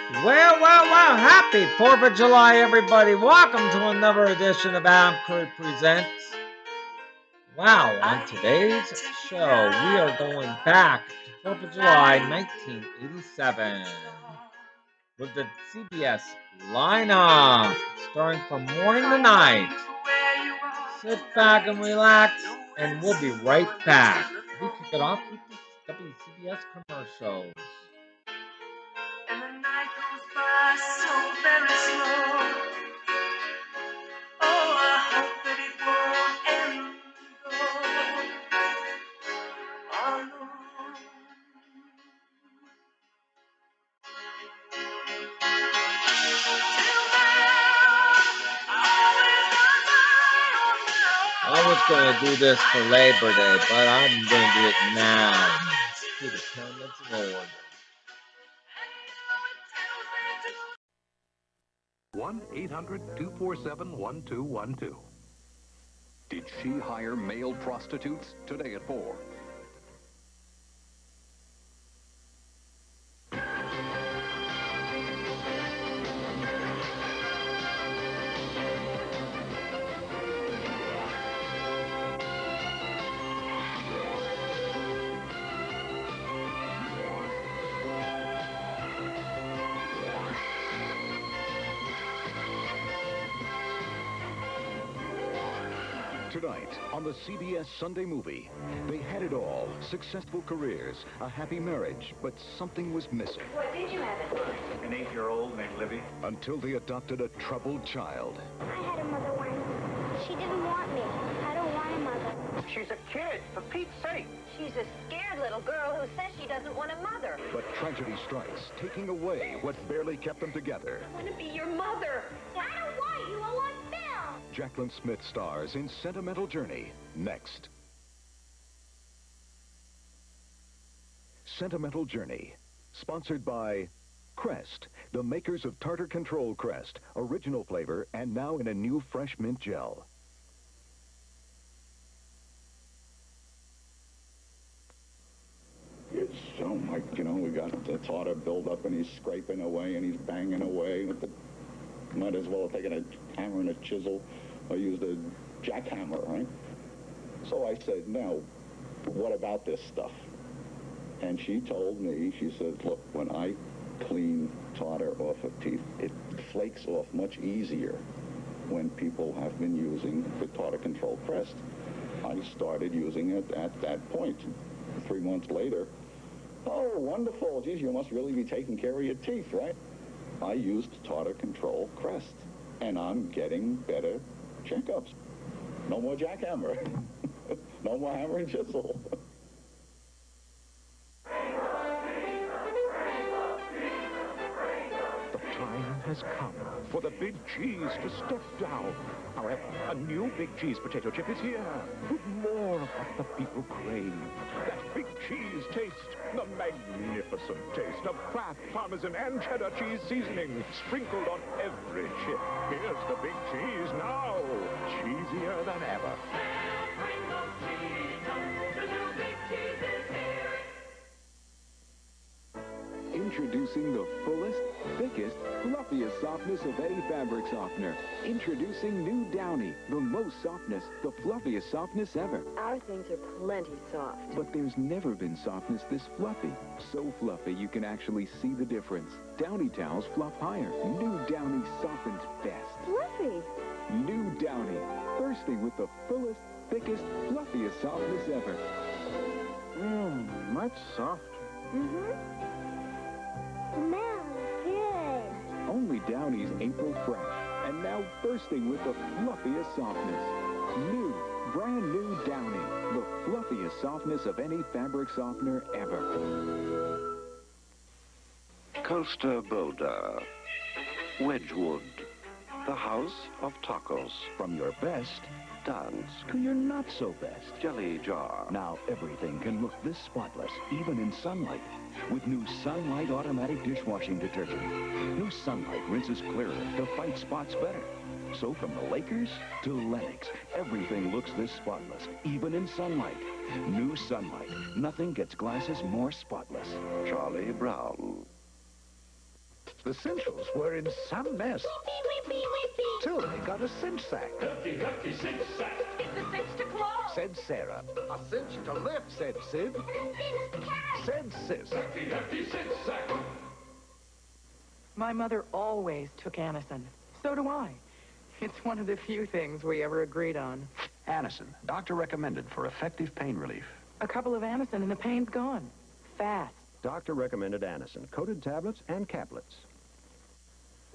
Well, happy 4th of July, everybody. Welcome to another edition of Adam Curry Presents. Wow, on today's show, we are going back to 4th of July, 1987, with the CBS lineup, starting from morning to night. Sit back and relax, and we'll be right back. We kick it off with the WCBS commercials. And the night goes by so very slow. Oh, I hope that it won't end alone. I was going to do this for Labor Day, but I'm going to do it now. To the pyramids of Lord. 1-800-247-1212. Did she hire male prostitutes? Today at 4. Tonight on the CBS Sunday Movie, they had it all. Successful careers, a happy marriage, but something was missing. What did you have in mind? An 8-year-old named Libby. Until they adopted a troubled child. I had a mother once. She didn't want me. I don't want a mother. She's a kid, for Pete's sake. She's a scared little girl who says she doesn't want a mother. But tragedy strikes, taking away what barely kept them together. I want to be your mother. I don't want you. I want Bill. Jaclyn Smith stars in Sentimental Journey, next. Sentimental Journey, sponsored by Crest, the makers of Tartar Control Crest, original flavor, and now in a new fresh mint gel. It's so like, we got the tartar buildup and he's scraping away and he's banging away with the, might as well have taken a hammer and a chisel or used a jackhammer, right? So I said, now, what about this stuff? And she told me, she said, look, when I clean tartar off of teeth, it flakes off much easier when people have been using the Tartar Control Crest. I started using it at that point. 3 months later, oh, wonderful. Geez, you must really be taking care of your teeth, right? I used Tartar Control Crest, and I'm getting better checkups. No more jackhammer. No more hammer and chisel. The time has come for the Big Cheese to step down. However, a new Big Cheese potato chip is here with more of what the people crave. That Big Cheese taste, the magnificent taste of Kraft Parmesan and cheddar cheese seasoning sprinkled on every chip. Here's the Big Cheese now, cheesier than ever. Introducing the fullest, thickest, fluffiest softness of any fabric softener. Introducing new Downy, the most softness, the fluffiest softness ever. Our things are plenty soft. But there's never been softness this fluffy. So fluffy you can actually see the difference. Downy towels fluff higher. New Downy softens best. Fluffy. New Downy, bursting with the fullest, thickest, fluffiest softness ever. Much softer. Smells good. Only Downy's April Fresh, and now bursting with the fluffiest softness. New, brand new Downy, the fluffiest softness of any fabric softener ever. Costa Boda, Wedgwood, the house of tacos. From your best Dance, to your not-so-best. Jelly Jar. Now everything can look this spotless, even in sunlight. With new Sunlight Automatic Dishwashing Detergent. New Sunlight rinses clearer to fight spots better. So from the Lakers to Lennox, everything looks this spotless, even in sunlight. New Sunlight. Nothing gets glasses more spotless. Charlie Brown. The Cinchels were in some mess. Till they got a cinch sack. Hefty, hefty cinch sack. It's a cinch to close. Said Sarah. A cinch to lift, said Sid. Said Sis. Hefty, hefty cinch sack. My mother always took Anacin. So do I. It's one of the few things we ever agreed on. Anacin, doctor recommended for effective pain relief. A couple of Anacin and the pain's gone. Fast. Doctor recommended Anacin, coated tablets and caplets.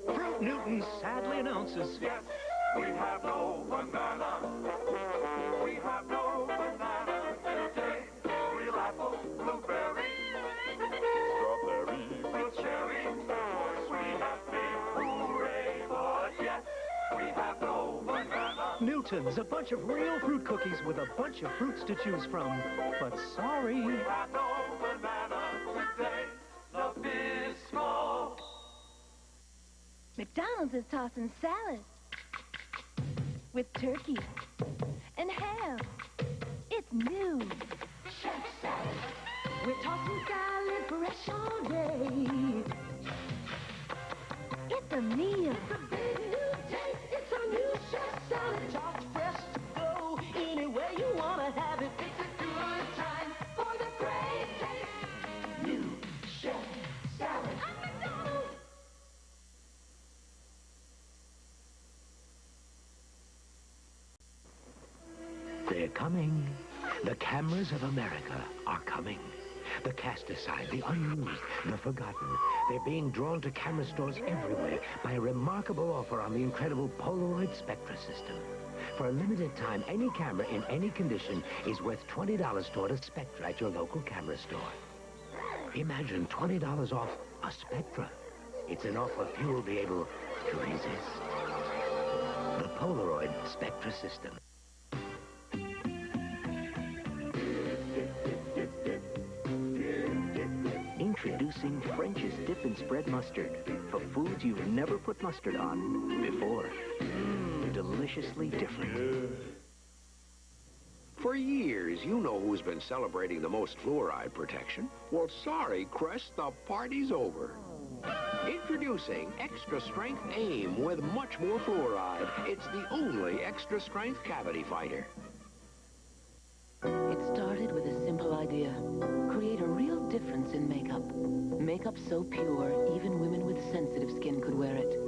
Fruit Newton sadly announces, Yes, we have no banana. We have no banana today. Real apple, blueberry, strawberry, real cherry. Of course we have big hooray, but yes, we have no banana. Newton's, a bunch of real fruit cookies with a bunch of fruits to choose from. But sorry. We have no banana today. Nabisco. McDonald's is tossing salad with turkey and ham. It's new. Chef salad. We're tossing salad fresh all day. It's a meal. It's a big new taste. It's a new chef salad. Tossed fresh to go. Any way you want to have it. It's a good time for the great taste. New chef salad. At McDonald's. They're coming. The cameras of America are coming. The cast aside, the unused, the forgotten. They're being drawn to camera stores everywhere by a remarkable offer on the incredible Polaroid Spectra system. For a limited time, any camera in any condition is worth $20 toward a Spectra at your local camera store. Imagine $20 off a Spectra. It's an offer few will be able to resist. The Polaroid Spectra system. Introducing French's Dip and Spread Mustard for foods you've never put mustard on before. Deliciously different. For years, you know who's been celebrating the most fluoride protection. Well, sorry, Crest, the party's over. Introducing Extra Strength AIM with much more fluoride. It's the only extra strength cavity fighter. It started with a simple idea. Create a real difference in makeup. Makeup so pure, even women with sensitive skin could wear it.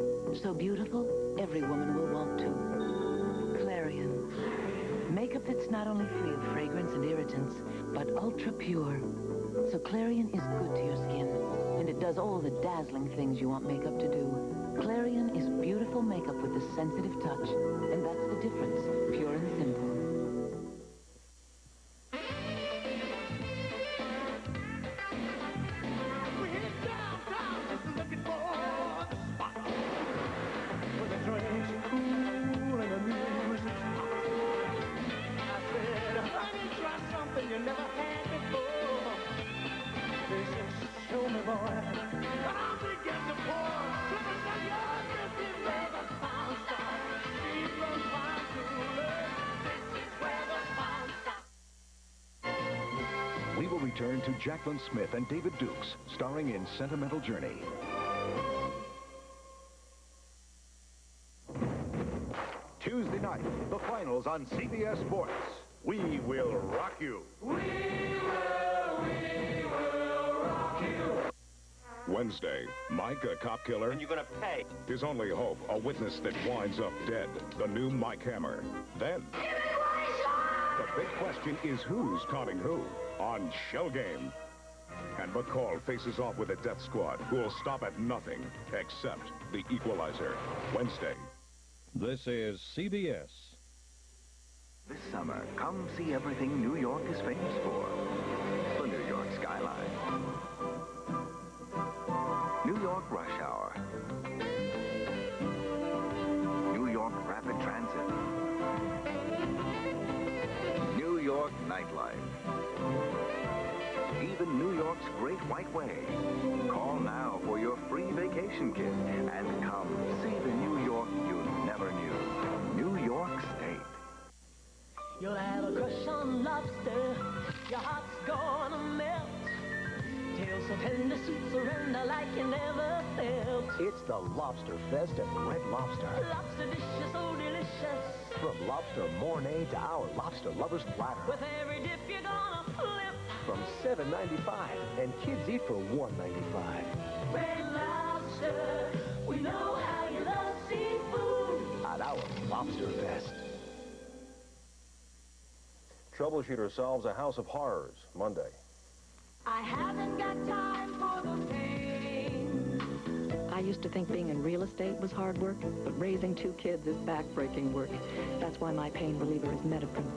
So beautiful, every woman will want to. Clarion. Makeup that's not only free of fragrance and irritants, but ultra pure. So Clarion is good to your skin, and it does all the dazzling things you want makeup to do. Clarion is beautiful makeup with a sensitive touch, and that's the difference, pure and simple. We will return to Jaclyn Smith and David Dukes, starring in Sentimental Journey. Tuesday night, the finals on CBS Sports. We will rock you. We will rock you. Wednesday, Mike, a cop killer. And you're gonna pay. His only hope, a witness that winds up dead. The new Mike Hammer. Then, the big question is who's conning who on Shell Game. And McCall faces off with a death squad who will stop at nothing except the equalizer. Wednesday. This is CBS. This summer, come see everything New York is famous for. The New York skyline. New York rush hour. New York rapid transit. New York nightlife. Even New York's Great White Way. Call now for your free vacation kit and come see the New York you never knew. New York State. You'll have a crush on lobster, your heart's gonna melt. Tails so tender, sweet surrender like you never felt. It's the Lobster Fest at Red Lobster. Lobster dishes, so delicious. From Lobster Mornay to our Lobster Lovers Platter. With every dip you're gonna flip. From $7.95, and kids eat for $1.95. Red Lobster, we know how you love seafood. At our Lobster Fest. Troubleshooter solves a house of horrors Monday. I haven't got time for the pain. I used to think being in real estate was hard work, but raising 2 kids is backbreaking work. That's why my pain reliever is Metaprin.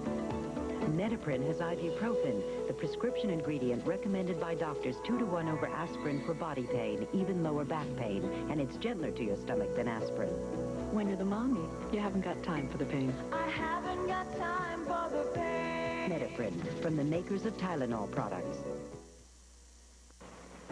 Metaprin has ibuprofen, the prescription ingredient recommended by doctors 2 to 1 over aspirin for body pain, even lower back pain, and it's gentler to your stomach than aspirin. When you're the mommy, you haven't got time for the pain. I haven't got time for the pain. Metaprin, from the makers of Tylenol products.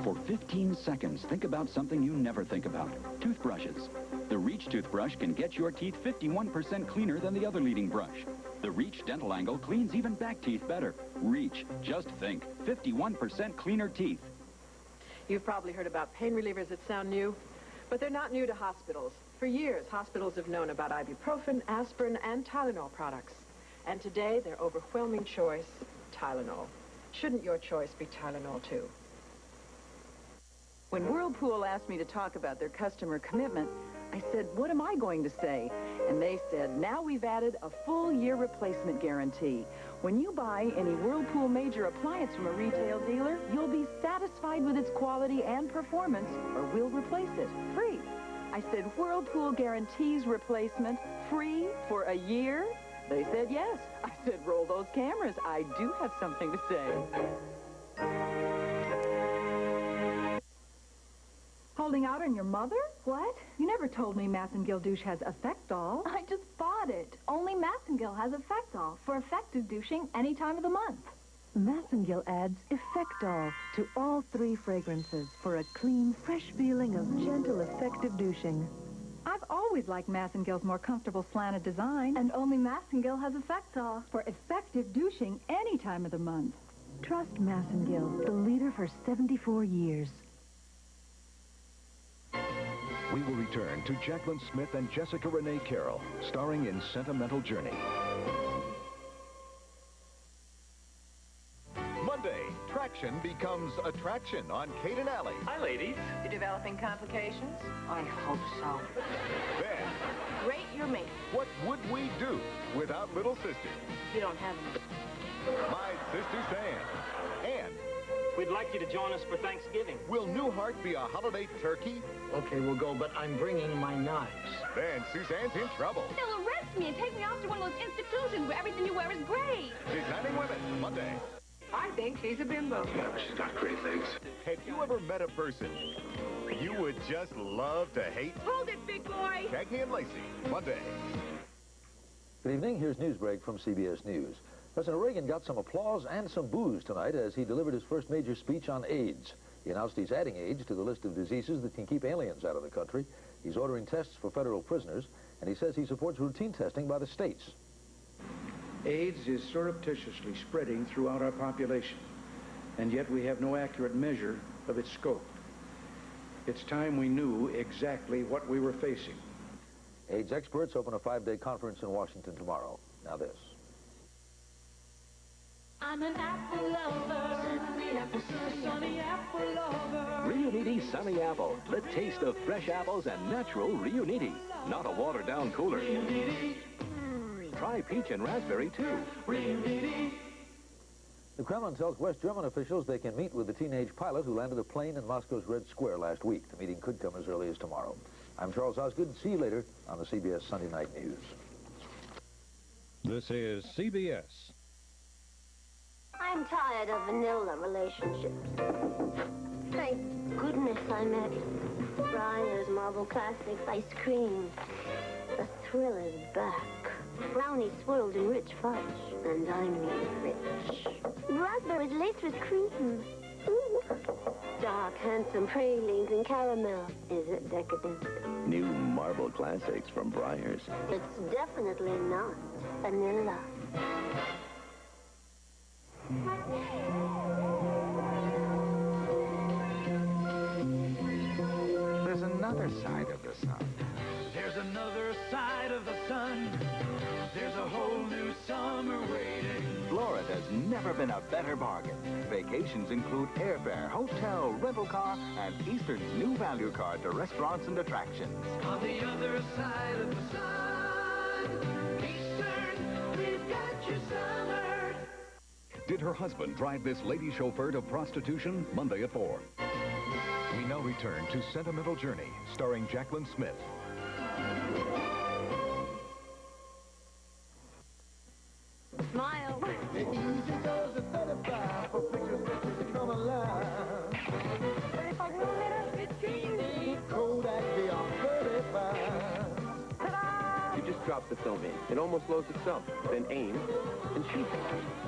For 15 seconds, think about something you never think about. Toothbrushes. The Reach toothbrush can get your teeth 51% cleaner than the other leading brush. The Reach Dental Angle cleans even back teeth better. Reach, just think, 51% cleaner teeth. You've probably heard about pain relievers that sound new, but they're not new to hospitals. For years, hospitals have known about ibuprofen, aspirin, and Tylenol products. And today, their overwhelming choice, Tylenol. Shouldn't your choice be Tylenol, too? When Whirlpool asked me to talk about their customer commitment, I said, what am I going to say? And they said, now we've added a full-year replacement guarantee. When you buy any Whirlpool major appliance from a retail dealer, you'll be satisfied with its quality and performance, or we'll replace it free. I said, Whirlpool guarantees replacement free for a year? They said yes. I said, roll those cameras. I do have something to say. Holding out on your mother? What? You never told me Massengill douche has Effectol. I just bought it. Only Massengill has Effectol for effective douching any time of the month. Massengill adds Effectol to all 3 fragrances for a clean, fresh feeling of gentle, effective douching. I've always liked Massengill's more comfortable slanted design. And only Massengill has Effectol for effective douching any time of the month. Trust Massengill, the leader for 74 years. We will return to Jacqueline Smith and Jessica Renee Carroll, starring in Sentimental Journey. Monday, traction becomes attraction on Kate and Alley. Hi, ladies. You developing complications? I hope so. Then, Rate your makeup. what would we do without Little Sister? You don't have any. My Sister Sam. And We'd like you to join us for Thanksgiving. will Newhart be a holiday turkey? Okay, we'll go, but I'm bringing my knives. Then Suzanne's in trouble. They'll arrest me and take me off to one of those institutions where everything you wear is great. Designing Women, Monday. I think she's a bimbo. Yeah, she's got great legs. Have you ever met a person you would just love to hate? Hold it, big boy. Cagney and Lacey, Monday. Good evening. Here's Newsbreak from CBS News. President Reagan got some applause and some boos tonight as he delivered his first major speech on AIDS. He announced he's adding AIDS to the list of diseases that can keep aliens out of the country. He's ordering tests for federal prisoners, and he says he supports routine testing by the states. AIDS is surreptitiously spreading throughout our population, and yet we have no accurate measure of its scope. It's time we knew exactly what we were facing. AIDS experts open a 5-day conference in Washington tomorrow. Now this. I'm an apple lover. Sunny apple lover. Riunite Sunny Apple, the taste of fresh apples and natural Riunite, not a watered-down cooler. Try peach and raspberry, too. The Kremlin tells West German officials they can meet with the teenage pilot who landed a plane in Moscow's Red Square last week. The meeting could come as early as tomorrow. I'm Charles Osgood. See you later on the CBS Sunday Night News. This is CBS. I'm tired of vanilla relationships. Thank goodness I met Breyer's Marble Classics ice cream. The thrill is back. Brownie swirled in rich fudge, and I mean rich. Raspberries laced with cream. Ooh. Dark, handsome pralines and caramel. Is it decadent? New Marble Classics from Breyers. It's definitely not vanilla. There's a another side of the sun. There's another side of the sun. There's a whole new summer waiting. Florida's never been a better bargain. Vacations include airfare, hotel, rental car, and Eastern's new value card to restaurants and attractions. On the other side of the sun, Eastern, we've got you summered. Did her husband drive this lady chauffeur to prostitution? Monday at 4. We now return to Sentimental Journey, starring Jaclyn Smith. Smile. You just drop the film in. It almost loads itself. Then aim and shoot.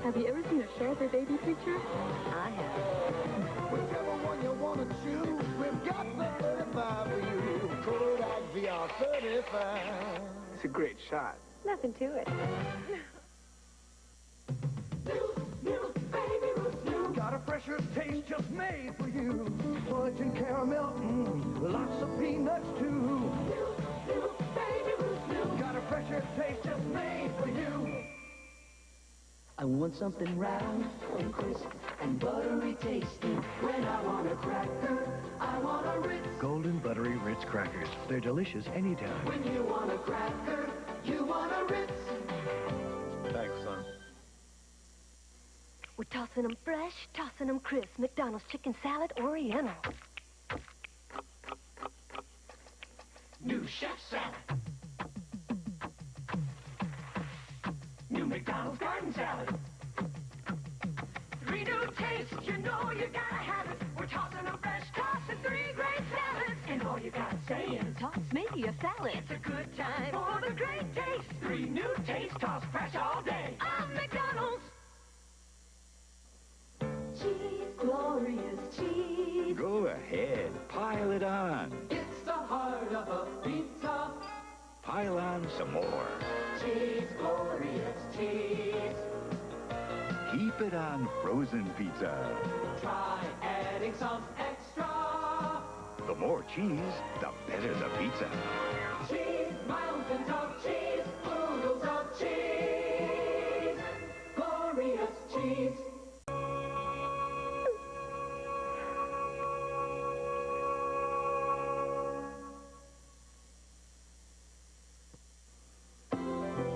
Have you ever seen a sharper baby picture? I have. Whichever one you want to choose, we've got the 35 for you. Kodak VR 35. It's a great shot. Nothing to it. Got a fresher taste just made for you. Fudge and caramel, lots of peanuts too. Got a fresher taste just made for you. I want something round and crisp and buttery tasty. When I want a cracker, I want a Ritz. Golden Buttery Ritz crackers. They're delicious anytime. When you want a cracker, you want a Ritz. Thanks, son. We're tossing them fresh, tossing them crisp. McDonald's chicken salad Oriental. New chef salad. New McDonald's garden salad. 3 new tastes, you know you gotta have it. We're tossing them fresh, tossing 3 great salads. And all you gotta say is, toss me a salad. It's a good time for the great taste. 3 new tastes, toss fresh all day. On McDonald's. Cheese, glorious cheese. Go ahead, pile it on. It's the heart of a pizza. Pile on some more. Cheese, glorious cheese. Keep it on frozen pizza. Try adding some extra. The more cheese, the better the pizza. Cheese, mountains of cheese, oodles of cheese. Glorious cheese.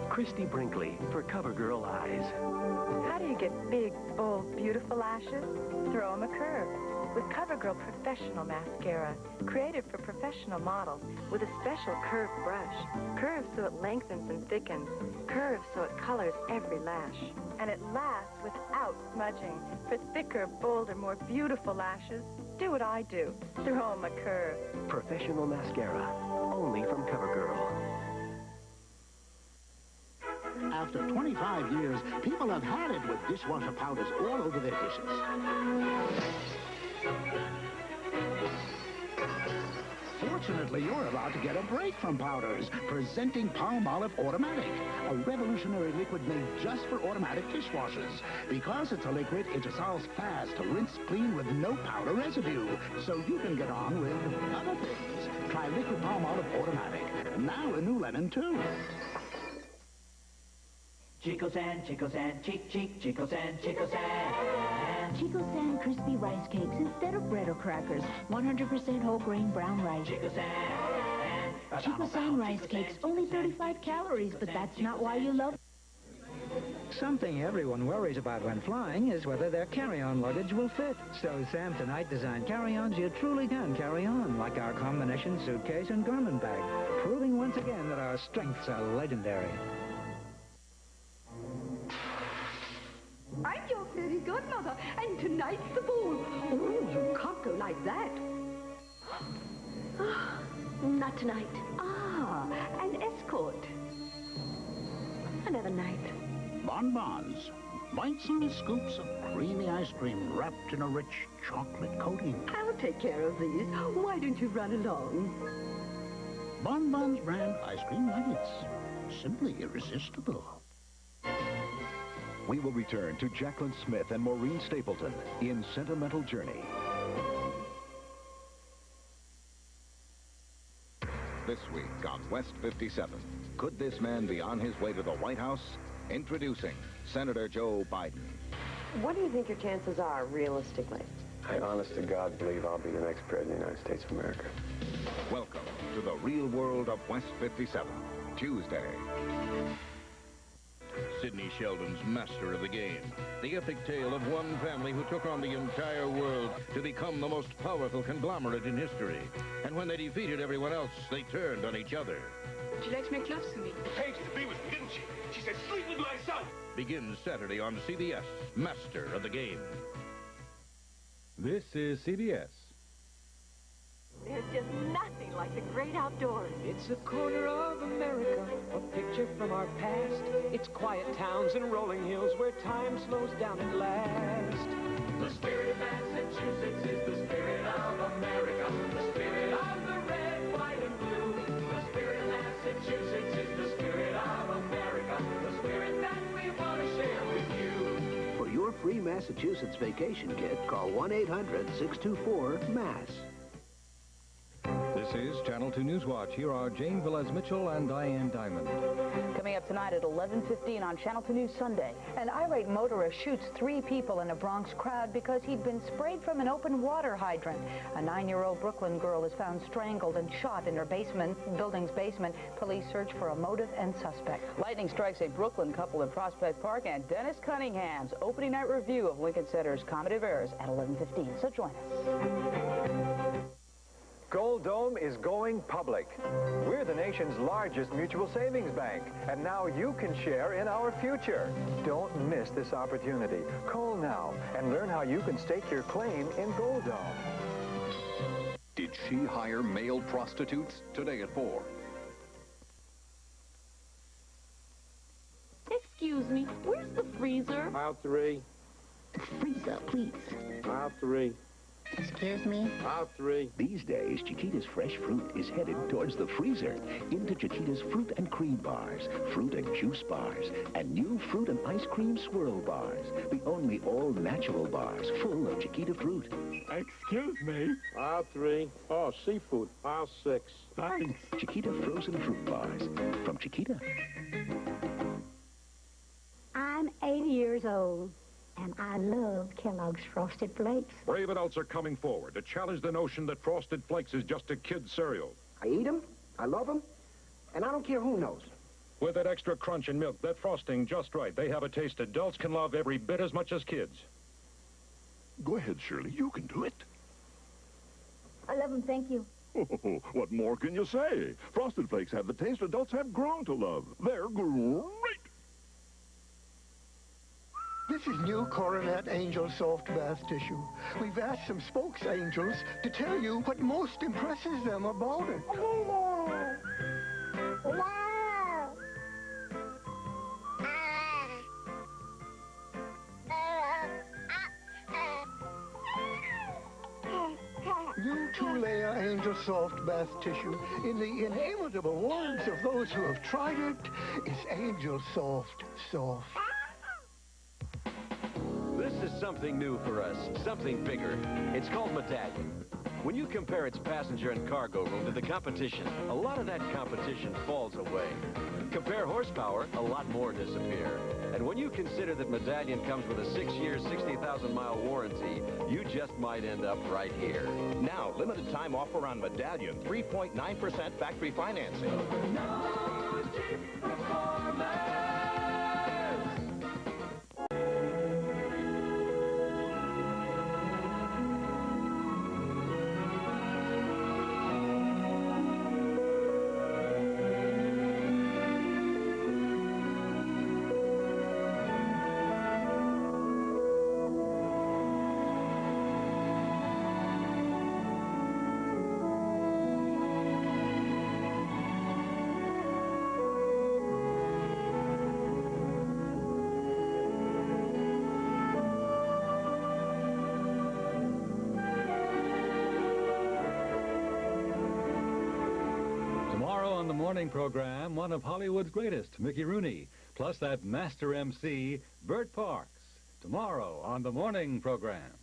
Christy Brinkley for CoverGirl Eyes. How do you get big, bold, beautiful lashes? Throw them a curve with CoverGirl Professional Mascara, created for professional models with a special curved brush. Curves so it lengthens and thickens. Curves so it colors every lash. And it lasts without smudging. For thicker, bolder, more beautiful lashes, do what I do. Throw them a curve. Professional Mascara, only from CoverGirl. After 25 years, people have had it with dishwasher powders all over their dishes. Fortunately, you're about to get a break from powders. Presenting Palmolive Automatic, a revolutionary liquid made just for automatic dishwashers. Because it's a liquid, it dissolves fast to rinse clean with no powder residue. So you can get on with other things. Try Liquid Palmolive Automatic. Now a new lemon, too. Chico San, Chico San. Chico San crispy rice cakes instead of bread or crackers. 100% whole grain brown rice. Chico San. Chico San rice cakes, only 35 calories, but that's not why you love. Something everyone worries about when flying is whether their carry-on luggage will fit. So Samsonite designed carry-ons you truly can carry on, like our combination suitcase and garment bag, proving once again that our strengths are legendary. I'm your fairy godmother, and tonight's the ball. Oh, you can't go like that. Not tonight. Ah, an escort. Another night. Bonbons. Bite-sized scoops of creamy ice cream wrapped in a rich chocolate coating. I'll take care of these. Why don't you run along? Bonbons brand ice cream nuggets. Simply irresistible. We will return to Jaclyn Smith and Maureen Stapleton in Sentimental Journey. this week on West 57. Could this man be on his way to the White House? Introducing Senator Joe Biden. What do you think your chances are, realistically? I honest to God believe I'll be the next president of the United States of America. Welcome to the real world of West 57, Tuesday. Sidney Sheldon's Master of the Game. The epic tale of one family who took on the entire world to become the most powerful conglomerate in history. And when they defeated everyone else, they turned on each other. Would you like to make love to me? Paid to be with me, didn't she? She said, sleep with my son. Begins Saturday on CBS, Master of the Game. This is CBS. There's just nothing like the great outdoors. It's a corner of America, a picture from our past. It's quiet towns and rolling hills where time slows down at last. The spirit of Massachusetts is the spirit of America. The spirit of the red, white, and blue. The spirit of Massachusetts is the spirit of America. The spirit that we want to share with you. For your free Massachusetts vacation kit, call 1-800-624-MASS. This is Channel 2 Newswatch. Here are Jane Velez-Mitchell and Diane Diamond. Coming up tonight at 11:15 on Channel 2 News Sunday. An irate motorist shoots 3 people in a Bronx crowd because he'd been sprayed from an open water hydrant. A 9-year-old Brooklyn girl is found strangled and shot in her building's basement. Police search for a motive and suspect. Lightning strikes a Brooklyn couple in Prospect Park, and Dennis Cunningham's opening night review of Lincoln Center's Comedy of Errors at 11:15. So join us. Gold Dome is going public. We're the nation's largest mutual savings bank, and now you can share in our future. Don't miss this opportunity. Call now and learn how you can stake your claim in Gold Dome. Did she hire male prostitutes? Today at 4. Excuse me, where's the freezer? Aisle 3. Freezer, please. Aisle 3. Excuse me? Aisle 3. These days, Chiquita's fresh fruit is headed towards the freezer. Into Chiquita's fruit and cream bars, fruit and juice bars, and new fruit and ice cream swirl bars. The only all-natural bars full of Chiquita fruit. Excuse me? Aisle 3. Oh, seafood. Aisle 6. Thanks. Chiquita frozen fruit bars from Chiquita. I'm 80 years old. And I love Kellogg's Frosted Flakes. Brave adults are coming forward to challenge the notion that Frosted Flakes is just a kid's cereal. I eat them, I love them, and I don't care who knows. With that extra crunch and milk, that frosting just right, they have a taste adults can love every bit as much as kids. Go ahead, Shirley. You can do it. I love them, thank you. What more can you say? Frosted Flakes have the taste adults have grown to love. They're great. This is new Coronet Angel Soft Bath Tissue. We've asked some spokes angels to tell you what most impresses them about it. New 2-layer Angel Soft Bath Tissue, in the inimitable words of those who have tried it, is Angel Soft. This is something new for us, something bigger. It's called Medallion. When you compare its passenger and cargo room to the competition, a lot of that competition falls away. Compare horsepower, a lot more disappear. And when you consider that Medallion comes with a 6-year, 60,000-mile warranty, you just might end up right here. Now, limited time offer on Medallion, 3.9% factory financing. On the morning program, one of Hollywood's greatest, Mickey Rooney, plus that master MC, Bert Parks. Tomorrow on the morning program.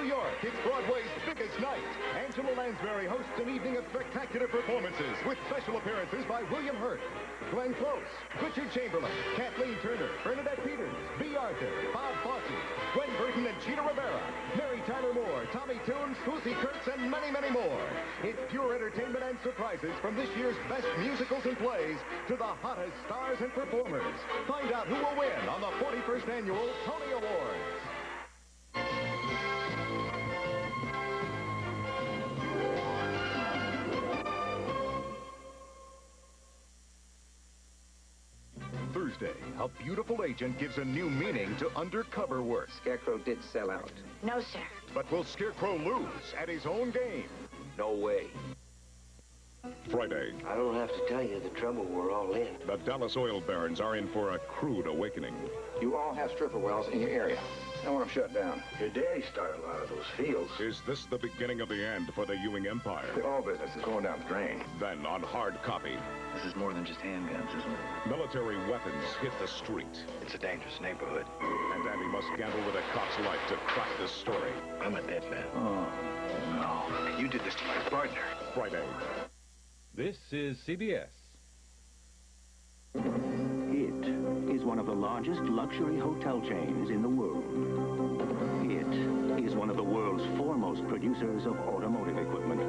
York, it's Broadway's biggest night. Angela Lansbury hosts an evening of spectacular performances with special appearances by William Hurt, Glenn Close, Richard Chamberlain, Kathleen Turner, Bernadette Peters, B. Arthur, Bob Fosse, Gwen Burton and Cheetah Rivera, Mary Tyler Moore, Tommy Tune, Swoosie Kurtz, and many, many more. It's pure entertainment and surprises from this year's best musicals and plays to the hottest stars and performers. Find out who will win on the 41st Annual Tony Awards. Thursday, a beautiful agent gives a new meaning to undercover work. Scarecrow did sell out. No, sir. But will Scarecrow lose at his own game? No way. Friday. I don't have to tell you the trouble we're all in. The Dallas oil barons are in for a crude awakening. You all have stripper wells in your area. I want them shut down. Your daddy started a lot of those fields. Is this the beginning of the end for the Ewing Empire? The oil business is going down the drain. Then on hard copy. This is more than just handguns, isn't it? Military weapons hit the street. It's a dangerous neighborhood. And Andy must gamble with a cop's life to crack this story. I'm a dead man. Oh, no. And you did this to my partner. Friday. This is CBS. It is one of the largest luxury hotel chains in the world. It is one of the world's foremost producers of automotive equipment.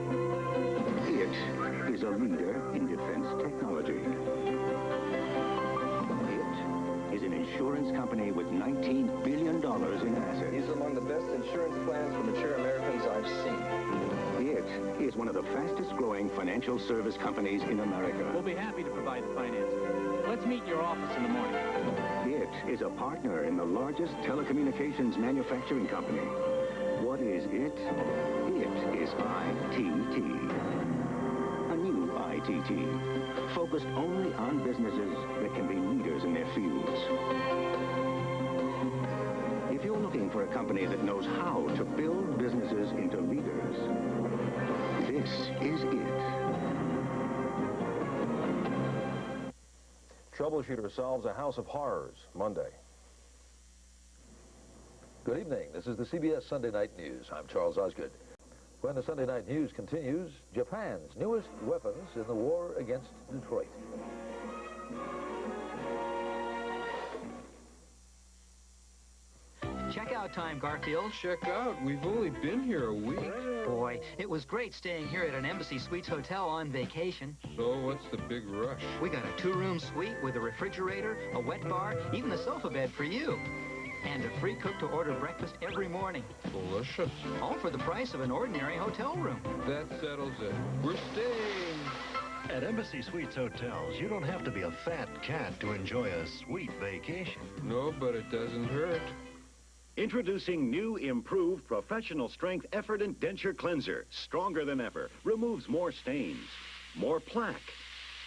It is a leader in defense technology. It is an insurance company with $19 billion in assets. He's among the best insurance plans for mature Americans I've seen. It is one of the fastest-growing financial service companies in America. We'll be happy to provide the financing. Let's meet in your office in the morning. It is a partner in the largest telecommunications manufacturing company. What is it? It is ITT. A new ITT, focused only on businesses that can be leaders in their fields. If you're looking for a company that knows how to build businesses into leaders, this is it. Troubleshooter solves a house of horrors, Monday. Good evening. This is the CBS Sunday Night News. I'm Charles Osgood. When the Sunday Night News continues, Japan's newest weapons in the war against Detroit. Checkout time, Garfield. Check out. We've only been here a week. Boy, it was great staying here at an Embassy Suites hotel on vacation. So what's the big rush? We got a 2-room suite with a refrigerator, a wet bar, even a sofa bed for you. And a free cook-to-order breakfast every morning. Delicious. All for the price of an ordinary hotel room. That settles it. We're staying. At Embassy Suites Hotels, you don't have to be a fat cat to enjoy a sweet vacation. No, but it doesn't hurt. Introducing new, improved, professional strength Effordent Denture Cleanser. Stronger than ever. Removes more stains, more plaque,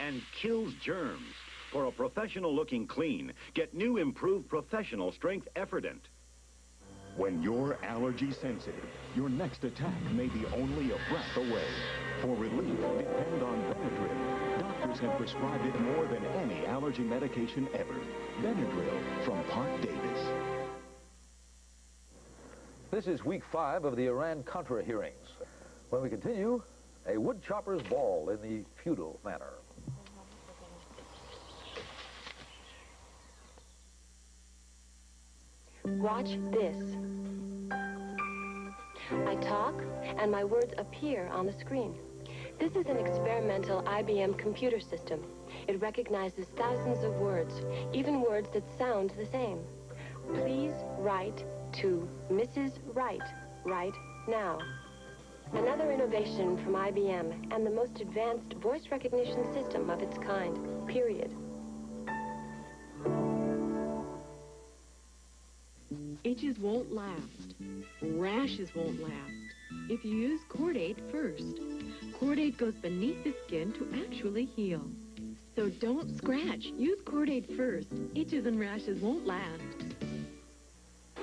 and kills germs. For a professional-looking clean, get new, improved, professional strength Effordent. When you're allergy sensitive, your next attack may be only a breath away. For relief, depend on Benadryl. Doctors have prescribed it more than any allergy medication ever. Benadryl from Park Davis. This is week 5 of the Iran-Contra hearings. When we continue, a woodchopper's ball in the feudal manner. Watch this. I talk, and my words appear on the screen. This is an experimental IBM computer system. It recognizes thousands of words, even words that sound the same. Please write to Mrs. Wright right now. Another innovation from IBM and the most advanced voice recognition system of its kind, period. Itches won't last. Rashes won't last. If you use Cordate first. Cordate goes beneath the skin to actually heal. So don't scratch. Use Cordate first. Itches and rashes won't last.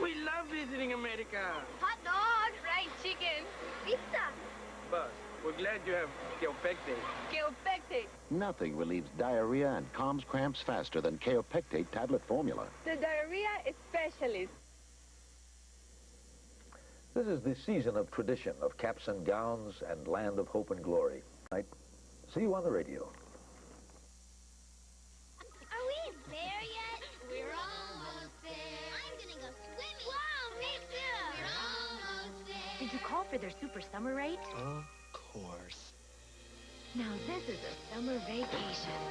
We love visiting America. Hot dog, fried chicken, pizza. But we're glad you have Kaopectate. Kaopectate. Nothing relieves diarrhea and calms cramps faster than Kaopectate tablet formula. The diarrhea specialist. This is the season of tradition, of caps and gowns and land of hope and glory. See you on the radio. Are we there yet? We're almost there. I'm gonna go swimming. Wow, me too. We're almost there. Did you call for their super summer rate? Of course. Now this is a summer vacation.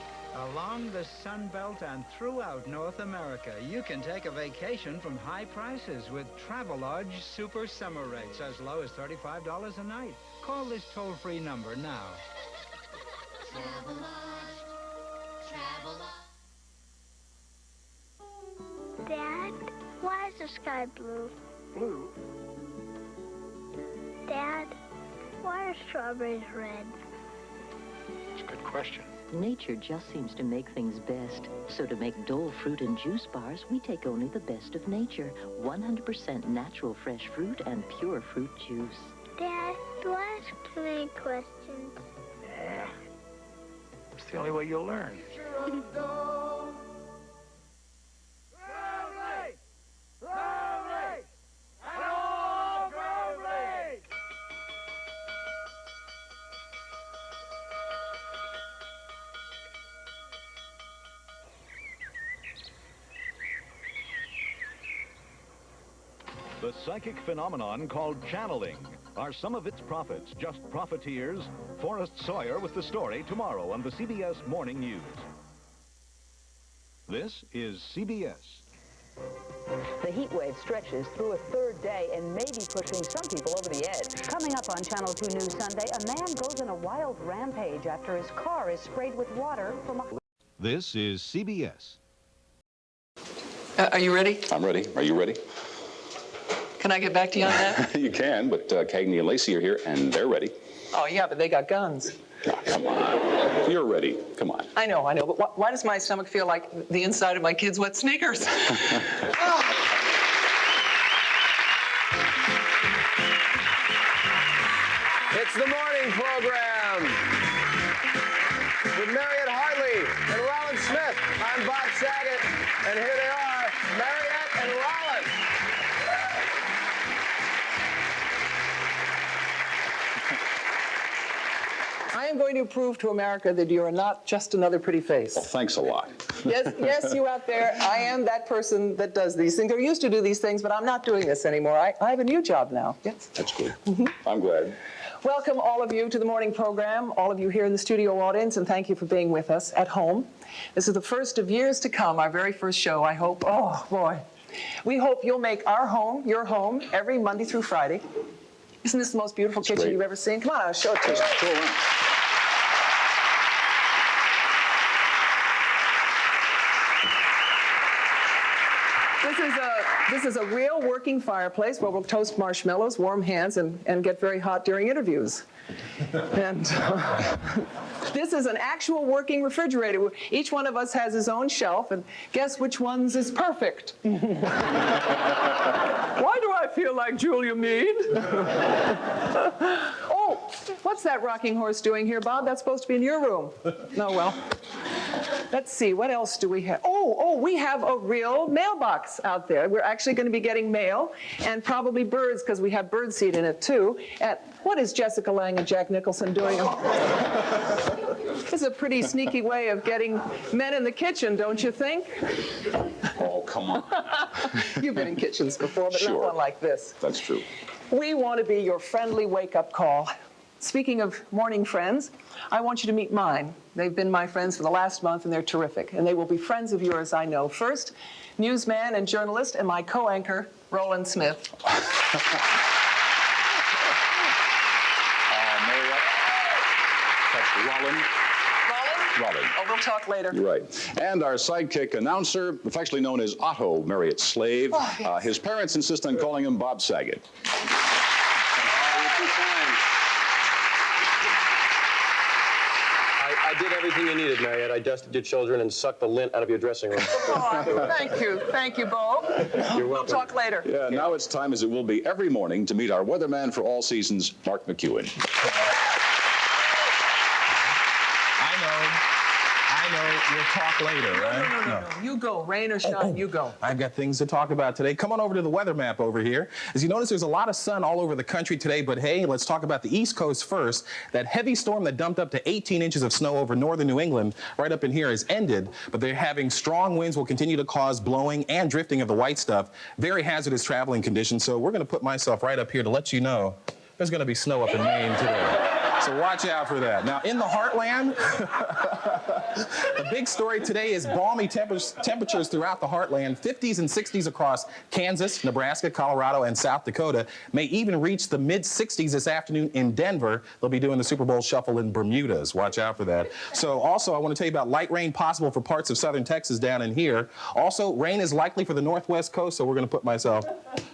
Along the Sun Belt and throughout North America, you can take a vacation from high prices with Travelodge Super Summer Rates as low as $35 a night. Call this toll-free number now. Dad, why is the sky blue? Blue? Dad, why are strawberries red? It's a good question. Nature just seems to make things best. So to make Dole fruit and juice bars, we take only the best of nature. 100% natural fresh fruit and pure fruit juice. Dad, do I ask too many questions? Yeah. It's the only way you'll learn. The psychic phenomenon called channeling. Are some of its prophets just profiteers? Forrest Sawyer with the story tomorrow on the CBS Morning News. This is CBS. The heat wave stretches through a third day and may be pushing some people over the edge. Coming up on Channel 2 News Sunday, a man goes on a wild rampage after his car is sprayed with water from a... This is CBS. Are you ready? I'm ready. Are you ready? Can I get back to you on that? You can, but Cagney and Lacey are here, and they're ready. Oh, yeah, but they got guns. Oh, come on. You're ready. Come on. I know, but why does my stomach feel like the inside of my kid's wet sneakers? Oh. It's the morning program with Mariette Hartley and Rollin Smith. I'm Bob Saget, and here they are, Mariette and Rollin. I am going to prove to America that you are not just another pretty face. Well, thanks a lot. Yes, you out there, I am that person that does these things. I used to do these things, but I'm not doing this anymore. I have a new job now. Yes. That's good. I'm glad. Welcome, all of you, to the morning program, all of you here in the studio audience, and thank you for being with us at home. This is the first of years to come, our very first show, I hope. Oh, boy. We hope you'll make our home your home every Monday through Friday. Isn't this the most beautiful kitchen you've ever seen? Come on, I'll show it to you. Go around. This is a real working fireplace where we'll toast marshmallows, warm hands, and get very hot during interviews. And this is an actual working refrigerator. Each one of us has his own shelf, and guess which one's is perfect? Why do I feel like Julia Mead? Oh, what's that rocking horse doing here, Bob? That's supposed to be in your room. Oh, well. Let's see, what else do we have? Oh, we have a real mailbox out there. We're actually going to be getting mail and probably birds, because we have birdseed in it, too. What is Jessica Lange and Jack Nicholson doing? This is a pretty sneaky way of getting men in the kitchen, don't you think? Oh, come on. You've been in kitchens before, but not one like this. That's true. We want to be your friendly wake-up call. Speaking of morning friends, I want you to meet mine. They've been my friends for the last month, and they're terrific. And they will be friends of yours, I know. First, newsman and journalist and my co-anchor, Rollin Smith. Mariette, that's Rollin. Rollin. Oh, we'll talk later. You're right. And our sidekick announcer, affectionately known as Otto, Marriott's slave. Oh, yes. His parents insist on calling him Bob Saget. I did everything you needed, Mariette. I dusted your children and sucked the lint out of your dressing room. Oh, thank you, Bo. You're welcome. We'll talk later. Yeah, now it's time, as it will be every morning, to meet our weatherman for all seasons, Mark McEwen. I I know. We'll talk later, right? No. You go. Rain or shine, you go. I've got things to talk about today. Come on over to the weather map over here. As you notice, there's a lot of sun all over the country today, but hey, let's talk about the East Coast first. That heavy storm that dumped up to 18 inches of snow over northern New England right up in here is ended, but they're having strong winds will continue to cause blowing and drifting of the white stuff. Very hazardous traveling conditions, so we're going to put myself right up here to let you know there's going to be snow up in Maine today. So watch out for that. Now, in the heartland, the big story today is balmy temperatures throughout the heartland, 50s and 60s across Kansas, Nebraska, Colorado, and South Dakota. May even reach the mid-60s this afternoon in Denver. They'll be doing the Super Bowl shuffle in Bermudas. Watch out for that. So also, I want to tell you about light rain possible for parts of southern Texas down in here. Also, rain is likely for the northwest coast, so we're going to put myself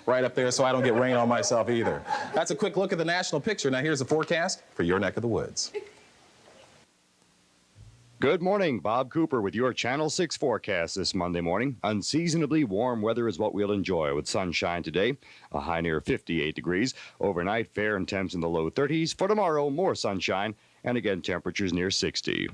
right up there so I don't get rain on myself either. That's a quick look at the national picture. Now, here's the forecast for your neck of the woods. Good morning. Bob Cooper with your Channel 6 forecast this Monday morning. Unseasonably warm weather is what we'll enjoy with sunshine today, a high near 58 degrees. Overnight, fair and temps in the low 30s. For tomorrow, more sunshine, and again, temperatures near 60.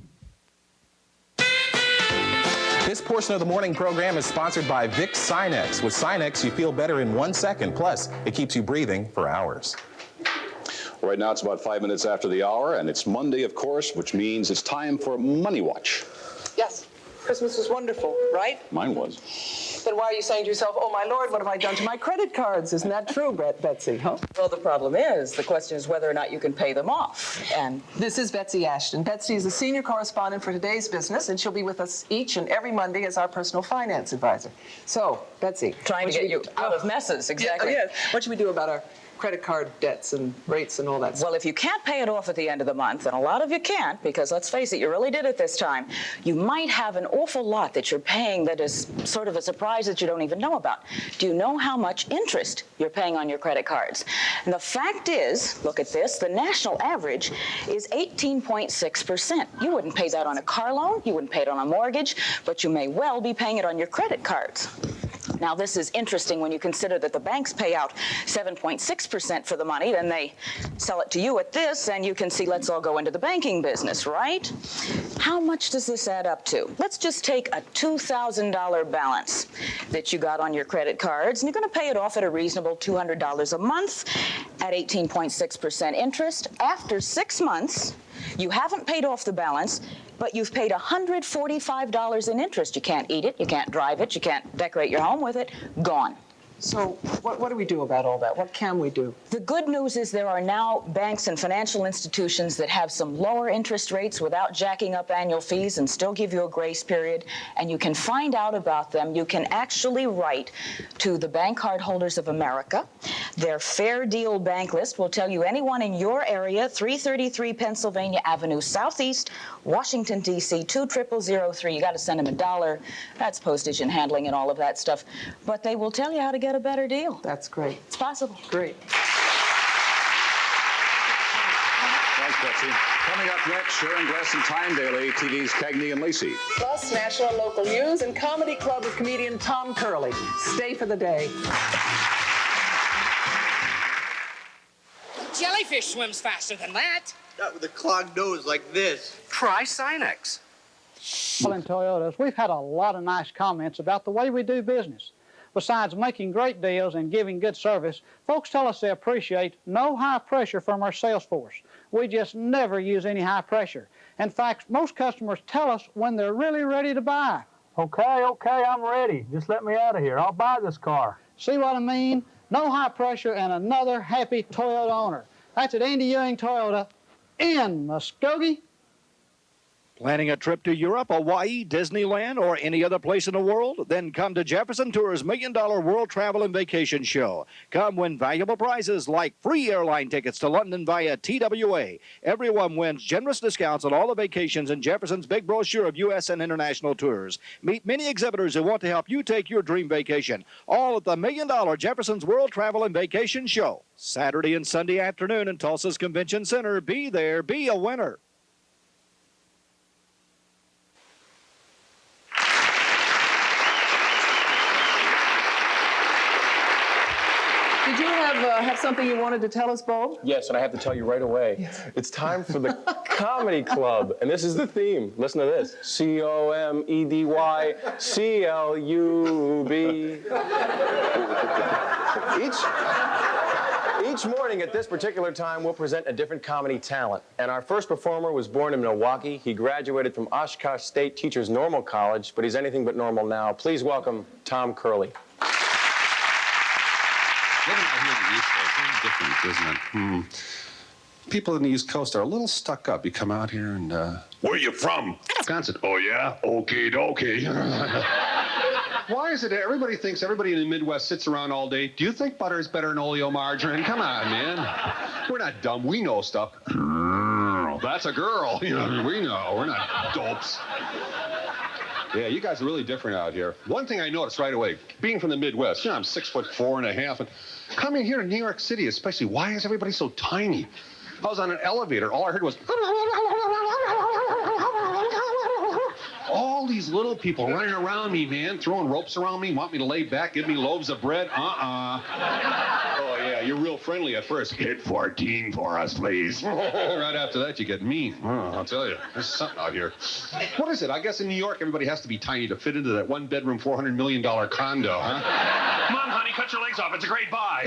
This portion of the morning program is sponsored by Vicks Sinex. With Sinex, you feel better in 1 second. Plus, it keeps you breathing for hours. Right now it's about 5 minutes after the hour, and it's Monday, of course, which means it's time for Money Watch. Yes. Christmas was wonderful, right? Mine was. Then why are you saying to yourself, oh, my Lord, what have I done to my credit cards? Isn't that true, Betsy, huh? Well, the problem is, the question is whether or not you can pay them off. And this is Betsy Ashton. Betsy is the senior correspondent for Today's Business, and she'll be with us each and every Monday as our personal finance advisor. So, Betsy. Trying to get you out of messes, exactly. Yes. What should we do about our credit card debts and rates and all that stuff? Well, if you can't pay it off at the end of the month, and a lot of you can't, because let's face it, you really did it this time, you might have an awful lot that you're paying that is sort of a surprise that you don't even know about. Do you know how much interest you're paying on your credit cards? And the fact is, look at this, the national average is 18.6%. You wouldn't pay that on a car loan, you wouldn't pay it on a mortgage, but you may well be paying it on your credit cards. Now, this is interesting when you consider that the banks pay out 7.6% for the money, then they sell it to you at this, and you can see, let's all go into the banking business, right? How much does this add up to? Let's just take a $2,000 balance that you got on your credit cards, and you're going to pay it off at a reasonable $200 a month at 18.6% interest. After 6 months, you haven't paid off the balance, but you've paid $145 in interest. You can't eat it, you can't drive it, you can't decorate your home with it. Gone. So what do we do about all that? What can we do? The good news is there are now banks and financial institutions that have some lower interest rates without jacking up annual fees and still give you a grace period, and you can find out about them. You can actually write to the Bank Cardholders of America. Their Fair Deal Bank List will tell you anyone in your area, 333 Pennsylvania Avenue Southeast, Washington, D.C., 20003. You got to send them $1. That's postage and handling and all of that stuff. But they will tell you how to get a better deal. That's great. It's possible. Great. Thanks, Betsy. Coming up next, Sharon Gless and Time Daily, TV's Cagney and Lacey. Plus, national and local news and Comedy Club with comedian Tom Curley. Stay for the day. Jellyfish swims faster than that. Not with a clogged nose like this. Try Sinex. Well, in Toyotas, we've had a lot of nice comments about the way we do business. Besides making great deals and giving good service, folks tell us they appreciate no high pressure from our sales force. We just never use any high pressure. In fact, most customers tell us when they're really ready to buy. Okay, I'm ready. Just let me out of here. I'll buy this car. See what I mean? No high pressure and another happy Toyota owner. That's at Andy Ewing Toyota in Muskogee. Planning a trip to Europe, Hawaii, Disneyland, or any other place in the world? Then come to Jefferson Tours' $1 Million World Travel and Vacation Show. Come win valuable prizes like free airline tickets to London via TWA. Everyone wins generous discounts on all the vacations in Jefferson's big brochure of U.S. and international tours. Meet many exhibitors who want to help you take your dream vacation. All at the $1 Million Jefferson's World Travel and Vacation Show. Saturday and Sunday afternoon in Tulsa's Convention Center. Be there, be a winner. Did you have have something you wanted to tell us, Bo? Yes, and I have to tell you right away. It's time for the Comedy Club, and this is the theme. Listen to this. C-O-M-E-D-Y-C-L-U-B. Each morning at this particular time, we'll present a different comedy talent. And our first performer was born in Milwaukee. He graduated from Oshkosh State Teachers Normal College, but he's anything but normal now. Please welcome Tom Curley. Living out here on the East Coast is different, isn't it? People in the East Coast are a little stuck up. You come out here and, Where are you from? Wisconsin. Oh, yeah? Okie dokie. Why is it everybody thinks everybody in the Midwest sits around all day? Do you think butter is better than oleomargarine? Come on, man. We're not dumb. We know stuff. That's a girl. You know, we know. We're not dopes. Yeah, you guys are really different out here. One thing I noticed right away, being from the Midwest, you know, I'm 6'4.5", and coming here to New York City especially, why is everybody so tiny? I was on an elevator, all I heard was all these little people running around me, man, throwing ropes around me, want me to lay back, give me loaves of bread. Oh, yeah, you're real friendly at first. Hit 14 for us, please. Right after that, you get mean. I'll tell you, there's something out here. What is it? I guess in New York, everybody has to be tiny to fit into that one-bedroom, $400 million condo, huh? Come on, honey, cut your legs off. It's a great buy.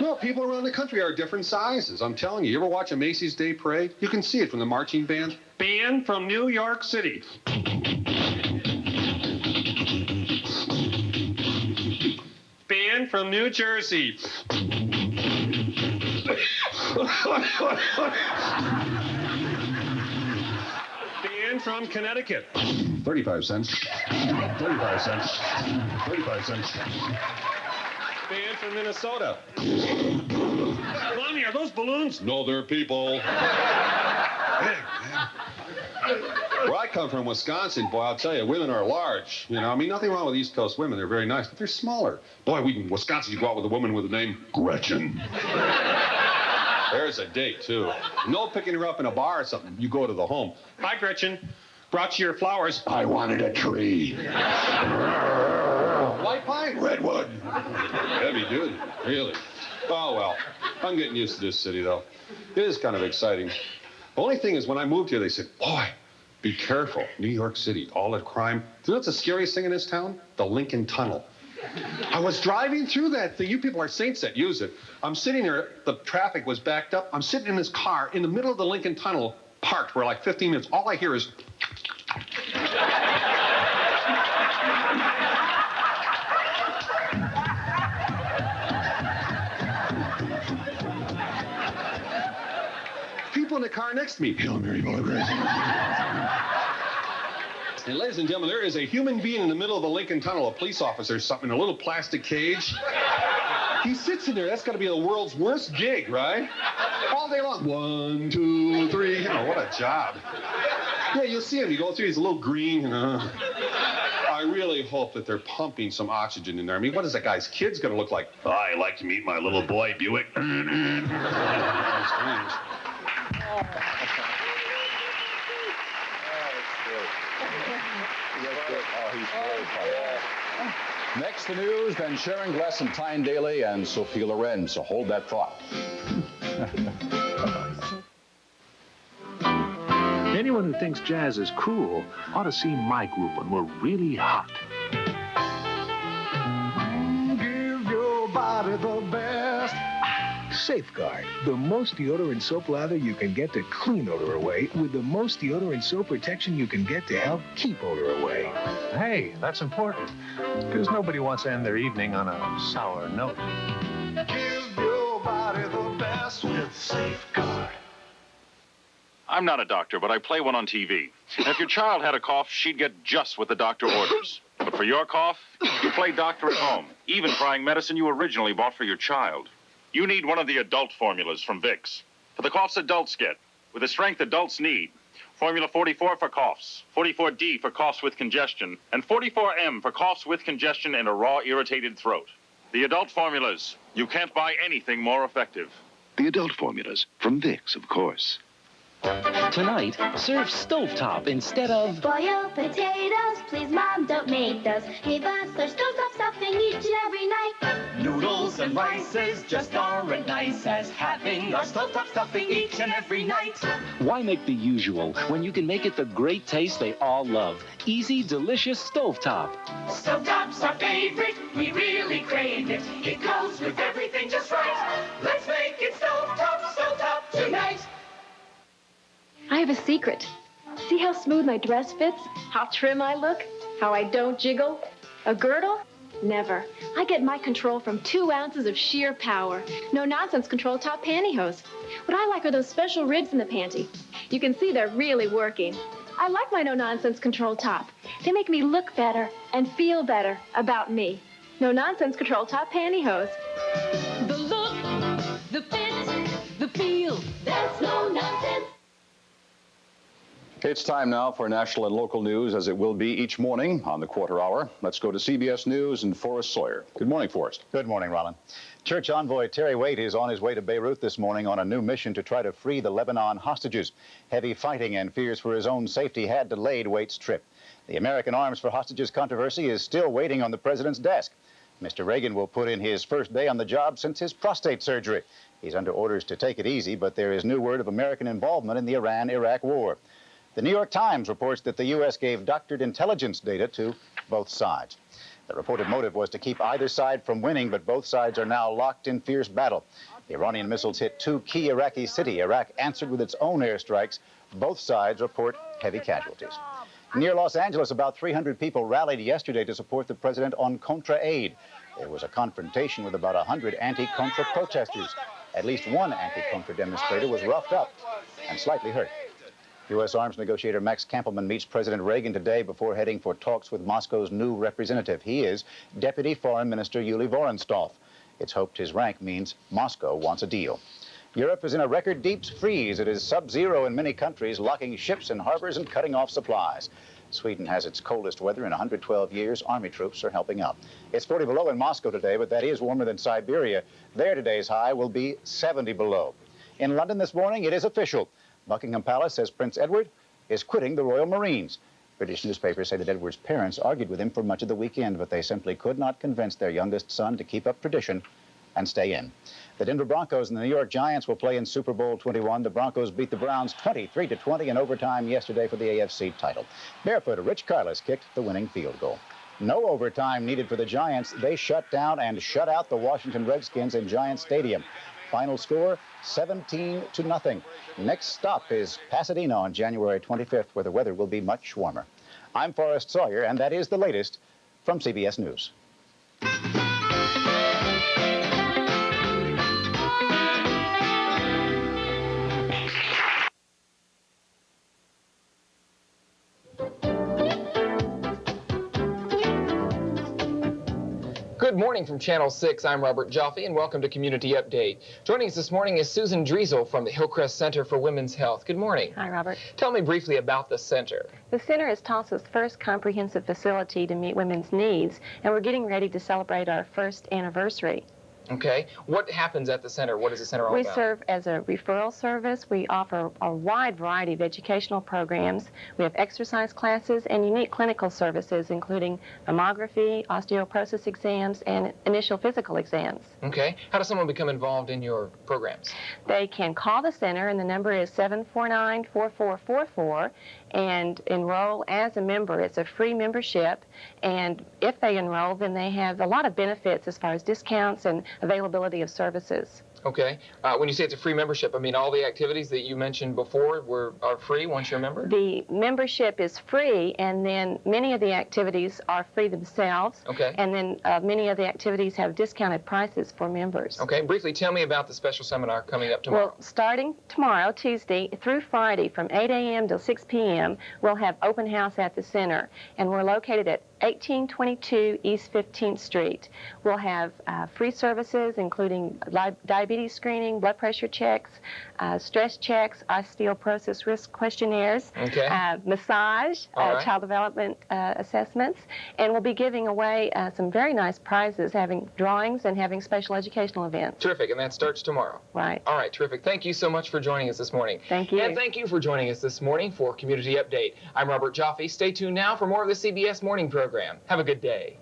Well, people around the country are different sizes. I'm telling you. You ever watch a Macy's Day Parade? You can see it from the marching band. Band from New York City. Band from New Jersey. Band from Connecticut. 35 cents. 35 cents. 35 cents. Band from Minnesota. Lonnie, are those balloons? No, they're people. Hey, man. Where I come from, Wisconsin, boy, I'll tell you, women are large. You know, I mean, nothing wrong with East Coast women. They're very nice, but they're smaller. Boy, in Wisconsin, you go out with a woman with the name Gretchen. There's a date, too. No picking her up in a bar or something. You go to the home. Hi, Gretchen. Brought you your flowers. I wanted a tree. White pine? Redwood. Heavy duty, really. Oh, well, I'm getting used to this city, though. It is kind of exciting. The only thing is, when I moved here, they said, boy, be careful. New York City, all that crime. Do you know what's the scariest thing in this town? The Lincoln Tunnel. I was driving through that thing. You people are saints that use it. I'm sitting there. The traffic was backed up. I'm sitting in this car in the middle of the Lincoln Tunnel, parked for like 15 minutes. All I hear is... people in the car next to me. Hail Mary, full of grace. And ladies and gentlemen, there is a human being in the middle of the Lincoln Tunnel, a police officer or something, in a little plastic cage. He sits in there. That's got to be the world's worst gig, right? All day long. 1, 2, 3. You know, what a job. Yeah, you'll see him. You go through, he's a little green. I really hope that they're pumping some oxygen in there. I mean, what is that guy's kid's going to look like? Oh, I like to meet my little boy, Buick. Next, the news, then Sharon Gless and Tyne Daly and Sophie Loren. So hold that thought. Anyone who thinks jazz is cool ought to see my group when we're really hot. Give your body the best. Safeguard, the most deodorant soap lather you can get to clean odor away with the most deodorant soap protection you can get to help keep odor away. Hey, that's important, because nobody wants to end their evening on a sour note. Give your body the best with Safeguard. I'm not a doctor, but I play one on TV. And if your child had a cough, she'd get just what the doctor orders. But for your cough, you play doctor at home, even trying medicine you originally bought for your child. You need one of the adult formulas from Vicks. For the coughs adults get, with the strength adults need. Formula 44 for coughs, 44D for coughs with congestion, and 44M for coughs with congestion and a raw, irritated throat. The adult formulas. You can't buy anything more effective. The adult formulas from Vicks, of course. Tonight, serve stovetop instead of... Boiled potatoes, please, Mom, don't make those. Give us our stovetop stuffing each and every night. Noodles and rices just aren't nice as having our stovetop stuffing each and every night. Why make the usual when you can make it the great taste they all love? Easy, delicious stovetop. Stovetop's our favorite, we really crave it. It goes with everything just right. Let's make it stovetop tonight. I have a secret. See how smooth my dress fits? How trim I look? How I don't jiggle? A girdle? Never. I get my control from 2 ounces of sheer power. No-nonsense control top pantyhose. What I like are those special ribs in the panty. You can see they're really working. I like my no-nonsense control top. They make me look better and feel better about me. No-nonsense control top pantyhose. The look, the fit, the feel, that's no nonsense. It's time now for national and local news, as it will be each morning on the quarter hour. Let's go to CBS News and Forrest Sawyer. Good morning, Forrest. Good morning, Roland. Church envoy Terry Waite is on his way to Beirut this morning on a new mission to try to free the Lebanon hostages. Heavy fighting and fears for his own safety had delayed Waite's trip. The American Arms for Hostages controversy is still waiting on the president's desk. Mr. Reagan will put in his first day on the job since his prostate surgery. He's under orders to take it easy, but there is new word of American involvement in the Iran-Iraq war. The New York Times reports that the U.S. gave doctored intelligence data to both sides. The reported motive was to keep either side from winning, but both sides are now locked in fierce battle. The Iranian missiles hit 2 key Iraqi cities. Iraq answered with its own airstrikes. Both sides report heavy casualties. Near Los Angeles, about 300 people rallied yesterday to support the president on Contra aid. There was a confrontation with about 100 anti-Contra protesters. At least one anti-Contra demonstrator was roughed up and slightly hurt. U.S. arms negotiator Max Kampelman meets President Reagan today before heading for talks with Moscow's new representative. He is Deputy Foreign Minister Yuli Vorontsov. It's hoped his rank means Moscow wants a deal. Europe is in a record deep freeze. It is sub-zero in many countries, locking ships in harbors and cutting off supplies. Sweden has its coldest weather in 112 years. Army troops are helping out. It's 40 below in Moscow today, but that is warmer than Siberia. There today's high will be 70 below. In London this morning, it is official. Buckingham Palace says Prince Edward is quitting the Royal Marines. British newspapers say that Edward's parents argued with him for much of the weekend, but they simply could not convince their youngest son to keep up tradition and stay in. The Denver Broncos and the New York Giants will play in Super Bowl 21. The Broncos beat the Browns 23-20 in overtime yesterday for the AFC title. Barefooter Rich Karlis kicked the winning field goal. No overtime needed for the Giants. They shut down and shut out the Washington Redskins in Giant Stadium. Final score, 17-0. Next stop is Pasadena on January 25th, where the weather will be much warmer. I'm Forrest Sawyer, and that is the latest from CBS News. Good morning from Channel 6. I'm Robert Joffe, and welcome to Community Update. Joining us this morning is Susan Driesel from the Hillcrest Center for Women's Health. Good morning. Hi, Robert. Tell me briefly about the center. The center is Tulsa's first comprehensive facility to meet women's needs, and we're getting ready to celebrate our first anniversary. Okay. What happens at the center? What is the center all We about? serve as a referral service. We offer a wide variety of educational programs. We have exercise classes and unique clinical services, including mammography, osteoporosis exams, and initial physical exams. Okay. How does someone become involved in your programs? They can call the center, and the number is 749-4444, and enroll as a member. It's a free membership, and if they enroll, then they have a lot of benefits as far as discounts and availability of services. Okay. When you say it's a free membership, I mean all the activities that you mentioned before are free once you're a member? The membership is free, and then many of the activities are free themselves. Okay. And then many of the activities have discounted prices for members. Okay. Briefly, tell me about the special seminar coming up tomorrow. Well, starting tomorrow, Tuesday, through Friday, from 8 a.m. till 6 p.m., we'll have open house at the center, and we're located at 1822 East 15th Street. We'll have free services, including diabetes screening, blood pressure checks, stress checks, osteoporosis risk questionnaires, massage, child development assessments, and we'll be giving away some very nice prizes, having drawings and having special educational events. Terrific, and that starts tomorrow. Right. All right, terrific. Thank you so much for joining us this morning. Thank you. And thank you for joining us this morning for Community Update. I'm Robert Joffe. Stay tuned now for more of the CBS Morning Program. Have a good day.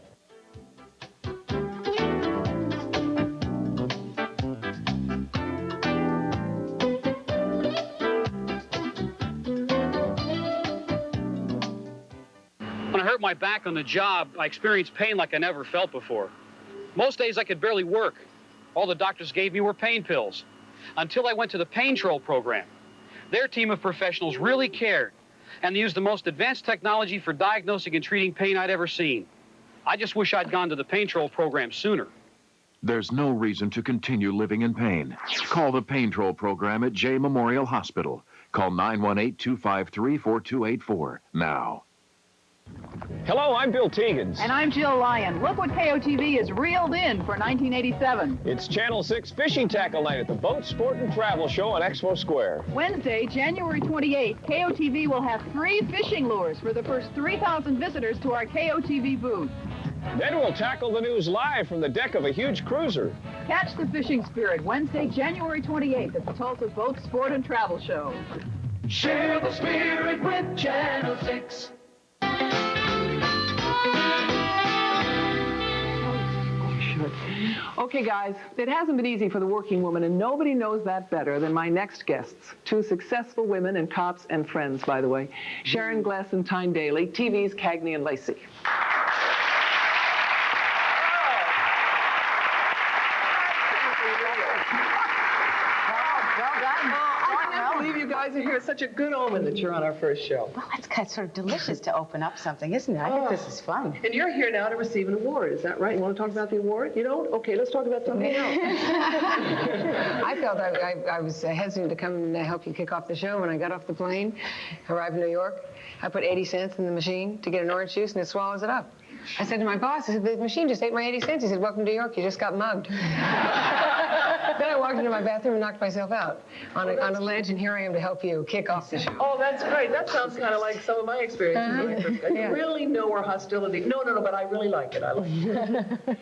I hurt my back on the job, I experienced pain like I never felt before. Most days I could barely work. All the doctors gave me were pain pills. Until I went to the Paintrol program. Their team of professionals really cared, and they used the most advanced technology for diagnosing and treating pain I'd ever seen. I just wish I'd gone to the Paintrol program sooner. There's no reason to continue living in pain. Call the Paintrol program at Jay Memorial Hospital. Call 918-253-4284 now. Hello, I'm Bill Teagans. And I'm Jill Lyon. Look what KOTV has reeled in for 1987. It's Channel 6 Fishing Tackle Night at the Boat Sport and Travel Show on Expo Square. Wednesday, January 28th, KOTV will have free fishing lures for the first 3,000 visitors to our KOTV booth. Then we'll tackle the news live from the deck of a huge cruiser. Catch the fishing spirit Wednesday, January 28th at the Tulsa Boat Sport and Travel Show. Share the spirit with Channel 6. Okay, guys, it hasn't been easy for the working woman, and nobody knows that better than my next guests. Two successful women and cops and friends, by the way. Sharon Gless and Tyne Daly, TV's Cagney and Lacey. You guys are here. It's such a good omen that you're on our first show. Well, it's kind of sort of delicious to open up something, isn't it? I think this is fun. And you're here now to receive an award. Is that right? You want to talk about the award? You don't? Okay, let's talk about something else. I felt I was hesitant to come and help you kick off the show when I got off the plane, arrived in New York. I put 80 cents in the machine to get an orange juice, and it swallows it up. I said to my boss, I said, the machine just ate my 80 cents. He said, welcome to New York, you just got mugged. Then I walked into my bathroom and knocked myself out on a ledge, and here I am to help you kick off the show. Oh, that's great. That sounds kind of like some of my experiences. Yeah. You really know where hostility... No, but I really like it. I like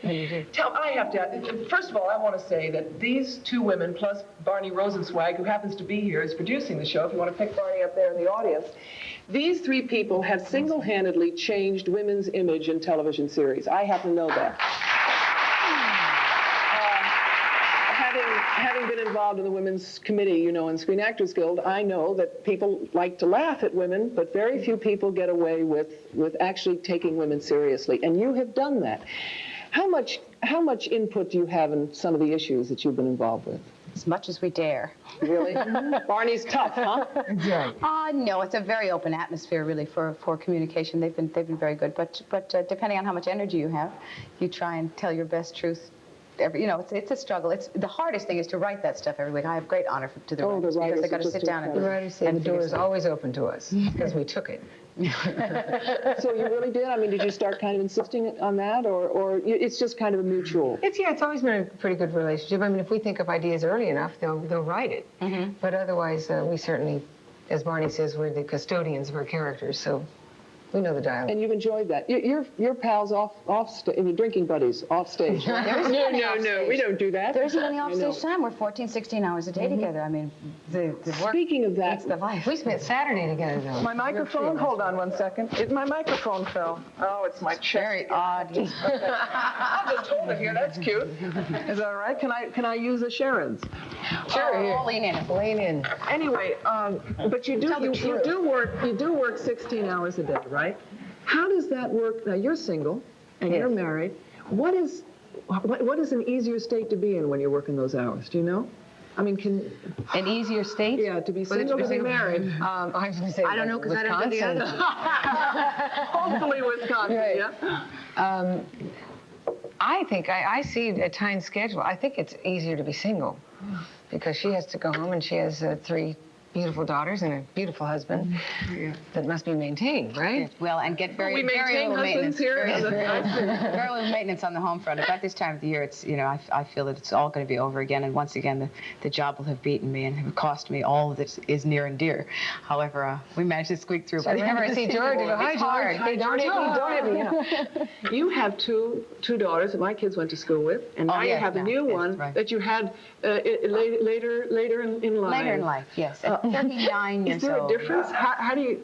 it. I have to... First of all, I want to say that these two women, plus Barney Rosenzweig, who happens to be here, is producing the show. If you want to pick Barney up there in the audience. These three people have single-handedly changed women's image in television series. I happen to know that. Having been involved in the Women's Committee, you know, in Screen Actors Guild, I know that people like to laugh at women, but very few people get away with actually taking women seriously. And you have done that. How much input do you have in some of the issues that you've been involved with? As much as we dare. Really? Barney's tough, huh? Right. No, it's a very open atmosphere, really, for communication. They've been very good. But depending on how much energy you have, you try and tell your best truth. It's a struggle. The hardest thing is to write that stuff every week. I have great honor to the writers because they've got to sit down and... The writers say the door is always open to us because we took it. So you really did? I mean, did you start kind of insisting on that, or it's just kind of a mutual? It's always been a pretty good relationship. I mean, if we think of ideas early enough, they'll write it. Mm-hmm. But otherwise, we certainly, as Barney says, we're the custodians of our characters, so we know the dialogue. And you've enjoyed that. Your pals off stage, I mean, drinking buddies off stage. No, we don't do that. There isn't any off-stage time. We're 14, 16 hours a day together. I mean, the work. Speaking of that, it's the life. We spent Saturday together, though. My microphone. Hold on 1 second. My microphone fell. Oh, it's my chest. Very odd. I'll just hold it here. That's cute. Is that all right? Can I use a Sharon's? Sure. I'll lean in. Lean in. Anyway, but you do work 16 hours a day, right? How does that work? Now you're single and you're married. What is an easier state to be in when you're working those hours? Do you know? I mean, an easier state? Yeah, to be single, to be married. I was going to say, I don't know because I don't do the other. Hopefully Wisconsin. Right. Yeah. I think I see a Tyne's schedule. I think it's easier to be single because she has to go home and she has 3 beautiful daughters and a beautiful husband that must be maintained, right? Well, and get very little maintenance here. Very little maintenance on the home front. About this time of the year, it's I feel that it's all going to be over again, and once again the job will have beaten me and have cost me all that is near and dear. However, we managed to squeak through. So whenever I see George, hi George. Hey, don't hit me. You have two daughters that my kids went to school with, and now you have a new one that you had later in life. Later in life, yes. 39 years old. Is there a difference? How do you...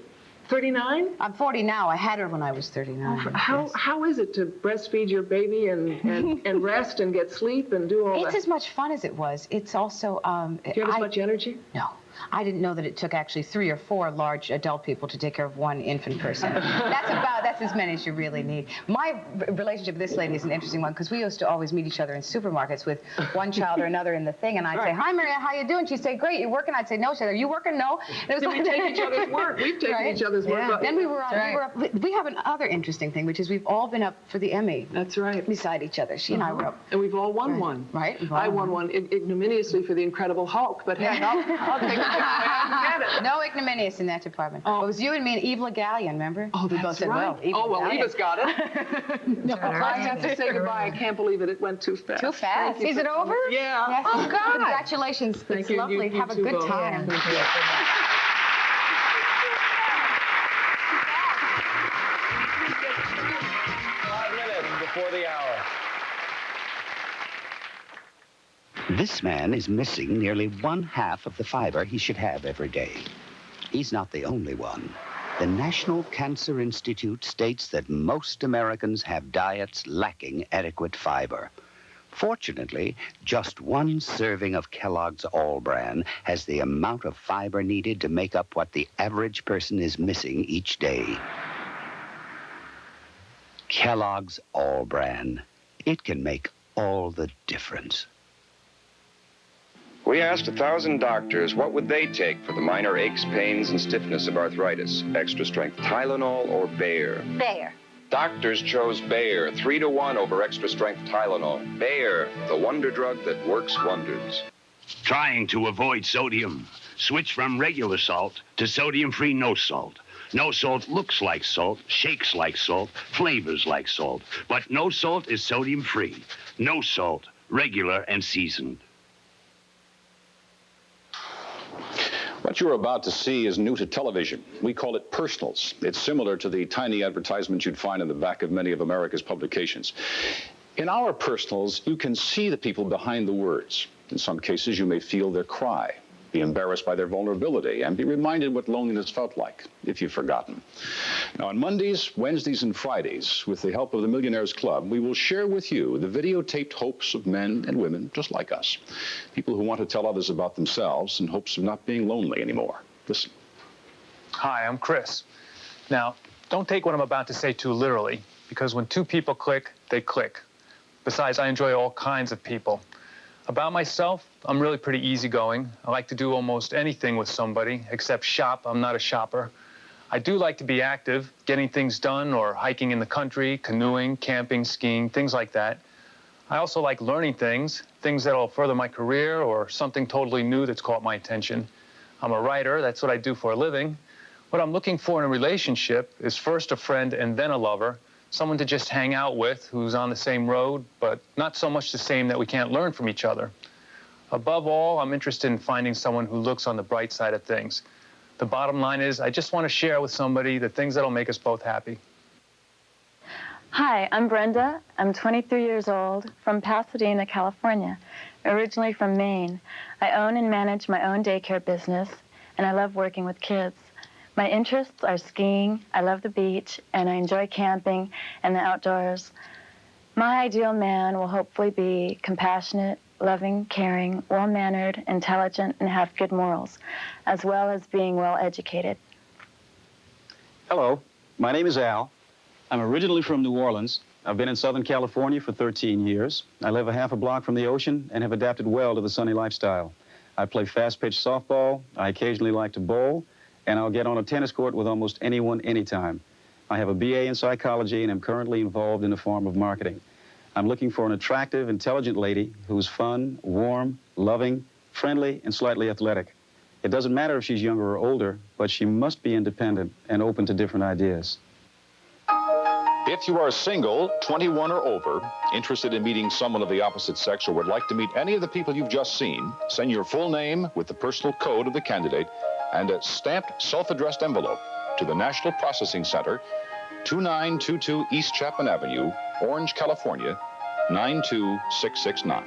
39? I'm 40 now. I had her when I was 39. How is it to breastfeed your baby and rest and get sleep and do all that? It's as much fun as it was. It's also... do you have as much energy? No. I didn't know that it took actually 3 or 4 large adult people to take care of 1 infant person. That's as many as you really need. My relationship with this lady is an interesting one because we used to always meet each other in supermarkets with one child or another in the thing, and I'd say, "Hi, Maria, how you doing?" She'd say, "Great, you working?" I'd say, "No." She'd say, "Are you working?" "No." And it was we take each other's work. We've taken each other's work. Yeah. Then we have another interesting thing, which is we've all been up for the Emmy. That's right. Beside each other. She and I were up. And we've all won one. Right. I won one ignominiously for the Incredible Hulk, but hey, I'll take it. No ignominious in that department. Oh. It was you and me and Eve Le Gallion, remember? Oh, we both said, right. well, Eva's got it. No, I have to say goodbye. I can't believe it. It went too fast. Too fast. Is it over? Yeah. Yes. Oh, God. Congratulations. It's lovely. Have a good time. Thank you. 5 minutes before the hour. This man is missing nearly 1/2 of the fiber he should have every day. He's not the only one. The National Cancer Institute states that most Americans have diets lacking adequate fiber. Fortunately, just 1 serving of Kellogg's All-Bran has the amount of fiber needed to make up what the average person is missing each day. Kellogg's All-Bran. It can make all the difference. We asked 1,000 doctors what would they take for the minor aches, pains, and stiffness of arthritis. Extra strength Tylenol or Bayer? Bayer. Doctors chose Bayer 3-to-1 over extra strength Tylenol. Bayer, the wonder drug that works wonders. Trying to avoid sodium. Switch from regular salt to sodium-free no salt. No salt looks like salt, shakes like salt, flavors like salt. But no salt is sodium-free. No salt, regular and seasoned. What you're about to see is new to television. We call it personals. It's similar to the tiny advertisements you'd find in the back of many of America's publications. In our personals, you can see the people behind the words. In some cases, you may feel their cry, be embarrassed by their vulnerability, and be reminded what loneliness felt like, if you've forgotten. Now, on Mondays, Wednesdays, and Fridays, with the help of the Millionaires Club, we will share with you the videotaped hopes of men and women just like us. People who want to tell others about themselves in hopes of not being lonely anymore. Listen. Hi, I'm Chris. Now, don't take what I'm about to say too literally, because when 2 people click, they click. Besides, I enjoy all kinds of people. About myself, I'm really pretty easygoing. I like to do almost anything with somebody, except shop. I'm not a shopper. I do like to be active, getting things done, or hiking in the country, canoeing, camping, skiing, things like that. I also like learning things that'll further my career, or something totally new that's caught my attention. I'm a writer. That's what I do for a living. What I'm looking for in a relationship is first a friend and then a lover. Someone to just hang out with who's on the same road, but not so much the same that we can't learn from each other. Above all, I'm interested in finding someone who looks on the bright side of things. The bottom line is, I just want to share with somebody the things that'll make us both happy. Hi, I'm Brenda. I'm 23 years old, from Pasadena, California, originally from Maine. I own and manage my own daycare business, and I love working with kids. My interests are skiing, I love the beach, and I enjoy camping and the outdoors. My ideal man will hopefully be compassionate, loving, caring, well-mannered, intelligent, and have good morals, as well as being well-educated. Hello, my name is Al. I'm originally from New Orleans. I've been in Southern California for 13 years. I live a half a block from the ocean and have adapted well to the sunny lifestyle. I play fast-pitch softball, I occasionally like to bowl, and I'll get on a tennis court with almost anyone, anytime. I have a BA in psychology and am currently involved in a form of marketing. I'm looking for an attractive, intelligent lady who's fun, warm, loving, friendly, and slightly athletic. It doesn't matter if she's younger or older, but she must be independent and open to different ideas. If you are single, 21 or over, interested in meeting someone of the opposite sex, or would like to meet any of the people you've just seen, send your full name with the personal code of the candidate and a stamped self-addressed envelope to the National Processing Center, 2922 East Chapman Avenue, Orange, California, 92669.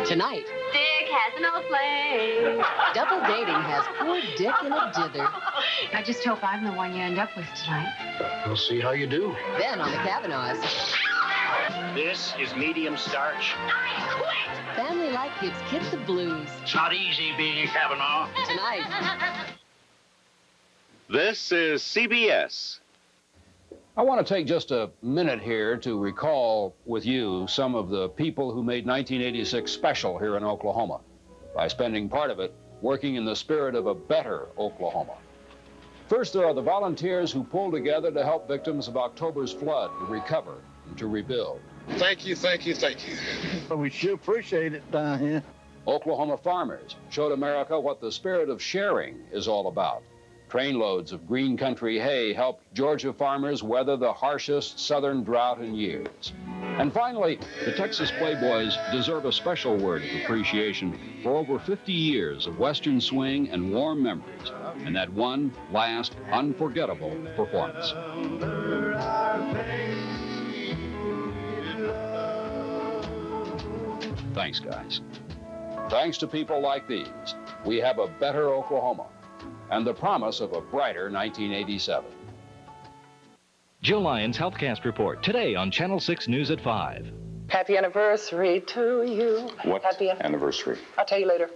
Tonight, Dick has an old flame. double dating has poor Dick in a dither. I just hope I'm the one you end up with tonight. We'll see how you do. Then on the Kavanaughs. This is medium starch. I quit! Family Life gives kids the blues. It's not easy being a Kavanaugh. Tonight. This is CBS. I want to take just a minute here to recall with you some of the people who made 1986 special here in Oklahoma by spending part of it working in the spirit of a better Oklahoma. First, there are the volunteers who pulled together to help victims of October's flood to recover and to rebuild. Thank you, thank you, thank you. We sure appreciate it down here. Oklahoma farmers showed America what the spirit of sharing is all about. Trainloads of green country hay helped Georgia farmers weather the harshest southern drought in years. And finally, the Texas Playboys deserve a special word of appreciation for over 50 years of Western swing and warm memories, and that one last unforgettable performance. Thanks, guys. Thanks to people like these, we have a better Oklahoma and the promise of a brighter 1987. Jill Lyons' HealthCast Report, today on Channel 6 News at 5. Happy anniversary to you. What Happy anniversary? I'll tell you later.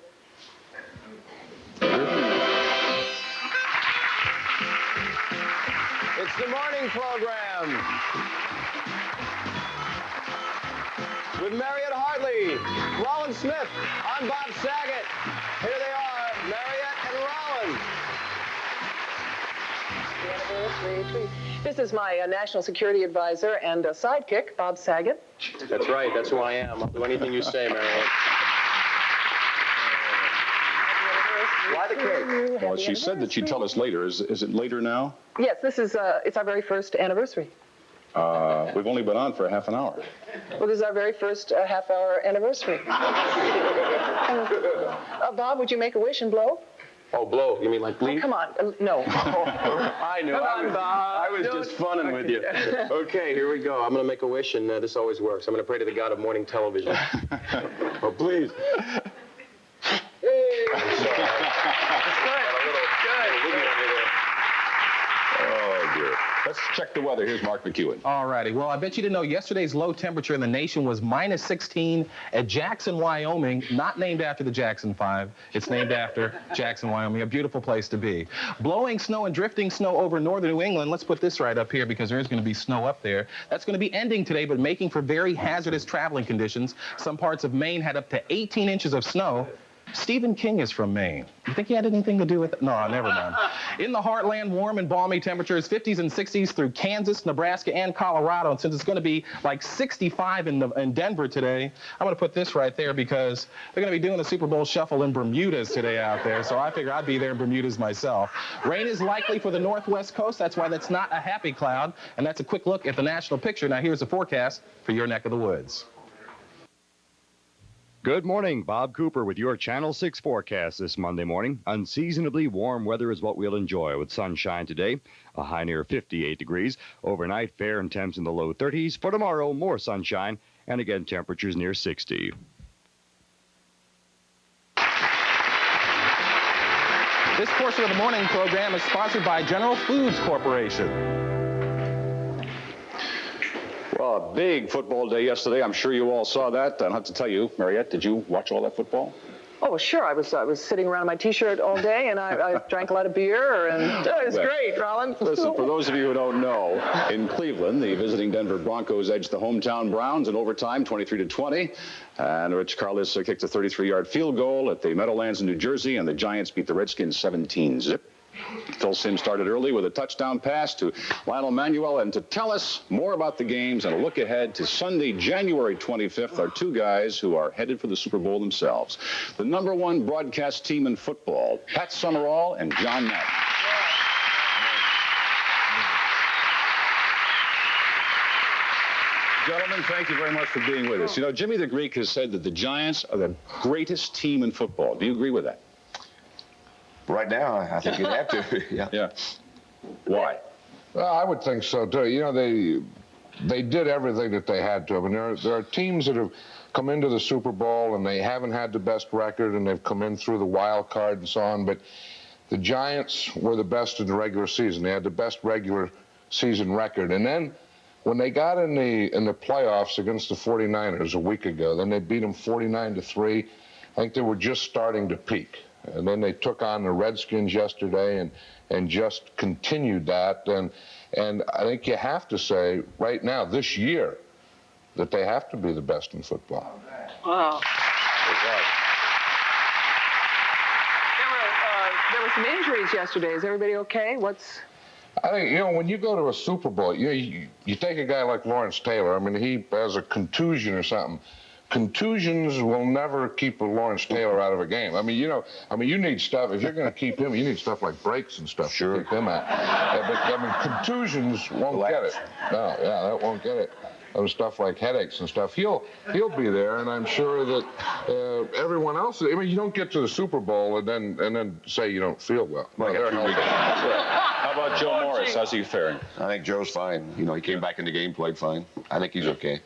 It's the morning program with Mariette Hartley, Rollin Smith. I'm Bob Saget. Here they are, Mariette and Rollin. The anniversary tree. This is my national security advisor and sidekick, Bob Saget. That's right. That's who I am. I'll do anything you say, Mariette. Why the cake? Well, she said that she'd tell us later. Is it later now? Yes, this is, it's our very first anniversary. We've only been on for half an hour. Well, this is our very first half-hour anniversary. Bob, would you make a wish and blow? Oh, blow. You mean like bleed? Oh, come on. No. I knew. I was just funning with you. Okay, here we go. I'm going to make a wish, and this always works. I'm going to pray to the God of morning television. Oh, please. Hey! Oh, dear. Let's check the weather. Here's Mark McEwen. All righty. Well, I bet you didn't know yesterday's low temperature in the nation was minus 16 at Jackson, Wyoming, not named after the Jackson 5. It's named after Jackson, Wyoming, a beautiful place to be. Blowing snow and drifting snow over northern New England. Let's put this right up here because there is going to be snow up there. That's going to be ending today, but making for very hazardous traveling conditions. Some parts of Maine had up to 18 inches of snow. Stephen King is from Maine. You think he had anything to do with it? No, never mind. In the heartland, warm and balmy temperatures, 50s and 60s through Kansas, Nebraska, and Colorado. And since it's going to be like 65 in Denver today, I'm going to put this right there because they're going to be doing a Super Bowl shuffle in Bermudas today out there. So I figure I'd be there in Bermudas myself. Rain is likely for the northwest coast. That's why that's not a happy cloud. And that's a quick look at the national picture. Now here's a forecast for your neck of the woods. Good morning, Bob Cooper with your Channel 6 forecast this Monday morning. Unseasonably warm weather is what we'll enjoy with sunshine today, a high near 58 degrees. Overnight, fair and temps in the low 30s. For tomorrow, more sunshine, and again, temperatures near 60. This portion of the morning program is sponsored by General Foods Corporation. Well, a big football day yesterday. I'm sure you all saw that. I don't have to tell you, Mariette, did you watch all that football? Oh, sure. I was sitting around in my T-shirt all day, and I drank a lot of beer, and it was great, Rollin. Listen, for those of you who don't know, in Cleveland, the visiting Denver Broncos edged the hometown Browns in overtime, 23-20. And Rich Carlos kicked a 33-yard field goal at the Meadowlands in New Jersey, and the Giants beat the Redskins 17-0. Phil Simms started early with a touchdown pass to Lionel Manuel. And to tell us more about the games and a look ahead to Sunday, January 25th, are two guys who are headed for the Super Bowl themselves. The #1 broadcast team in football, Pat Summerall and John Madden. Gentlemen, thank you very much for being with us. You know, Jimmy the Greek has said that the Giants are the greatest team in football. Do you agree with that? Right now, I think you'd have to. Yeah. Why? Well, I would think so, too. You know, they did everything that they had to. I mean, there are teams that have come into the Super Bowl, and they haven't had the best record, and they've come in through the wild card and so on. But the Giants were the best in the regular season. They had the best regular season record. And then when they got in the playoffs against the 49ers a week ago, then they beat them 49-3. I think they were just starting to peak. And then they took on the Redskins yesterday and just continued that. And I think you have to say right now, this year, that they have to be the best in football. Wow. There were some injuries yesterday. Is everybody okay? I think, you know, when you go to a Super Bowl, you take a guy like Lawrence Taylor. I mean, he has a contusion or something. Contusions will never keep a Lawrence Taylor out of a game. I mean, you know, you need stuff. If you're going to keep him, you need stuff like brakes and stuff to keep him out. But, I mean, contusions won't get it. No, yeah, that won't get it. Stuff like headaches and stuff. He'll be there, and I'm sure that everyone else. I mean, you don't get to the Super Bowl and then say you don't feel well. How about Joe Morris? How's he faring? I think Joe's fine. You know, he came back in the game, played fine. I think he's okay.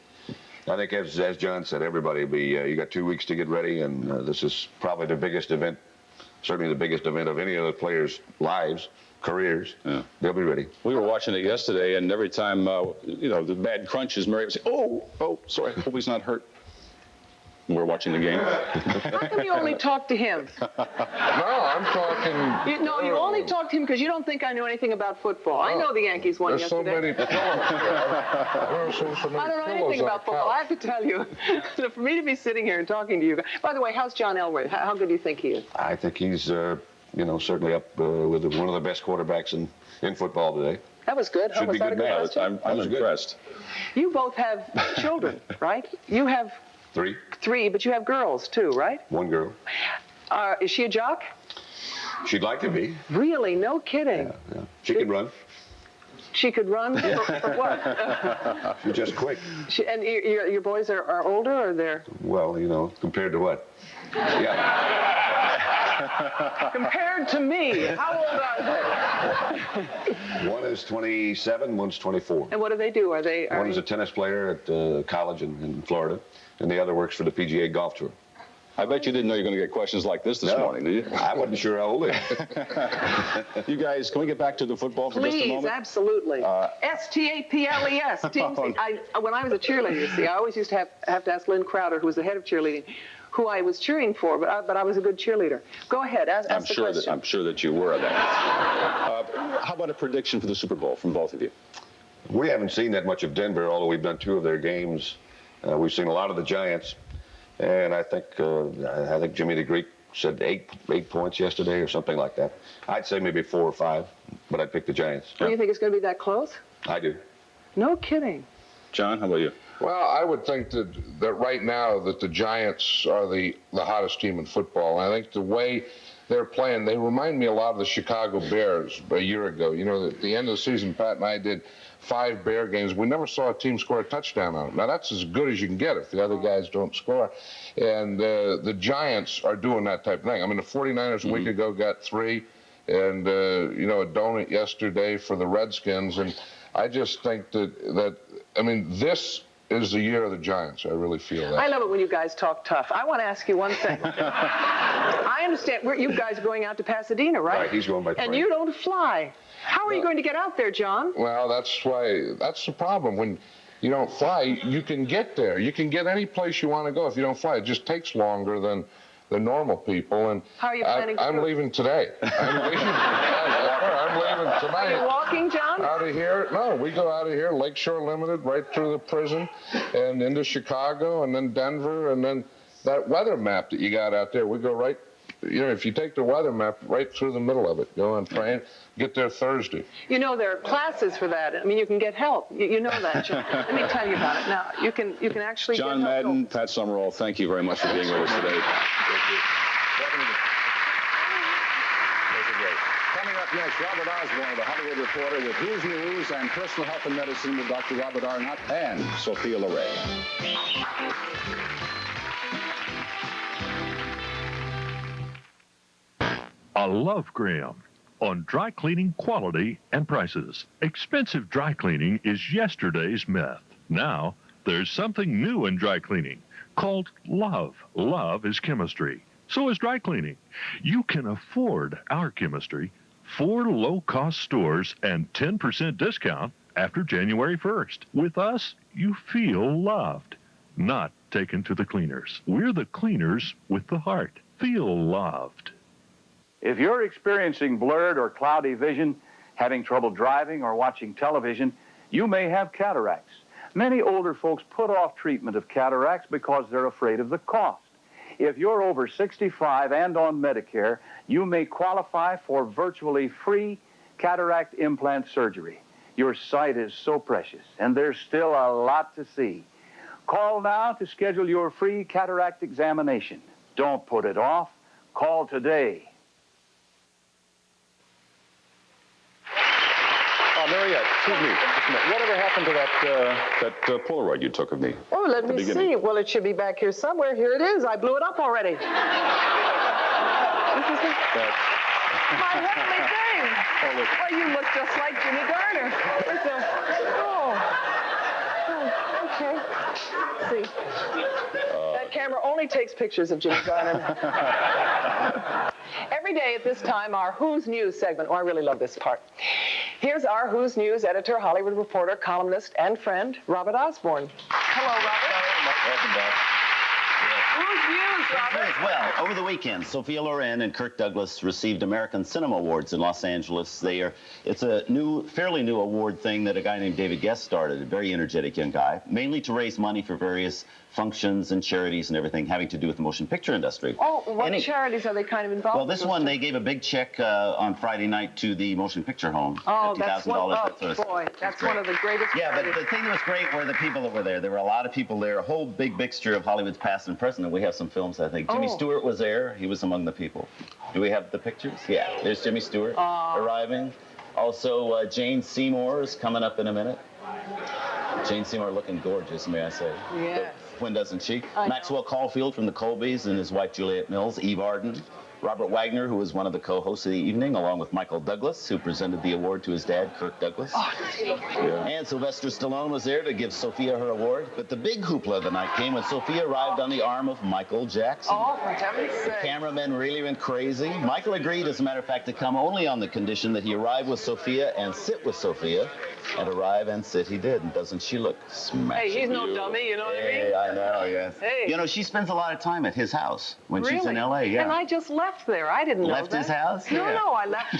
I think, as John said, everybody will be. You got 2 weeks to get ready, and this is probably the biggest event, certainly the biggest event of any of the players' lives. Careers. Yeah. They'll be ready. We were watching it yesterday, and every time, you know, the bad crunches, Mary would say, oh, sorry, I hope he's not hurt. We're watching the game. How come you only talk to him? No, I'm talking... You only talk to him because you don't think I know anything about football. I know the Yankees won yesterday. There's so many pillows. I don't know anything about football, I have to tell you. So for me to be sitting here and talking to you... By the way, how's John Elway? How good do you think he is? I think he's... you know, certainly up with one of the best quarterbacks in football today. That was good. Should be good man. I'm impressed. You both have children, right? You have... Three, but you have girls too, right? One girl. Is she a jock? She'd like to be. Really? No kidding. Yeah. She can run. She could run for what? She's just quick. And your boys are older, or they're... Well, you know, compared to what? Yeah. Compared to me, how old are they? One is 27, one's 24. And what do they do? One is a tennis player at college in Florida, and the other works for the PGA Golf Tour. I bet you didn't know you were going to get questions like this morning, did you? I wasn't sure how old they are. You guys, can we get back to the football for just a moment? Please, absolutely. STAPLES. When I was a cheerleader, see, I always used to have to ask Lynn Crowder, who was the head of cheerleading, who I was cheering for, but I was a good cheerleader. Go ahead, ask the question. I'm sure that you were that. How about a prediction for the Super Bowl from both of you? We haven't seen that much of Denver, although we've done 2 of their games. We've seen a lot of the Giants, and I think Jimmy the Greek said 8 points yesterday or something like that. I'd say maybe 4 or 5, but I'd pick the Giants. Do you think it's going to be that close? I do. No kidding. John, how about you? Well, I would think that right now that the Giants are the hottest team in football. And I think the way they're playing, they remind me a lot of the Chicago Bears a year ago. You know, at the end of the season, Pat and I did 5 Bear games. We never saw a team score a touchdown on them. Now, that's as good as you can get if the other guys don't score. And the Giants are doing that type of thing. I mean, the 49ers a week ago got 3, and, you know, a donut yesterday for the Redskins. And I just think that I mean, this is the year of the Giants. I really feel that. I love it when you guys talk tough. I want to ask you one thing. I understand you guys are going out to Pasadena, right? Right, he's going by train. And you don't fly. How are you going to get out there, John? Well, that's the problem. When you don't fly, you can get there. You can get any place you want to go if you don't fly. It just takes longer than the normal people. And how are you planning I'm leaving today. I'm leaving tonight. Are you walking, John? Out of here? No, we go out of here, Lakeshore Limited, right through the prison, and into Chicago, and then Denver, and then that weather map that you got out there. We go right, you know, if you take the weather map right through the middle of it, go on train, get there Thursday. You know, there are classes for that. I mean, you can get help. You know that, John. Let me tell you about it. Now, you can actually John get help. Madden, Pat Summerall, thank you very much for being with us today. Coming up next, Robert Osborne, the Hollywood Reporter, with Who's News and Personal Health and Medicine with Dr. Robert Arnott and Sophia Loray. I love Graham on dry cleaning quality and prices. Expensive dry cleaning is yesterday's myth. Now, there's something new in dry cleaning called love. Love is chemistry. So is dry cleaning. You can afford our chemistry, 4 low-cost stores, and 10% discount after January 1st. With us, you feel loved, not taken to the cleaners. We're the cleaners with the heart. Feel loved. If you're experiencing blurred or cloudy vision, having trouble driving or watching television, you may have cataracts. Many older folks put off treatment of cataracts because they're afraid of the cost. If you're over 65 and on Medicare, you may qualify for virtually free cataract implant surgery. Your sight is so precious, and there's still a lot to see. Call now to schedule your free cataract examination. Don't put it off. Call today. Mariette, excuse me, just a minute. Whatever happened to that Polaroid you took of me? Oh, let at the me beginning? see. Well, it should be back here somewhere. Here it is. I blew it up already. This is my heavenly thing. Oh, you look just like Jimmy Garner. Okay. Let's see. That camera only takes pictures of Jimmy Garner. Every day at this time, our Who's News segment. Oh, I really love this part. Here's our Who's News editor, Hollywood reporter, columnist, and friend, Robert Osborne. Hello, Robert. Welcome back. Who's News, Robert? Well, over the weekend, Sophia Loren and Kirk Douglas received American Cinema Awards in Los Angeles. It's a fairly new award thing that a guy named David Guest started, a very energetic young guy, mainly to raise money for various functions and charities and everything having to do with the motion picture industry. Oh, what charities are they kind of involved Well, with? this one, they gave a big check on Friday night to the Motion Picture Home. Oh, that's one, $50,000. boy, that's one of the greatest Yeah, but charities. the thing that was great were the people that were there. There were a lot of people there, a whole big mixture of Hollywood's past and present, and we have some films, I think. Jimmy Stewart was there. He was among the people. Do we have the pictures? Yeah, there's Jimmy Stewart arriving. Also, Jane Seymour is coming up in a minute. Jane Seymour looking gorgeous, may I say. Yes. When doesn't she? Maxwell Caulfield from the Colbys and his wife Juliette Mills, Eve Arden, Robert Wagner, who was one of the co-hosts of the evening, along with Michael Douglas, who presented the award to his dad, Kirk Douglas. And Sylvester Stallone was there to give Sophia her award. But the big hoopla of the night came when Sophia arrived on the arm of Michael Jackson. Oh, for heaven's The sake. cameramen really went crazy. Michael agreed, as a matter of fact, to come only on the condition that he arrive with Sophia and sit with Sophia. And arrive and sit he did. And doesn't she look smashing? Hey, he's no dummy, you know what I mean? Hey, I know, yes. Hey. You know, she spends a lot of time at his house when she's in L.A., yeah. And I just left there. I didn't know Left that. his house? No, Yeah. no, I left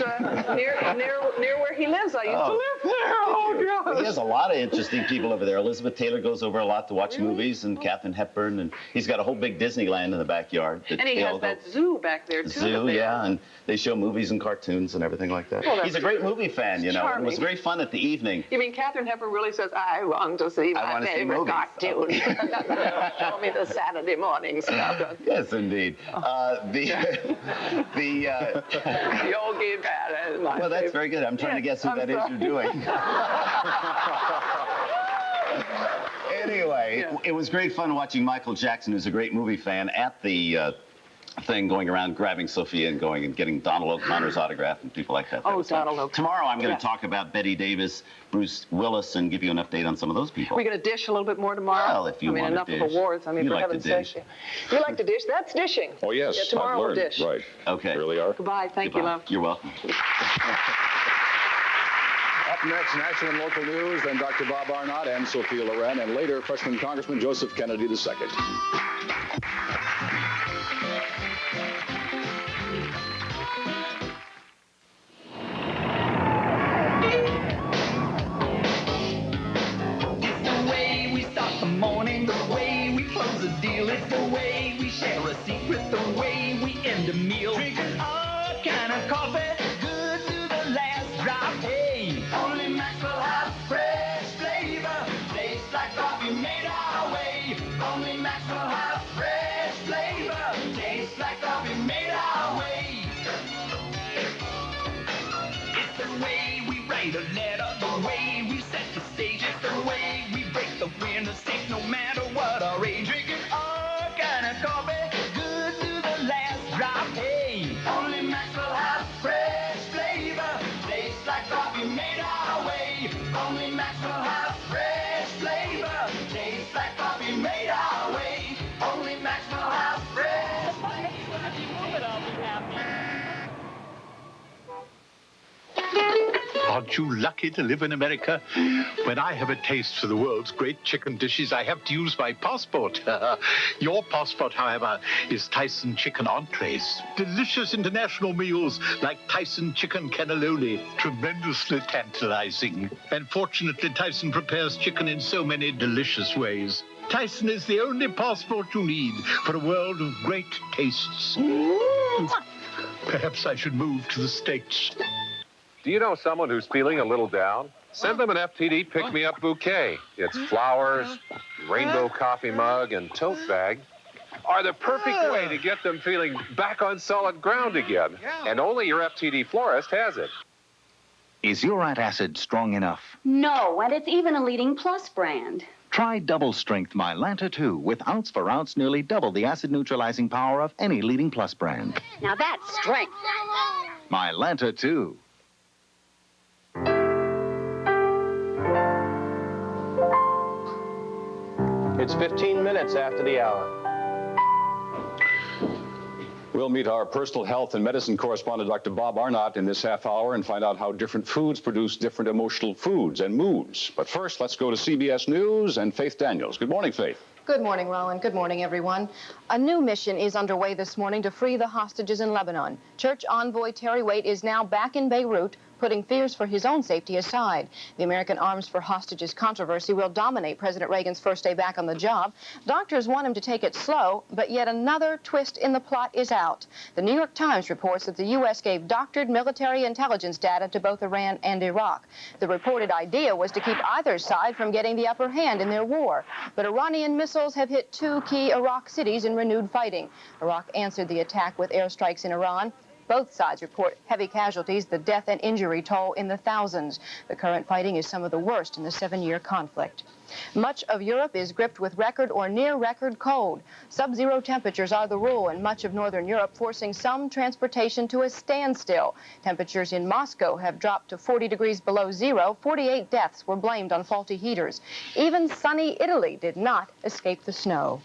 near where he lives. I used to live there. Oh, Well, gosh. he has a lot of interesting people over there. Elizabeth Taylor goes over a lot to watch movies, and Katharine Hepburn, and he's got a whole big Disneyland in the backyard. And he has that zoo back there, too. Zoo, yeah, and they show movies and cartoons and everything like that. Well, that's He's a great movie fan, you know. It was charming. very fun at the evening. You mean Katharine Hepburn really says, I want to see my wanna see favorite movies. cartoon. Show me the Saturday morning stuff. Yes, indeed. Yogi Berra is my Well, that's favorite. very good. I'm trying to guess who I'm that is sorry. you're doing. Anyway, it was great fun watching Michael Jackson, who's a great movie fan, at the thing, going around grabbing Sophia and going and getting Donald O'Connor's autograph and people like that. That Oh, was fun. Donald O'Connor. Tomorrow I'm going to Yeah. talk about Betty Davis, Bruce Willis, and give you an update on some of those people. Are we going to dish a little bit more tomorrow? Well, if you I mean, want to enough dish. of awards. I mean, You for like to heaven's dish. sake. You like to dish? That's dishing. Oh, yes, Yeah, tomorrow I've we'll learned. dish. Right. Okay. Really are. Goodbye. Thank you, love. You're welcome. Up next, national and local news, then Dr. Bob Arnott and Sophia Loren, and later, freshman Congressman Joseph Kennedy II. It's the way we start the morning, the way we close a deal. It's the way we share a secret, the way we end a meal. Drinking all kind of coffee, good to the last drop. Hey, only Maxwell has fresh flavor. Tastes like coffee made our way. Only Maxwell has fresh flavor. Tastes like coffee made our way. It's the way we write a letter, the way we set the stage. It's the way we break the winner's stake, no matter what our age. Drinking all kind of coffee, good to the last drop. Hey, only Maxwell has fresh flavor. Tastes like coffee made our way. Only Maxwell has fresh flavor. Tastes like coffee made our way. Only Maxwell has fresh flavor. If you move it, I'll be happy. Aren't you lucky to live in America? When I have a taste for the world's great chicken dishes, I have to use my passport. Your passport, however, is Tyson chicken entrees. Delicious international meals like Tyson chicken cannelloni. Tremendously tantalizing. And fortunately, Tyson prepares chicken in so many delicious ways. Tyson is the only passport you need for a world of great tastes. Perhaps I should move to the States. Do you know someone who's feeling a little down? Send them an FTD pick-me-up bouquet. Its flowers, rainbow coffee mug, and tote bag are the perfect way to get them feeling back on solid ground again. And only your FTD florist has it. Is uric acid strong enough? No, and it's even a leading plus brand. Try Double Strength Mylanta 2 with ounce for ounce nearly double the acid neutralizing power of any leading plus brand. Now that's strength. Mylanta 2. It's 15 minutes after the hour. We'll meet our personal health and medicine correspondent, Dr. Bob Arnott, in this half hour and find out how different foods produce different emotional foods and moods. But first, let's go to CBS News and Faith Daniels. Good morning, Faith. Good morning, Roland. Good morning, everyone. A new mission is underway this morning to free the hostages in Lebanon. Church envoy Terry Waite is now back in Beirut, putting fears for his own safety aside. The American Arms for Hostages controversy will dominate President Reagan's first day back on the job. Doctors want him to take it slow, but yet another twist in the plot is out. The New York Times reports that the U.S. gave doctored military intelligence data to both Iran and Iraq. The reported idea was to keep either side from getting the upper hand in their war. But Iranian missiles have hit two key Iraq cities in renewed fighting. Iraq answered the attack with airstrikes in Iran. Both sides report heavy casualties, the death and injury toll in the thousands. The current fighting is some of the worst in the 7-year conflict. Much of Europe is gripped with record or near record cold. Sub-zero temperatures are the rule in much of northern Europe, forcing some transportation to a standstill. Temperatures in Moscow have dropped to 40 degrees below zero. 48 deaths were blamed on faulty heaters. Even sunny Italy did not escape the snow.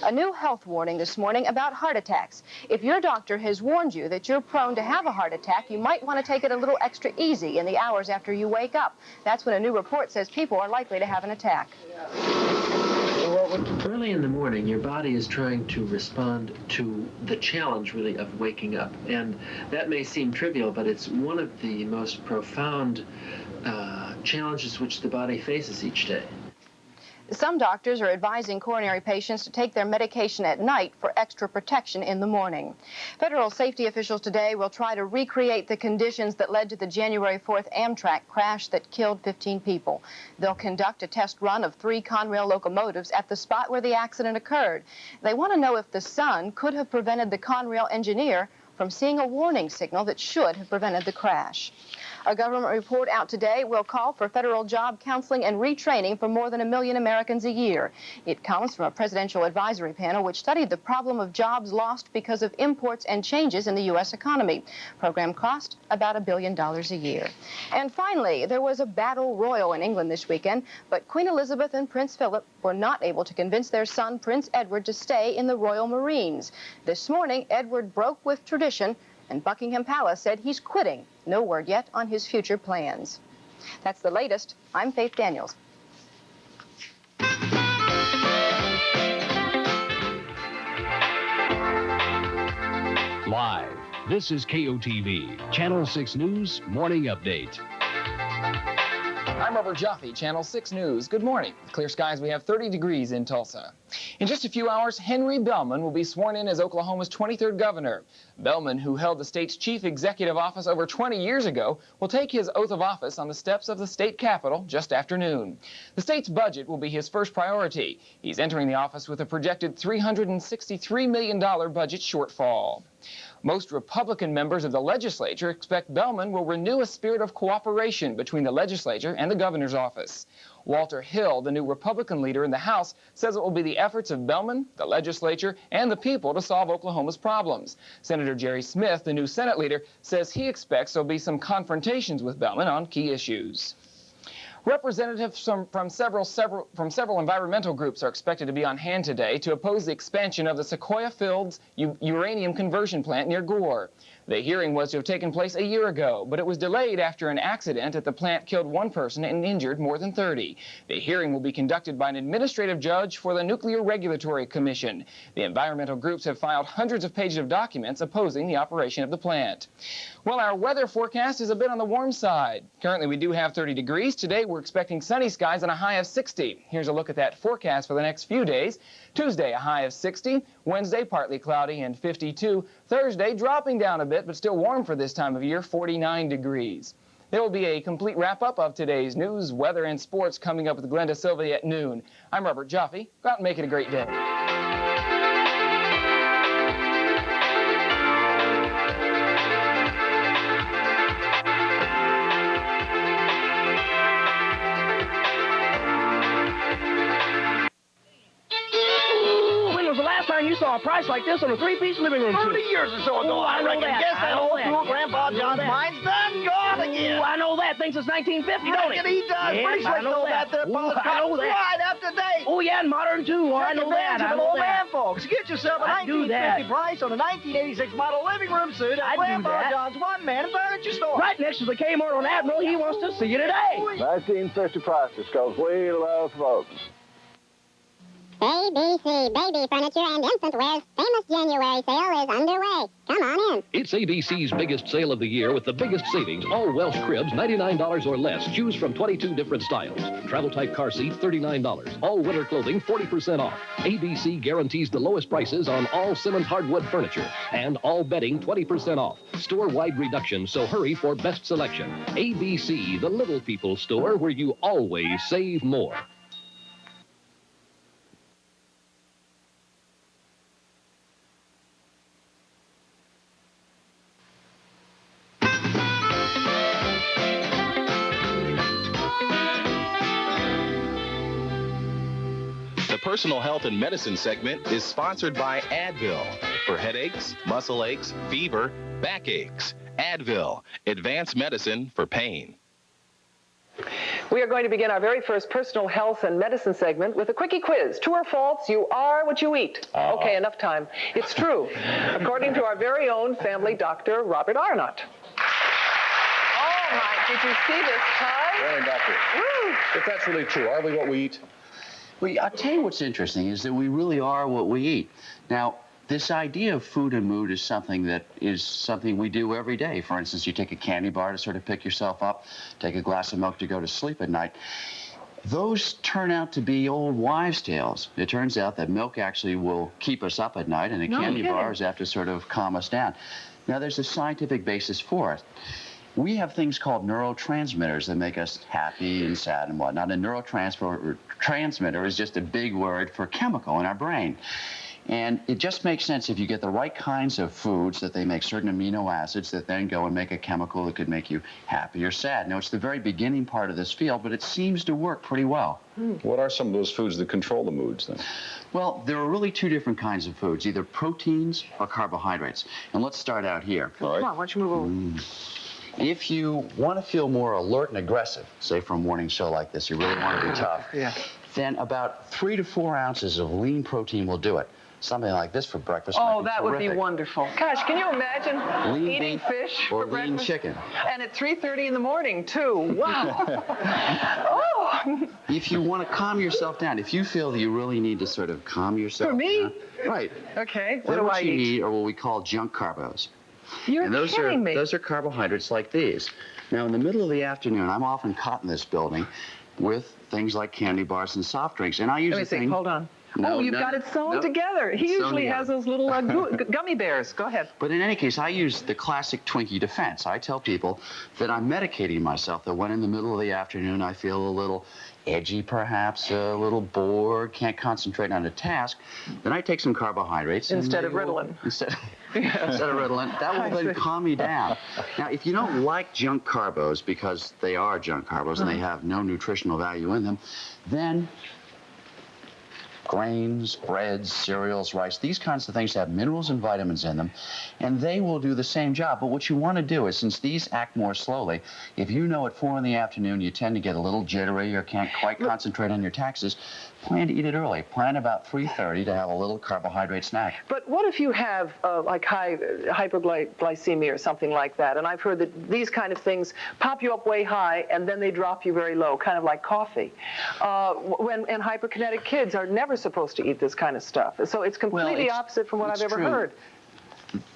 A new health warning this morning about heart attacks. If your doctor has warned you that you're prone to have a heart attack, you might want to take it a little extra easy in the hours after you wake up. That's when a new report says people are likely to have an attack. Early in the morning, your body is trying to respond to the challenge, really, of waking up. And that may seem trivial, but it's one of the most profound challenges which the body faces each day. Some doctors are advising coronary patients to take their medication at night for extra protection in the morning. Federal safety officials today will try to recreate the conditions that led to the January 4th Amtrak crash that killed 15 people. They'll conduct a test run of 3 Conrail locomotives at the spot where the accident occurred. They want to know if the sun could have prevented the Conrail engineer from seeing a warning signal that should have prevented the crash. A government report out today will call for federal job counseling and retraining for more than 1 million Americans a year. It comes from a presidential advisory panel which studied the problem of jobs lost because of imports and changes in the U.S. economy. Program cost about $1 billion a year. And finally, there was a battle royal in England this weekend, but Queen Elizabeth and Prince Philip were not able to convince their son, Prince Edward, to stay in the Royal Marines. This morning, Edward broke with tradition, and Buckingham Palace said he's quitting. No word yet on his future plans. That's the latest. I'm Faith Daniels. Live, this is KOTV, Channel 6 News Morning Update. I'm Robert Jaffe, Channel 6 News. Good morning. Clear skies, we have 30 degrees in Tulsa. In just a few hours, Henry Bellman will be sworn in as Oklahoma's 23rd governor. Bellman, who held the state's chief executive office over 20 years ago, will take his oath of office on the steps of the state capitol just after noon. The state's budget will be his first priority. He's entering the office with a projected $363 million budget shortfall. Most Republican members of the legislature expect Bellman will renew a spirit of cooperation between the legislature and the governor's office. Walter Hill, the new Republican leader in the House, says it will be the efforts of Bellman, the legislature, and the people to solve Oklahoma's problems. Senator Jerry Smith, the new Senate leader, says he expects there'll be some confrontations with Bellman on key issues. Representatives from several environmental groups are expected to be on hand today to oppose the expansion of the Sequoia Fields uranium conversion plant near Gore. The hearing was to have taken place a year ago, but it was delayed after an accident at the plant killed one person and injured more than 30. The hearing will be conducted by an administrative judge for the Nuclear Regulatory Commission. The environmental groups have filed hundreds of pages of documents opposing the operation of the plant. Well, our weather forecast is a bit on the warm side. Currently, we do have 30 degrees. Today, we're expecting sunny skies and a high of 60. Here's a look at that forecast for the next few days. Tuesday, a high of 60. Wednesday, partly cloudy and 52. Thursday, dropping down a bit, but still warm for this time of year, 49 degrees. There will be a complete wrap-up of today's news, weather, and sports coming up with Glenda Sylvia at noon. I'm Robert Joffe. Go out and make it a great day. You saw a price like this on a three-piece living room suite. 30 years or so ago, I reckon. That. Guess that old fool Grandpa John's mind's done gone again. I know that. Thinks it's 1950, don't he? He does. Yes, Pretty sure I know that there I know that. right up to date. Oh, yeah, and modern, too. I know that. I know old man, that. folks. Get yourself a 1950 price on a 1986 model living room suit at Grandpa John's one-man furniture store. Right next to the Kmart on Admiral. He wants to see you today. 1950 prices goes way love folks. ABC Baby Furniture and Infant Wear's famous January sale is underway. Come on in. It's ABC's biggest sale of the year with the biggest savings. All Welsh cribs, $99 or less. Choose from 22 different styles. Travel-type car seats, $39. All winter clothing, 40% off. ABC guarantees the lowest prices on all Simmons hardwood furniture. And all bedding, 20% off. Store-wide reduction, so hurry for best selection. ABC, the little people's store where you always save more. The Personal Health and Medicine segment is sponsored by Advil for headaches, muscle aches, fever, backaches. Advil, advanced medicine for pain. We are going to begin our very first personal health and medicine segment with a quickie quiz. True or false, you are what you eat. Okay, enough time. It's true, according to our very own family doctor, Robert Arnott. Oh, my, did you see this tie? Morning, doctor. Woo. If that's really true, are we what we eat? Well, I'll tell you what's interesting is that we really are what we eat. Now, this idea of food and mood is something we do every day. For instance, you take a candy bar to sort of pick yourself up, take a glass of milk to go to sleep at night. Those turn out to be old wives' tales. It turns out that milk actually will keep us up at night, and a candy bar is apt to sort of calm us down. Now, there's a scientific basis for it. We have things called neurotransmitters that make us happy and sad and whatnot. A neurotransmitter is just a big word for chemical in our brain. And it just makes sense if you get the right kinds of foods that they make certain amino acids that then go and make a chemical that could make you happy or sad. Now, it's the very beginning part of this field, but it seems to work pretty well. What are some of those foods that control the moods, then? Well, there are really two different kinds of foods, either proteins or carbohydrates. And let's start out here. All right. Come on, why don't you move over? If you want to feel more alert and aggressive, say for a morning show like this, you really want to be tough, then about 3 to 4 ounces of lean protein will do it. Something like this for breakfast. Oh, that would be wonderful. Gosh, can you imagine eating fish or for breakfast? lean chicken. And at 3:30 in the morning, too. Wow. Oh. If you want to calm yourself down, if you feel that you really need to sort of calm yourself down. For me? Right. Okay, what do I eat? What you need are what we call junk carbos. You're kidding me. Those are carbohydrates like these. Now, in the middle of the afternoon, I'm often caught in this building with things like candy bars and soft drinks, and I usually think... Hold on. No, you've got it sewn together. He usually has those little gummy bears. Go ahead. But in any case, I use the classic Twinkie defense. I tell people that I'm medicating myself, that when in the middle of the afternoon I feel a little edgy perhaps, a little bored, can't concentrate on a task, then I take some carbohydrates. Instead of Ritalin. Instead of Ritalin. That will then calm me down. Now, if you don't like junk carbos because they are junk carbos and they have no nutritional value in them, then grains, breads, cereals, rice, these kinds of things have minerals and vitamins in them, and they will do the same job. But what you want to do is, since these act more slowly, if you know at 4 in the afternoon you tend to get a little jittery or can't quite concentrate on your taxes, Plan to eat it early. Plan about 3:30 to have a little carbohydrate snack. But what if you have like hyperglycemia or something like that? And I've heard that these kind of things pop you up way high and then they drop you very low, kind of like coffee. And hyperkinetic kids are never supposed to eat this kind of stuff. So it's completely opposite from what I've ever heard.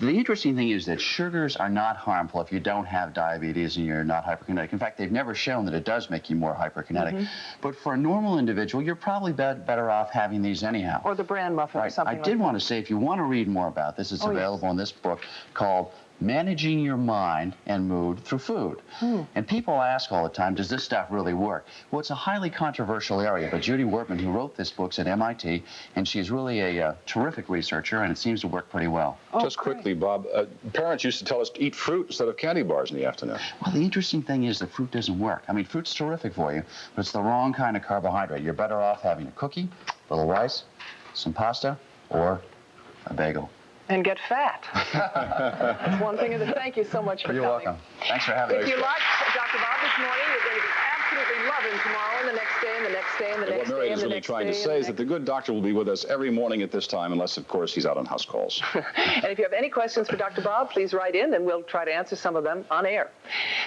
The interesting thing is that sugars are not harmful if you don't have diabetes and you're not hyperkinetic. In fact, they've never shown that it does make you more hyperkinetic. But for a normal individual, you're probably better off having these anyhow. Or the bran muffin or something I did want to say, if you want to read more about this, it's available in this book called Managing Your Mind and Mood Through Food. And people ask all the time, does this stuff really work? Well, it's a highly controversial area, but Judy Wortman, who wrote this book, is at MIT, and she's really a terrific researcher, and it seems to work pretty well. Just quickly, Bob, parents used to tell us to eat fruit instead of candy bars in the afternoon. Well, the interesting thing is that fruit doesn't work. I mean, fruit's terrific for you, but it's the wrong kind of carbohydrate. You're better off having a cookie, a little rice, some pasta, or a bagel. And get fat. That's one thing. Thank you so much for coming. You're welcome. Thanks for having me. If you liked Dr. Bob this morning, you're going to absolutely love him tomorrow and the next day and the next day and the next day. What Marion is really trying to say is that the good doctor will be with us every morning at this time, unless, of course, he's out on house calls. And if you have any questions for Dr. Bob, please write in, and we'll try to answer some of them on air.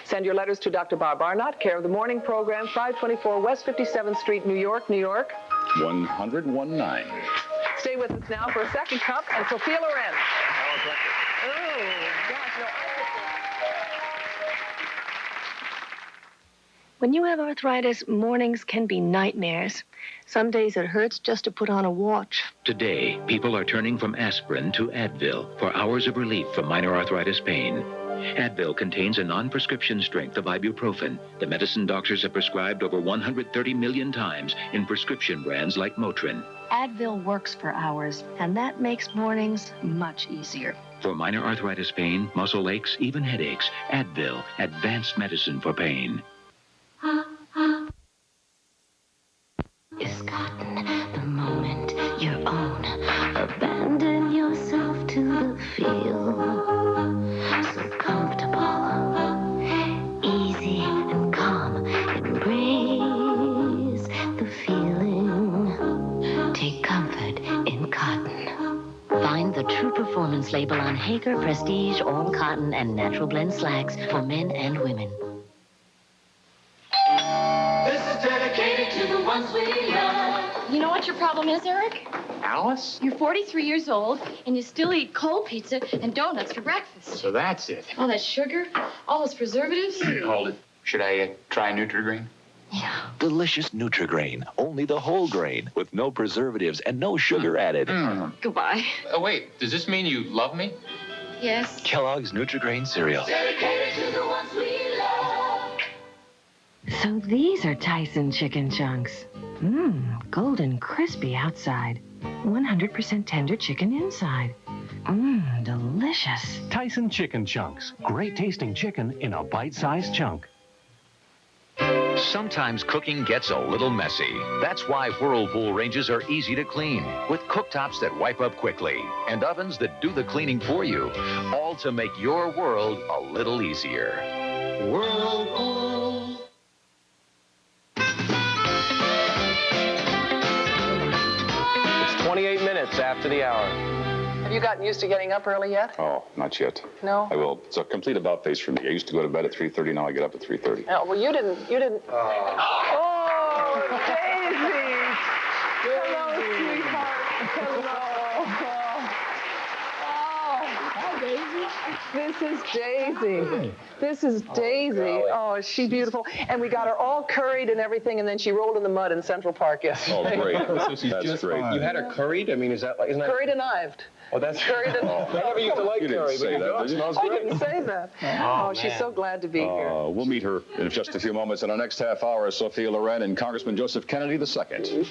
Send your letters to Dr. Bob Arnott, care of the morning program, 524 West 57th Street, New York, New York. 1019. Stay with us now for a second cup and Sophia Loren. Oh, gosh, no. When you have arthritis, mornings can be nightmares. Some days it hurts just to put on a watch. Today, people are turning from aspirin to Advil for hours of relief from minor arthritis pain. Advil contains a non-prescription strength of ibuprofen, the medicine doctors have prescribed over 130 million times in prescription brands like Motrin. Advil works for hours, and that makes mornings much easier. For minor arthritis pain, muscle aches, even headaches, Advil, advanced medicine for pain. Is cotton the moment your own? Abandon yourself to the feel. So comfortable, easy and calm. Embrace the feeling. Take comfort in cotton. Find the True Performance label on Hager Prestige All Cotton and Natural Blend slacks for men and women. This is dedicated to the ones we love. You know what your problem is, Eric? Alice? You're 43 years old, and you still eat cold pizza and donuts for breakfast. So that's it. All that sugar, all those preservatives. Hold it. Should I try Nutri-Grain? Delicious Nutri-Grain, only the whole grain, with no preservatives and no sugar added. Goodbye. Oh, wait, does this mean you love me? Yes. Kellogg's Nutri-Grain cereal. Dedicated to the ones we love. So these are Tyson chicken chunks. Golden crispy outside. 100% tender chicken inside. Delicious. Tyson chicken chunks. Great tasting chicken in a bite-sized chunk. Sometimes cooking gets a little messy. That's why Whirlpool ranges are easy to clean, with cooktops that wipe up quickly and ovens that do the cleaning for you, all to make your world a little easier. Whirlpool. It's 28 minutes after the hour. Have you gotten used to getting up early yet? Oh, not yet. No? I will. It's a complete about face for me. I used to go to bed at 3:30. Now I get up at 3:30. No, well, you didn't. Oh, Daisy! Hello, sweetheart. Hello. Hi, Daisy. This is Daisy. This is Daisy. Oh, is she beautiful? And we got her all curried and everything, and then she rolled in the mud in Central Park yesterday. Oh, great. So she's That's just great. fine. You had her curried? I mean, is that like... Isn't that... Curried and ived. Oh, that's... Curried and... I never used to like You didn't curry, say but that, did you? I didn't say that. Oh, she's man. so glad to be here. We'll meet her in just a few moments. In our next half hour, Sophia Loren and Congressman Joseph Kennedy II.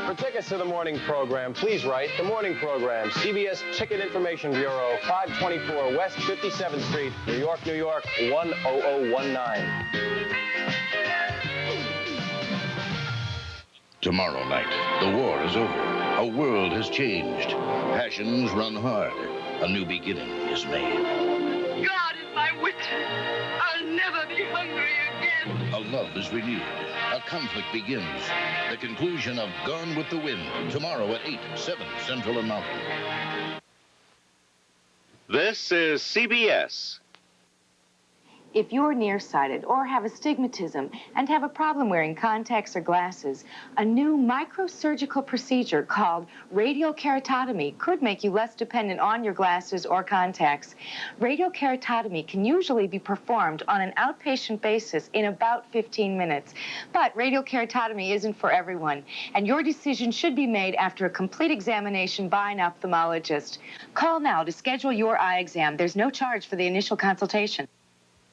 For tickets to the morning program, please write The Morning Program, CBS Ticket Information Bureau, 524 West 57th Street, New York, New York, 10019. Tomorrow night, the war is over. A world has changed. Passions run hard. A new beginning is made. God is my wit. I'll never be hungry again. A love is renewed. A conflict begins. The conclusion of Gone with the Wind. Tomorrow at 8, 7 Central and Mountain. This is CBS. If you're nearsighted or have astigmatism and have a problem wearing contacts or glasses, a new microsurgical procedure called radial keratotomy could make you less dependent on your glasses or contacts. Radial keratotomy can usually be performed on an outpatient basis in about 15 minutes. But radial keratotomy isn't for everyone, and your decision should be made after a complete examination by an ophthalmologist. Call now to schedule your eye exam. There's no charge for the initial consultation.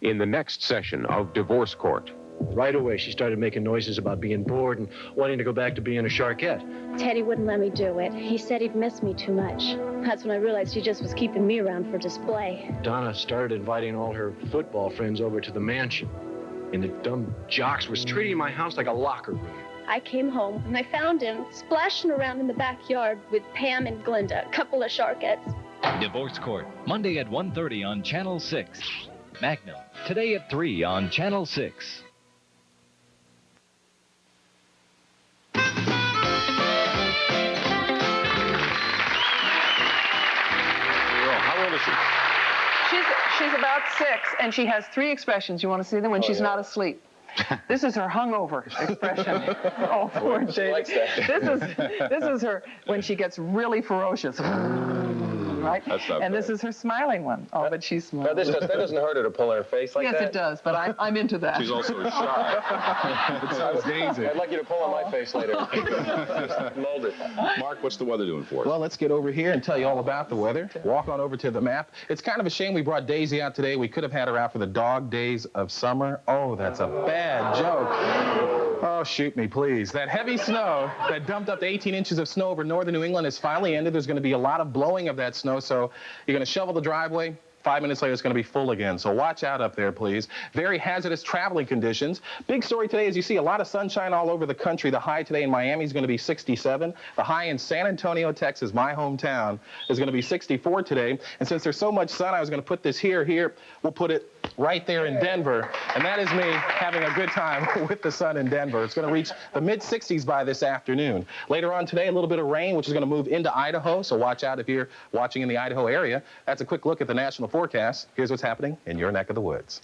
In the next session of Divorce Court. Right away, she started making noises about being bored and wanting to go back to being a Sharkette. Teddy wouldn't let me do it. He said he'd miss me too much. That's when I realized he just was keeping me around for display. Donna started inviting all her football friends over to the mansion. And the dumb jocks was treating my house like a locker room. I came home and I found him splashing around in the backyard with Pam and Glinda, a couple of Sharkettes. Divorce Court, Monday at 1:30 on Channel 6. Magnum, today at 3 on Channel 6. How old is she? She's about 6, and she has 3 expressions. You want to see them? When she's not asleep. This is her hungover expression. Oh, poor Jade. This is her when she gets really ferocious. Right? And this is her smiling one. Oh, but she's smiling. Now, that doesn't hurt her to pull her face like that? Yes, it does, but I'm into that. She's also shy. It's Daisy. I'd like you to pull on my face later. Just mold it. Mark, what's the weather doing for us? Well, let's get over here and tell you all about the weather. Walk on over to the map. It's kind of a shame we brought Daisy out today. We could have had her out for the dog days of summer. Oh, that's a bad joke. Oh, shoot me, please. That heavy snow that dumped up to 18 inches of snow over northern New England has finally ended. There's going to be a lot of blowing of that snow, so you're going to shovel the driveway. 5 minutes later, it's going to be full again. So watch out up there, please. Very hazardous traveling conditions. Big story today is you see a lot of sunshine all over the country. The high today in Miami is going to be 67. The high in San Antonio, Texas, my hometown, is going to be 64 today. And since there's so much sun, I was going to put this here. We'll put it right there in Denver. And that is me having a good time with the sun in Denver. It's going to reach the mid-60s by this afternoon. Later on today, a little bit of rain, which is going to move into Idaho. So watch out if you're watching in the Idaho area. That's a quick look at the national forecast. Here's what's happening in your neck of the woods.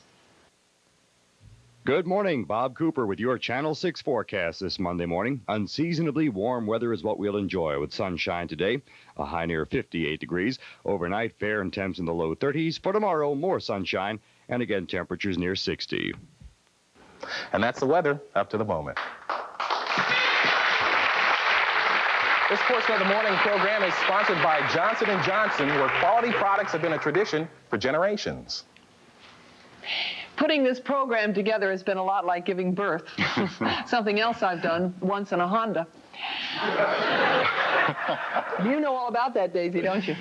Good morning. Bob Cooper with your Channel 6 forecast this Monday morning. Unseasonably warm weather is what we'll enjoy with sunshine today, a high near 58 degrees. Overnight, fair and temps in the low 30s. For tomorrow, more sunshine, and again, temperatures near 60. And that's the weather up to the moment. This portion of the morning program is sponsored by Johnson & Johnson, where quality products have been a tradition for generations. Putting this program together has been a lot like giving birth. Something else I've done once in a Honda. You know all about that, Daisy, don't you?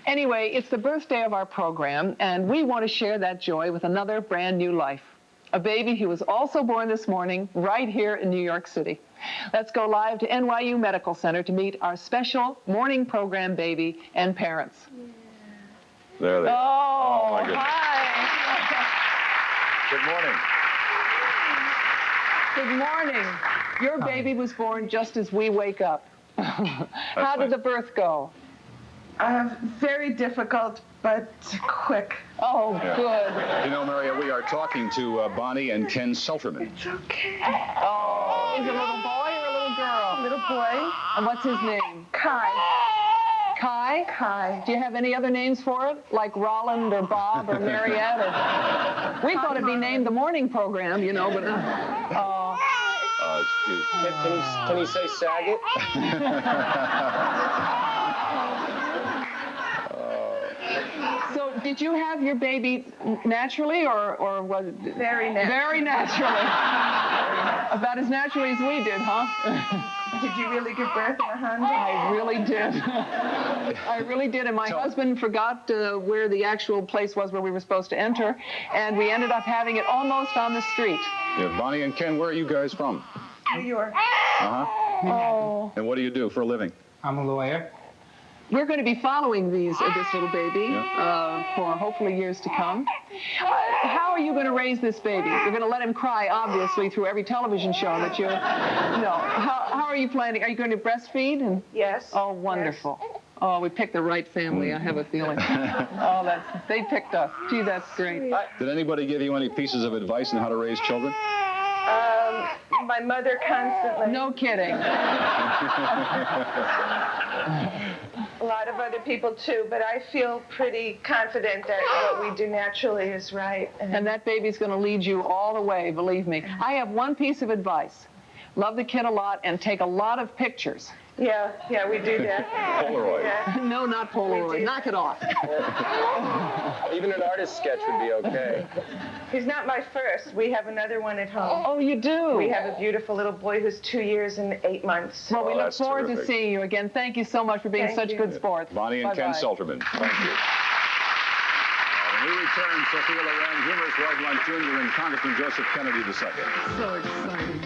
Anyway, it's the birthday of our program, and we want to share that joy with another brand new life. A baby who was also born this morning right here in New York City. Let's go live to NYU Medical Center to meet our special morning program baby and parents. There they are. Oh, my goodness. Hi. Good morning. Good morning. Your baby was born just as we wake up. How did the birth go? Very difficult, but quick. Oh, Yeah. good. You know, Maria, we are talking to Bonnie and Ken Selterman. It's okay. Oh, is it a little boy or a little girl? Little boy. And what's his name? Kai. Kai? Kai. Do you have any other names for it? Like Rolland or Bob or Mariette? Or... We thought it'd be named the morning program, you know, but... It's cute. Can you say Saget? So, did you have your baby naturally, or was it... Very naturally. Very naturally. About as naturally as we did, huh? Did you really give birth in a Honda? I really did. I really did, and my husband forgot where the actual place was where we were supposed to enter, and we ended up having it almost on the street. Yeah, Bonnie and Ken, where are you guys from? New York. Uh-huh. Oh. And what do you do for a living? I'm a lawyer. We're going to be following this little baby for hopefully years to come. How are you going to raise this baby? You're going to let him cry, obviously, through every television show that you're... No. How are you planning? Are you going to breastfeed? Yes. Oh, wonderful. Yes. Oh, we picked the right family, I have a feeling. They picked us. Gee, that's great. Did anybody give you any pieces of advice on how to raise children? My mother constantly. No kidding. A lot of other people too, but I feel pretty confident that what we do naturally is right. And that baby's going to lead you all the way, believe me. I have one piece of advice. Love the kid a lot and take a lot of pictures. Yeah, we do that. Polaroid. Yeah. No, not Polaroid. Knock it off. Even an artist's sketch would be okay. He's not my first. We have another one at home. Oh, you do? We have a beautiful little boy who's 2 years and 8 months. Well, we look forward to seeing you again. Thank you so much for being such good sports. Bonnie and Ken Selterman. Thank you. When we return, Sophia Loren, humorous Rod Blunt Jr. and Congressman Joseph Kennedy II. So exciting.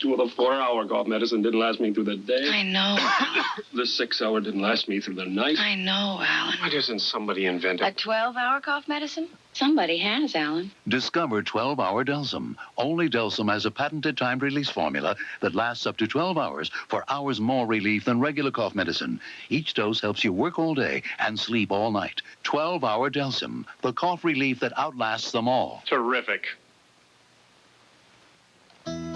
Well, the 4-hour cough medicine didn't last me through the day. I know. The 6-hour didn't last me through the night. I know, Alan. Why doesn't somebody invent A it? 12-hour cough medicine? Somebody has, Alan. Discover 12-Hour Delsum. Only Delsum has a patented timed release formula that lasts up to 12 hours for hours more relief than regular cough medicine. Each dose helps you work all day and sleep all night. 12-Hour Delsum, the cough relief that outlasts them all. Terrific.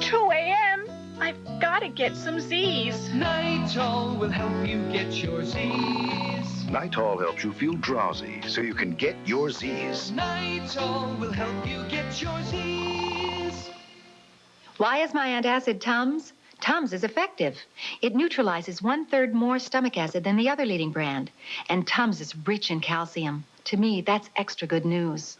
2 a.m.? I've got to get some Z's. Nitol will help you get your Z's. Nitol helps you feel drowsy so you can get your Z's. Nitol will help you get your Z's. Why is my antacid Tums? Tums is effective. It neutralizes 1/3 more stomach acid than the other leading brand. And Tums is rich in calcium. To me, that's extra good news.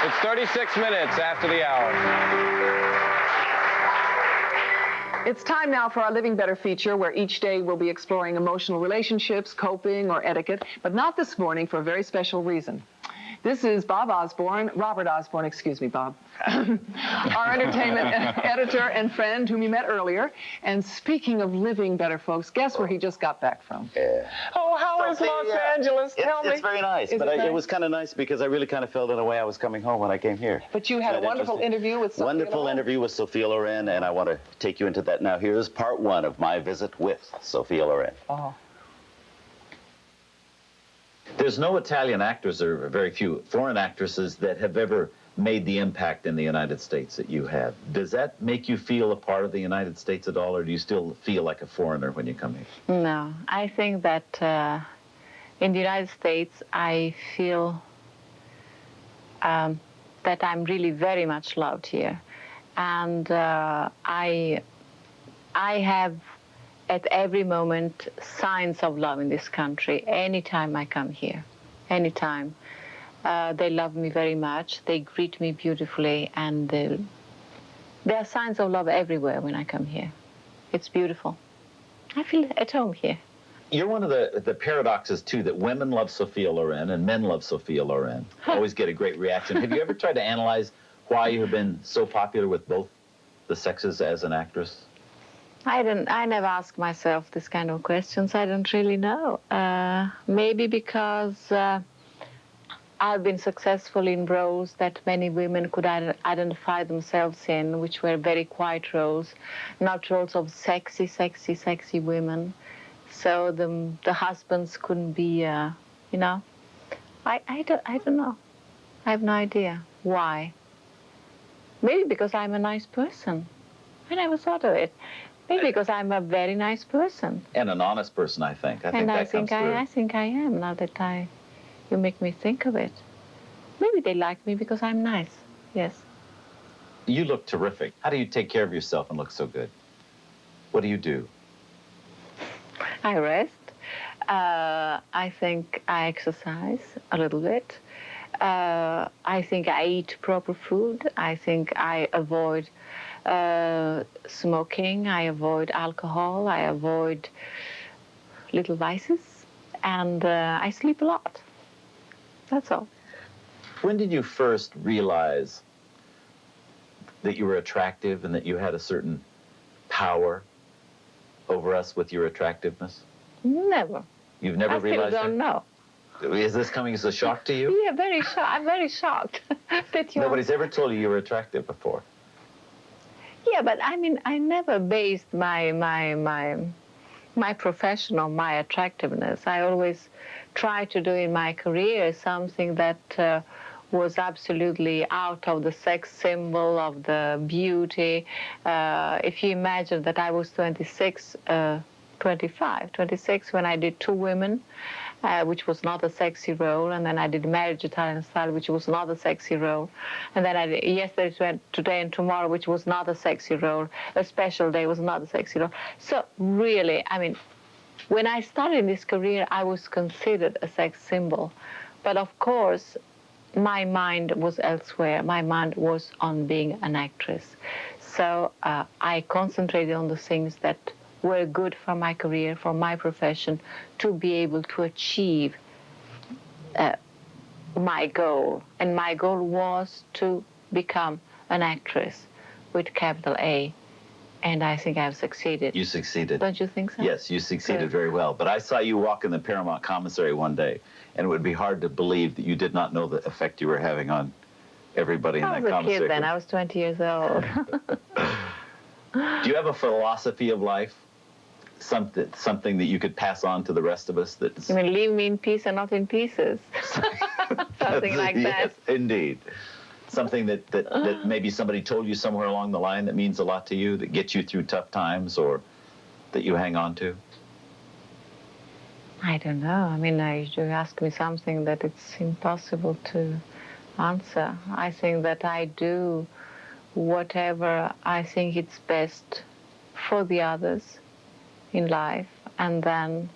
It's 36 minutes after the hour. It's time now for our Living Better feature, where each day we'll be exploring emotional relationships, coping, or etiquette, but not this morning for a very special reason. This is Robert Osborne, excuse me, Bob, our entertainment editor and friend whom you met earlier. And speaking of living better, folks, guess where he just got back from? Yeah. Oh, how is Los Angeles? Tell me. It's very nice, but it was kind of nice because I really kind of felt in a way I was coming home when I came here. But you had a wonderful interview with Sophia Wonderful interview with Sophia Loren, and I want to take you into that now. Here's part 1 of my visit with Sophia Loren. Oh. There's no Italian actors, or very few foreign actresses, that have ever made the impact in the United States that you have. Does that make you feel a part of the United States at all, or do you still feel like a foreigner when you come here? No, I think that in the United States, I feel that I'm really very much loved here. And I have at every moment signs of love in this country anytime I come here, anytime. They love me very much, they greet me beautifully, and there are signs of love everywhere when I come here. It's beautiful. I feel at home here. You're one of the paradoxes, too, that women love Sophia Loren and men love Sophia Loren. Always get a great reaction. Have you ever tried to analyze why you have been so popular with both the sexes as an actress? I never ask myself this kind of questions. I don't really know. Maybe because I've been successful in roles that many women could identify themselves in, which were very quiet roles, not roles of sexy, sexy, sexy women. So the husbands couldn't be, you know. I don't know. I have no idea why. Maybe because I'm a nice person. I never thought of it. Maybe because I'm a very nice person. And an honest person, I think. I think I think I am, now that you make me think of it. Maybe they like me because I'm nice, yes. You look terrific. How do you take care of yourself and look so good? What do you do? I rest. I think I exercise a little bit. I think I eat proper food. I think I avoid smoking, I avoid alcohol, I avoid little vices, and I sleep a lot. That's all. When did you first realize that you were attractive and that you had a certain power over us with your attractiveness? Never. You've never realized I still don't know. Is this coming as a shock to you? Yeah, very shocked. I'm very shocked that you. Nobody's ever told you were attractive before. Yeah, but I mean, I never based my profession on my attractiveness. I always tried to do in my career something that was absolutely out of the sex symbol, of the beauty. If you imagine that I was 26 when I did Two Women, which was not a sexy role, and then I did Marriage Italian Style, which was not a sexy role, and then I did Yesterday, Today, and Tomorrow, which was not a sexy role. A Special Day was not a sexy role. So really, I mean, when I started in this career, I was considered a sex symbol, but of course, my mind was elsewhere. My mind was on being an actress. So I concentrated on the things that were good for my career, for my profession, to be able to achieve my goal. And my goal was to become an actress with capital A. And I think I've succeeded. You succeeded. Don't you think so? Yes, you succeeded very well. But I saw you walk in the Paramount commissary one day, and it would be hard to believe that you did not know the effect you were having on everybody in that commissary. I was a kid then. I was 20 years old. Do you have a philosophy of life? Something that you could pass on to the rest of us? That's... You mean leave me in peace and not in pieces? Something like that. Yes, indeed. Something that maybe somebody told you somewhere along the line that means a lot to you, that gets you through tough times, or that you hang on to? I don't know. I mean, you ask me something that it's impossible to answer. I think that I do whatever I think it's best for the others in life, and then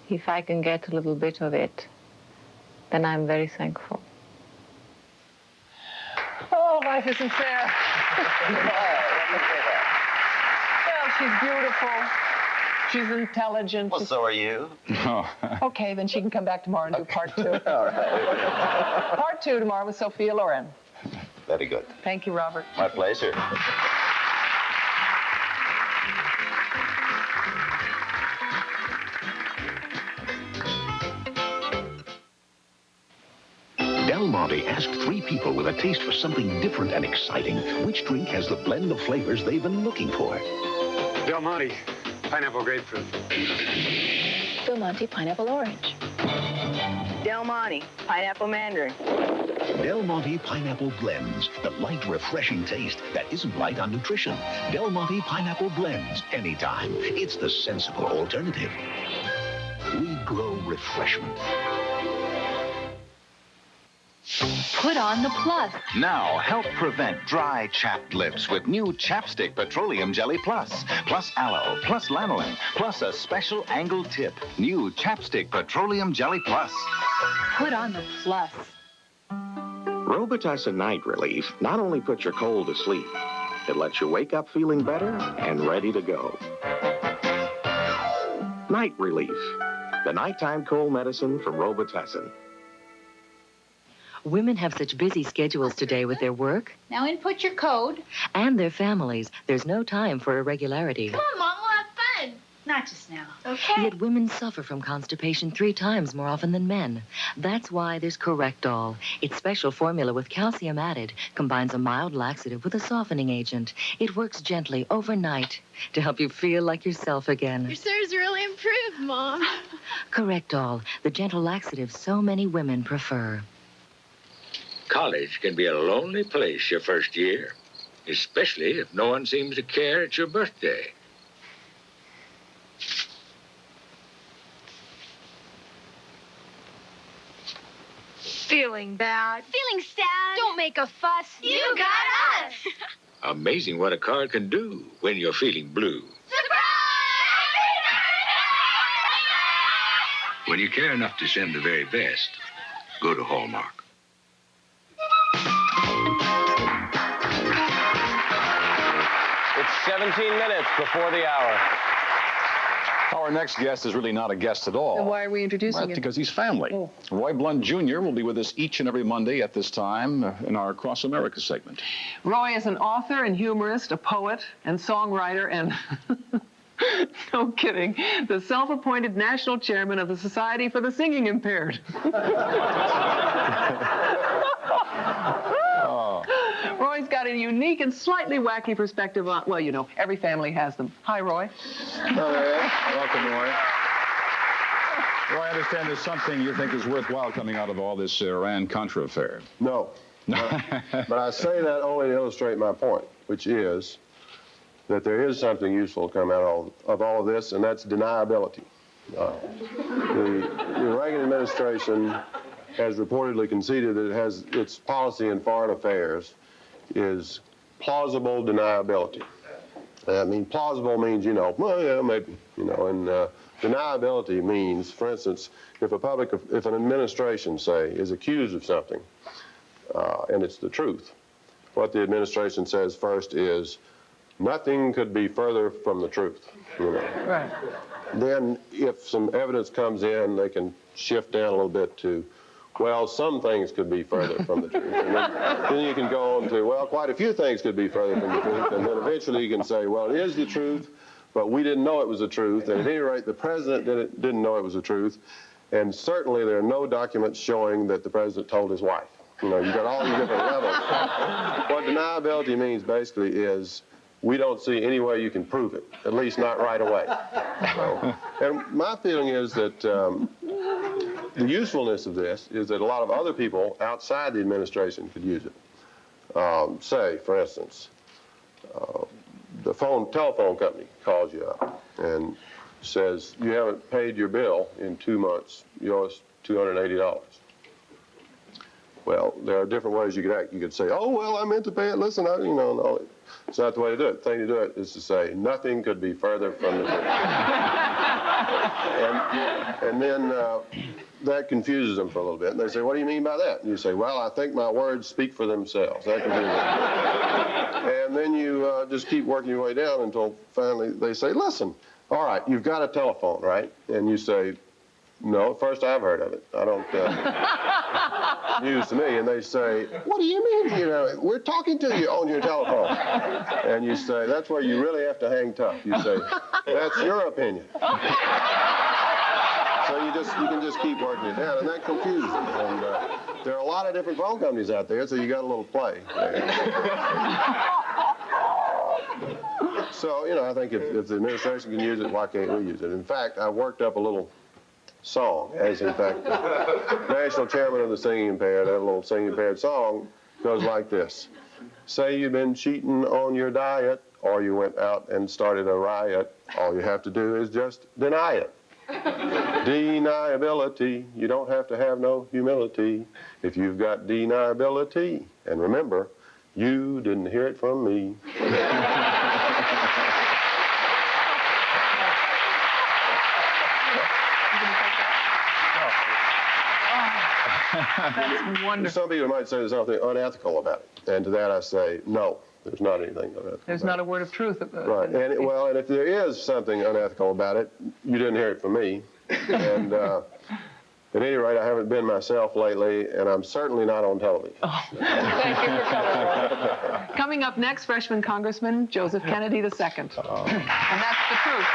if I can get a little bit of it, then I'm very thankful. Oh, life isn't fair. Well, she's beautiful. She's intelligent. Well, so are you. Okay, then she can come back tomorrow and do part 2. All right. Part 2 tomorrow with Sophia Loren. Very good. Thank you, Robert. My pleasure. Del Monte asked 3 people with a taste for something different and exciting which drink has the blend of flavors they've been looking for. Del Monte, pineapple grapefruit. Del Monte pineapple orange. Del Monte pineapple mandarin. Del Monte Pineapple Blends, the light, refreshing taste that isn't light on nutrition. Del Monte Pineapple Blends, anytime. It's the sensible alternative. We grow refreshment. Put on the Plus. Now, help prevent dry, chapped lips with new Chapstick Petroleum Jelly Plus. Plus aloe, plus lanolin, plus a special angled tip. New Chapstick Petroleum Jelly Plus. Put on the Plus. Robitussin Night Relief not only puts your cold to sleep, it lets you wake up feeling better and ready to go. Night Relief, the nighttime cold medicine from Robitussin. Women have such busy schedules today with their work Now input your code. and their families. There's no time for irregularity. Come on, Mom, we'll have fun. Not just now. Okay. Yet women suffer from constipation 3 times more often than men. That's why there's Correctol. Its special formula with calcium added combines a mild laxative with a softening agent. It works gently overnight to help you feel like yourself again. Your sir's really improved, Mom. Correctol, the gentle laxative so many women prefer. College can be a lonely place your first year, especially if no one seems to care it's your birthday. Feeling bad. Feeling sad. Don't make a fuss. You got us. Amazing what a card can do when you're feeling blue. When you care enough to send the very best, go to Hallmark. 17 minutes before the hour. Our next guest is really not a guest at all. Then why are we introducing Well, him? because he's family. Oh. Roy Blunt Jr. will be with us each and every Monday at this time in our Across America segment. Roy is an author and humorist, a poet and songwriter, and no kidding, the self-appointed national chairman of the Society for the Singing Impaired. Roy's got a unique and slightly wacky perspective on, well, you know, every family has them. Hi, Roy. Welcome, Roy. Roy, I understand there's something you think is worthwhile coming out of all this Iran-Contra affair. No. But I say that only to illustrate my point, which is that there is something useful come out of all of this, and that's deniability. The Reagan administration has reportedly conceded that it has its policy in foreign affairs is plausible deniability. I mean, plausible means, you know, well, yeah, maybe, you know, and deniability means, for instance, if an administration, say, is accused of something, and it's the truth, what the administration says first is, nothing could be further from the truth, you know. Right. Then if some evidence comes in, they can shift down a little bit to, well, some things could be further from the truth. And then you can go on to, well, quite a few things could be further from the truth. And then eventually you can say, well, it is the truth, but we didn't know it was the truth. And at any rate, the president didn't know it was the truth. And certainly there are no documents showing that the president told his wife. You know, you've got all these different levels. What deniability means basically is we don't see any way you can prove it, at least not right away. So, and my feeling is that the usefulness of this is that a lot of other people outside the administration could use it. Say, for instance, the telephone company calls you up and says, you haven't paid your bill in 2 months, you owe us $280. Well, there are different ways you could act. You could say, oh, well, I meant to pay it. Listen, you know, no, it's not the way to do it. The thing to do it is to say, nothing could be further from the truth. and then that confuses them for a little bit. And they say, what do you mean by that? And you say, well, I think my words speak for themselves. That confuses them. And then you just keep working your way down until finally they say, listen, all right, you've got a telephone, right? And you say, no, first I've heard of it. I don't, news to me. And they say, what do you mean, you know, we're talking to you on your telephone. And you say, that's where you really have to hang tough. You say, that's your opinion. So you can just keep working it down, and that confuses them. And there are a lot of different phone companies out there, so you got a little play there. So, you know, I think if the administration can use it, why can't we use it? In fact, I worked up a little song, as in fact the national chairman of the Singing Impaired, that little Singing Impaired song goes like this. Say you've been cheating on your diet, or you went out and started a riot. All you have to do is just deny it. Deniability, you don't have to have no humility if you've got deniability. And remember, you didn't hear it from me. That's wonderful. Some people might say there's something unethical about it. And to that I say, no, there's not anything unethical. There's not a word of truth. Right. And if there is something unethical about it, you didn't hear it from me. And at any rate, I haven't been myself lately, and I'm certainly not on television. Oh. Thank you for coming. Coming up next, freshman Congressman Joseph Kennedy II. And that's the truth.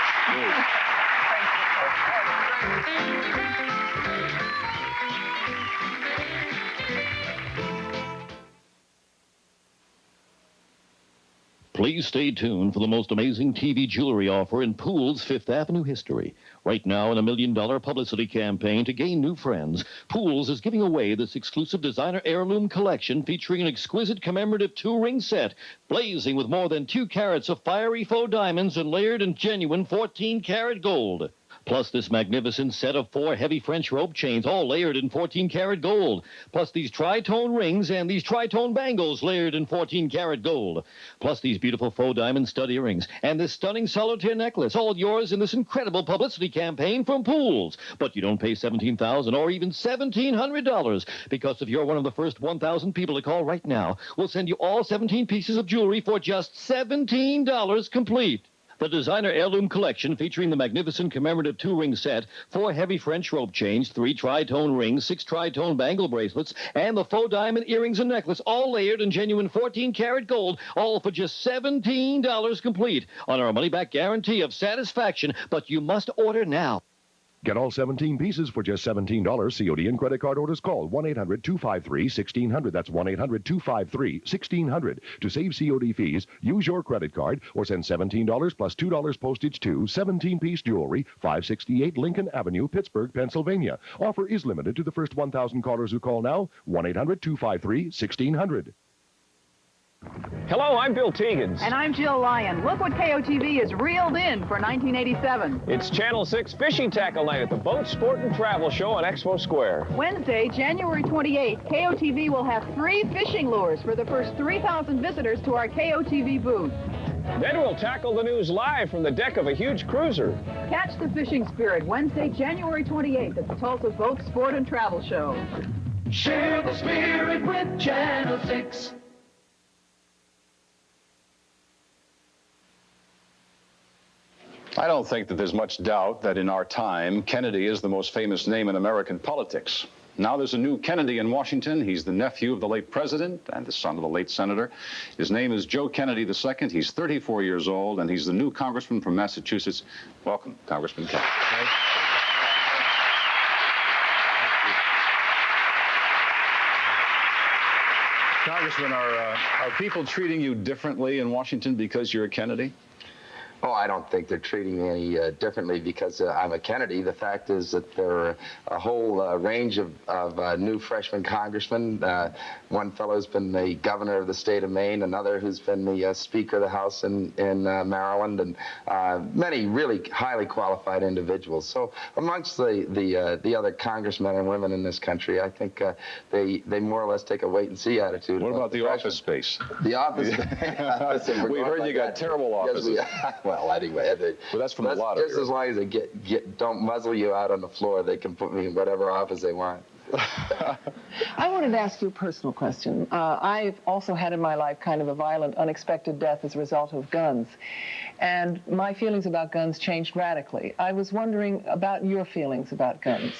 Please stay tuned for the most amazing TV jewelry offer in Pools Fifth Avenue history. Right now, in a $1 million publicity campaign to gain new friends, Pools is giving away this exclusive designer heirloom collection featuring an exquisite commemorative 2-ring set, blazing with more than 2 carats of fiery faux diamonds and layered in genuine 14-karat gold. Plus this magnificent set of 4 heavy French rope chains, all layered in 14-karat gold. Plus these tri-tone rings and these tri-tone bangles layered in 14-karat gold. Plus these beautiful faux diamond stud earrings and this stunning solitaire necklace, all yours in this incredible publicity campaign from Pools. But you don't pay $17,000 or even $1,700 because if you're one of the first 1,000 people to call right now, we'll send you all 17 pieces of jewelry for just $17 complete. The designer heirloom collection featuring the magnificent commemorative 2-ring set, 4 heavy French rope chains, 3 tri-tone rings, 6 tri-tone bangle bracelets, and the faux diamond earrings and necklace, all layered in genuine 14-karat gold, all for just $17 complete on our money-back guarantee of satisfaction. But you must order now. Get all 17 pieces for just $17. COD and credit card orders call 1-800-253-1600. That's 1-800-253-1600. To save COD fees, use your credit card or send $17 plus $2 postage to 17-piece jewelry, 568 Lincoln Avenue, Pittsburgh, Pennsylvania. Offer is limited to the first 1,000 callers who call now. 1-800-253-1600. Hello, I'm Bill Tegans. And I'm Jill Lyon. Look what KOTV has reeled in for 1987. It's Channel 6 Fishing Tackle Night at the Boat Sport and Travel Show on Expo Square. Wednesday, January 28th, KOTV will have 3 fishing lures for the first 3,000 visitors to our KOTV booth. Then we'll tackle the news live from the deck of a huge cruiser. Catch the fishing spirit Wednesday, January 28th at the Tulsa Boat Sport and Travel Show. Share the spirit with Channel 6. I don't think that there's much doubt that in our time, Kennedy is the most famous name in American politics. Now there's a new Kennedy in Washington. He's the nephew of the late president and the son of the late senator. His name is Joe Kennedy II. He's 34 years old, and he's the new congressman from Massachusetts. Welcome, Congressman Kennedy. Congressman, are people treating you differently in Washington because you're a Kennedy? Oh, I don't think they're treating me any differently because I'm a Kennedy. The fact is that there are a whole range of new freshman congressmen. One fellow's been the governor of the state of Maine, another who's been the Speaker of the House in Maryland, and many really highly qualified individuals. So amongst the other congressmen and women in this country, I think they more or less take a wait-and-see attitude. What about the office space? The office space. We heard you got terrible offices. Well, anyway, well, that's from a lot of just as long as they don't muzzle you out on the floor, they can put me in whatever office they want. I wanted to ask you a personal question. I've also had in my life kind of a violent, unexpected death as a result of guns. And my feelings about guns changed radically. I was wondering about your feelings about guns.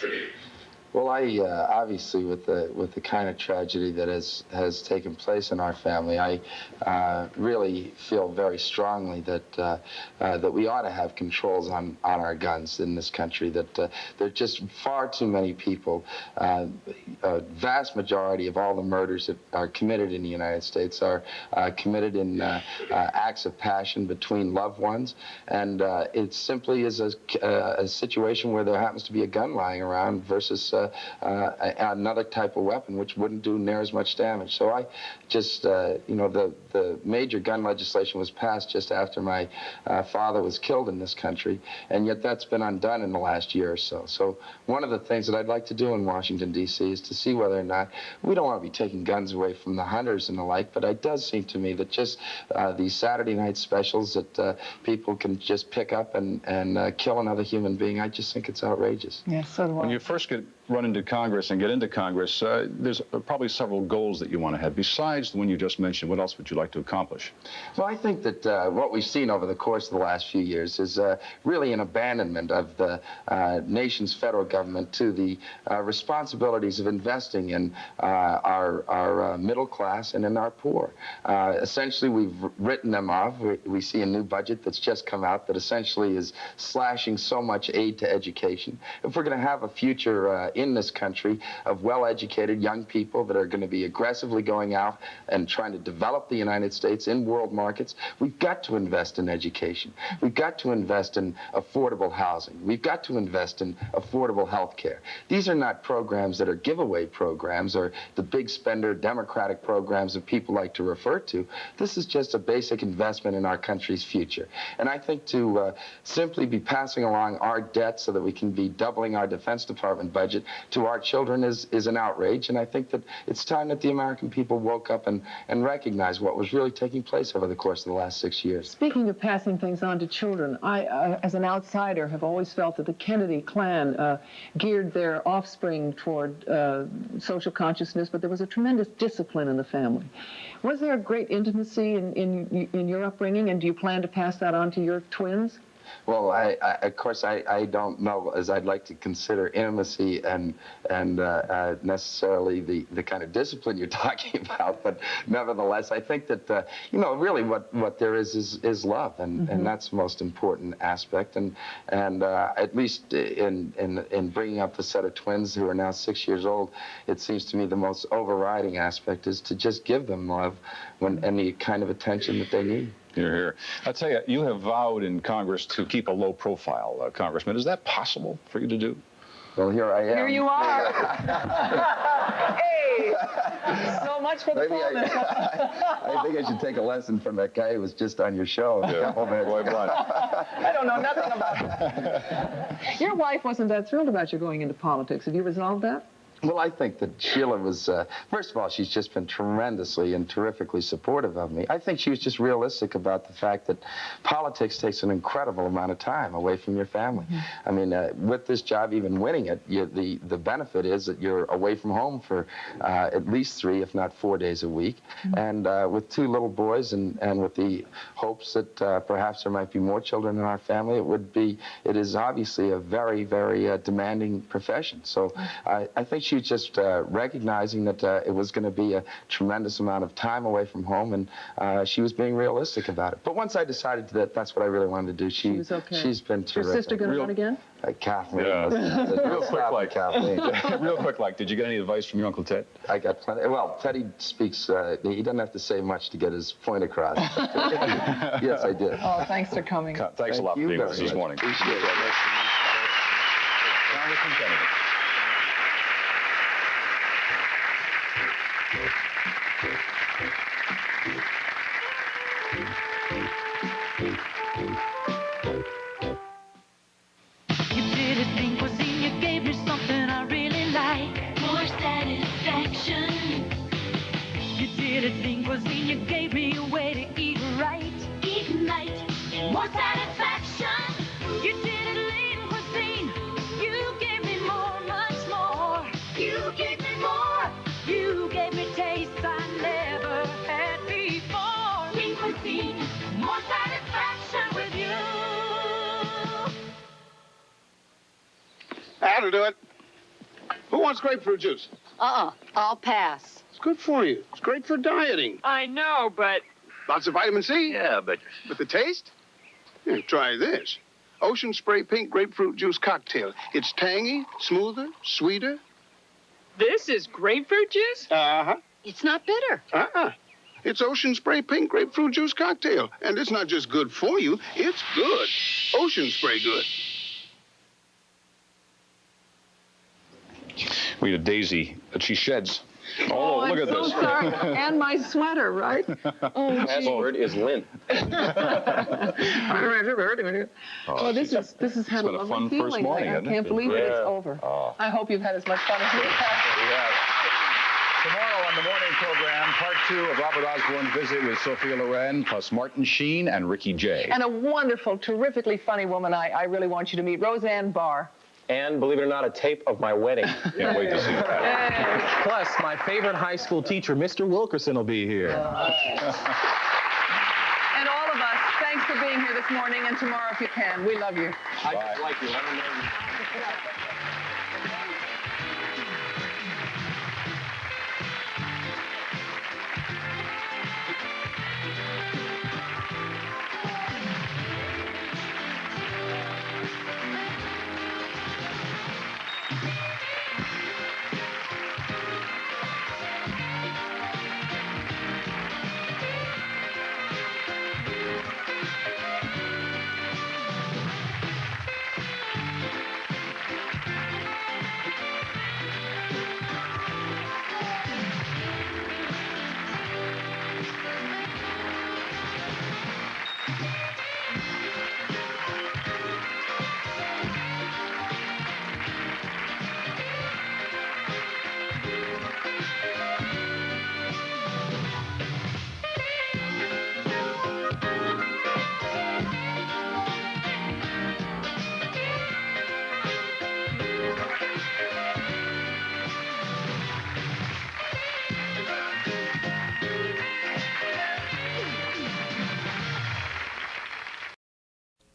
Well, I obviously with the kind of tragedy that has taken place in our family, I really feel very strongly that that we ought to have controls on our guns in this country. That there are just far too many people. A vast majority of all the murders that are committed in the United States are committed in acts of passion between loved ones, and it simply is a situation where there happens to be a gun lying around versus another type of weapon which wouldn't do near as much damage. So I just, you know, the major gun legislation was passed just after my father was killed in this country, and yet that's been undone in the last year or so. So one of the things that I'd like to do in Washington, D.C. is to see whether or not, we don't want to be taking guns away from the hunters and the like, but it does seem to me that just these Saturday night specials that people can just pick up and kill another human being, I just think it's outrageous. Yes, so do I. When you first run into Congress and get into Congress, there's probably several goals that you want to have. Besides the one you just mentioned, what else would you like to accomplish? Well, I think that what we've seen over the course of the last few years is really an abandonment of the nation's federal government to the responsibilities of investing in our middle class and in our poor. Essentially, we've written them off. We see a new budget that's just come out that essentially is slashing so much aid to education. If we're going to have a future in this country of well-educated young people that are going to be aggressively going out and trying to develop the United States in world markets. We've got to invest in education. We've got to invest in affordable housing. We've got to invest in affordable health care. These are not programs that are giveaway programs or the big spender Democratic programs that people like to refer to. This is just a basic investment in our country's future. And I think to simply be passing along our debt so that we can be doubling our Defense Department budget to our children is an outrage. And I think that it's time that the American people woke up and recognized what was really taking place over the course of the last 6 years. Speaking of passing things on to children, I, as an outsider, have always felt that the Kennedy clan geared their offspring toward social consciousness, but there was a tremendous discipline in the family. Was there a great intimacy in your upbringing, and do you plan to pass that on to your twins? Well, of course, I don't know as I'd like to consider intimacy and necessarily the kind of discipline you're talking about, but nevertheless, I think that you know, really what there is love, and that's the most important aspect. And at least in bringing up the set of twins who are now 6 years old, it seems to me the most overriding aspect is to just give them love and the kind of attention that they need. Hear, hear. I'll tell you, you have vowed in Congress to keep a low profile, Congressman. Is that possible for you to do? Well, here I am. Here you are. Hey, so much for the fullness. I think I should take a lesson from that guy who was just on your show. Yeah. Boy, Blunt. I don't know nothing about it. Your wife wasn't that thrilled about you going into politics. Have you resolved that? Well, I think that Sheila was, first of all, she's just been tremendously and terrifically supportive of me. I think she was just realistic about the fact that politics takes an incredible amount of time away from your family. I mean, with this job, even winning it, the benefit is that you're away from home for at least 3, if not 4 days a week. And with 2 little boys and with the hopes that perhaps there might be more children in our family, it is obviously a very, very demanding profession. So I think she was just recognizing that it was going to be a tremendous amount of time away from home, and she was being realistic about it. But once I decided that that's what I really wanted to do, she was okay. She's been terrific. Is your sister going to run again? Kathleen. Yeah. Real quick, like Kathleen. Real quick, like, did you get any advice from your Uncle Ted? I got plenty. Well, Teddy speaks. He doesn't have to say much to get his point across. Yes, I did. Oh, thanks for coming. Thanks a lot for being with us this morning. Appreciate it. Congressman Kennedy. You did a thing, cuisine, you gave me something I really like. More satisfaction. You did a thing, cuisine, you gave me a way to eat right. Eat right. More satisfaction. You did it lean cuisine. You gave me more, much more. You gave me more. You gave me taste I never had before. Lean cuisine. More satisfaction with you. That'll do it. Who wants grapefruit juice? I'll pass. It's good for you. It's great for dieting. I know, but... Lots of vitamin C. Yeah, but... But the taste? Yeah, try this. Ocean Spray Pink Grapefruit Juice Cocktail. It's tangy, smoother, sweeter. This is grapefruit juice? Uh-huh. It's not bitter. It's Ocean Spray Pink Grapefruit Juice Cocktail. And it's not just good for you, it's good. Ocean Spray good. We had a Daisy that she sheds. Oh, look at I'm this. so sorry. And my sweater, right? Oh, Password is Lynn. Oh, this has had been a a lovely fun feeling. first morning, I hasn't it? can't believe Yeah. it's over. Oh. I hope you've had as much fun as we have. Tomorrow on the morning program, part 2 of Robert Osborne's visit with Sophia Loren, plus Martin Sheen and Ricky Jay. And a wonderful, terrifically funny woman I really want you to meet, Roseanne Barr. And, believe it or not, a tape of my wedding. Can't wait to see that. Plus, my favorite high school teacher, Mr. Wilkerson, will be here. And all of us, thanks for being here this morning and tomorrow if you can. We love you. I just like you. I don't know.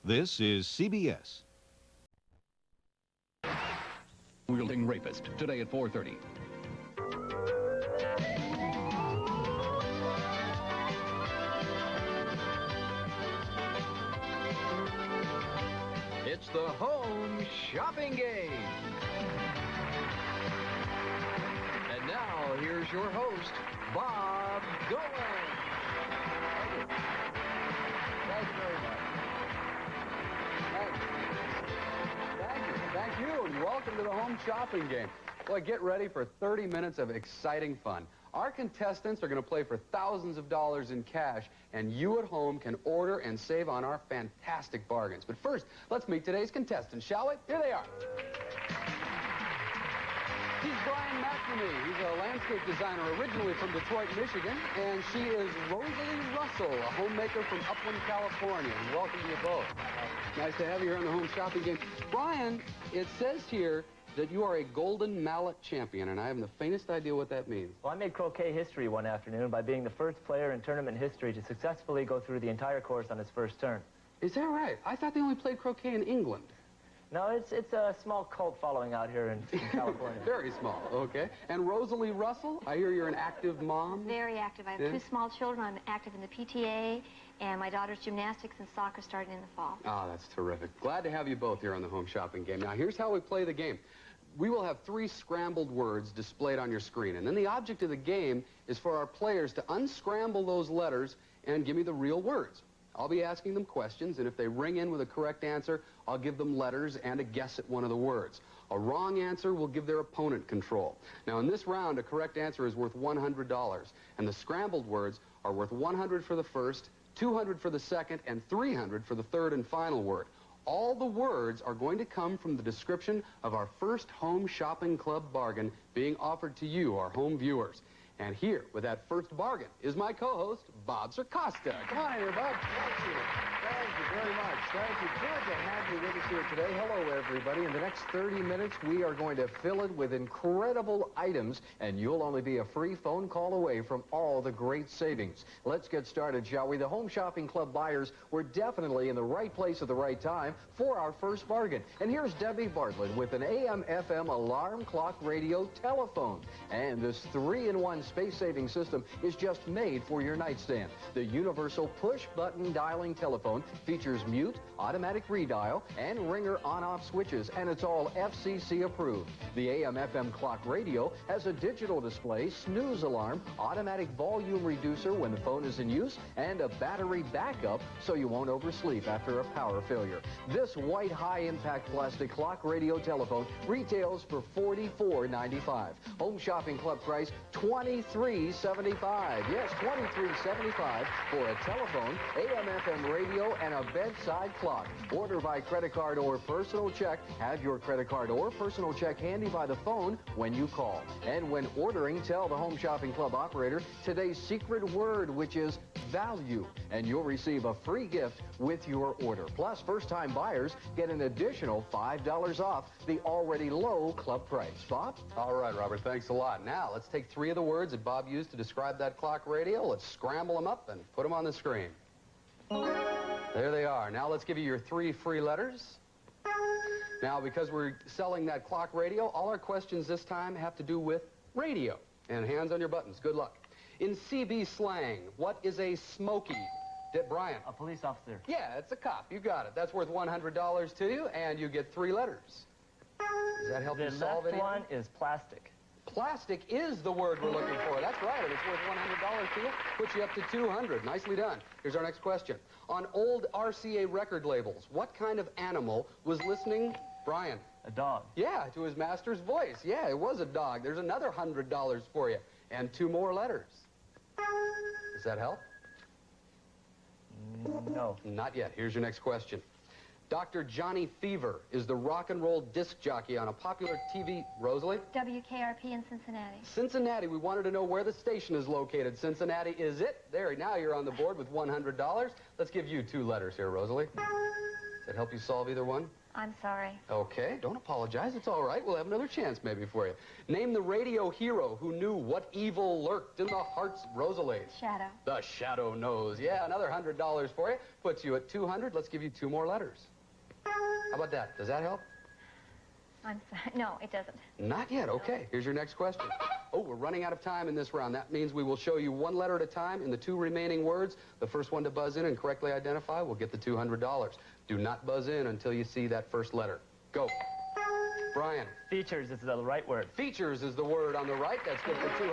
This is CBS. Wielding rapist, today at 4:30. It's the home shopping game. And now, here's your host, Bob Dolan. Thank you very much. Thank you, and welcome to the home shopping game. Boy, get ready for 30 minutes of exciting fun. Our contestants are going to play for thousands of dollars in cash, and you at home can order and save on our fantastic bargains. But first, let's meet today's contestants, shall we? Here they are. He's Brian McNamee. He's a landscape designer originally from Detroit, Michigan, and she is Rosalie Russell, a homemaker from Upland, California. And welcome to you both. Nice to have you here on the home shopping game. Brian, it says here that you are a Golden Mallet champion, and I haven't the faintest idea what that means. Well, I made croquet history one afternoon by being the first player in tournament history to successfully go through the entire course on his first turn. Is that right? I thought they only played croquet in England. No, it's a small cult following out here in California. Very small, okay. And Rosalie Russell, I hear you're an active mom. Very active. I have two small children. I'm active in the PTA, and my daughter's gymnastics and soccer starting in the fall. Oh, that's terrific. Glad to have you both here on the home shopping game. Now, here's how we play the game. We will have 3 scrambled words displayed on your screen, and then the object of the game is for our players to unscramble those letters and give me the real words. I'll be asking them questions, and if they ring in with a correct answer, I'll give them letters and a guess at one of the words. A wrong answer will give their opponent control. Now, in this round, a correct answer is worth $100, and the scrambled words are worth $100 for the first, $200 for the second, and $300 for the third and final word. All the words are going to come from the description of our first Home Shopping Club bargain being offered to you, our home viewers. And here, with that first bargain, is my co-host, Bob Circosta. Come on in here, Bob. Thank you. Thank you very much. Thank you. Good to have you with us here today. Hello, everybody. In the next 30 minutes, we are going to fill it with incredible items, and you'll only be a free phone call away from all the great savings. Let's get started, shall we? The Home Shopping Club buyers were definitely in the right place at the right time for our first bargain. And here's Debbie Bartlett with an AM/FM alarm clock radio telephone. And this 3-in-1 space-saving system is just made for your nightstand. The universal push-button dialing telephone features mute, automatic redial, and ringer on-off switches, and it's all FCC approved. The AM/FM clock radio has a digital display, snooze alarm, automatic volume reducer when the phone is in use, and a battery backup so you won't oversleep after a power failure. This white high-impact plastic clock radio telephone retails for $44.95. Home Shopping Club price $23.75. Yes, $23.75 for a telephone, AM/FM radio, and a bedside clock. Order by credit card or personal check. Have your credit card or personal check handy by the phone when you call. And when ordering, tell the Home Shopping Club operator today's secret word, which is value, and you'll receive a free gift with your order. Plus, first-time buyers get an additional $5 off the already low club price. Bob? All right, Robert, thanks a lot. Now, let's take 3 of the words that Bob used to describe that clock radio. Let's scramble them up and put them on the screen. There they are. Now, let's give you your 3 free letters. Now, because we're selling that clock radio, all our questions this time have to do with radio. And hands on your buttons. Good luck. In CB slang, what is a smoky? Brian? A police officer. Yeah, it's a cop. You got it. That's worth $100 to you, and you get 3 letters. Does that help you solve it? The left one is plastic. Plastic is the word we're looking for. That's right, and it's worth $100 to you. Puts you up to $200. Nicely done. Here's our next question. On old RCA record labels, what kind of animal was listening, Brian? A dog. Yeah, to his master's voice. Yeah, it was a dog. There's another $100 for you, and 2 more letters. Does that help? No. Not yet. Here's your next question. Dr. Johnny Fever is the rock and roll disc jockey on a popular TV... Rosalie? WKRP in Cincinnati. Cincinnati. We wanted to know where the station is located. Cincinnati is it. There, now you're on the board with $100. Let's give you 2 letters here, Rosalie. Does that help you solve either one? I'm sorry. Okay, don't apologize. It's all right. We'll have another chance maybe for you. Name the radio hero who knew what evil lurked in the hearts of Rosalie. Shadow. The Shadow knows. Yeah, another $100 for you. Puts you at 200. Let's give you 2 more letters. How about that? Does that help? I'm sorry. No, it doesn't. Not yet. Okay, here's your next question. Oh, we're running out of time in this round. That means we will show you 1 letter at a time in the 2 remaining words. The first one to buzz in and correctly identify will get the $200. Do not buzz in until you see that first letter. Go. Brian. Features is the right word. Features is the word on the right. That's good for $200.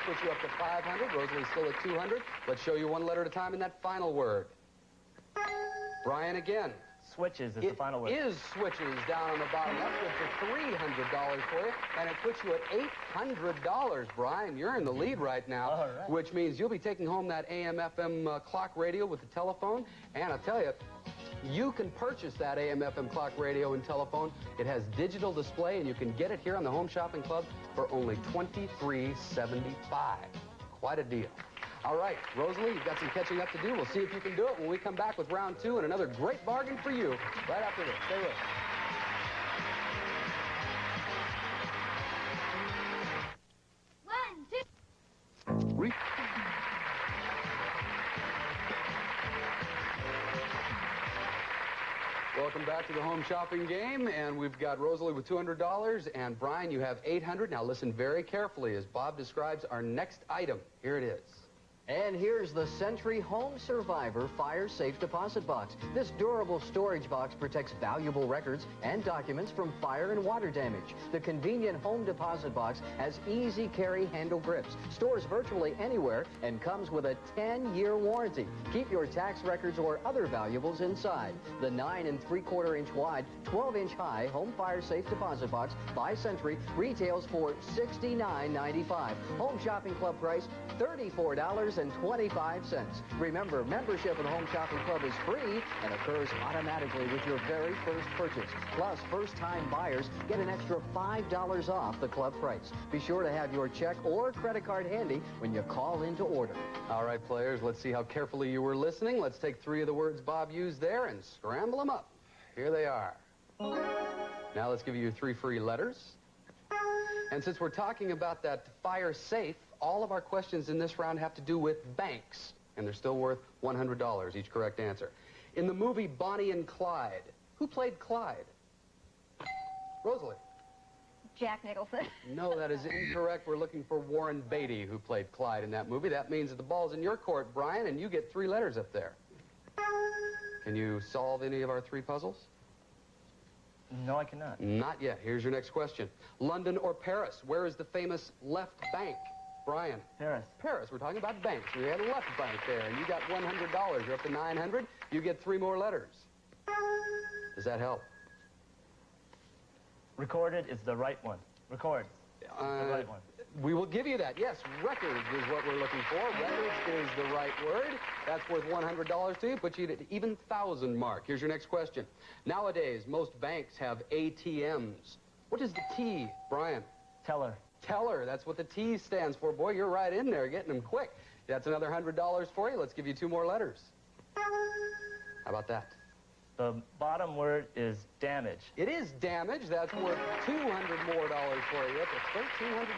Puts you up to 500. Rosalie's still at 200. Let's show you 1 letter at a time in that final word. Brian again. Switches is the final word. It is switches down on the bottom. That's good for $300 for you, and it puts you at $800. Brian, you're in the lead right now, all right. Which means you'll be taking home that AM/FM clock radio with the telephone. And I'll tell you, you can purchase that AM/FM clock radio and telephone. It has digital display, and you can get it here on the Home Shopping Club for only $23.75. Quite a deal. All right, Rosalie, you've got some catching up to do. We'll see if you can do it when we come back with round 2 and another great bargain for you right after this. Stay with us. Welcome back to the Home Shopping Game, and we've got Rosalie with $200, and Brian, you have $800. Now listen very carefully as Bob describes our next item. Here it is. And here's the Century Home Survivor Fire Safe Deposit Box. This durable storage box protects valuable records and documents from fire and water damage. The convenient home deposit box has easy carry handle grips, stores virtually anywhere, and comes with a 10-year warranty. Keep your tax records or other valuables inside. The 9 3/4 inch wide, 12-inch high home fire safe deposit box by Century retails for $69.95. Home Shopping Club price, $34.25. Remember, membership at Home Shopping Club is free and occurs automatically with your very first purchase. Plus, first-time buyers get an extra $5 off the club price. Be sure to have your check or credit card handy when you call in to order. All right, players, let's see how carefully you were listening. Let's take 3 of the words Bob used there and scramble them up. Here they are. Now let's give you 3 free letters. And since we're talking about that fire safe, all of our questions in this round have to do with banks, and they're still worth $100, each correct answer. In the movie Bonnie and Clyde, who played Clyde? Rosalie. Jack Nicholson. No, that is incorrect. We're looking for Warren Beatty, who played Clyde in that movie. That means that the ball's in your court, Brian, and you get 3 letters up there. Can you solve any of our 3 puzzles? No, I cannot. Not yet. Here's your next question. London or Paris? Where is the famous Left Bank? Brian. Paris. Paris. We're talking about banks. We had a Left Bank there, and you got $100. You're up to $900. You get 3 more letters. Does that help? Recorded is the right one. Records. The right one. We will give you that. Yes, records is what we're looking for. Records is the right word. That's worth $100 to you. Put you at an even 1,000 mark. Here's your next question. Nowadays, most banks have ATMs. What is the T, Brian? Teller. Teller. That's what the T stands for. Boy, you're right in there, getting them quick. That's another $100 for you. Let's give you 2 more letters. How about that? The bottom word is damage. It is damage. That's worth $200 more for you. That's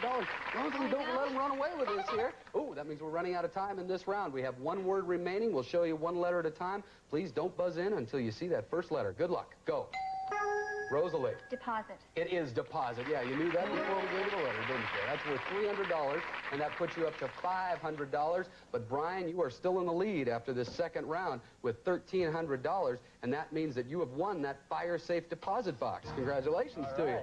$1,300. Rosalie, don't let them run away with this here. Oh, that means we're running out of time in this round. We have 1 word remaining. We'll show you 1 letter at a time. Please don't buzz in until you see that first letter. Good luck. Go. Rosalie. Deposit. It is deposit. Yeah, you knew that before we gave you the letter, didn't you? That's worth $300, and that puts you up to $500. But, Brian, you are still in the lead after this second round with $1,300, and that means that you have won that fire-safe deposit box. Congratulations to you.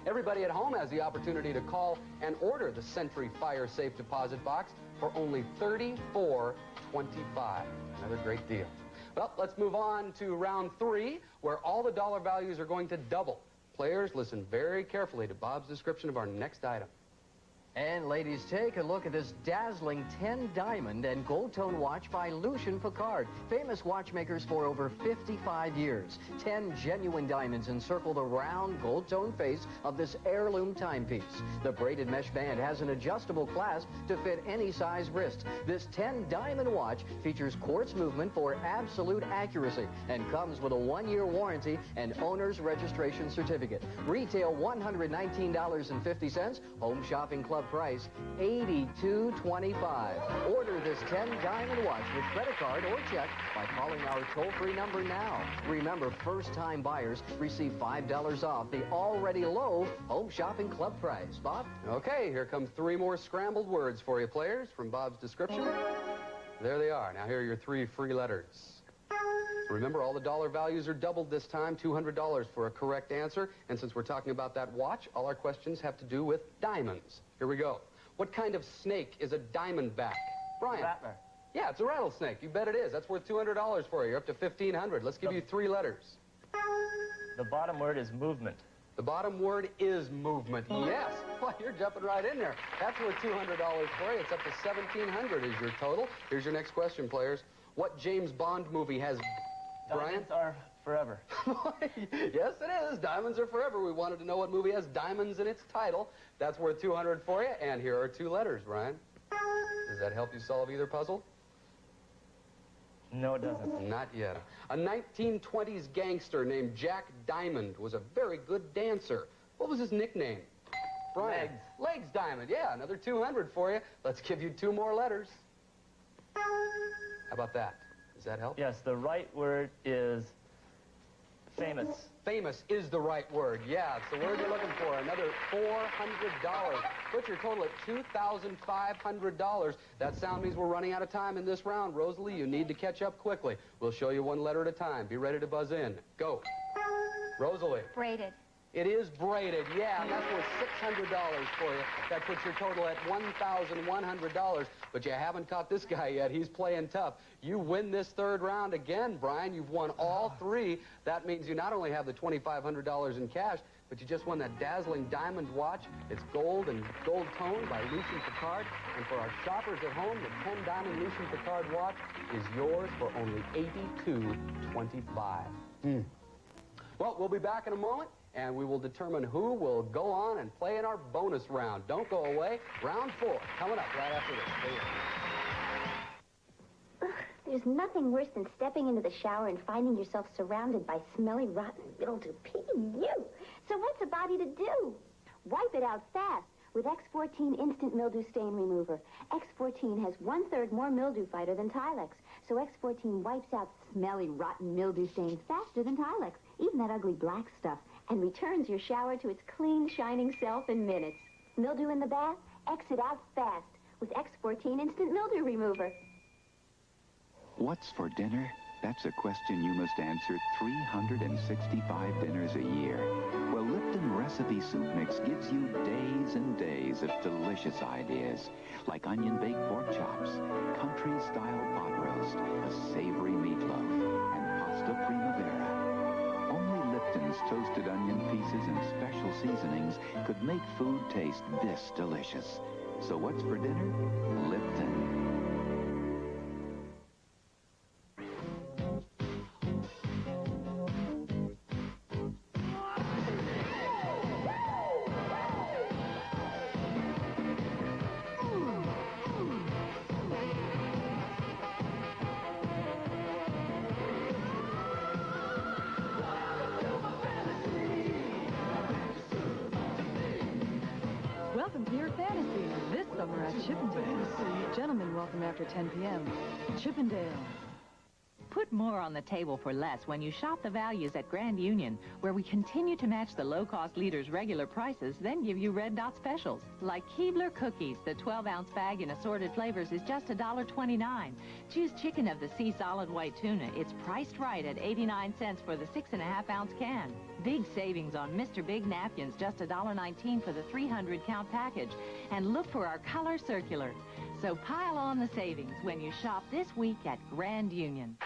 Everybody at home has the opportunity to call and order the Century Fire Safe Deposit Box for only $34.25. Another great deal. Well, let's move on to round 3, where all the dollar values are going to double. Players, listen very carefully to Bob's description of our next item. And ladies, take a look at this dazzling 10 diamond and gold tone watch by Lucien Piccard, famous watchmakers for over 55 years. 10 genuine diamonds encircle the round gold tone face of this heirloom timepiece. The braided mesh band has an adjustable clasp to fit any size wrist. This 10 diamond watch features quartz movement for absolute accuracy and comes with a 1-year warranty and owner's registration certificate. Retail $119.50. Home Shopping Club price $82.25. Order this 10 diamond watch with credit card or check by calling our toll-free number now. Remember, first-time buyers receive $5 off the already low Home Shopping Club price. Bob? Okay, here come 3 more scrambled words for you, players, from Bob's description. There they are. Now here are your 3 free letters. Remember, all the dollar values are doubled this time, $200 for a correct answer. And since we're talking about that watch, all our questions have to do with diamonds. Here we go. What kind of snake is a diamondback? Brian? Rattler. Yeah, it's a rattlesnake. You bet it is. That's worth $200 for you. You're up to $1,500. Let's give you 3 letters. The bottom word is movement. The bottom word is movement. Yes. Well, you're jumping right in there. That's worth $200 for you. It's up to $1,700 is your total. Here's your next question, players. What James Bond movie has... Diamonds are forever. Yes, it is. Diamonds are forever. We wanted to know what movie has diamonds in its title. That's worth $200 for you. And here are 2 letters, Brian. Does that help you solve either puzzle? No, it doesn't. Not yet. A 1920s gangster named Jack Diamond was a very good dancer. What was his nickname? Brian. Legs. Legs Diamond. Yeah, another $200 for you. Let's give you 2 more letters. How about that? Does that help? Yes, the right word is famous. Famous is the right word. Yeah, it's the word you're looking for. Another $400. Put your total at $2,500. That sound means we're running out of time in this round. Rosalie, you need to catch up quickly. We'll show you 1 letter at a time. Be ready to buzz in. Go. Rosalie. Braided. It is braided, yeah, and that's worth $600 for you. That puts your total at $1,100. But you haven't caught this guy yet. He's playing tough. You win this 3rd round again, Brian. You've won all 3. That means you not only have the $2,500 in cash, but you just won that dazzling diamond watch. It's gold and gold tone by Lucien Piccard. And for our shoppers at home, the 10 diamond Lucien Piccard watch is yours for only $82.25. Well, we'll be back in a moment, and we will determine who will go on and play in our bonus round. Don't go away. Round 4 coming up right after this. There's nothing worse than stepping into the shower and finding yourself surrounded by smelly, rotten mildew. Pee-you. So what's a body to do? Wipe it out fast with X14 Instant Mildew Stain Remover. X14 has 1/3 more mildew fighter than Tilex. So X14 wipes out smelly, rotten mildew stains faster than Tilex, even that ugly black stuff, and returns your shower to its clean, shining self in minutes. Mildew in the bath? Exit out fast with X14 Instant Mildew Remover. What's for dinner? That's a question you must answer 365 dinners a year. Well, Lipton Recipe Soup Mix gives you days and days of delicious ideas, like onion-baked pork chops, country-style pot roast, a savory meatloaf, and pasta primavera. Only Lipton's toasted onion pieces and special seasonings could make food taste this delicious. So what's for dinner? Lipton. Welcome to your fantasy this summer at Chippendale. Gentlemen, welcome after 10 p.m. Chippendale. Put more on the table for less when you shop the values at Grand Union, where we continue to match the low-cost leaders' regular prices, then give you Red Dot specials. Like Keebler cookies, the 12-ounce bag in assorted flavors is just $1.29. Choose chicken of the sea solid white tuna. It's priced right at 89 cents for the 6.5-ounce can. Big savings on Mr. Big napkins, just $1.19 for the 300-count package. And look for our color circular. So pile on the savings when you shop this week at Grand Union.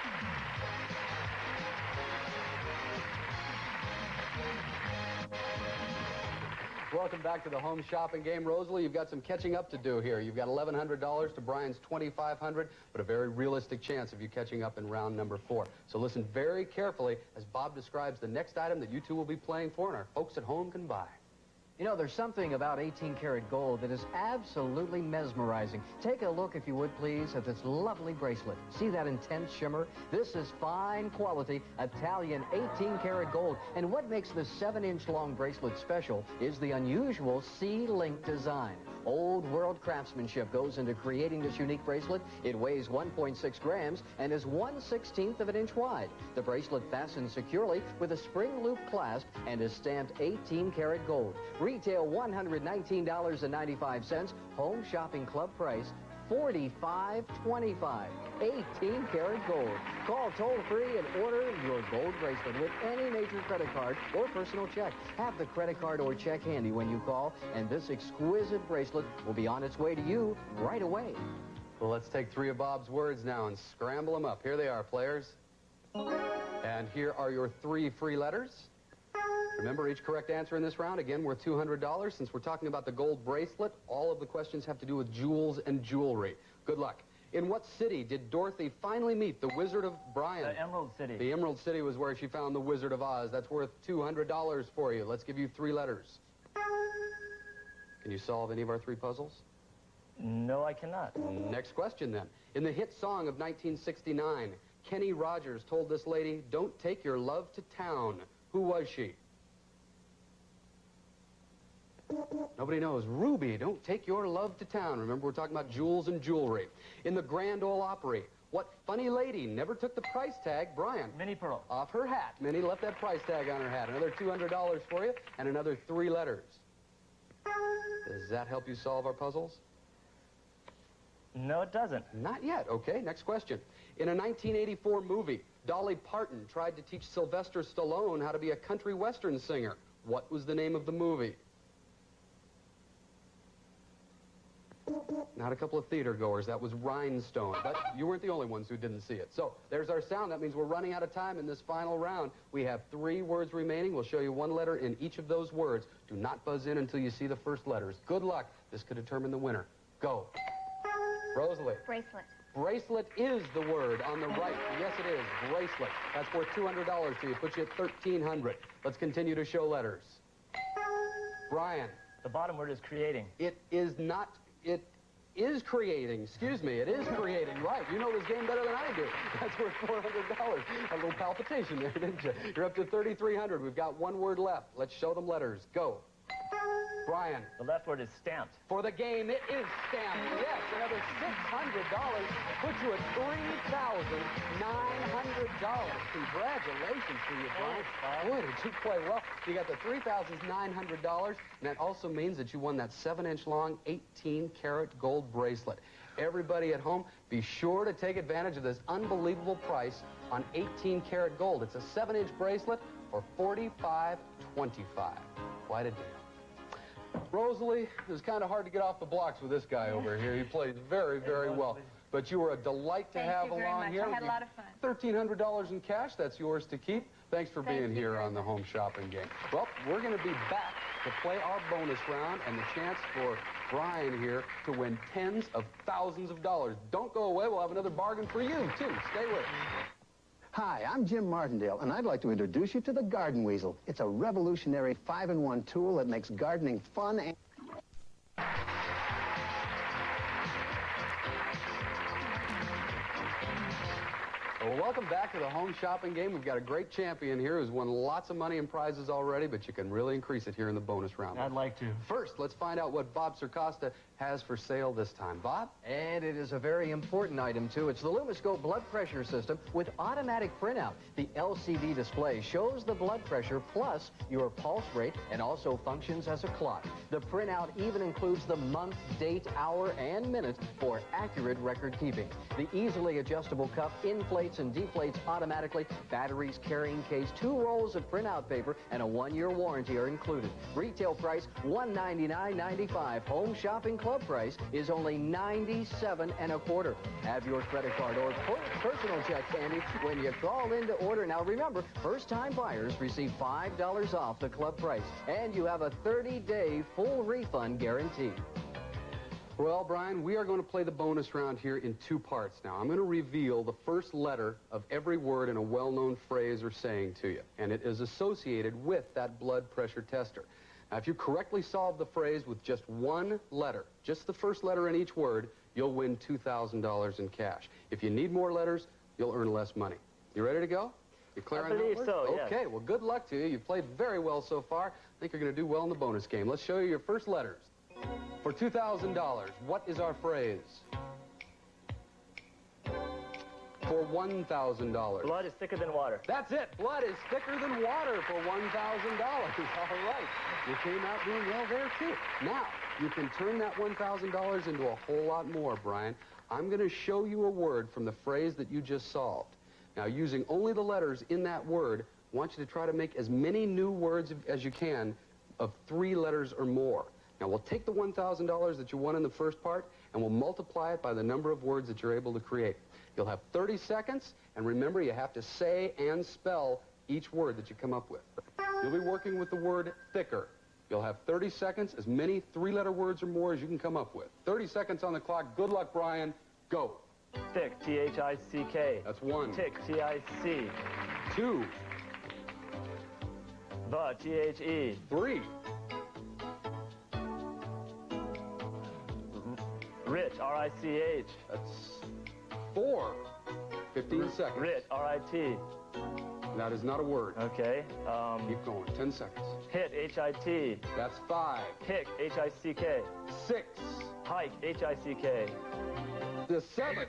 Welcome back to the home shopping game. Rosalie, you've got some catching up to do here. You've got $1,100 to Brian's $2,500, but a very realistic chance of you catching up in round number 4. So listen very carefully as Bob describes the next item that you two will be playing for and our folks at home can buy. You know, there's something about 18-karat gold that is absolutely mesmerizing. Take a look, if you would, please, at this lovely bracelet. See that intense shimmer? This is fine quality Italian 18-karat gold. And what makes this 7-inch long bracelet special is the unusual C-link design. Old world craftsmanship goes into creating this unique bracelet. It weighs 1.6 grams and is 1/16 of an inch wide. The bracelet fastens securely with a spring loop clasp and is stamped 18-karat gold. Retail $119.95. Home shopping club price $45.25. 18-karat gold. Call toll-free and order your gold bracelet with any major credit card or personal check. Have the credit card or check handy when you call, and this exquisite bracelet will be on its way to you right away. Well, let's take 3 of Bob's words now and scramble them up. Here they are, players. And here are your 3 free letters. Remember, each correct answer in this round, again, worth $200. Since we're talking about the gold bracelet, all of the questions have to do with jewels and jewelry. Good luck. In what city did Dorothy finally meet the Wizard of Brian? The Emerald City. The Emerald City was where she found the Wizard of Oz. That's worth $200 for you. Let's give you 3 letters. Can you solve any of our 3 puzzles? No, I cannot. Next question, then. In the hit song of 1969, Kenny Rogers told this lady, "Don't take your love to town." Who was she? Nobody knows. Ruby, don't take your love to town. Remember, we're talking about jewels and jewelry. In the Grand Ole Opry, what funny lady never took the price tag? Brian. Minnie Pearl. Off her hat. Minnie left that price tag on her hat. Another $200 for you, and another 3 letters. Does that help you solve our puzzles? No, it doesn't. Not yet. Okay, next question. In a 1984 movie, Dolly Parton tried to teach Sylvester Stallone how to be a country western singer. What was the name of the movie? Not a couple of theater goers. That was Rhinestone. But you weren't the only ones who didn't see it. So there's our sound. That means we're running out of time in this final round. We have 3 words remaining. We'll show you 1 letter in each of those words. Do not buzz in until you see the first letters. Good luck. This could determine the winner. Go. Rosalie. Bracelet. Bracelet is the word on the right. Yes, it is. Bracelet. That's worth $200 to you. Puts you at $1,300. Let's continue to show letters. Brian. The bottom word is creating. It is not... It is creating. Excuse me. It is creating. Right. You know this game better than I do. That's worth $400. A little palpitation there, didn't you? You're up to $3,300. We've got 1 word left. Let's show them letters. Go. Brian. The left word is stamped. For the game, it is stamped. Yes, another $600 puts you at $3,900. Congratulations to you, Brian. Boy, did you play well. You got the $3,900, and that also means that you won that 7-inch long 18-karat gold bracelet. Everybody at home, be sure to take advantage of this unbelievable price on 18-karat gold. It's a 7-inch bracelet for $45.25. Quite a deal. Rosalie, it was kind of hard to get off the blocks with this guy over here. He plays very, very well. But you were a delight to have along here. I had a lot of fun. $1,300 in cash. That's yours to keep. Thanks for being here on the home shopping game. Well, we're going to be back to play our bonus round and the chance for Brian here to win tens of thousands of dollars. Don't go away. We'll have another bargain for you, too. Stay with us. Hi, I'm Jim Martindale, and I'd like to introduce you to the Garden Weasel. It's a revolutionary 5-in-1 tool that makes gardening fun and... Well, welcome back to the home shopping game. We've got a great champion here who's won lots of money and prizes already, but you can really increase it here in the bonus round. I'd like to. First, let's find out what Bob Circosta has for sale this time. Bob? And it is a very important item, too. It's the LumiScope blood pressure system with automatic printout. The LCD display shows the blood pressure plus your pulse rate and also functions as a clock. The printout even includes the month, date, hour, and minute for accurate record keeping. The easily adjustable cup inflates inflates and deflates automatically. Batteries, carrying case, 2 rolls of printout paper, and a 1-year warranty are included. Retail price $199.95. Home Shopping Club price is only $97.25. Have your credit card or personal check handy when you call in to order. Now remember, first-time buyers receive $5 off the club price, and you have a 30-day full refund guarantee. Well, Brian, we are going to play the bonus round here in 2 parts now. I'm going to reveal the first letter of every word in a well-known phrase or saying to you, and it is associated with that blood pressure tester. Now, if you correctly solve the phrase with just 1 letter, just the first letter in each word, you'll win $2,000 in cash. If you need more letters, you'll earn less money. You ready to go? You clear on that? I believe so, yes. Okay, well, good luck to you. You've played very well so far. I think you're going to do well in the bonus game. Let's show you your first letters. For $2,000, what is our phrase? For $1,000. Blood is thicker than water. That's it. Blood is thicker than water for $1,000. All right. You came out doing well there, too. Now, you can turn that $1,000 into a whole lot more, Brian. I'm going to show you a word from the phrase that you just solved. Now, using only the letters in that word, I want you to try to make as many new words as you can of 3 letters or more. Now, we'll take the $1,000 that you won in the first part, and we'll multiply it by the number of words that you're able to create. You'll have 30 seconds, and remember, you have to say and spell each word that you come up with. You'll be working with the word thicker. You'll have 30 seconds, as many 3-letter words or more as you can come up with. 30 seconds on the clock. Good luck, Brian. Go. Thick, T-H-I-C-K. That's 1. Tick, T-I-C. 2. The, T-H-E. 3. Rich, R-I-C-H. That's 4. 15 seconds. Rich, R-I-T. That is not a word. Okay. Keep going. 10 seconds. Hit, H-I-T. That's 5. Hick, H-I-C-K. 6. Hike, H-I-C-K. The 7th.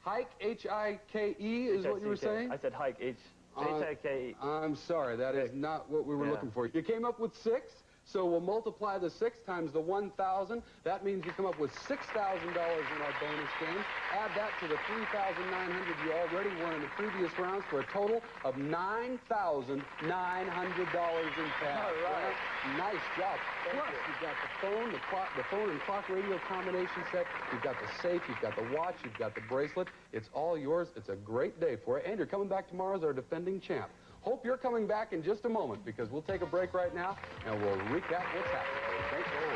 Hike, H-I-K-E is what you were saying? I said hike, H-I-K-E. I'm sorry. That is not what we were looking for. You came up with 6. So we'll multiply the 6 times the 1,000. That means you come up with $6,000 in our bonus game. Add that to the $3,900 you already won in the previous rounds for a total of $9,900 in cash. All right. Nice job. Plus, you've got the phone and clock radio combination set. You've got the safe. You've got the watch. You've got the bracelet. It's all yours. It's a great day for you. And you're coming back tomorrow as our defending champ. Hope you're coming back in just a moment, because we'll take a break right now, and we'll recap what's happening. Thanks for the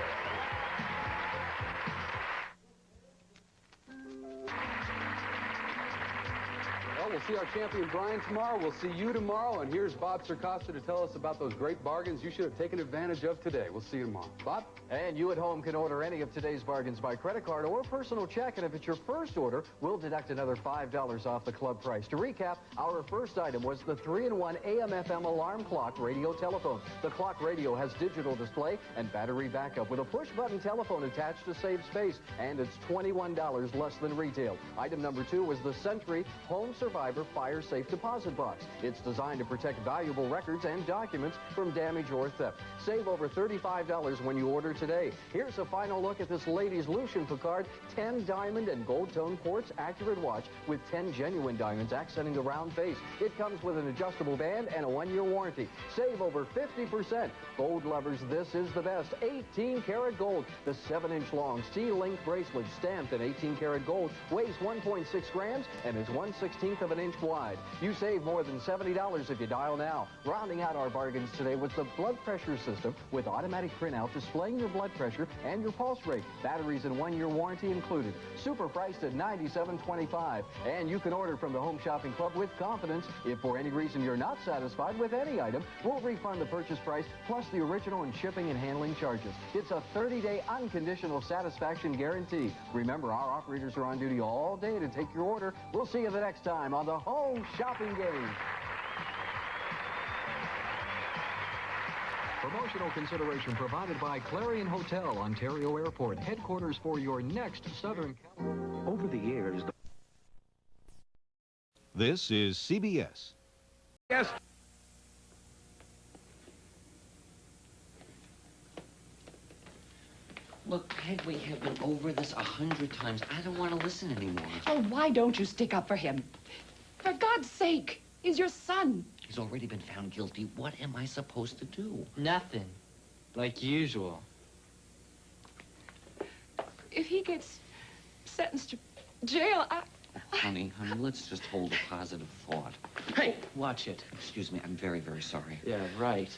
Well, we'll see our champion Brian tomorrow. We'll see you tomorrow, and here's Bob Circosta to tell us about those great bargains you should have taken advantage of today. We'll see you tomorrow. Bob? And you at home can order any of today's bargains by credit card or personal check, and if it's your first order, we'll deduct another $5 off the club price. To recap, our first item was the 3-in-1 AM/FM alarm clock radio telephone. The clock radio has digital display and battery backup with a push-button telephone attached to save space, and it's $21 less than retail. Item number 2 was the Century Home Survivor Fire Safe Deposit Box. It's designed to protect valuable records and documents from damage or theft. Save over $35 when you order today. Here's a final look at this ladies' Lucien Piccard 10 diamond and gold tone quartz accurate watch with 10 genuine diamonds accenting the round face. It comes with an adjustable band and a 1-year warranty. Save over 50%. Gold lovers, this is the best. 18-karat gold. The 7-inch long C-link bracelet stamped in 18-karat gold weighs 1.6 grams and is 1/16 of an inch wide. You save more than $70 if you dial now. Rounding out our bargains today was the blood pressure system with automatic printout displaying your blood pressure and your pulse rate. Batteries and 1-year warranty included. Super priced at $97.25. And you can order from the Home Shopping Club with confidence. If for any reason you're not satisfied with any item, we'll refund the purchase price plus the original and shipping and handling charges. It's a 30-day unconditional satisfaction guarantee. Remember, our operators are on duty all day to take your order. We'll see you the next time on the Home Shopping Game. Promotional consideration provided by Clarion Hotel, Ontario Airport, headquarters for your next Southern California. Over the years... This is CBS. Yes. Look, Peg, we have been over this 100 times. I don't want to listen anymore. Oh, why don't you stick up for him? For God's sake, he's your son. He's already been found guilty. What am I supposed to do? Nothing. Like usual. If he gets sentenced to jail, Honey, let's just hold a positive thought. Hey, watch it. Excuse me, I'm very, very sorry. Yeah, right.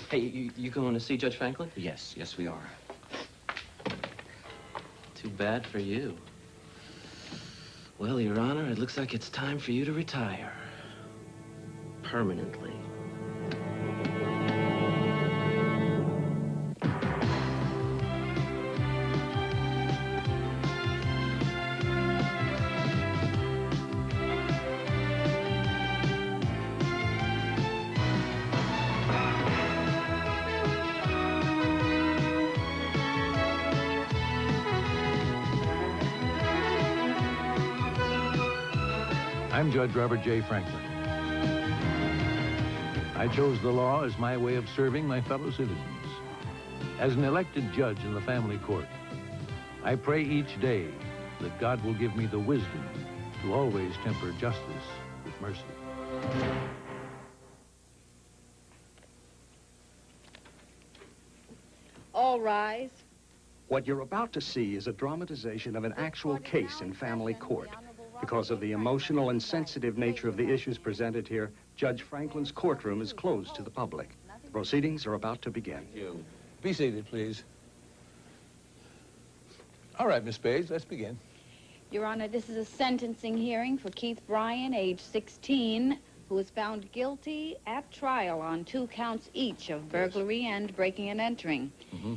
Hey, you going to see Judge Franklin? Yes, we are. Too bad for you. Well, Your Honor, it looks like it's time for you to retire. Permanently. I'm Judge Robert J. Franklin. I chose the law as my way of serving my fellow citizens. As an elected judge in the family court, I pray each day that God will give me the wisdom to always temper justice with mercy. All rise. What you're about to see is a dramatization of an actual case in family court. Because of the emotional and sensitive nature of the issues presented here, Judge Franklin's courtroom is closed to the public. The proceedings are about to begin. Be seated, please. All right, Miss Page, let's begin. Your Honor, this is a sentencing hearing for Keith Bryan, age 16, who was found guilty at trial on 2 counts each of burglary and breaking and entering.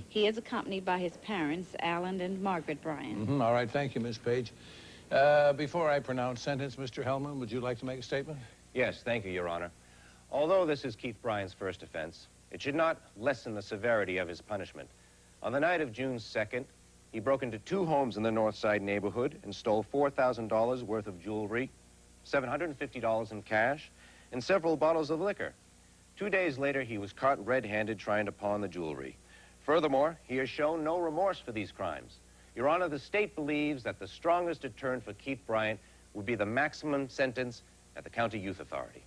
He is accompanied by his parents, Alan and Margaret Bryan. All right, thank you, Miss Page. Before I pronounce sentence, Mr. Hellman, would you like to make a statement? Yes, thank you, Your Honor. Although this is Keith Bryan's first offense, it should not lessen the severity of his punishment. On the night of June 2nd, he broke into 2 homes in the North Side neighborhood and stole $4,000 worth of jewelry, $750 in cash, and several bottles of liquor. 2 days later, he was caught red-handed trying to pawn the jewelry. Furthermore, he has shown no remorse for these crimes. Your Honor, the state believes that the strongest deterrent for Keith Bryan would be the maximum sentence at the County Youth Authority.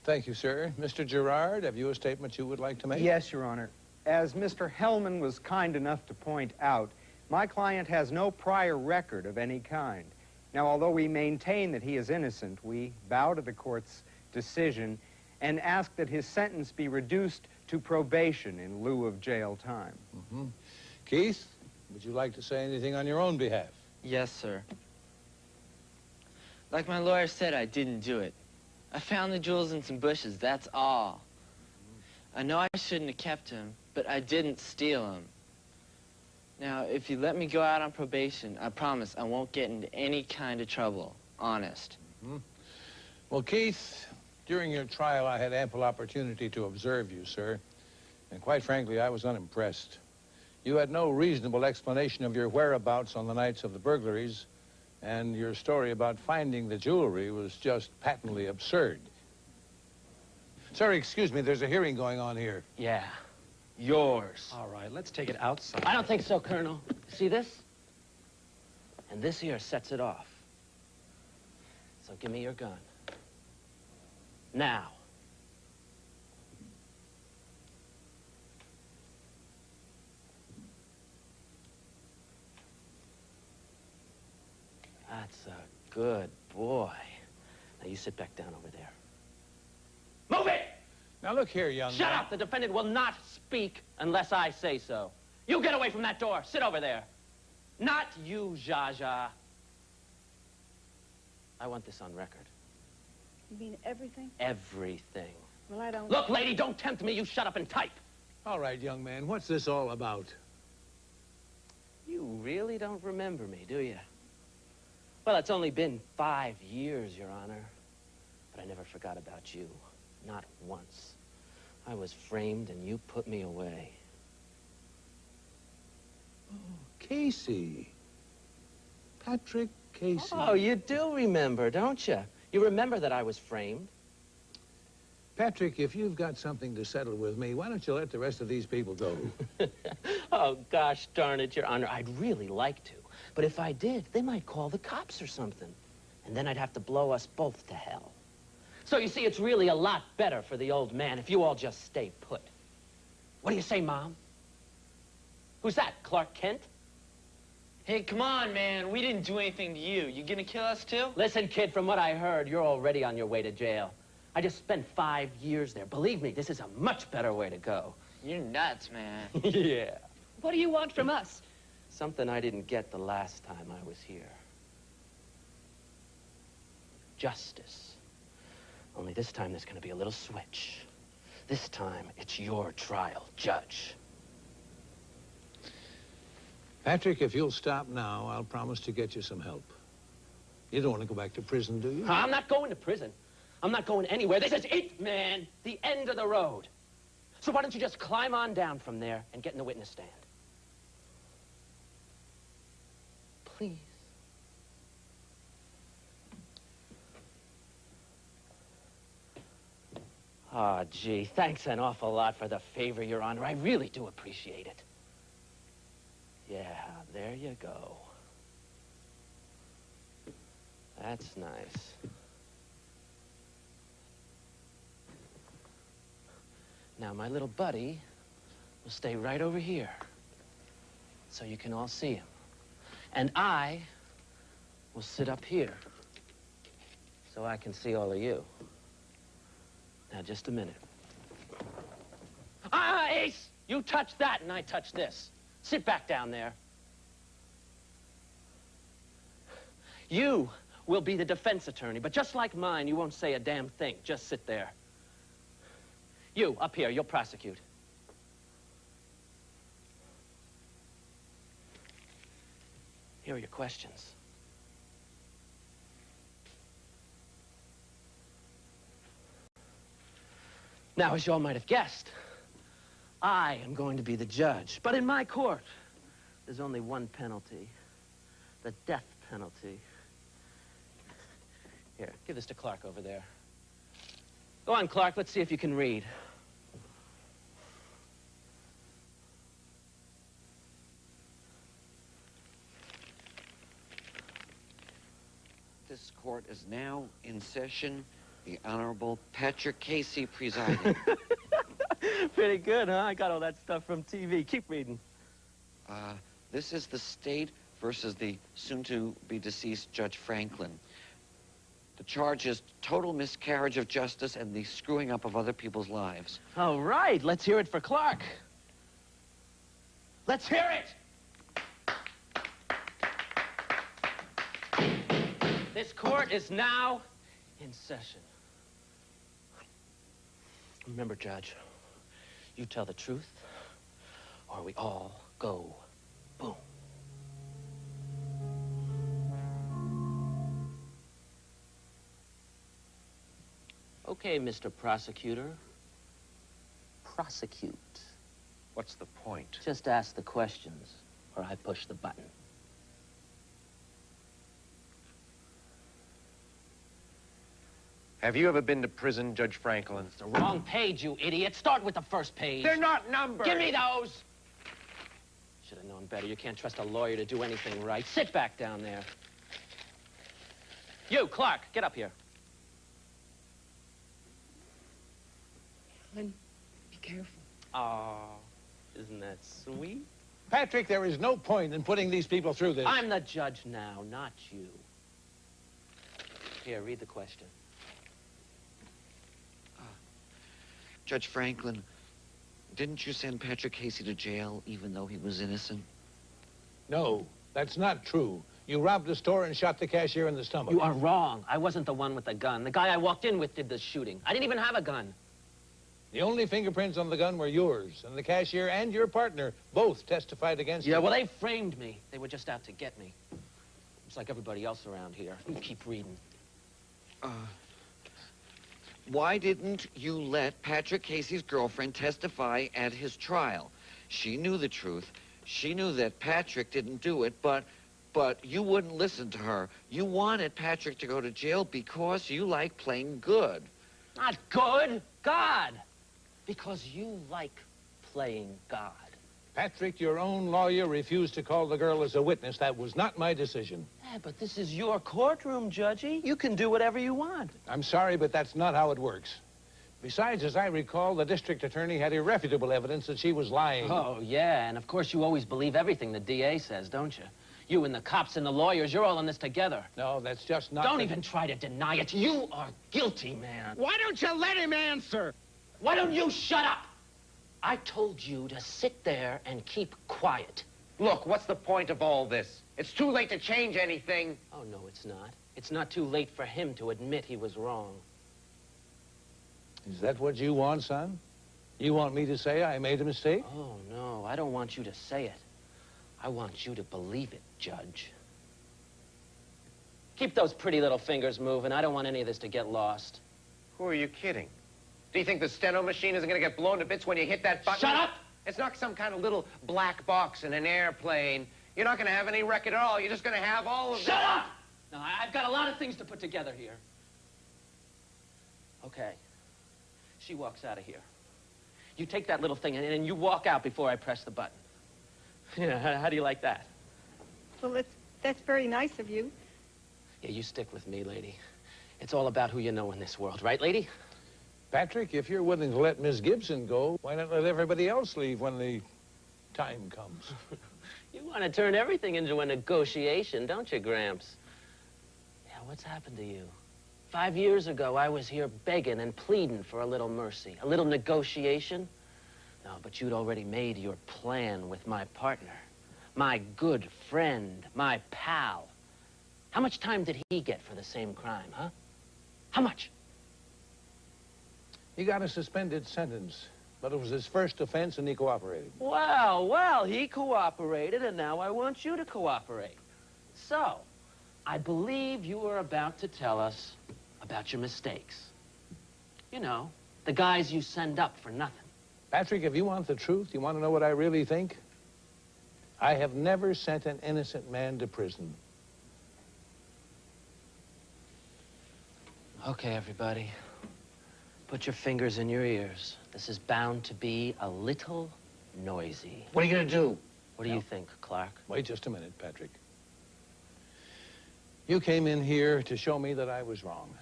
Thank you, sir. Mr. Gerard, have you a statement you would like to make? Yes, Your Honor. As Mr. Hellman was kind enough to point out, my client has no prior record of any kind. Now, although we maintain that he is innocent, we bow to the court's decision and ask that his sentence be reduced to probation in lieu of jail time. Keith, would you like to say anything on your own behalf? Yes, sir. Like my lawyer said, I didn't do it. I found the jewels in some bushes, that's all. I know I shouldn't have kept them, but I didn't steal them. Now, if you let me go out on probation, I promise I won't get into any kind of trouble. Honest. Well, Keith, during your trial, I had ample opportunity to observe you, sir. And quite frankly, I was unimpressed. You had no reasonable explanation of your whereabouts on the nights of the burglaries, and your story about finding the jewelry was just patently absurd. Sir, excuse me, there's a hearing going on here. Yeah, yours. All right, let's take it outside. I don't think so, Colonel. See this? And this here sets it off. So give me your gun. Now. That's a good boy. Now you sit back down over there. Move it! Now look here, young man. Shut up! The defendant will not speak unless I say so. You get away from that door. Sit over there. Not you, Zsa Zsa. I want this on record. You mean everything? Everything. Well, I don't... Look, lady, don't tempt me. You shut up and type. All right, young man, what's this all about? You really don't remember me, do you? Well, it's only been 5 years, Your Honor. But I never forgot about you. Not once. I was framed and you put me away. Oh, Casey. Patrick Casey. Oh, you do remember, don't you? You remember that I was framed. Patrick, if you've got something to settle with me, why don't you let the rest of these people go? Oh, gosh darn it, Your Honor. I'd really like to. But if I did, they might call the cops or something. And then I'd have to blow us both to hell. So you see, it's really a lot better for the old man if you all just stay put. What do you say, Mom? Who's that, Clark Kent? Hey, come on, man. We didn't do anything to you. You gonna kill us, too? Listen, kid, from what I heard, you're already on your way to jail. I just spent 5 years there. Believe me, this is a much better way to go. You're nuts, man. Yeah. What do you want from us? Something I didn't get the last time I was here. Justice. Only this time there's gonna be a little switch. This time, it's your trial, Judge. Patrick, if you'll stop now, I'll promise to get you some help. You don't want to go back to prison, do you? I'm not going to prison. I'm not going anywhere. This is it, man. The end of the road. So why don't you just climb on down from there and get in the witness stand? Please. Oh, gee, thanks an awful lot for the favor, Your Honor. I really do appreciate it. Yeah, there you go. That's nice. Now, my little buddy will stay right over here so you can all see him. And I will sit up here so I can see all of you. Now, just a minute. Ace! You touch that and I touch this. Sit back down there. You will be the defense attorney, but just like mine, you won't say a damn thing. Just sit there. You, up here, you'll prosecute. Here are your questions. Now, as you all might have guessed, I am going to be the judge. But in my court, there's only one penalty. The death penalty. Here, give this to Clark over there. Go on, Clark, let's see if you can read. This court is now in session. The Honorable Patrick Casey presiding. Pretty good, huh? I got all that stuff from TV. Keep reading. This is the state versus the soon-to-be deceased Judge Franklin. The charge is total miscarriage of justice and the screwing up of other people's lives. All right, let's hear it for Clark. Let's hear it! This court is now in session. Remember, Judge, you tell the truth, or we all go boom. Okay, Mr. Prosecutor. Prosecute. What's the point? Just ask the questions, or I push the button. Have you ever been to prison, Judge Franklin? It's the wrong page, you idiot. Start with the first page. They're not numbered. Give me those. Should have known better. You can't trust a lawyer to do anything right. Sit back down there. You, Clark, get up here. Helen, be careful. Aw, isn't that sweet? Patrick, there is no point in putting these people through this. I'm the judge now, not you. Here, read the question. Judge Franklin, didn't you send Patrick Casey to jail even though he was innocent? No, that's not true. You robbed a store and shot the cashier in the stomach. You are wrong. I wasn't the one with the gun. The guy I walked in with did the shooting. I didn't even have a gun. The only fingerprints on the gun were yours, and the cashier and your partner both testified against you. Yeah, well, they framed me. They were just out to get me. It's like everybody else around here. You keep reading. Why didn't you let Patrick Casey's girlfriend testify at his trial? She knew the truth. She knew that Patrick didn't do it, but you wouldn't listen to her. You wanted Patrick to go to jail because you like playing good. Not good. God. Because you like playing God. Patrick, your own lawyer refused to call the girl as a witness. That was not my decision. Yeah, but this is your courtroom, Judgy. You can do whatever you want. I'm sorry, but that's not how it works. Besides, as I recall, the district attorney had irrefutable evidence that she was lying. Oh, yeah, and of course you always believe everything the DA says, don't you? You and the cops and the lawyers, you're all in this together. No, that's just not... Don't even try to deny it. You are guilty, man. Why don't you let him answer? Why don't you shut up? I told you to sit there and keep quiet. Look, what's the point of all this? It's too late to change anything. Oh, no, it's not. It's not too late for him to admit he was wrong. Is that what you want, son? You want me to say I made a mistake? Oh, no, I don't want you to say it. I want you to believe it, Judge. Keep those pretty little fingers moving. I don't want any of this to get lost. Who are you kidding? Do you think the steno machine isn't going to get blown to bits when you hit that button? Shut up! It's not some kind of little black box in an airplane. You're not going to have any record at all. You're just going to have all of Shut up! No, I've got a lot of things to put together here. Okay. She walks out of here. You take that little thing and you walk out before I press the button. Yeah, how do you like that? Well, that's very nice of you. Yeah, you stick with me, lady. It's all about who you know in this world, right, lady? Patrick, if you're willing to let Miss Gibson go, why not let everybody else leave when the time comes? You want to turn everything into a negotiation, don't you, Gramps? Yeah, what's happened to you? 5 years ago, I was here begging and pleading for a little mercy, a little negotiation. No, but you'd already made your plan with my partner, my good friend, my pal. How much time did he get for the same crime, huh? How much? He got a suspended sentence, but it was his first offense and he cooperated. Well, he cooperated, and now I want you to cooperate. So, I believe you were about to tell us about your mistakes. You know, the guys you send up for nothing. Patrick, if you want the truth, you want to know what I really think? I have never sent an innocent man to prison. Okay, everybody. Put your fingers in your ears. This is bound to be a little noisy. What are you going to do? What do you think, Clark? Wait just a minute, Patrick. You came in here to show me that I was wrong.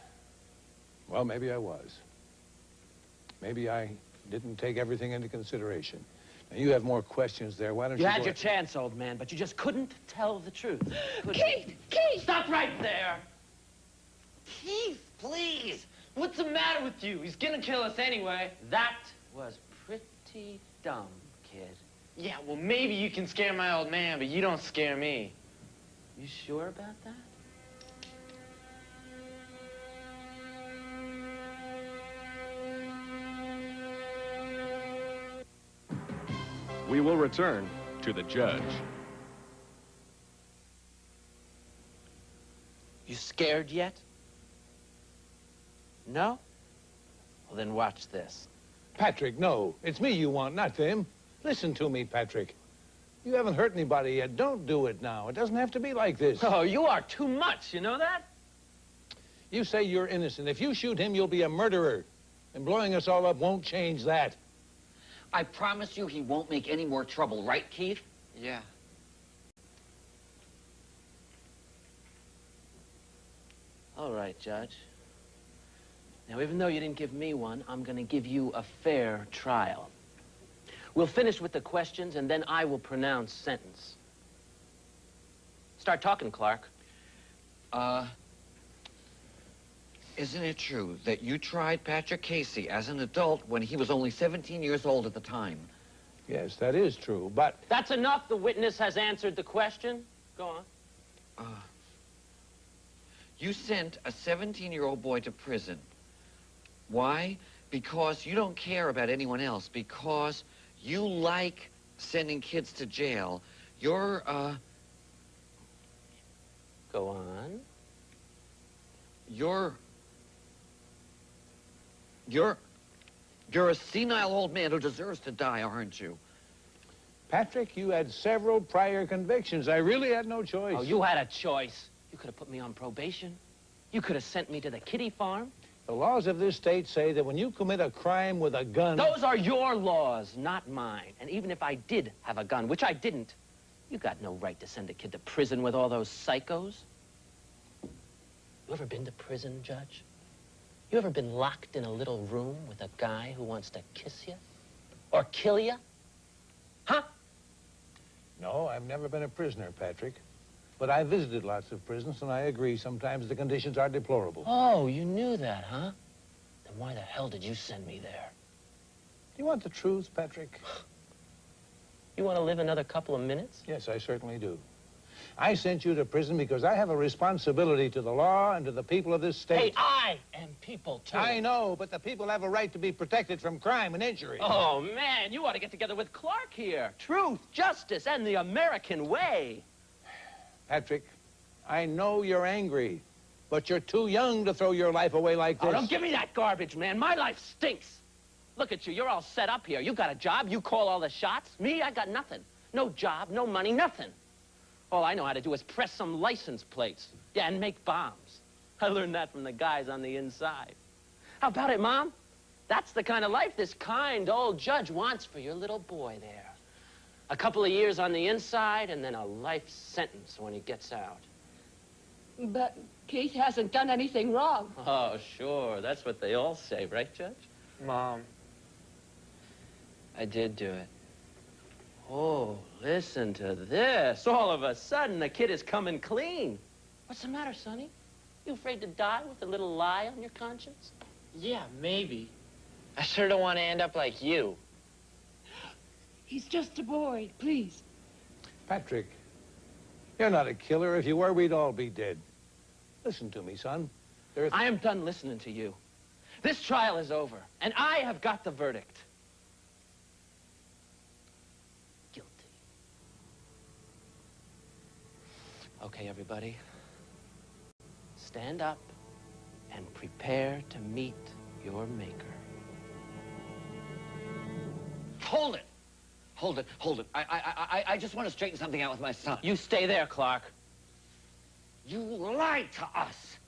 Well, maybe I was. Maybe I didn't take everything into consideration. Now, you have more questions there. Why don't you You had your chance, old man, but you just couldn't tell the truth. Keith! Stop right there! Keith, please! What's the matter with you? He's gonna kill us anyway. That was pretty dumb, kid. Yeah, well, maybe you can scare my old man, but you don't scare me. You sure about that? We will return to the judge. You scared yet? No? Well, then watch this. Patrick, no. It's me you want, not them. Listen to me, Patrick. You haven't hurt anybody yet. Don't do it now. It doesn't have to be like this. Oh, you are too much, you know that? You say you're innocent. If you shoot him, you'll be a murderer. And blowing us all up won't change that. I promise you he won't make any more trouble, right, Keith? Yeah. All right, Judge. Now, even though you didn't give me one, I'm going to give you a fair trial. We'll finish with the questions, and then I will pronounce sentence. Start talking, Clark. Isn't it true that you tried Patrick Casey as an adult when he was only 17 years old at the time? Yes, that is true, but... That's enough. The witness has answered the question. Go on. You sent a 17-year-old boy to prison. Why? Because you don't care about anyone else. Because you like sending kids to jail. You're, Go on. You're a senile old man who deserves to die, aren't you? Patrick, you had several prior convictions. I really had no choice. Oh, you had a choice. You could have put me on probation. You could have sent me to the kiddie farm. The laws of this state say that when you commit a crime with a gun... Those are your laws, not mine. And even if I did have a gun, which I didn't, you got no right to send a kid to prison with all those psychos. You ever been to prison, Judge? You ever been locked in a little room with a guy who wants to kiss you? Or kill you? Huh? No, I've never been a prisoner, Patrick. But I visited lots of prisons, and I agree sometimes the conditions are deplorable. Oh, you knew that, huh? Then why the hell did you send me there? Do you want the truth, Patrick? You want to live another couple of minutes? Yes, I certainly do. I sent you to prison because I have a responsibility to the law and to the people of this state. Hey, I am people, too. I know, but the people have a right to be protected from crime and injury. Oh, man, you ought to get together with Clark here. Truth, justice, and the American way. Patrick, I know you're angry, but you're too young to throw your life away like this. Oh, don't give me that garbage, man. My life stinks. Look at you. You're all set up here. You got a job. You call all the shots. Me, I got nothing. No job, no money, nothing. All I know how to do is press some license plates. Yeah, and make bombs. I learned that from the guys on the inside. How about it, Mom? That's the kind of life this kind old judge wants for your little boy there. A couple of years on the inside, and then a life sentence when he gets out. But Keith hasn't done anything wrong. Oh, sure. That's what they all say, right, Judge? Mom, I did do it. Oh, listen to this. All of a sudden, the kid is coming clean. What's the matter, Sonny? You afraid to die with a little lie on your conscience? Yeah, maybe. I sure don't want to end up like you. He's just a boy, please. Patrick, you're not a killer. If you were, we'd all be dead. Listen to me, son. I am done listening to you. This trial is over, and I have got the verdict. Guilty. Okay, everybody. Stand up and prepare to meet your maker. Hold it! Hold it, hold it. I just want to straighten something out with my son. You stay there, Clark. You lied to us.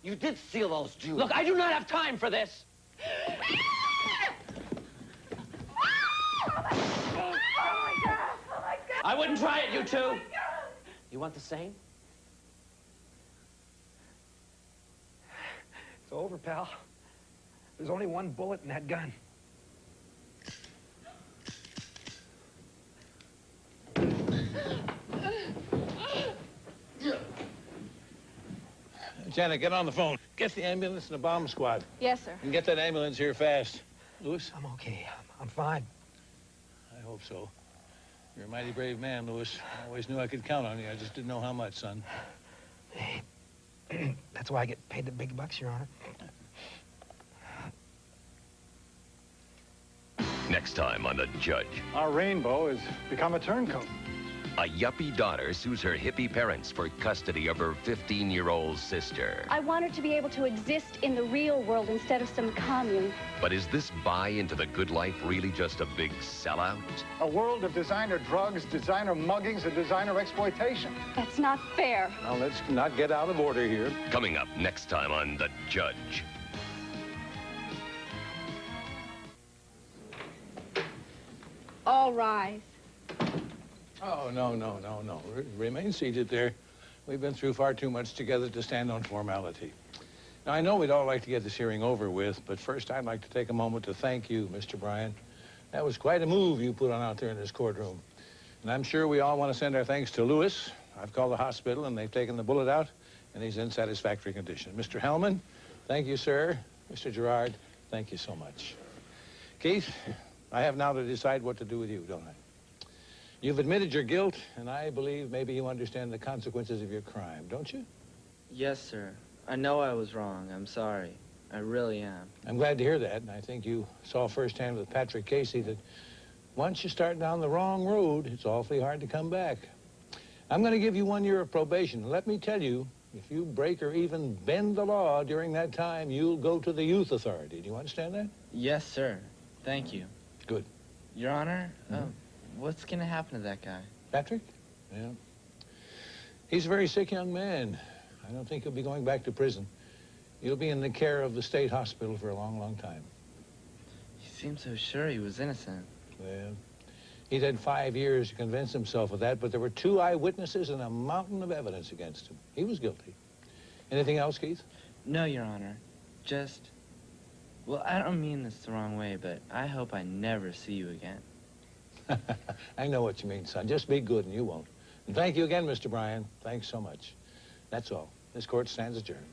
You did steal those jewels. Look, I do not have time for this. I wouldn't try it, you two. You want the same? It's over, pal. There's only one bullet in that gun. Janet, get on the phone. Get the ambulance and the bomb squad. Yes, sir. And get that ambulance here fast. Louis? I'm okay. I'm fine. I hope so. You're a mighty brave man, Louis. I always knew I could count on you. I just didn't know how much, son. Hey, that's why I get paid the big bucks, Your Honor. Next time on The Judge. Our rainbow has become a turncoat. A yuppie daughter sues her hippie parents for custody of her 15-year-old sister. I want her to be able to exist in the real world instead of some commune. But is this buy into the good life really just a big sellout? A world of designer drugs, designer muggings, and designer exploitation. That's not fair. Now, let's not get out of order here. Coming up next time on The Judge. All rise. Oh, no. Remain seated there. We've been through far too much together to stand on formality. Now, I know we'd all like to get this hearing over with, but first I'd like to take a moment to thank you, Mr. Bryan. That was quite a move you put on out there in this courtroom. And I'm sure we all want to send our thanks to Louis. I've called the hospital, and they've taken the bullet out, and he's in satisfactory condition. Mr. Hellman, thank you, sir. Mr. Gerard, thank you so much. Keith, I have now to decide what to do with you, don't I? You've admitted your guilt, and I believe maybe you understand the consequences of your crime, don't you? Yes, sir. I know I was wrong. I'm sorry. I really am. I'm glad to hear that, and I think you saw firsthand with Patrick Casey that once you start down the wrong road, it's awfully hard to come back. I'm going to give you 1 year of probation. Let me tell you, if you break or even bend the law during that time, you'll go to the youth authority. Do you understand that? Yes, sir. Thank you. Good. Your Honor, what's going to happen to that guy? Patrick? Yeah. He's a very sick young man. I don't think he'll be going back to prison. You'll be in the care of the state hospital for a long, long time. He seemed so sure he was innocent. Well, he'd had 5 years to convince himself of that, but there were 2 eyewitnesses and a mountain of evidence against him. He was guilty. Anything else, Keith? No, Your Honor. Just... Well, I don't mean this the wrong way, but I hope I never see you again. I know what you mean, son. Just be good and you won't. And thank you again, Mr. Bryan. Thanks so much. That's all. This court stands adjourned.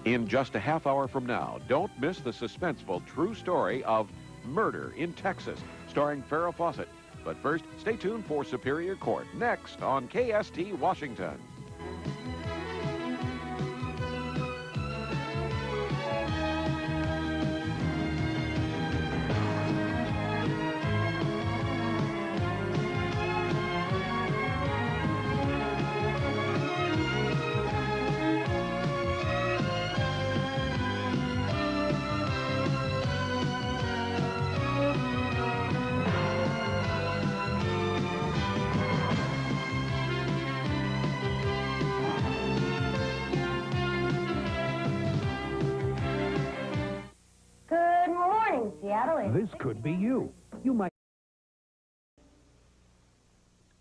In just a half hour from now, don't miss the suspenseful true story of Murder in Texas, starring Farrah Fawcett. But first, stay tuned for Superior Court, next on KST Washington. This could be you. You might.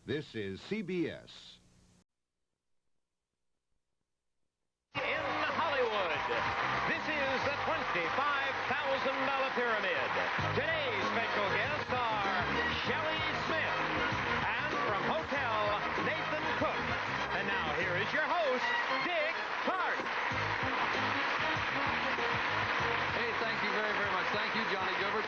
This is CBS. In Hollywood, this is the $25,000 pyramid. Today's special guests are Shelley Smith and from Hotel Nathan Cook. And now here is your host, Dick Clark. Hey, thank you very, very much. Thank you, Johnny Gilbert.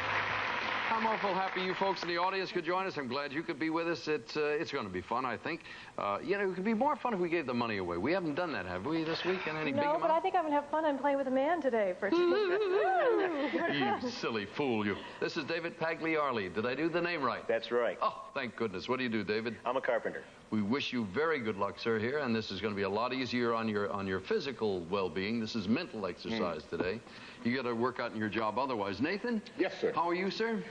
I'm awful happy you folks in the audience could join us. I'm glad you could be with us. It's going to be fun, I think. You know, it could be more fun if we gave the money away. We haven't done that, have we, this week? In any big amount? No, but I think I'm going to have fun. I'm playing with a man today for a change. You silly fool, you. This is David Pagliarli. Did I do the name right? That's right. Oh, thank goodness. What do you do, David? I'm a carpenter. We wish you very good luck, sir, here, and this is going to be a lot easier on your physical well-being. This is mental exercise today. You got to work out in your job otherwise. Nathan? Yes, sir. How are you, sir?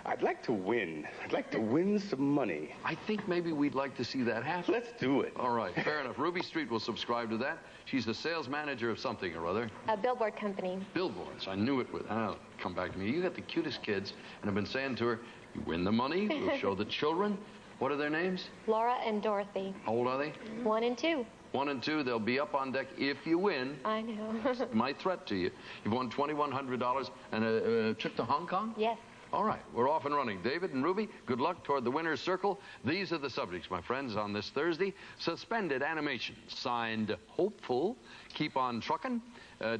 I'd like to win. I'd like to win some money. I think maybe we'd like to see that happen. Let's do it. All right, fair enough. Ruby Street will subscribe to that. She's the sales manager of something or other. A billboard company. Billboards. I knew it would. Come back to me. You got the cutest kids, and I've been saying to her, you win the money, we'll show the children. What are their names? Laura and Dorothy. How old are they? 1 and 2. 1 and 2, they'll be up on deck if you win. I know. My threat to you. You've won $2,100 and a trip to Hong Kong? Yes. All right, we're off and running. David and Ruby, good luck toward the winner's circle. These are the subjects, my friends, on this Thursday. Suspended animation, signed Hopeful, Keep on Truckin',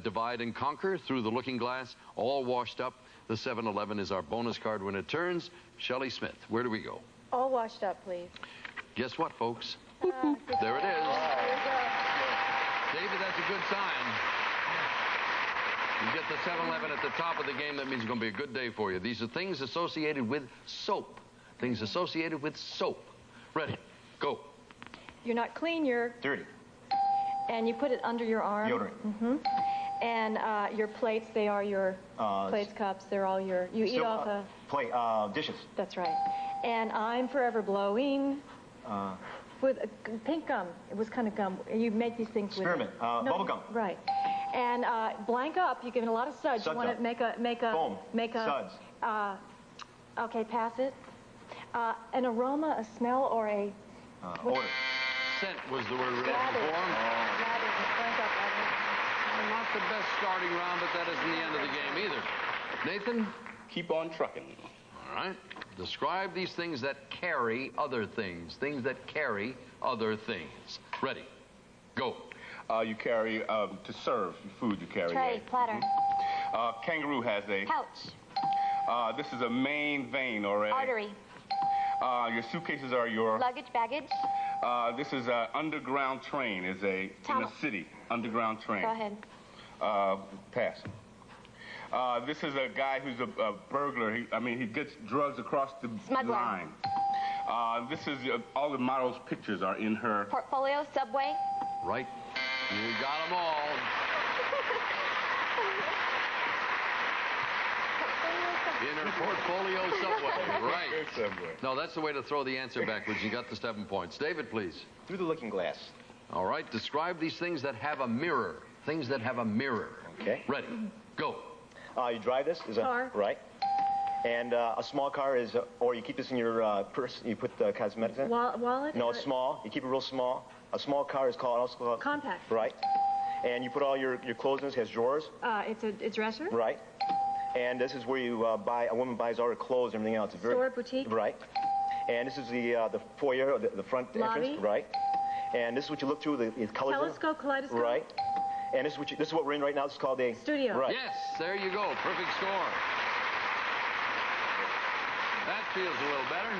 Divide and Conquer, Through the Looking Glass, All Washed Up. The 7-Eleven is our bonus card when it turns. Shelley Smith, where do we go? All washed up, please. Guess what, folks? There it is. David, that's a good sign. You get the 7-Eleven at the top of the game. That means it's going to be a good day for you. These are things associated with soap. Things associated with soap. Ready? Go. You're not clean, you're... Dirty. And you put it under your arm. Deodorant. Mm-hmm. And your plates, they are your plates, cups. They're all your... You eat off a... Plate, dishes. That's right. And I'm forever blowing with pink gum. It was kind of gum. You make these things Spearmint. with it. Bubble gum. Right. And blank up. You're giving a lot of suds. Suds you want to make a foam. Suds. Okay, pass it. An aroma, a smell, or a odor. Scent was the word we were looking for. Blank up. Not the best starting round, but that isn't the end of the game either. Nathan? Keep on trucking. All right. Describe these things that carry other things. Things that carry other things. Ready. Go. You carry, to serve food, you carry Tray, platter. Kangaroo has a... Pouch. This is a main vein or a... Artery. Your suitcases are your... Luggage, baggage. This is an underground train, in a city. Underground train. Go ahead. Pass. This is a guy who's a burglar. He gets drugs across the line. This is, all the models' pictures are in her... Portfolio, Subway. Right. You got them all. In her portfolio, Subway. Right. Subway. No, that's the way to throw the answer backwards. You got the 7 points. David, please. Through the looking glass. All right. Describe these things that have a mirror. Things that have a mirror. Okay. Ready. Go. You drive this. Is a Car. Right. And a small car is, or you keep this in your purse. You put the cosmetics in it. Wallet? No, it's small. You keep it real small. A small car is also called... Compact. Right. And you put all your clothes in this. It has drawers. It's a dresser? Right. And this is where you a woman buys all her clothes and everything else. It's very, Store, boutique? Right. And this is the foyer, the front Lobby? entrance. Right. And this is what you look through, the colors. Telescope, kaleidoscope? Right. And this is what we're in right now. This is called a... Studio. Right. Yes, there you go. Perfect score. That feels a little better.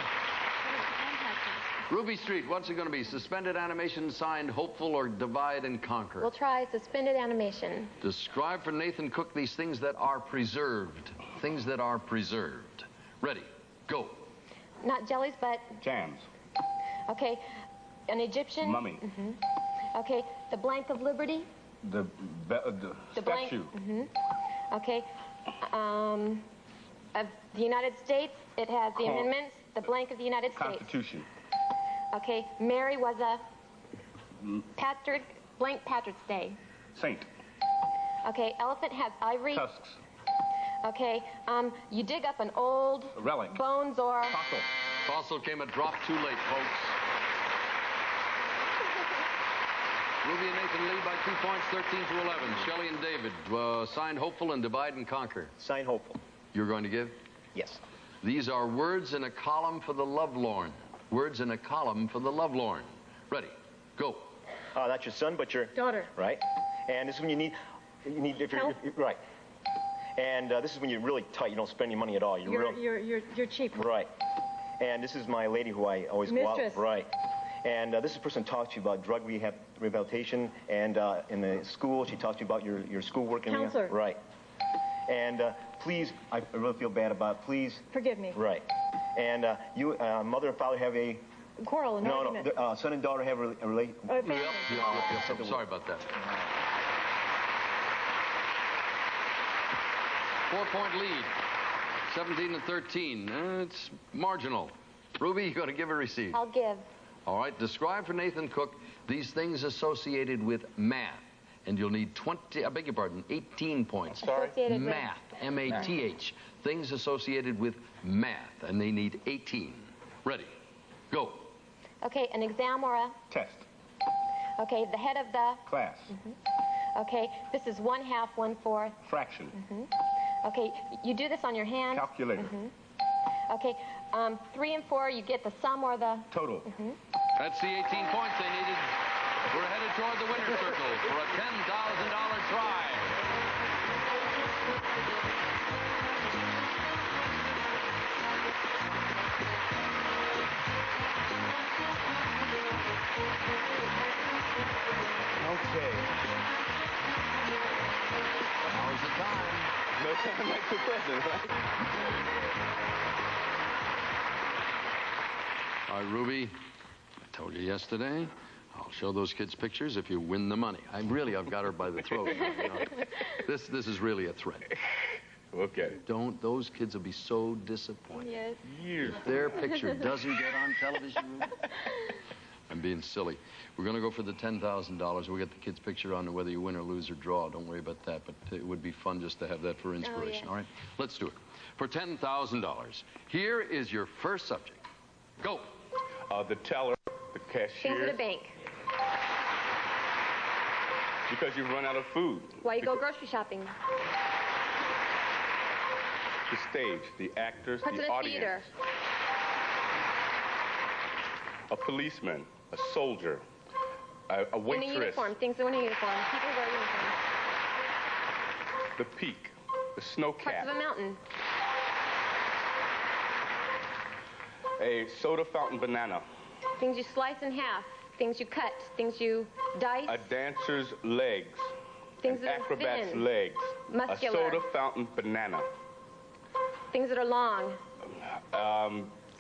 Ruby Street, what's it going to be? Suspended animation, signed hopeful, or divide and conquer? We'll try suspended animation. Describe for Nathan Cook these things that are preserved. Things that are preserved. Ready, go. Not jellies, but... Jams. Okay. An Egyptian... Mummy. Okay. The blank of liberty? The blank. statue. Okay. Of the United States, it has the amendments. The blank of the United States. Constitution. Okay. Mary was a... blank Patrick's Day. Saint. Okay. Elephant has ivory. Tusks. Okay. You dig up an old... Relic. Bones or... Fossil. Fossil came a drop too late, folks. Ruby and Nathan lead by 2 points, 13 to 11. Shelley and David, sign hopeful and divide and conquer. Sign hopeful. You're going to give? Yes. These are words in a column for the lovelorn. Words in a column for the lovelorn. Ready, go. Not your son, but your... Daughter. Right. And this is when you need if you're... Help. Right. And this is when you're really tight. You don't spend any money at all. You're cheap. Right. And this is my lady who I always go out with. Right. And this is the person who talks to you about drug rehabilitation, and in the school, she talks to you about your schoolwork. And Counselor. Right. And please, I really feel bad about it. Please. Forgive me. Right. And you, mother and father have a... Quarrel, an argument. No, son and daughter have a relation. Yep. Sorry about that. 4-point lead. 17 to 13. It's marginal. Ruby, you going to give or receive? I'll give. All right. Describe for Nathan Cook these things associated with math. And you'll need 18 points. Associated math. M-A-T-H. Things associated with math. And they need 18. Ready. Go. Okay, an exam or a... Test. Okay, the head of the... Class. Okay, this is 1/2, 1/4. Fraction. Okay, you do this on your hand. Calculator. Okay, 3 and 4, you get the sum or the... Total. That's the 18 points they needed. We're headed toward the winner's circle for a $10,000 try. Okay. Now's the time. No time like the present, right? All right, Ruby, I told you yesterday, I'll show those kids pictures if you win the money. I've got her by the throat. You know. This is really a threat. Okay. Those kids will be so disappointed. Yes. If their picture doesn't get on television, Ruby. I'm being silly. We're going to go for the $10,000. We'll get the kid's picture on whether you win or lose or draw. Don't worry about that, but it would be fun just to have that for inspiration, all right? Let's do it. For $10,000, here is your first subject. Go. The teller, the cashier. Things at a bank. Because you run out of food. Why you go grocery shopping? The stage, the actors, Parts the of the audience. theater. A policeman, a soldier, a waitress. In a uniform, things that are in a uniform. People wear uniforms. The peak, the snow cap. Parts of a mountain. A soda fountain banana. Things you slice in half. Things you cut. Things you dice. A dancer's legs. Things An that are acrobat's thin. legs. Muscular. A soda fountain banana. Things that are long.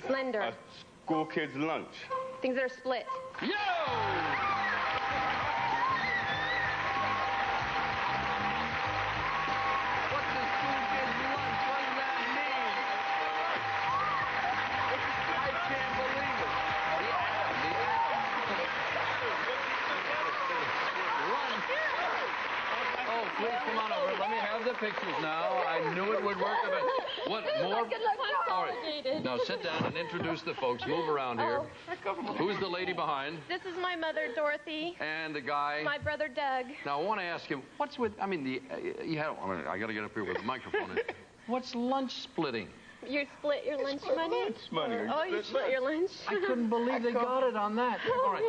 Slender. A school kids' lunch? Things that are split. Oh, please come on over. Let me have the pictures now. I knew it would work. What more? All right. Now sit down and introduce the folks. Move around here. Who's the lady behind? This is my mother, Dorothy. And the guy? My brother, Doug. Now I want to ask him, what's with? I mean, I got to get up here with the microphone. What's lunch splitting? You split your lunch money? Oh, you split your lunch? I couldn't believe they got it on that. All right.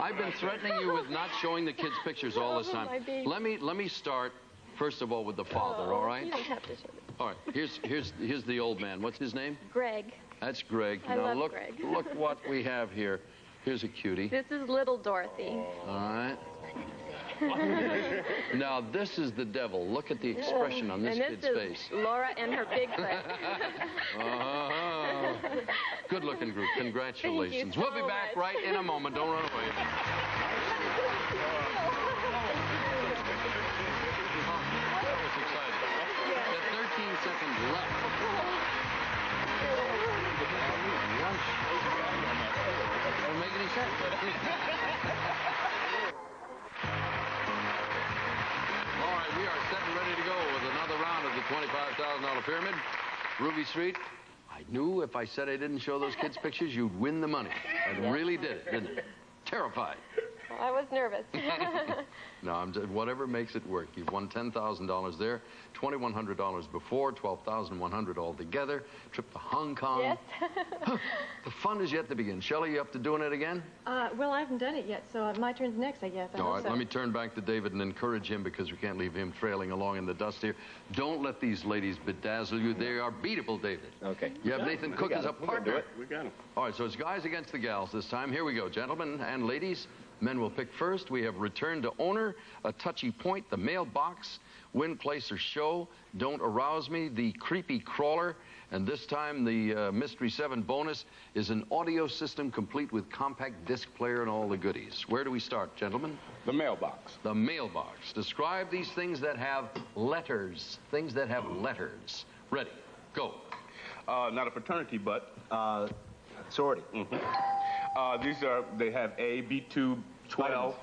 I've been threatening you with not showing the kids pictures all this time. Let me start, first of all, with the father, all right? You don't have to show them. All right. Here's the old man. What's his name? Greg. That's Greg. I now love look, Greg. look what we have here. Here's a cutie. This is little Dorothy. All right. Now, this is the devil. Look at the expression on this kid's face. And this is Laura and her big friend. Good-looking group. Congratulations. Thank you so We'll be back much. right in a moment. Don't run away. That was exciting. Got 13 seconds left. Doesn't make any sense. All right, we are set and ready to go with another round of the $25,000 pyramid. Ruby Street, I knew if I said I didn't show those kids' pictures, you'd win the money. I really did, didn't I? Terrified. I was nervous. No, whatever makes it work. You've won $10,000 there, $2,100 before, $12,100 altogether. Trip to Hong Kong. Yes. The fun is yet to begin. Shelley, you up to doing it again? Well, I haven't done it yet, so my turn's next, I guess. All right, let me turn back to David and encourage him because we can't leave him trailing along in the dust here. Don't let these ladies bedazzle you. They are beatable, David. Okay. You have Nathan Cook as a partner. We got him. All right, so it's guys against the gals this time. Here we go, gentlemen and ladies. Men will pick first. We have Return to Owner, A Touchy Point, The Mailbox, Win, Place, or Show, Don't Arouse Me, The Creepy Crawler, and this time the Mystery 7 bonus is an audio system complete with compact disc player and all the goodies. Where do we start, gentlemen? The mailbox. The mailbox. Describe these things that have letters. Things that have letters. Ready. Go. Not a fraternity, but... sorority. They have A, B2, 12.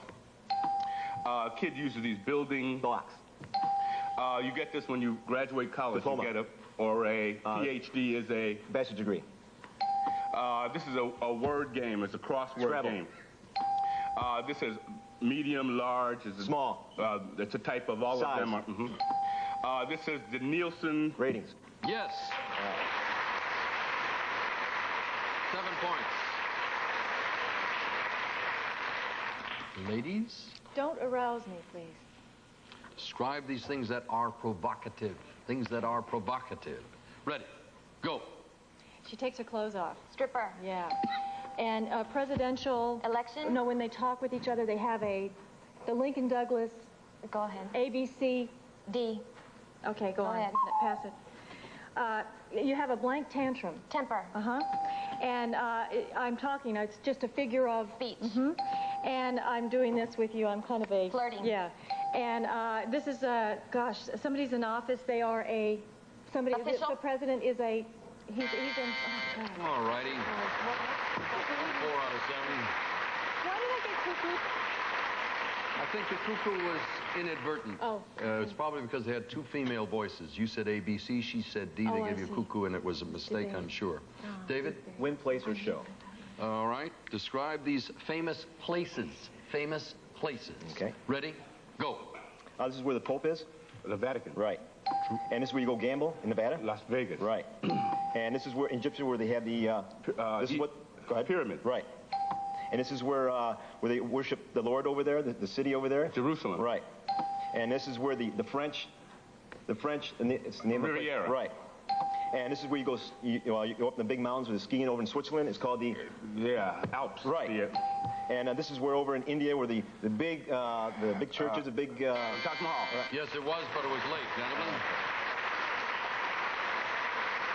Kid uses these building blocks. You get this when you graduate college. Diploma. You get a PhD is a bachelor's degree. This is a word game. It's a crossword Scrabble. game. This is medium, large. Small. It's a type of all Size. of them. This is the Nielsen ratings. Yes. 7 points. Ladies? Don't arouse me, please. Describe these things that are provocative. Things that are provocative. Ready. Go. She takes her clothes off. Stripper. Yeah. And presidential... Election? No, when they talk with each other, they have the Lincoln Douglas... Go ahead. ABC... D. Okay, go on. ahead. Pass it. You have a blank tantrum. Temper. Uh-huh. And I'm talking, it's just a figure of... Speech. Mm-hmm. And I'm doing this with you. I'm kind of a... Flirting. Yeah. And this is, gosh, somebody's in office. They are somebody... Official? The president is he's in... Oh, God. All righty. 4 out of 7. Why did I get cuckoo? I think the cuckoo was inadvertent. Oh. It's probably because they had 2 female voices. You said ABC, she said D. Oh, They I gave you see. cuckoo, and it was a mistake, I'm sure. Oh, David? Win, place, or show. All right. Describe these famous places. Famous places. Okay. Ready? Go. This is where the Pope is? The Vatican. Right. And this is where you go gamble in Nevada? Las Vegas. Right. And this is where, in Egyptian, where they have the... this is what... Go ahead. Pyramid. Right. And this is where they worship the Lord over there, the city over there? Jerusalem. Right. And this is where the French, and it's the name of the place. Riviera. Right. And this is where you go, you go up in the big mountains with the skiing over in Switzerland. It's called the... Yeah, Alps. Right. Yeah. And this is where over in India, where the big churches, the big... Taj Mahal. Yes, it was, but it was late, gentlemen.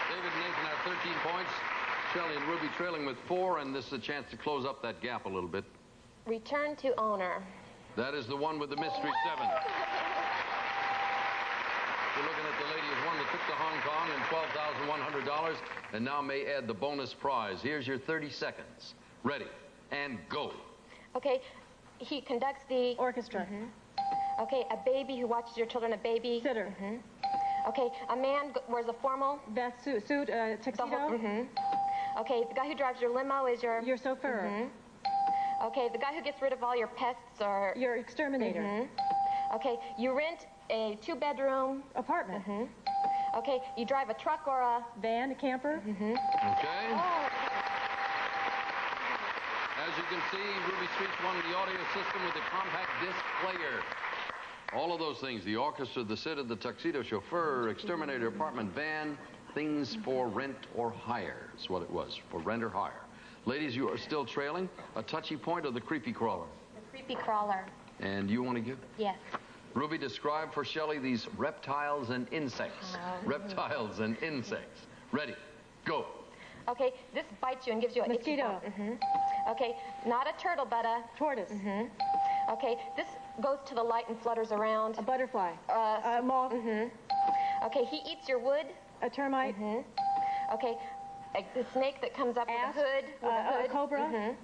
David and Nathan have 13 points. Shelley and Ruby trailing with 4, and this is a chance to close up that gap a little bit. Return to owner. That is the one with the mystery 7. You're looking at the lady who's won the trip to Hong Kong and $12,100, and now may add the bonus prize. Here's your 30 seconds. Ready, and go. Okay, he conducts the... Orchestra. Okay, a baby who watches your children, a baby... Sitter. Okay, a man wears a formal... Vest, suit, tuxedo. Okay, the guy who drives your limo is your... Your chauffeur. Okay, the guy who gets rid of all your pests or... Your exterminator. Okay, you rent a 2-bedroom... Apartment. Okay, you drive a truck or a... Van, a camper. Okay. As you can see, Ruby Streets won the audio system with the compact disc player. All of those things, the orchestra, the sitter, the tuxedo chauffeur, exterminator, apartment, van, things for rent or hire is what it was, for rent or hire. Ladies, you are still trailing. A touchy point or the creepy crawler? The creepy crawler. And you want to give? Yes. Ruby, describe for Shelley these reptiles and insects. Reptiles and insects. Ready, go. Okay, this bites you and gives you a mosquito. Okay, not a turtle, but a... Tortoise. Okay, this goes to the light and flutters around. A butterfly. A moth. Okay, he eats your wood. A termite. Okay, the snake that comes up Asp. with a hood. A cobra.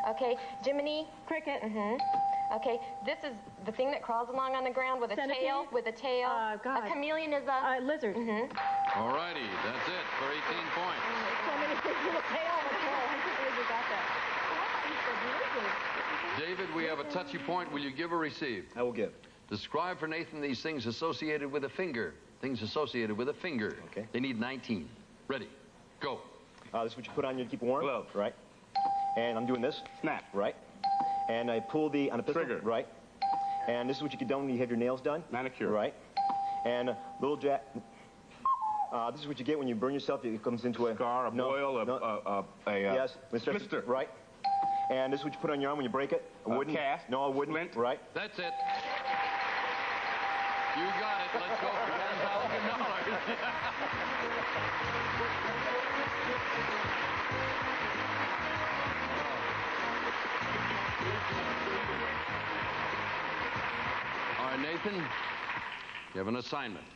Okay, Jiminy. Cricket. Okay, this is the thing that crawls along on the ground with a tail. With a tail. A chameleon is a... lizard. All righty, that's it for 18 points. So many things with a tail. I can't believe you got that. David, we have a touchy point. Will you give or receive? I will give. Describe for Nathan these things associated with a finger. Things associated with a finger. Okay. They need 19. Ready, go. This is what you put on you to keep warm. Glove. Right. And I'm doing this. Snap. Right. And I pull on a pistol. Trigger. Right. And this is what you get done when you have your nails done. Manicure. Right. And little jack. This is what you get when you burn yourself. It comes into a scar, a boil, yes, blister. Right. And this is what you put on your arm when you break it. A wooden cast. No, a wooden. Splint. Right. That's it. You got it. Let's go for $10,000. All right, Nathan, you have an assignment.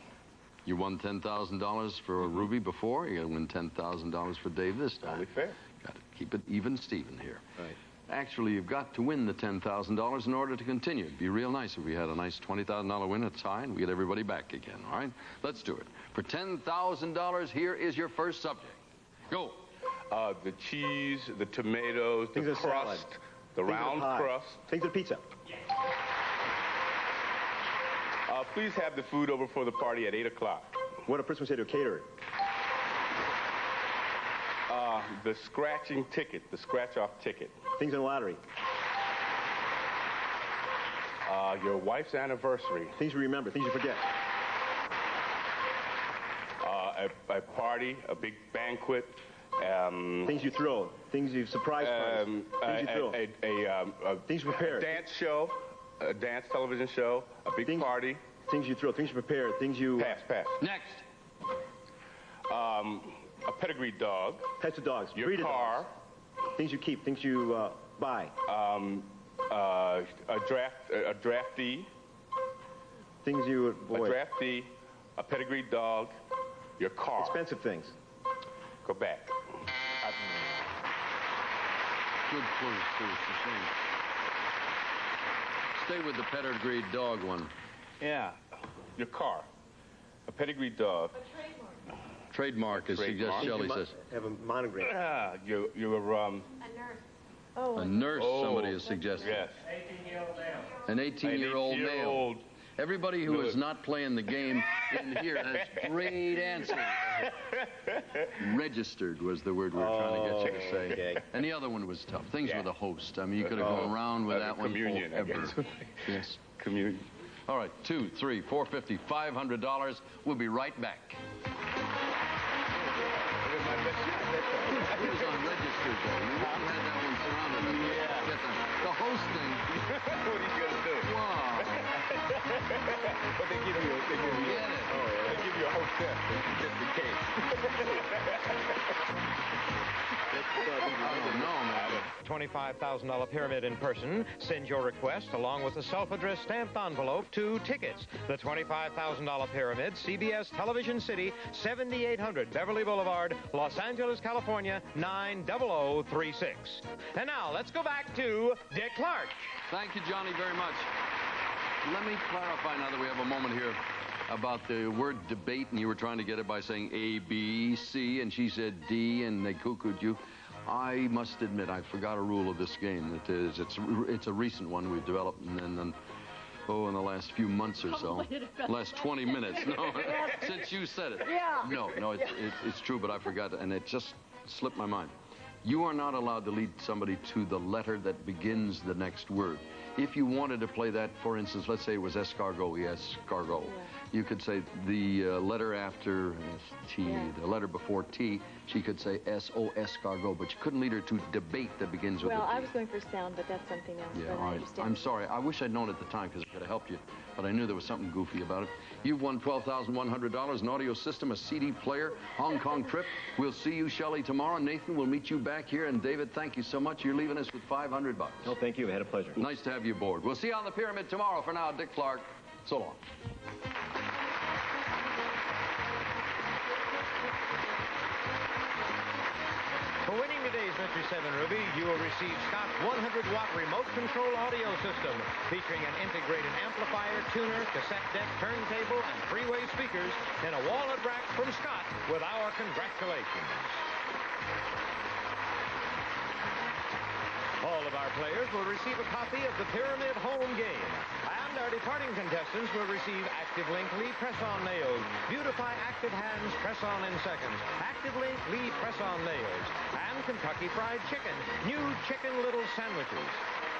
You won $10,000 for Ruby before. You're going to win $10,000 for Dave this time. Totally fair. Got to keep it even Steven here. Right. Actually, you've got to win the $10,000 in order to continue. It'd be real nice if we had a nice $20,000 win at a time. We get everybody back again, all right? Let's do it. For $10,000, here is your first subject. Go. The cheese, the tomatoes, the crust, the round crust. Things of pizza. Please have the food over for the party at 8 o'clock. What a person would say to a caterer. The scratching ticket, the scratch-off ticket. Things in the lottery. Your wife's anniversary. Things you remember, things you forget. A party, a big banquet. Things you throw, things you surprise parties. Things you throw. Things you prepare. A dance show, a dance television show, a big party. Things you throw, things you prepare, things you... Pass. Next. A pedigree dog. Types of dogs. Your car. Things you keep, things you buy. A draftee. Things you avoid. A draftee, a pedigree dog, your car. Expensive things. Go back. Good clue, too. It's a shame. Stay with the pedigree dog one. Yeah. Your car. A pedigree dog. Trademark, as suggests Shelley says. Have a monogram. Yeah, you're A nurse. Oh. A nurse, somebody has suggested. Yes. 18-year-old male. An 18-year-old male. Everybody who is not playing the game in here has great answers. Registered was the word we were trying to get you to say. Okay. And the other one was tough. Things with a host. I mean, you could have gone around with that one communion, forever. Yes. Communion. All right, $2, $3, $450, $500. We'll be right back. He was unregistered, though. You had that one surrounded. Yeah. The hosting. What are you going to do? Wow. But they give you a hostess just in case. $25,000 pyramid in person, send your request along with a self-addressed stamped envelope to Tickets, the $25,000 pyramid, CBS Television City, 7800 Beverly Boulevard, Los Angeles, California, 90036. And now, let's go back to Dick Clark. Thank you, Johnny, very much. Let me clarify now that we have a moment here about the word debate, and you were trying to get it by saying A, B, C, and she said D, and they cuckooed you. I must admit, I forgot a rule of this game. It's a recent one we've developed, and then in the last few months or so, last 20 minutes. No, since you said it. Yeah. No, it's true, but I forgot, and it just slipped my mind. You are not allowed to lead somebody to the letter that begins the next word. If you wanted to play that, for instance, let's say it was escargot, escargot. Yeah. You could say the letter after T, the letter before T, she could say S-O, escargot, but you couldn't lead her to debate that begins with a T. Well, I was going for sound, but that's something else. Yeah, all right. I'm sorry. I wish I'd known at the time because I could have helped you, but I knew there was something goofy about it. You've won $12,100, an audio system, a CD player, Hong Kong trip. We'll see you, Shelley, tomorrow. Nathan, we'll meet you back here. And David, thank you so much. You're leaving us with $500. Oh, thank you. I had a pleasure. Nice to have you aboard. We'll see you on the Pyramid tomorrow. For now, Dick Clark. So long. For winning today's Mystery 7 Ruby, you will receive Scott's 100-watt remote control audio system featuring an integrated amplifier, tuner, cassette deck, turntable, and three-way speakers in a walnut rack from Scott with our congratulations. All of our players will receive a copy of the Pyramid Home Game. And our departing contestants will receive Active Link Lee Press-On Nails, Beautify Active Hands Press-On in Seconds, Active Link Lee Press-On Nails, and Kentucky Fried Chicken, new Chicken Little Sandwiches.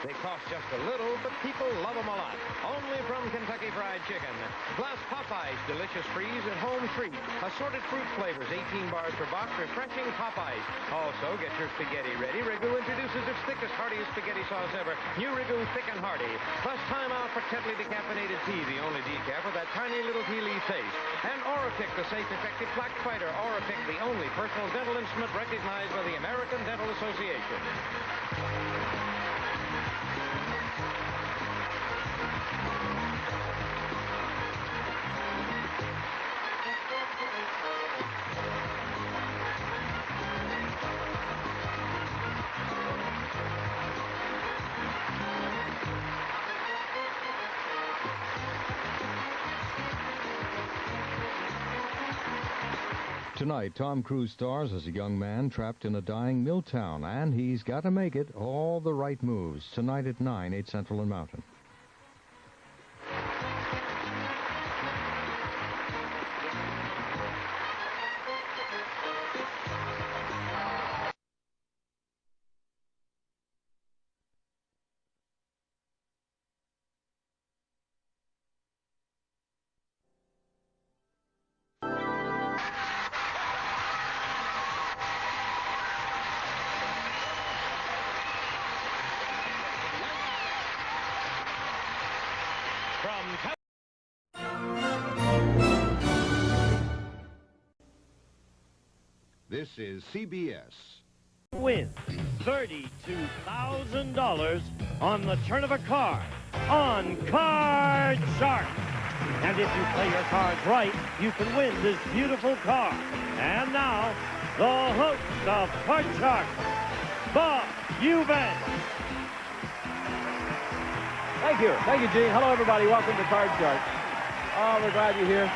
They cost just a little, but people love them a lot. Only from Kentucky Fried Chicken. Plus Popeyes Delicious Freeze and Home Treat. Assorted fruit flavors, 18 bars per box, refreshing Popeyes. Also, get your spaghetti ready. Ragu introduces its thickest, heartiest spaghetti sauce ever. New Ragu Thick and Hearty. Plus time out for Tetley decaffeinated tea, the only decaf with that tiny little tea leaf taste. And Orapic, the safe, effective plaque fighter. Orapic, the only personal dental instrument recognized by the American Dental Association. Tonight, Tom Cruise stars as a young man trapped in a dying mill town, and he's got to make it all the right moves. Tonight at 9, 8 Central and Mountain. This is CBS. Win $32,000 on the turn of a card on Card Shark. And if you play your cards right, you can win this beautiful car. And now, the host of Card Shark, Bob Eubanks. Thank you, Gene. Hello, everybody. Welcome to Card Shark. Oh, we're glad you're here.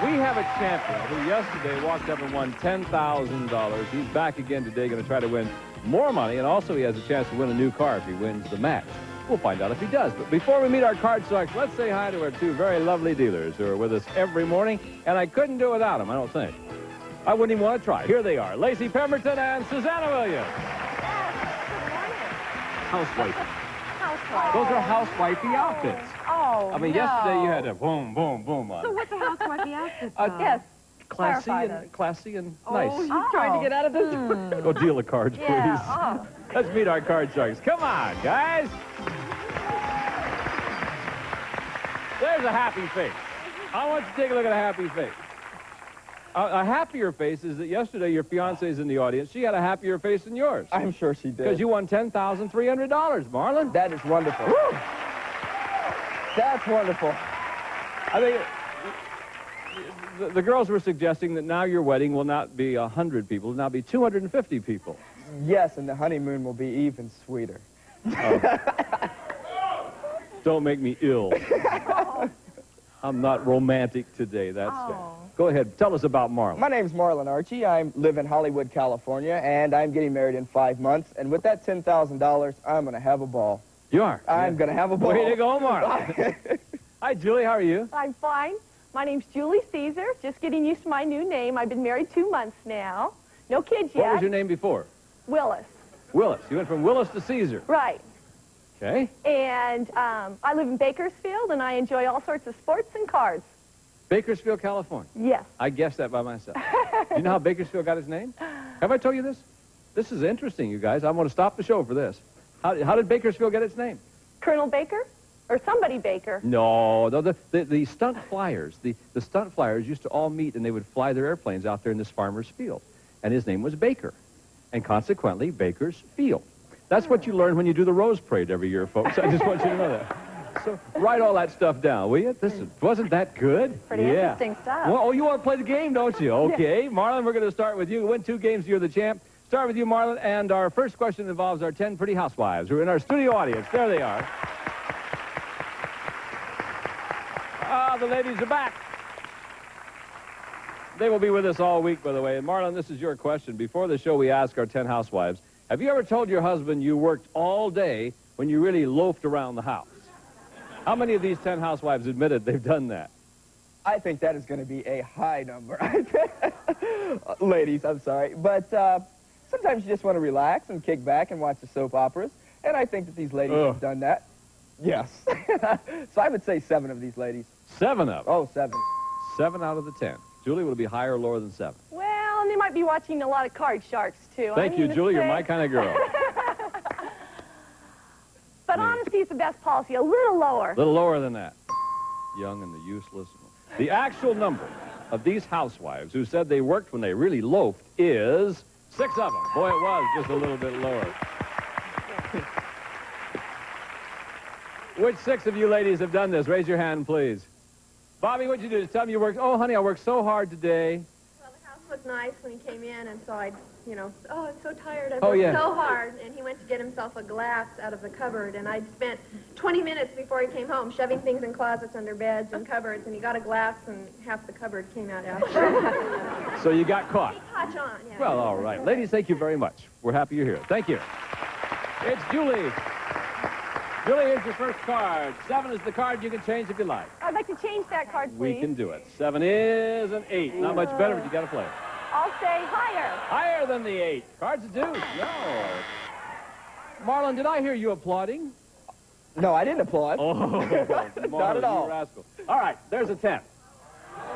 We have a champion who yesterday walked up and won $10,000. He's back again today, going to try to win more money, and also he has a chance to win a new car if he wins the match. We'll find out if he does. But before we meet our Card Sharks, let's say hi to our two very lovely dealers who are with us every morning, and I couldn't do it without them, I don't think. I wouldn't even want to try. Here they are, Lacey Pemberton and Susanna Williams. Housewifey. Those are housewifey outfits. Oh, I mean, yesterday you had a boom, boom, boom on. So what's a housewifey outfit? Yes. Classy and nice. Oh, he's trying to get out of this. Go deal the cards, please. Yeah. Let's meet our Card Sharks. Come on, guys. There's a happy face. I want you to take a look at a happy face. A happier face is that yesterday your fiance's in the audience. She had a happier face than yours. I'm sure she did. Because you won $10,300, Marlon. That is wonderful. Woo! That's wonderful. I think the girls were suggesting that now your wedding will not be 100 people, it will now be 250 people. Yes, and the honeymoon will be even sweeter. Don't make me ill. I'm not romantic today, that's it. Go ahead, tell us about Marlon. My name's Marlon Archie. I live in Hollywood, California, and I'm getting married in 5 months. And with that $10,000, I'm going to have a ball. You are? I'm going to have a ball. Way to go, Marlon. Hi, Julie, how are you? I'm fine. My name's Julie Caesar. Just getting used to my new name. I've been married 2 months now. No kids yet. What was your name before? Willis. Willis. You went from Willis to Caesar. Right. Okay. And I live in Bakersfield, and I enjoy all sorts of sports and cars. Bakersfield, California? Yes. I guessed that by myself. Do you know how Bakersfield got its name? Have I told you this? This is interesting, you guys. I'm going to stop the show for this. How did Bakersfield get its name? Colonel Baker? Or somebody Baker? No, the stunt flyers. The stunt flyers used to all meet, and they would fly their airplanes out there in this farmer's field. And his name was Baker. And consequently, Baker's Field. That's what you learn when you do the Rose Parade every year, folks. I just want you to know that. So write all that stuff down, will you? Wasn't that good? Pretty interesting stuff. Well, oh, you want to play the game, don't you? Okay. Marlon, we're going to start with you. Win 2 games, you're the champ. Start with you, Marlon. And our first question involves our 10 pretty housewives who are in our studio audience. There they are. Ah, the ladies are back. They will be with us all week, by the way. And Marlon, this is your question. Before the show, we ask our 10 housewives, have you ever told your husband you worked all day when you really loafed around the house? How many of these 10 housewives admitted they've done that? I think that is going to be a high number. Ladies, I'm sorry. But sometimes you just want to relax and kick back and watch the soap operas. And I think that these ladies have done that. Yes. So I would say 7 of these ladies. 7 of them? Oh, 7. 7 out of the 10. Julie, will it be higher or lower than 7? Well, and they might be watching a lot of Card Sharks, too. Thank you, Julie. You're my kind of girl. But honesty is the best policy. A little lower. A little lower than that. Young and the useless. The actual number of these housewives who said they worked when they really loafed is 6 of them. Boy, it was just a little bit lower. Which 6 of you ladies have done this? Raise your hand, please. Bobby, what'd you do? Just tell me you worked. Oh, honey, I worked so hard today. Well, the house looked nice when he came in, and so I, oh, I'm so tired. I Oh, worked yeah. so hard. And he went to get himself a glass out of the cupboard, and I spent 20 minutes before he came home shoving things in closets under beds and cupboards, and he got a glass, and half the cupboard came out after. So you got caught. Touch on, yeah. Well, all right. Ladies, thank you very much. We're happy you're here. Thank you. It's Julie. Julie, here's your first card. 7 is the card you can change if you like. I'd like to change that card, please. We can do it. 7 is an 8. Not much better, but you got to play it. I'll say higher. Higher than the 8. Cards a deuce. No. Marlon, did I hear you applauding? No, I didn't applaud. Oh, Marlon, Not at all. You rascal. All right, there's a 10.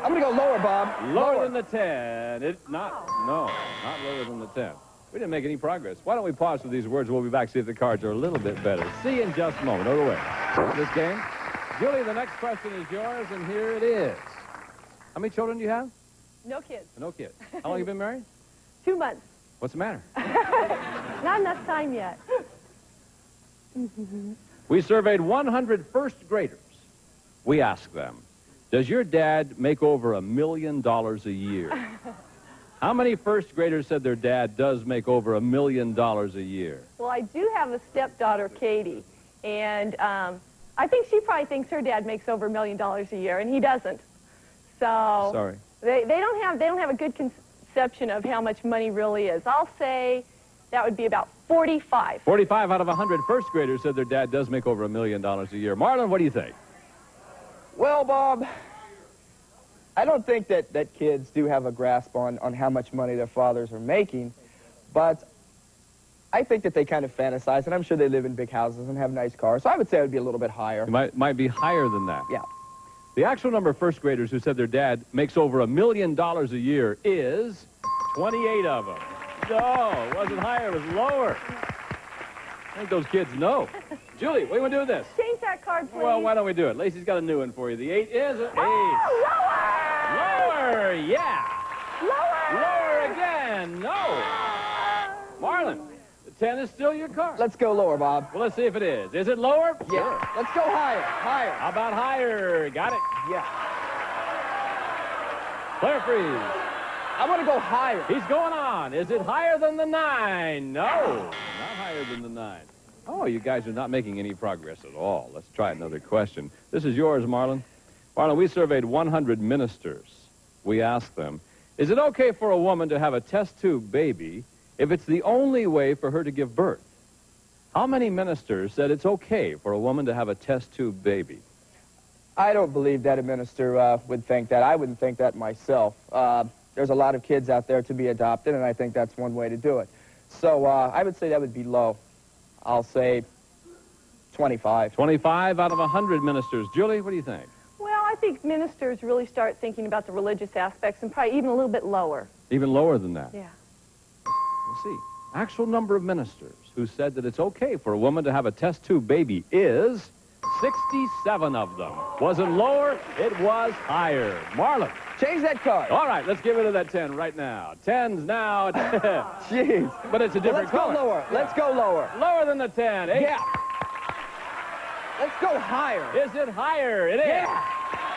I'm going to go lower, Bob. Lower than the 10. Not lower than the 10. We didn't make any progress. Why don't we pause for these words? We'll be back, see if the cards are a little bit better. See you in just a moment. Don't go away. This game. Julie, the next question is yours, and here it is. How many children do you have? No kids. No kids. How long have you been married? 2 months. What's the matter? Not enough time yet. We surveyed 100 first graders. We asked them, does your dad make over $1 million a year? How many first graders said their dad does make over $1 million a year? Well, I do have a stepdaughter, Katie, and I think she probably thinks her dad makes over $1 million a year, and he doesn't. So sorry, they don't have a good conception of how much money really is. I'll say that would be about 45. 45 out of 100 first graders said their dad does make over $1 million a year. Marlon, what do you think? Well, Bob, I don't think that kids do have a grasp on how much money their fathers are making, but I think that they kind of fantasize, and I'm sure they live in big houses and have nice cars, so I would say it would be a little bit higher. It might be higher than that. Yeah. The actual number of first graders who said their dad makes over $1 million a year is 28 of them. No, it wasn't higher, it was lower. I think those kids know. Julie, what do you want to do with this? Change that card, please. Well, why don't we do it? Lacey's got a new one for you. The 8 is an 8. Oh, lower! Lower, yeah. And no. Marlon, the 10 is still your card. Let's go lower, Bob. Well, let's see if it is. Is it lower? Yeah. Sure. Let's go higher. Higher. How about higher? Got it. Yeah. Claire Freeze. I want to go higher. He's going on. Is it higher than the 9? No, not higher than the 9. Oh, you guys are not making any progress at all. Let's try another question. This is yours, Marlon. Marlon, we surveyed 100 ministers. We asked them, is it okay for a woman to have a test tube baby if it's the only way for her to give birth? How many ministers said it's okay for a woman to have a test tube baby? I don't believe that a minister would think that. I wouldn't think that myself. There's a lot of kids out there to be adopted, and I think that's one way to do it. So I would say that would be low. I'll say 25. 25 out of 100 ministers. Julie, what do you think? Well, I think ministers really start thinking about the religious aspects and probably even a little bit lower. Even lower than that? Yeah. We'll see. Actual number of ministers who said that it's okay for a woman to have a test tube baby is 67 of them. Wasn't lower, it was higher. Marlon. Change that card. All right, let's get rid of that 10 right now. 10's now. Jeez. But it's a different color. Let's go lower. Yeah. Let's go lower. Lower than the 10. 8. Yeah. Let's go higher. Is it higher? It is. Yeah.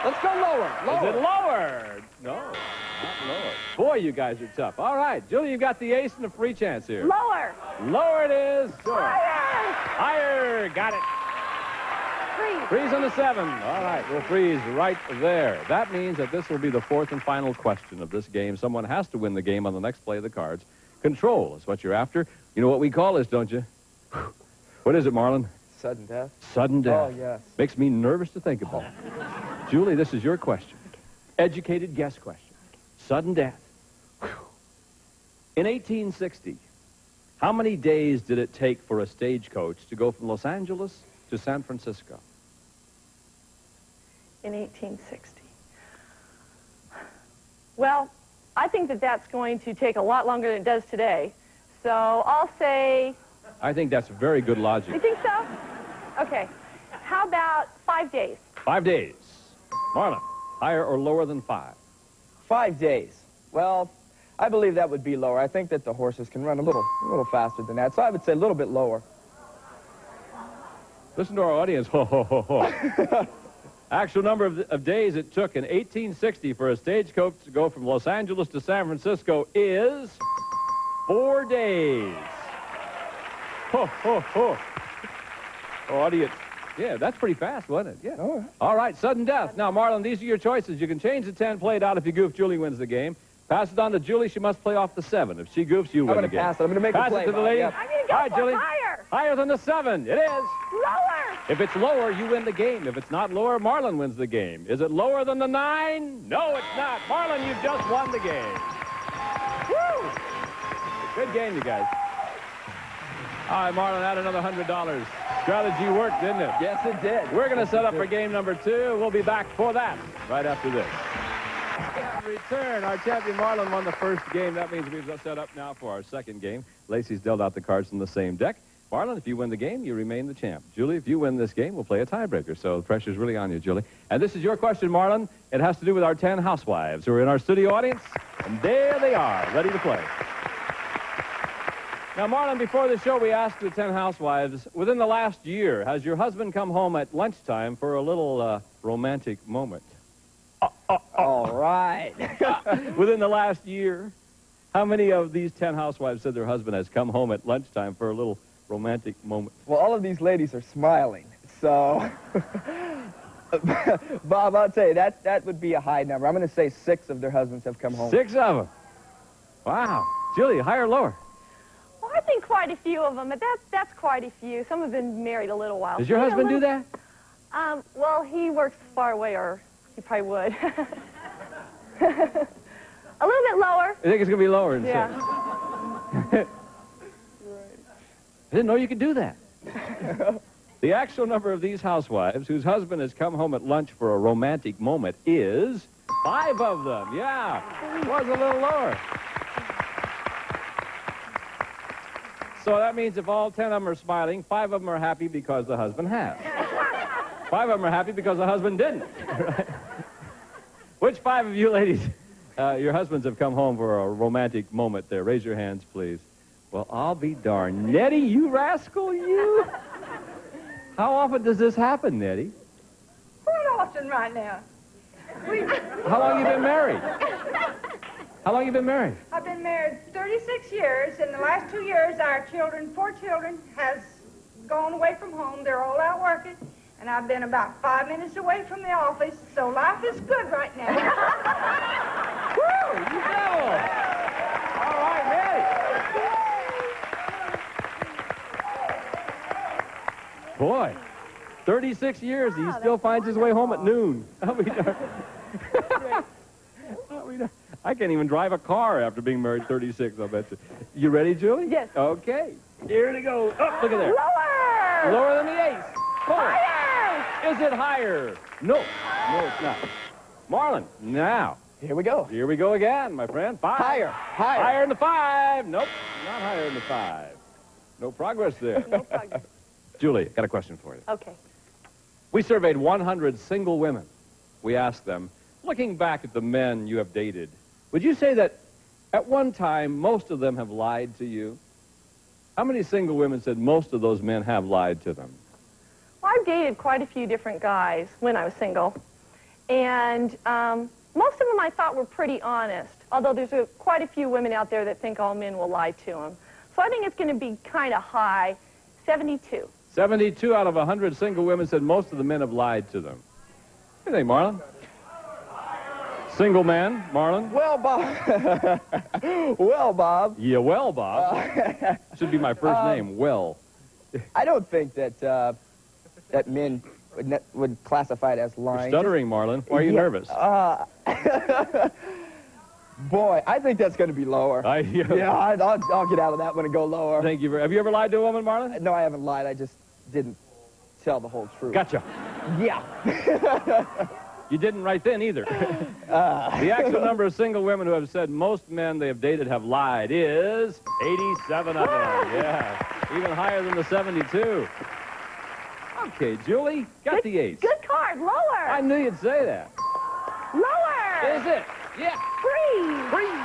Let's go lower. Lower. Is it lower? No, not lower. Boy, you guys are tough. All right, Julie, you got the ace and a free chance here. Lower. Lower it is. Sure. Higher. Higher. Got it. Freeze. Freeze on the 7. All right, we'll freeze right there. That means that this will be the fourth and final question of this game. Someone has to win the game on the next play of the cards. Control is what you're after. You know what we call this, don't you? What is it, Marlon? Sudden death. Sudden death. Oh, yes. Makes me nervous to think about it. Julie, this is your question. Educated guess question. Sudden death. Whew. In 1860, how many days did it take for a stagecoach to go from Los Angeles to San Francisco? In 1860. Well, I think that that's going to take a lot longer than it does today. So I'll say... I think that's very good logic. You think so? Okay. How about 5 days? 5 days. Marlon, higher or lower than 5? 5 days. Well, I believe that would be lower. I think that the horses can run a little faster than that. So I would say a little bit lower. Listen to our audience. Ho, ho, ho, ho. Actual number of days it took in 1860 for a stagecoach to go from Los Angeles to San Francisco is 4 days. Ho, ho, ho. Audience. Yeah, that's pretty fast, wasn't it? Yeah. All right, sudden death. Now, Marlon, these are your choices. You can change the 10, play it out if you goof. Julie wins the game. Pass it on to Julie. She must play off the 7. If she goofs, you win the game. I'm going to pass it. I'm going to make a play. Pass it to the lady. Yep. I'm going to go All right, for Julie. higher. Higher than the 7. It is. Lower. If it's lower, you win the game. If it's not lower, Marlon wins the game. Is it lower than the 9? No, it's not. Marlon, you've just won the game. Woo! Good game, you guys. All right, Marlon, add another $100. Strategy worked, didn't it? Yes, it did. We're going to set up for game number 2. We'll be back for that right after this. Return. Our champion Marlon won the first game. That means we've set up now for our second game. Lacey's dealt out the cards from the same deck. Marlon, if you win the game, you remain the champ. Julie, if you win this game, we'll play a tiebreaker. So the pressure's really on you, Julie. And this is your question, Marlon. It has to do with our 10 housewives who are in our studio audience. And there they are, ready to play. Now, Marlon, before the show, we asked the 10 housewives, within the last year, has your husband come home at lunchtime for a little romantic moment? All right. Within the last year, how many of these 10 housewives said their husband has come home at lunchtime for a little romantic moment? Well, all of these ladies are smiling, so... Bob, I'll tell you, that would be a high number. I'm going to say 6 of their husbands have come home. 6 of them. Wow. Julie, higher or lower? Well, I think quite a few of them, but that's quite a few. Some have been married a little while. Does your husband do that? Well, he works far away, or he probably would. A little bit lower. I think it's going to be lower than 6. Yeah. I didn't know you could do that. The actual number of these housewives whose husband has come home at lunch for a romantic moment is 5 of them. Yeah, it was a little lower. So that means if all 10 of them are smiling, 5 of them are happy because the husband has. 5 of them are happy because the husband didn't. Which 5 of you ladies Your husbands have come home for a romantic moment there. Raise your hands, please. Well, I'll be darned. Nettie, you rascal, you. How often does this happen, Nettie? Quite often right now. How long you been married? How long you been married? I've been married 36 years. In the last 2 years, our children, 4 children, has gone away from home. They're all out working. And I've been about 5 minutes away from the office, so life is good right now. Woo! You know. All right, Nettie. Boy, 36 years, he still finds his way home at noon. I can't even drive a car after being married 36, I'll bet you. You ready, Julie? Yes. Okay. Here to go. Oh, look at there. Lower! Lower than the ace. Higher! Is it higher? No. No, it's not. Marlon, now. Here we go. Here we go again, my friend. 5. Higher. Higher. Higher than the 5. Nope, not higher than the 5. No progress there. No progress. Julie, got a question for you. Okay. We surveyed 100 single women. We asked them, looking back at the men you have dated, would you say that at one time most of them have lied to you? How many single women said most of those men have lied to them? Well, I've dated quite a few different guys when I was single. And most of them I thought were pretty honest, although there's quite a few women out there that think all men will lie to them. So I think it's going to be kind of high, 72. 72 out of 100 single women said most of the men have lied to them. What do you think, Marlon? Single man, Marlon? Well, Bob. Well, Bob. Yeah, well, Bob. Should be my first name, Well. I don't think that that men would classify it as lying. You're stuttering, Marlon. Why are you nervous? Boy, I think that's going to be lower. Yeah, I'll get out of that one and go lower. Thank you. Have you ever lied to a woman, Marlon? No, I haven't lied. I just didn't tell the whole truth. Gotcha. Yeah. You didn't right then either. The actual number of single women who have said most men they have dated have lied is 87 of them. Yeah, even higher than the 72. Okay, Julie, got the ace. Good card, lower. I knew you'd say that. Lower. Is it? Yeah. Freeze. Freeze.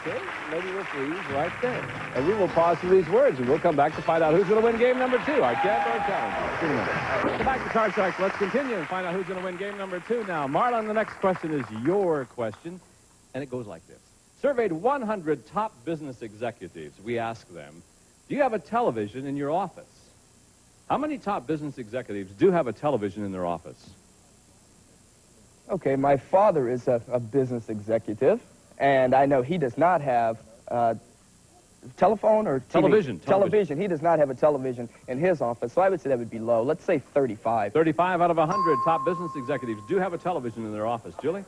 Okay, maybe we'll freeze right there. And we will pause for these words, and we'll come back to find out who's going to win game number 2, our champ or challenge. Welcome back to Card Sharks. Let's continue and find out who's going to win game number 2 now. Marlon, the next question is your question, and it goes like this. Surveyed 100 top business executives. We asked them, do you have a television in your office? How many top business executives do have a television in their office? Okay, my father is a business executive, and I know he does not have telephone or TV? Television. Television. He does not have a television in his office, so I would say that would be low. Let's say 35. 35 out of 100 top business executives do have a television in their office. Julie?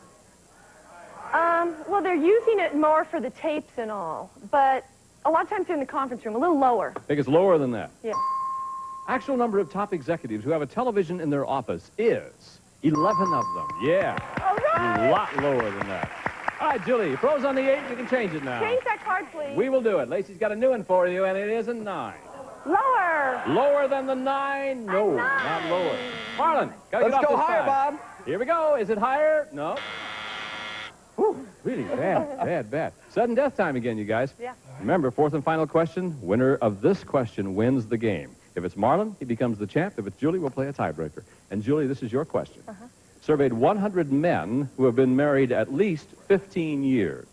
Well, they're using it more for the tapes and all, but a lot of times they're in the conference room, a little lower. I think it's lower than that. Yeah. Actual number of top executives who have a television in their office is 11 of them. Yeah. All right. A lot lower than that. All right, Julie, you froze on the 8. You can change it now. Change that card, please. We will do it. Lacey's got a new one for you, and it is a 9. Lower. Lower than the 9? No, not lower. Marlon, gotta Let's get off go this higher, side. Bob. Here we go. Is it higher? No. Whew, really bad. Sudden death time again, you guys. Yeah. Remember, 4th and final question. Winner of this question wins the game. If it's Marlon, he becomes the champ. If it's Julie, we'll play a tiebreaker. And Julie, this is your question. Surveyed 100 men who have been married at least 15 years.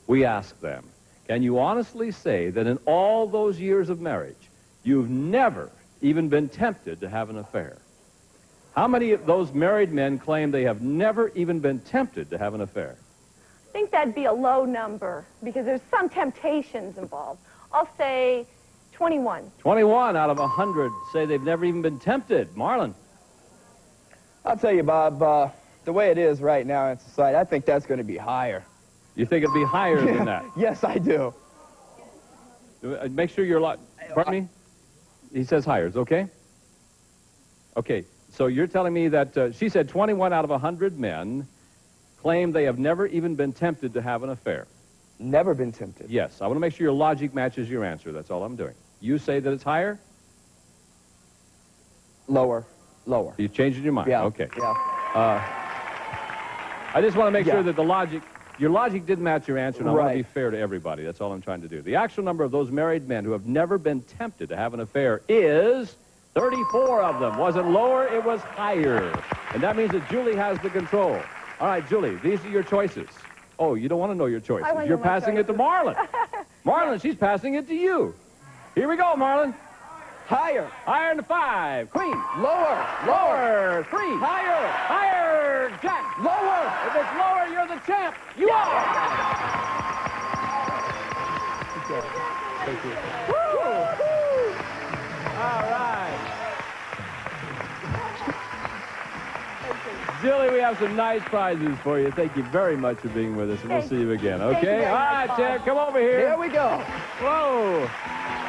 We asked them, can you honestly say that in all those years of marriage, you've never even been tempted to have an affair? How many of those married men claim they have never even been tempted to have an affair? I think that'd be a low number because there's some temptations involved. I'll say 21. 21 out of 100 say they've never even been tempted. Marlon? I'll tell you, Bob, the way it is right now in society, I think that's going to be higher. You think it'd be higher than that? Yes, I do. Make sure you're pardon me? He says higher. Is it okay? Okay, so you're telling me that she said 21 out of 100 men claim they have never even been tempted to have an affair. Never been tempted? Yes. I want to make sure your logic matches your answer. That's all I'm doing. You say that it's higher? Lower. Lower. You changed your mind? Yeah. Okay. Yeah. I just want to make sure that the logic Your logic didn't match your answer, and I want Right. to be fair to everybody. That's all I'm trying to do. The actual number of those married men who have never been tempted to have an affair is 34 of them. Was it lower? It was higher. And that means that Julie has the control. All right, Julie, these are your choices. Oh, you don't want to know your choices. You're passing it to Marlon. Marlon, she's passing it to you. Here we go, Marlon. Higher. Higher than 5. Queen. Lower. Lower. 3. Higher. Higher. Jack. Lower. If it's lower, you're the champ. You are. Thank you. All right. Julie, we have some nice prizes for you. Thank you very much for being with us, and we'll see you again, Thank you okay? very All right, much, Ted, Bob. come over here. Here we go. Whoa.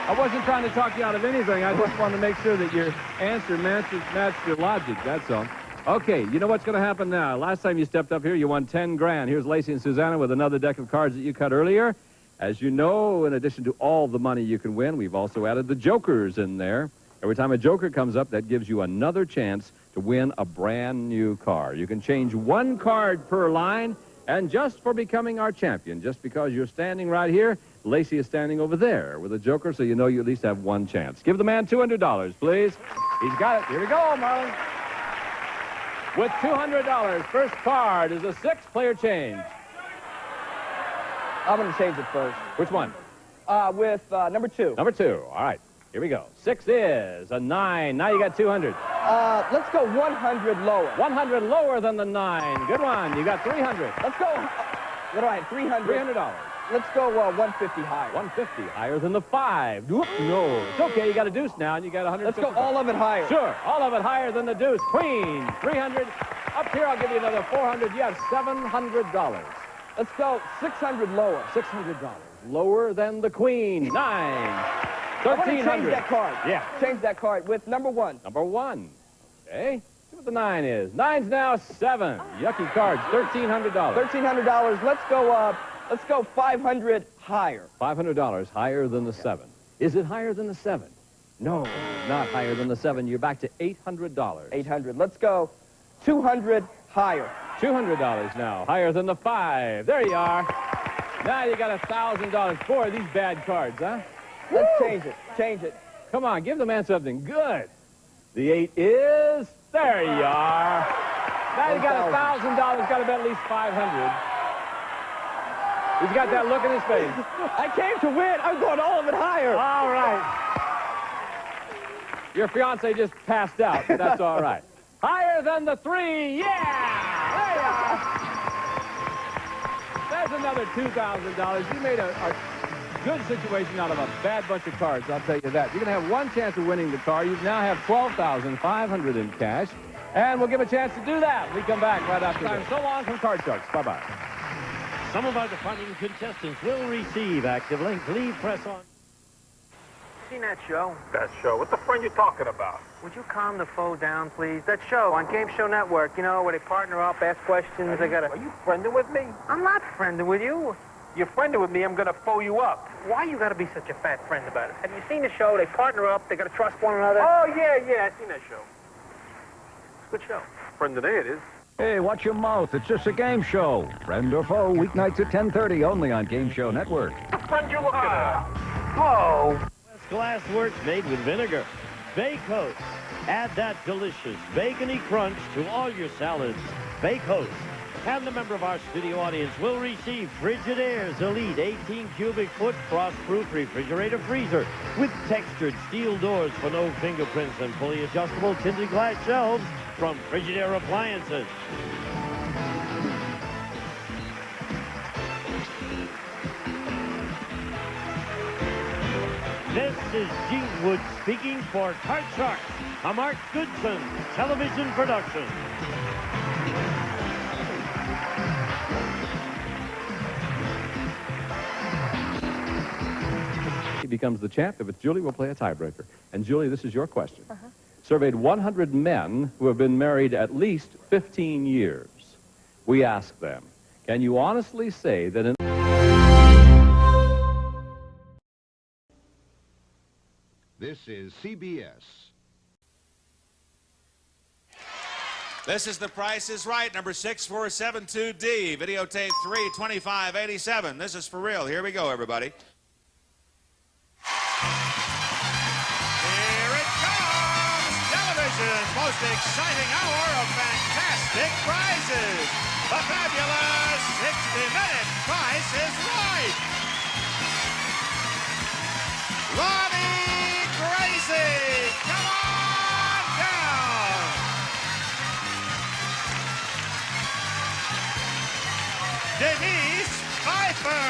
I wasn't trying to talk you out of anything. I just wanted to make sure that your answer matched your logic, that's all. Okay, you know what's going to happen now. Last time you stepped up here, you won 10 grand. Here's Lacey and Susanna with another deck of cards that you cut earlier. As you know, in addition to all the money you can win, we've also added the jokers in there. Every time a joker comes up, that gives you another chance to win a brand new car. You can change one card per line, and just for becoming our champion, just because you're standing right here, Lacey is standing over there with a joker, so you know you at least have one chance. Give the man $200, please. He's got it. Here we go, Marlon. With $200, first card is a 6-player change. I'm going to change it first. Which one? With number 2. Number 2. All right. Here we go. 6 is a 9. Now you got 200. Let's go 100 lower. 100 lower than the 9. Good one. You got 300. Let's go. What do I have? 300. $300. Let's go 150 higher. 150 higher than the 5. Whoop, no. It's okay. You got a deuce now, and you got 150. Let's go all of it higher. Sure. All of it higher than the deuce. Queen. 300. Up here, I'll give you another 400. You have $700. Let's go 600 lower. $600. Lower than the queen. 9. I want to change 1,300. that card. Yeah. Change that card with number 1. Number 1. Okay. See what the 9 is. 9's now 7. Yucky cards. $1,300. $1,300. Let's go 500 higher. $500 higher than the 7. Is it higher than the 7? No, not higher than the 7. You're back to $800. 800. Let's go 200 higher. $200 now, higher than the 5. There you are. Now you got $1,000. Boy, these bad cards, huh? Let's change it. Change it. Come on, give the man something good. The 8 is... There you are. Now you got $1,000. Got to bet at least 500. He's got that look in his face. I came to win. I'm going all of it higher. All right. Your fiance just passed out, but that's all right. Higher than the 3. Yeah! There you are. There's another $2,000. You made a good situation out of a bad bunch of cards, I'll tell you that. You're going to have one chance of winning the car. You now have $12,500 in cash, and we'll give a chance to do that when we come back right after this. So long from Card Sharks. Bye-bye. Some of our departing contestants will receive Active Link. Leave press on. Seen that show? That show? What the friend you talking about? Would you calm the foe down, please? That show on Game Show Network, you know, where they partner up, ask questions, Are you friending with me? I'm not friending with you. You're friending with me, I'm gonna foe you up. Why you gotta be such a fat friend about it? Have you seen the show? They partner up, they gotta trust one another. Oh, yeah, I seen that show. It's a good show. Friend today it is. Hey, watch your mouth. It's just a game show. Friend or foe, weeknights at 10:30 only on Game Show Network. The friend you looking at? Oh. Glass works made with vinegar. Bakos. Add that delicious bacony crunch to all your salads. Bakos. And the member of our studio audience will receive Frigidaire's Elite 18 cubic foot frost-proof refrigerator freezer with textured steel doors for no fingerprints and fully adjustable tinted glass shelves from Frigidaire Appliances. This is Gene Wood speaking for Card Sharks, a Mark Goodson television production. He becomes the champ. If it's Julie, we'll play a tiebreaker. And Julie, this is your question. Surveyed 100 men who have been married at least 15 years. We asked them, can you honestly say that in... This is CBS. This is The Price is Right, number 6472D, videotape 32587. This is for real. Here we go, everybody. Here it comes! Television's most exciting hour of fantastic prizes. The fabulous 60-minute Price is Right. Ronnie Gracie, come on down. Denise Pfeiffer,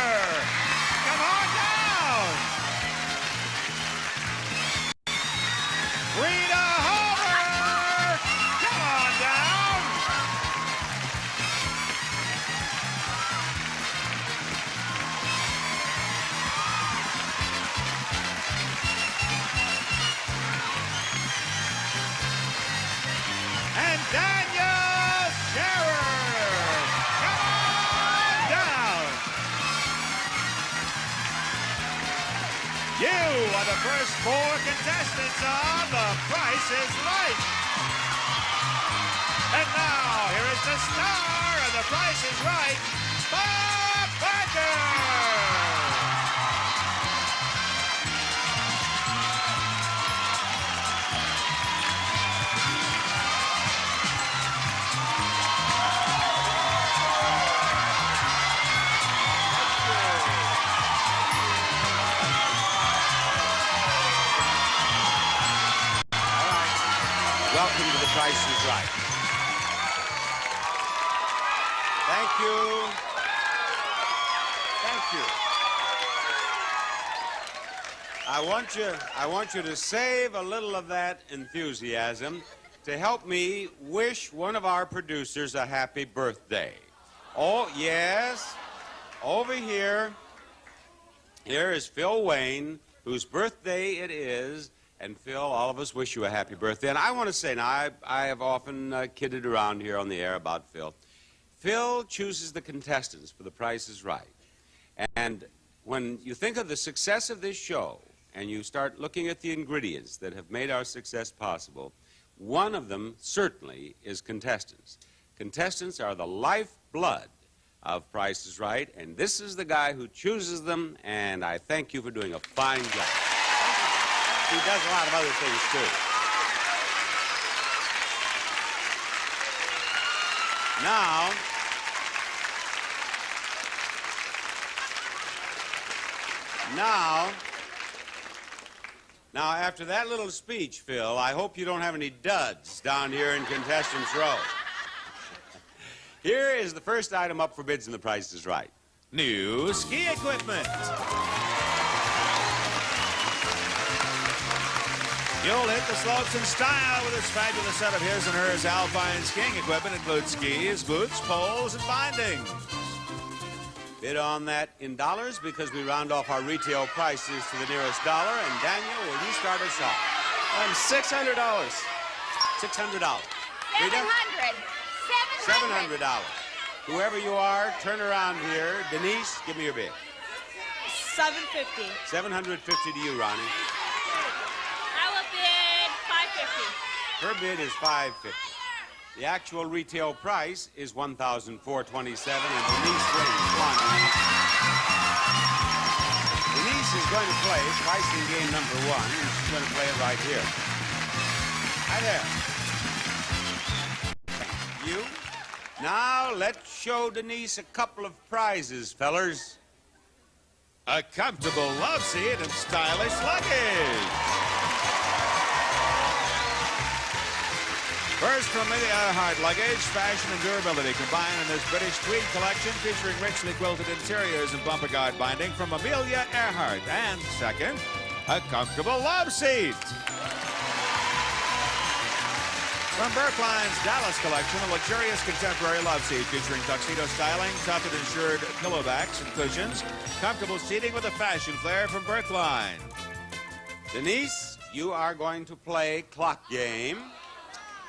come on down. Rita Hover, come on down. And Daniel Scherer, come on down. You are the first 4 contestants on The Price is Right. And now, here is the star of The Price is Right, Bob Barker. Welcome to The Price is Right. Thank you. Thank you. I want you to save a little of that enthusiasm to help me wish one of our producers a happy birthday. Oh, yes. Over here. Here is Phil Wayne, whose birthday it is. And Phil, all of us wish you a happy birthday. And I want to say, now, I have often kidded around here on the air about Phil. Phil chooses the contestants for The Price is Right. And when you think of the success of this show, and you start looking at the ingredients that have made our success possible, one of them certainly is contestants. Contestants are the lifeblood of Price is Right, and this is the guy who chooses them, and I thank you for doing a fine job. He does a lot of other things, too. Now, after that little speech, Phil, I hope you don't have any duds down here in Contestants Row. Here is the first item up for bids, and The Price is Right. New ski equipment. You'll hit the slopes in style with this fabulous set of his and hers alpine skiing equipment. Includes skis, boots, poles, and bindings. Bid on that in dollars because we round off our retail prices to the nearest dollar. And Daniel, will you start us off? $600. $600. $700. Whoever you are, turn around here. Denise, give me your bid. $750. $750 to you, Ronnie. Her bid is $550. The actual retail price is $1,427, and Denise wins one. Denise is going to play pricing game number 1, and she's going to play it right here. Hi there. Thank you. Now let's show Denise a couple of prizes, fellers. A comfortable love seat and stylish luggage. First from the Earhart luggage, fashion and durability combined in this British tweed collection featuring richly quilted interiors and bumper guard binding from Amelia Earhart. And second, a comfortable love seat. From Berkline's Dallas collection, a luxurious contemporary love seat featuring tuxedo styling, tufted insured pillowbacks and cushions, comfortable seating with a fashion flair from Berkline. Denise, you are going to play clock game.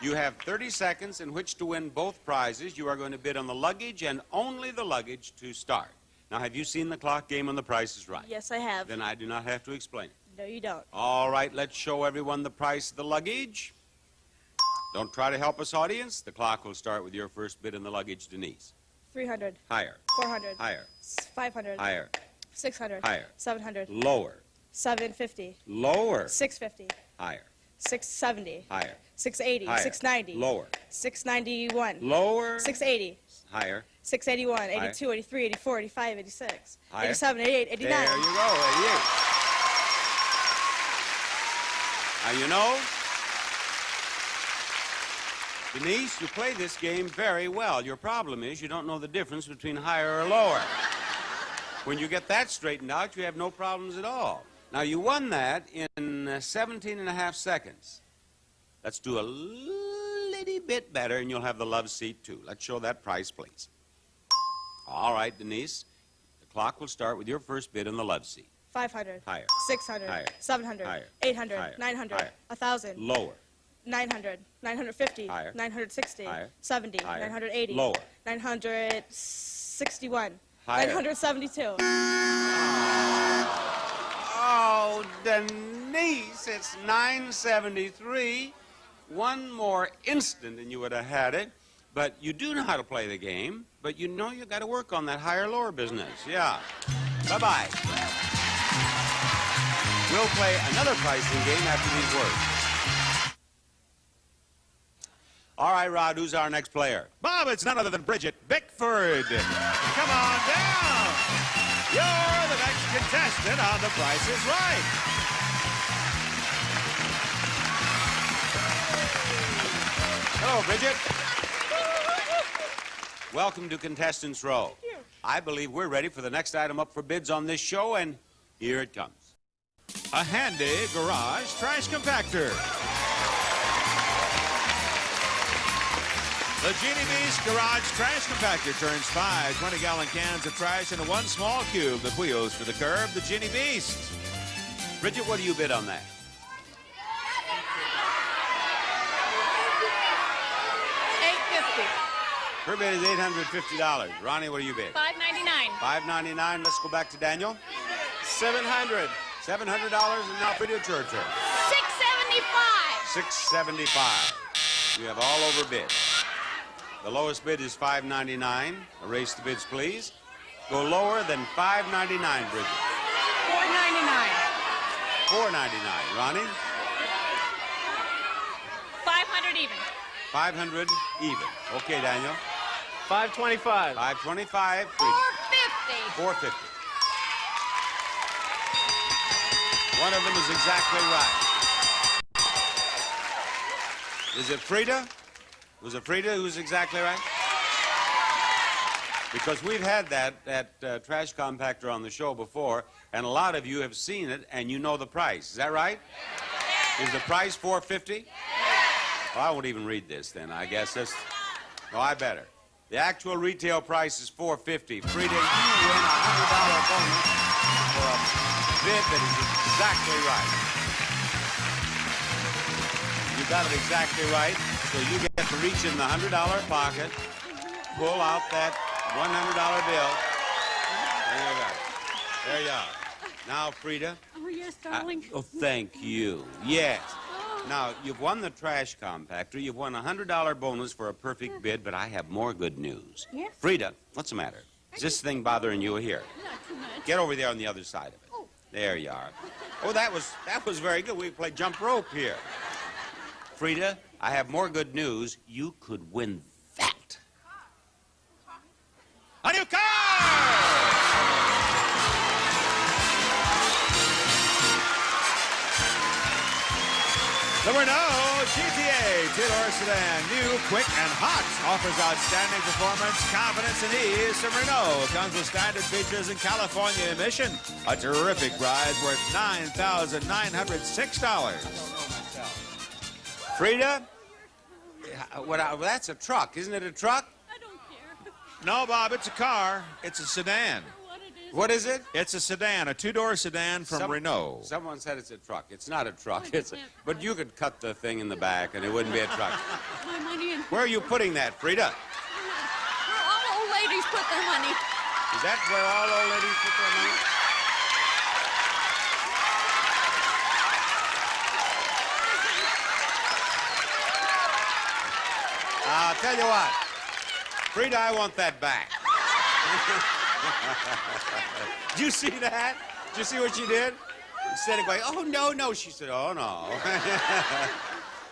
You have 30 seconds in which to win both prizes. You are going to bid on the luggage and only the luggage to start. Now, have you seen the clock game on The Price is Right? Yes, I have. Then I do not have to explain it. No, you don't. All right, let's show everyone the price of the luggage. Don't try to help us, audience. The clock will start with your first bid in the luggage, Denise. 300. Higher. 400. Higher. 500. Higher. 600. Higher. 700. Lower. 750. Lower. 650. Higher. 670. Higher. 680. Higher. 690. Lower. 691. Lower. 680. Higher. 681. 82. 83. 84. 85. 86. Higher. 87. 88. 89. There you go, 88. Now, you know, Denise, you play this game very well. Your problem is you don't know the difference between higher or lower. When you get that straightened out, you have no problems at all. Now, you won that in 17 and a half seconds. Let's do a little bit better, and you'll have the love seat, too. Let's show that price, please. All right, Denise. The clock will start with your first bid in the love seat. 500. Higher. 600. Higher. 700. Higher. 800. Higher. 900. Higher. 1,000. Lower. 900. 950. Higher. 960. Higher. 70. Higher. 980. Lower. 961. Higher. 972. Oh, Denise, it's 973. One more instant and you would have had it. But you do know how to play the game, but you know you got to work on that higher-lower business. Yeah. Bye-bye. We'll play another pricing game after these words. All right, Rod, who's our next player? Bob, it's none other than Bridget Bickford. Come on down. You're the next contestant on The Price is Right. Hello, Bridget. Welcome to Contestants Row. Thank you. I believe we're ready for the next item up for bids on this show, and here it comes. A handy garage trash compactor. The Genie Beast Garage Trash Compactor turns 5 20-gallon cans of trash into one small cube that wheels to the curb. The Genie Beast. Bridget, what do you bid on that? Her bid is $850. Ronnie, what do you bid? $599. $599. Let's go back to Daniel. $700. $700, and now Bridget, it's your turn. $675. $675. You have all over bid. The lowest bid is $599. Erase the bids, please. Go lower than $599, Bridget. $499. $499. Ronnie? $500 even. $500 even. Okay, Daniel. $525. $525. $450. One of them is exactly right. Is it Frida? Was it Frida who's exactly right? Because we've had that trash compactor on the show before, and a lot of you have seen it, and you know the price. Is that right? Is the price $450? Well, I won't even read this then. I guess that's... No, I better. The actual retail price is $450. Frida, you win a $100 bonus for a bid that is exactly right. You got it exactly right, so you get to reach in the $100 pocket, pull out that $100 bill. There you go. There you are. Now, Frida. Oh, yes, darling. Oh, thank you. Yes. Now, you've won the trash compactor. You've won a $100 bonus for a perfect bid, but I have more good news. Yes? Frida, what's the matter? Is this thing bothering you here? Not too much. Get over there on the other side of it. Oh. There you are. Oh, that was very good. We played jump rope here. Frida, I have more good news. You could win that. A new car! The Renault GTA two-door sedan, new, quick, and hot, offers outstanding performance, confidence, and ease. The Renault comes with standard features and California emission. A terrific ride worth $9,906. Frida, that's a truck. Isn't it a truck? I don't care. No, Bob, it's a car. It's a sedan. What is it? It's a sedan, a two-door sedan from Renault. Someone said it's a truck. It's not a truck. But you could cut the thing in the back, and it wouldn't be a truck. My money in. Where are you putting that, Frida? Where all old ladies put their money. Is that where all old ladies put their money? I'll tell you what. Frida, I want that back. Did you see that? Did you see what she did? Instead of going, oh, no, no, she said, oh, no.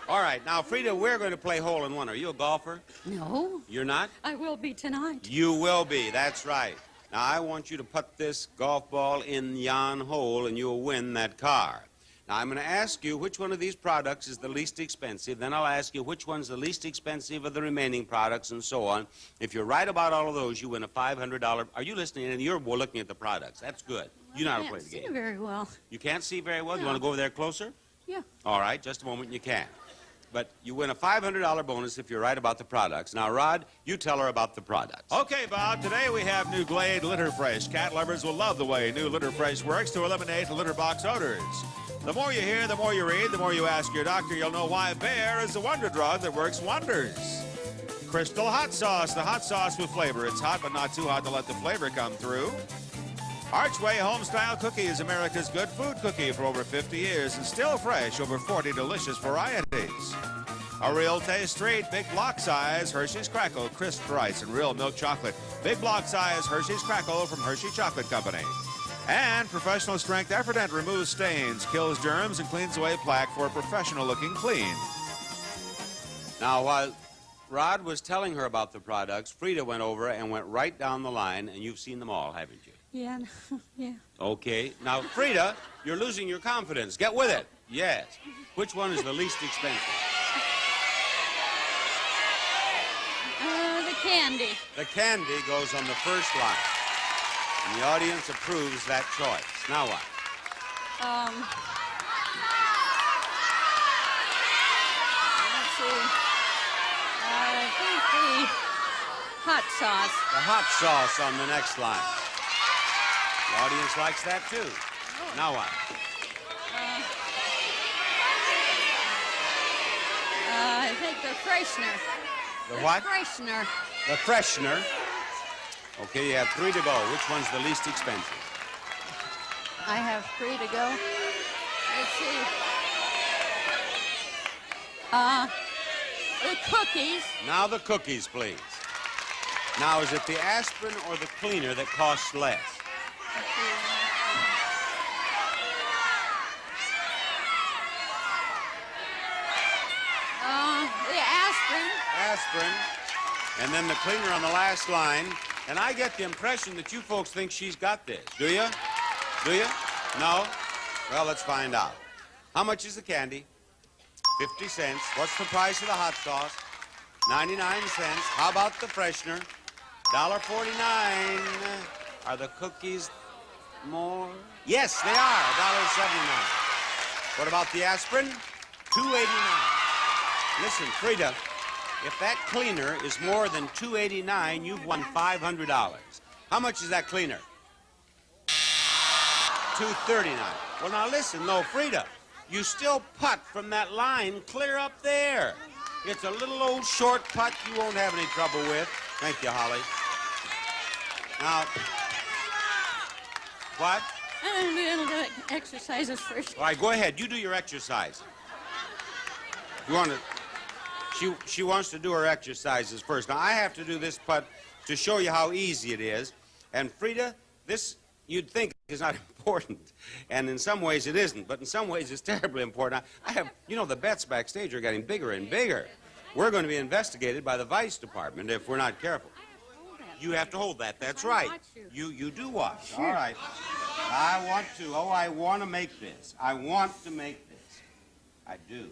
All right, now, Frida, we're going to play hole-in-one. Are you a golfer? No. You're not? I will be tonight. You will be, that's right. Now, I want you to put this golf ball in yon hole, and you'll win that car. Now, I'm going to ask you which one of these products is the least expensive. Then I'll ask you which one's the least expensive of the remaining products, and so on. If you're right about all of those, you win a $500. Are you listening? And you're looking at the products. That's good. You know how to play the game. I can't see very well. You can't see very well? No. You want to go over there closer? Yeah. All right, just a moment, and you can. But you win a $500 bonus if you're right about the products. Now, Rod, you tell her about the products. Okay, Bob, today we have new Glade Litter Fresh. Cat lovers will love the way new Litter Fresh works to eliminate litter box odors. The more you hear, the more you read, the more you ask your doctor, you'll know why Bear is the wonder drug that works wonders. Crystal Hot Sauce, the hot sauce with flavor. It's hot, but not too hot to let the flavor come through. Archway Homestyle Cookie is America's good food cookie for over 50 years and still fresh, over 40 delicious varieties. A real taste treat, big block size Hershey's Crackle, crisp rice and real milk chocolate. Big block size Hershey's Crackle from Hershey Chocolate Company. And professional strength Efferdent removes stains, kills germs, and cleans away plaque for a professional looking clean. Now, while Rod was telling her about the products, Frida went over and went right down the line, and you've seen them all, haven't you? Yeah, yeah. Okay. Now, Frida, you're losing your confidence. Get with it. Yes. Which one is the least expensive? The candy. The candy goes on the first line. And the audience approves that choice. Now what? Let's see. I think the hot sauce. The hot sauce on the next line. The audience likes that, too. Oh. Now what? I think the freshener. The what? Freshener. The freshener. Okay, you have 3 to go. Which one's the least expensive? I have 3 to go. Let's see. The cookies. Now the cookies, please. Now, is it the aspirin or the cleaner that costs less? The aspirin. Aspirin. And then the cleaner on the last line. And I get the impression that you folks think she's got this. Do you? Do you? No? Well, let's find out. How much is the candy? 50 cents. What's the price of the hot sauce? 99 cents. How about the freshener? $1.49. Are the cookies more? Yes, they are. $1.79. What about the aspirin? $2.89. Listen, Frida, if that cleaner is more than $2.89, you've won $500. How much is that cleaner? $2.39. Well, now listen, no, Frida, you still putt from that line clear up there. It's a little old short putt you won't have any trouble with. Thank you, Holly. Now, what? And we'll do exercises first. All right, go ahead. You do your exercise. You want to... She wants to do her exercises first. Now, I have to do this putt to show you how easy it is. And, Frida, this you'd think is not important. And in some ways it isn't. But in some ways it's terribly important. I have, you know, the bets backstage are getting bigger and bigger. We're going to be investigated by the Vice Department if we're not careful. You have to hold that. That's right. You do watch. All right. I want to make this. I want to make this. I do.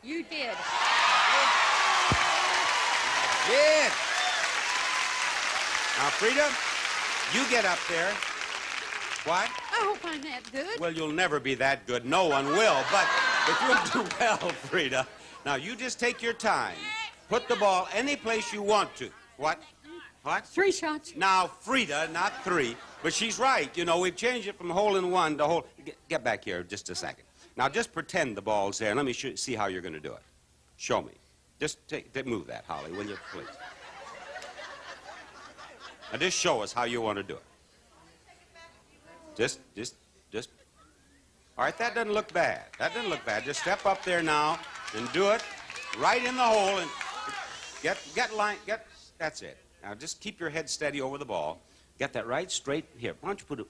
You did. Did. Now, Frida, you get up there. What? I hope I'm that good. Well, you'll never be that good. No one will. But if you'll do well, Frida, now you just take your time. Put the ball any place you want to. What? What? 3 shots. Now, Frida, not 3. But she's right. You know, we've changed it from hole-in-one to hole... Get back here just a second. Now, just pretend the ball's there, and let me see how you're going to do it. Show me. Just move that, Holly, will you, please? Now, just show us how you want to do it. Just. All right, that doesn't look bad. That doesn't look bad. Just step up there now and do it right in the hole and that's it. Now just keep your head steady over the ball. Get that right straight here. Why don't you put it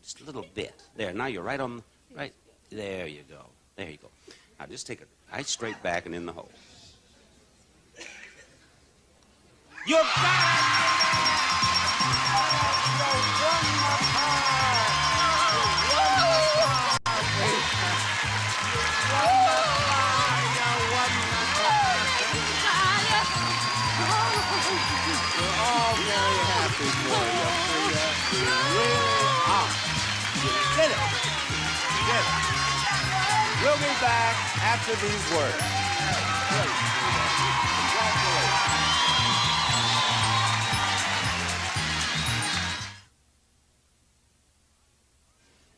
just a little bit. There, now you're right on, right, there you go. There you go. Now just take it right straight back and in the hole. You got We're all very happy for you. You really are. You did it. You did it. We'll be back after these words. Congratulations.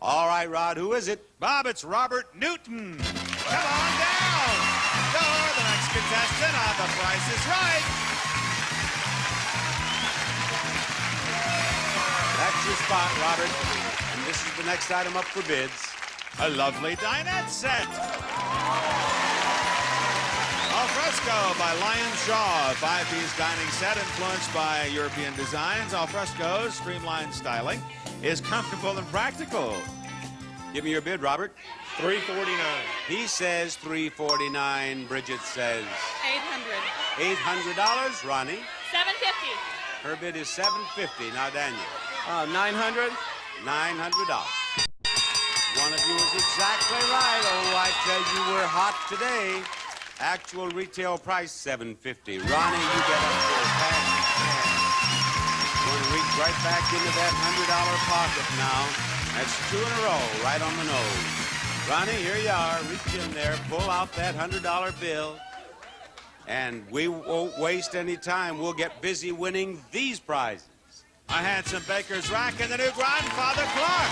All right, Rod, who is it? Bob, it's Robert Newton. Come on down. You're the next contestant on The Price is Right. That's your spot, Robert. And this is the next item up for bids. A lovely dinette set. Al fresco by Lion Shaw. 5-piece dining set influenced by European designs. Al fresco's streamlined styling is comfortable and practical. Give me your bid, Robert. $349. He says $349. Bridget says $800. $800. Ronnie. $750. Her bid is $750. Now, Daniel. $900. $900. One of you is exactly right. Oh, I tell you, we're hot today. Actual retail price, $750. Ronnie, you get up there fast. Going to reach right back into that $100 pocket now. That's 2 in a row, right on the nose. Ronnie, here you are. Reach in there, pull out that $100 bill. And we won't waste any time. We'll get busy winning these prizes. A handsome baker's rack and the new grandfather clock.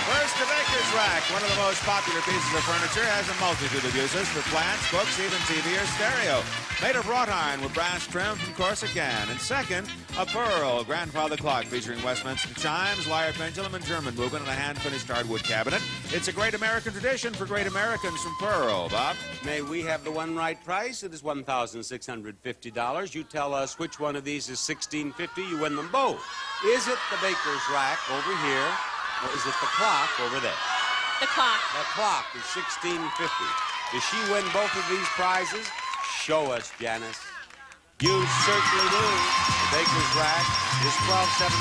First, the baker's rack. One of the most popular pieces of furniture, has a multitude of uses for plants, books, even TV or stereo. Made of wrought iron with brass trim from Corsican. And second, a Pearl grandfather clock featuring Westminster chimes, lyre pendulum, and German movement, and a hand-finished hardwood cabinet. It's a great American tradition for great Americans from Pearl. Bob? May we have the one right price? It is $1,650. You tell us which one of these is $1,650. You win them both. Is it the baker's rack over here, or is it the clock over there? The clock. The clock is $1,650. Does she win both of these prizes? Show us, Janice. You certainly do. The baker's rack is $1,275.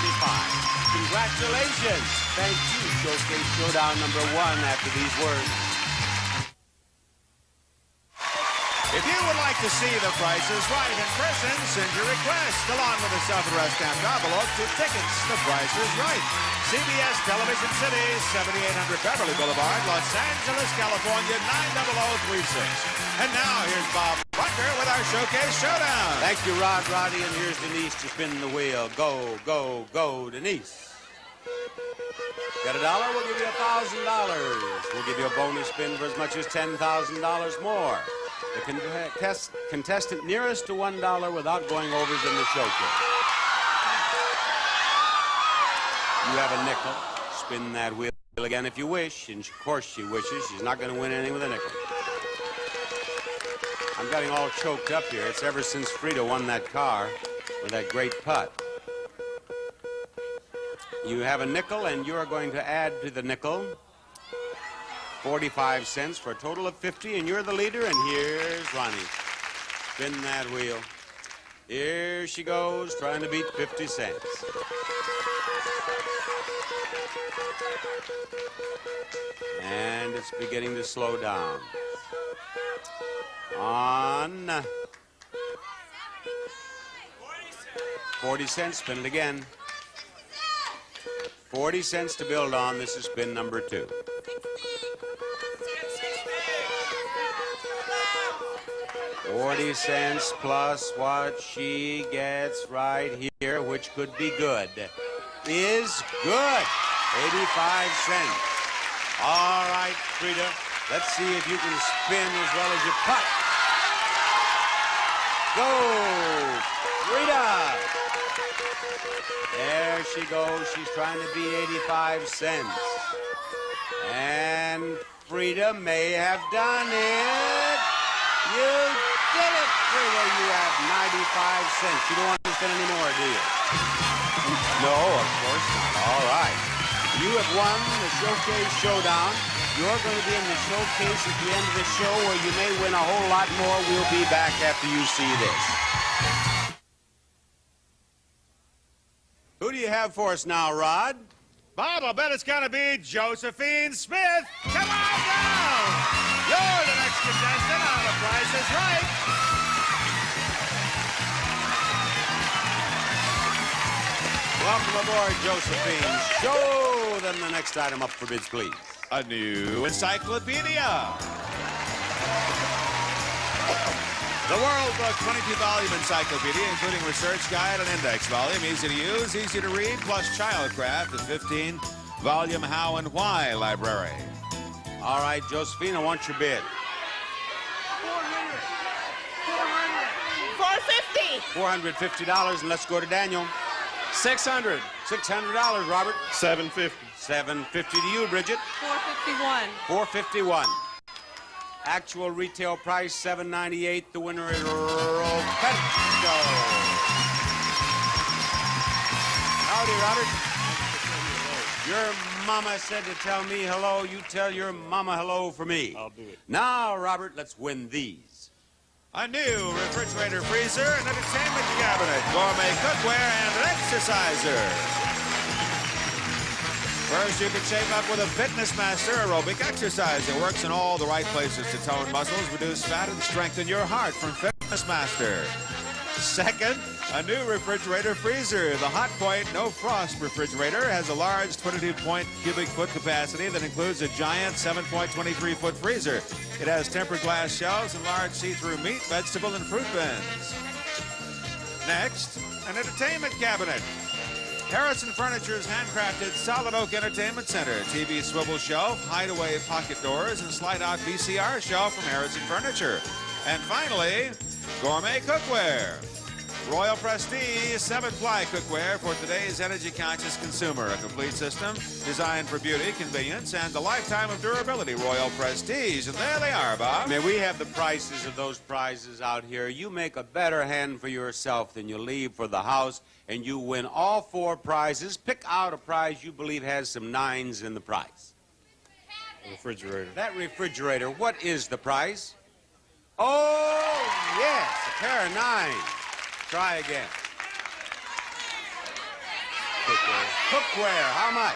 Congratulations. Thank you, Showcase Showdown #1 after these words. If you would like to see The Price is Right in person, send your request along with a self-addressed stamped envelope to Tickets The Price is Right. CBS Television City, 7800 Beverly Boulevard, Los Angeles, California, 90036. And now here's Bob Bunker with our Showcase Showdown. Thank you, Rod, Roddy, and here's Denise to spin the wheel. Go, go, go, Denise. Get $1, we'll give you $1,000. We'll give you a bonus spin for as much as $10,000 more. The contestant nearest to $1 without going overs in the showcase. You have a nickel. Spin that wheel again if you wish. And of course she wishes. She's not going to win anything with a nickel. I'm getting all choked up here. It's ever since Frida won that car with that great putt. You have a nickel, and you are going to add to the nickel 45 cents for a total of 50, and you're the leader, and here's Ronnie. Spin that wheel. Here she goes, trying to beat 50 cents. And it's beginning to slow down. On 40 cents, spin it again. 40 cents to build on. This is spin #2. $0.40 plus what she gets right here, which could be good, is good. 85 cents. All right, Frida, let's see if you can spin as well as you putt. Go, Frida. There she goes. She's trying to be 85 cents. And Frida may have done it. You did it, Frida. You have 95 cents. You don't want to spend any more, do you? No, of course not. All right. You have won the Showcase Showdown. You're going to be in the showcase at the end of the show where you may win a whole lot more. We'll be back after you see this. Who do you have for us now, Rod? Bob, I'll bet it's going to be Josephine Smith. Come on down. You're the next contestant on The Price is Right. Welcome aboard, Josephine. Show them the next item up for bids, please. A new encyclopedia. The World Book 22-volume encyclopedia, including research guide and index volume. Easy to use, easy to read, plus childcraft, a 15-volume How and Why library. All right, Josephine, I want your bid. $450. $450, and let's go to Daniel. $600. $600, Robert. $750. $750 to you, Bridget. $451. $451. Actual retail price, $798. The winner is Earl Petco. Howdy, Robert. Your mama said to tell me hello. You tell your mama hello for me. I'll do it. Now, Robert, let's win these. A new refrigerator, freezer, an entertainment cabinet, gourmet cookware, and an exerciser. First, you can shape up with a Fitness Master aerobic exercise. It works in all the right places to tone muscles, reduce fat, and strengthen your heart from Fitness Master. Second, a new refrigerator freezer. The Hot Point No Frost refrigerator has a large 22 cubic foot capacity that includes a giant 7.23-foot freezer. It has tempered glass shelves and large see-through meat, vegetable, and fruit bins. Next, an entertainment cabinet. Harrison Furniture's handcrafted solid oak entertainment center, TV swivel shelf, hideaway pocket doors, and slide-out VCR shelf from Harrison Furniture. And finally, gourmet cookware. Royal Prestige 7-ply cookware for today's energy-conscious consumer. A complete system designed for beauty, convenience, and a lifetime of durability. Royal Prestige. And there they are, Bob. May we have the prices of those prizes out here. You make a better hand for yourself than you leave for the house, and you win all 4 prizes. Pick out a prize you believe has some 9s in the price. A refrigerator. That refrigerator, what is the price? Oh, yes, a pair of 9s. Try again. Cookware, how much?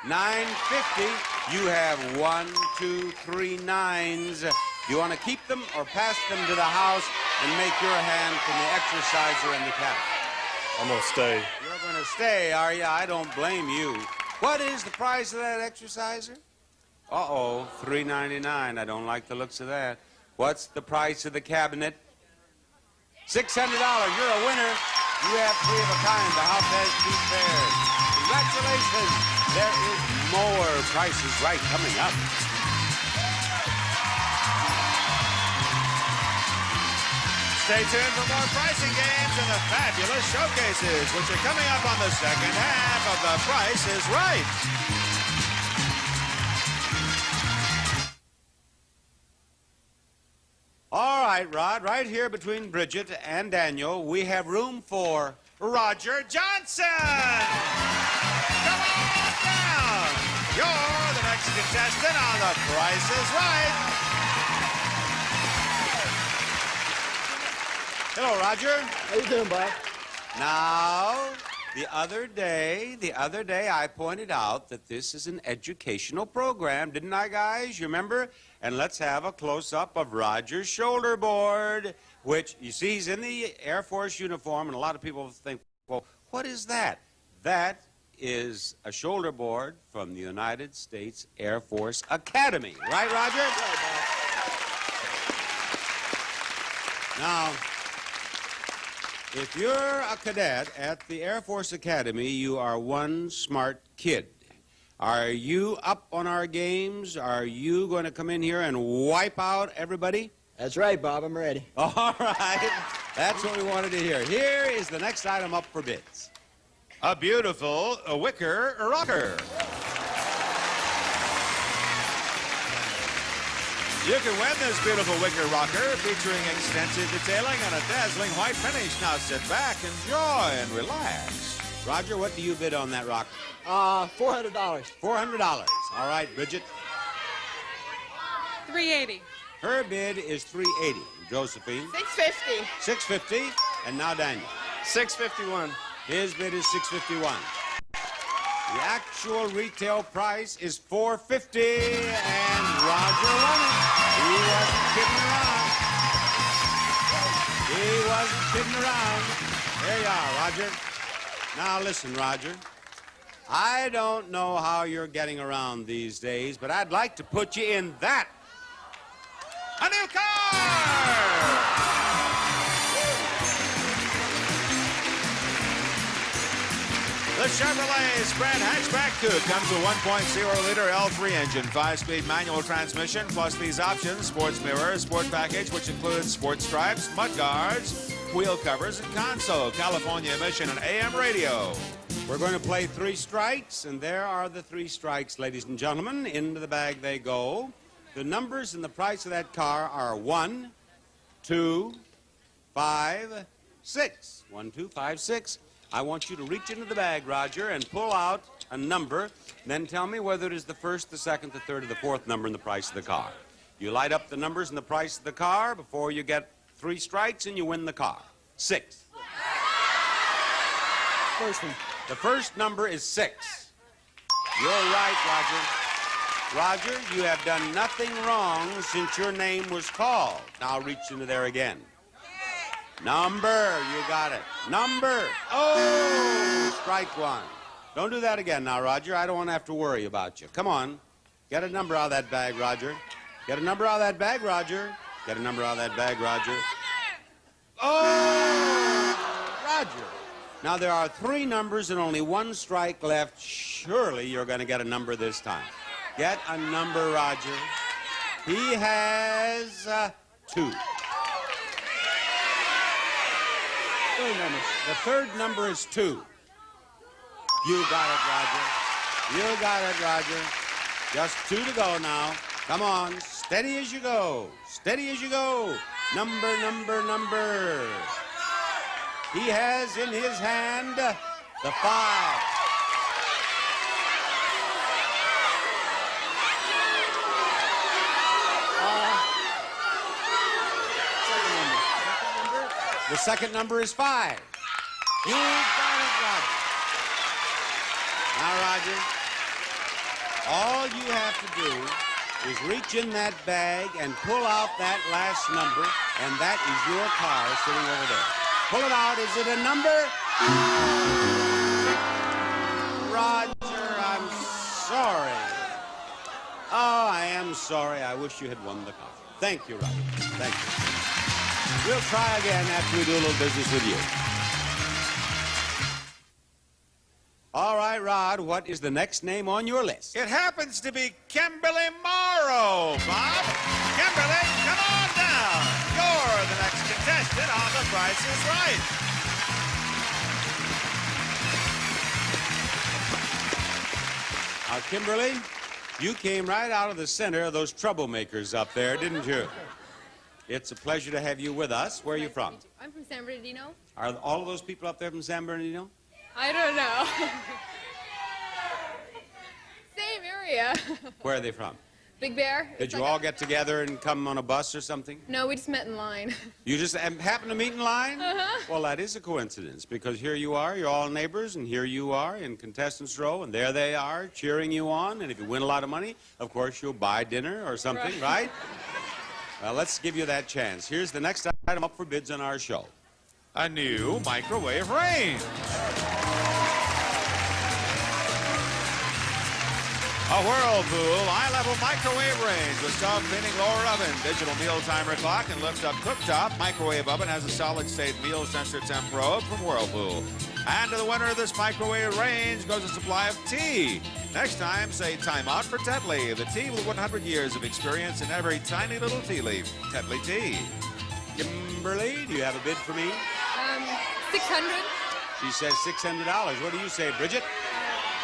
$9.50. You have 1, 2, 3 9s. You want to keep them or pass them to the house and make your hand from the exerciser and the cabinet? I'm going to stay. You're going to stay, are you? I don't blame you. What is the price of that exerciser? Uh-oh, $3.99. I don't like the looks of that. What's the price of the cabinet? $600. You're a winner. You have 3 of a kind. The house has 2 pairs. Congratulations. There is more Price is Right coming up. Stay tuned for more pricing games and the fabulous showcases, which are coming up on the second half of The Price is Right. All right, Rod, right here between Bridget and Daniel, we have room for Roger Johnson. Come on down. You're the next contestant on The Price is Right. Hello, Roger. How you doing, Bob? Now, the other day, I pointed out that this is an educational program, didn't I, guys? You remember? And let's have a close-up of Roger's shoulder board, which, you see, he's in the Air Force uniform, and a lot of people think, well, what is that? That is a shoulder board from the United States Air Force Academy. Right, Roger? Now, if you're a cadet at the Air Force Academy, you are one smart kid. Are you up on our games? Are you going to come in here and wipe out everybody? That's right, Bob. I'm ready. All right. That's what we wanted to hear. Here is the next item up for bids. A beautiful wicker rocker. You can win this beautiful wicker rocker featuring extensive detailing and a dazzling white finish. Now sit back, enjoy, and relax. Roger, what do you bid on that rocker? $400. $400. All right, Bridget. $380. Her bid is $380. Josephine. $650. $650. And now Daniel. $651. His bid is $651. The actual retail price is $450, and Roger won it. He wasn't kidding around. He wasn't kidding around. There you are, Roger. Now listen, Roger. I don't know how you're getting around these days, but I'd like to put you in that. A new car! The Chevrolet Sprint Hatchback Coupe comes with 1.0-liter L3 engine, 5-speed manual transmission, plus these options: sports mirror, sport package, which includes sport stripes, mud guards, wheel covers, and console, California emission, and AM radio. We're going to play 3 strikes, and there are the 3 strikes, ladies and gentlemen. Into the bag they go. The numbers and the price of that car are 1, 2, 5, 6. 1, 2, 5, 6. I want you to reach into the bag, Roger, and pull out a number, and then tell me whether it is the first, the second, the third, or the fourth number in the price of the car. You light up the numbers and the price of the car before you get 3 strikes, and you win the car. 6. First one. The first number is 6. You're right, Roger. Roger, you have done nothing wrong since your name was called. Now reach into there again. Number, you got it. Number. Oh, strike 1. Don't do that again now, Roger. I don't want to have to worry about you. Come on. Get a number out of that bag, Roger. Get a number out of that bag, Roger. Get a number out of that bag, Roger. Oh, Roger. Now, there are 3 numbers and only 1 strike left. Surely you're going to get a number this time. Get a number, Roger. He has 2. Third number. The third number is 2. You got it, Roger. You got it, Roger. Just 2 to go now. Come on. Steady as you go. Steady as you go. Number, number, number. He has in his hand the 5. The second number is 5. You got it, Roger. Now, Roger, all you have to do is reach in that bag and pull out that last number, and that is your car sitting over there. Pull it out. Is it a number? Roger, I'm sorry. Oh, I am sorry. I wish you had won the car. Thank you, Roger. Thank you. We'll try again after we do a little business with you. All right, Rod, what is the next name on your list? It happens to be Kimberly Morrow, Bob. Kimberly, come on down. You're the next contestant on The Price is Right. Now, Kimberly, you came right out of the center of those troublemakers up there, didn't you? It's a pleasure to have you with us. Where are you from? I'm from San Bernardino. Are all of those people up there from San Bernardino? I don't know. Same area. Where are they from? Big Bear. Did you all get together and come on a bus or something? No, we just met in line. You just happened to meet in line? Uh-huh. Well, that is a coincidence, because here you are, you're all neighbors, and here you are in contestants row, and there they are cheering you on, and if you win a lot of money, of course, you'll buy dinner or something, right? Well, let's give you that chance. Here's the next item up for bids on our show. A new microwave range. A Whirlpool eye-level microwave range with self-cleaning lower oven, digital meal timer clock, and lift-up cooktop. Microwave oven has a solid-state meal sensor temp probe from Whirlpool. And to the winner of this microwave range goes a supply of tea. Next time, say time out for Tetley, the tea with 100 years of experience in every tiny little tea leaf. Tetley tea. Kimberly, do you have a bid for me? $600. She says $600. What do you say, Bridget?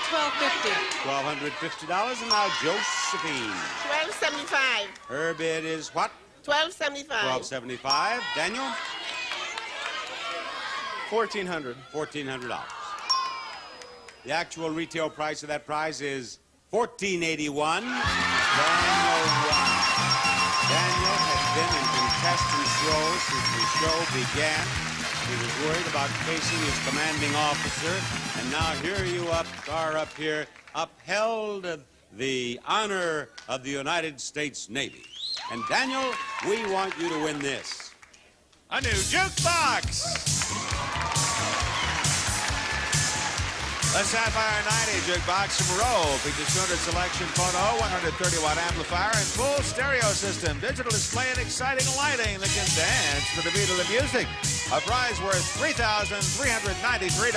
$1,250. $1,250. And now Josephine. $1,275. Her bid is what? $1,275. $1,275. Daniel? $1,400. $1,400. The actual retail price of that prize is $1,481. Daniel won. Daniel has been in contestants' row since the show began. He was worried about facing his commanding officer, and now here you are up here, upheld the honor of the United States Navy. And Daniel, we want you to win this. A new jukebox. The Sapphire 90 jukebox from Rowe features 200 selection photo, 130-watt amplifier, and full stereo system, digital display, and exciting lighting that can dance to the beat of the music. A prize worth $3,393.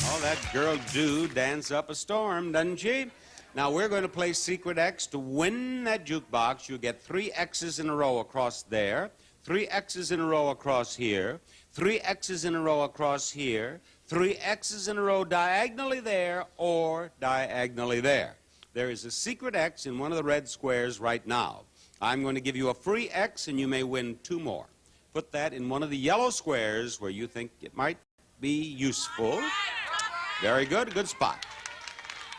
Oh, that girl do dance up a storm, doesn't she? Now, we're going to play Secret X. To win that jukebox, you get 3 X's in a row across there, 3 X's in a row across here, 3 X's in a row across here, 3 X's in a row diagonally there or diagonally there. There is a secret X in one of the red squares right now. I'm going to give you a free X, and you may win 2 more. Put that in one of the yellow squares where you think it might be useful. Very good, good spot.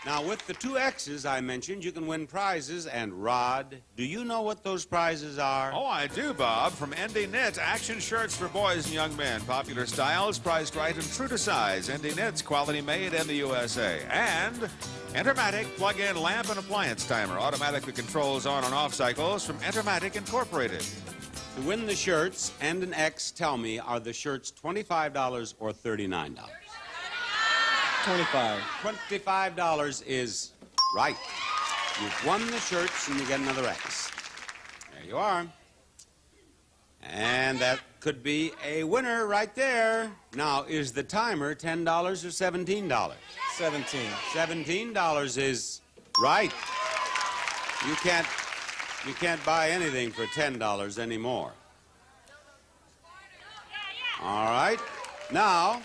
Now, with the 2 X's I mentioned, you can win prizes. And, Rod, do you know what those prizes are? Oh, I do, Bob. From ND Knits, action shirts for boys and young men. Popular styles, priced right and true to size. ND Knits, quality made in the USA. And Entermatic plug-in lamp and appliance timer. Automatically controls on and off cycles from Entermatic Incorporated. To win the shirts and an X, tell me, are the shirts $25 or $39? $25. $25 is right. You've won the shirts and you get another X. There you are. And that could be a winner right there. Now, is the timer $10 or $17? $17. $17 is right. You can't buy anything for $10 anymore. All right. Now,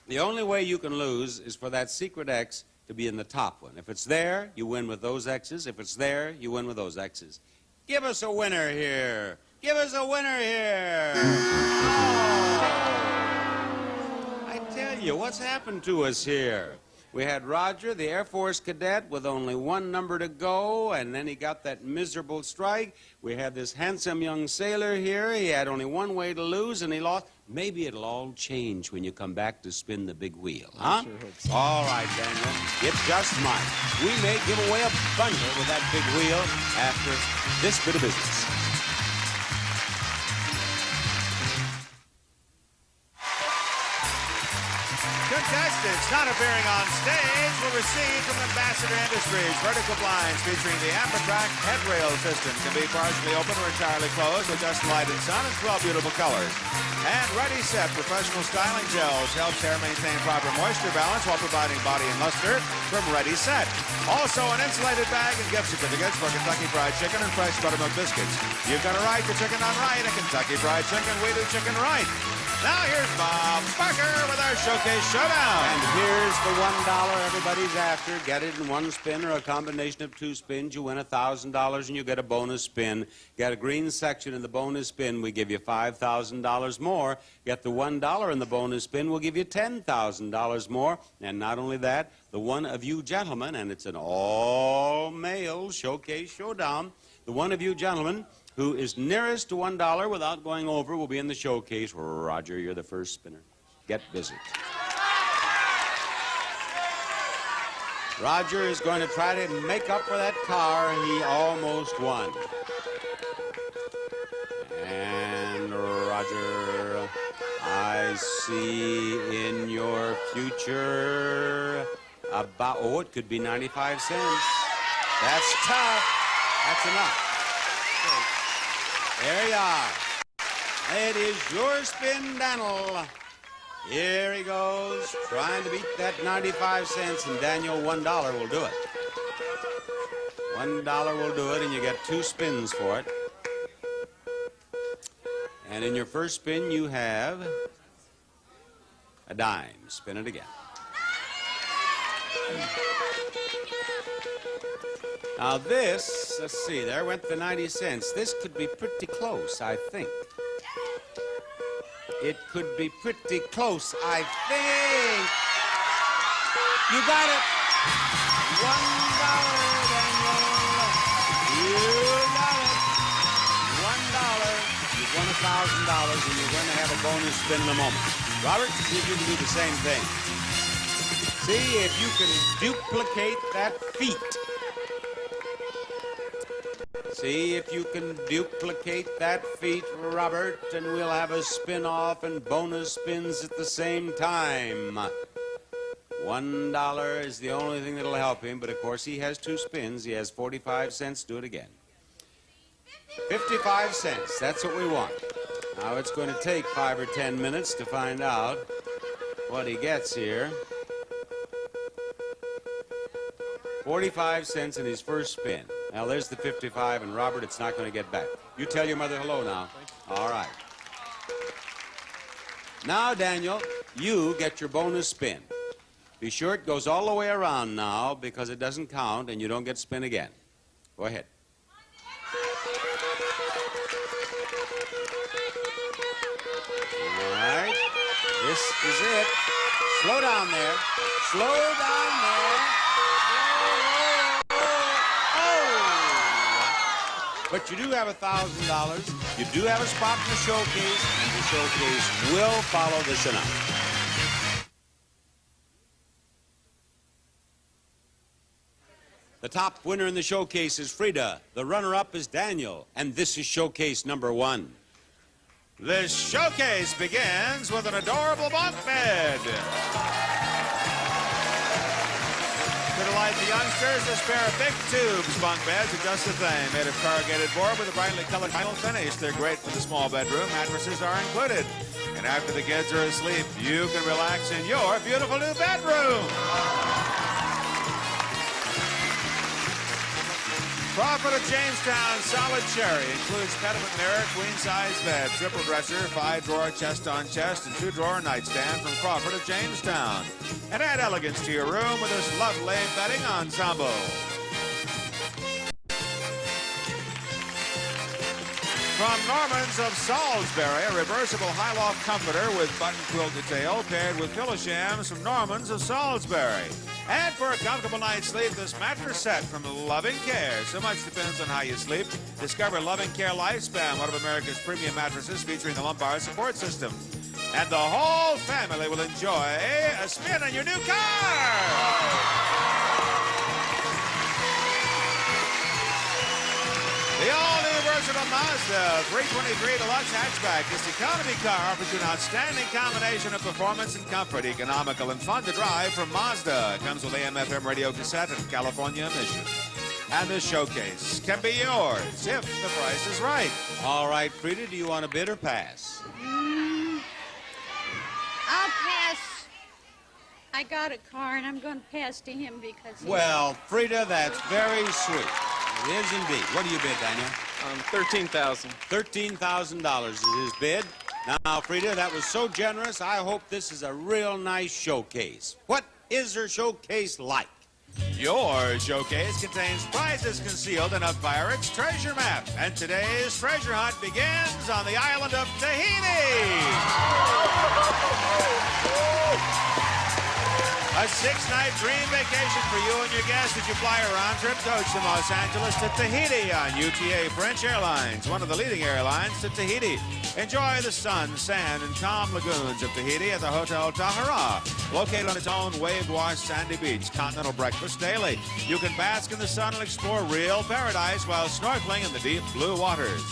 the only way you can lose is for that secret X to be in the top one. If it's there, you win with those X's. If it's there, you win with those X's. Give us a winner here. Give us a winner here. Oh. I tell you, what's happened to us here? We had Roger, the Air Force cadet, with only 1 number to go, and then he got that miserable strike. We had this handsome young sailor here. He had only 1 way to lose, and he lost. Maybe it'll all change when you come back to spin the big wheel, huh? Sure hope so. All right, Daniel. It just might. We may give away a bundle with that big wheel after this bit of business. Contestants not appearing on stage will receive from Ambassador Industries vertical blinds featuring the Ambertrack headrail system. Can be partially open or entirely closed with just light and sun and 12 beautiful colors. And Ready Set professional styling gels helps hair maintain proper moisture balance while providing body and luster from Ready Set. Also an insulated bag and gift certificates for Kentucky Fried Chicken and fresh buttermilk biscuits. You've got to ride the chicken on right at Kentucky Fried Chicken. We do chicken right. Now here's Bob Barker with our Showcase Showdown. And here's the $1 everybody's after. Get it in 1 spin or a combination of 2 spins. You win $1,000 and you get a bonus spin. Get a green section in the bonus spin, we give you $5,000 more. Get the $1 in the bonus spin, we'll give you $10,000 more. And not only that, the one of you gentlemen, and it's an all-male Showcase Showdown, the one of you gentlemen who is nearest to $1 without going over will be in the showcase. Roger, you're the first spinner. Get busy. Roger is going to try to make up for that car he almost won. And Roger, I see in your future about, oh, it could be 95 cents. That's tough. That's enough. There you are. It is your spin, Daniel. Here he goes, trying to beat that 95 cents, and Daniel, $1 will do it. $1 will do it, and you get 2 spins for it. And in your first spin, you have a dime. Spin it again. Now this, let's see, there went the 90 cents. This could be pretty close, I think. It could be pretty close, I think. You got it. $1, Daniel. You got it. $1. You've won $1,000, and you're going to have a bonus spin in a moment. Robert, see if you can do the same thing. See if you can duplicate that feat. See if you can duplicate that feat, Robert, and we'll have a spin-off and bonus spins at the same time. $1 is the only thing that'll help him, but of course he has 2 spins. He has 45 cents. Do it again. 55 cents. That's what we want. Now it's going to take 5 or 10 minutes to find out what he gets here. 45 cents in his first spin. Now, there's the 55, and Robert, it's not going to get back. You tell your mother hello now. All right. Now, Daniel, you get your bonus spin. Be sure it goes all the way around now because it doesn't count and you don't get to spin again. Go ahead. All right. This is it. Slow down there. Slow down there. But you do have $1,000. You do have a spot in the showcase, and the showcase will follow this announcement. The top winner in the showcase is Frida. The runner-up is Daniel, and this is showcase number 1. This showcase begins with an adorable bunk bed. To delight the youngsters, this pair of big tubes bunk beds are just the thing. Made of corrugated board with a brightly colored vinyl finish. They're great for the small bedroom. Mattresses are included. And after the kids are asleep, you can relax in your beautiful new bedroom. Crawford of Jamestown Solid Cherry includes pediment mirror, queen-size bed, triple dresser, 5-drawer chest-on-chest, and 2-drawer nightstand from Crawford of Jamestown. And add elegance to your room with this lovely bedding ensemble. From Norman's of Salisbury, a reversible high-loft comforter with button quilt detail paired with pillow shams from Norman's of Salisbury. And for a comfortable night's sleep, this mattress set from Loving Care. So much depends on how you sleep. Discover Loving Care Lifespan, one of America's premium mattresses featuring the lumbar support system. And the whole family will enjoy a spin on your new car. The all-new versatile Mazda 323 Deluxe Hatchback. This economy car offers you an outstanding combination of performance and comfort, economical and fun to drive from Mazda. It comes with AM/FM radio cassette and California emission. And this showcase can be yours if the price is right. All right, Frida, do you want to bid or pass? I'll pass. I got a car, and I'm going to pass to him because... Well, Frida, that's very sweet. It is indeed. What do you bid, Daniel? $13,000. $13,000 is his bid. Now, Frida, that was so generous. I hope this is a real nice showcase. What is her showcase like? Your showcase contains prizes concealed in a pirate's treasure map. And today's treasure hunt begins on the island of Tahiti. A 6-night dream vacation for you and your guests as you fly a round-trip coach from Los Angeles to Tahiti on UTA French Airlines, one of the leading airlines to Tahiti. Enjoy the sun, sand, and calm lagoons of Tahiti at the Hotel Tahara, located on its own wave-washed sandy beach. Continental breakfast daily. You can bask in the sun and explore real paradise while snorkeling in the deep blue waters.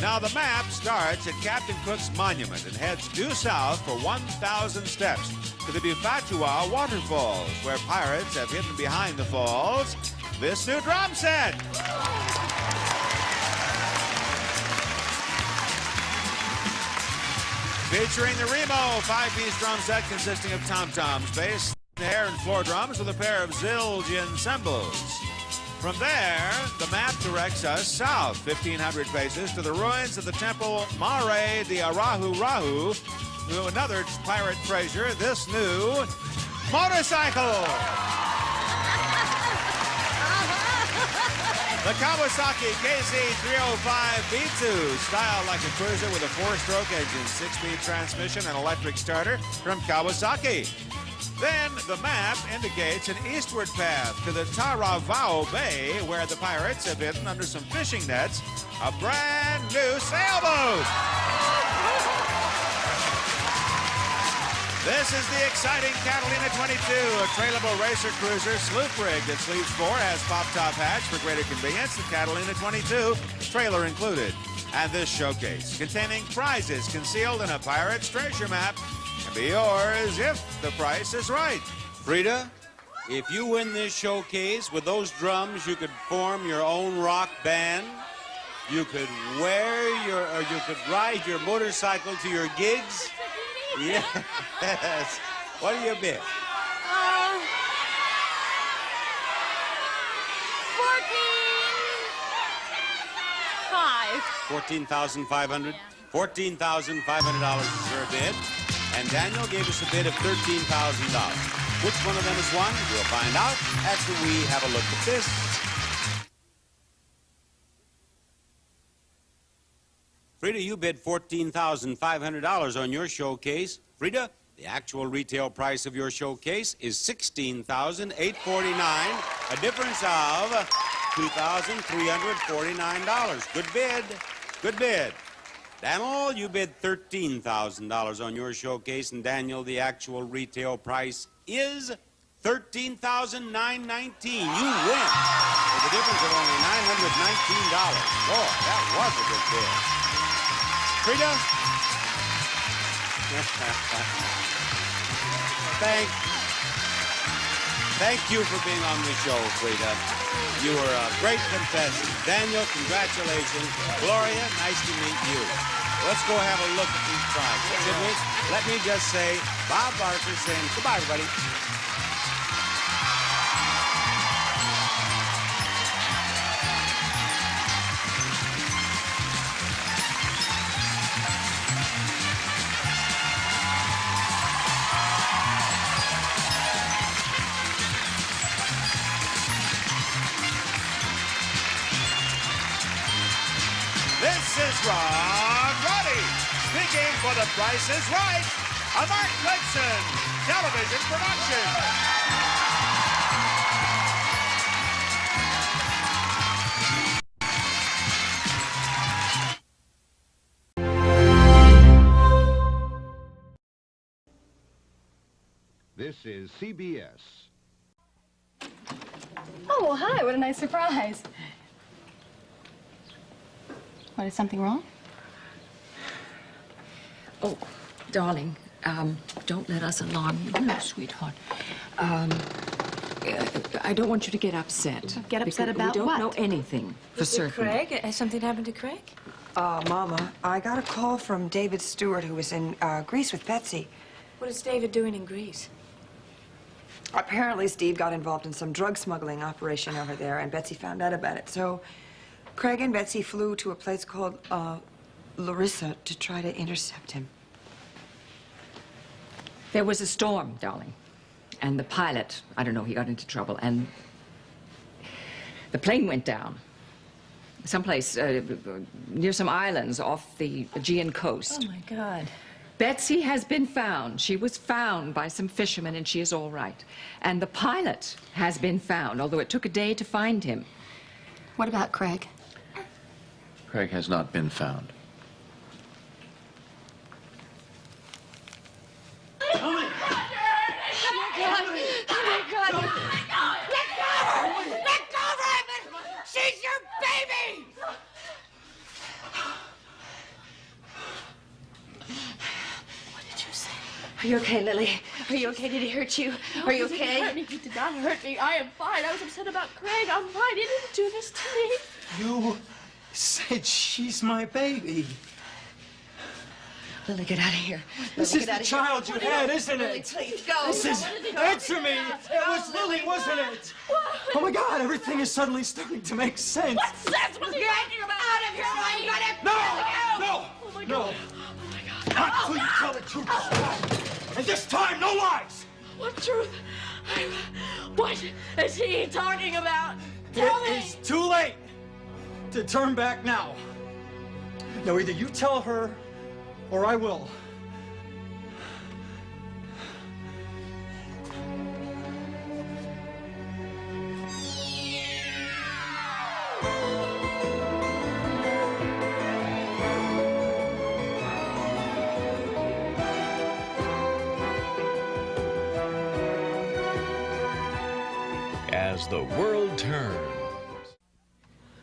Now, the map starts at Captain Cook's Monument and heads due south for 1,000 steps to the Bufatua Waterfalls, where pirates have hidden behind the falls this new drum set. Featuring the Remo 5-piece drum set consisting of tom-toms, bass, snare, and floor drums with a pair of Zildjian cymbals. From there, the map directs us south 1,500 paces to the ruins of the temple Mare de Arahu Rahu, to another pirate treasure, this new motorcycle. The Kawasaki KZ305B2, styled like a cruiser with a 4-stroke engine, 6-speed transmission, and electric starter from Kawasaki. Then the map indicates an eastward path to the Taravao Bay, where the pirates have hidden under some fishing nets a brand new sailboat. This is the exciting Catalina 22, a trailable racer cruiser sloop rig that sleeps 4, has pop-top hatch for greater convenience. The Catalina 22, trailer included. And this showcase, containing prizes concealed in a pirate's treasure map, can be yours if the price is right. Frida, if you win this showcase, with those drums, you could form your own rock band. You could you could ride your motorcycle to your gigs. Yes. What do you bid? 14,500. $14,500 is your bid. And Daniel gave us a bid of $13,000. Which one of them is won? We'll find out after we have a look at this. Frida, you bid $14,500 on your showcase. Frida, the actual retail price of your showcase is $16,849, a difference of $2,349. Good bid. Good bid. Daniel, you bid $13,000 on your showcase, and Daniel, the actual retail price is $13,919. You win with a difference of only $919. Boy, that was a good bid. Frida? Thank you for being on the show, Frida. You were a great contestant. Daniel, congratulations. Gloria, nice to meet you. Let's go have a look at these prizes, should we? Let me just say, Bob Barker saying goodbye, everybody. This is Ron Roddy, speaking for The Price is Right, a Mark Goodson television production. This is CBS. Oh, well, hi. What a nice surprise. What, is something wrong? Oh, darling, don't let us alarm you. No, sweetheart. I don't want you to get upset. Get upset about what? We don't know what? anything for certain. Craig? Has something happened to Craig? Mama, I got a call from David Stewart, who was in Greece with Betsy. What is David doing in Greece? Apparently, Steve got involved in some drug smuggling operation over there, and Betsy found out about it. So Craig and Betsy flew to a place called Larissa to try to intercept him. There was a storm, darling. And the pilot, I don't know, he got into trouble. And the plane went down. Someplace near some islands off the Aegean coast. Oh, my God. Betsy has been found. She was found by some fishermen, and she is all right. And the pilot has been found, although it took a day to find him. What about Craig? Craig has not been found. Oh, my God! Oh, my God! Let go of her! Let go of her! She's your baby! What did you say? Are you okay, Lily? Are you okay? Did he hurt you? Are you He okay? didn't hurt me. He did not hurt me. I am fine. I was upset about Craig. I'm fine. He didn't do this to me. You said she's my baby. Lily, get out of here. This Lily, is get out the of here. child you had, isn't Lily, it? please, go. This is... Answer me! It was Lily, wasn't it? Oh, my God, everything is suddenly starting to make sense. What sense was he talking about? Out of here! I'm gonna No! No! Oh, my God. No! Not till you tell the truth. And this time, no lies! What truth? What is he talking about? Tell me! It's too late to turn back now. Now, either you tell her, or I will. As the world turns.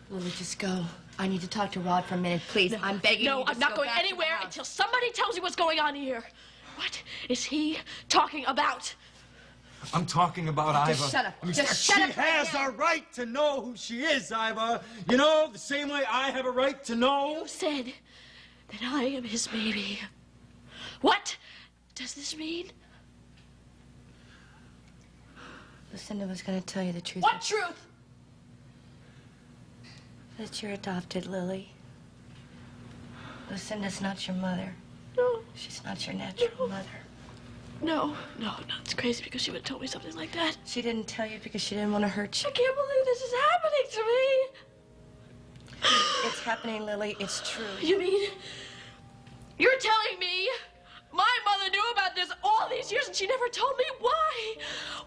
Lily, just go. I need to talk to Rod for a minute, please. I'm begging you. No, I'm not going anywhere until somebody tells me what's going on here. What is he talking about? I'm talking about Iva. Just shut up. I mean, Just she shut up has a right to know who she is, Iva. You know, the same way I have a right to know. You said that I am his baby. What does this mean? Lucinda was going to tell you the truth. What truth? That you're adopted, Lily. Lucinda's not your mother. No. She's not your natural mother. No, it's crazy because she would have told me something like that. She didn't tell you because she didn't want to hurt you. I can't believe this is happening to me. It's happening, Lily. It's true. You mean you're telling me my mother knew about this all these years and she never told me? Why?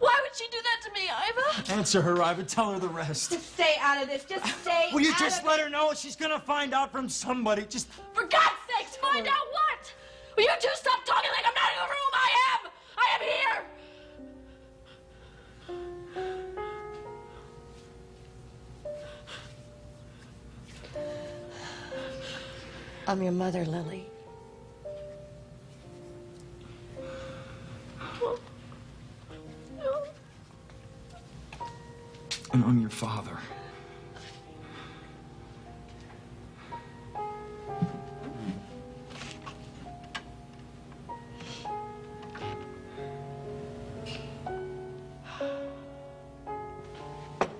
Why would she do that to me, Iva? Answer her, Iva. Tell her the rest. Just stay out of this. Just stay Will you just let her know? She's gonna find out from somebody. Just... For God's sakes, find out what? Will you two stop talking like I'm not in the room? I am here. I'm your mother, Lily. And I'm your father.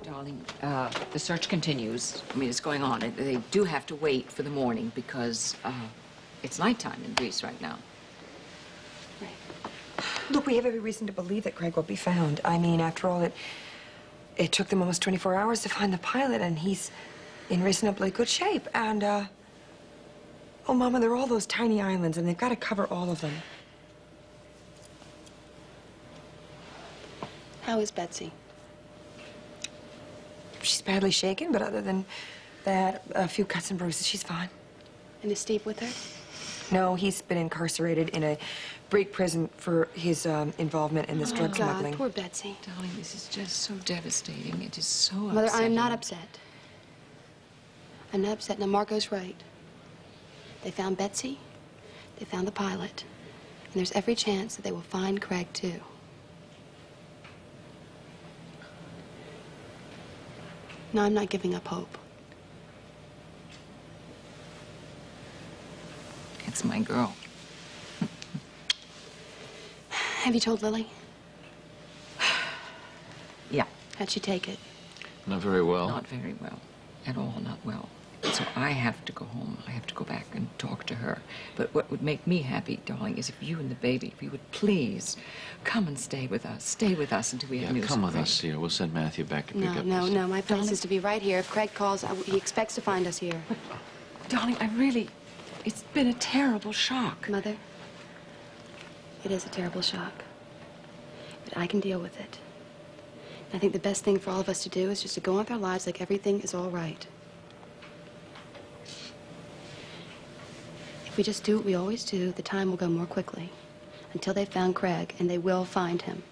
Darling, the search continues. I mean, it's going on. They do have to wait for the morning because it's nighttime in Greece right now. Look, we have every reason to believe that Craig will be found. I mean, after all, it took them almost 24 hours to find the pilot, and he's in reasonably good shape. And, oh, Mama, there are all those tiny islands, and they've got to cover all of them. How is Betsy? She's badly shaken, but other than that, a few cuts and bruises, she's fine. And is Steve with her? No, he's been incarcerated in a Greek prison for his involvement in this drug smuggling. Poor Betsy. Darling, this is just so devastating. It is so Mother, upsetting. I am not upset. I'm not upset. Now, Marco's right. They found Betsy. They found the pilot. And there's every chance that they will find Craig, too. No, I'm not giving up hope. It's my girl. Have you told Lily? Yeah. How'd she take it? Not very well. Not very well. At all, not well. So I have to go home. I have to go back and talk to her. But what would make me happy, darling, is if you and the baby, if you would please come and stay with us. Stay with us until we have news. Come of with us here. We'll send Matthew back to pick up No. My place is to be right here. If Craig calls, he expects to find us here. Darling, it's been a terrible shock. Mother, it is a terrible shock. But I can deal with it. I think the best thing for all of us to do is just to go on with our lives like everything is all right. If we just do what we always do, the time will go more quickly until they've found Craig, and they will find him.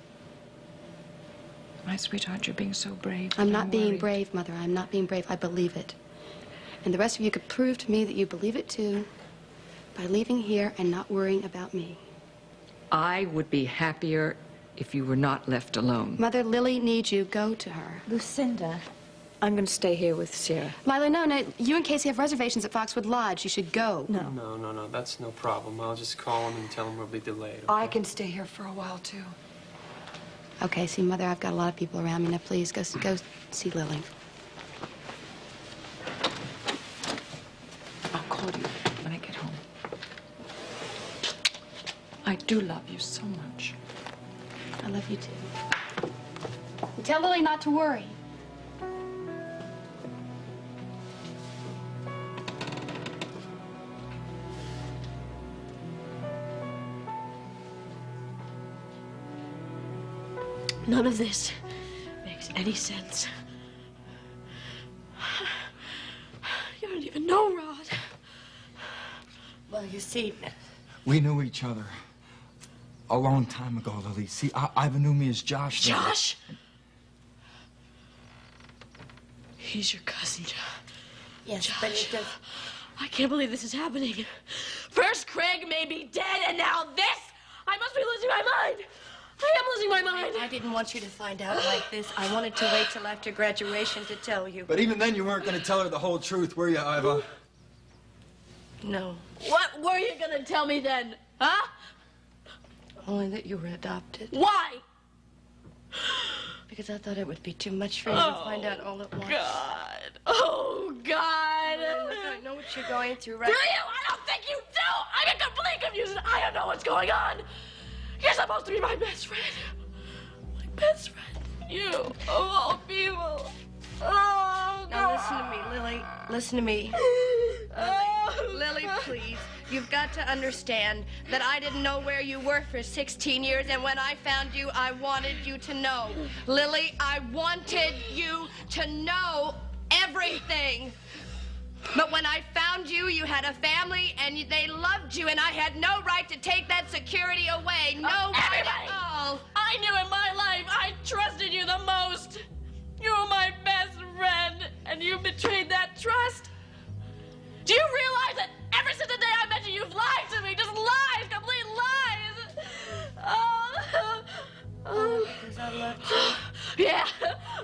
My sweetheart, you're being so brave. I'm not being brave, Mother. I'm not being brave. I believe it. And the rest of you could prove to me that you believe it, too, by leaving here and not worrying about me. I would be happier if you were not left alone. Mother, Lily needs you. Go to her. Lucinda, I'm going to stay here with Sarah. Lila, no. You and Casey have reservations at Foxwood Lodge. You should go. No, that's no problem. I'll just call him and tell him we'll be delayed. Okay? I can stay here for a while, too. Okay, see, Mother, I've got a lot of people around me. Now, please, go see Lily. I'll call you when I get home. I do love you so much. I love you too. And tell Lily not to worry. None of this makes any sense. You don't even know Rod. Well, you see, we knew each other a long time ago, Lily. See, Ivan knew me as Josh. Josh? He's your cousin, Josh. Yes, Josh. but it does... I can't believe this is happening. First Craig may be dead, and now this? I must be losing my mind. I am losing my mind. I didn't want you to find out like this. I wanted to wait till after graduation to tell you. But even then, you weren't going to tell her the whole truth, were you, Iva? No. What were you gonna tell me then, huh? Only that you were adopted. Why? Because I thought it would be too much for you to find out all at once. God. Oh, God. I don't know what you're going through right Do you? I don't think you do. I'm in complete confusion. I don't know what's going on. You're supposed to be my best friend. My best friend. You, of all people. Oh, God. Now listen to me, Lily. Listen to me. Lily, please. You've got to understand that I didn't know where you were for 16 years, and when I found you, I wanted you to know. Lily, I wanted you to know everything. But when I found you, you had a family, and they loved you, and I had no right to take that security away. No right at all. I knew in my life I trusted you the most. You were my best friend, and you betrayed that trust. Do you realize that ever since the day I met you, you've lied to me? Just lies, complete lies. Because I loved you. Yeah,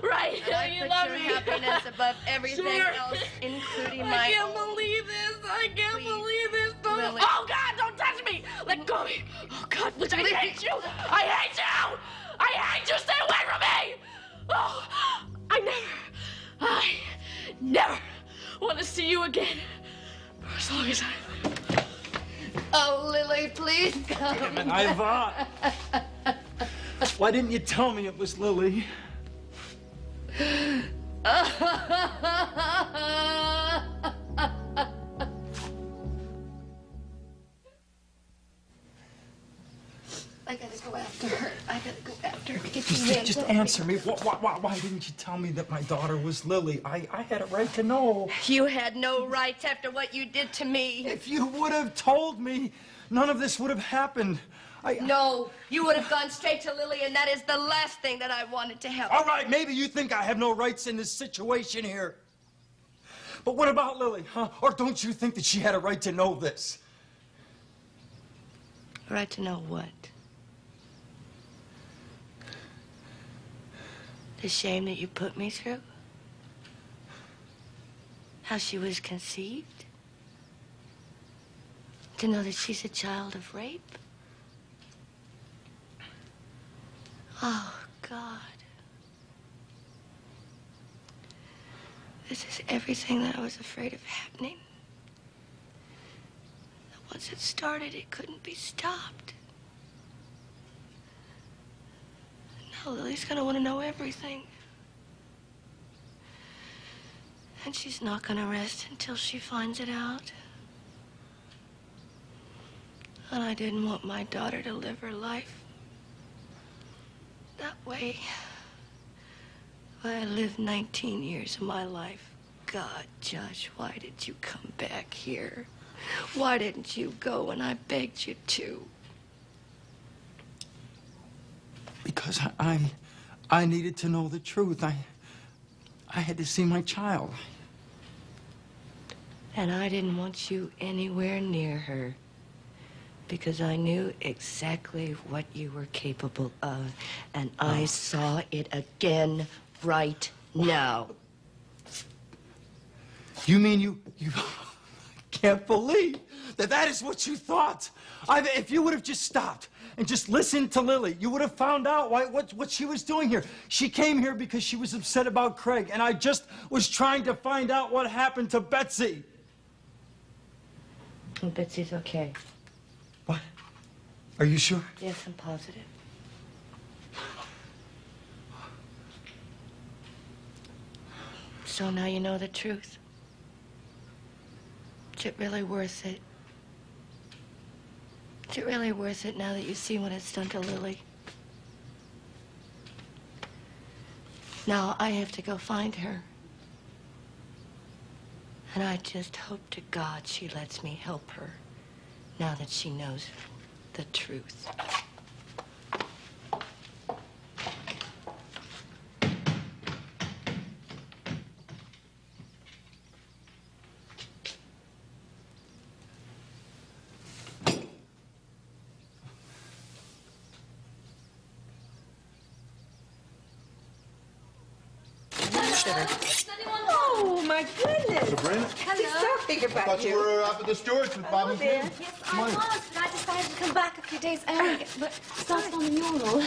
right. And I you put love your me. happiness above everything Sure. else, including I my can't own. believe this. I can't believe this. Don't... Lily. Oh, God, don't touch me. Let go of me. Oh, God, please, I hate you. I hate you. I hate you. Stay away from me. Oh, I never want to see you again for as long as I live. Oh, Lily, please come. Iva. Why didn't you tell me it was Lily? I gotta go after her. I gotta go after her. Get your hands Just off answer me. me. Why didn't you tell me that my daughter was Lily? I had a right to know. You had no rights after what you did to me. If you would have told me, none of this would have happened. No, you would have gone straight to Lily, and that is the last thing that I wanted to help. All right, maybe you think I have no rights in this situation here. But what about Lily, huh? Or don't you think that she had a right to know this? Right to know what? The shame that you put me through? How she was conceived? To know that she's a child of rape? Oh, God. This is everything that I was afraid of happening. Once it started, it couldn't be stopped. Now Lily's gonna want to know everything. And she's not gonna rest until she finds it out. And I didn't want my daughter to live her life that way. I lived 19 years of my life. God, Josh, why did you come back here? Why didn't you go when I begged you to? Because I needed to know the truth. I had to see my child. And I didn't want you anywhere near her. Because I knew exactly what you were capable of. And I saw it again right now. You mean you can't believe that is what you thought? If you would have just stopped and just listened to Lily, you would have found out what she was doing here. She came here because she was upset about Craig, and I just was trying to find out what happened to Betsy. And Betsy's okay. What? Are you sure? Yes, I'm positive. So now you know the truth. Is it really worth it? Is it really worth it now that you see what it's done to Lily? Now I have to go find her. And I just hope to God she lets me help her now that she knows the truth. Oh, my goodness. Sabrina? Hello. So big I about thought you were up at the Stewart's with Bob and Kim. Yes, I was, but I decided to come back a few days early. But started on the mural.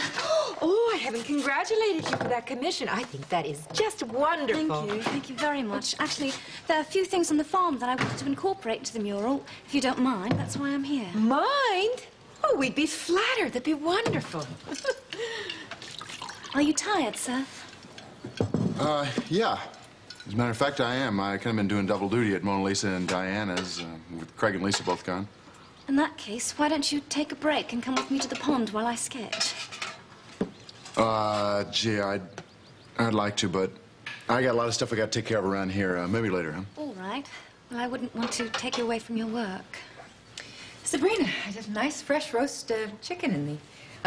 Oh, I haven't congratulated you for that commission. I think that is just wonderful. Thank you very much. Actually, there are a few things on the farm that I wanted to incorporate into the mural. If you don't mind, that's why I'm here. Mind? Oh, we'd be flattered. That'd be wonderful. Are you tired, sir? Yeah. As a matter of fact, I am. I kind of been doing double duty at Mona Lisa and Diana's, with Craig and Lisa both gone. In that case, why don't you take a break and come with me to the pond while I sketch? Gee, I'd like to, but I got a lot of stuff I got to take care of around here. Maybe later, huh? All right. Well, I wouldn't want to take you away from your work. Sabrina, I did a nice fresh roast chicken in the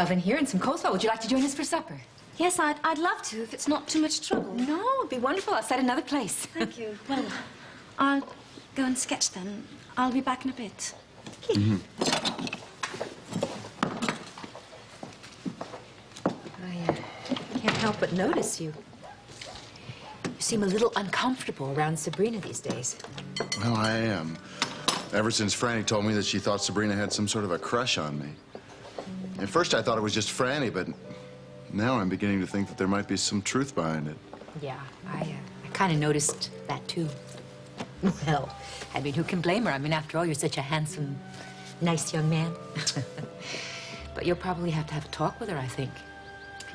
oven here and some coleslaw. Would you like to join us for supper? Yes, I'd love to, if it's not too much trouble. No, it'd be wonderful. I'll set another place. Thank you. Well, I'll go and sketch then. I'll be back in a bit. Mm-hmm. I can't help but notice you. You seem a little uncomfortable around Sabrina these days. Well, I am. Ever since Franny told me that she thought Sabrina had some sort of a crush on me. At first, I thought it was just Franny, but now I'm beginning to think that there might be some truth behind it. Yeah, I kind of noticed that, too. Well, I mean, who can blame her? I mean, after all, you're such a handsome, nice young man. But you'll probably have to have a talk with her, I think.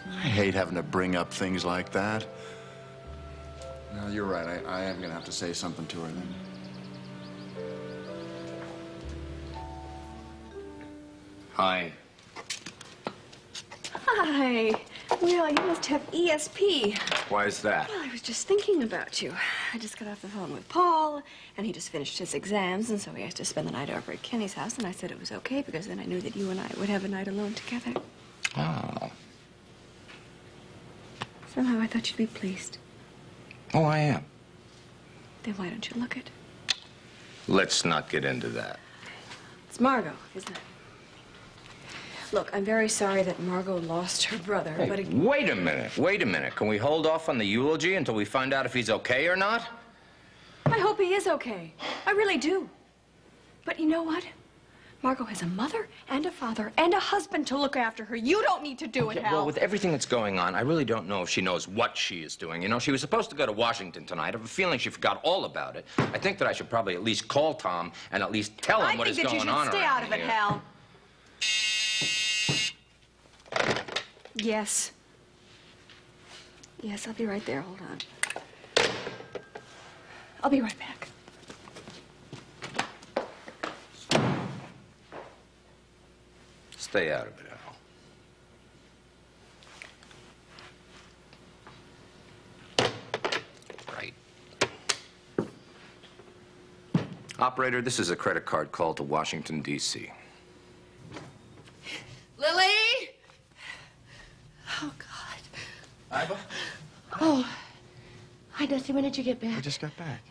I hate having to bring up things like that. No, you're right. I am going to have to say something to her then. Hi. Hi. Well, you must have ESP. Why is that? Well, I was just thinking about you. I just got off the phone with Paul, and he just finished his exams, and so he asked to spend the night over at Kenny's house, and I said it was okay because then I knew that you and I would have a night alone together. Oh. Somehow I thought you'd be pleased. Oh, I am. Then why don't you look it? Let's not get into that. It's Margot, isn't it? Look, I'm very sorry that Margot lost her brother, Hey, but... wait a minute, wait a minute. Can we hold off on the eulogy until we find out if he's okay or not? I hope he is okay. I really do. But you know what? Margot has a mother and a father and a husband to look after her. You don't need to do it, Hal. Well, with everything that's going on, I really don't know if she knows what she is doing. You know, she was supposed to go to Washington tonight. I have a feeling she forgot all about it. I think that I should probably at least call Tom and at least tell him what is going on around here. I think that you should stay out of it, Hal. Yes. Yes, I'll be right there. Hold on. I'll be right back. Stay out of it, Al. Right. Operator, this is a credit card call to Washington, D.C. Lily? Oh, God. Iva? Oh. Hi, Dusty. When did you get back? I just got back.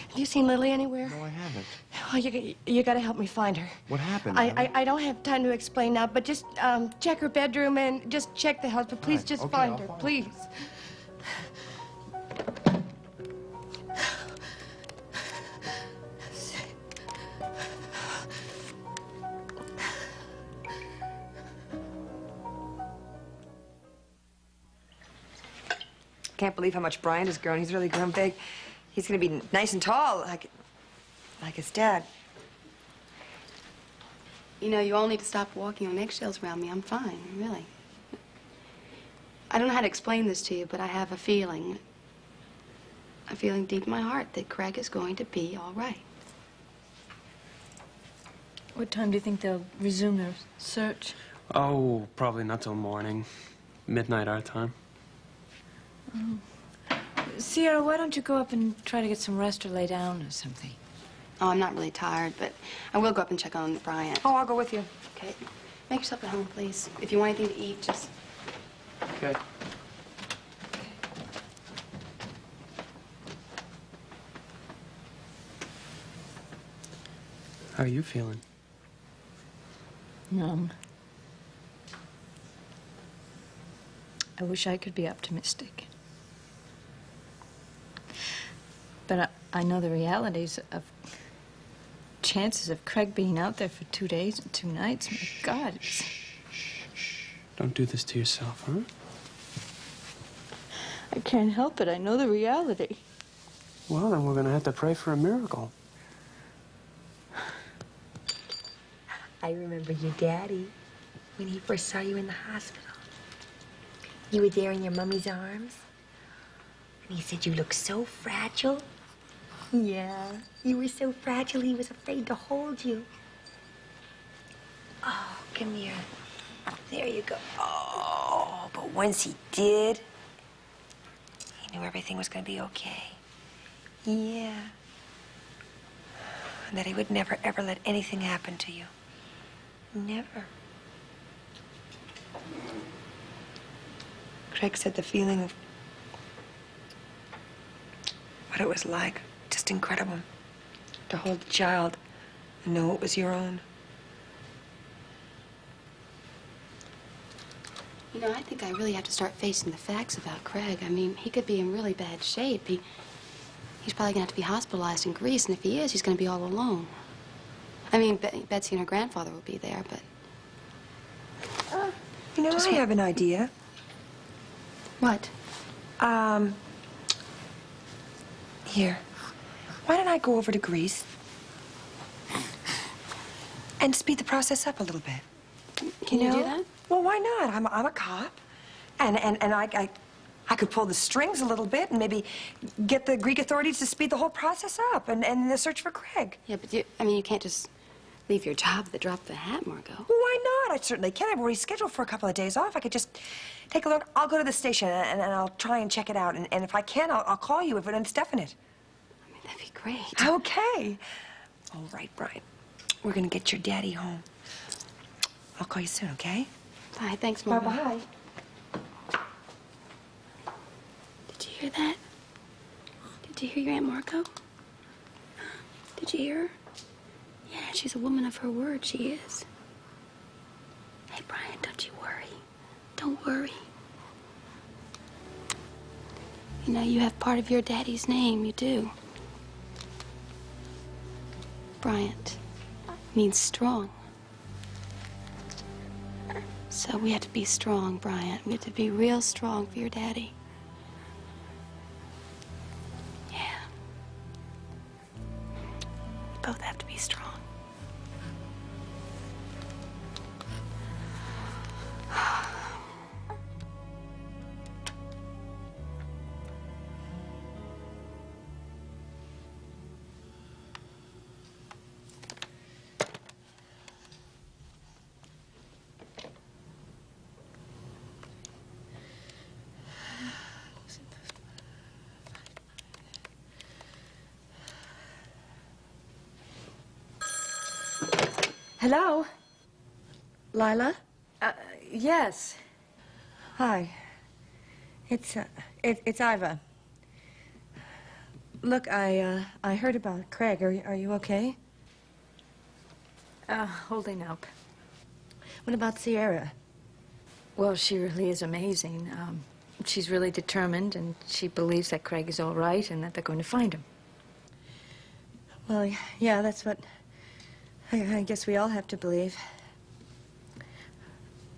Have you seen Lily anywhere? No, I haven't. Oh, you got to help me find her. What happened? I don't have time to explain now, but just check her bedroom and just check the house. But please just find her, please. Can't believe how much Bryant has grown. He's really grown big. He's going to be nice and tall, like his dad. You know, you all need to stop walking on eggshells around me. I'm fine, really. I don't know how to explain this to you, but I have a feeling. I'm feeling deep in my heart that Craig is going to be all right. What time do you think they'll resume their search? Oh, probably not till morning. Midnight our time. Sierra, why don't you go up and try to get some rest or lay down or something? Oh, I'm not really tired, but I will go up and check on Bryant. Oh, I'll go with you. Okay. Make yourself at home, please. If you want anything to eat, just... Okay. How are you feeling? Numb. I wish I could be optimistic. But I know the realities of chances of Craig being out there for 2 days and 2 nights. My God. Don't do this to yourself, huh? I can't help it. I know the reality. Well, then we're gonna have to pray for a miracle. I remember your daddy when he first saw you in the hospital. You were there in your mummy's arms. And he said you looked so fragile. Yeah, you were so fragile he was afraid to hold you. Oh, come here. There you go. Oh, but once he did, he knew everything was going to be okay. Yeah. And that he would never, ever let anything happen to you. Never. Craig said the feeling of what it was like, just incredible. To hold a child and know it was your own. You know, I think I really have to start facing the facts about Craig. I mean, he could be in really bad shape. He's probably gonna have to be hospitalized in Greece, and if he is, he's gonna be all alone. I mean, Betsy and her grandfather will be there, but... You know, I have an idea. What? Here. Why don't I go over to Greece and speed the process up a little bit? Can you do that? Well, why not? I'm a cop. And I could pull the strings a little bit and maybe get the Greek authorities to speed the whole process up and the search for Craig. Yeah, but you can't just leave your job at the drop of a hat, Margot. Well, why not? I certainly can. I've already scheduled for a couple of days off. I could just take a look. I'll go to the station and I'll try and check it out. And if I can, I'll call you if it's definite. I mean, that'd be great. Okay. All right, Brian. We're gonna get your daddy home. I'll call you soon, okay? Bye. Thanks, Margot. Bye-bye. Did you hear that? Did you hear your Aunt Margot? Did you hear her? Yeah, she's a woman of her word, she is. Hey, Brian, don't you worry. Don't worry. You know, you have part of your daddy's name, you do. Bryant means strong. So we have to be strong, Bryant. We have to be real strong for your daddy. Yeah. We both have to be strong. Hello? Lila? Yes. Hi. It's Iva. Look, I heard about Craig. Are you okay? Holding up. What about Sierra? Well, she really is amazing. She's really determined, and she believes that Craig is all right and that they're going to find him. Well, yeah, that's what I guess we all have to believe.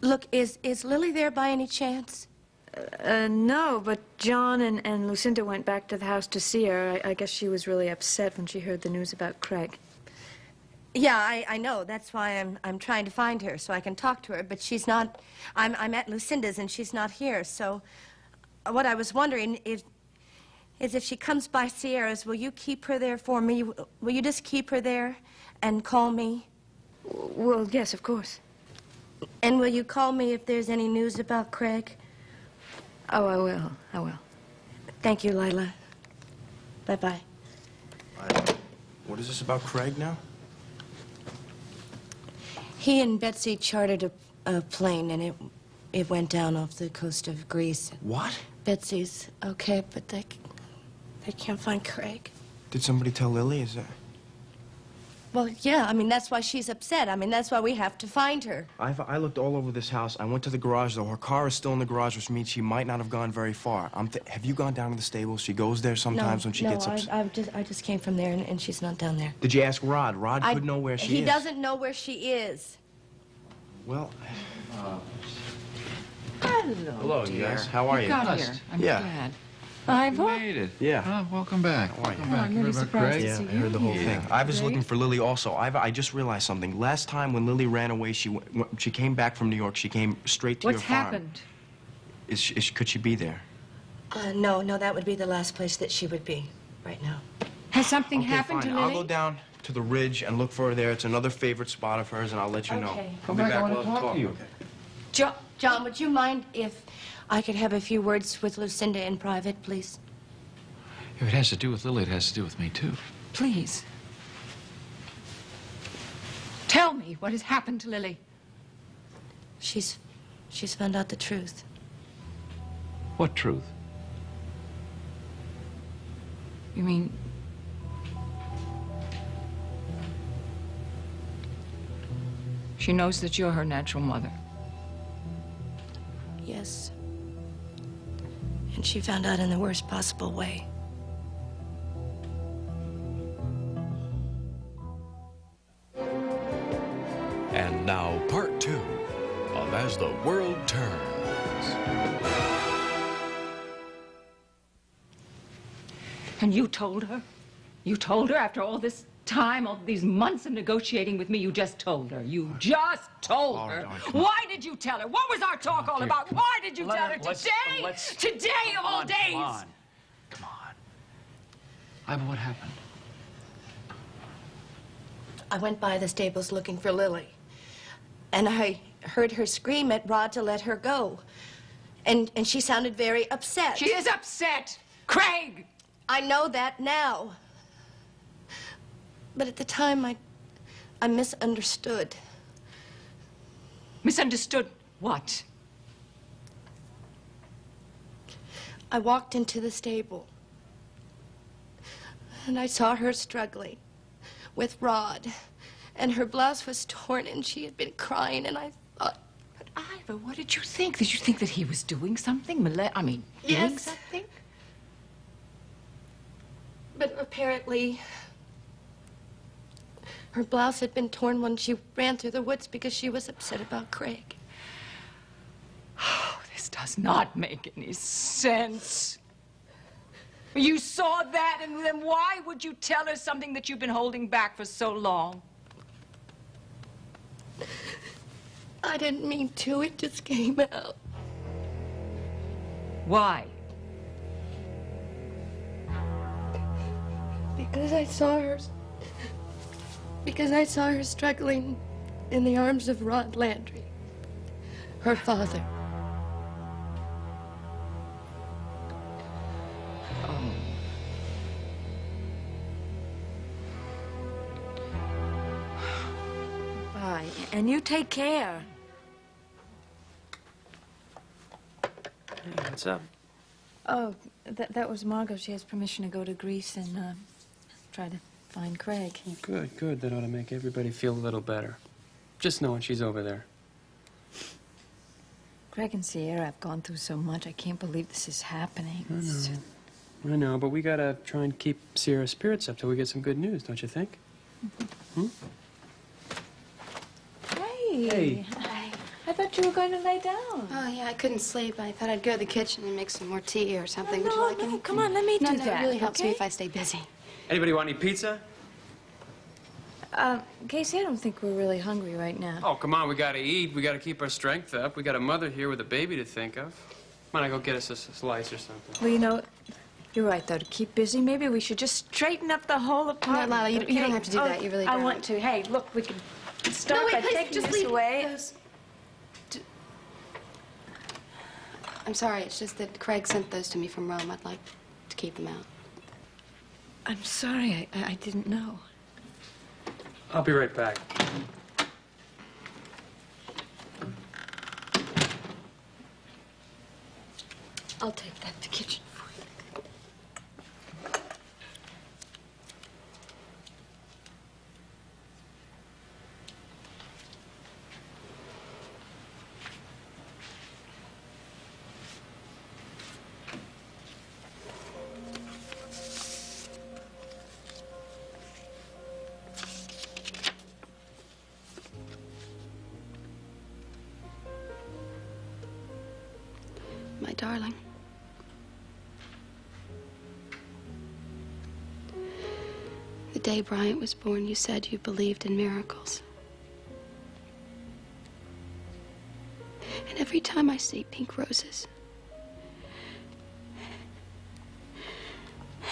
Look, is Lily there by any chance? No, but John and Lucinda went back to the house to see her. I guess she was really upset when she heard the news about Craig. Yeah, I know. That's why I'm trying to find her so I can talk to her. But she's not. I'm at Lucinda's and she's not here. So, what I was wondering is is if she comes by Sierra's, will you keep her there for me? Will you just keep her there and call me? Well, yes, of course. And will you call me if there's any news about Craig? Oh, I will. I will. Thank you, Lila. Bye-bye. What is this about Craig now? He and Betsy chartered a plane, and it went down off the coast of Greece. What? Betsy's okay, but they can't find Craig. Did somebody tell Lily? Is that... Well, yeah, I mean, that's why she's upset. I mean, that's why we have to find her. I looked all over this house. I went to the garage, though. Her car is still in the garage, which means she might not have gone very far. Have you gone down to the stable? She goes there sometimes when she gets upset. I just came from there, and she's not down there. Did you ask Rod? Rod could know where she is. He doesn't know where she is. Well... Hello, dear. Yes. How are you? Got here. I'm glad. Ivor? made it. Yeah. Welcome back. How are you? I'm really surprised to Yeah, see I heard the whole you. thing. I was looking for Lily also. I just realized something. Last time when Lily ran away, she came back from New York. She came straight to your farm. What's happened? Could she be there? No, that would be the last place that she would be right now. Has something happened fine. to Lily? I'll go down to the ridge and look for her there. It's another favorite spot of hers, and I'll let you know. Okay. I'll be back. I want to talk to you. Okay. John, would you mind if I could have a few words with Lucinda in private, please? If it has to do with Lily, it has to do with me, too. Please. Tell me what has happened to Lily. She's found out the truth. What truth? You mean... She knows that you're her natural mother. Yes. And she found out in the worst possible way. And now, part 2 of As the World Turns. And you told her? You told her after all this time, all these months of negotiating with me, you just told her. You just told her. Why did you tell her? What was our talk all about? Why did you tell her today? Today of all days. Come on. Come on. Ivor, what happened? I went by the stables looking for Lily. And I heard her scream at Rod to let her go. And she sounded very upset. She is upset. Craig! I know that now. But at the time, I misunderstood. Misunderstood what? I walked into the stable. And I saw her struggling with Rod. And her blouse was torn, and she had been crying, and I thought... But Ivor, what did you think? Did you think that he was doing something? Doing something? But apparently, her blouse had been torn when she ran through the woods because she was upset about Craig. Oh, this does not make any sense. You saw that, and then why would you tell her something that you've been holding back for so long? I didn't mean to. It just came out. Why? Because I saw her... Because I saw her struggling in the arms of Rod Landry, her father. Oh. Bye. And you take care. Hey, what's up? Oh, that was Margot. She has permission to go to Greece and try to find Craig. Oh, good, good. That ought to make everybody feel a little better. Just knowing she's over there. Craig and Sierra have gone through so much. I can't believe this is happening. I know, but we gotta try and keep Sierra's spirits up till we get some good news, don't you think? Hmm? Hey. I thought you were going to lay down. Oh, yeah, I couldn't sleep. I thought I'd go to the kitchen and make some more tea or something. Would you like anything? Come on, let me do that. No, it really helps me okay? if I stay busy. Anybody want any pizza? Casey, I don't think we're really hungry right now. Oh, come on, we gotta eat. We gotta keep our strength up. We got a mother here with a baby to think of. Why not go get us a slice or something? Well, you know, You're right, though, to keep busy. Maybe we should just straighten up the whole apartment. No, Lila, you don't have to do that. You really don't. I want to. Hey, look, we can start by taking this away. I'm sorry, it's just that Craig sent those to me from Rome. I'd like to keep them out. I'm sorry, I didn't know. I'll be right back. I'll take that to the kitchen for you. My darling. The day Bryant was born, you said you believed in miracles. And every time I see pink roses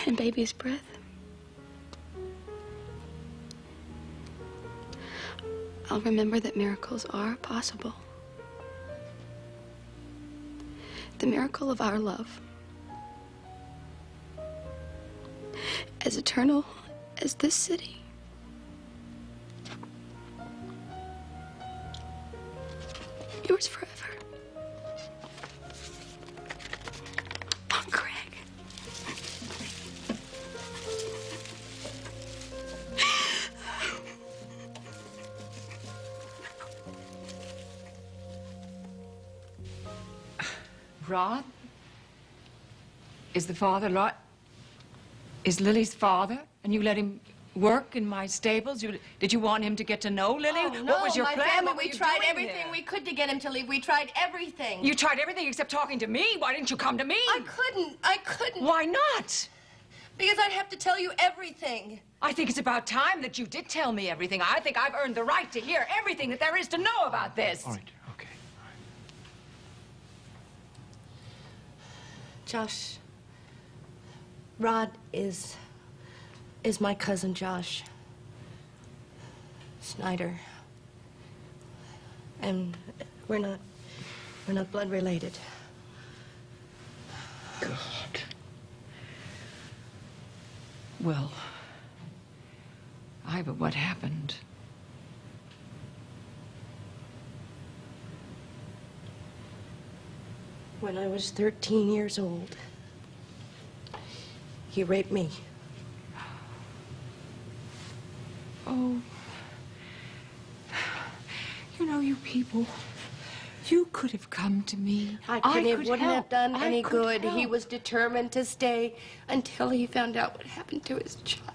and baby's breath, I'll remember that miracles are possible. The miracle of our love. As eternal as this city. Yours forever. Oh, Craig. Rod? Is the father is Lily's father? And you let him work in my stables? Did you want him to get to know Lily? Oh, no, what was your my plan? family, What were we you tried doing everything there? we could to get him to leave. We tried everything. You tried everything except talking to me. Why didn't you come to me? I couldn't. Why not? Because I'd have to tell you everything. I think it's about time that you did tell me everything. I think I've earned the right to hear everything that there is to know about this. All right, dear, okay. Josh, Rod is my cousin Josh Snyder. And we're not blood related. God. Well, Iva, what happened? When I was 13 years old, he raped me. Oh. You know, you people, you could have come to me. It wouldn't have done any good. Help. He was determined to stay until he found out what happened to his child.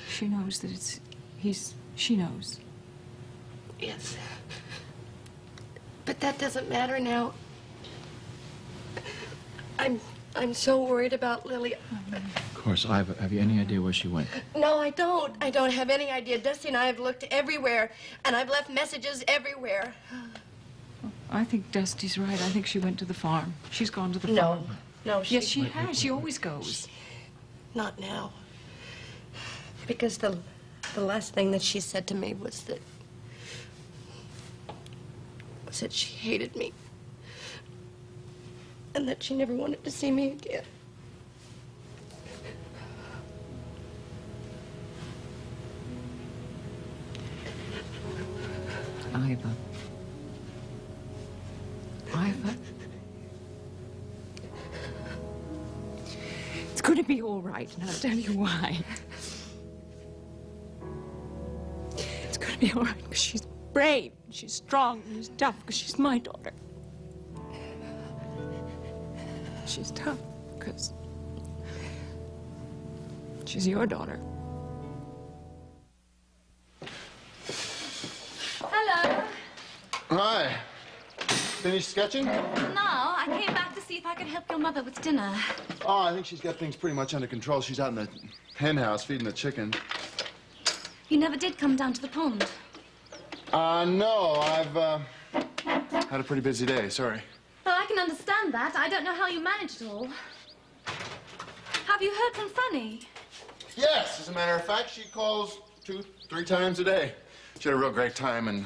She knows that she knows. Yes. But that doesn't matter now. I'm so worried about Lily. Of course, Iva, have you any idea where she went? No, I don't. I don't have any idea. Dusty and I have looked everywhere, and I've left messages everywhere. I think Dusty's right. I think she went to the farm. She's gone to the No. farm. No, Yes, she has. She always goes. Not now. Because the last thing that she said to me was that she hated me. And that she never wanted to see me again. Iva. Iva. It's going to be all right, and I'll tell you why. It's going to be all right because she's brave, and she's strong, and she's tough because she's my daughter. She's tough because she's your daughter. Hello. Hi. Finished sketching? No, I came back to see if I could help your mother with dinner. Oh, I think she's got things pretty much under control. She's out in the hen house feeding the chicken. You never did come down to the pond. No, I've had a pretty busy day. Sorry. Well, I can understand that. I don't know how you manage it all. Have you heard from Franny? Yes, as a matter of fact, she calls 2, 3 times a day. She had a real great time in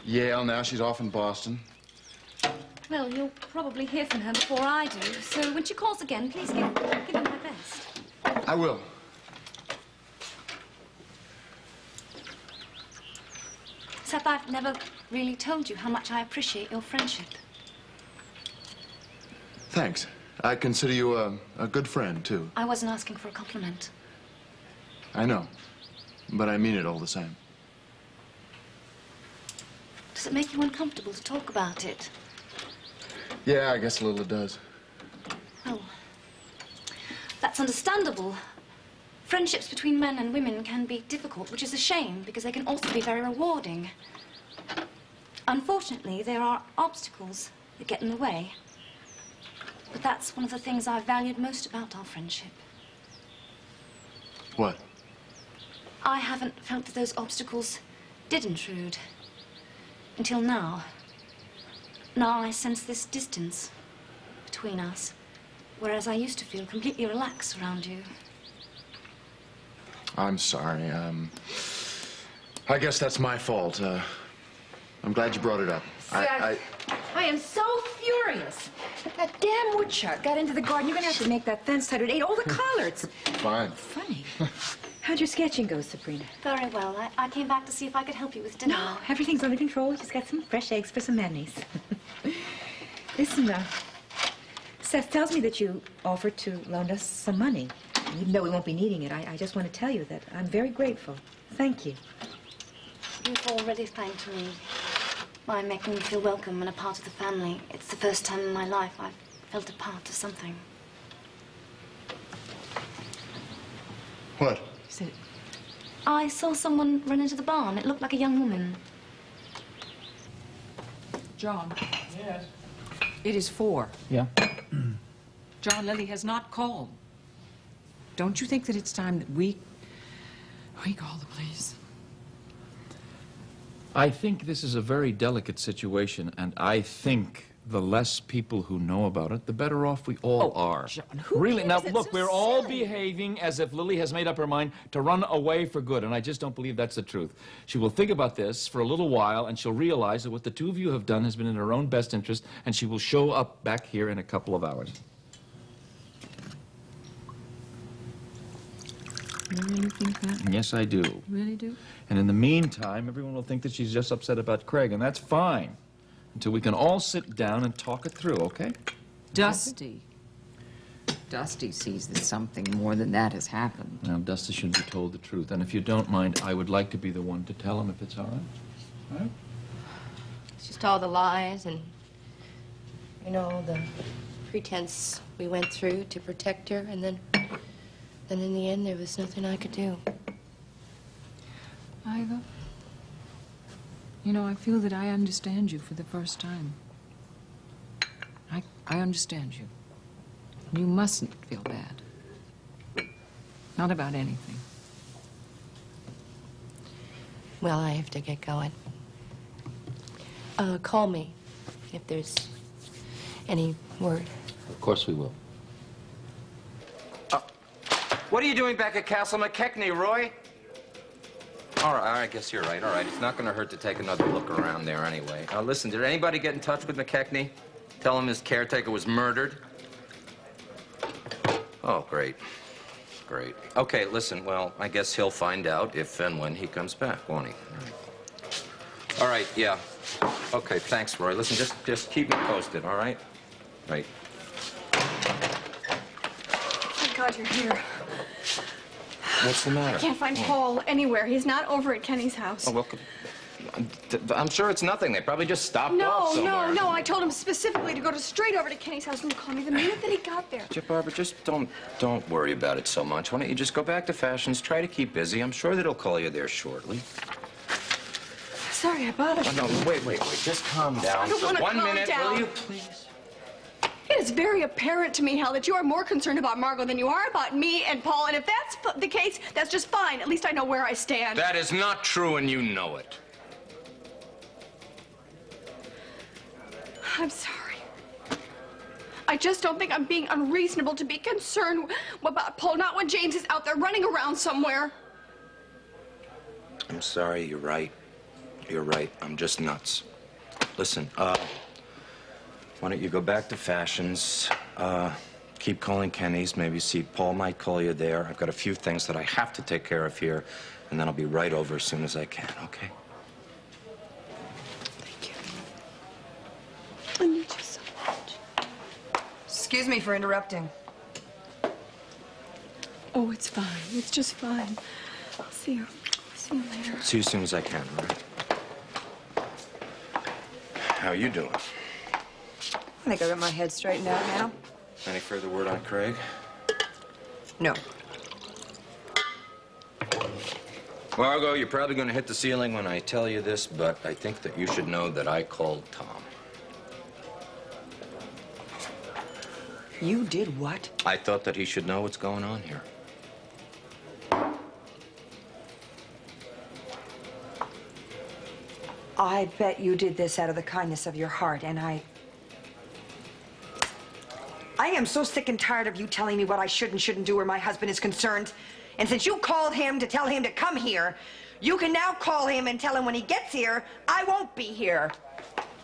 Yale. Now she's off in Boston. Well, you'll probably hear from her before I do. So when she calls again, please give her my best. I will. Except I've never really told you how much I appreciate your friendship. Thanks. I consider you a good friend, too. I wasn't asking for a compliment. I know, but I mean it all the same. Does it make you uncomfortable to talk about it? Yeah, I guess a little it does. Oh, that's understandable. Friendships between men and women can be difficult, which is a shame, because they can also be very rewarding. Unfortunately, there are obstacles that get in the way. But that's one of the things I've valued most about our friendship. What? I haven't felt that those obstacles did intrude. Until now. Now I sense this distance between us, whereas I used to feel completely relaxed around you. I'm sorry. I guess that's my fault. I'm glad you brought it up. I am so furious. That damn woodchuck got into the garden. You're going to have to make that fence tighter. It ate all the collards. Fine. Funny. How'd your sketching go, Sabrina? Very well. I came back to see if I could help you with dinner. No, everything's under control. We just got some fresh eggs for some mayonnaise. Listen, Seth tells me that you offered to loan us some money. Even though we won't be needing it, I just want to tell you that I'm very grateful. Thank you. You've already thanked me by making me feel welcome and a part of the family. It's the first time in my life I've felt a part of something. What? I saw someone run into the barn. It looked like a young woman. John. Yes? It is 4. Yeah? John, Lily has not called. Don't you think that it's time that we call the police? I think this is a very delicate situation, and I think the less people who know about it, the better off we all are. John, who really? Now, cares? look, It's we're so all silly. behaving as if Lily has made up her mind to run away for good, and I just don't believe that's the truth. She will think about this for a little while, and she'll realize that what the two of you have done has been in her own best interest, and she will show up back here in a couple of hours. You really think that? Yes, I do. You really do? And in the meantime, everyone will think that she's just upset about Craig, and that's fine. Until we can all sit down and talk it through, okay? Dusty. Dusty sees that something more than that has happened. Now, Dusty should be told the truth, and if you don't mind, I would like to be the one to tell him if it's all right. All right? It's just all the lies and, you know, the pretense we went through to protect her, and then in the end, there was nothing I could do. Ivor, you know, I feel that I understand you for the first time. I understand you. You mustn't feel bad. Not about anything. Well, I have to get going. Call me if there's any word. Of course we will. What are you doing back at Castle McKechnie, Roy? All right, I guess you're right. All right, it's not going to hurt to take another look around there anyway. Listen, did anybody get in touch with McKechnie? Tell him his caretaker was murdered? Oh, great. Great. Okay, listen, well, I guess he'll find out if and when he comes back, won't he? All right, yeah. Okay, thanks, Roy. Listen, just keep me posted, all right? Right. Thank God you're here. What's the matter? I can't find Paul anywhere. He's not over at Kenny's house. Oh, well, I'm sure it's nothing. They probably just stopped off somewhere. No. I told him specifically to go straight over to Kenny's house and call me the minute that he got there. Barbara, just don't worry about it so much. Why don't you just go back to Fashions, try to keep busy. I'm sure that he'll call you there shortly. Sorry, I bothered you. No, wait. Just calm down. I don't want to 1 calm minute, down. will you, please? It is very apparent to me, Hal, that you are more concerned about Margot than you are about me and Paul, and if that's the case, that's just fine. At least I know where I stand. That is not true, and you know it. I'm sorry. I just don't think I'm being unreasonable to be concerned about Paul, not when James is out there running around somewhere. I'm sorry, you're right. You're right. I'm just nuts. Listen, why don't you go back to Fashions, keep calling Kenny's, maybe see Paul might call you there. I've got a few things that I have to take care of here, and then I'll be right over as soon as I can, okay? I need you so much. Excuse me for interrupting. Oh, it's fine. It's just fine. I'll see you. See you later. See you as soon as I can, all right? How you doing? I think I got my head straightened out now. Any further word on Craig? No. Margot, you're probably going to hit the ceiling when I tell you this, but I think that you should know that I called Tom. You did what? I thought that he should know what's going on here. I bet you did this out of the kindness of your heart, and I am so sick and tired of you telling me what I should and shouldn't do where my husband is concerned. And since you called him to tell him to come here, you can now call him and tell him when he gets here, I won't be here.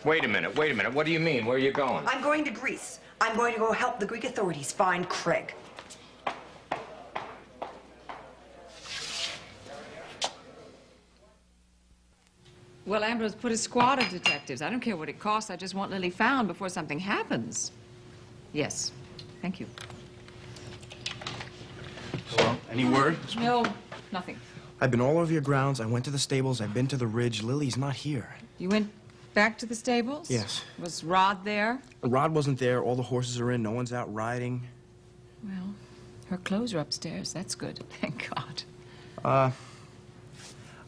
Wait a minute, wait a minute. What do you mean? Where are you going? I'm going to Greece. I'm going to go help the Greek authorities find Craig. Well, Ambrose put a squad of detectives. I don't care what it costs. I just want Lily found before something happens. Yes. Thank you. Hello? Any word? No, nothing. I've been all over your grounds. I went to the stables. I've been to the ridge. Lily's not here. You went back to the stables? Yes. Was Rod there? Rod wasn't there. All the horses are in. No one's out riding. Well, her clothes are upstairs. That's good. Thank God.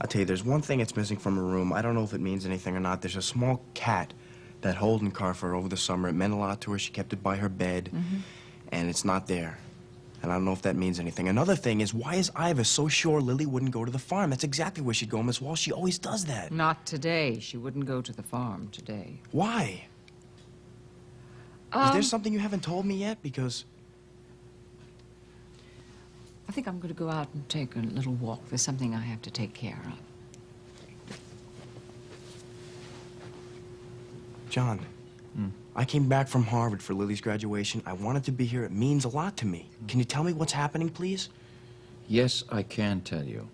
I'll tell you, there's one thing that's missing from her room. I don't know if it means anything or not. There's a small cat that Holden carved for her over the summer. It meant a lot to her. She kept it by her bed, and it's not there. And I don't know if that means anything. Another thing is, why is Ivor so sure Lily wouldn't go to the farm? That's exactly where she'd go, Miss Walsh. She always does that. Not today. She wouldn't go to the farm today. Why? Is there something you haven't told me yet? Because... I think I'm going to go out and take a little walk. There's something I have to take care of. John, I came back from Harvard for Lily's graduation. I wanted to be here. It means a lot to me. Can you tell me what's happening, please? Yes, I can tell you.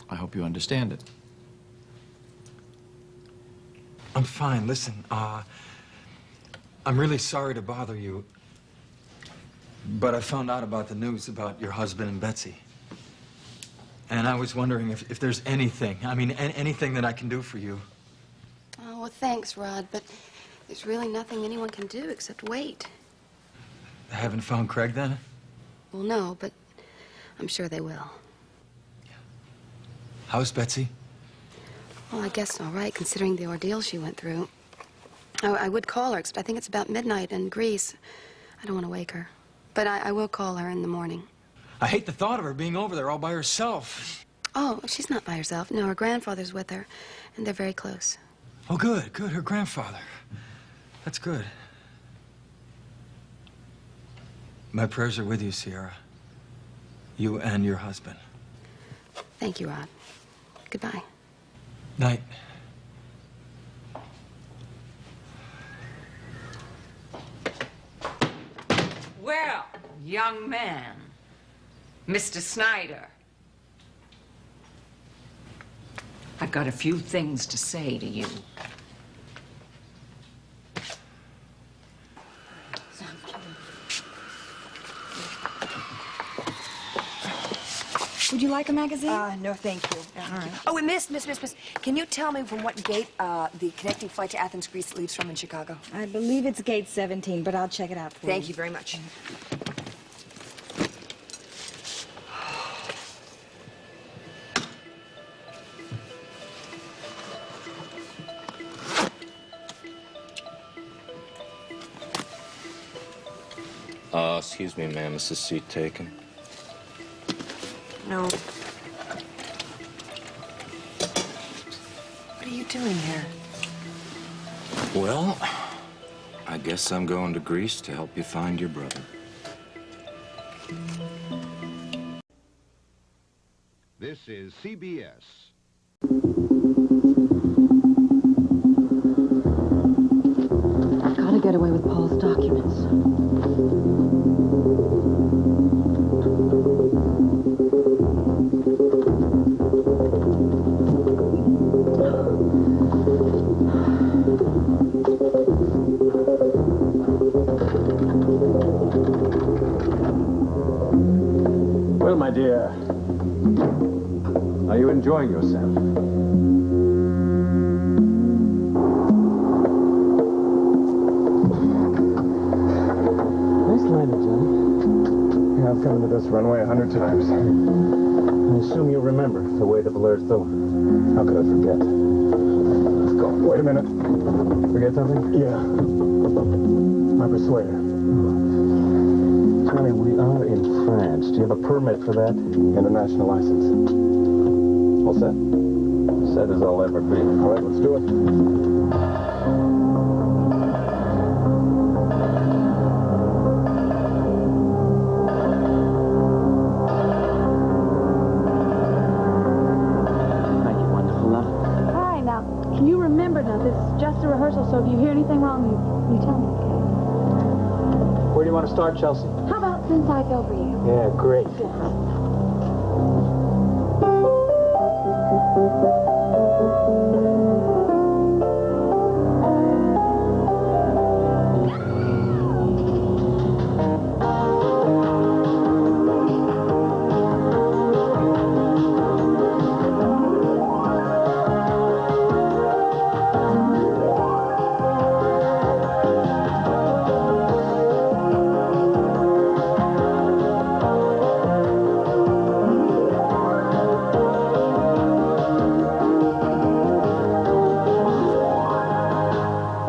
I hope you understand it. I'm fine. Listen, I'm really sorry to bother you, but I found out about the news about your husband and Betsy. And I was wondering if there's anything, I mean, anything that I can do for you. Oh, well, thanks, Rod, but there's really nothing anyone can do except wait. They haven't found Craig, then? Well, no, but I'm sure they will. How's Betsy? Well, I guess all right, considering the ordeal she went through. I would call her, except I think it's about midnight in Greece. I don't want to wake her. But I will call her in the morning. I hate the thought of her being over there all by herself. Oh, she's not by herself. No, her grandfather's with her, and they're very close. Oh, good, good. Her grandfather. That's good. My prayers are with you, Sierra. You and your husband. Thank you, Rod. Goodbye. Night. Well, young man, Mr. Snyder, I've got a few things to say to you. Would you like a magazine? No, thank you. All right. Oh, and miss, can you tell me from what gate the connecting flight to Athens, Greece leaves from in Chicago? I believe it's gate 17, but I'll check it out for you. Thank you very much. Excuse me, ma'am. Is this seat taken? No. What are you doing here? Well, I guess I'm going to Greece to help you find your brother. This is CBS. I've got to get away with Paul's documents. Well, my dear, are you enjoying yourself? Nice liner, Johnny. Yeah, I've come to this runway 100 times. I assume you remember the way the blurs, though. How could I forget? Go. Wait a minute. Forget something? Yeah. My persuader. Johnny, we are in France. Do you have a permit for that? International license. All set? Set as I'll ever be. All right, let's do it. Thank you, wonderful love. Hi, now, can you remember now, this is just a rehearsal, so if you hear anything wrong, you tell me, okay? Where do you want to start, Chelsea? How about Since I Fell For You? Yeah, great.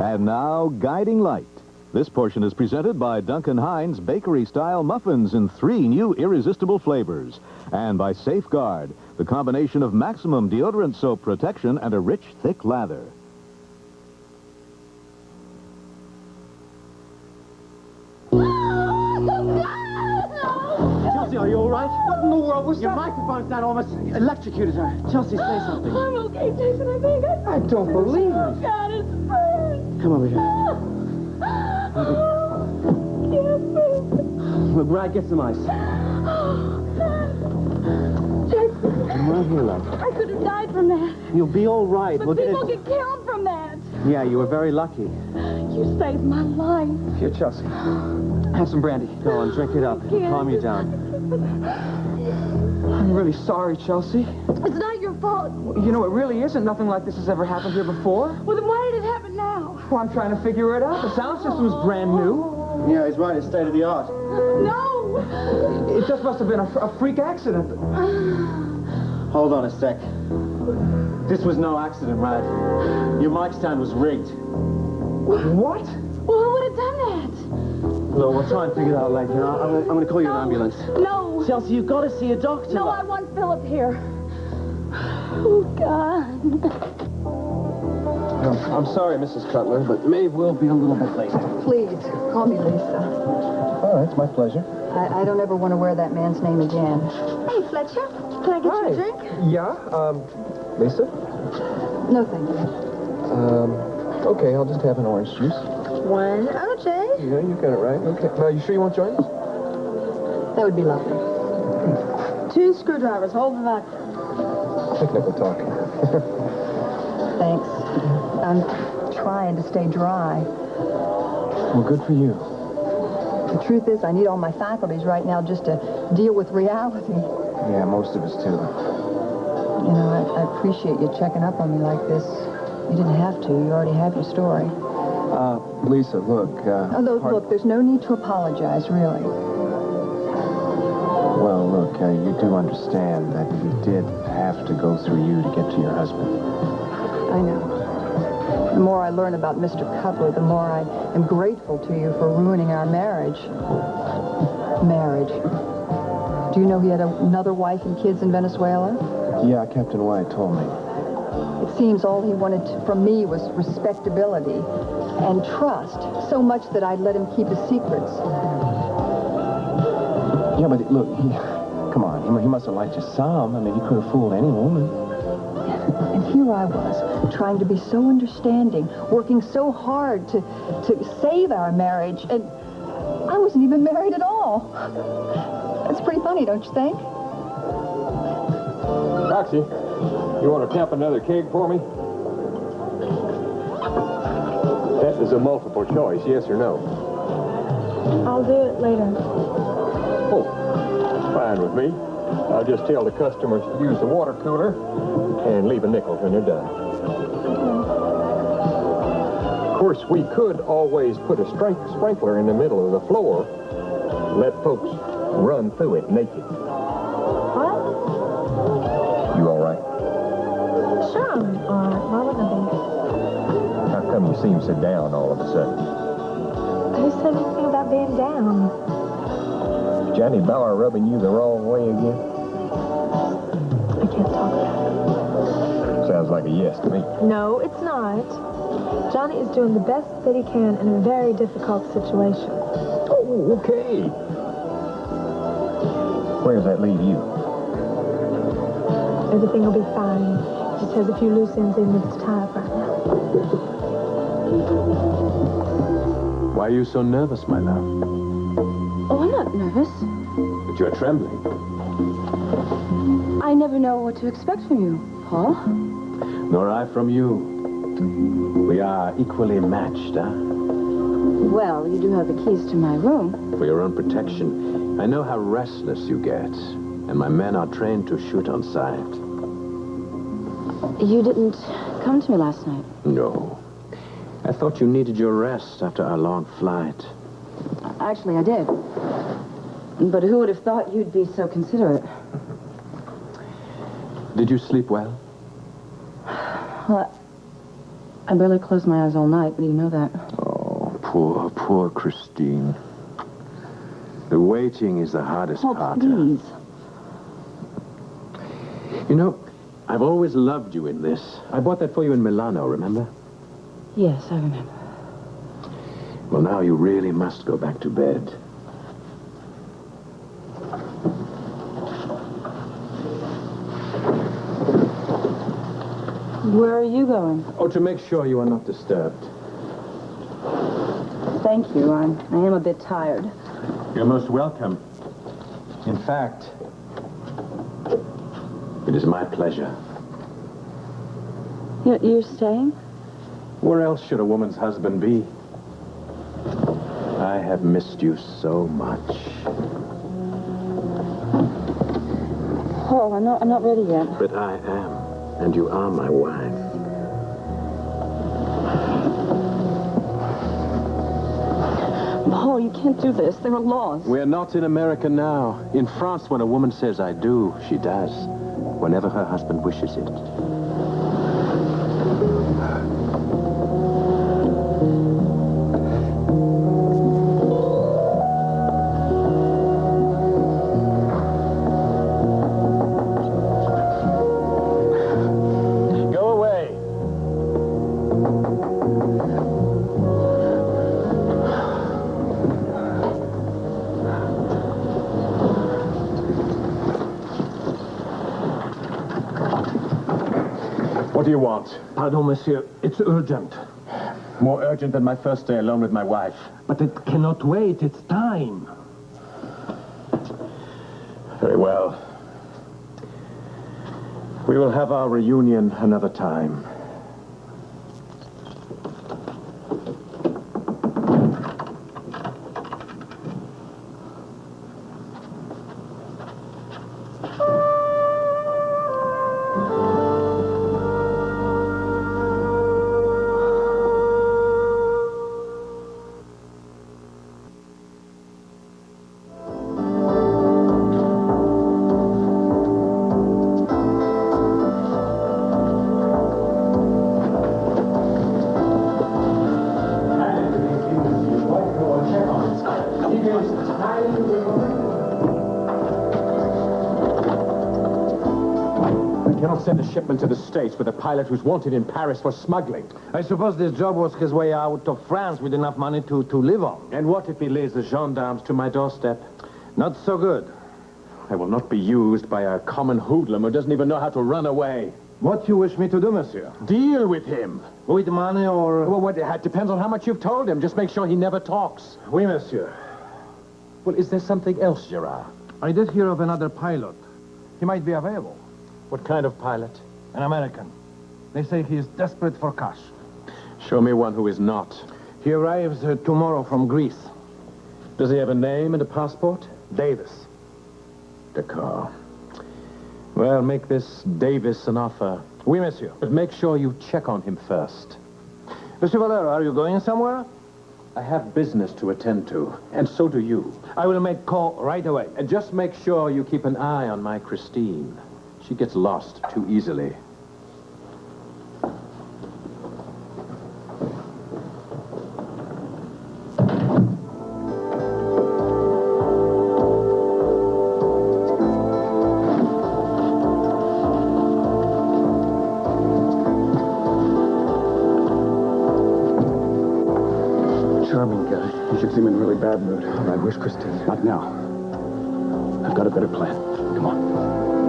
And now, Guiding Light. This portion is presented by Duncan Hines bakery-style muffins in 3 new irresistible flavors. And by Safeguard, the combination of maximum deodorant soap protection and a rich, thick lather. Chelsea, are you all right? What in the world was your microphone's not almost electrocuted her. Chelsea, say something. I'm okay, Jason, I think. I don't believe Oh, it. God, it's burned. Come over here. Look, Brad, get some ice. Jason, Come right here, love. I could have died from that. You'll be all right. But We'll get people it. get killed from that. Yeah, you were very lucky. You saved my life. Here, Chelsea. Have some brandy. Go on, drink it up. It'll Can't. calm you down. I'm really sorry, Chelsea. It's not your fault. You know, it really isn't. Nothing like this has ever happened here before. Well, then why did it happen now? Well, I'm trying to figure it out. The sound system's brand new. Yeah, he's right. It's state of the art. No! It just must have been a freak accident. Hold on a sec. This was no accident, Rad. Your mic stand was rigged. What? Well, who would have done that? Look, we'll try and figure it out later. I'm going to call you an ambulance. No. Chelsea, you've got to see a doctor. No, I want Philip here. Oh, God. I'm sorry, Mrs. Cutler, but Maeve will be a little bit late. Please, call me Lisa. Oh, it's my pleasure. I don't ever want to wear that man's name again. Hey, Fletcher, can I get you a drink? Yeah, Lisa? No, thank you. Okay, I'll just have an orange juice. One OJ. Yeah, you got it right. Okay. Now, you sure you want to join us? That would be lovely. 2 screwdrivers, hold the vodka. Technical talk. Thanks. I'm trying to stay dry. Well, good for you. The truth is, I need all my faculties right now just to deal with reality. Yeah, most of us too. You know, I appreciate you checking up on me like this. You didn't have to. You already have your story. Lisa, look, Look, there's no need to apologize, really. Well, look, you do understand that we did have to go through you to get to your husband. I know. The more I learn about Mr. Cutler, the more I am grateful to you for ruining our marriage. Marriage. Do you know he had another wife and kids in Venezuela? Yeah, Captain White told me. It seems all he wanted from me was respectability. and trust, so much that I'd let him keep his secrets. Yeah, but look, come on, he must have liked you some. I mean, he could have fooled any woman. And here I was, trying to be so understanding, working so hard to save our marriage, and I wasn't even married at all. That's pretty funny, don't you think? Roxy, you want to tap another keg for me? That is a multiple choice, yes or no? I'll do it later. Oh, that's fine with me. I'll just tell the customers to use the water cooler and leave a nickel when they're done. Of course, we could always put a sprinkler in the middle of the floor, let folks run through it naked. What? You all right? Sure, I'm all right. Why wouldn't I How come you seem so down all of a sudden? be? Who said anything about being down? Is Johnny Bauer rubbing you the wrong way again? I can't talk about Sounds like a yes to me. it. No, it's not. Johnny is doing the best that he can in a very difficult situation. Oh, okay. Where does that leave you? Everything will be fine. Just has a few loose ends he needs to tie up right now. Why are you so nervous, my love? Oh, I'm not nervous. But you're trembling. I never know what to expect from you, Paul. Nor I from you. We are equally matched, huh? Well, you do have the keys to my room. For your own protection, I know how restless you get, and my men are trained to shoot on sight. You didn't come to me last night. No. I thought you needed your rest after our long flight. Actually, I did. But who would have thought you'd be so considerate? Did you sleep well? Well, I barely closed my eyes all night, but you know that. Oh, poor Christine. The waiting is the hardest part. Please. You know, I've always loved you in this. I bought that for you in Milano, remember? Yes, I remember. Well, now you really must go back to bed. Where are you going? Oh, to make sure you are not disturbed. Thank you. I am a bit tired. You're most welcome. In fact, it is my pleasure. You're staying? Where else should a woman's husband be? I have missed you so much. Paul, I'm not ready yet. But I am, and you are my wife. Paul, you can't do this. There are laws. We're not in America now. In France, when a woman says I do, she does. Whenever her husband wishes it. Go away. What do you want? Pardon, monsieur. It's urgent. More urgent than my first day alone with my wife. But it cannot wait. It's time. Very well. We will have our reunion another time. I cannot I'll send a shipment to the States with a pilot who's wanted in Paris for smuggling. I suppose this job was his way out of France with enough money to live on. And what if he lays the gendarmes to my doorstep? Not so good. I will not be used by a common hoodlum who doesn't even know how to run away. What do you wish me to do, monsieur? Deal with him. With money or... Well, it depends on how much you've told him. Just make sure he never talks. Oui, monsieur. Well, is there something else, Gerard? I did hear of another pilot. He might be available. What kind of pilot? An American. They say he is desperate for cash. Show me one who is not. He arrives tomorrow from Greece. Does he have a name and a passport? Davis. D'accord. Well, make this Davis an offer. Oui, monsieur. But make sure you check on him first. Monsieur Valero, are you going somewhere? I have business to attend to, and so do you. I will make call right away. And just make sure you keep an eye on my Christine. She gets lost too easily. Charming guy. You should seem in a really bad mood. All right, where's Christine? Not now. I've got a better plan. Come on.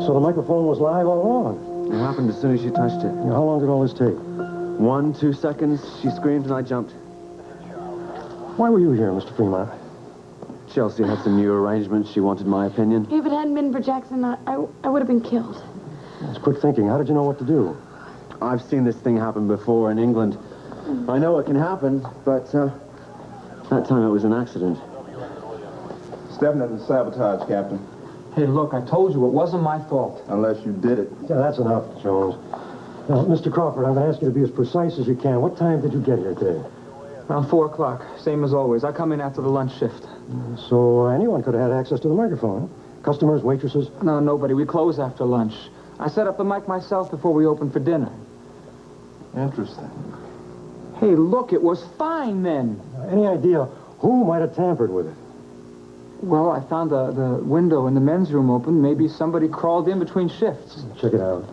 So the microphone was live all along. It happened as soon as she touched it. How long did all this take? 1, 2 seconds. She screamed and I jumped. Why were you here, Mr. Fremont? Chelsea had some new arrangements. She wanted my opinion. If it hadn't been for Jackson, I would have been killed. It's quick thinking. How did you know what to do? I've seen this thing happen before in England. I know it can happen, but that time it was an accident. It's definitely sabotage, Captain. Hey, look, I told you it wasn't my fault. Unless you did it. Yeah, that's enough, Jones. Now, Mr. Crawford, I'm going to ask you to be as precise as you can. What time did you get here today? Around 4 o'clock, same as always. I come in after the lunch shift. So anyone could have had access to the microphone, huh? Customers, waitresses? No, nobody. We close after lunch. I set up the mic myself before we opened for dinner. Interesting. Hey, look, it was fine then. Any idea who might have tampered with it? Well, I found the window in the men's room open. Maybe somebody crawled in between shifts. Check it out.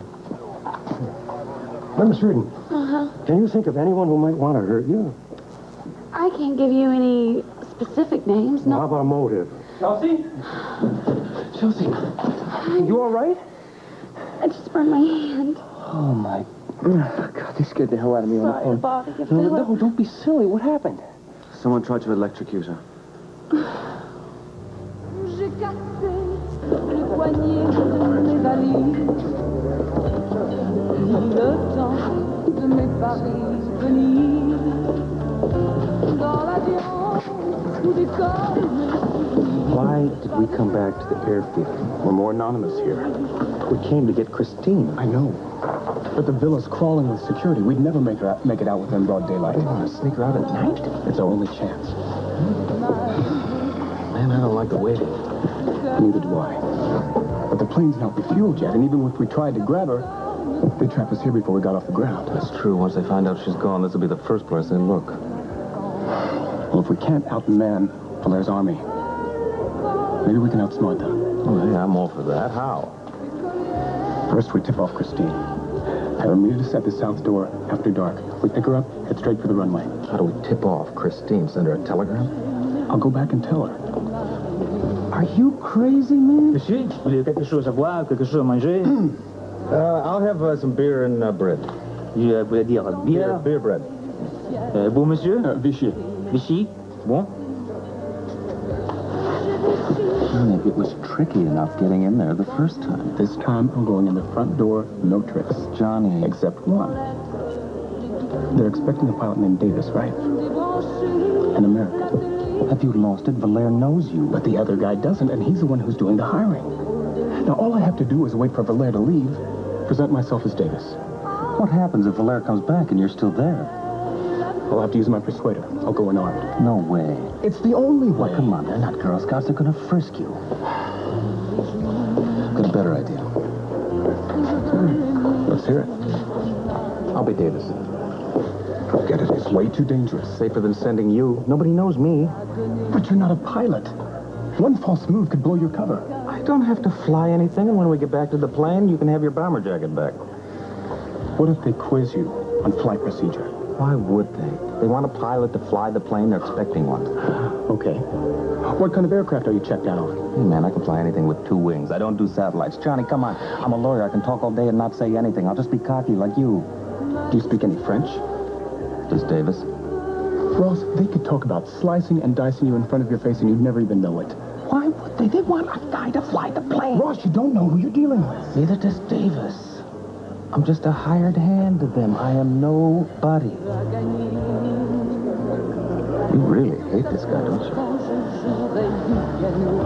Now, Miss Reardon, can you think of anyone who might want to hurt you? I can't give you any specific names, no. How about a motive? Chelsea? Chelsea, you all right? I just burned my hand. Oh, my God, they scared the hell out of me on the Sorry to phone. bother you, No, Philip. no, don't be silly. What happened? Someone tried to electrocute her. J'ai cassé les poignets de mes valises. Le temps de mes Paris-Venise. Dans l'avion où décolle. Why did we come back to the airfield? We're more anonymous here. We came to get Christine. I know. But the villa's crawling with security. We'd never make it out with them broad daylight. They want to sneak her out at night? It's our only chance. Man, I don't like the waiting. Neither do I. But the plane's not refueled yet, and even if we tried to grab her, they'd trap us here before we got off the ground. That's true. Once they find out she's gone, this will be the first place they look. Well, if we can't outman Valaire's army, maybe we can outsmart them. Oh, yeah, I'm all for that. How? First, we tip off Christine. Have her meet us at the south door after dark. If we pick her up, head straight for the runway. How do we tip off Christine? Send her a telegram? I'll go back and tell her. Are you crazy, man? Monsieur, voulez-vous quelque chose à boire, quelque chose à manger? I'll have some beer and bread. Je voulais dire bière. Beer bread. Bon, monsieur? Vichy. Vichy? Bon. It was tricky enough getting in there the first time. This time, I'm going in the front door, no tricks. Johnny. Except one. They're expecting a pilot named Davis, right? An American. Have you lost it? Valere knows you. But the other guy doesn't, and he's the one who's doing the hiring. Now, all I have to do is wait for Valere to leave, present myself as Davis. What happens if Valere comes back and you're still there? I'll have to use my persuader. I'll go unarmed. No way. It's the only way. Oh, come on, they're not Girl Scouts. They're going to frisk you. Got a better idea. Let's hear it. I'll be Davis. Forget it. It's way too dangerous. Safer than sending you. Nobody knows me. But you're not a pilot. One false move could blow your cover. I don't have to fly anything, and when we get back to the plane, you can have your bomber jacket back. What if they quiz you on flight procedure? Why would they? They want a pilot to fly the plane. They're expecting one. Okay. What kind of aircraft are you checked out on? Hey, man, I can fly anything with 2 wings. I don't do satellites. Johnny, come on. I'm a lawyer. I can talk all day and not say anything. I'll just be cocky like you. Do you speak any French? Does Davis? Ross, they could talk about slicing and dicing you in front of your face and you'd never even know it. Why would they? They want a guy to fly the plane. Ross, you don't know who you're dealing with. Neither does Davis. I'm just a hired hand to them. I am nobody. You really hate this guy, don't you?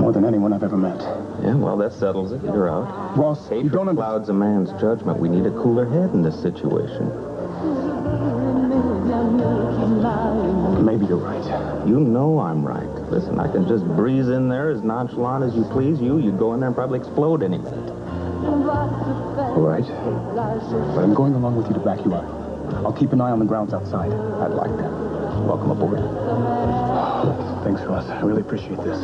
More than anyone I've ever met. Yeah, well, that settles it. You're out. Ross, you don't clouds a man's judgment. We need a cooler head in this situation. Maybe you're right. You know I'm right. Listen, I can just breeze in there as nonchalant as you please. You'd go in there and probably explode any minute. All right. But I'm going along with you to back you up. I'll keep an eye on the grounds outside. I'd like that. Welcome aboard. Thanks, Ross. I really appreciate this.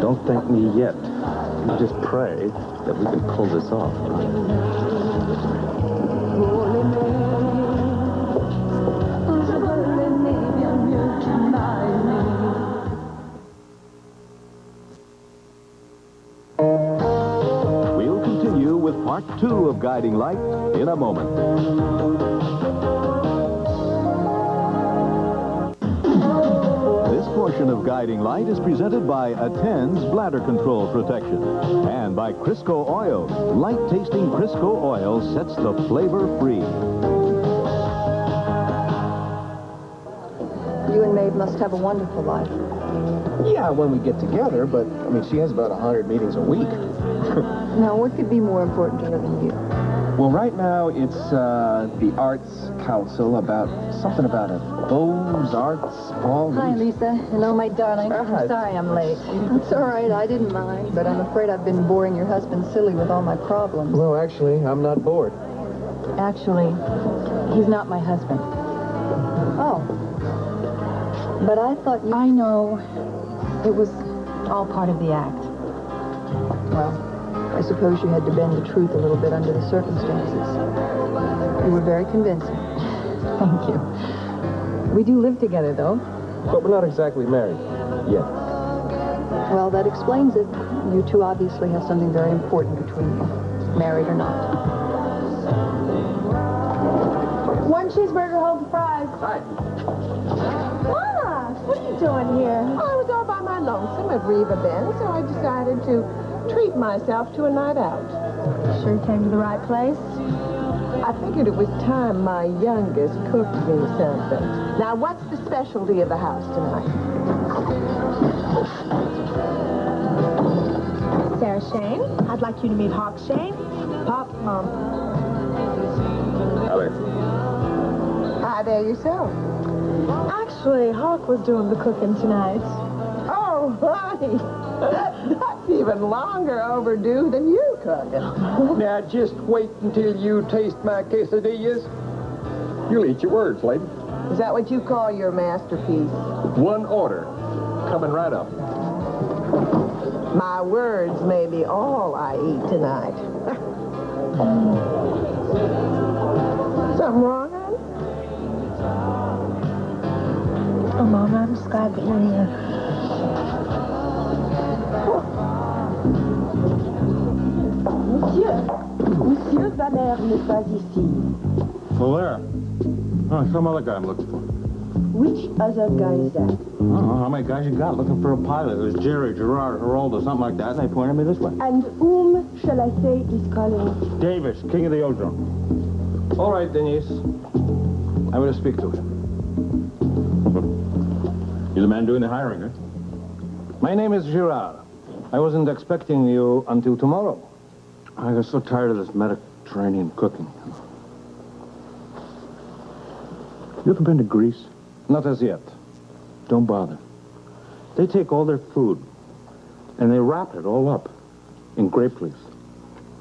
Don't thank me yet. You just pray that we can pull this off. We'll continue with Part 2 of Guiding Light in a moment. This portion of Guiding Light is presented by Attend's Bladder Control Protection and by Crisco Oil. Light-tasting Crisco Oil sets the flavor free. You and Maeve must have a wonderful life. Yeah, when we get together, but, I mean, she has about 100 meetings a week. Now, what could be more important to her than you? Well, right now, it's the Arts Council about something about a Beaux Arts Ball. Hi, Lisa. Hello, my darling. I'm sorry I'm late. It's all right. I didn't mind, but I'm afraid I've been boring your husband silly with all my problems. Well, actually, I'm not bored. Actually, he's not my husband. Oh. But I thought you... I know. It was all part of the act. Well, I suppose you had to bend the truth a little bit under the circumstances. You were very convincing. Thank you. We do live together, though. But we're not exactly married yet. Well, that explains it. You two obviously have something very important between you, married or not. One cheeseburger, hold the fries. Hi. Ah, what are you doing here? I was all by my lonesome at Riva Bend, so I decided to treat myself to a night out. Sure you came to the right place? I figured it was time my youngest cooked me something. Now, what's the specialty of the house tonight? Sarah Shane, I'd like you to meet Hawk Shane. Pop, Mom. Howdy. Hi there yourself. Actually, Hawk was doing the cooking tonight. Oh, honey. That's even longer overdue than you cooking. Now, just wait until you taste my quesadillas. You'll eat your words, lady. Is that what you call your masterpiece? One order. Coming right up. My words may be all I eat tonight. Something wrong, honey? Oh, Mom, I'm just glad that you're here. Monsieur Valère n'est pas ici. Valère? Oh, some other guy I'm looking for. Which other guy is that? I don't know how many guys you got looking for a pilot. It was Jerry, Gerard, Geraldo, something like that, and they pointed me this way. And whom shall I say is calling? Davis, king of the ozone. All right, Denise. I want to speak to him. You're the man doing the hiring, eh? My name is Gerard. I wasn't expecting you until tomorrow. I got so tired of this Mediterranean cooking. You ever been to Greece? Not as yet. Don't bother. They take all their food and they wrap it all up in grape leaves.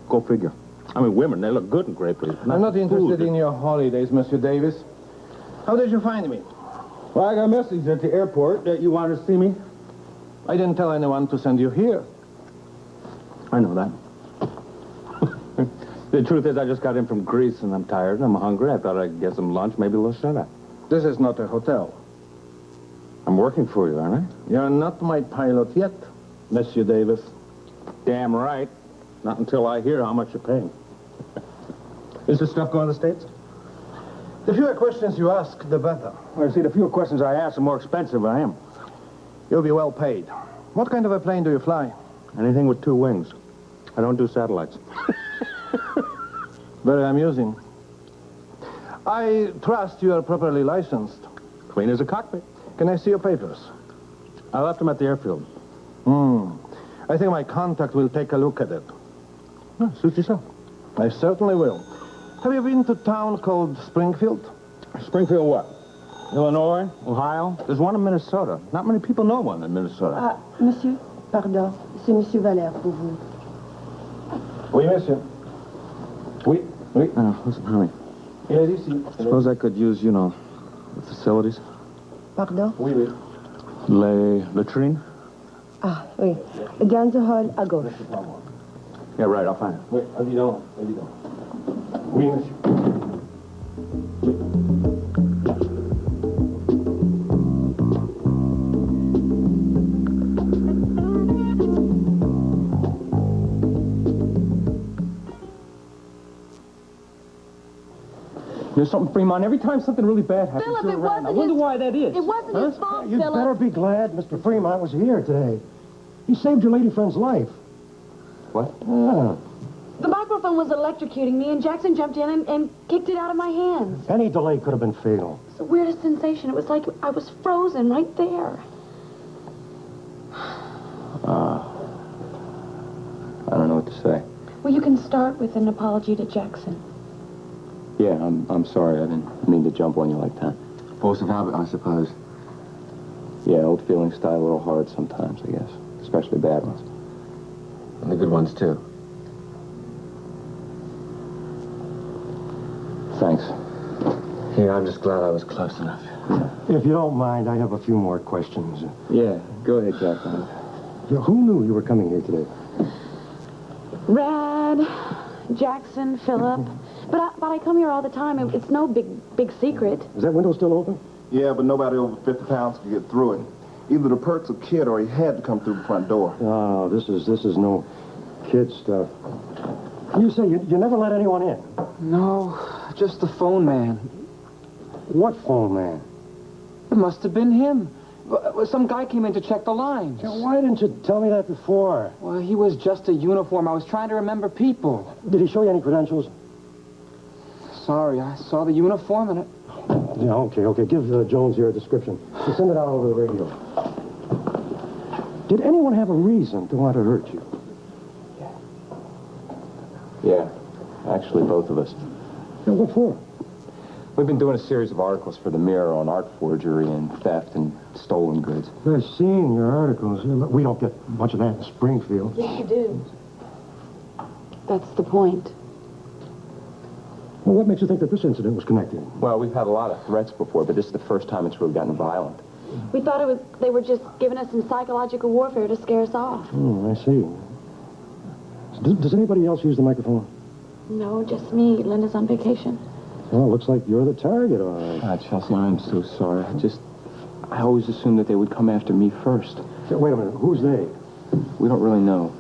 Go figure. I mean, women, they look good in gray, please. I'm not interested in your holidays, Monsieur Davis. How did you find me? Well, I got a message at the airport that you wanted to see me. I didn't tell anyone to send you here. I know that. The truth is, I just got in from Greece, and I'm tired, and I'm hungry. I thought I'd get some lunch, maybe a little soda. This is not a hotel. I'm working for you, aren't I? You're not my pilot yet, Monsieur Davis. Damn right. Not until I hear how much you're paying. Is this stuff going to the States? The fewer questions you ask, the better. Well, see, the fewer questions I ask, the more expensive I am. You'll be well paid. What kind of a plane do you fly? Anything with 2 wings. I don't do satellites. Very amusing. I trust you are properly licensed. Clean as a cockpit. Can I see your papers? I left them at the airfield. I think my contact will take a look at it. Oh, suit yourself. I certainly will. Have you been to a town called Springfield? Springfield what? Illinois? Ohio? There's one in Minnesota. Not many people know one in Minnesota. Monsieur, pardon. C'est Monsieur Valère pour vous. Oui, monsieur. Oui, oui. Listen, honey. Yes, ici. Suppose I could use, you know, the facilities? Pardon? Oui, oui. Latrine? Ah, oui. Dans le hall à gauche. Yeah, right, I'll find it. Oui, évidemment, évidemment. Oui, monsieur. There's something, Fremont. Every time something really bad happens, Philip, you're it around. I wasn't wonder his- why that is. It wasn't his fault, You'd Philip. better be glad Mr. Fremont was here today. He saved your lady friend's life. What? Yeah. The microphone was electrocuting me, and Jackson jumped in and kicked it out of my hands. Any delay could have been fatal. It's the weirdest sensation. It was like I was frozen right there. I don't know what to say. Well, you can start with an apology to Jackson. Yeah, I'm sorry. I didn't mean to jump on you like that. Force of habit, I suppose. Yeah, old feelings die a little hard sometimes, I guess. Especially bad ones. And the good ones, too. Thanks. Yeah, I'm just glad I was close enough. If you don't mind, I have a few more questions. Yeah, go ahead, Jackson. Who knew you were coming here today? Rad, Jackson, Philip. But I come here all the time. It's no big secret. Is that window still open? Yeah, but nobody over 50 pounds could get through it. Either the Perks a kid or he had to come through the front door. No, this is no kid stuff. You say you never let anyone in? No, just the phone man. What phone man? It must have been him. Some guy came in to check the lines. Now, why didn't you tell me that before? Well, he was just a uniform. I was trying to remember people. Did he show you any credentials? Sorry, I saw the uniform and it... Yeah, okay. Give Jones here a description. So send it out over the radio. Did anyone have a reason to want to hurt you? Yeah, actually, both of us. Yeah, what for? We've been doing a series of articles for the Mirror on art forgery and theft and stolen goods. I've seen your articles. We don't get much of that in Springfield. Yes, you do. That's the point. Well, what makes you think that this incident was connected? Well, we've had a lot of threats before, but this is the first time it's really gotten violent. We thought they were just giving us some psychological warfare to scare us off. I see. Does anybody else use the microphone? No, just me. Linda's on vacation. Well, it looks like you're the target, all right. Chelsea, I'm so sorry. I always assumed that they would come after me first. Wait a minute. Who's they? We don't really know.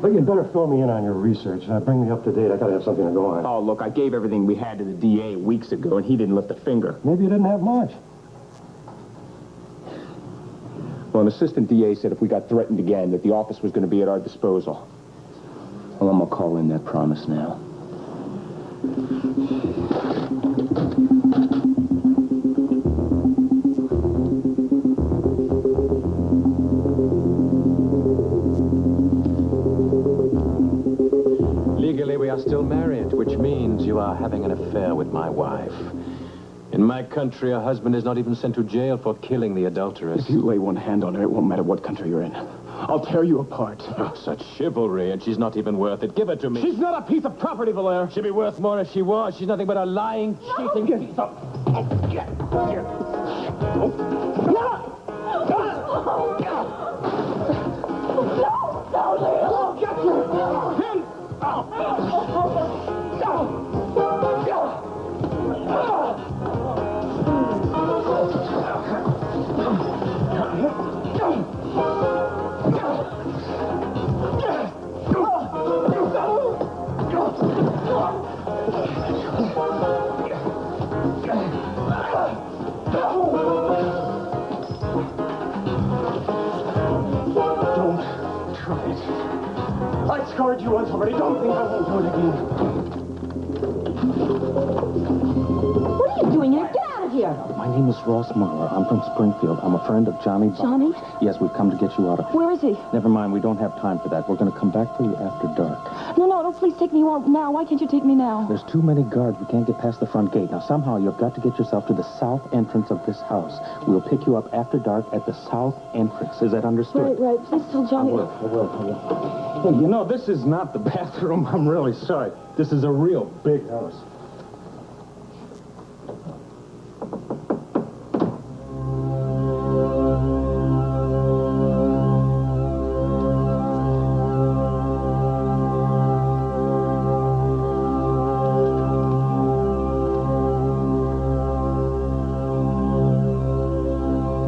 But you'd better fill me in on your research. Bring me up to date. I gotta have something to go on. Oh, look, I gave everything we had to the DA weeks ago, and he didn't lift a finger. Maybe you didn't have much. Well, an assistant DA said if we got threatened again, that the office was going to be at our disposal. Well, I'm going to call in that promise now. Legally, we are still married, which means you are having an affair with my wife. In my country, a husband is not even sent to jail for killing the adulteress. If you lay one hand on her, it won't matter what country you're in. I'll tear you apart. Oh, such chivalry, and she's not even worth it. Give it to me. She's not a piece of property, Valere. She'd be worth more if she was. She's nothing but a lying, cheating piece of... I scarred you once already. Don't think I won't do it again. What are you doing here? Get out of here! My name is Ross Muller. I'm from Springfield. I'm a friend of Johnny Buck. Johnny? Yes, we've come to get you out of... Where is he? Never mind, we don't have time for that. We're going to come back for you after dark. No, don't please take me out now. Why can't you take me now? There's too many guards. We can't get past the front gate. Now, somehow, you've got to get yourself to the south entrance of this house. We'll pick you up after dark at the south entrance. Is that understood? Right. Please tell Johnny. I will. Hey, you know, this is not the bathroom. I'm really sorry. This is a real big house.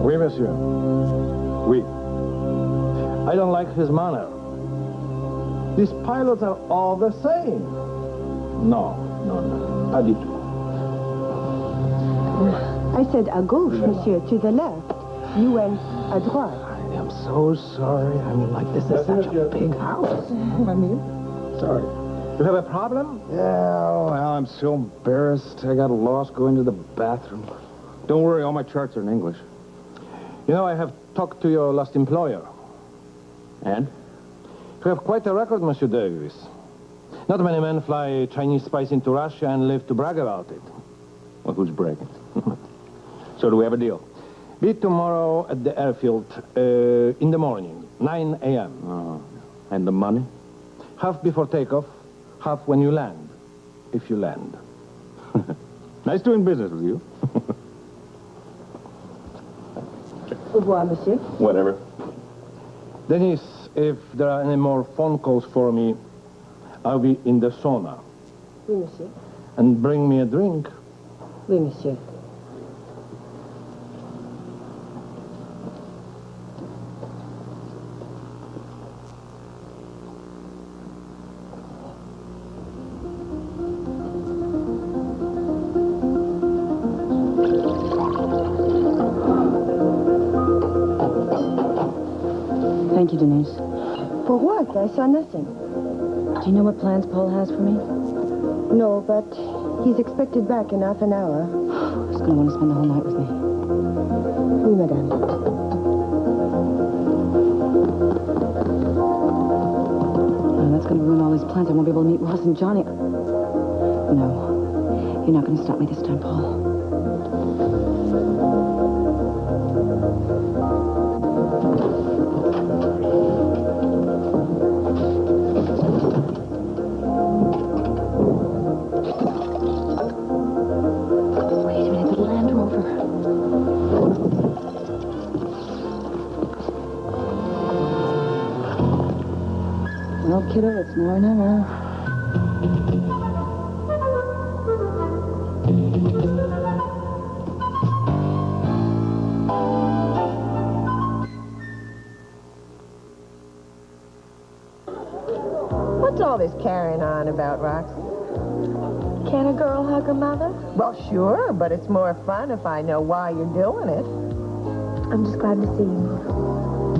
Oui, monsieur. Oui. I don't like his manner. These pilots are all the same. No, pas du tout. I said à gauche, monsieur, to the left. You went à droite. I am so sorry. I mean, like, this is such a big house. I mean, sorry. You have a problem? Yeah, well, I'm so embarrassed. I got lost going to the bathroom. Don't worry, all my charts are in English. You know, I have talked to your last employer. And? You have quite a record, Monsieur Davis. Not many men fly Chinese spies into Russia and live to brag about it. Well, who's bragging? So do we have a deal? Be tomorrow at the airfield in the morning, 9 a.m. And the money? Half before takeoff, half when you land, if you land. Nice doing business with you. Au revoir, monsieur. Whatever. Denise, if there are any more phone calls for me, I'll be in the sauna. Oui, monsieur. And bring me a drink. Oui, monsieur. Thank you, Denise. For what? I saw nothing. Do you know what plans Paul has for me? No, but he's expected back in half an hour. He's going to want to spend the whole night with me. Oui, madame. Oh, that's going to ruin all his plans. I won't be able to meet Ross and Johnny. No. You're not going to stop me this time, Paul. Well, kiddo, it's now or never. What's all this carrying on about, Roxy? Can a girl hug her mother? Well, sure, but it's more fun if I know why you're doing it. I'm just glad to see you.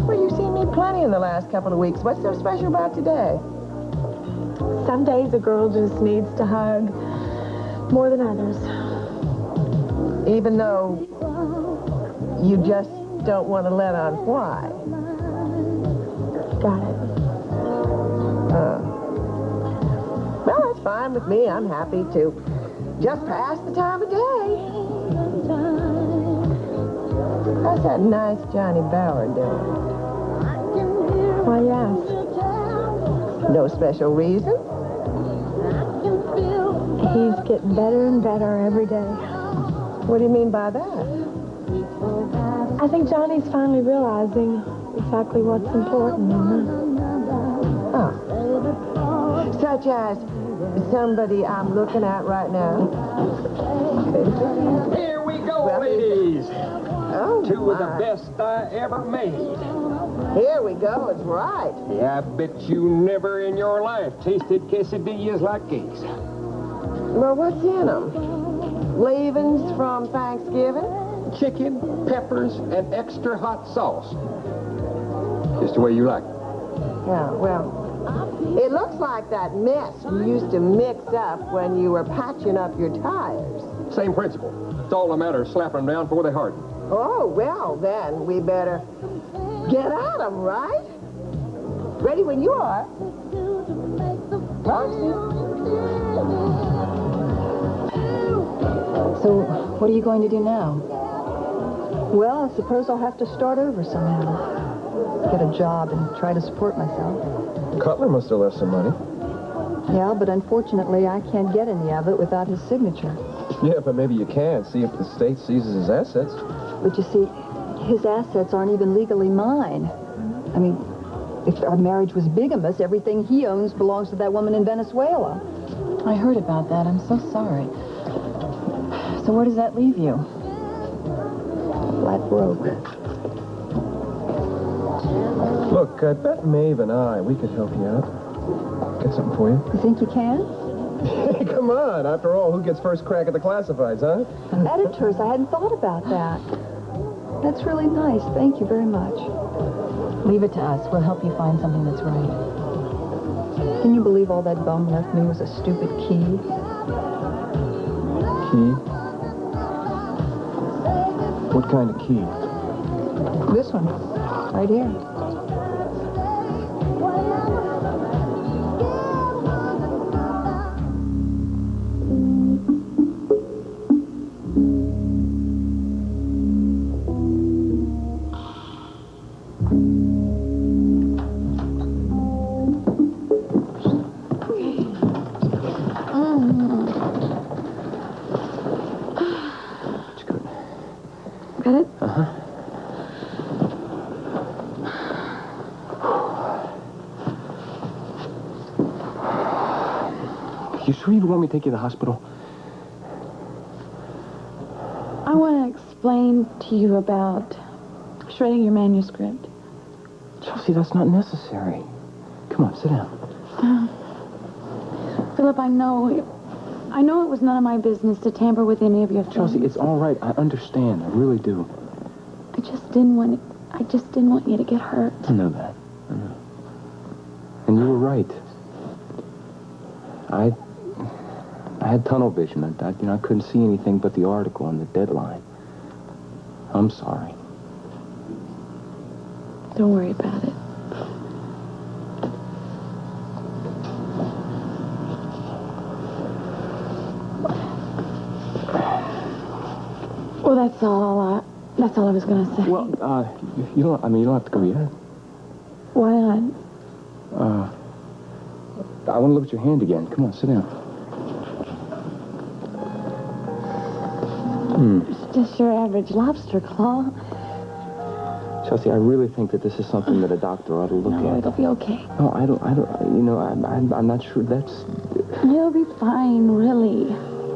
Well, you've seen me plenty in the last couple of weeks. What's so special about today? Some days a girl just needs to hug more than others. Even though you just don't want to let on why. Got it. Well, that's fine with me. I'm happy to just pass the time of day. How's that nice Johnny Bauer doing? Why you ask? No special reason? He's getting better and better every day. What do you mean by that? I think Johnny's finally realizing exactly what's important in life. Such as somebody I'm looking at right now. Here we go, ladies. Oh, Two of the best I ever made. Here we go, it's right. Yeah, I bet you never in your life tasted quesadillas like these. Well, what's in them? Leavings from Thanksgiving? Chicken, peppers, and extra hot sauce. Just the way you like it. Yeah, well, it looks like that mess you used to mix up when you were patching up your tires. Same principle. It's all a matter of slapping them down before they harden. Oh, well, then we better get at them, right? Ready when you are. So, what are you going to do now? Well, I suppose I'll have to start over somehow. Get a job and try to support myself. Cutler must have left some money. Yeah, but unfortunately, I can't get any of it without his signature. Yeah, but maybe you can. See if the state seizes his assets. But you see, his assets aren't even legally mine. I mean, if our marriage was bigamous, everything he owns belongs to that woman in Venezuela. I heard about that. I'm so sorry. So where does that leave you? Flat broke. Look, I bet Maeve and we could help you out. Get something for you. You think you can? Hey, come on. After all, who gets first crack at the classifieds, huh? Editors, I hadn't thought about that. That's really nice. Thank you very much. Leave it to us. We'll help you find something that's right. Can you believe all that bum left me was a stupid key? Key? What kind of key? This one, right here. Got it? Uh-huh. You sure you want me to take you to the hospital? I want to explain to you about shredding your manuscript. Chelsea, that's not necessary. Come on, sit down. Philip, I know it was none of my business to tamper with any of your things. Chelsea, it's all right. I understand. I really do. I just didn't want you to get hurt. I know that. I know. And you were right. I had tunnel vision. I couldn't see anything but the article and the deadline. I'm sorry. Don't worry about it. Well, that's all I was going to say. Well, you don't have to go yet. Why not? I want to look at your hand again. Come on, sit down. It's just your average lobster claw. Chelsea, I really think that this is something that a doctor ought to look No, at. it'll be okay. No, I don't, I'm not sure that's... You'll be fine, really.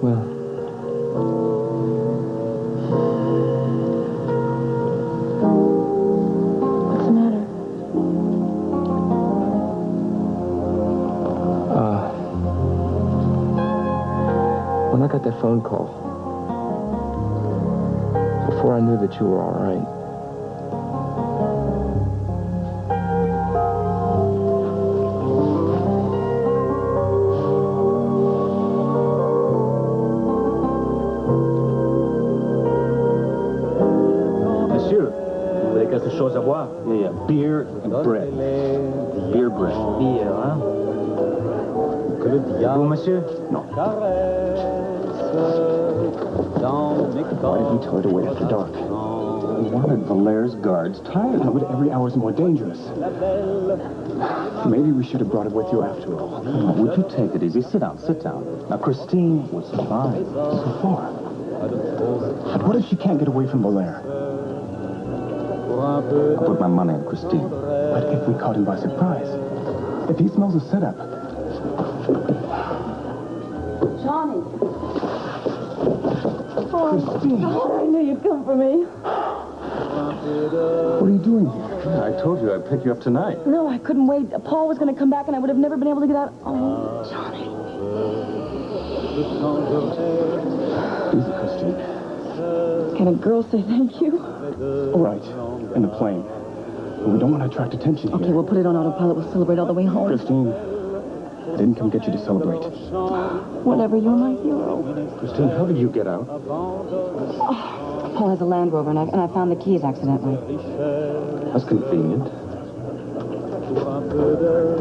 Well... What's the matter? When I got that phone call, before I knew that you were all right, Monsieur, vous voulez quelque chose à boire? Yeah, beer and bread. Beer bread. Beer, hein? Vous, monsieur? No. why didn't you tell her to wait after dark? wanted Valaire's guards tired. No, but every hour's more dangerous. Maybe we should have brought it with you after all. Oh, would you take it easy? Sit down, sit down. Now, Christine was fine. So far. But what if she can't get away from Valere? I'll put my money on Christine. But if we caught him by surprise? If he smells a setup? Johnny. Christine. Oh, I knew you'd come for me. What are you doing here? I told you I'd pick you up tonight. No, I couldn't wait. Paul was going to come back, and I would have never been able to get out. Oh, Johnny. Easy, Christine. Can a girl say thank you? Right. In the plane. But we don't want to attract attention here. Okay, we'll put it on autopilot. We'll celebrate all the way home. Christine, I didn't come get you to celebrate. Whatever, you're my hero. Christine, how did you get out? Oh, Paul has a Land Rover, and I found the keys accidentally. That's convenient.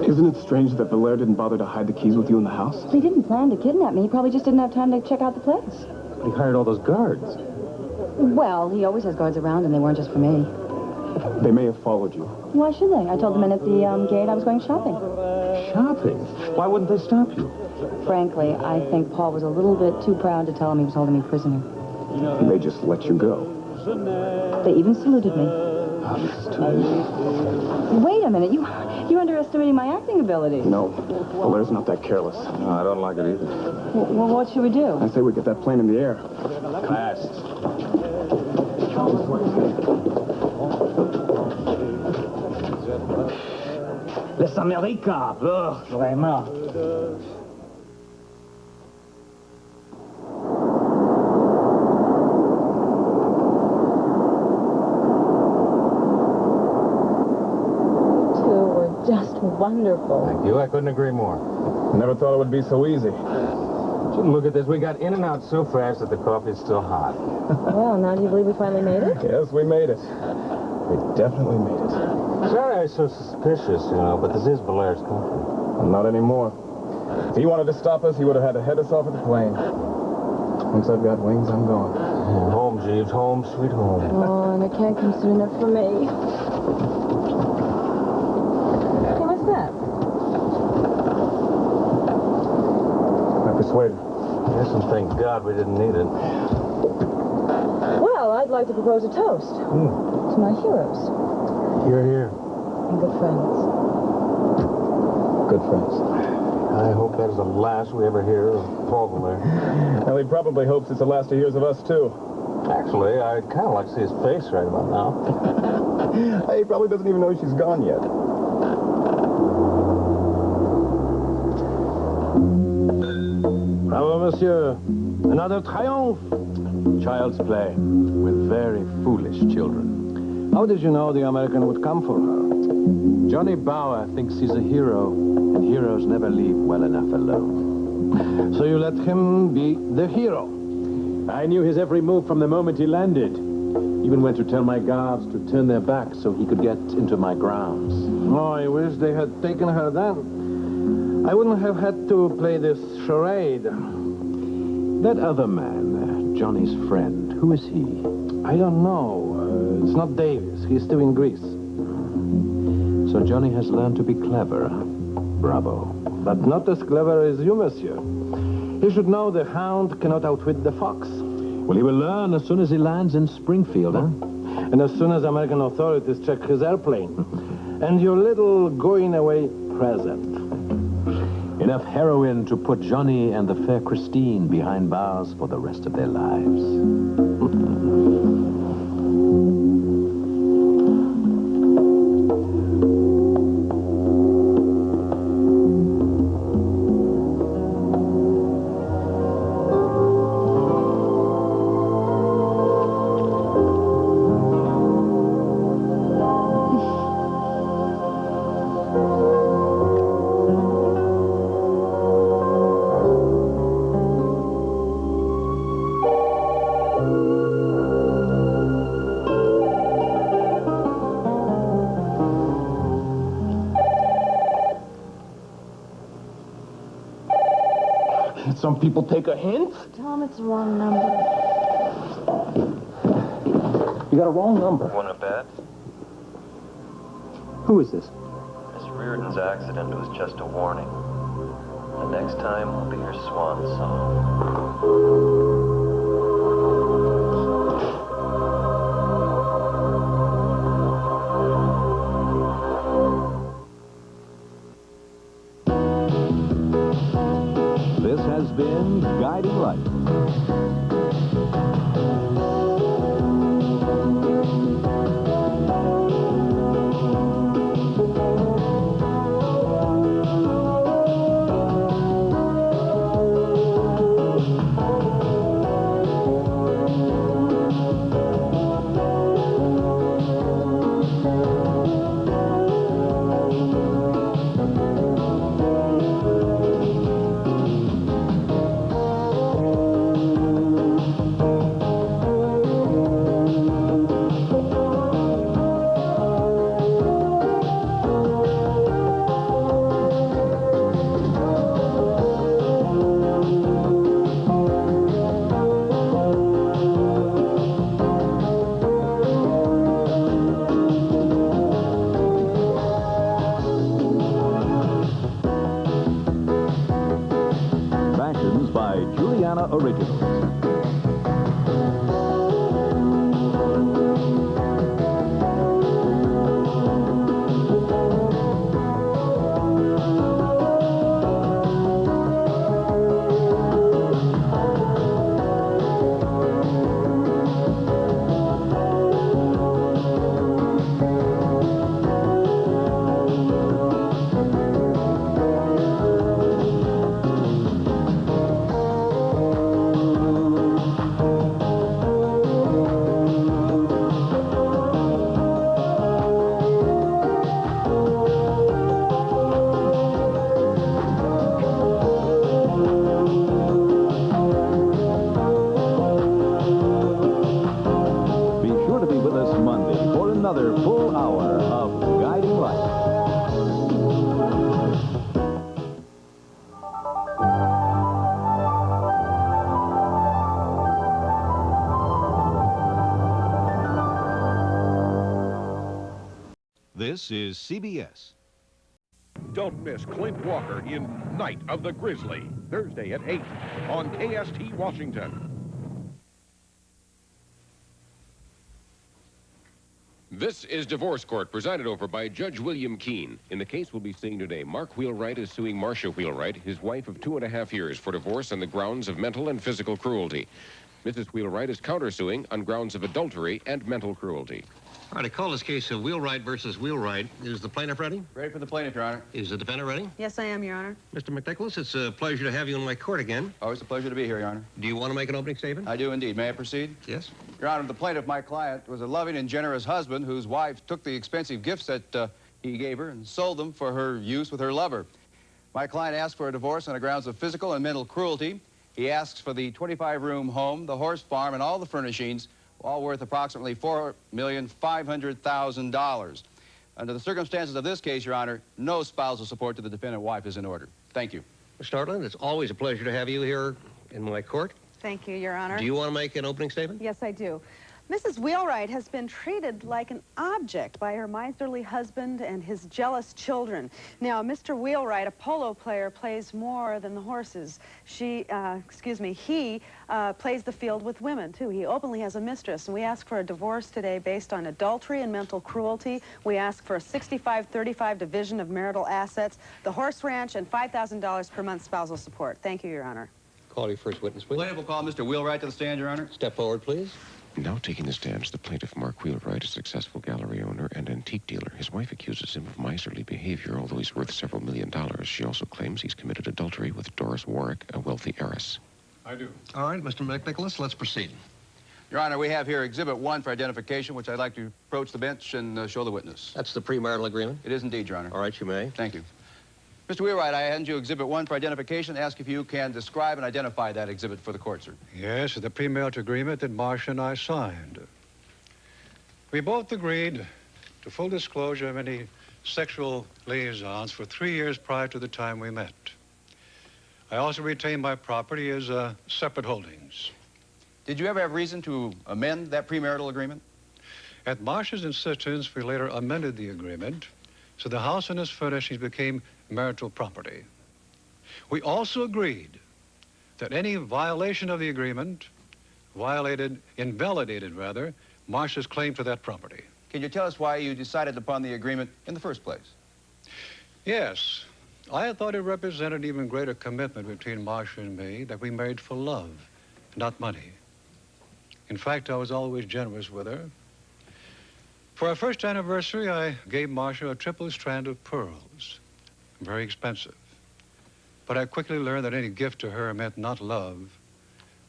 Isn't it strange that Valere didn't bother to hide the keys with you in the house? He didn't plan to kidnap me. He probably just didn't have time to check out the place. He hired all those guards. Well, he always has guards around, and they weren't just for me. They may have followed you. Why should they? I told the men at the gate I was going shopping. Shopping? Why wouldn't they stop you? Frankly, I think Paul was a little bit too proud to tell him he was holding me prisoner. And they just let you go. They even saluted me. Oh, this is too easy. Wait a minute. You're underestimating my acting ability. No, Valere's not that careless. No, I don't like it either. Well, what should we do? I say we get that plane in the air. Fast. Les Américains, vraiment. Just wonderful. Thank you. I couldn't agree more. Never thought it would be so easy. Look at this. We got in and out so fast that the coffee's still hot. Well, now do you believe we finally made it? Yes, we made it. We definitely made it. Sorry I was so suspicious, but this is Valaire's country. Not anymore. If he wanted to stop us, he would have had to head us off at the plane. Once I've got wings, I'm going. Home, Jeeves. Home, sweet home. Oh, and it can't come soon enough for me. Hey, what's that? I'm persuaded. Yes, and thank God we didn't need it. Well, I'd like to propose a toast to my heroes You're here. and good friends. Good friends. I hope that is the last we ever hear of Paul Valaire. Well, he probably hopes it's the last he hears of us, too. Actually, I'd kind of like to see his face right about now. He probably doesn't even know she's gone yet. Bravo, monsieur. Another triumph. Child's play with very foolish children. How did you know the American would come for her? Johnny Bauer thinks he's a hero, and heroes never leave well enough alone. So you let him be the hero? I knew his every move from the moment he landed. Even went to tell my guards to turn their backs so he could get into my grounds. Oh, I wish they had taken her then. I wouldn't have had to play this charade. That other man, Johnny's friend, who is he? I don't know. It's not Davis. He's still in Greece. So Johnny has learned to be clever. Bravo. But not as clever as you, monsieur. He should know the hound cannot outwit the fox. Well, he will learn as soon as he lands in Springfield, huh? And as soon as American authorities check his airplane. And your little going-away present. Enough heroin to put Johnny and the fair Christine behind bars for the rest of their lives. Some people take a hint? Tom, it's the wrong number. You got a wrong number. Want to bet? Who is this? Miss Reardon's accident was just a warning. The next time will be her swan song. This has been Guiding Light. Fashions by Juliana Originals. Be sure to be with us Monday for another full hour of Guiding Light. This is CBS. Don't miss Clint Walker in Night of the Grizzly, Thursday at 8 on KST Washington. This is Divorce Court, presided over by Judge William Keene. In the case we'll be seeing today, Mark Wheelwright is suing Marcia Wheelwright, his wife of 2.5 years, for divorce on the grounds of mental and physical cruelty. Mrs. Wheelwright is countersuing on grounds of adultery and mental cruelty. All right, I call this case of Wheelwright versus Wheelwright. Is the plaintiff ready? Ready for the plaintiff, Your Honor. Is the defendant ready? Yes, I am, Your Honor. Mr. McNicholas, it's a pleasure to have you in my court again. Always a pleasure to be here, Your Honor. Do you want to make an opening statement? I do indeed. May I proceed? Yes. Your Honor, the plaintiff, my client, was a loving and generous husband whose wife took the expensive gifts that he gave her and sold them for her use with her lover. My client asked for a divorce on the grounds of physical and mental cruelty. He asks for the 25-room home, the horse farm, and all the furnishings, all worth approximately $4,500,000. Under the circumstances of this case, Your Honor, no spousal support to the defendant wife is in order. Thank you. Ms. Startland, it's always a pleasure to have you here in my court. Thank you, Your Honor. Do you want to make an opening statement? Yes, I do. Mrs. Wheelwright has been treated like an object by her miserly husband and his jealous children. Now, Mr. Wheelwright, a polo player, plays more than the horses. He plays the field with women, too. He openly has a mistress, and we ask for a divorce today based on adultery and mental cruelty. We ask for a 65-35 division of marital assets, the horse ranch, and $5,000 per month spousal support. Thank you, Your Honor. Call your first witness, please. Plaintiff will call Mr. Wheelwright to the stand, Your Honor. Step forward, please. Now taking the stand is the plaintiff, Mark Wheelwright, a successful gallery owner and antique dealer. His wife accuses him of miserly behavior, although he's worth several $1 million. She also claims he's committed adultery with Doris Warwick, a wealthy heiress. I do. All right, Mr. McNicholas, let's proceed. Your Honor, we have here Exhibit 1 for identification, which I'd like to approach the bench and show the witness. That's the premarital agreement? It is indeed, Your Honor. All right, you may. Thank you. Mr. Wheelwright, I hand you Exhibit 1 for identification. Ask if you can describe and identify that exhibit for the court, sir. Yes, the premarital agreement that Marcia and I signed. We both agreed to full disclosure of any sexual liaisons for 3 years prior to the time we met. I also retained my property as separate holdings. Did you ever have reason to amend that premarital agreement? At Marcia's insistence, we later amended the agreement so the house and its furnishings became marital property. We also agreed that any violation of the agreement invalidated Marcia's claim to that property. Can you tell us why you decided upon the agreement in the first place? Yes. I thought it represented even greater commitment between Marcia and me, that we married for love, not money. In fact, I was always generous with her. For our first anniversary, I gave Marcia a triple strand of pearls. Very expensive. But I quickly learned that any gift to her meant not love,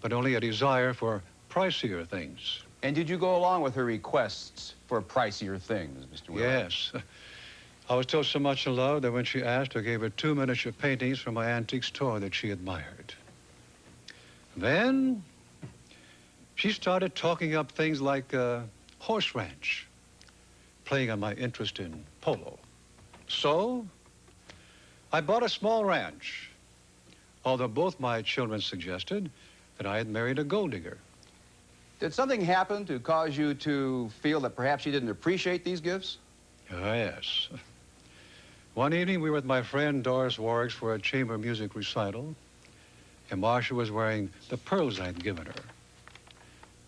but only a desire for pricier things. And did you go along with her requests for pricier things, Mr. Wheelwright? Yes. I was still so much in love that when she asked, I gave her 2 miniature paintings from my antique store that she admired. Then she started talking up things like horse ranch, playing on my interest in polo. So I bought a small ranch, although both my children suggested that I had married a gold digger. Did something happen to cause you to feel that perhaps you didn't appreciate these gifts? Oh, yes. One evening, we were with my friend Doris Warwick for a chamber music recital, and Marcia was wearing the pearls I'd given her.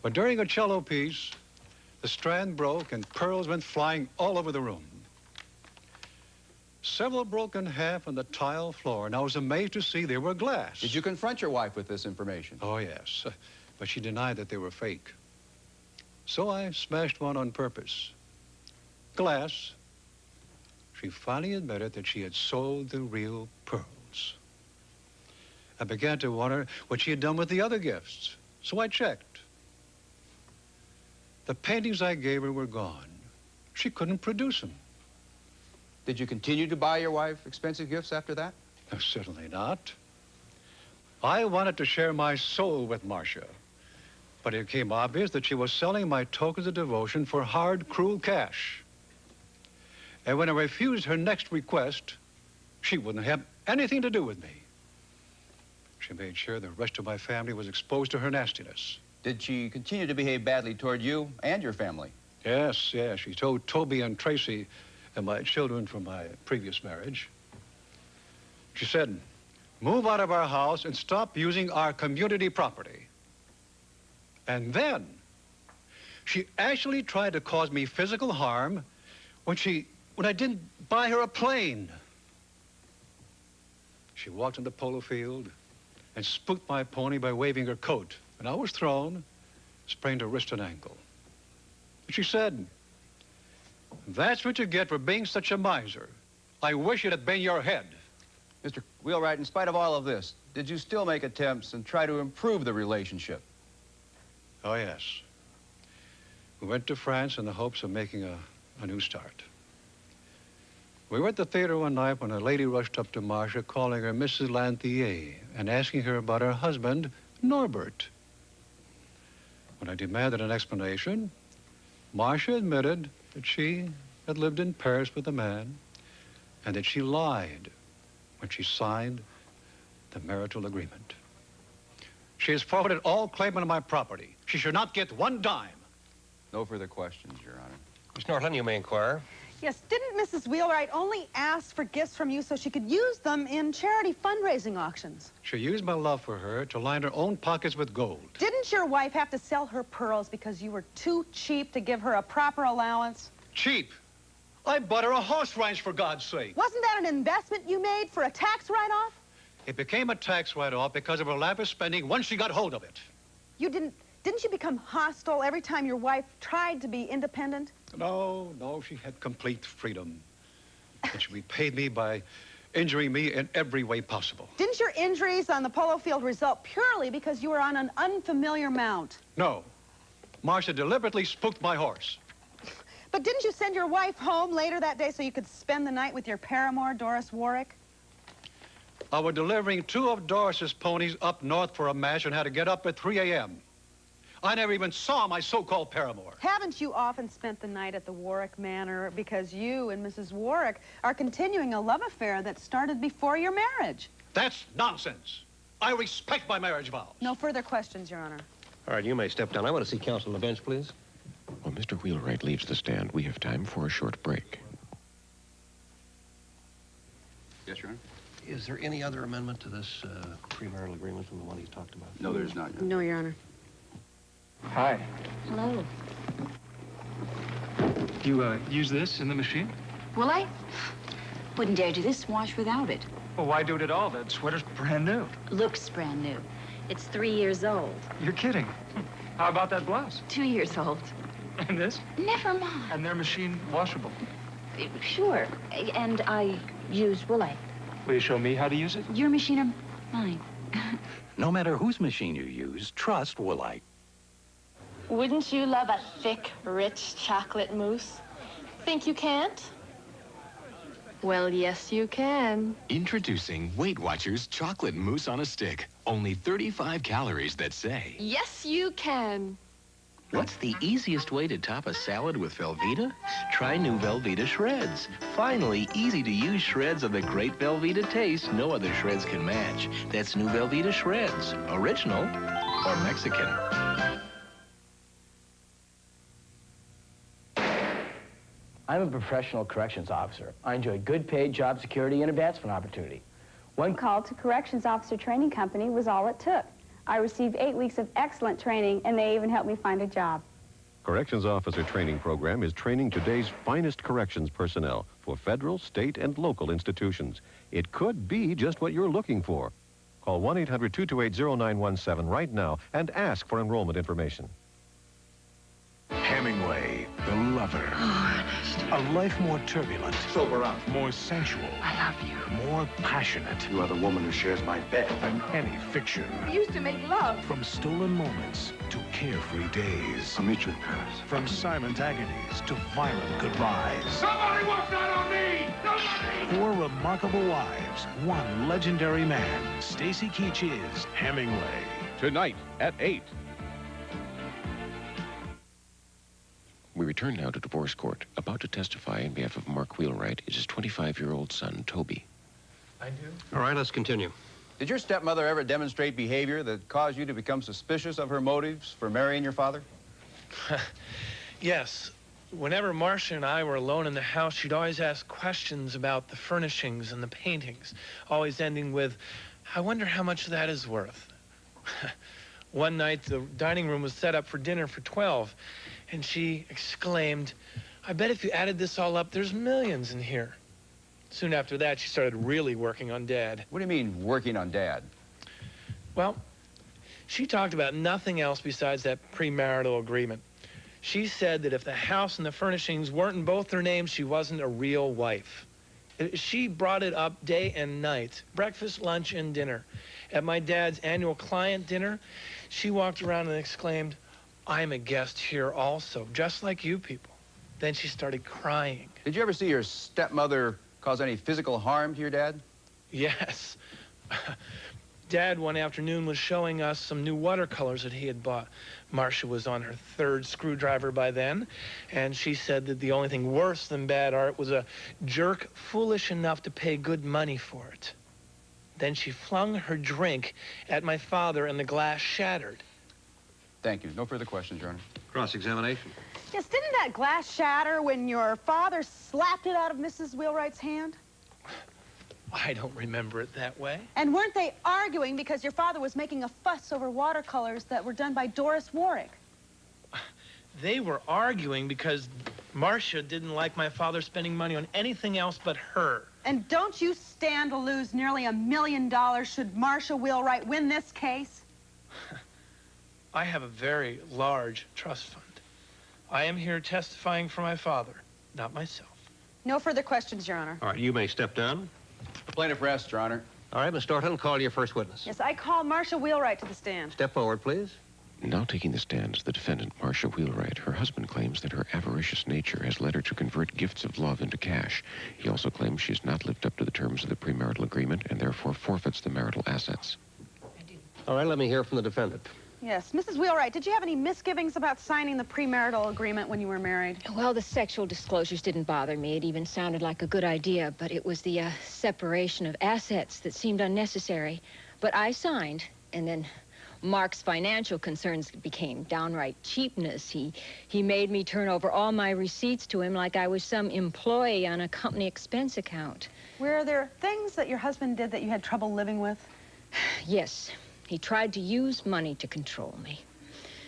But during a cello piece, the strand broke and pearls went flying all over the room. Several broke in half on the tile floor, and I was amazed to see they were glass. Did you confront your wife with this information? Oh, yes. But she denied that they were fake. So I smashed one on purpose. Glass. She finally admitted that she had sold the real pearls. I began to wonder what she had done with the other gifts, so I checked. The paintings I gave her were gone. She couldn't produce them. Did you continue to buy your wife expensive gifts after that? No, certainly not. I wanted to share my soul with Marcia, but it became obvious that she was selling my tokens of devotion for hard, cruel cash. And when I refused her next request, she wouldn't have anything to do with me. She made sure the rest of my family was exposed to her nastiness. Did she continue to behave badly toward you and your family? Yes. She told Toby and Tracy and my children from my previous marriage. She said, move out of our house and stop using our community property. And then she actually tried to cause me physical harm when I didn't buy her a plane. She walked in the polo field and spooked my pony by waving her coat. And I was thrown, sprained a wrist and ankle. And she said, that's what you get for being such a miser. I wish it had been your head. Mr. Wheelwright, in spite of all of this, did you still make attempts and try to improve the relationship? Oh, yes. We went to France in the hopes of making a new start. We were at the theater one night when a lady rushed up to Marcia, calling her Mrs. Lanthier and asking her about her husband, Norbert. When I demanded an explanation, Marcia admitted that she had lived in Paris with a man and that she lied when she signed the marital agreement. She has forfeited all claim on my property. She should not get one dime. No further questions, Your Honor. Miss Nortland, you may inquire. Yes, didn't Mrs. Wheelwright only ask for gifts from you so she could use them in charity fundraising auctions? She used my love for her to line her own pockets with gold. Didn't your wife have to sell her pearls because you were too cheap to give her a proper allowance? Cheap? I bought her a horse ranch, for God's sake. Wasn't that an investment you made for a tax write-off? It became a tax write-off because of her lavish spending once she got hold of it. Didn't you become hostile every time your wife tried to be independent? No, she had complete freedom. And she repaid me by injuring me in every way possible. Didn't your injuries on the polo field result purely because you were on an unfamiliar mount? No. Marcia deliberately spooked my horse. But didn't you send your wife home later that day so you could spend the night with your paramour, Doris Warwick? I was delivering 2 of Doris's ponies up north for a match and had to get up at 3 a.m. I never even saw my so-called paramour. Haven't you often spent the night at the Warwick Manor because you and Mrs. Warwick are continuing a love affair that started before your marriage? That's nonsense. I respect my marriage vows. No further questions, Your Honor. All right, you may step down. I want to see counsel on the bench, please. While Mr. Wheelwright leaves the stand, we have time for a short break. Yes, Your Honor. Is there any other amendment to this premarital agreement than the one he's talked about? No, there's not, Your Honor. No, Your Honor. Hi. Hello. You use this in the machine? Will I? Wouldn't dare do this wash without it. Well, why do it at all? That sweater's brand new. Looks brand new. It's 3 years old. You're kidding. How about that blouse? 2 years old. And this? Never mind. And they're machine washable. Sure. And I use Woolite. Will you show me how to use it? Your machine or mine? No matter whose machine you use, trust Woolite. Wouldn't you love a thick, rich chocolate mousse? Think you can't? Well, yes, you can. Introducing Weight Watchers Chocolate Mousse on a Stick. Only 35 calories that say. Yes, you can. What's the easiest way to top a salad with Velveeta? Try new Velveeta Shreds. Finally, easy-to-use shreds of the great Velveeta taste no other shreds can match. That's new Velveeta Shreds. Original or Mexican. I'm a professional corrections officer. I enjoy good paid job security and advancement opportunity. One call to Corrections Officer Training Company was all it took. I received 8 weeks of excellent training, and they even helped me find a job. Corrections Officer Training Program is training today's finest corrections personnel for federal, state, and local institutions. It could be just what you're looking for. Call 1-800-228-0917 right now and ask for enrollment information. Hemingway, the lover. Oh, Ernest. A life more turbulent. Sober up. More sensual. I love you. More passionate. You are the woman who shares my bed. Than any fiction. We used to make love. From stolen moments to carefree days. I'll meet you in Paris. From silent agonies to violent goodbyes. Somebody walk out on me! Somebody! 4 remarkable wives, 1 legendary man. Stacy Keach is Hemingway. Tonight at 8. We return now to divorce court. About to testify on behalf of Mark Wheelwright is his 25-year-old son, Toby. I do. All right, let's continue. Did your stepmother ever demonstrate behavior that caused you to become suspicious of her motives for marrying your father? Yes. Whenever Marcia and I were alone in the house, she'd always ask questions about the furnishings and the paintings, always ending with, I wonder how much that is worth. One night, the dining room was set up for dinner for 12, and she exclaimed, I bet if you added this all up, there's millions in here. Soon after that, she started really working on Dad. What do you mean, working on Dad? Well, she talked about nothing else besides that premarital agreement. She said that if the house and the furnishings weren't in both their names, she wasn't a real wife. She brought it up day and night, breakfast, lunch, and dinner. At my dad's annual client dinner, she walked around and exclaimed, I'm a guest here also, just like you people. Then she started crying. Did you ever see your stepmother cause any physical harm to your dad? Yes. Dad one afternoon was showing us some new watercolors that he had bought. Marcia was on her 3rd screwdriver by then, and she said that the only thing worse than bad art was a jerk foolish enough to pay good money for it. Then she flung her drink at my father and the glass shattered. Thank you. No further questions, Your Honor. Cross-examination. Yes, didn't that glass shatter when your father slapped it out of Mrs. Wheelwright's hand? I don't remember it that way. And weren't they arguing because your father was making a fuss over watercolors that were done by Doris Warwick? They were arguing because Marcia didn't like my father spending money on anything else but her. And don't you stand to lose nearly $1 million should Marcia Wheelwright win this case? I have a very large trust fund. I am here testifying for my father, not myself. No further questions, Your Honor. All right, you may step down. The plaintiff rests, Your Honor. All right, Miss Thornton, call your first witness. Yes, I call Marcia Wheelwright to the stand. Step forward, please. Now taking the stand is the defendant, Marcia Wheelwright. Her husband claims that her avaricious nature has led her to convert gifts of love into cash. He also claims she has not lived up to the terms of the premarital agreement and therefore forfeits the marital assets. All right, let me hear from the defendant. Yes, Mrs. Wheelwright, did you have any misgivings about signing the premarital agreement when you were married? Well, the sexual disclosures didn't bother me. It even sounded like a good idea, but it was the separation of assets that seemed unnecessary. But I signed, and then Mark's financial concerns became downright cheapness. He made me turn over all my receipts to him like I was some employee on a company expense account. Were there things that your husband did that you had trouble living with? Yes. He tried to use money to control me.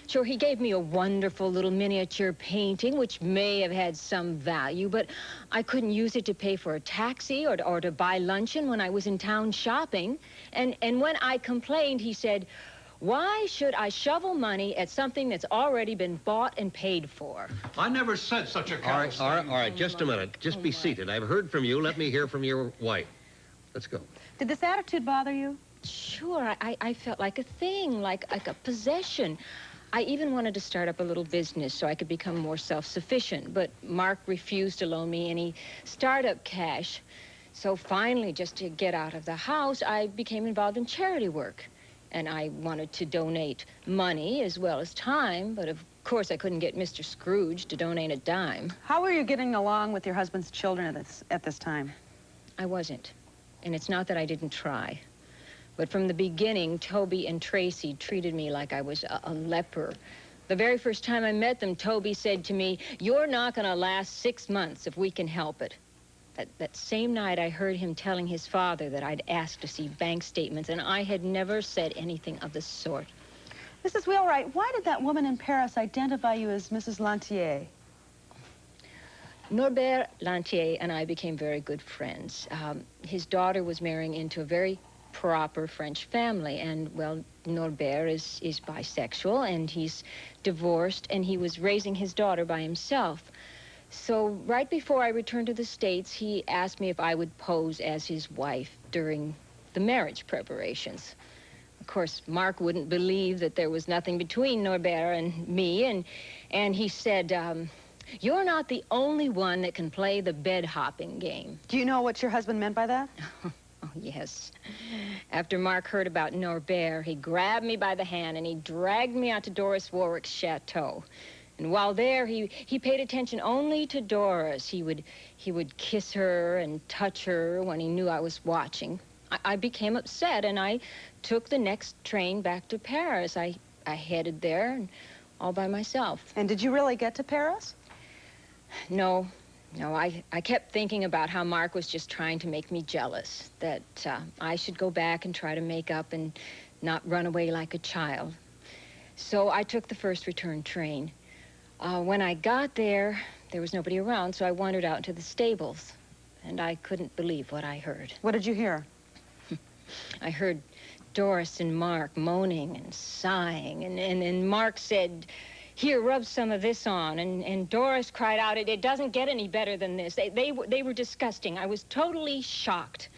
Sure, he gave me a wonderful little miniature painting, which may have had some value, but I couldn't use it to pay for a taxi or to buy luncheon when I was in town shopping. And when I complained, he said, "Why should I shovel money at something that's already been bought and paid for?" I never said such a callous thing. All right, just a minute. Just be seated. I've heard from you. Let me hear from your wife. Let's go. Did this attitude bother you? Sure, I felt like a thing, like a possession. I even wanted to start up a little business so I could become more self-sufficient, but Mark refused to loan me any startup cash. So finally, just to get out of the house, I became involved in charity work. And I wanted to donate money as well as time, but of course I couldn't get Mr. Scrooge to donate a dime. How were you getting along with your husband's children at this time? I wasn't. And it's not that I didn't try. But from the beginning, Toby and Tracy treated me like I was a leper. The very first time I met them, Toby said to me, "You're not going to last 6 months if we can help it." That same night, I heard him telling his father that I'd asked to see bank statements, and I had never said anything of the sort. Mrs. Wheelwright, why did that woman in Paris identify you as Mrs. Lantier? Norbert Lantier and I became very good friends. His daughter was marrying into a very proper French family, and, well, Norbert is bisexual, and he's divorced, and he was raising his daughter by himself. So right before I returned to the States, he asked me if I would pose as his wife during the marriage preparations. Of course, Mark wouldn't believe that there was nothing between Norbert and me, and he said, "You're not the only one that can play the bed-hopping game." Do you know what your husband meant by that? Oh, yes. After Mark heard about Norbert, he grabbed me by the hand and he dragged me out to Doris Warwick's chateau. And while there, he paid attention only to Doris. He would kiss her and touch her when he knew I was watching. I became upset, and I took the next train back to Paris. I headed there, and all by myself. And did you really get to Paris? No, I kept thinking about how Mark was just trying to make me jealous, that I should go back and try to make up and not run away like a child. So I took the first return train. When I got there, there was nobody around, so I wandered out into the stables, and I couldn't believe what I heard. What did you hear? I heard Doris and Mark moaning and sighing, and Mark said, "Here, rub some of this on." And Doris cried out, it doesn't get any better than this. They were disgusting. I was totally shocked.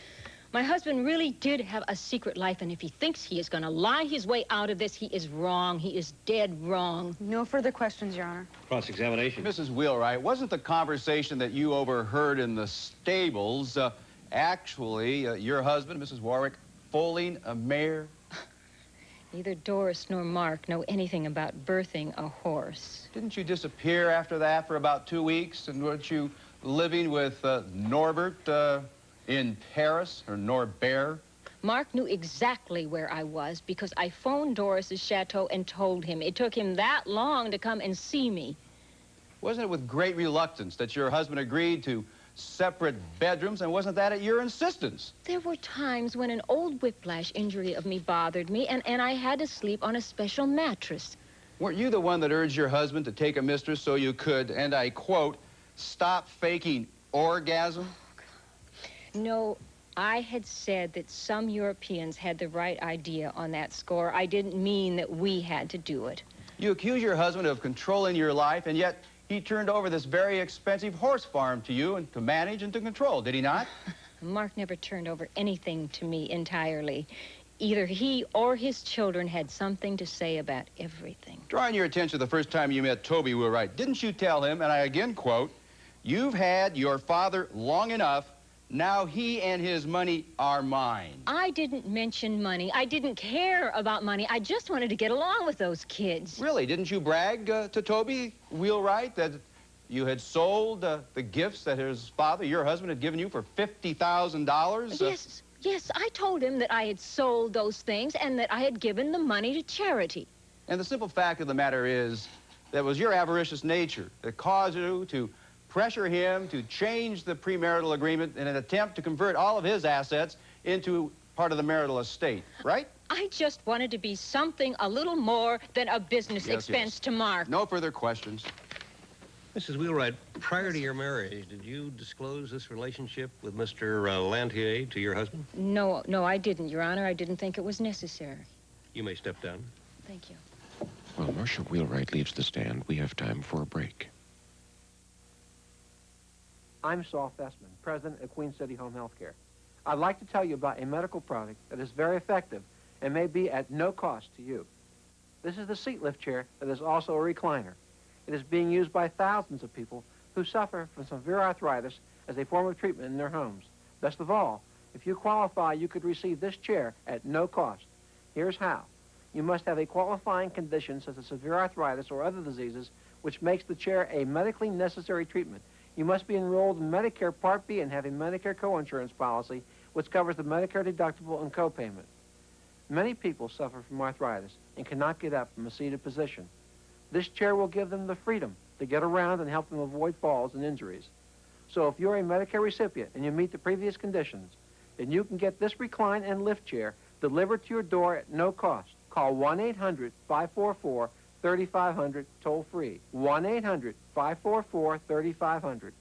My husband really did have a secret life, and if he thinks he is going to lie his way out of this, he is wrong. He is dead wrong. No further questions, Your Honor. Cross-examination. Mrs. Wheelwright, wasn't the conversation that you overheard in the stables actually your husband, Mrs. Warwick, foaling a mare? Neither Doris nor Mark know anything about birthing a horse. Didn't you disappear after that for about 2 weeks? And weren't you living with Norbert in Paris, or Norbert? Mark knew exactly where I was because I phoned Doris's chateau and told him. It took him that long to come and see me. Wasn't it with great reluctance that your husband agreed to separate bedrooms, and wasn't that at your insistence? There were times when an old whiplash injury of me bothered me, and I had to sleep on a special mattress. Weren't you the one that urged your husband to take a mistress so you could, and I quote, stop faking orgasm? No, I had said that some Europeans had the right idea on that score. I didn't mean that we had to do it. You accuse your husband of controlling your life, and yet he turned over this very expensive horse farm to you and to manage and to control, did he not? Mark never turned over anything to me entirely. Either he or his children had something to say about everything. Drawing your attention the first time you met Toby Wheelwright, didn't you tell him, and I again quote, "You've had your father long enough. Now he and his money are mine." I didn't mention money. I didn't care about money. I just wanted to get along with those kids. Really? Didn't you brag to Toby Wheelwright that you had sold the gifts that his father, your husband, had given you for $50,000? Yes, I told him that I had sold those things and that I had given the money to charity. And the simple fact of the matter is that it was your avaricious nature that caused you to pressure him to change the premarital agreement in an attempt to convert all of his assets into part of the marital estate, right? I just wanted to be something a little more than a business expense to Mark. No further questions. Mrs. Wheelwright, prior to your marriage, did you disclose this relationship with Mr. Lantier to your husband? No, I didn't, Your Honor. I didn't think it was necessary. You may step down. Thank you. While Marcia Wheelwright leaves the stand, we have time for a break. I'm Saul Fessman, president of Queen City Home Healthcare. I'd like to tell you about a medical product that is very effective and may be at no cost to you. This is the seat lift chair that is also a recliner. It is being used by thousands of people who suffer from severe arthritis as a form of treatment in their homes. Best of all, if you qualify, you could receive this chair at no cost. Here's how. You must have a qualifying condition such as severe arthritis or other diseases which makes the chair a medically necessary treatment. You must be enrolled in Medicare Part B and have a Medicare co-insurance policy which covers the Medicare deductible and co-payment. Many people suffer from arthritis and cannot get up from a seated position. This chair will give them the freedom to get around and help them avoid falls and injuries. So if you're a Medicare recipient and you meet the previous conditions, then you can get this recline and lift chair delivered to your door at no cost. Call 1-800-544-3500 toll free. 1-800-544-3500.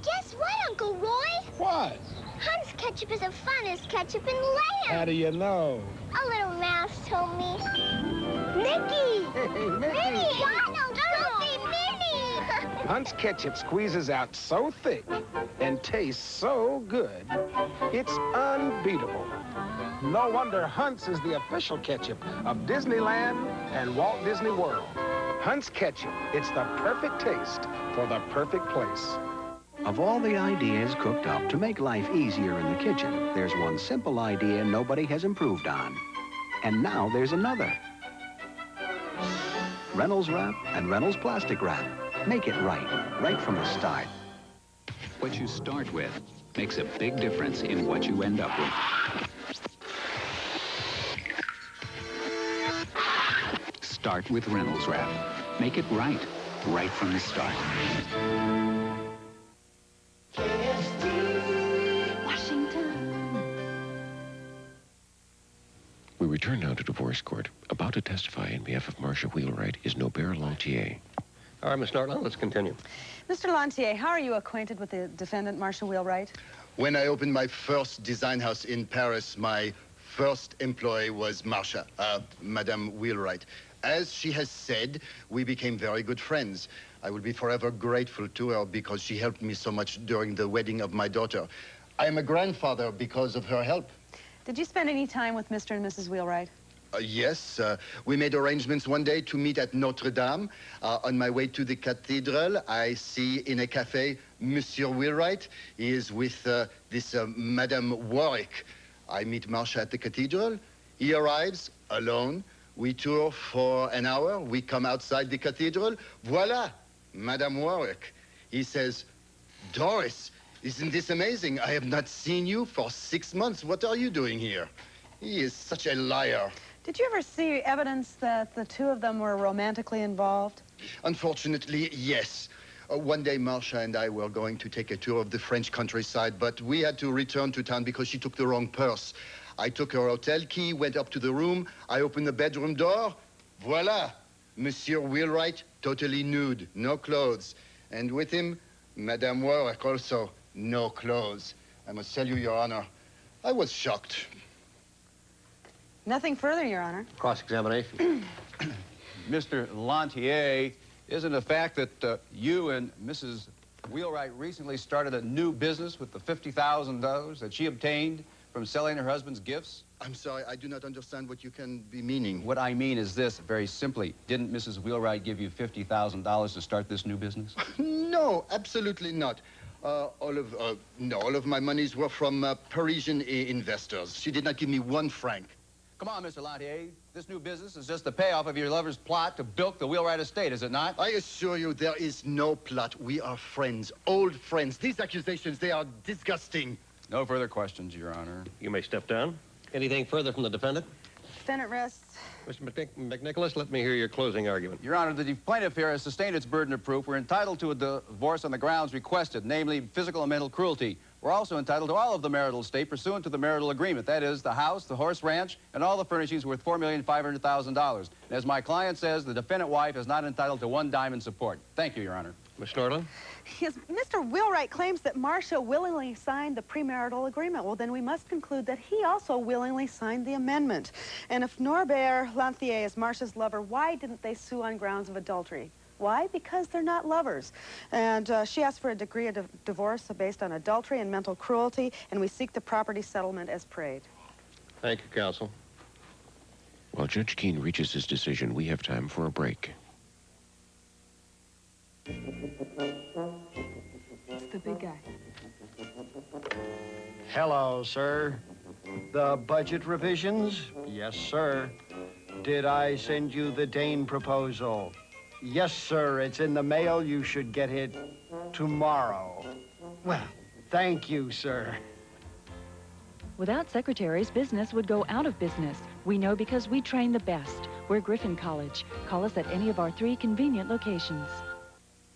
Guess what, Uncle Roy? What? Hunt's Ketchup is the funnest ketchup in land. How do you know? A little mouse told me. Mickey! Hey, Mickey! Minnie! Donald! Goofy! Minnie! Hunt's Ketchup squeezes out so thick and tastes so good, it's unbeatable. No wonder Hunt's is the official ketchup of Disneyland and Walt Disney World. Hunt's Ketchup, it's the perfect taste for the perfect place. Of all the ideas cooked up to make life easier in the kitchen, there's one simple idea nobody has improved on. And now there's another. Reynolds Wrap and Reynolds Plastic Wrap. Make it right from the start. What you start with makes a big difference in what you end up with. Start with Reynolds Wrap. Make it right from the start. We return now to divorce court. About to testify in behalf of Marcia Wheelwright is Norbert Lantier. All right, Miss Nartland, let's continue. Mr. Lantier, how are you acquainted with the defendant, Marcia Wheelwright? When I opened my first design house in Paris, my first employee was Marcia, Madame Wheelwright. As she has said, we became very good friends. I will be forever grateful to her because she helped me so much during the wedding of my daughter. I am a grandfather because of her help. Did you spend any time with Mr. and Mrs. Wheelwright? Yes, we made arrangements one day to meet at Notre Dame. On my way to the cathedral, I see in a cafe Monsieur Wheelwright. He is with this Madame Warwick. I meet Marcia at the cathedral. He arrives alone. We tour for an hour. We come outside the cathedral. Voila, Madame Warwick. He says, Doris, isn't this amazing? I have not seen you for 6 months. What are you doing here? He is such a liar. Did you ever see evidence that the two of them were romantically involved? Unfortunately, yes. One day, Marcia and I were going to take a tour of the French countryside, but we had to return to town because she took the wrong purse. I took her hotel key, went up to the room. I opened the bedroom door. Voila, Monsieur Wheelwright, totally nude, no clothes. And with him, Madame Warwick also, no clothes. I must tell you, Your Honor, I was shocked. Nothing further, Your Honor. Cross-examination. Mr. Lantier, isn't the fact that you and Mrs. Wheelwright recently started a new business with the $50,000 that she obtained from selling her husband's gifts? I'm sorry, I do not understand what you can be meaning. What I mean is this, very simply. Didn't Mrs. Wheelwright give you $50,000 to start this new business? No, absolutely not. All of my monies were from Parisian investors. She did not give me 1 franc. Come on, Mr. Lantier. This new business is just the payoff of your lover's plot to bilk the Wheelwright estate, is it not? I assure you, there is no plot. We are friends, old friends. These accusations, they are disgusting. No further questions, Your Honor. You may step down. Anything further from the defendant? Defendant rests. Mr. McNicholas, let me hear your closing argument. Your Honor, the plaintiff here has sustained its burden of proof. We're entitled to a divorce on the grounds requested, namely physical and mental cruelty. We're also entitled to all of the marital estate pursuant to the marital agreement. That is, the house, the horse ranch, and all the furnishings worth $4,500,000. And as my client says, the defendant wife is not entitled to one dime in support. Thank you, Your Honor. Ms. Nordland? Yes, Mr. Wheelwright claims that Marcia willingly signed the premarital agreement. Well, then we must conclude that he also willingly signed the amendment. And if Norbert Lanthier is Marcia's lover, why didn't they sue on grounds of adultery? Why? Because they're not lovers. And she asked for a decree of divorce based on adultery and mental cruelty, and we seek the property settlement as prayed. Thank you, counsel. While Judge Keene reaches his decision, we have time for a break. It's the big guy. Hello, sir. The budget revisions? Yes, sir. Did I send you the Dane proposal? Yes, sir. It's in the mail. You should get it tomorrow. Well, thank you, sir. Without secretaries, business would go out of business. We know because we train the best. We're Griffin College. Call us at any of our 3 convenient locations.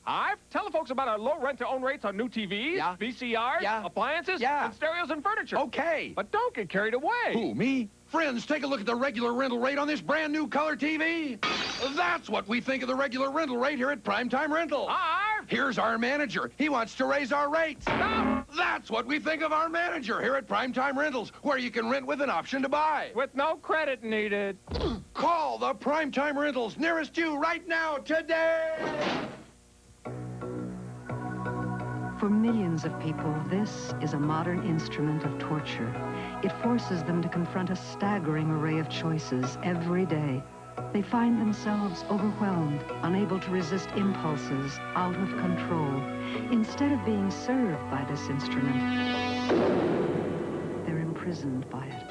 Hi, tell the folks about our low rent-to-own rates on new TVs, VCRs, appliances, and stereos and furniture. Okay. But don't get carried away. Who, me? Friends, take a look at the regular rental rate on this brand new color TV. That's what we think of the regular rental rate here at Primetime Rental. Hi. Here's our manager. He wants to raise our rates. No. That's what we think of our manager here at Primetime Rentals, where you can rent with an option to buy. With no credit needed. Call the Primetime Rentals nearest you right now, today. For millions of people, this is a modern instrument of torture. It forces them to confront a staggering array of choices every day. They find themselves overwhelmed, unable to resist impulses, out of control. Instead of being served by this instrument, they're imprisoned by it.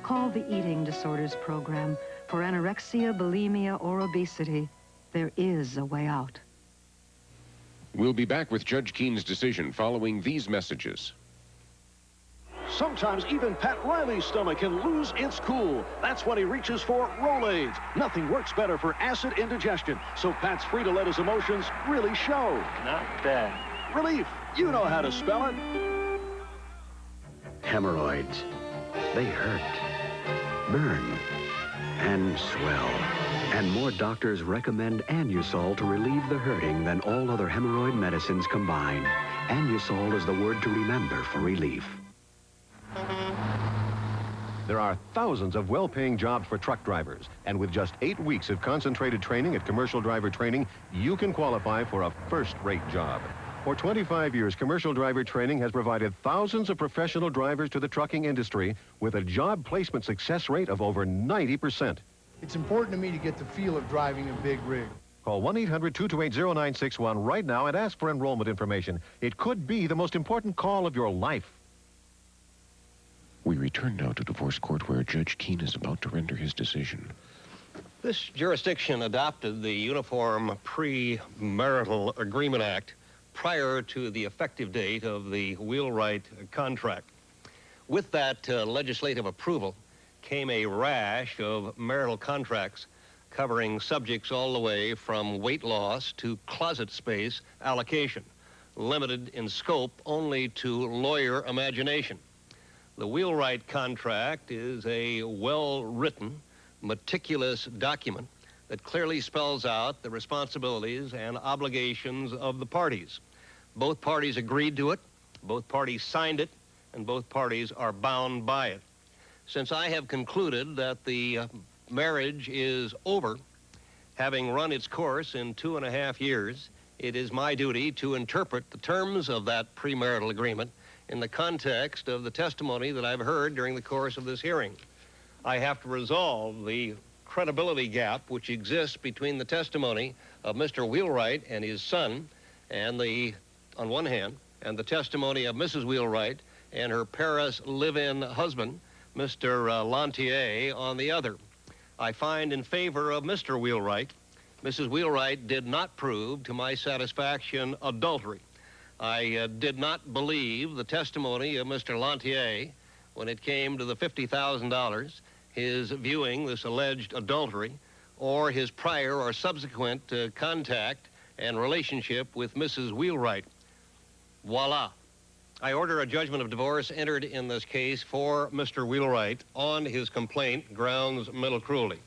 Call the Eating Disorders Program. For anorexia, bulimia, or obesity, there is a way out. We'll be back with Judge Keene's decision following these messages. Sometimes even Pat Riley's stomach can lose its cool. That's when he reaches for Rolaids. Nothing works better for acid indigestion, so Pat's free to let his emotions really show. Not bad. Relief. You know how to spell it. Hemorrhoids. They hurt, burn, and swell. And more doctors recommend Anusol to relieve the hurting than all other hemorrhoid medicines combined. Anusol is the word to remember for relief. There are thousands of well-paying jobs for truck drivers, and with just 8 weeks of concentrated training at Commercial Driver Training, you can qualify for a first-rate job. For 25 years, Commercial Driver Training has provided thousands of professional drivers to the trucking industry with a job placement success rate of over 90%. It's important to me to get the feel of driving a big rig. Call 1-800-228-0961 right now and ask for enrollment information. It could be the most important call of your life. We return now to divorce court where Judge Keene is about to render his decision. This jurisdiction adopted the Uniform Pre-Marital Agreement Act prior to the effective date of the Wheelwright contract. With that legislative approval came a rash of marital contracts covering subjects all the way from weight loss to closet space allocation, limited in scope only to lawyer imagination. The Wheelwright contract is a well-written, meticulous document that clearly spells out the responsibilities and obligations of the parties. Both parties agreed to it, both parties signed it, and both parties are bound by it. Since I have concluded that the marriage is over, having run its course in 2.5 years, it is my duty to interpret the terms of that premarital agreement in the context of the testimony that I've heard during the course of this hearing. I have to resolve the credibility gap which exists between the testimony of Mr. Wheelwright and his son, and on one hand, and the testimony of Mrs. Wheelwright and her Paris live-in husband, Mr. Lantier, on the other. I find in favor of Mr. Wheelwright. Mrs. Wheelwright did not prove to my satisfaction adultery. I did not believe the testimony of Mr. Lantier when it came to the $50,000, his viewing this alleged adultery, or his prior or subsequent contact and relationship with Mrs. Wheelwright. Voila. I order a judgment of divorce entered in this case for Mr. Wheelwright on his complaint, grounds mental cruelty.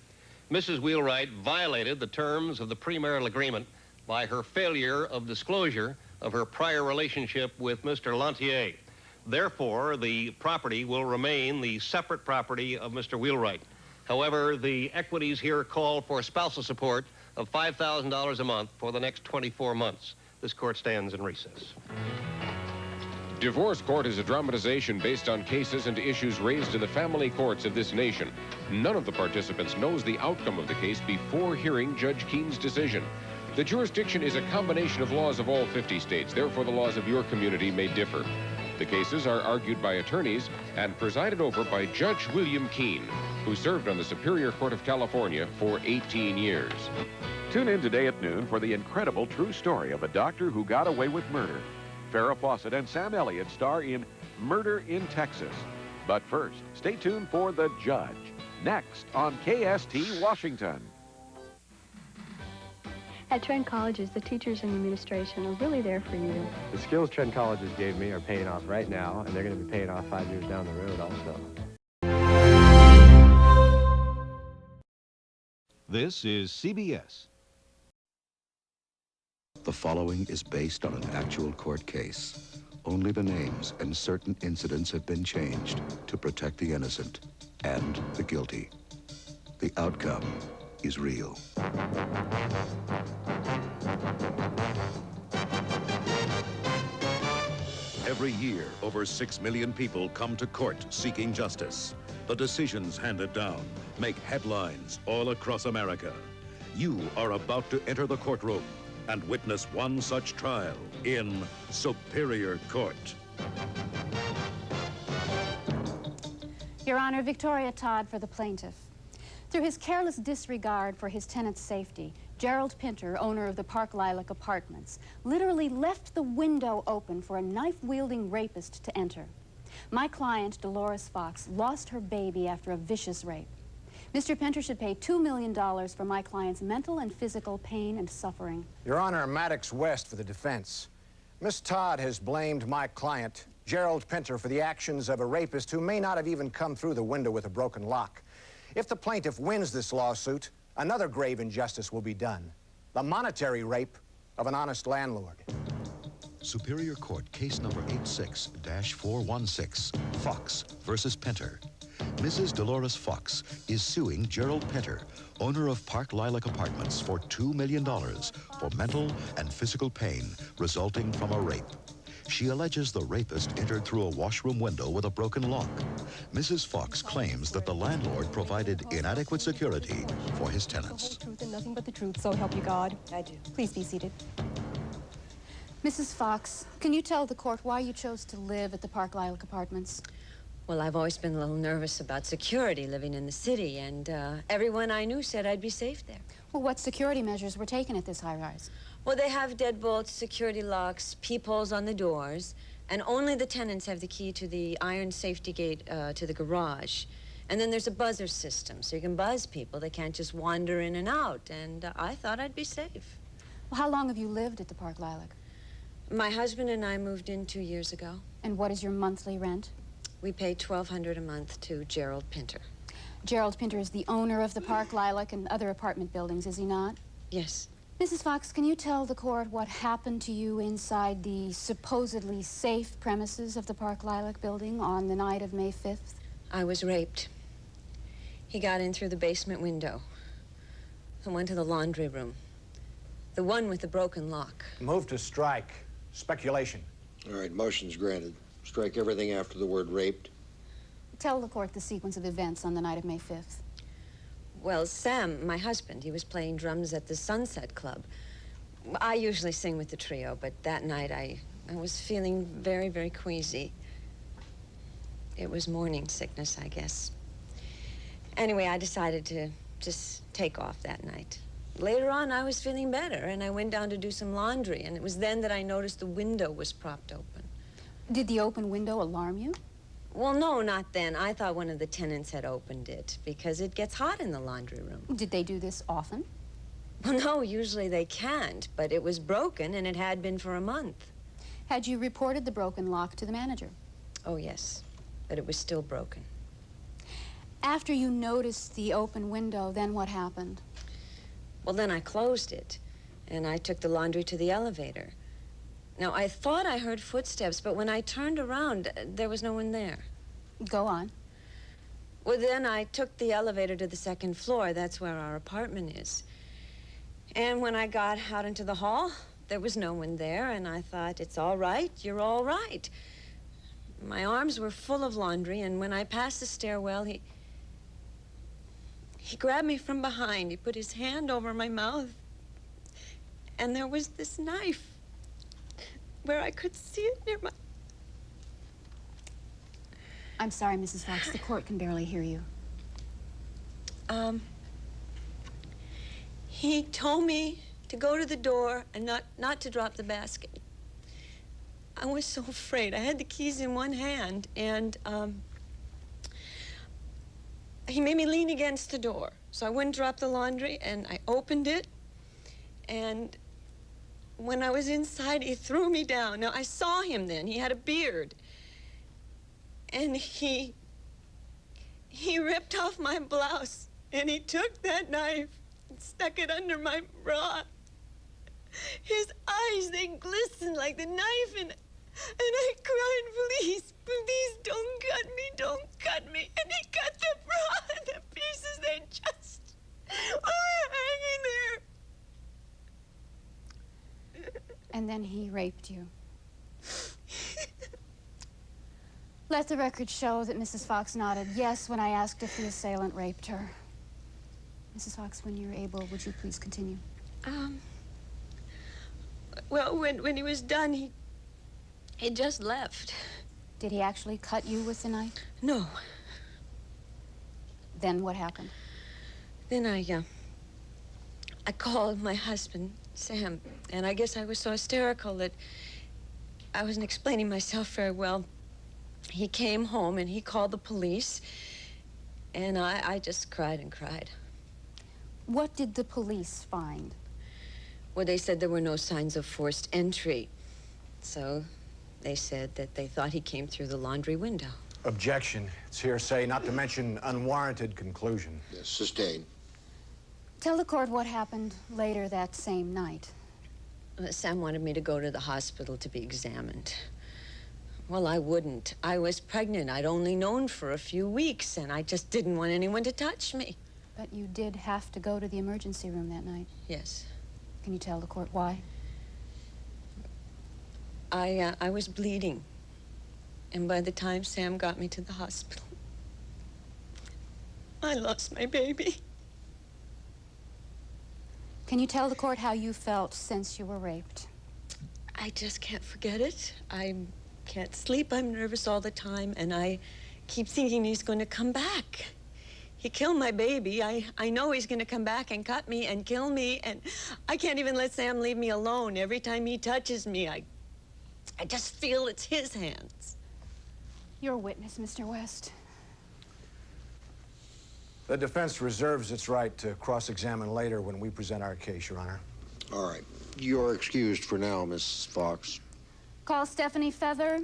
Mrs. Wheelwright violated the terms of the premarital agreement by her failure of disclosure of her prior relationship with Mr. Lantier. Therefore, the property will remain the separate property of Mr. Wheelwright. However, the equities here call for spousal support of $5,000 a month for the next 24 months. This court stands in recess. Divorce Court is a dramatization based on cases and issues raised in the family courts of this nation. None of the participants knows the outcome of the case before hearing Judge Keen's decision. The jurisdiction is a combination of laws of all 50 states. Therefore, the laws of your community may differ. The cases are argued by attorneys and presided over by Judge William Keen, who served on the Superior Court of California for 18 years. Tune in today at noon for the incredible true story of a doctor who got away with murder. Farrah Fawcett and Sam Elliott star in Murder in Texas. But first, stay tuned for The Judge, next on KST Washington. At Trent Colleges, the teachers and administration are really there for you. The skills Trent Colleges gave me are paying off right now, and they're going to be paying off 5 years down the road also. This is CBS. The following is based on an actual court case. Only the names and certain incidents have been changed to protect the innocent and the guilty. The outcome is real. Every year, over 6 million people come to court seeking justice. The decisions handed down make headlines all across America. You are about to enter the courtroom and witness one such trial in Superior Court. Your Honor, Victoria Todd for the plaintiff. Through his careless disregard for his tenant's safety, Gerald Pinter, owner of the Park Lilac Apartments, literally left the window open for a knife-wielding rapist to enter. My client, Dolores Fox, lost her baby after a vicious rape. Mr. Pinter should pay $2 million for my client's mental and physical pain and suffering. Your Honor, Maddox West for the defense. Miss Todd has blamed my client, Gerald Pinter, for the actions of a rapist who may not have even come through the window with a broken lock. If the plaintiff wins this lawsuit, another grave injustice will be done: the monetary rape of an honest landlord. Superior Court case number 86-416, Fox versus Pinter. Mrs. Dolores Fox is suing Gerald Pinter, owner of Park Lilac Apartments, for $2 million for mental and physical pain resulting from a rape. She alleges the rapist entered through a washroom window with a broken lock. Mrs. Fox claims that the landlord provided inadequate security for his tenants. The whole truth and nothing but the truth, so help you God. I do. Please be seated. Mrs. Fox, can you tell the court why you chose to live at the Park Lilac Apartments? Well, I've always been a little nervous about security living in the city, and everyone I knew said I'd be safe there. Well, what security measures were taken at this high-rise? Well, they have deadbolts, security locks, peepholes on the doors, and only the tenants have the key to the iron safety gate to the garage. And then there's a buzzer system, so you can buzz people. They can't just wander in and out, and I thought I'd be safe. Well, how long have you lived at the Park Lilac? My husband and I moved in 2 years ago. And what is your monthly rent? We pay $1,200 a month to Gerald Pinter. Gerald Pinter is the owner of the Park Lilac and other apartment buildings, is he not? Yes. Mrs. Fox, can you tell the court what happened to you inside the supposedly safe premises of the Park Lilac building on the night of May 5th? I was raped. He got in through the basement window and went to the laundry room, the one with the broken lock. Move to strike. Speculation. All right, motion's granted. Strike everything after the word raped. Tell the court the sequence of events on the night of May 5th. Well, Sam, my husband, he was playing drums at the Sunset Club. I usually sing with the trio, but that night I was feeling very, very queasy. It was morning sickness, I guess. Anyway, I decided to just take off that night. Later on, I was feeling better, and I went down to do some laundry, and it was then that I noticed the window was propped open. Did the open window alarm you? Well, no, not then. I thought one of the tenants had opened it, because it gets hot in the laundry room. Did they do this often? Well, no, usually they can't, but it was broken, and it had been for a month. Had you reported the broken lock to the manager? Oh, yes, but it was still broken. After you noticed the open window, then what happened? Well, then I closed it, and I took the laundry to the elevator. Now, I thought I heard footsteps, but when I turned around, there was no one there. Go on. Well, then I took the elevator to the second floor. That's where our apartment is. And when I got out into the hall, there was no one there, and I thought, it's all right, you're all right. My arms were full of laundry, and when I passed the stairwell, he grabbed me from behind. He put his hand over my mouth, and there was this knife where I could see it near my... I'm sorry, Mrs. Fox. The court can barely hear you. He told me to go to the door and not to drop the basket. I was so afraid. I had the keys in one hand, and he made me lean against the door. So I wouldn't drop the laundry, and I opened it, and when I was inside, he threw me down. Now, I saw him then. He had a beard. And he ripped off my blouse, and he took that knife and stuck it under my bra. His eyes, they glistened like the knife, and I cried, please, please, don't cut me, don't cut me. And he cut the bra, and the pieces, they just were hanging there. And then he raped you. Let the record show that Mrs. Fox nodded yes when I asked if the assailant raped her. Mrs. Fox, when you're able, would you please continue? Well, when he was done, he just left. Did he actually cut you with the knife? No. Then what happened? Then I called my husband, Sam, and I guess I was so hysterical that I wasn't explaining myself very well. He came home and he called the police, and I just cried and cried. What did the police find? Well, they said there were no signs of forced entry. So they said that they thought he came through the laundry window. Objection. It's hearsay, not to mention unwarranted conclusion. Yes, sustained. Tell the court what happened later that same night. Sam wanted me to go to the hospital to be examined. Well, I wouldn't. I was pregnant. I'd only known for a few weeks, and I just didn't want anyone to touch me. But you did have to go to the emergency room that night. Yes. Can you tell the court why? I was bleeding. And by the time Sam got me to the hospital, I lost my baby. Can you tell the court how you felt since you were raped? I just can't forget it. I can't sleep. I'm nervous all the time, and I keep thinking he's going to come back. He killed my baby. I know he's going to come back and cut me and kill me, and I can't even let Sam leave me alone. Every time he touches me, I just feel it's his hands. Your witness, Mr. West. The defense reserves its right to cross-examine later when we present our case, Your Honor. All right. You're excused for now, Miss Fox. Call Stephanie Feather.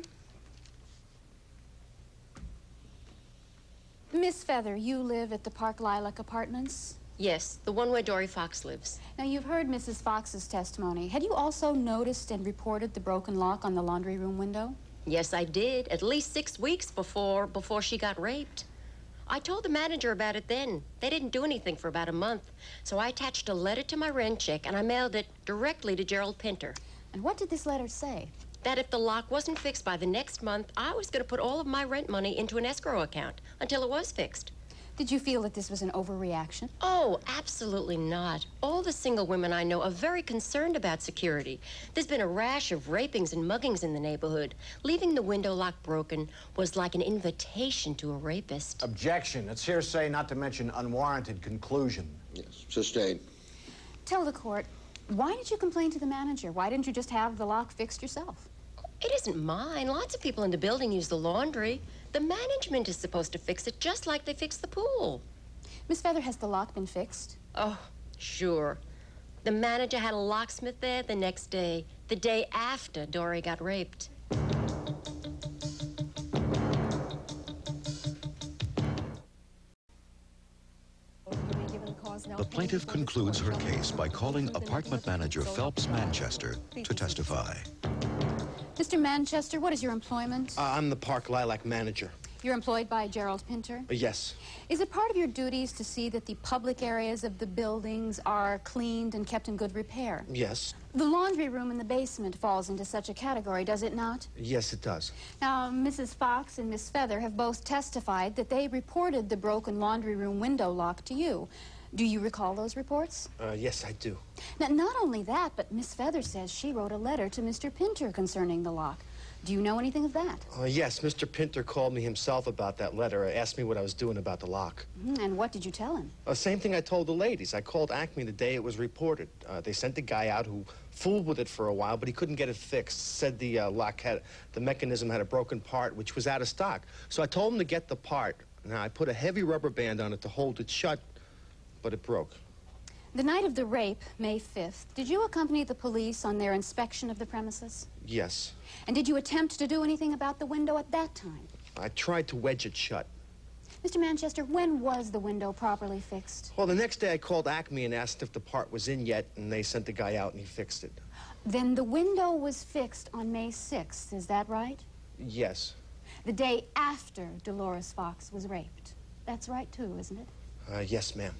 Miss Feather, you live at the Park Lilac Apartments? Yes, the one where Dory Fox lives. Now, you've heard Mrs. Fox's testimony. Had you also noticed and reported the broken lock on the laundry room window? Yes, I did. At least 6 weeks before she got raped. I told the manager about it then. They didn't do anything for about a month. So I attached a letter to my rent check, and I mailed it directly to Gerald Pinter. And what did this letter say? That if the lock wasn't fixed by the next month, I was going to put all of my rent money into an escrow account until it was fixed. Did you feel that this was an overreaction? Oh, absolutely not. All the single women I know are very concerned about security. There's been a rash of rapings and muggings in the neighborhood. Leaving the window lock broken was like an invitation to a rapist. Objection. It's hearsay, not to mention unwarranted conclusion. Yes, sustained. Tell the court, why did you complain to the manager? Why didn't you just have the lock fixed yourself? It isn't mine. Lots of people in the building use the laundry. The management is supposed to fix it just like they fix the pool. Miss Feather, has the lock been fixed? Oh, sure. The manager had a locksmith there the next day, the day after Dory got raped. The plaintiff concludes her case by calling apartment manager Phelps Manchester to testify. Mr. Manchester, what is your employment? I'm the Park Lilac manager. You're employed by Gerald Pinter? Yes. Is it part of your duties to see that the public areas of the buildings are cleaned and kept in good repair? Yes. The laundry room in the basement falls into such a category, does it not? Yes, it does. Now, Mrs. Fox and Miss Feather have both testified that they reported the broken laundry room window lock to you. Do you recall those reports? Yes, I do. Now, not only that, but Miss Feather says she wrote a letter to Mr. Pinter concerning the lock. Do you know anything of that? Yes, Mr. Pinter called me himself about that letter. Asked me what I was doing about the lock. And what did you tell him? Same thing I told the ladies. I called Acme the day it was reported. They sent a guy out who fooled with it for a while, but he couldn't get it fixed. Said the lock had, the mechanism had a broken part, which was out of stock. So I told him to get the part. Now, I put a heavy rubber band on it to hold it shut, but it broke. The night of the rape, May 5th, did you accompany the police on their inspection of the premises? Yes. And did you attempt to do anything about the window at that time? I tried to wedge it shut. Mr. Manchester, when was the window properly fixed? Well, the next day I called Acme and asked if the part was in yet, and they sent the guy out and he fixed it. Then the window was fixed on May 6th, is that right? Yes. The day after Dolores Fox was raped. That's right, too, isn't it? Yes, ma'am.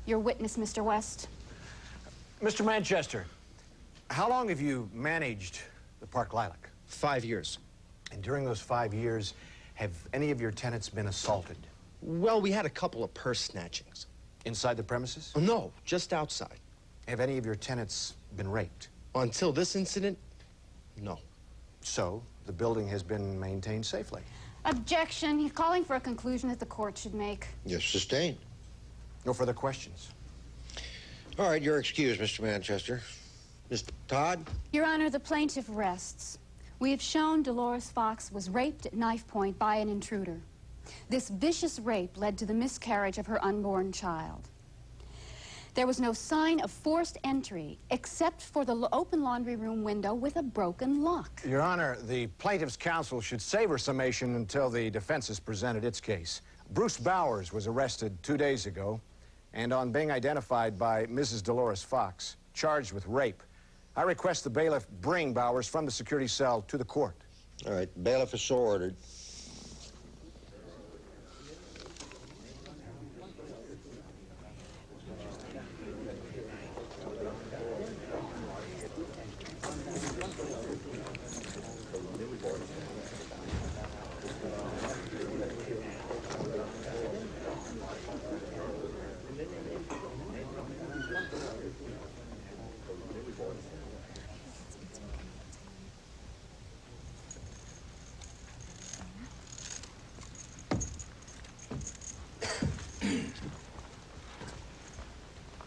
Your witness, Mr. West. Mr. Manchester, how long have you managed the Park Lilac? 5 years. And during those 5 years, have any of your tenants been assaulted? Well, we had a couple of purse snatchings. Inside the premises? No, just outside. Have any of your tenants been raped? Until this incident, no. So, the building has been maintained safely? Objection. He's calling for a conclusion that the court should make. Yes, sustained. No further questions. All right, you're excused, Mr. Manchester. Mr. Todd? Your Honor, the plaintiff rests. We have shown Dolores Fox was raped at knife point by an intruder. This vicious rape led to the miscarriage of her unborn child. There was no sign of forced entry except for the open laundry room window with a broken lock. Your Honor, the plaintiff's counsel should save her summation until the defense has presented its case. Bruce Bowers was arrested 2 days ago, and on being identified by Mrs. Dolores Fox, charged with rape. I request the bailiff bring Bowers from the security cell to the court. All right, bailiff is so ordered.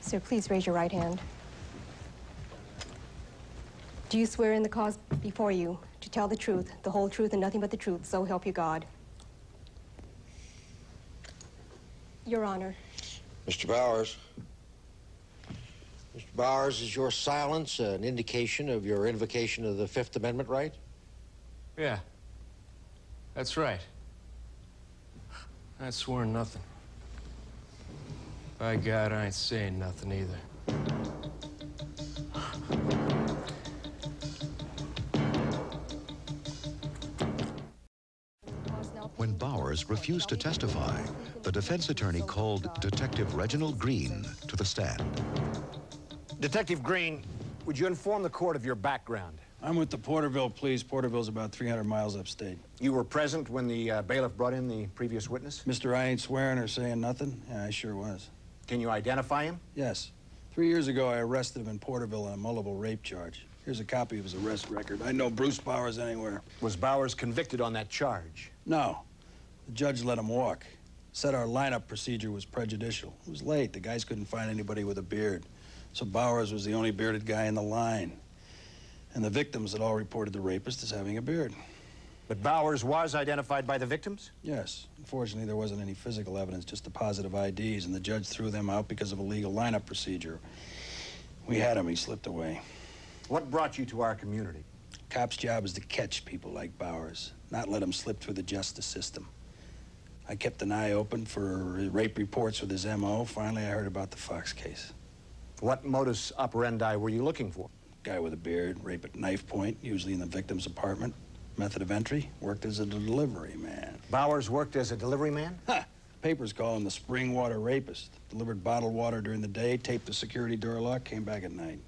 Sir, please raise your right hand. Do you swear in the cause before you to tell the truth, the whole truth, and nothing but the truth, so help you God? Your Honor. Mr. Bowers. Mr. Bowers, is your silence an indication of your invocation of the Fifth Amendment right? Yeah. That's right. I swore nothing. By God, I ain't saying nothing either. When Bowers refused to testify, the defense attorney called Detective Reginald Green to the stand. Detective Green, would you inform the court of your background? I'm with the Porterville Police. Porterville's about 300 miles upstate. You were present when the bailiff brought in the previous witness? Mister, I ain't swearing or saying nothing. Yeah, I sure was. Can you identify him? Yes. 3 years ago, I arrested him in Porterville on a multiple rape charge. Here's a copy of his arrest record. I know Bruce Bowers anywhere. Was Bowers convicted on that charge? No. The judge let him walk. Said our lineup procedure was prejudicial. It was late. The guys couldn't find anybody with a beard. So Bowers was the only bearded guy in the line. And the victims had all reported the rapist as having a beard. But Bowers was identified by the victims? Yes. Unfortunately, there wasn't any physical evidence, just the positive IDs, and the judge threw them out because of a legal lineup procedure. We had him, he slipped away. What brought you to our community? Cop's job is to catch people like Bowers, not let them slip through the justice system. I kept an eye open for rape reports with his M.O. Finally, I heard about the Fox case. What modus operandi were you looking for? Guy with a beard, rape at knife point, usually in the victim's apartment. Method of entry, worked as a delivery man. Bowers worked as a delivery man? Ha! Papers call him the spring water rapist. Delivered bottled water during the day, taped the security door lock, came back at night.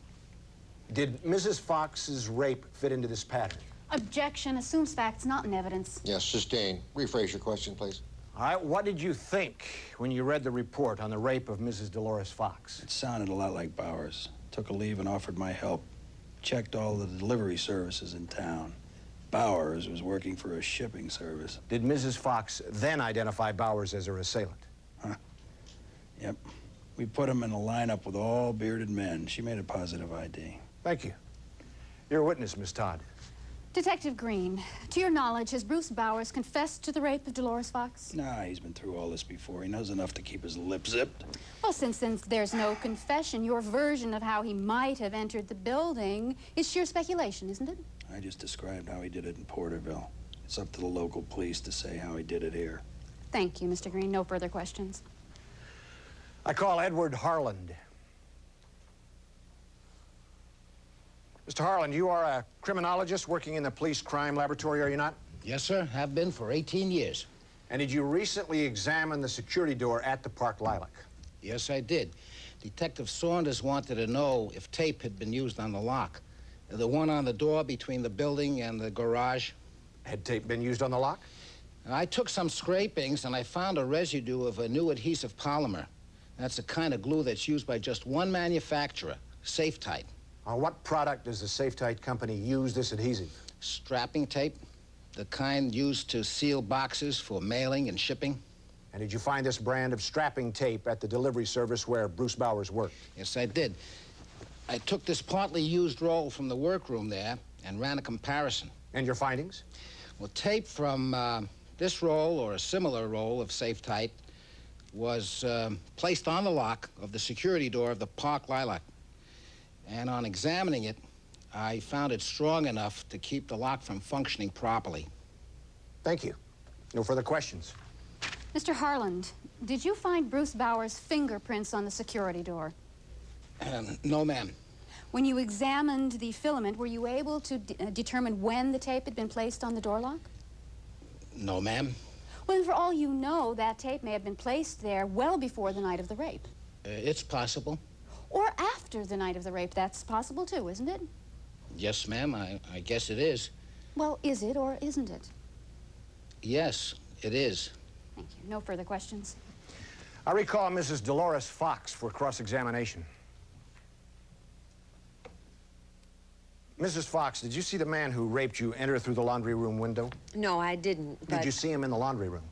Did Mrs. Fox's rape fit into this pattern? Objection. Assumes facts, not in evidence. Yes, sustained. Rephrase your question, please. All right, what did you think when you read the report on the rape of Mrs. Dolores Fox? It sounded a lot like Bowers. Took a leave and offered my help. Checked all the delivery services in town. Bowers was working for a shipping service. Did Mrs. Fox then identify Bowers as her assailant? Huh. Yep. We put him in a lineup with all bearded men. She made a positive ID. Thank you. You're a witness, Miss Todd. Detective Green, to your knowledge, has Bruce Bowers confessed to the rape of Dolores Fox? Nah, he's been through all this before. He knows enough to keep his lip zipped. Well, since there's no confession, your version of how he might have entered the building is sheer speculation, isn't it? I just described how he did it in Porterville. It's up to the local police to say how he did it here. Thank you, Mr. Green. No further questions. I call Edward Harland. Mr. Harland, you are a criminologist working in the police crime laboratory, are you not? Yes, sir. Have been for 18 years. And did you recently examine the security door at the Park Lilac? Yes, I did. Detective Saunders wanted to know if tape had been used on the lock. The one on the door between the building and the garage. Had tape been used on the lock? I took some scrapings and I found a residue of a new adhesive polymer. That's the kind of glue that's used by just one manufacturer, Safe-Tite. On what product does the Safe-Tite company use this adhesive? Strapping tape, the kind used to seal boxes for mailing and shipping. And did you find this brand of strapping tape at the delivery service where Bruce Bowers worked? Yes, I did. I took this partly used roll from the workroom there and ran a comparison. And your findings? Well, tape from this roll or a similar roll of Safe-Tite was placed on the lock of the security door of the Park Lilac. And on examining it, I found it strong enough to keep the lock from functioning properly. Thank you. No further questions. Mr. Harland, did you find Bruce Bowers' fingerprints on the security door? No, ma'am. When you examined the filament, were you able to determine when the tape had been placed on the door lock? No, ma'am. Well, then for all you know, that tape may have been placed there well before the night of the rape. It's possible. Or after the night of the rape. That's possible, too, isn't it? Yes, ma'am. I guess it is. Well, is it or isn't it? Yes, it is. Thank you. No further questions. I recall Mrs. Dolores Fox for cross-examination. Mrs. Fox, did you see the man who raped you enter through the laundry room window? No, I didn't, but... Did you see him in the laundry room?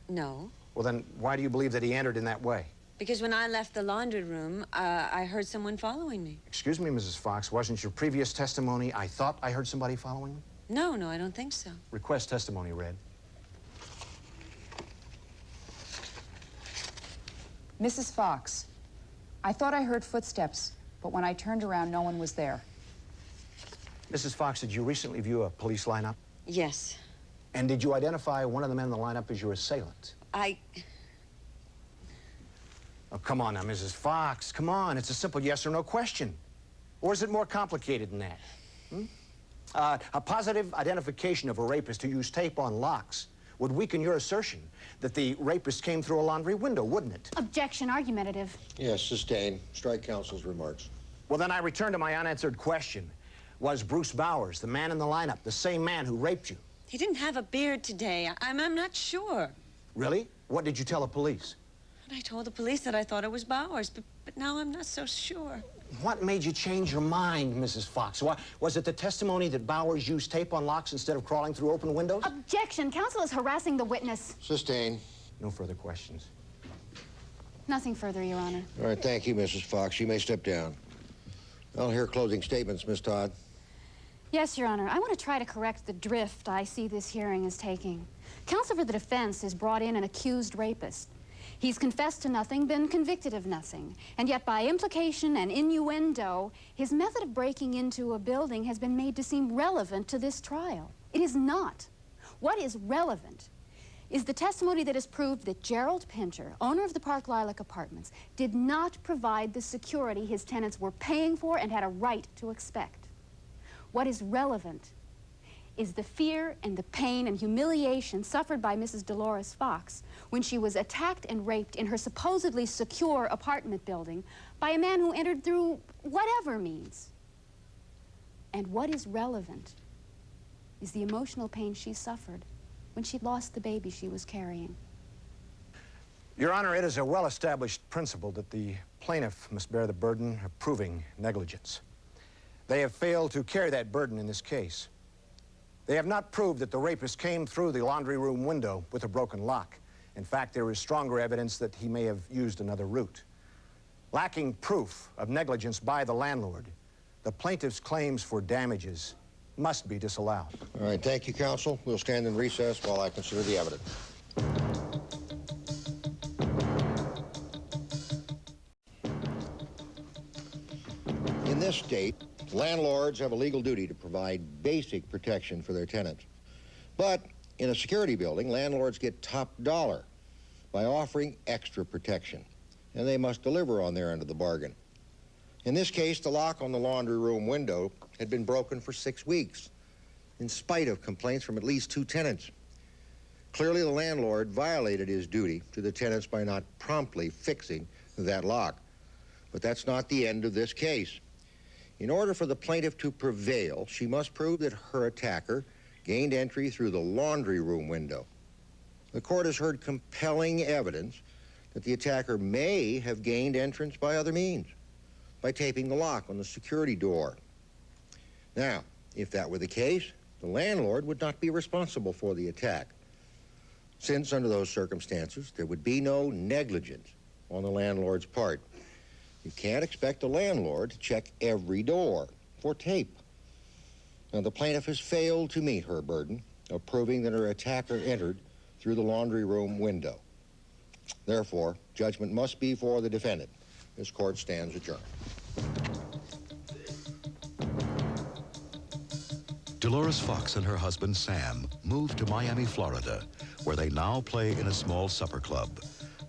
No. Well, then why do you believe that he entered in that way? Because when I left the laundry room, I heard someone following me. Excuse me, Mrs. Fox, wasn't your previous testimony, I thought I heard somebody following me? No, I don't think so. Request testimony read. Mrs. Fox, I thought I heard footsteps, but when I turned around, no one was there. Mrs. Fox, did you recently view a police lineup? Yes. And did you identify one of the men in the lineup as your assailant? Oh, come on now, Mrs. Fox, come on. It's a simple yes or no question. Or is it more complicated than that? A positive identification of a rapist who used tape on locks would weaken your assertion that the rapist came through a laundry window, wouldn't it? Objection, argumentative. Yes, sustained. Strike counsel's remarks. Well, then I return to my unanswered question. Was Bruce Bowers, the man in the lineup, the same man who raped you? He didn't have a beard today. I'm not sure. Really? What did you tell the police? I told the police that I thought it was Bowers, but now I'm not so sure. What made you change your mind, Mrs. Fox? Was it the testimony that Bowers used tape on locks instead of crawling through open windows? Objection. Counsel is harassing the witness. Sustained. No further questions. Nothing further, Your Honor. All right, thank you, Mrs. Fox. You may step down. I'll hear closing statements, Miss Todd. Yes, Your Honor. I want to try to correct the drift I see this hearing is taking. Counsel for the defense has brought in an accused rapist. He's confessed to nothing, been convicted of nothing. And yet, by implication and innuendo, his method of breaking into a building has been made to seem relevant to this trial. It is not. What is relevant is the testimony that has proved that Gerald Pinter, owner of the Park Lilac Apartments, did not provide the security his tenants were paying for and had a right to expect. What is relevant is the fear and the pain and humiliation suffered by Mrs. Dolores Fox when she was attacked and raped in her supposedly secure apartment building by a man who entered through whatever means. And what is relevant is the emotional pain she suffered when she lost the baby she was carrying. Your Honor, it is a well-established principle that the plaintiff must bear the burden of proving negligence. They have failed to carry that burden in this case. They have not proved that the rapist came through the laundry room window with a broken lock. In fact, there is stronger evidence that he may have used another route. Lacking proof of negligence by the landlord, the plaintiff's claims for damages must be disallowed. All right, thank you, counsel. We'll stand in recess while I consider the evidence. In this state, landlords have a legal duty to provide basic protection for their tenants. But in a security building, landlords get top dollar by offering extra protection, and they must deliver on their end of the bargain. In this case, the lock on the laundry room window had been broken for 6 weeks, in spite of complaints from at least 2 tenants. Clearly, the landlord violated his duty to the tenants by not promptly fixing that lock. But that's not the end of this case. In order for the plaintiff to prevail, she must prove that her attacker gained entry through the laundry room window. The court has heard compelling evidence that the attacker may have gained entrance by other means, by taping the lock on the security door. Now, if that were the case, the landlord would not be responsible for the attack, since under those circumstances, there would be no negligence on the landlord's part. You can't expect a landlord to check every door for tape. Now, the plaintiff has failed to meet her burden of proving that her attacker entered through the laundry room window. Therefore, judgment must be for the defendant. This court stands adjourned. Dolores Fox and her husband, Sam, moved to Miami, Florida, where they now play in a small supper club.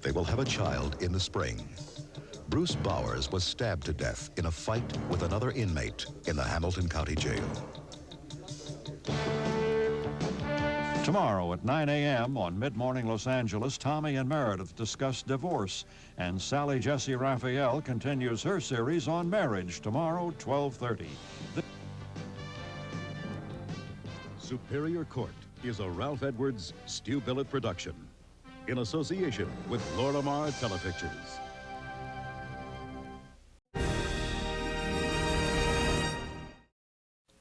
They will have a child in the spring. Bruce Bowers was stabbed to death in a fight with another inmate in the Hamilton County Jail. Tomorrow at 9 a.m. on Mid-Morning Los Angeles, Tommy and Meredith discuss divorce, and Sally Jesse Raphael continues her series on marriage tomorrow, 12:30. Superior Court is a Ralph Edwards, Stu Billett production in association with Lorimar Telepictures.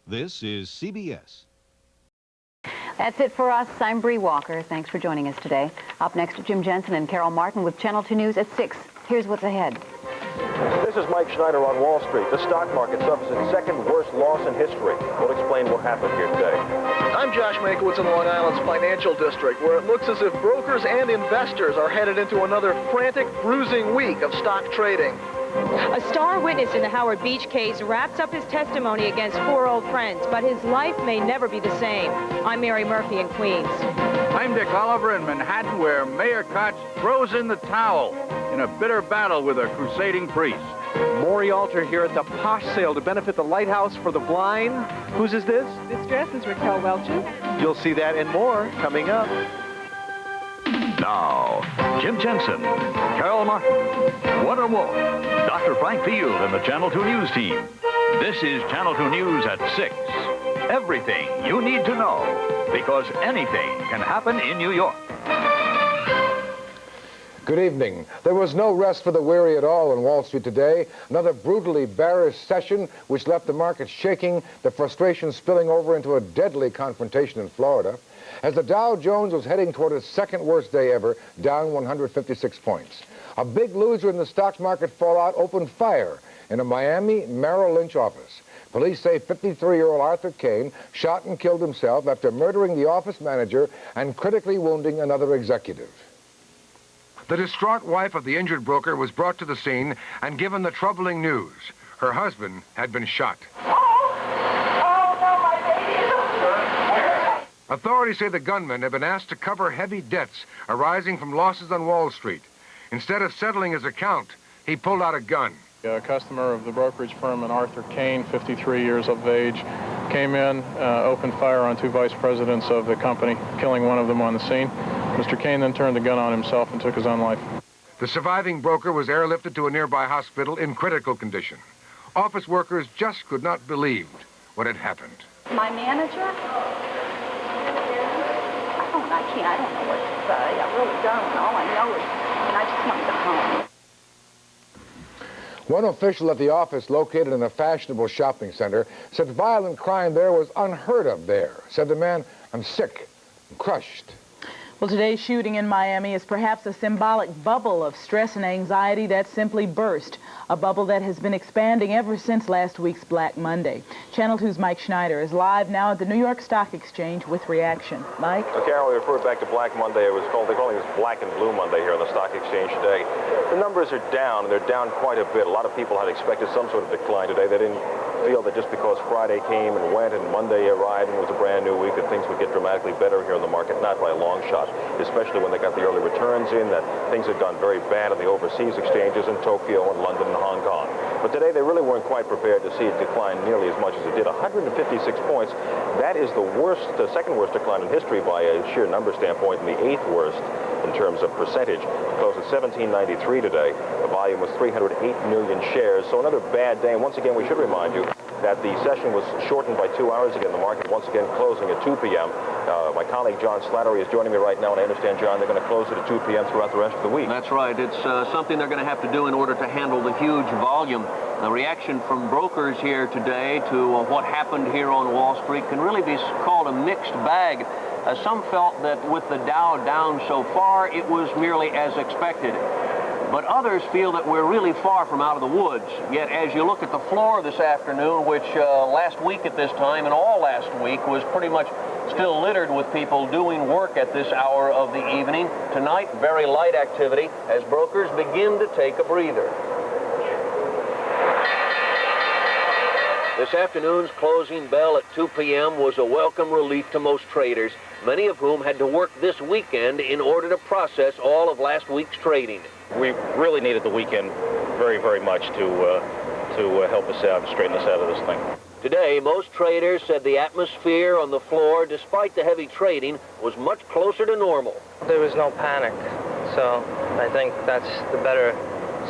This is CBS. That's it for us. I'm Bree Walker. Thanks for joining us today. Up next, Jim Jensen and Carol Martin with Channel 2 News at 6. Here's what's ahead. This is Mike Schneider on Wall Street. The stock market suffers its second worst loss in history. We'll explain what happened here today. I'm Josh Mankiewicz in Long Island's financial district, where it looks as if brokers and investors are headed into another frantic, bruising week of stock trading. A star witness in the Howard Beach case wraps up his testimony against 4 old friends, but his life may never be the same. I'm Mary Murphy in Queens. I'm Dick Oliver in Manhattan, where Mayor Koch throws in the towel in a bitter battle with a crusading priest. Maury Alter here at the Posh Sale to benefit the Lighthouse for the Blind. Whose is this? This dress is Raquel Welch's. You'll see that and more coming up. Now, Jim Jensen, Carol Martin, Wonder Wolf, Dr. Frank Field, and the Channel 2 News team. This is Channel 2 News at 6. Everything you need to know, because anything can happen in New York. Good evening. There was no rest for the weary at all on Wall Street today. Another brutally bearish session which left the market shaking, the frustration spilling over into a deadly confrontation in Florida. As the Dow Jones was heading toward its second worst day ever, down 156 points. A big loser in the stock market fallout opened fire in a Miami Merrill Lynch office. Police say 53-year-old Arthur Kane shot and killed himself after murdering the office manager and critically wounding another executive. The distraught wife of the injured broker was brought to the scene and given the troubling news. Her husband had been shot. Authorities say the gunman had been asked to cover heavy debts arising from losses on Wall Street. Instead of settling his account, he pulled out a gun. A customer of the brokerage firm, an Arthur Kane, 53 years of age, came in, opened fire on two vice presidents of the company, killing one of them on the scene. Mr. Kane then turned the gun on himself and took his own life. The surviving broker was airlifted to a nearby hospital in critical condition. Office workers just could not believe what had happened. My manager? I don't know what to say. I really don't. All I know is, I just want to go home. One official at the office located in a fashionable shopping center said violent crime there was unheard of there. Said the man, "I'm sick, I'm crushed." Well, today's shooting in Miami is perhaps a symbolic bubble of stress and anxiety that simply burst, a bubble that has been expanding ever since last week's Black Monday. Channel 2's Mike Schneider is live now at the New York Stock Exchange with reaction. Mike? Carol, we referred back to Black Monday. They're calling this Black and Blue Monday here on the Stock Exchange today. The numbers are down, and they're down quite a bit. A lot of people had expected some sort of decline today. They didn't feel that just because Friday came and went and Monday arrived and was a brand new week that things would get dramatically better here in the market. Not by a long shot, especially when they got the early returns in, that things had done very bad on the overseas exchanges in Tokyo and London and Hong Kong. But today they really weren't quite prepared to see it decline nearly as much as it did. 156 points. That is the worst, second worst decline in history by a sheer number standpoint, and the 8th worst in terms of percentage. It closed at 1793 today. The volume was 308 million shares, so another bad day. And once again, we should remind you that the session was shortened by 2 hours again. The market once again closing at 2 p.m. My colleague John Slattery is joining me right now, and I understand, John, they're going to close it at 2 p.m. throughout the rest of the week. That's right. It's something they're going to have to do in order to handle the huge volume. The reaction from brokers here today to what happened here on Wall Street can really be called a mixed bag. Some felt that with the Dow down so far, it was merely as expected. But others feel that we're really far from out of the woods. Yet as you look at the floor this afternoon, which last week at this time and all last week was pretty much still littered with people doing work at this hour of the evening, tonight very light activity as brokers begin to take a breather. This afternoon's closing bell at 2 p.m. was a welcome relief to most traders, many of whom had to work this weekend in order to process all of last week's trading. We really needed the weekend very, very much to help us out and straighten us out of this thing. Today, most traders said the atmosphere on the floor, despite the heavy trading, was much closer to normal. There was no panic, so I think that's the better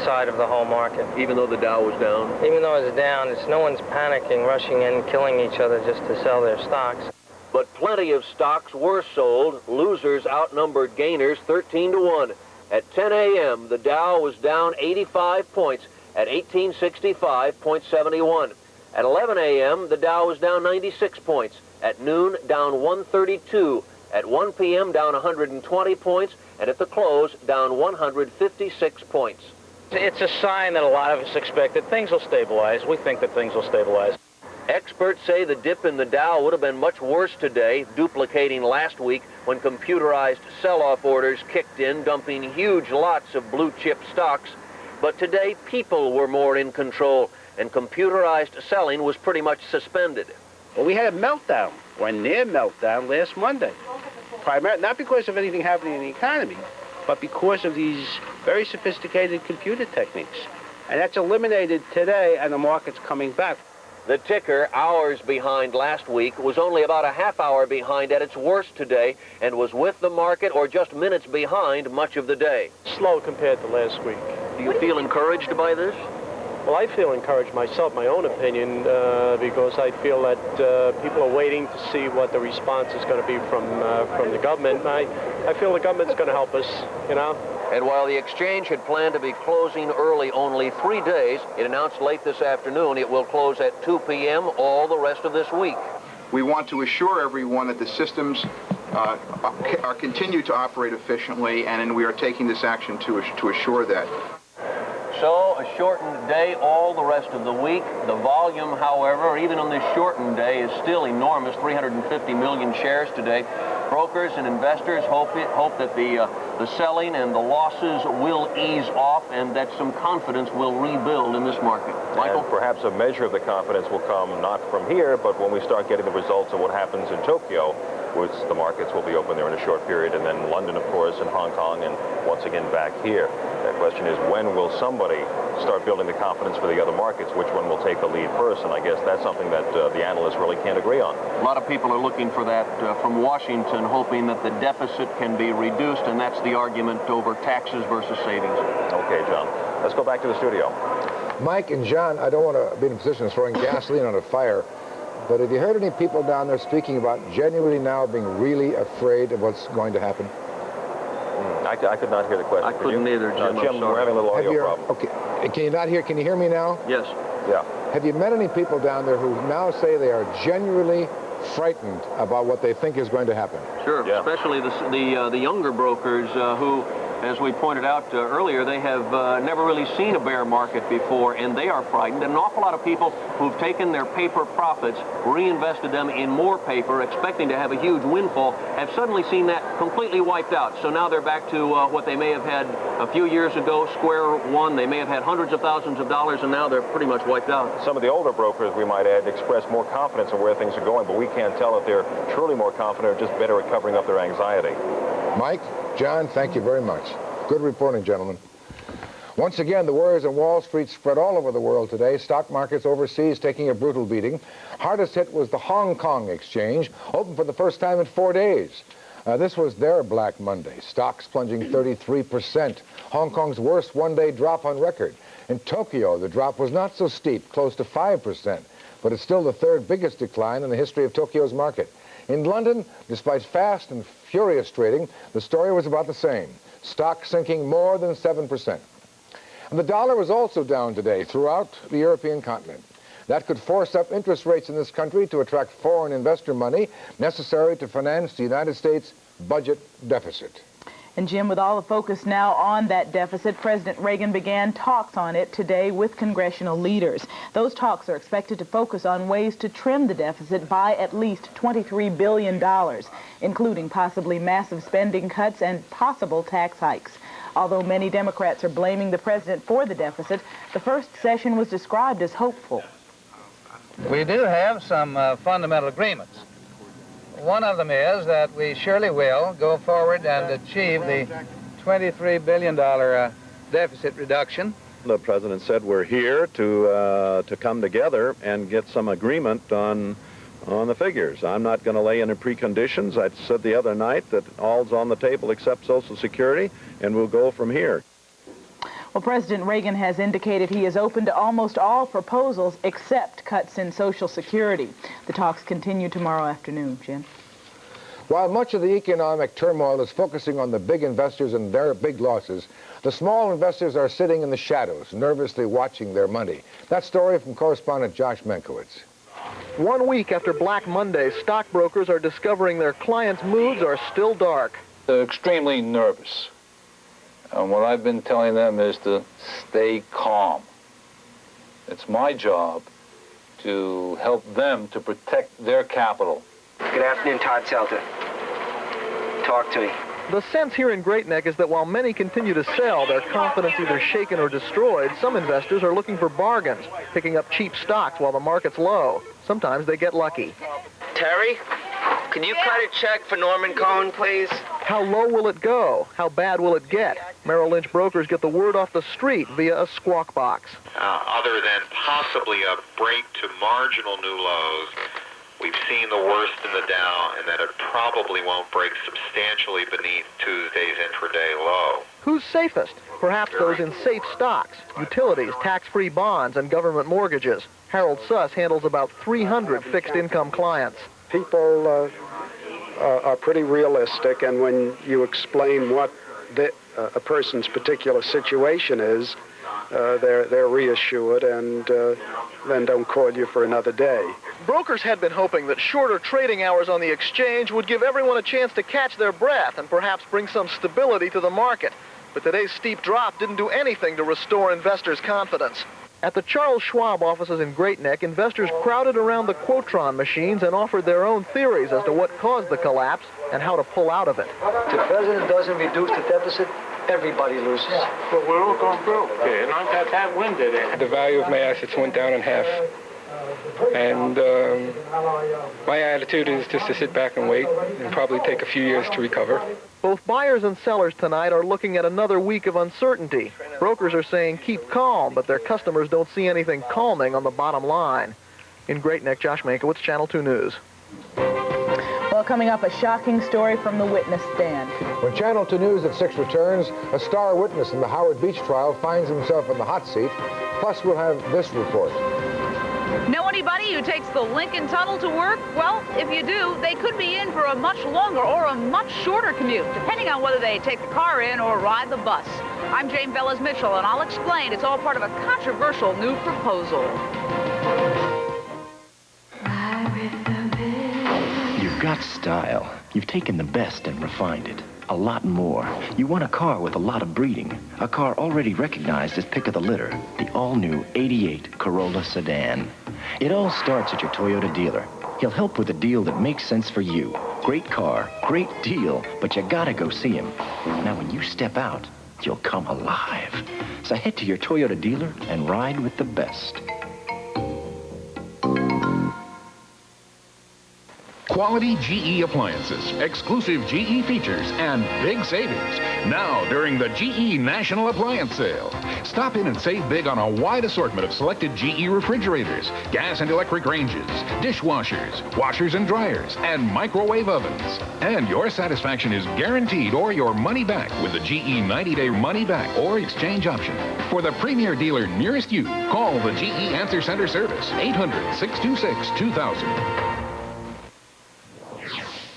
side of the whole market. Even though the Dow was down? Even though it's down, no one's panicking, rushing in, killing each other just to sell their stocks. But plenty of stocks were sold. Losers outnumbered gainers 13-1. At 10 a.m., the Dow was down 85 points at 1865.71. At 11 a.m., the Dow was down 96 points. At noon, down 132. At 1 p.m., down 120 points. And at the close, down 156 points. It's a sign that a lot of us expected things will stabilize. We think that things will stabilize. Experts say the dip in the Dow would have been much worse today, duplicating last week when computerized sell-off orders kicked in, dumping huge lots of blue-chip stocks. But today, people were more in control, and computerized selling was pretty much suspended. Well, we had a meltdown, or a near meltdown, last Monday. Primarily, not because of anything happening in the economy, but because of these very sophisticated computer techniques. And that's eliminated today, and the market's coming back. The ticker, hours behind last week, was only about a half hour behind at its worst today and was with the market or just minutes behind much of the day. Slow compared to last week. Do you feel encouraged by this? Well, I feel encouraged myself, my own opinion, because I feel that people are waiting to see what the response is going to be from the government. I feel the government's going to help us, you know. And while the exchange had planned to be closing early only 3 days, it announced late this afternoon it will close at 2 p.m. all the rest of this week. We want to assure everyone that the systems are continue to operate efficiently, and we are taking this action to assure that. So, a shortened day all the rest of the week. The volume, however, even on this shortened day, is still enormous, 350 million shares today. Brokers and investors hope that the selling and the losses will ease off and that some confidence will rebuild in this market. Michael? And perhaps a measure of the confidence will come not from here, but when we start getting the results of what happens in Tokyo, which the markets will be open there in a short period, and then London, of course, and Hong Kong, and once again back here. The question is, when will somebody start building the confidence for the other markets? Which one will take the lead first? And I guess that's something that the analysts really can't agree on. A lot of people are looking for that from Washington, hoping that the deficit can be reduced, and that's the argument over taxes versus savings. Okay, John. Let's go back to the studio. Mike and John, I don't want to be in a position of throwing gasoline on a fire, but have you heard any people down there speaking about genuinely now being really afraid of what's going to happen? I could not hear the question. I couldn't either, Jim. Jim, we're having a little audio problem. Okay, can you not hear? Can you hear me now? Yes. Yeah. Have you met any people down there who now say they are genuinely frightened about what they think is going to happen? Sure, yeah. Especially the younger brokers who, as we pointed out earlier, they have never really seen a bear market before, and they are frightened. And an awful lot of people who've taken their paper profits, reinvested them in more paper, expecting to have a huge windfall, have suddenly seen that completely wiped out. So now they're back to what they may have had a few years ago, square one. They may have had hundreds of thousands of dollars, and now they're pretty much wiped out. Some of the older brokers, we might add, express more confidence in where things are going, but we can't tell if they're truly more confident or just better at covering up their anxiety. Mike, John, thank you very much. Good reporting, gentlemen. Once again, the worries on Wall Street spread all over the world today. Stock markets overseas taking a brutal beating. Hardest hit was the Hong Kong exchange, open for the first time in 4 days. This was their Black Monday. Stocks plunging 33%. Hong Kong's worst one-day drop on record. In Tokyo, the drop was not so steep, close to 5%, but it's still the third biggest decline in the history of Tokyo's market. In London, despite fast and furious trading, the story was about the same. Stocks sinking more than 7%. And the dollar was also down today throughout the European continent. That could force up interest rates in this country to attract foreign investor money necessary to finance the United States budget deficit. And Jim, with all the focus now on that deficit, President Reagan began talks on it today with congressional leaders. Those talks are expected to focus on ways to trim the deficit by at least $23 billion, including possibly massive spending cuts and possible tax hikes. Although many Democrats are blaming the president for the deficit, the first session was described as hopeful. We do have some fundamental agreements. One of them is that we surely will go forward and achieve the $23 billion deficit reduction. The president said we're here to come together and get some agreement on the figures. I'm not going to lay any preconditions. I said the other night that all's on the table except Social Security, and we'll go from here. Well, President Reagan has indicated he is open to almost all proposals except cuts in Social Security. The talks continue tomorrow afternoon. Jim? While much of the economic turmoil is focusing on the big investors and their big losses, the small investors are sitting in the shadows, nervously watching their money. That story from correspondent Josh Menkowitz. 1 week after Black Monday, stockbrokers are discovering their clients' moods are still dark. They're extremely nervous. And what I've been telling them is to stay calm. It's my job to help them to protect their capital. Good afternoon, Todd Selter. Talk to me. The sense here in Great Neck is that while many continue to sell, their confidence either shaken or destroyed, some investors are looking for bargains, picking up cheap stocks while the market's low. Sometimes they get lucky. Terry, can you cut a check for Norman Cohn, please? How low will it go? How bad will it get? Merrill Lynch brokers get the word off the street via a squawk box. Other than possibly a break to marginal new lows, we've seen the worst in the Dow, and that it probably won't break substantially beneath Tuesday's intraday low. Who's safest? Perhaps those in safe stocks, utilities, tax-free bonds, and government mortgages. Harold Suss handles about 300 fixed-income clients. People are pretty realistic, and when you explain what a person's particular situation is, they're reassured and then don't call you for another day. Brokers had been hoping that shorter trading hours on the exchange would give everyone a chance to catch their breath and perhaps bring some stability to the market. But today's steep drop didn't do anything to restore investors' confidence. At the Charles Schwab offices in Great Neck, investors crowded around the Quotron machines and offered their own theories as to what caused the collapse and how to pull out of it. If the president doesn't reduce the deficit, everybody loses. But we're all going broke here, and I got that window there. The value of my assets went down in half. And my attitude is just to sit back and wait and probably take a few years to recover. Both buyers and sellers tonight are looking at another week of uncertainty. Brokers are saying keep calm, but their customers don't see anything calming on the bottom line. In Great Neck, Josh Mankiewicz, Channel 2 News. Well, coming up, a shocking story from the witness stand. When Channel 2 News at 6 returns, a star witness in the Howard Beach trial finds himself in the hot seat. Plus, we'll have this report. Know anybody who takes the Lincoln Tunnel to work? Well, if you do, they could be in for a much longer or a much shorter commute, depending on whether they take the car in or ride the bus. I'm Jane Velez-Mitchell, and I'll explain. It's all part of a controversial new proposal. You've got style. You've taken the best and refined it. A lot more. You want a car with a lot of breeding. A car already recognized as pick of the litter. The all-new '88 Corolla sedan. It all starts at your Toyota dealer. He'll help with a deal that makes sense for you. Great car, great deal, but you gotta go see him. Now, when you step out, you'll come alive. So head to your Toyota dealer and ride with the best. Quality GE appliances, exclusive GE features, and big savings. Now during the GE National Appliance Sale. Stop in and save big on a wide assortment of selected GE refrigerators, gas and electric ranges, dishwashers, washers and dryers, and microwave ovens. And your satisfaction is guaranteed or your money back with the GE 90-day money back or exchange option. For the premier dealer nearest you, call the GE Answer Center service, 800-626-2000.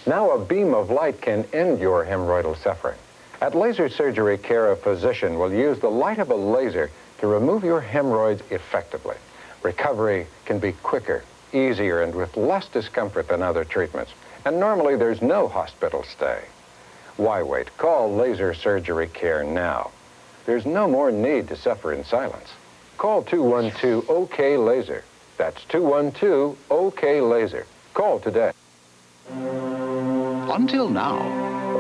Now a beam of light can end your hemorrhoidal suffering. At Laser Surgery Care, a physician will use the light of a laser to remove your hemorrhoids effectively. Recovery can be quicker, easier, and with less discomfort than other treatments. And normally there's no hospital stay. Why wait? Call Laser Surgery Care now. There's no more need to suffer in silence. Call 212-OK-LASER. That's 212-OK-LASER. Call today. Until now,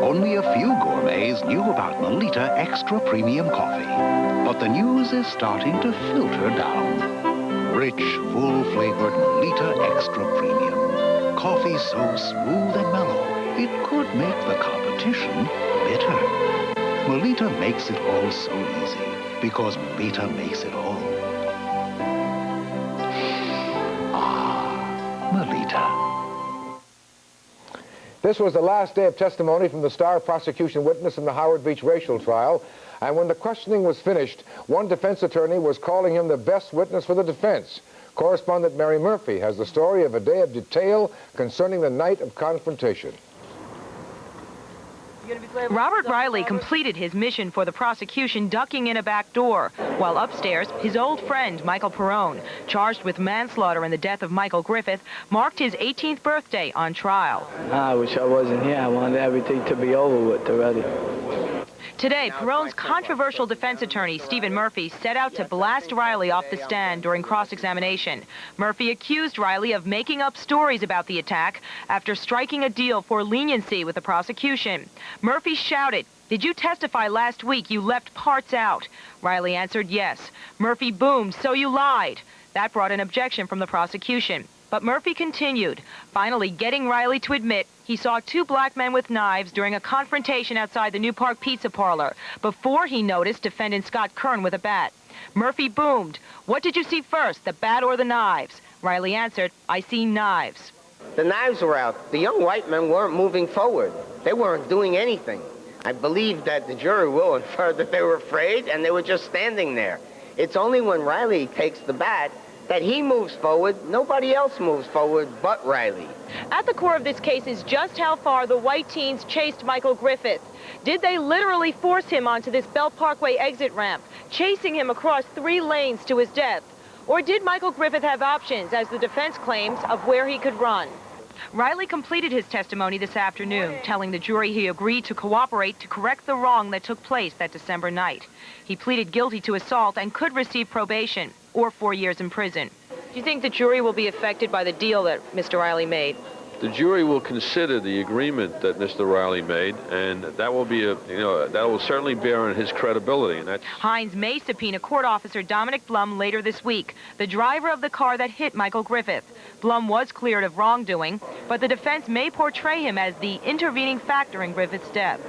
only a few gourmets knew about Melita Extra Premium Coffee. But the news is starting to filter down. Rich, full-flavored Melita Extra Premium. Coffee so smooth and mellow, it could make the competition bitter. Melita makes it all so easy, because Melita makes it all. Ah, Melita. This was the last day of testimony from the star prosecution witness in the Howard Beach racial trial. And when the questioning was finished, one defense attorney was calling him the best witness for the defense. Correspondent Mary Murphy has the story of a day of detail concerning the night of confrontation. Robert Riley completed his mission for the prosecution ducking in a back door, while upstairs, his old friend, Michael Perrone, charged with manslaughter in the death of Michael Griffith, marked his 18th birthday on trial. I wish I wasn't here. I wanted everything to be over with already. Today, Perrone's controversial defense attorney, Stephen Murphy, set out to blast Riley off the stand during cross-examination. Murphy accused Riley of making up stories about the attack after striking a deal for leniency with the prosecution. Murphy shouted, "Did you testify last week you left parts out?" Riley answered yes. Murphy boomed, "So you lied." That brought an objection from the prosecution. But Murphy continued, finally getting Riley to admit he saw two black men with knives during a confrontation outside the New Park Pizza Parlor before he noticed defendant Scott Kern with a bat. Murphy boomed, "What did you see first, the bat or the knives?" Riley answered, "I see knives." The knives were out. The young white men weren't moving forward. They weren't doing anything. I believe that the jury will infer that they were afraid and they were just standing there. It's only when Riley takes the bat that he moves forward. Nobody else moves forward but Riley. At the core of this case is just how far the white teens chased Michael Griffith. Did they literally force him onto this Belt Parkway exit ramp, chasing him across 3 lanes to his death? Or did Michael Griffith have options, as the defense claims, of where he could run? Riley completed his testimony this afternoon, telling the jury he agreed to cooperate to correct the wrong that took place that December night. He pleaded guilty to assault and could receive probation or 4 years in prison. Do you think the jury will be affected by the deal that Mr. Riley made? The jury will consider the agreement that Mr. Riley made, and that will be that will certainly bear on his credibility. And that's... Hines may subpoena court officer Dominic Blum later this week, the driver of the car that hit Michael Griffith. Blum was cleared of wrongdoing, but the defense may portray him as the intervening factor in Griffith's death.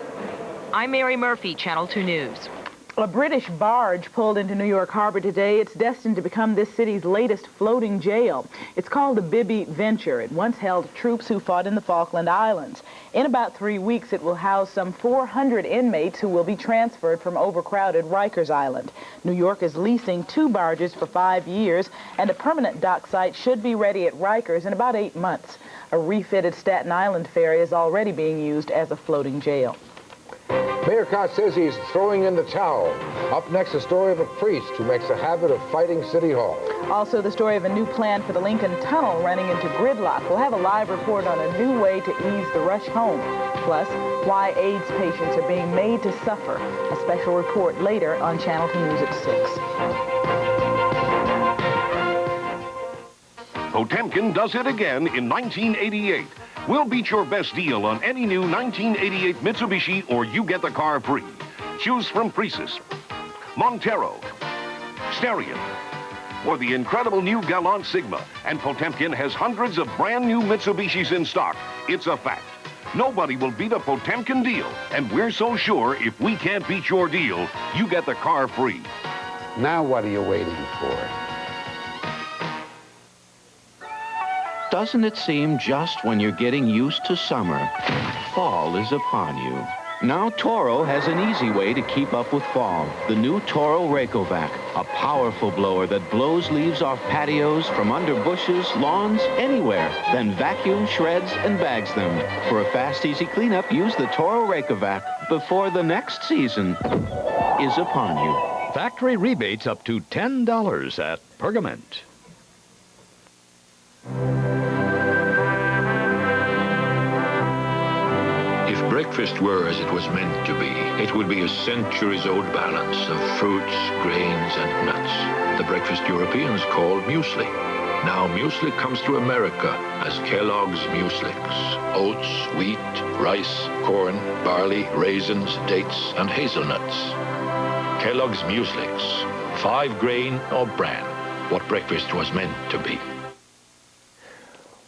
I'm Mary Murphy, Channel 2 News. A British barge pulled into New York Harbor today. It's destined to become this city's latest floating jail. It's called the Bibby Venture. It once held troops who fought in the Falkland Islands. In about 3 weeks, it will house some 400 inmates who will be transferred from overcrowded Rikers Island. New York is leasing 2 barges for 5 years, and a permanent dock site should be ready at Rikers in about 8 months. A refitted Staten Island ferry is already being used as a floating jail. Mayor Koch says he's throwing in the towel. Up next, the story of a priest who makes a habit of fighting City Hall. Also, the story of a new plan for the Lincoln Tunnel running into gridlock. We'll have a live report on a new way to ease the rush home. Plus, why AIDS patients are being made to suffer. A special report later on Channel 2 News at 6. Potemkin does it again in 1988. We'll beat your best deal on any new 1988 Mitsubishi, or you get the car free. Choose from Prius, Montero, Starion, or the incredible new Galant Sigma. And Potemkin has hundreds of brand new Mitsubishis in stock. It's a fact. Nobody will beat a Potemkin deal. And we're so sure if we can't beat your deal, you get the car free. Now what are you waiting for? Doesn't it seem just when you're getting used to summer, fall is upon you? Now Toro has an easy way to keep up with fall. The new Toro Rakovac, a powerful blower that blows leaves off patios, from under bushes, lawns, anywhere. Then vacuums, shreds, and bags them. For a fast, easy cleanup, use the Toro Rakovac before the next season is upon you. Factory rebates up to $10 at Pergament. If breakfast were as it was meant to be, it would be a centuries-old balance of fruits, grains, and nuts. The breakfast Europeans called muesli. Now muesli comes to America as Kellogg's Mueslix. Oats, wheat, rice, corn, barley, raisins, dates, and hazelnuts. Kellogg's Mueslix. 5 grain or bran. What breakfast was meant to be.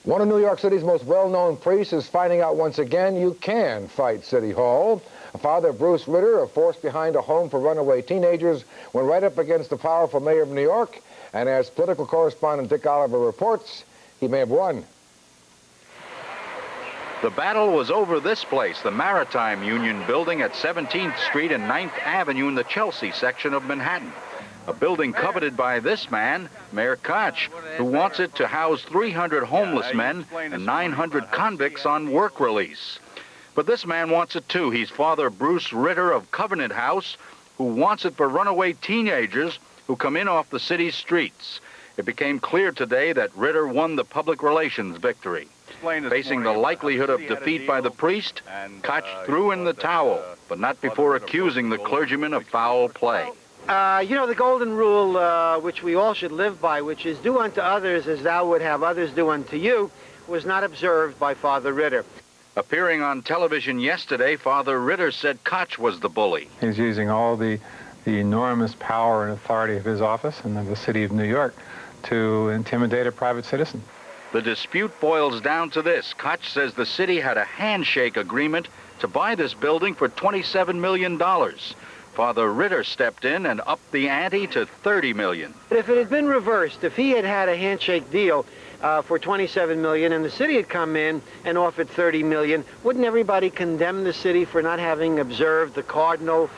One of New York City's most well-known priests is finding out once again you can fight City Hall. Father Bruce Ritter, a force behind a home for runaway teenagers, went right up against the powerful mayor of New York. And as political correspondent Dick Oliver reports, he may have won. The battle was over this place, the Maritime Union Building at 17th Street and 9th Avenue in the Chelsea section of Manhattan. A building coveted by this man, Mayor Koch, who wants it to house 300 homeless men and 900 convicts on work release. But this man wants it too. He's Father Bruce Ritter of Covenant House, who wants it for runaway teenagers who come in off the city's streets. It became clear today that Ritter won the public relations victory. Facing the likelihood of defeat by the priest, Koch threw in the towel, but not before accusing the clergyman of foul play. You know, the golden rule, which we all should live by, which is do unto others as thou would have others do unto you, was not observed by Father Ritter. Appearing on television yesterday, Father Ritter said Koch was the bully. He's using all the enormous power and authority of his office and of the city of New York to intimidate a private citizen. The dispute boils down to this. Koch says the city had a handshake agreement to buy this building for $27 million. Father Ritter stepped in and upped the ante to $30 million. But if it had been reversed, if he had had a handshake deal for $27 million and the city had come in and offered $30 million, wouldn't everybody condemn the city for not having observed the cardinal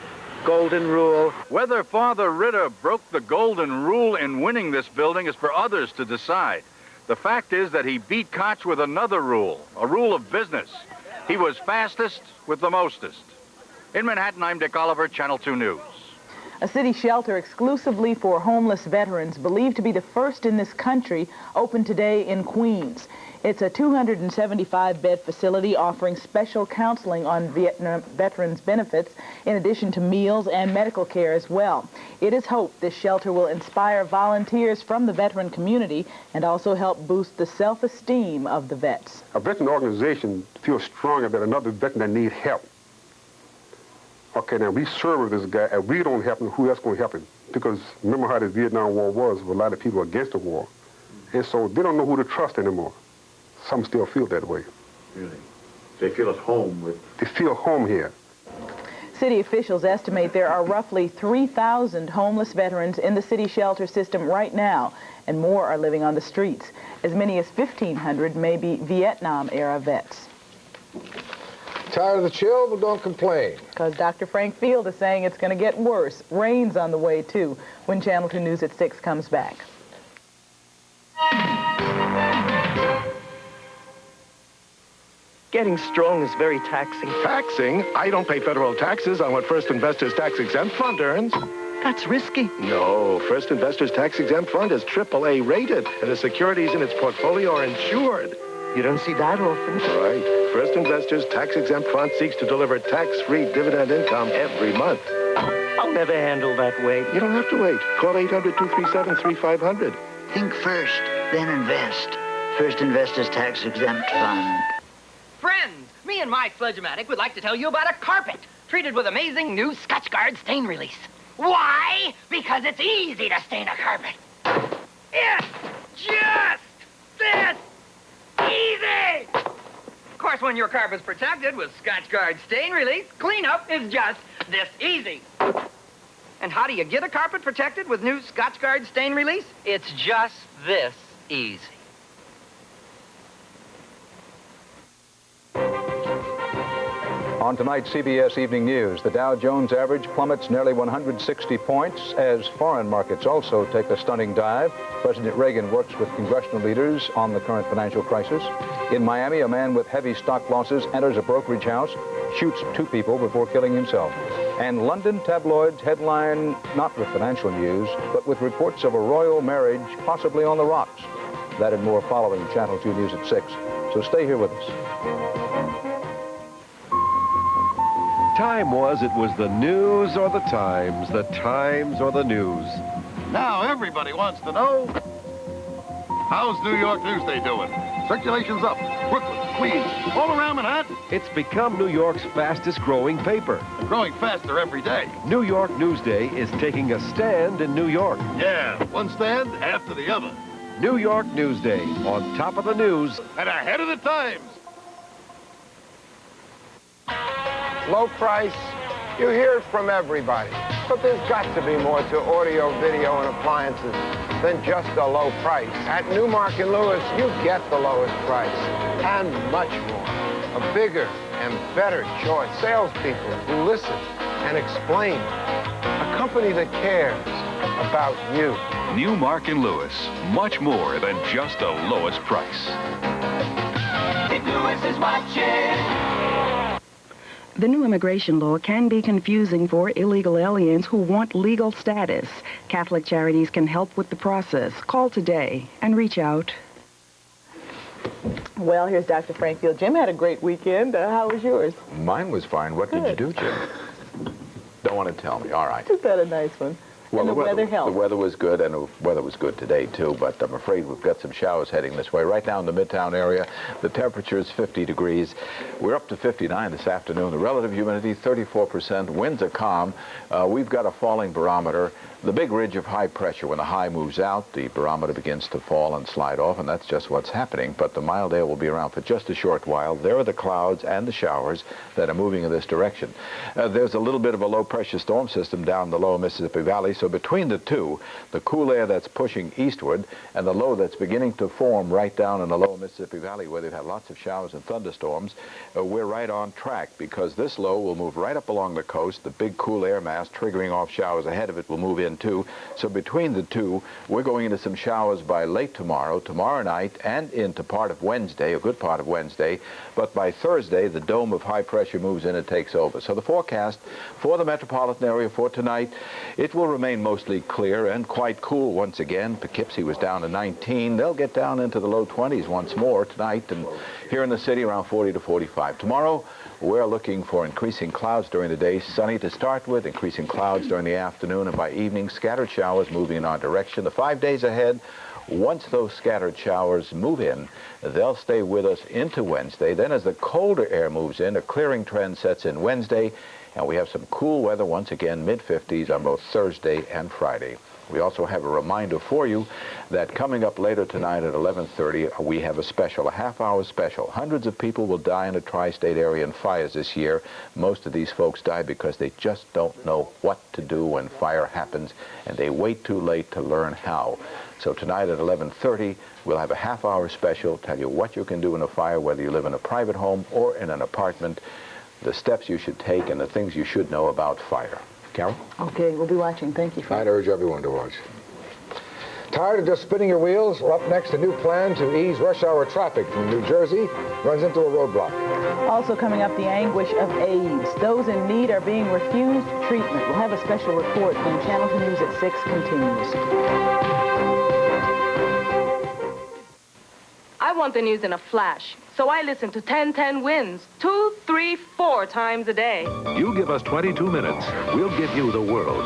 golden rule? Whether Father Ritter broke the golden rule in winning this building is for others to decide. The fact is that he beat Koch with another rule, a rule of business. He was fastest with the mostest. In Manhattan, I'm Dick Oliver, Channel 2 News. A city shelter exclusively for homeless veterans, believed to be the first in this country, opened today in Queens. It's a 275-bed facility offering special counseling on Vietnam veterans' benefits, in addition to meals and medical care as well. It is hoped this shelter will inspire volunteers from the veteran community and also help boost the self-esteem of the vets. A veteran organization feels stronger than another veteran that needs help. Okay, now we serve this guy, and we don't help him, who else going to help him? Because remember how the Vietnam War was, with a lot of people against the war. And so they don't know who to trust anymore. Some still feel that way. Really? They feel at home with... They feel home here. City officials estimate there are roughly 3,000 homeless veterans in the city shelter system right now, and more are living on the streets. As many as 1,500 may be Vietnam-era vets. Tired of the chill? Well, don't complain. Because Dr. Frank Field is saying it's going to get worse. Rain's on the way, too, when Channel 2 News at 6 comes back. Getting strong is very taxing. Taxing? I don't pay federal taxes on what First Investors Tax-Exempt Fund earns. That's risky. No, First Investors Tax-Exempt Fund is AAA rated, and the securities in its portfolio are insured. You don't see that often. Right. First Investors Tax-Exempt Fund seeks to deliver tax-free dividend income every month. I'll never handle that wait. You don't have to wait. Call 800-237-3500. Think first, then invest. First Investors Tax-Exempt Fund. Friends, me and Mike Sledge-O-Matic would like to tell you about a carpet treated with amazing new Scotchgard stain release. Why? Because it's easy to stain a carpet. It's just this easy! Of course, when your carpet's protected with Scotchgard stain release, cleanup is just this easy. And how do you get a carpet protected with new Scotchgard stain release? It's just this easy. On tonight's CBS Evening News, the Dow Jones average plummets nearly 160 points as foreign markets also take a stunning dive. President Reagan works with congressional leaders on the current financial crisis. In Miami, a man with heavy stock losses enters a brokerage house, shoots 2 people before killing himself. And London tabloids headline not with financial news, but with reports of a royal marriage possibly on the rocks. That and more following Channel 2 News at 6. So stay here with us. Time it was the news or the times or the news. Now everybody wants to know, how's New York Newsday doing? Circulation's up. Brooklyn, Queens, all around Manhattan. It's become New York's fastest growing paper. And growing faster every day. New York Newsday is taking a stand in New York. Yeah, one stand after the other. New York Newsday, on top of the news. And ahead of the times. Low price, you hear it from everybody. But there's got to be more to audio, video, and appliances than just a low price. At Newmark and Lewis, you get the lowest price and much more. A bigger and better choice. Salespeople who listen and explain. A company that cares about you. Newmark and Lewis, much more than just the lowest price. If Lewis is watching. The new immigration law can be confusing for illegal aliens who want legal status. Catholic Charities can help with the process. Call today and reach out. Well, here's Dr. Frank Field. Jim had a great weekend. How was yours? Mine was fine. What did you do, Jim? Don't want to tell me. All right. Just had a nice one. and the weather helped. The weather was good, and the weather was good today, too, but I'm afraid we've got some showers heading this way. Right now in the Midtown area, the temperature is 50 degrees. We're up to 59 this afternoon. The relative humidity, 34%. Winds are calm. We've got a falling barometer. The big ridge of high pressure, when the high moves out, the barometer begins to fall and slide off, and that's just what's happening. But the mild air will be around for just a short while. There are the clouds and the showers that are moving in this direction. There's a little bit of a low-pressure storm system down the lower Mississippi Valley, so between the two, the cool air that's pushing eastward and the low that's beginning to form right down in the lower Mississippi Valley, where they've had lots of showers and thunderstorms, we're right on track, because this low will move right up along the coast. The big cool air mass triggering off showers ahead of it will move in too. So between the two, we're going into some showers by late tomorrow night, and into part of Wednesday, a good part of Wednesday. But by Thursday, the dome of high pressure moves in and takes over. So the forecast for the metropolitan area for tonight, it will remain mostly clear and quite cool once again. Poughkeepsie was down to 19. They'll get down into the low 20s once more tonight, and here in the city around 40 to 45. Tomorrow, we're looking for increasing clouds during the day, sunny to start with, increasing clouds during the afternoon, and by evening, scattered showers moving in our direction. The 5 days ahead, once those scattered showers move in, they'll stay with us into Wednesday. Then as the colder air moves in, a clearing trend sets in Wednesday, and we have some cool weather once again, mid-50s on both Thursday and Friday. We also have a reminder for you that coming up later tonight at 11:30, we have a special, a half-hour special. Hundreds of people will die in the tri-state area in fires this year. Most of these folks die because they just don't know what to do when fire happens, and they wait too late to learn how. So tonight at 11:30, we'll have a half-hour special, tell you what you can do in a fire, whether you live in a private home or in an apartment, the steps you should take and the things you should know about fire. Carol? Okay, we'll be watching. Thank you. I'd urge everyone to watch. Tired of just spinning your wheels? Well, up next, a new plan to ease rush hour traffic from New Jersey runs into a roadblock. Also coming up, the anguish of AIDS. Those in need are being refused treatment. We'll have a special report when Channel 2 News at 6 continues. I want the news in a flash, so I listen to 1010 Wins 2, 3, 4 times a day. You give us 22 minutes, we'll give you the world.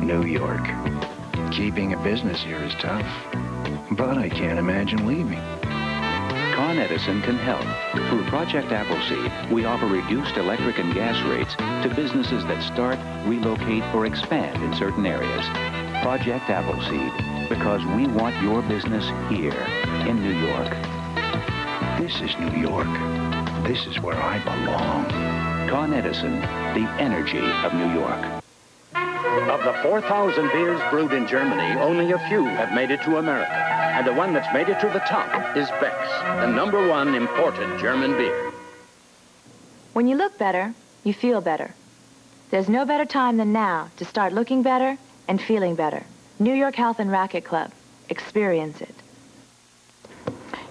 New York. Keeping a business here is tough, but I can't imagine leaving. Con Edison can help. Through Project Appleseed, we offer reduced electric and gas rates to businesses that start, relocate, or expand in certain areas. Project Appleseed, because we want your business here in New York. This is New York. This is where I belong. Con Edison, the energy of New York. Of the 4,000 beers brewed in Germany, only a few have made it to America. And the one that's made it to the top is Beck's, the #1 imported German beer. When you look better, you feel better. There's no better time than now to start looking better and feeling better. New York Health and Racket Club. Experience it.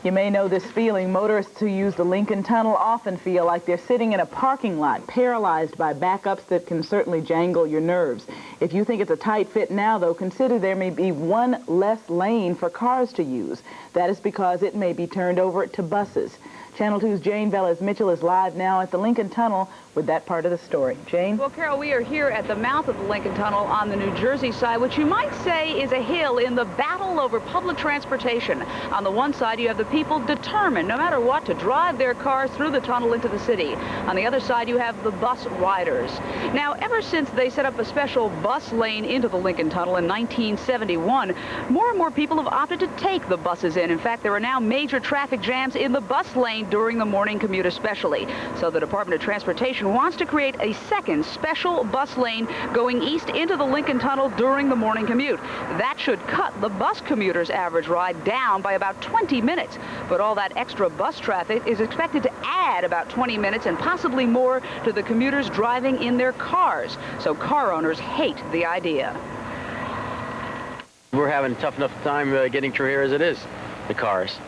You may know this feeling. Motorists who use the Lincoln Tunnel often feel like they're sitting in a parking lot, paralyzed by backups that can certainly jangle your nerves. If you think it's a tight fit now, though, consider there may be one less lane for cars to use. That is because it may be turned over to buses. Channel 2's Jane Velez-Mitchell is live now at the Lincoln Tunnel with that part of the story. Jane? Well, Carol, we are here at the mouth of the Lincoln Tunnel on the New Jersey side, which you might say is a hill in the battle over public transportation. On the one side, you have the people determined, no matter what, to drive their cars through the tunnel into the city. On the other side, you have the bus riders. Now, ever since they set up a special bus lane into the Lincoln Tunnel in 1971, more and more people have opted to take the buses in. In fact, there are now major traffic jams in the bus lane during the morning commute especially. So the Department of Transportation wants to create a second special bus lane going east into the Lincoln Tunnel during the morning commute. That should cut the bus commuters' average ride down by about 20 minutes. But all that extra bus traffic is expected to add about 20 minutes and possibly more to the commuters driving in their cars. So car owners hate the idea. We're having a tough enough time getting through here as it is, the cars.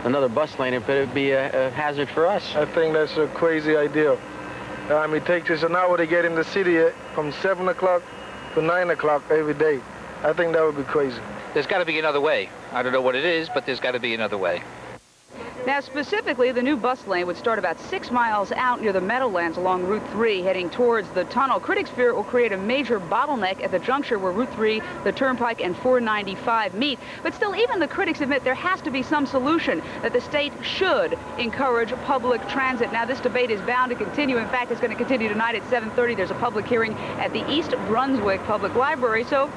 Another bus lane, it would be a hazard for us. I think that's a crazy idea. It takes us an hour to get in the city from 7 o'clock to 9 o'clock every day. I think that would be crazy. There's got to be another way. I don't know what it is, but there's got to be another way. Now, specifically, the new bus lane would start about 6 miles out near the Meadowlands along Route 3, heading towards the tunnel. Critics fear it will create a major bottleneck at the juncture where Route 3, the Turnpike, and 495 meet. But still, even the critics admit there has to be some solution, that the state should encourage public transit. Now, this debate is bound to continue. In fact, it's going to continue tonight at 7:30. There's a public hearing at the East Brunswick Public Library, so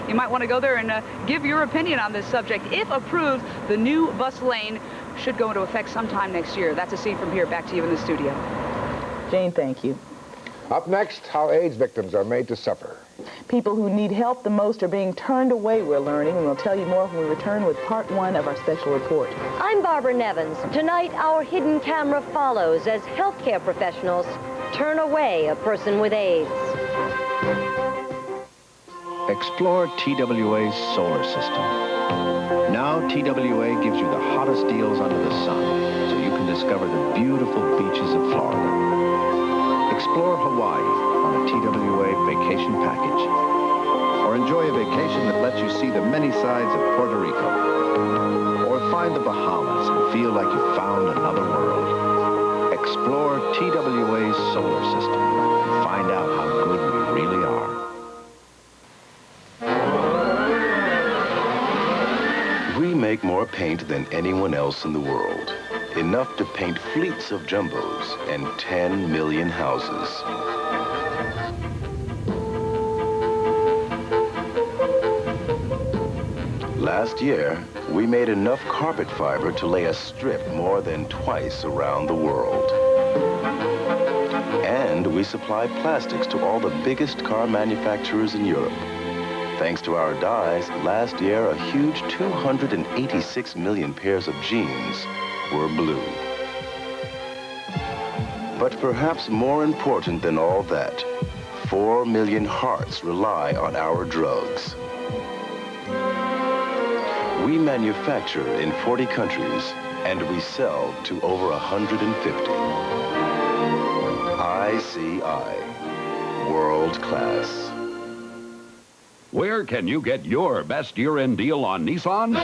you might want to go there and give your opinion on this subject. If approved, the new bus lane should go into effect sometime next year. That's a scene from here. Back to you in the studio. Jane, thank you. Up next, how AIDS victims are made to suffer. People who need help the most are being turned away, we're learning, and we'll tell you more when we return with part 1 of our special report. I'm Barbara Nevins. Tonight, our hidden camera follows as healthcare professionals turn away a person with AIDS. Explore TWA's solar system. Now TWA gives you the hottest deals under the sun, so you can discover the beautiful beaches of Florida. Explore Hawaii on a TWA vacation package. Or enjoy a vacation that lets you see the many sides of Puerto Rico. Or find the Bahamas and feel like you've found another world. Explore TWA's solar system and find out how good we really are. We make more paint than anyone else in the world. Enough to paint fleets of jumbos and 10 million houses. Last year, we made enough carpet fiber to lay a strip more than twice around the world. And we supply plastics to all the biggest car manufacturers in Europe. Thanks to our dyes, last year a huge 286 million pairs of jeans were blue. But perhaps more important than all that, 4 million hearts rely on our drugs. We manufacture in 40 countries, and we sell to over 150. ICI, world class. Where can you get your best year-end deal on Nissan?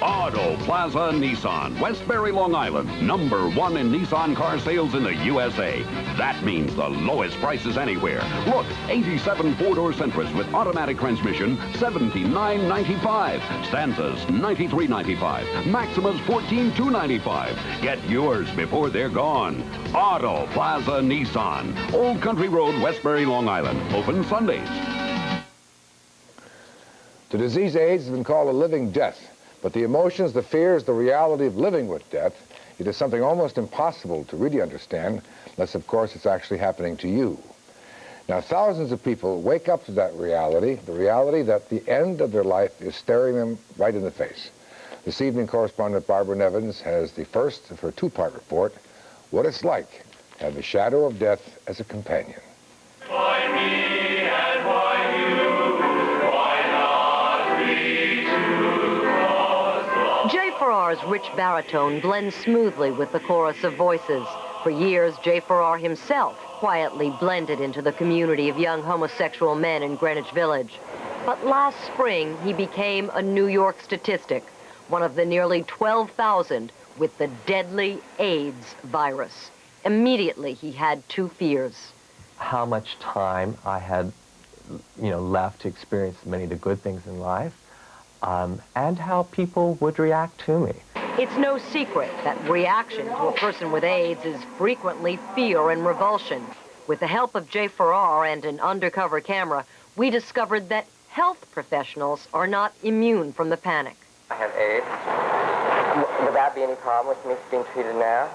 Auto Plaza Nissan, Westbury, Long Island, #1 in Nissan car sales in the USA. That means the lowest prices anywhere. Look, 87 four-door Sentras with automatic transmission, $79.95. Stanzas, $93.95. Maximas, $14,295. Get yours before they're gone. Auto Plaza Nissan, Old Country Road, Westbury, Long Island. Open Sundays. The disease AIDS has been called a living death. But the emotions, the fears, the reality of living with death, it is something almost impossible to really understand, unless, of course, it's actually happening to you. Now, thousands of people wake up to that reality, the reality that the end of their life is staring them right in the face. This evening, correspondent Barbara Nevins has the first of her two-part report, what it's like to have the shadow of death as a companion. Why me and why you? Why not we two? Jay Farrar's rich baritone blends smoothly with the chorus of voices. For years, Jay Farrar himself quietly blended into the community of young homosexual men in Greenwich Village. But last spring, he became a New York statistic, one of the nearly 12,000 with the deadly AIDS virus. Immediately, he had two fears. How much time I had, left to experience many of the good things in life, and how people would react to me. It's no secret that reaction to a person with AIDS is frequently fear and revulsion. With the help of Jay Farrar and an undercover camera, we discovered that health professionals are not immune from the panic. I have AIDS. Would that be any problem with me being treated now?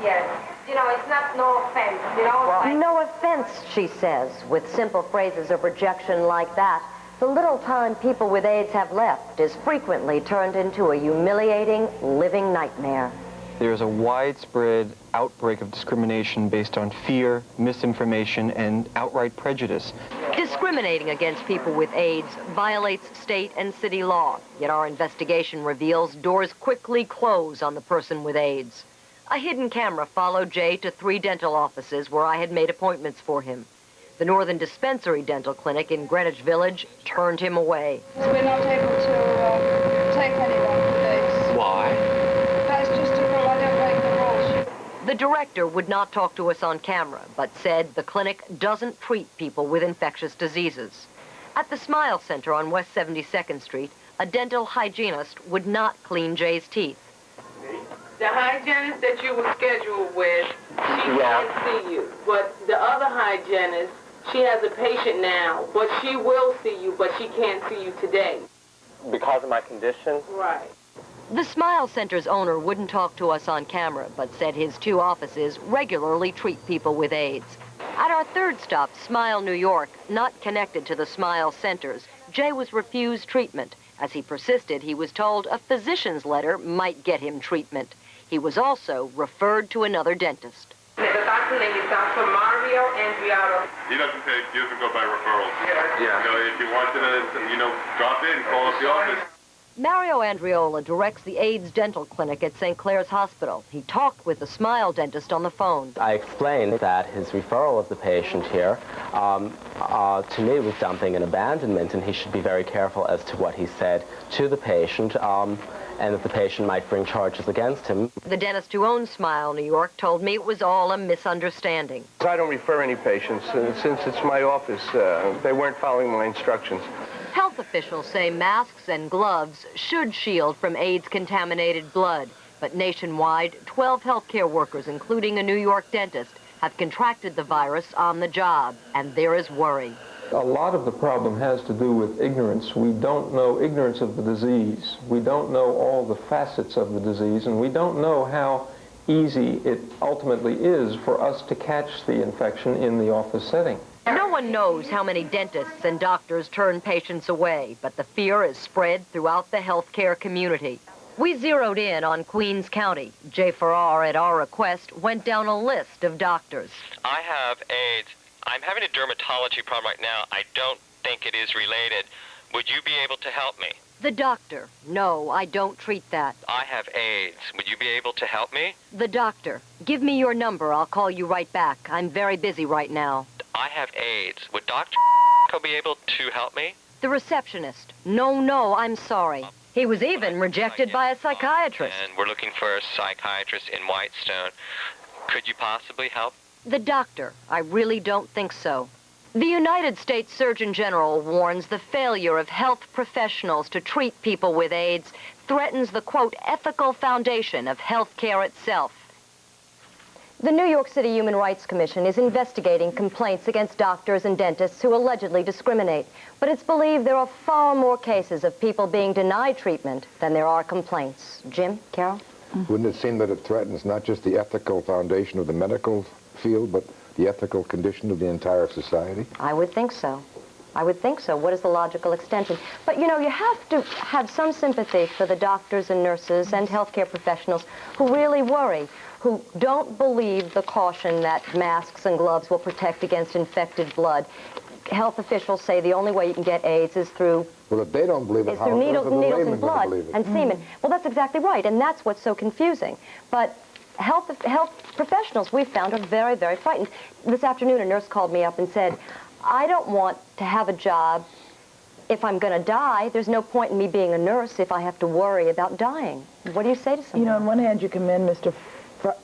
Yes. It's not no offense, No offense, she says, with simple phrases of rejection like that. The little time people with AIDS have left is frequently turned into a humiliating, living nightmare. There is a widespread outbreak of discrimination based on fear, misinformation, and outright prejudice. Discriminating against people with AIDS violates state and city law, yet our investigation reveals doors quickly close on the person with AIDS. A hidden camera followed Jay to 3 dental offices where I had made appointments for him. The Northern Dispensary Dental Clinic in Greenwich Village turned him away. We're not able to take anyone with AIDS. Why? That's The director would not talk to us on camera, but said the clinic doesn't treat people with infectious diseases. At the Smile Center on West 72nd Street, a dental hygienist would not clean Jay's teeth. The hygienist that you were scheduled with, she can't see you. But the other hygienist, she has a patient now, but she will see you, but she can't see you today. Because of my condition? Right. The Smile Center's owner wouldn't talk to us on camera, but said his 2 offices regularly treat people with AIDS. At our third stop, Smile, New York, not connected to the Smile Centers, Jay was refused treatment. As he persisted, he was told a physician's letter might get him treatment. He was also referred to another dentist. The doctor's name is Dr. Mario Andriotto. He doesn't go by referrals. Yeah. If you want to, drop in, call up the office. Mario Andriola directs the AIDS dental clinic at St. Clair's Hospital. He talked with the Smile dentist on the phone. I explained that his referral of the patient here to me was dumping and abandonment, and he should be very careful as to what he said to the patient, and that the patient might bring charges against him. The dentist who owns Smile, New York, told me it was all a misunderstanding. I don't refer any patients. Since it's my office, they weren't following my instructions. Health officials say masks and gloves should shield from AIDS-contaminated blood. But nationwide, 12 healthcare workers, including a New York dentist, have contracted the virus on the job, and there is worry. A lot of the problem has to do with ignorance. We don't know ignorance of the disease. We don't know all the facets of the disease, and we don't know how easy it ultimately is for us to catch the infection in the office setting. No one knows how many dentists and doctors turn patients away, but the fear is spread throughout the healthcare community. We zeroed in on Queens County. Jay Farrar, at our request, went down a list of doctors. I have AIDS. I'm having a dermatology problem right now. I don't think it is related. Would you be able to help me? The doctor. No, I don't treat that. I have AIDS. Would you be able to help me? The doctor. Give me your number. I'll call you right back. I'm very busy right now. I have AIDS. Would Dr. be able to help me? The receptionist. No, I'm sorry. He was even rejected by a psychiatrist. And we're looking for a psychiatrist in Whitestone. Could you possibly help? The doctor. I really don't think so. The United States Surgeon General warns the failure of health professionals to treat people with AIDS threatens the, quote, ethical foundation of healthcare itself. The New York City Human Rights Commission is investigating complaints against doctors and dentists who allegedly discriminate. But it's believed there are far more cases of people being denied treatment than there are complaints. Jim, Carol? Wouldn't it seem that it threatens not just the ethical foundation of the medical field, but the ethical condition of the entire society? I would think so. I would think so. What is the logical extension? But, you have to have some sympathy for the doctors and nurses and healthcare professionals who really worry, who don't believe the caution that masks and gloves will protect against infected blood. Health officials say the only way you can get AIDS is through... Well, if they don't believe it, how on earth are the needles laymen and blood going to believe it? and semen. Well, that's exactly right, and that's what's so confusing. But health professionals, we've found, are very, very frightened. This afternoon, a nurse called me up and said, I don't want to have a job if I'm going to die. There's no point in me being a nurse if I have to worry about dying. What do you say to someone? On one hand, you commend Mr.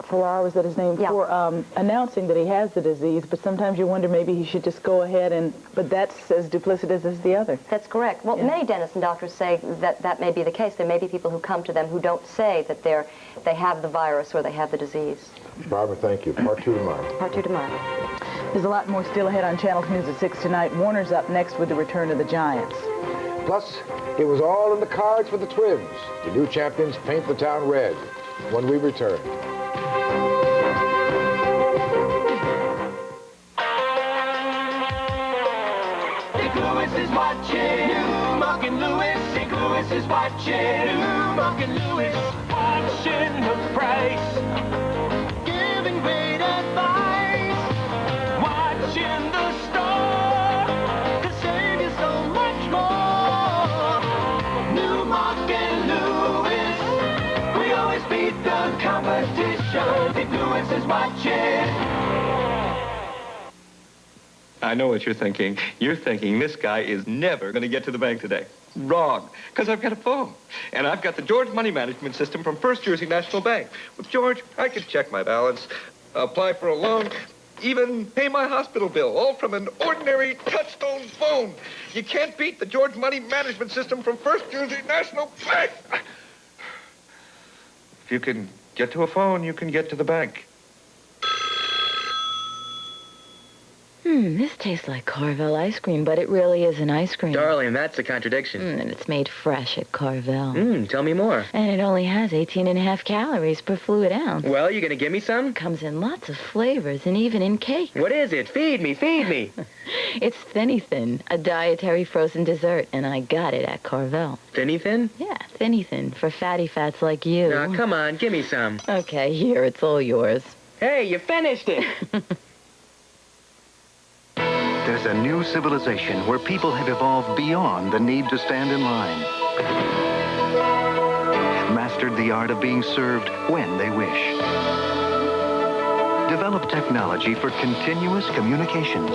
Farrar, was that his name, for announcing that he has the disease, but sometimes you wonder maybe he should just go ahead but that's as duplicitous as the other. That's correct. Well, many dentists and doctors say that may be the case. There may be people who come to them who don't say that they have the virus or they have the disease. Barbara, thank you. Part 2 tomorrow. Part 2 tomorrow. There's a lot more still ahead on Channel News at 6 tonight. Warner's up next with the return of the Giants. Plus, it was all in the cards for the Twins. The new champions paint the town red when we return. St. Louis is watching, Mark and Lewis. St. Louis is watching, Mark and Lewis. Watching the price, giving great advice. Watching the store, could save you so much more. New Mark and Lewis, we always beat the competition. St. Louis is watching. I know what you're thinking. You're thinking this guy is never going to get to the bank today. Wrong, because I've got a phone. And I've got the George Money Management System from First Jersey National Bank. With George, I can check my balance, apply for a loan, even pay my hospital bill, all from an ordinary touch-tone phone. You can't beat the George Money Management System from First Jersey National Bank. If you can get to a phone, you can get to the bank. This tastes like Carvel ice cream, but it really isn't ice cream. Darling, that's a contradiction. And it's made fresh at Carvel. Tell me more. And it only has 18.5 calories per fluid ounce. Well, you gonna give me some? Comes in lots of flavors and even in cake. What is it? Feed me, feed me. It's Thin-y-Thin, a dietary frozen dessert, and I got it at Carvel. Thin-y-Thin? Yeah, Thin-y-Thin, for fatty fats like you. Now, come on, give me some. Okay, here, it's all yours. Hey, you finished it. There's a new civilization where people have evolved beyond the need to stand in line. Mastered the art of being served when they wish. Developed technology for continuous communications.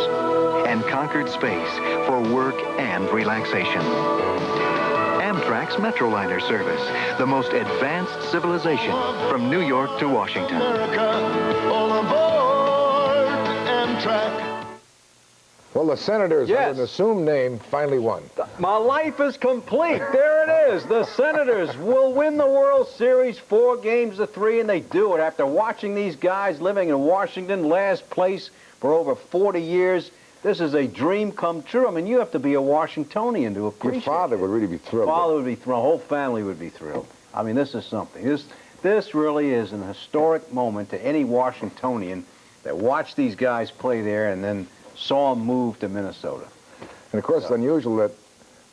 And conquered space for work and relaxation. Amtrak's Metroliner service, the most advanced civilization from New York to Washington. America, all aboard Amtrak. Well, the Senators, under an assumed name, finally won. My life is complete. There it is. The Senators will win the World Series 4-3, and they do it after watching these guys living in Washington, last place for over 40 years. This is a dream come true. I mean, you have to be a Washingtonian to appreciate it. Your father would really be thrilled. Father would be thrilled. The whole family would be thrilled. I mean, this is something. This really is an historic moment to any Washingtonian that watched these guys play there and then saw them move to Minnesota. And, of course, it's unusual that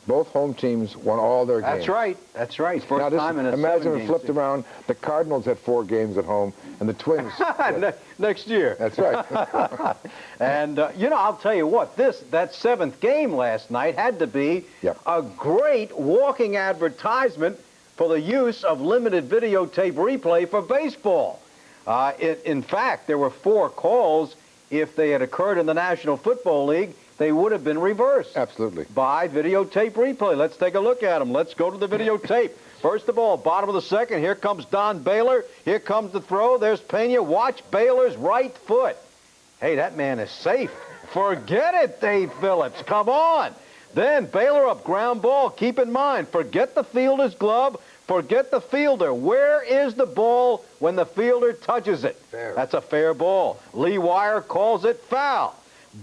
both home teams won all their games. That's right. That's right. First time in a imagine if it flipped around. The Cardinals had 4 games at home, and the Twins. Next year. That's right. And, you know, I'll tell you what, that 7th game last night had to be a great walking advertisement for the use of limited videotape replay for baseball. In fact, there were 4 calls. If they had occurred in the National Football League, they would have been reversed. Absolutely. By videotape replay. Let's take a look at them. Let's go to the videotape. First of all, bottom of the 2nd, here comes Don Baylor. Here comes the throw. There's Pena. Watch Baylor's right foot. Hey, that man is safe. Forget it, Dave Phillips. Come on. Then Baylor up, ground ball. Keep in mind, forget the fielder's glove. Forget the fielder. Where is the ball when the fielder touches it? Fair. That's a fair ball. Lee Wire calls it foul.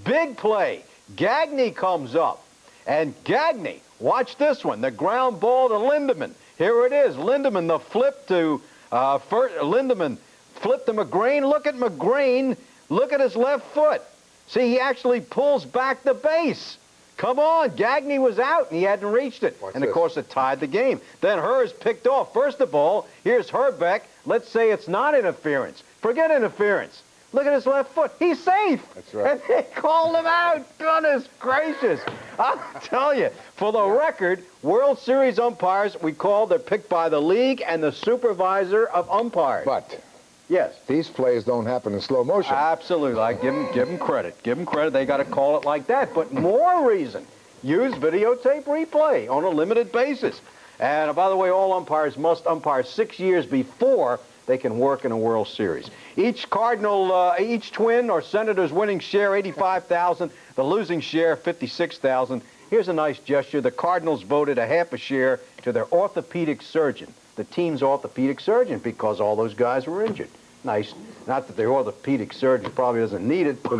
Big play. Gagne comes up. And Gagne, watch this one. The ground ball to Lindemann. Here it is. Lindemann, the flip to Lindemann. Flip to McGrain. Look at McGrain. Look at his left foot. See, he actually pulls back the base. Come on, Gagne was out, and he hadn't reached it. Of course, it tied the game. Then Herr's picked off. First of all, here's Herbeck. Let's say it's not interference. Forget interference. Look at his left foot. He's safe. That's right. And they called him out. Goodness gracious. I'll tell you, for the record, World Series umpires, they're picked by the league and the supervisor of umpires. But yes, these plays don't happen in slow motion. Absolutely. I give them credit. Give them credit. They got to call it like that. But more reason, use videotape replay on a limited basis. And by the way, all umpires must umpire 6 years before they can work in a World Series. Each Twin or Senators winning share $85,000. The losing share $56,000. Here's a nice gesture. The Cardinals voted a half a share to their orthopedic surgeon, the team's orthopedic surgeon, because all those guys were injured. Nice. Not that the orthopedic surgeon probably doesn't need it. But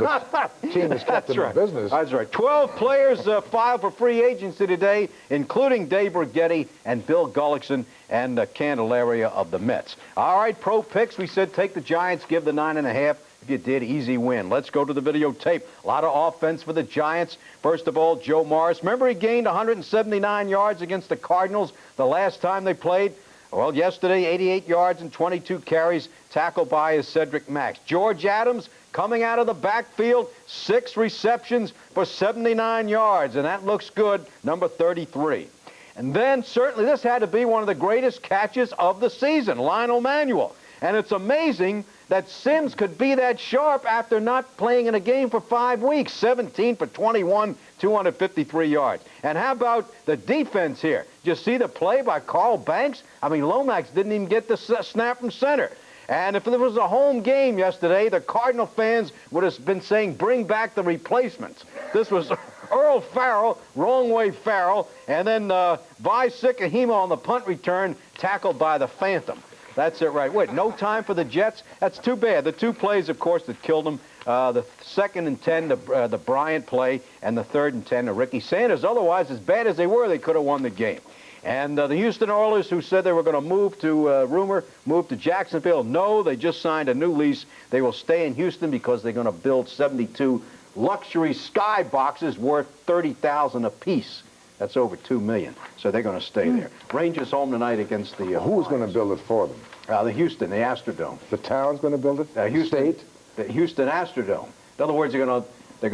the team is kept in business. That's right. 12 players filed for free agency today, including Dave Righetti and Bill Gullickson and Candelaria of the Mets. All right, pro picks. We said take the Giants, give the 9.5. If you did, easy win. Let's go to the videotape. A lot of offense for the Giants. First of all, Joe Morris. Remember he gained 179 yards against the Cardinals the last time they played? Well, yesterday, 88 yards and 22 carries, tackled by his Cedric Max. George Adams coming out of the backfield, 6 receptions for 79 yards, and that looks good, number 33. And then, certainly, this had to be one of the greatest catches of the season, Lionel Manuel. And it's amazing that Sims could be that sharp after not playing in a game for 5 weeks. 17 for 21, 253 yards. And how about the defense here? Did you see the play by Carl Banks? I mean, Lomax didn't even get the snap from center. And if there was a home game yesterday, the Cardinal fans would have been saying, bring back the replacements. This was Earl Farrell, wrong way Farrell, and then Vi Sikahima on the punt return, tackled by the Phantom. That's it right. Wait, no time for the Jets? That's too bad. The 2 plays, of course, that killed them, the 2nd and 10, the Bryant play, and the 3rd and 10, the Ricky Sanders. Otherwise, as bad as they were, they could have won the game. And the Houston Oilers, who said they were going to move to, move to Jacksonville, no, they just signed a new lease. They will stay in Houston because they're going to build 72 luxury sky boxes worth $30,000 apiece. That's over $2 million. So they're going to stay there. Rangers home tonight against the... Who's going to build it for them? The Houston, the Astrodome. The town's going to build it? Houston, the Houston Astrodome. In other words, they're going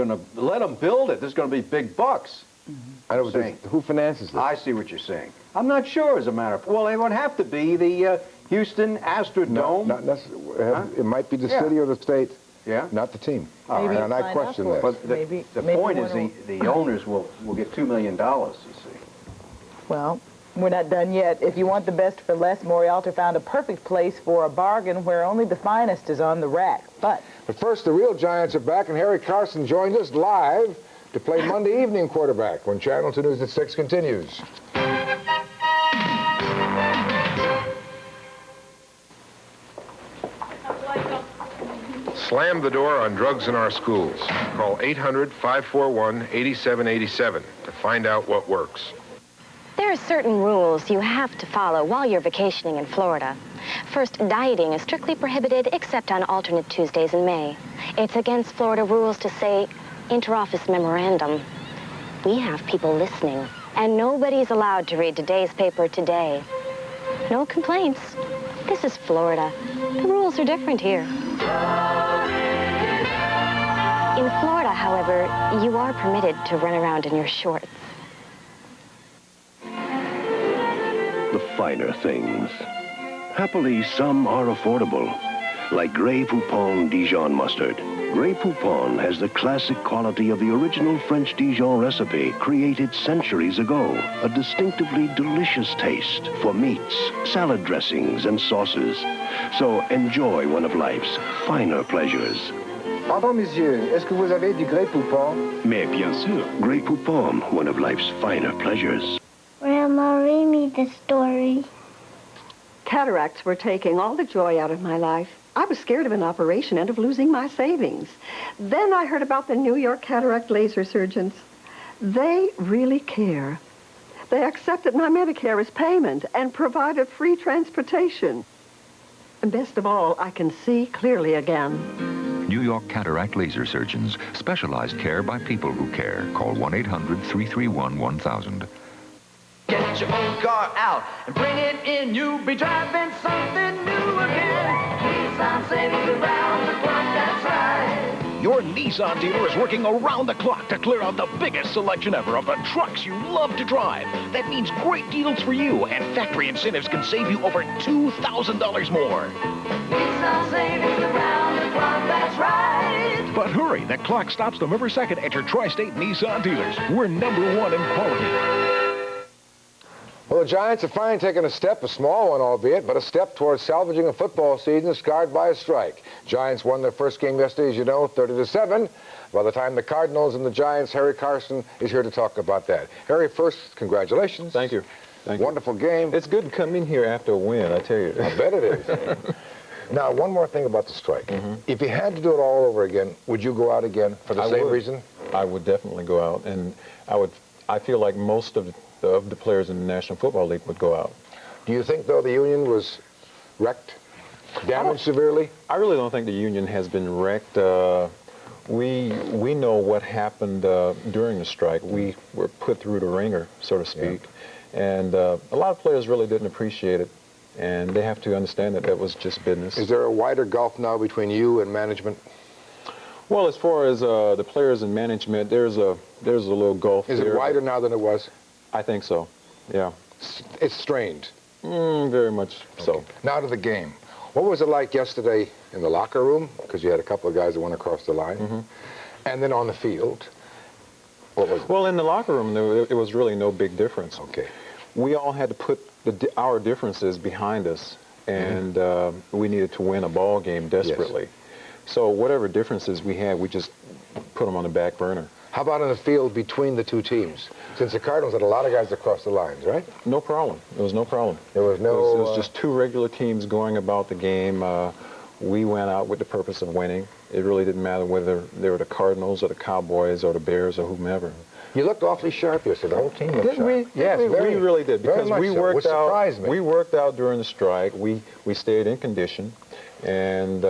to let them build it. There's going to be big bucks. I know, who finances this? I see what you're saying. I'm not sure, as a matter of... Well, it would have to be the Houston Astrodome. No, not necessarily. It might be the city or the state. Yeah? Not the team. Maybe and I question that. But the point is the owners will get $2 million, you see. Well, we're not done yet. If you want the best for less, Morialta found a perfect place for a bargain where only the finest is on the rack. But first, the real Giants are back, and Harry Carson joins us live to play Monday evening quarterback when Channel 2 News at 6 continues. Slam the door on drugs in our schools. Call 800-541-8787 to find out what works. There are certain rules you have to follow while you're vacationing in Florida. First, dieting is strictly prohibited except on alternate Tuesdays in May. It's against Florida rules to say interoffice memorandum. We have people listening, and nobody's allowed to read today's paper today. No complaints. This is Florida. The rules are different here. In Florida, however, you are permitted to run around in your shorts. The finer things. Happily, some are affordable, like Grey Poupon Dijon mustard. Grey Poupon has the classic quality of the original French Dijon recipe created centuries ago. A distinctively delicious taste for meats, salad dressings, and sauces. So enjoy one of life's finer pleasures. Pardon, monsieur, est-ce que vous avez du Grey Poupon? Mais bien sûr. Grey Poupon, one of life's finer pleasures. Grandma, read me the story. Cataracts were taking all the joy out of my life. I was scared of an operation and of losing my savings. Then I heard about the New York cataract laser surgeons. They really care. They accepted my Medicare as payment and provided free transportation. And best of all, I can see clearly again. New York Cataract Laser Surgeons. Specialized care by people who care. Call 1-800-331-1000. Get your old car out and bring it in. You'll be driving something new again. Nissan savings around the clock, that's right. Your Nissan dealer is working around the clock to clear out the biggest selection ever of the trucks you love to drive. That means great deals for you, and factory incentives can save you over $2,000 more. Nissan savings around the clock, that's right. But hurry, the clock stops November 2nd at your Tri-State Nissan dealers. We're #1 in quality. Well, the Giants are finally taking a step, a small one albeit, but a step towards salvaging a football season scarred by a strike. Giants won their first game yesterday, as you know, 30-7. By the time the Cardinals and the Giants, Harry Carson is here to talk about that. Harry, first, congratulations. Thank you. Wonderful game. It's good to come in here after a win, I tell you. I bet it is. Now, one more thing about the strike. If you had to do it all over again, would you go out again for the same reason? I would definitely go out, and I feel like most of the players in the National Football League would go out. Do you think, though, the union was wrecked, damaged severely? I really don't think the union has been wrecked. We know what happened during the strike. We were put through the ringer, so to speak, and a lot of players really didn't appreciate it, and they have to understand that that was just business. Is there a wider gulf now between you and management? Well, as far as the players and management, there's a little gulf. Is it wider now than it was? I think so, yeah. It's strained? Very much so. Now to the game. What was it like yesterday in the locker room, because you had a couple of guys that went across the line, and then on the field? What was it? Well, in the locker room, it was really no big difference. Okay. We all had to put our differences behind us, and we needed to win a ball game desperately. Yes. So whatever differences we had, we just put them on the back burner. How about in the field between the two teams? Since the Cardinals had a lot of guys across the lines, right? No problem. There was no problem. There was no... It was just two regular teams going about the game. We went out with the purpose of winning. It really didn't matter whether they were the Cardinals or the Cowboys or the Bears or whomever. You looked awfully sharp yesterday. The whole team looked sharp. Did we? Yes, we really did, because we worked out. Surprised me. We worked out during the strike. We stayed in condition, and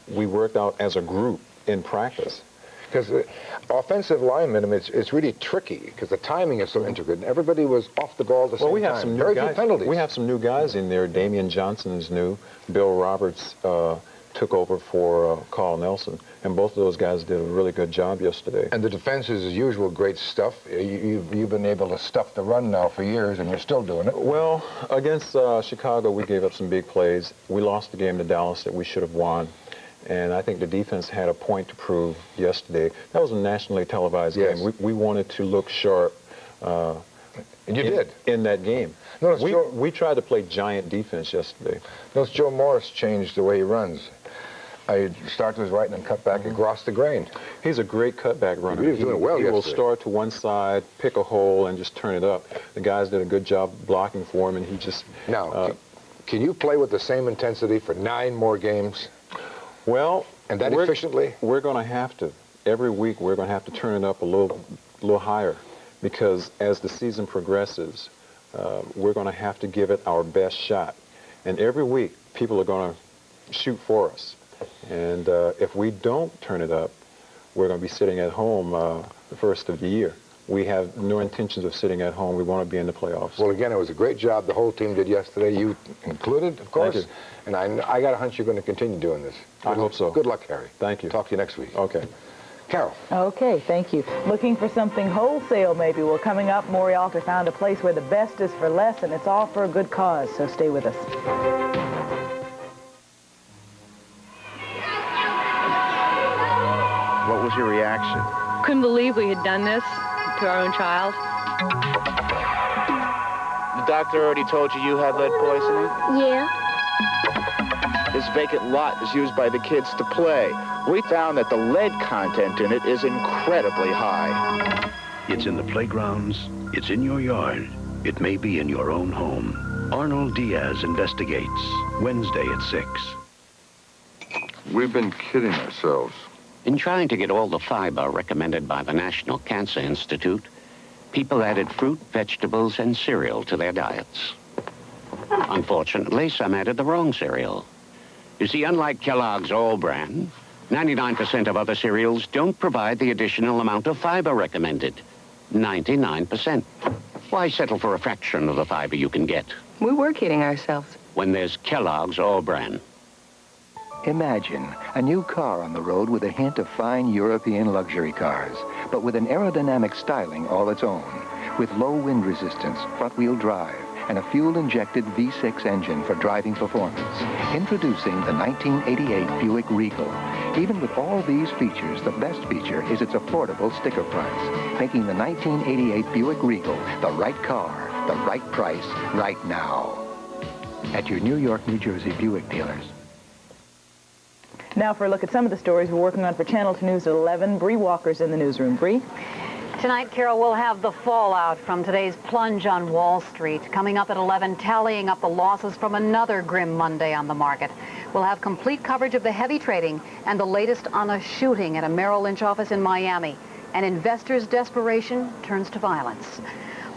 we worked out as a group in practice. Because offensive linemen, I mean, it's really tricky because the timing is so intricate, and everybody was off the ball at the same time. Well, we have some new Very guys. few penalties. We have some new guys in there. Damian Johnson is new. Bill Roberts took over for Carl Nelson, and both of those guys did a really good job yesterday. And the defense is, as usual, great stuff. You've been able to stuff the run now for years, and you're still doing it. Well, against Chicago, we gave up some big plays. We lost the game to Dallas that we should have won. And I think the defense had a point to prove yesterday. That was a nationally televised game. We wanted to look sharp. And you did. In that game. Notice we tried to play giant defense yesterday. Notice Joe Morris changed the way he runs. I start to his right and then cut back across the grain. He's a great cutback runner. He was doing well yesterday. He will start to one side, pick a hole, and just turn it up. The guys did a good job blocking for him, and he just... Now, can you play with the same intensity for 9 more games? Well, and that efficiently? We're going to have to. Every week, we're going to have to turn it up a little higher, because as the season progresses, we're going to have to give it our best shot. And every week, people are going to shoot for us. And if we don't turn it up, we're going to be sitting at home the first of the year. We have no intentions of sitting at home. We want to be in the playoffs. Well, again, it was a great job the whole team did yesterday, you included, of course. Thank you. And I got a hunch you're going to continue doing this. I hope so. Good luck, Harry. Thank you. Talk to you next week. Okay. Carol. Okay, thank you. Looking for something wholesale, maybe? Well, coming up, Maury Alter found a place where the best is for less, and it's all for a good cause, so stay with us. What was your reaction? Couldn't believe we had done this to our own child. The doctor already told you had lead poisoning? Yeah. This vacant lot is used by the kids to play. We found that the lead content in it is incredibly high. It's in the playgrounds. It's in your yard. It may be in your own home. Arnold Diaz investigates. Wednesday at 6. We've been kidding ourselves. In trying to get all the fiber recommended by the National Cancer Institute, people added fruit, vegetables, and cereal to their diets. Unfortunately, some added the wrong cereal. You see, unlike Kellogg's All Bran, 99% of other cereals don't provide the additional amount of fiber recommended. 99%. Why settle for a fraction of the fiber you can get? We were kidding ourselves. When there's Kellogg's All Bran. Imagine a new car on the road with a hint of fine European luxury cars, but with an aerodynamic styling all its own, with low wind resistance, front-wheel drive, and a fuel-injected V6 engine for driving performance. Introducing the 1988 Buick Regal. Even with all these features, the best feature is its affordable sticker price, making the 1988 Buick Regal the right car, the right price, right now. At your New York, New Jersey Buick dealers. Now for a look at some of the stories we're working on for Channel 2 News at 11. Bree Walker's in the newsroom. Bree? Tonight, Carol, we'll have the fallout from today's plunge on Wall Street. Coming up at 11, tallying up the losses from another grim Monday on the market. We'll have complete coverage of the heavy trading and the latest on a shooting at a Merrill Lynch office in Miami. And investors' desperation turns to violence.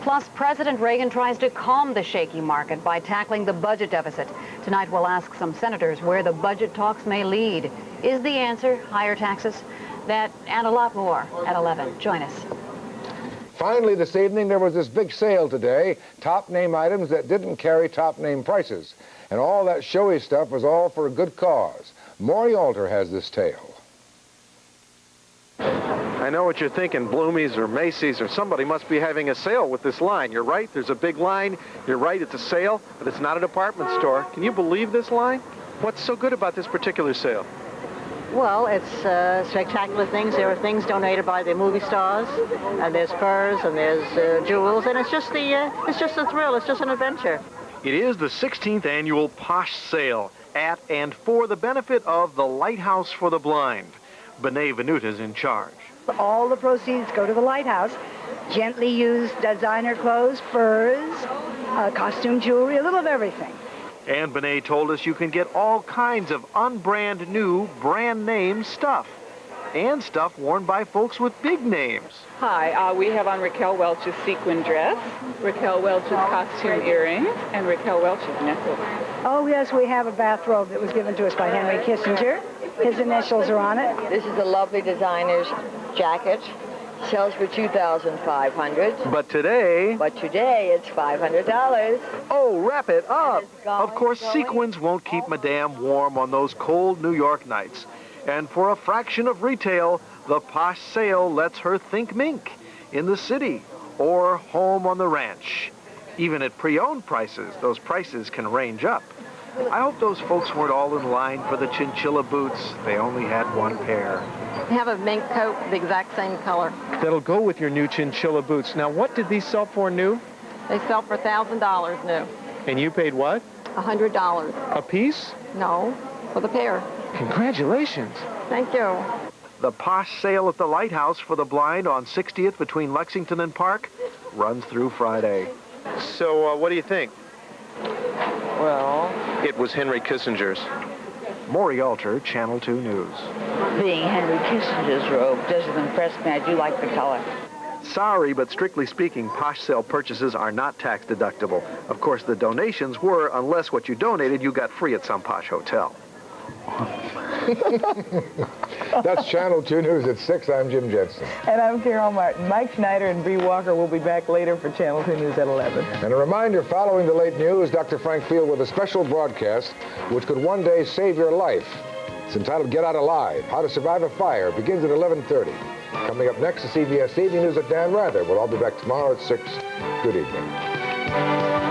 Plus, President Reagan tries to calm the shaky market by tackling the budget deficit. Tonight, we'll ask some senators where the budget talks may lead. Is the answer higher taxes? That and a lot more at 11. Join us. Finally, this evening, there was this big sale today, top-name items that didn't carry top-name prices. And all that showy stuff was all for a good cause. Maury Alter has this tale. I know what you're thinking, Bloomie's or Macy's or somebody must be having a sale with this line. You're right, there's a big line. You're right, it's a sale, but it's not a department store. Can you believe this line? What's so good about this particular sale? Well, it's spectacular things. There are things donated by the movie stars, and there's furs, and there's jewels, and it's just a thrill. It's just an adventure. It is the 16th annual Posh Sale at and for the benefit of the Lighthouse for the Blind. Benet Venuta's in charge. All the proceeds go to the Lighthouse. Gently used designer clothes, furs, costume jewelry, a little of everything. And Benet told us you can get all kinds of unbrand new, brand name stuff. And stuff worn by folks with big names. Hi, we have on Raquel Welch's sequin dress, Raquel Welch's costume earrings, and Raquel Welch's necklace. Oh, yes, we have a bathrobe that was given to us by Henry Kissinger. His initials are on it. This is a lovely designer's jacket. Sells for $2,500. But today it's $500. Oh, wrap it up. Of course, sequins won't keep Madame warm on those cold New York nights. And for a fraction of retail, the Posh Sale lets her think mink in the city or home on the ranch. Even at pre-owned prices, those prices can range up. I hope those folks weren't all in line for the chinchilla boots. They only had one pair. We have a mink coat, the exact same color. That'll go with your new chinchilla boots. Now, what did these sell for new? They sell for $1,000 new. And you paid what? $100. A piece? No, for the pair. Congratulations. Thank you. The Posh Sale at the Lighthouse for the Blind on 60th between Lexington and Park runs through Friday. So, what do you think? Well, it was Henry Kissinger's. Maury Alter, Channel 2 News. being Henry Kissinger's robe doesn't impress me. I do like the color. Sorry, but strictly speaking, Posh Sale purchases are not tax deductible. Of course, the donations were, unless what you donated you got free at some posh hotel. That's Channel 2 News at 6. I'm Jim Jensen. And I'm Carol Martin. Mike Schneider and Bree Walker will be back later for Channel 2 News at 11. And a reminder, following the late news, Dr. Frank Field with a special broadcast which could one day save your life. It's entitled Get Out Alive, How to Survive a Fire. Begins at 11:30. Coming up next, the CBS Evening News at Dan Rather. We'll all be back tomorrow at 6. Good evening.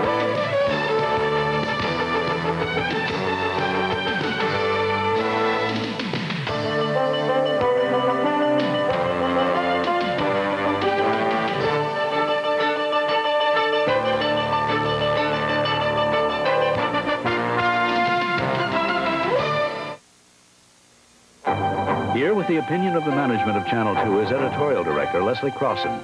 Here with the opinion of the management of Channel 2 is editorial director Leslie Crossan.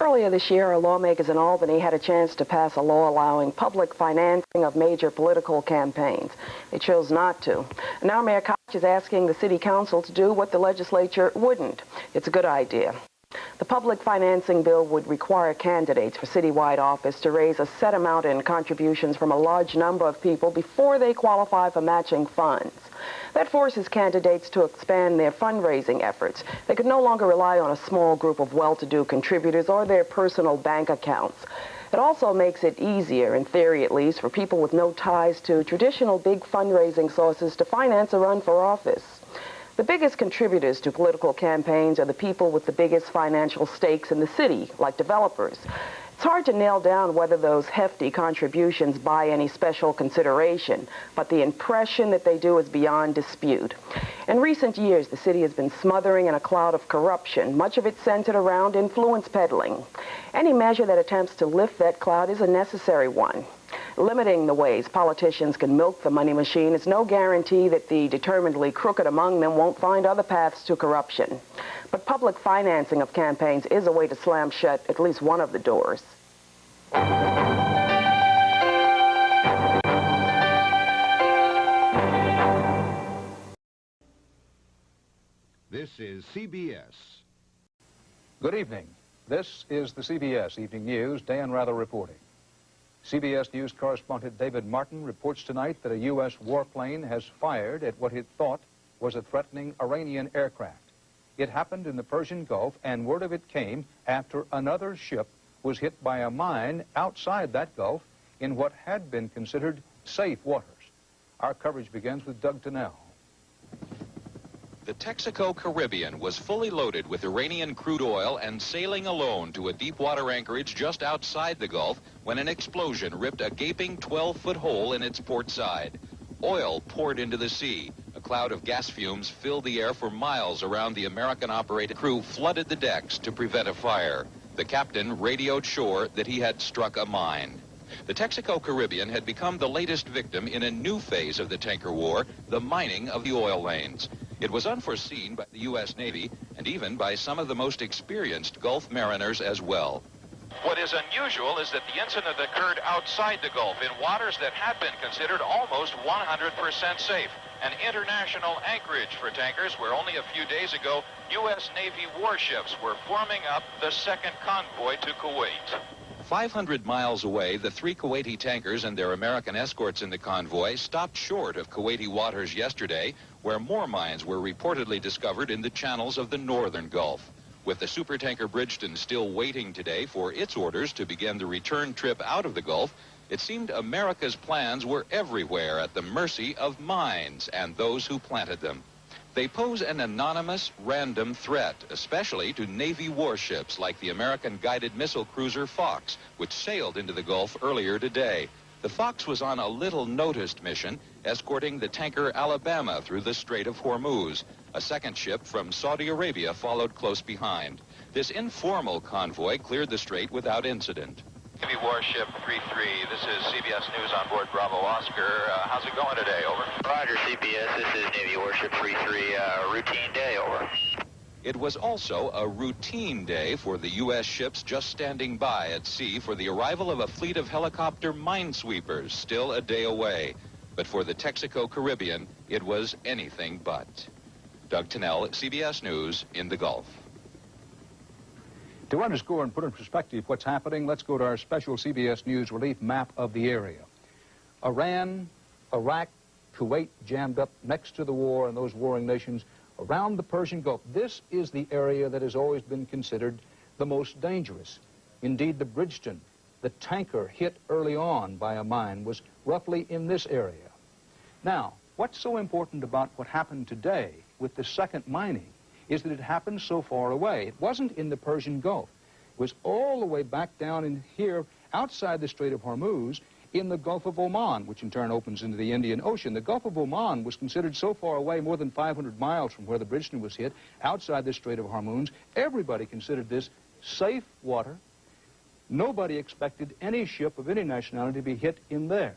Earlier this year, lawmakers in Albany had a chance to pass a law allowing public financing of major political campaigns. They chose not to. Now Mayor Koch is asking the city council to do what the legislature wouldn't. It's a good idea. The public financing bill would require candidates for citywide office to raise a set amount in contributions from a large number of people before they qualify for matching funds. That forces candidates to expand their fundraising efforts. They could no longer rely on a small group of well-to-do contributors or their personal bank accounts. It also makes it easier, in theory at least, for people with no ties to traditional big fundraising sources to finance a run for office. The biggest contributors to political campaigns are the people with the biggest financial stakes in the city, like developers. It's hard to nail down whether those hefty contributions buy any special consideration, but the impression that they do is beyond dispute. In recent years, the city has been smothering in a cloud of corruption, much of it centered around influence peddling. Any measure that attempts to lift that cloud is a necessary one. Limiting the ways politicians can milk the money machine is no guarantee that the determinedly crooked among them won't find other paths to corruption. But public financing of campaigns is a way to slam shut at least one of the doors. This is CBS. Good evening. This is the CBS Evening News. Dan Rather reporting. CBS News correspondent David Martin reports tonight that a U.S. warplane has fired at what it thought was a threatening Iranian aircraft. It happened in the Persian Gulf, and word of it came after another ship was hit by a mine outside that Gulf in what had been considered safe waters. Our coverage begins with Doug Tennell. The Texaco Caribbean was fully loaded with Iranian crude oil and sailing alone to a deep-water anchorage just outside the Gulf when an explosion ripped a gaping 12-foot hole in its port side. Oil poured into the sea. A cloud of gas fumes filled the air for miles around the American-operated crew, flooded the decks to prevent a fire. The captain radioed shore that he had struck a mine. The Texaco Caribbean had become the latest victim in a new phase of the tanker war, the mining of the oil lanes. It was unforeseen by the U.S. Navy and even by some of the most experienced Gulf mariners as well. What is unusual is that the incident occurred outside the Gulf in waters that had been considered almost 100% safe. An international anchorage for tankers where only a few days ago U.S. Navy warships were forming up the second convoy to Kuwait. 500 miles away, the 3 Kuwaiti tankers and their American escorts in the convoy stopped short of Kuwaiti waters yesterday, where more mines were reportedly discovered in the channels of the northern Gulf. With the supertanker Bridgeton still waiting today for its orders to begin the return trip out of the Gulf, it seemed America's plans were everywhere at the mercy of mines and those who planted them. They pose an anonymous, random threat, especially to Navy warships like the American guided missile cruiser Fox, which sailed into the Gulf earlier today. The Fox was on a little-noticed mission, escorting the tanker Alabama through the Strait of Hormuz. A second ship from Saudi Arabia followed close behind. This informal convoy cleared the strait without incident. Navy Warship 3-3, this is CBS News on board Bravo Oscar. How's it going today, over? Roger, CBS, this is Navy Warship 3-3, routine day, over. It was also a routine day for the U.S. ships just standing by at sea for the arrival of a fleet of helicopter minesweepers still a day away. But for the Texaco Caribbean, it was anything but. Doug Tennell, CBS News in the Gulf. To underscore and put in perspective what's happening, let's go to our special CBS News relief map of the area. Iran, Iraq, Kuwait jammed up next to the war and those warring nations around the Persian Gulf. This is the area that has always been considered the most dangerous. Indeed, the Bridgeton, the tanker hit early on by a mine, was roughly in this area. Now, what's so important about what happened today with the second mining is that it happened so far away. It wasn't in the Persian Gulf. It was all the way back down in here, outside the Strait of Hormuz, in the Gulf of Oman, which in turn opens into the Indian Ocean. The Gulf of Oman was considered so far away, more than 500 miles from where the Bridgeton was hit, outside the Strait of Hormuz. Everybody considered this safe water. Nobody expected any ship of any nationality to be hit in there.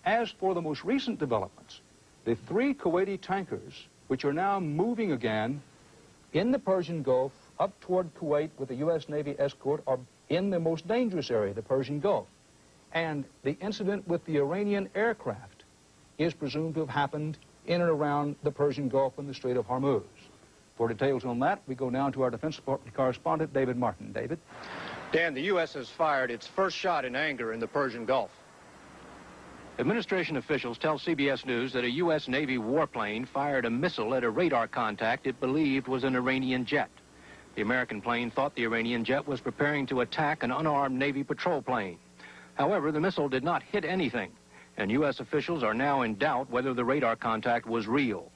As for the most recent developments, the 3 Kuwaiti tankers, which are now moving again in the Persian Gulf up toward Kuwait with the U.S. Navy escort, are in the most dangerous area, the Persian Gulf. And the incident with the Iranian aircraft is presumed to have happened in and around the Persian Gulf and the Strait of Hormuz. For details on that, we go now to our defense department correspondent, David Martin. David? Dan, the U.S. has fired its first shot in anger in the Persian Gulf. Administration officials tell CBS News that a U.S. Navy warplane fired a missile at a radar contact it believed was an Iranian jet. The American plane thought the Iranian jet was preparing to attack an unarmed Navy patrol plane. However, the missile did not hit anything, and U.S. officials are now in doubt whether the radar contact was real.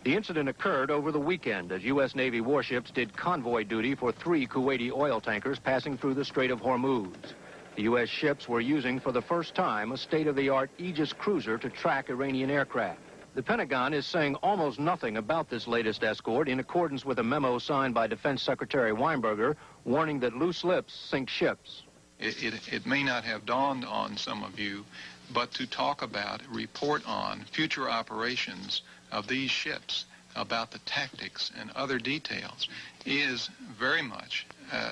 The incident occurred over the weekend as U.S. Navy warships did convoy duty for 3 Kuwaiti oil tankers passing through the Strait of Hormuz. The U.S. ships were using for the first time a state-of-the-art Aegis cruiser to track Iranian aircraft. The Pentagon is saying almost nothing about this latest escort in accordance with a memo signed by Defense Secretary Weinberger warning that loose lips sink ships. It may not have dawned on some of you, but to talk about, report on future operations of these ships, about the tactics and other details, is very much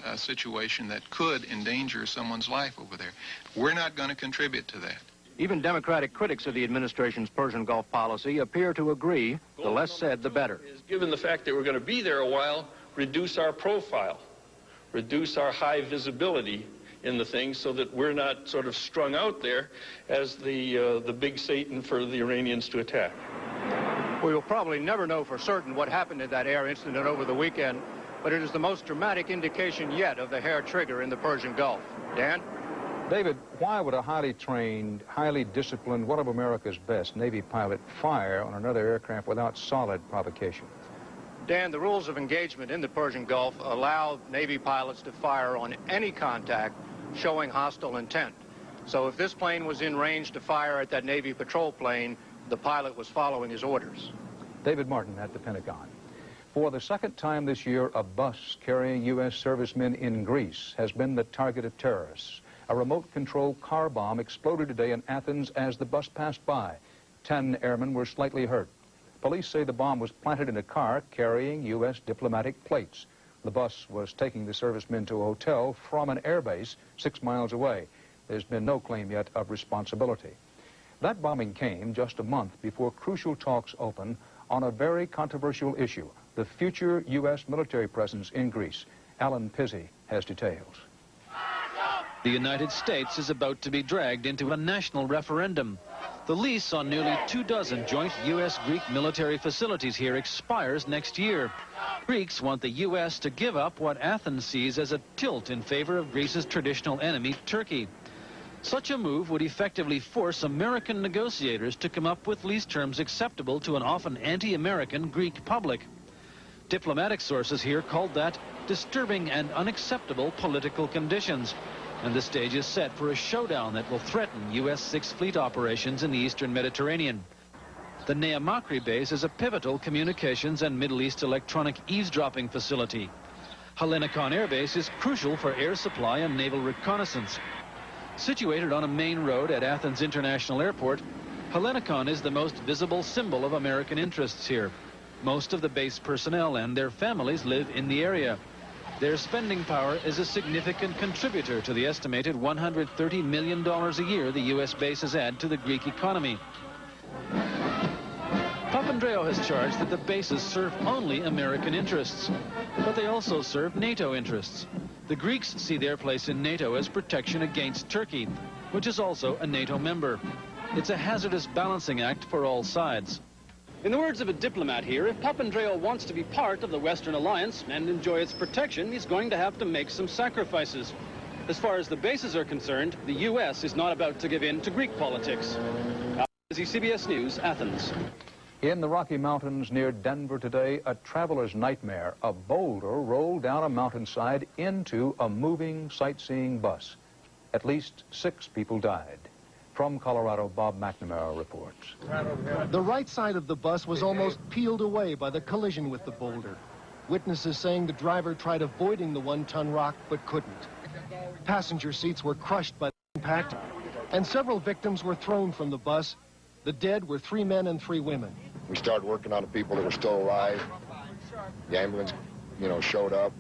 a situation that could endanger someone's life over there. We're not going to contribute to that. Even Democratic critics of the administration's Persian Gulf policy appear to agree the less said, the better. Given the fact that we're going to be there a while, reduce our profile, reduce our high visibility in the thing so that we're not sort of strung out there as the big Satan for the Iranians to attack. We will probably never know for certain what happened in that air incident over the weekend, but it is the most dramatic indication yet of the hair trigger in the Persian Gulf. Dan? David, why would a highly trained, highly disciplined, one of America's best Navy pilot fire on another aircraft without solid provocation? Dan, the rules of engagement in the Persian Gulf allow Navy pilots to fire on any contact showing hostile intent. So if this plane was in range to fire at that Navy patrol plane, the pilot was following his orders. David Martin at the Pentagon. For the second time this year, a bus carrying U.S. servicemen in Greece has been the target of terrorists. A remote-control car bomb exploded today in Athens as the bus passed by. 10 airmen were slightly hurt. Police say the bomb was planted in a car carrying U.S. diplomatic plates. The bus was taking the servicemen to a hotel from an airbase 6 miles away. There's been no claim yet of responsibility. That bombing came just a month before crucial talks open on a very controversial issue, the future U.S. military presence in Greece. Alan Pizzi has details. The United States is about to be dragged into a national referendum. The lease on nearly 24 joint U.S.-Greek military facilities here expires next year. Greeks want the U.S. to give up what Athens sees as a tilt in favor of Greece's traditional enemy, Turkey. Such a move would effectively force American negotiators to come up with lease terms acceptable to an often anti-American Greek public. Diplomatic sources here called that disturbing and unacceptable political conditions. And the stage is set for a showdown that will threaten U.S. Sixth Fleet operations in the eastern Mediterranean. The Nea Makri base is a pivotal communications and Middle East electronic eavesdropping facility. Helenikon Air Base is crucial for air supply and naval reconnaissance. Situated on a main road at Athens International Airport, Helenikon is the most visible symbol of American interests here. Most of the base personnel and their families live in the area. Their spending power is a significant contributor to the estimated $130 million a year the U.S. bases add to the Greek economy. Papandreou has charged that the bases serve only American interests, but they also serve NATO interests. The Greeks see their place in NATO as protection against Turkey, which is also a NATO member. It's a hazardous balancing act for all sides. In the words of a diplomat here, if Papandreou wants to be part of the Western alliance and enjoy its protection, he's going to have to make some sacrifices. As far as the bases are concerned, the U.S. is not about to give in to Greek politics. CBS News, Athens. In the Rocky Mountains near Denver today, a traveler's nightmare. A boulder rolled down a mountainside into a moving sightseeing bus. At least 6 people died. From Colorado, Bob McNamara reports. The right side of the bus was almost peeled away by the collision with the boulder. Witnesses saying the driver tried avoiding the 1-ton rock but couldn't. Passenger seats were crushed by the impact, and several victims were thrown from the bus. The dead were 3 men and 3 women. We started working on the people that were still alive. The ambulance, showed up.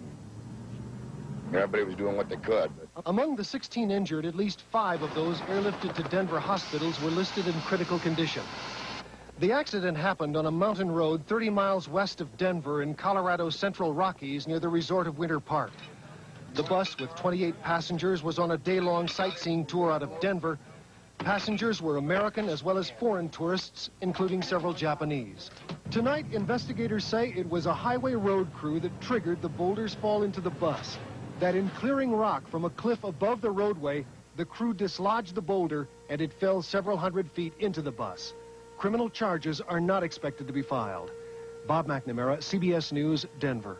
Everybody was doing what they could. Among the 16 injured, at least 5 of those airlifted to Denver hospitals were listed in critical condition. The accident happened on a mountain road 30 miles west of Denver in Colorado's Central Rockies near the resort of Winter Park. The bus with 28 passengers was on a day-long sightseeing tour out of Denver. Passengers were American as well as foreign tourists, including several Japanese. Tonight, investigators say it was a highway road crew that triggered the boulder's fall into the bus. That in clearing rock from a cliff above the roadway, the crew dislodged the boulder and it fell several hundred feet into the bus. Criminal charges are not expected to be filed. Bob McNamara, CBS News, Denver.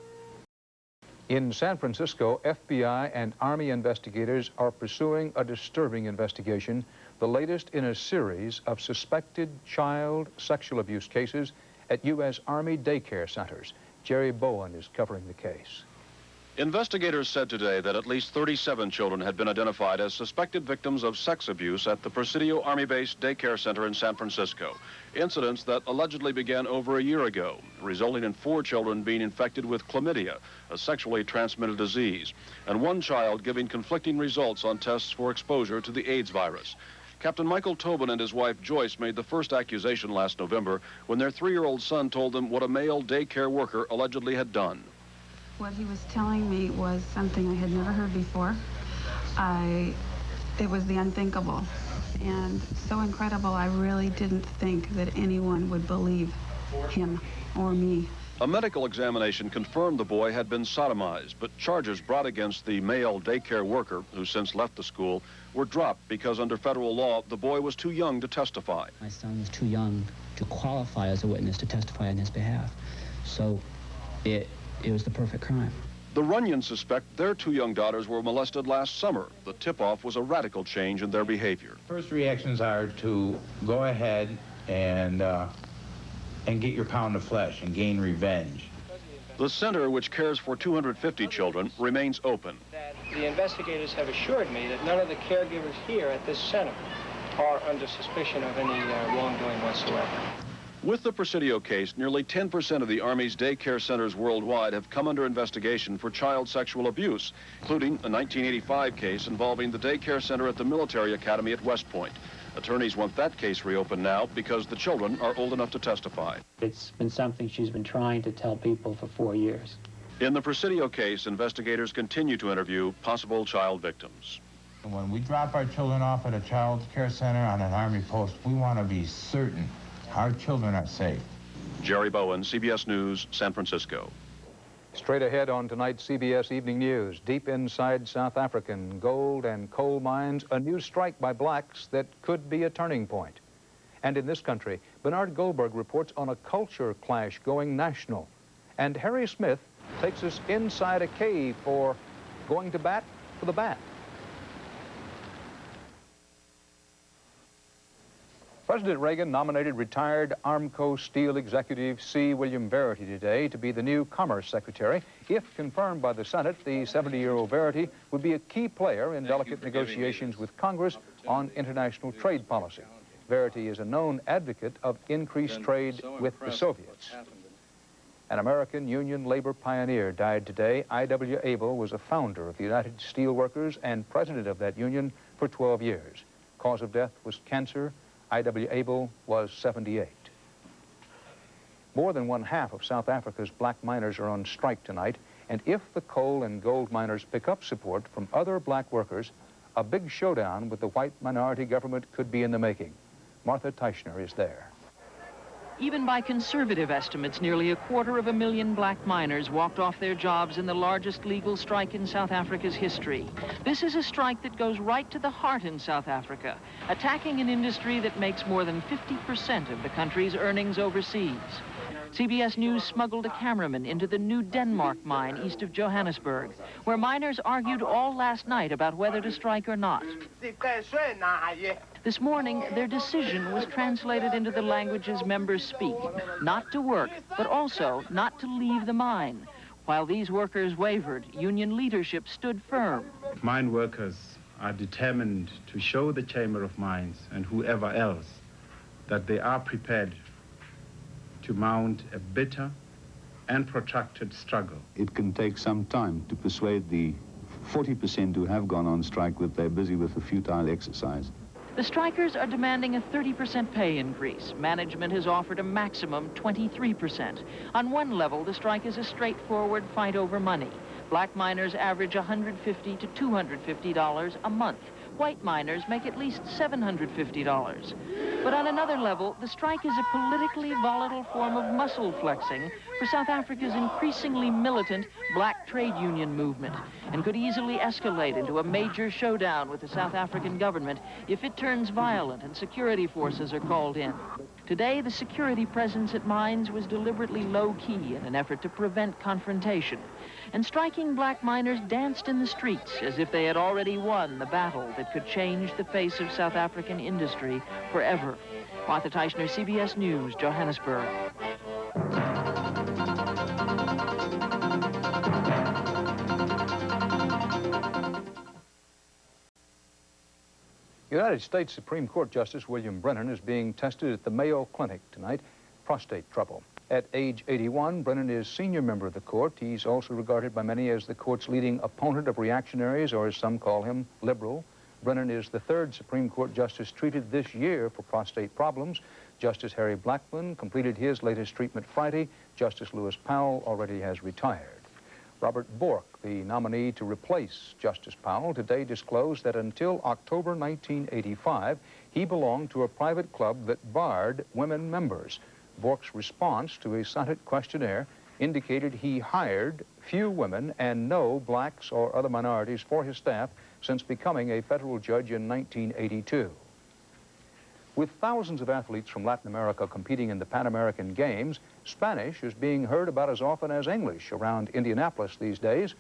In San Francisco, FBI and Army investigators are pursuing a disturbing investigation, the latest in a series of suspected child sexual abuse cases at U.S. Army daycare centers. Jerry Bowen is covering the case. Investigators said today that at least 37 children had been identified as suspected victims of sex abuse at the Presidio Army Base Daycare Center in San Francisco. Incidents that allegedly began over a year ago, resulting in 4 children being infected with chlamydia, a sexually transmitted disease, and 1 child giving conflicting results on tests for exposure to the AIDS virus. Captain Michael Tobin and his wife Joyce made the first accusation last November when their 3-year-old son told them what a male daycare worker allegedly had done. What he was telling me was something I had never heard before. It was the unthinkable and so incredible. I really didn't think that anyone would believe him or me. A medical examination confirmed the boy had been sodomized, but charges brought against the male daycare worker, who since left the school, were dropped because under federal law, the boy was too young to testify. My son was too young to qualify as a witness to testify on his behalf. So it was the perfect crime. The Runyons suspect their 2 young daughters were molested last summer. The tip-off was a radical change in their behavior. First reactions are to go ahead and get your pound of flesh and gain revenge. The center, which cares for 250 children, remains open. The investigators have assured me that none of the caregivers here at this center are under suspicion of any wrongdoing whatsoever. With the Presidio case, nearly 10% of the Army's daycare centers worldwide have come under investigation for child sexual abuse, including a 1985 case involving the daycare center at the Military Academy at West Point. Attorneys want that case reopened now because the children are old enough to testify. It's been something she's been trying to tell people for 4 years. In the Presidio case, investigators continue to interview possible child victims. When we drop our children off at a child care center on an Army post, we want to be certain our children are safe. Jerry Bowen, CBS News, San Francisco. Straight ahead on tonight's CBS Evening News, deep inside South African gold and coal mines, a new strike by blacks that could be a turning point. And in this country, Bernard Goldberg reports on a culture clash going national. And Harry Smith takes us inside a cave for going to bat for the bat. President Reagan nominated retired Armco Steel executive C. William Verity today to be the new Commerce Secretary. If confirmed by the Senate, the 70-year-old Verity would be a key player in delicate negotiations with Congress on international trade policy. Verity is a known advocate of increased trade with the Soviets. An American union labor pioneer died today. I.W. Abel was a founder of the United Steelworkers and president of that union for 12 years. Cause of death was cancer. I.W. Abel was 78. More than 1/2 of South Africa's black miners are on strike tonight, and if the coal and gold miners pick up support from other black workers, a big showdown with the white minority government could be in the making. Martha Teichner is there. Even by conservative estimates, nearly 250,000 black miners walked off their jobs in the largest legal strike in South Africa's history. This is a strike that goes right to the heart in South Africa, attacking an industry that makes more than 50% of the country's earnings overseas. CBS News smuggled a cameraman into the New Denmark mine east of Johannesburg, where miners argued all last night about whether to strike or not. This morning, their decision was translated into the languages members speak, not to work, but also not to leave the mine. While these workers wavered, union leadership stood firm. Mine workers are determined to show the Chamber of Mines and whoever else that they are prepared to mount a bitter and protracted struggle. It can take some time to persuade the 40% who have gone on strike that they're busy with a futile exercise. The strikers are demanding a 30% pay increase. Management has offered a maximum 23%. On one level, the strike is a straightforward fight over money. Black miners average $150 to $250 a month. White miners make at least $750. But on another level, the strike is a politically volatile form of muscle flexing for South Africa's increasingly militant black trade union movement, and could easily escalate into a major showdown with the South African government if it turns violent and security forces are called in. Today, the security presence at mines was deliberately low-key in an effort to prevent confrontation. And striking black miners danced in the streets as if they had already won the battle that could change the face of South African industry forever. Martha Teichner, CBS News, Johannesburg. United States Supreme Court Justice William Brennan is being tested at the Mayo Clinic tonight, prostate trouble. At age 81, Brennan is senior member of the court. He's also regarded by many as the court's leading opponent of reactionaries, or as some call him, liberal. Brennan is the third Supreme Court justice treated this year for prostate problems. Justice Harry Blackmun completed his latest treatment Friday. Justice Lewis Powell already has retired. Robert Bork, the nominee to replace Justice Powell, today disclosed that until October 1985, he belonged to a private club that barred women members. Bork's response to a Senate questionnaire indicated he hired few women and no blacks or other minorities for his staff since becoming a federal judge in 1982. With thousands of athletes from Latin America competing in the Pan American Games, Spanish is being heard about as often as English around Indianapolis these days.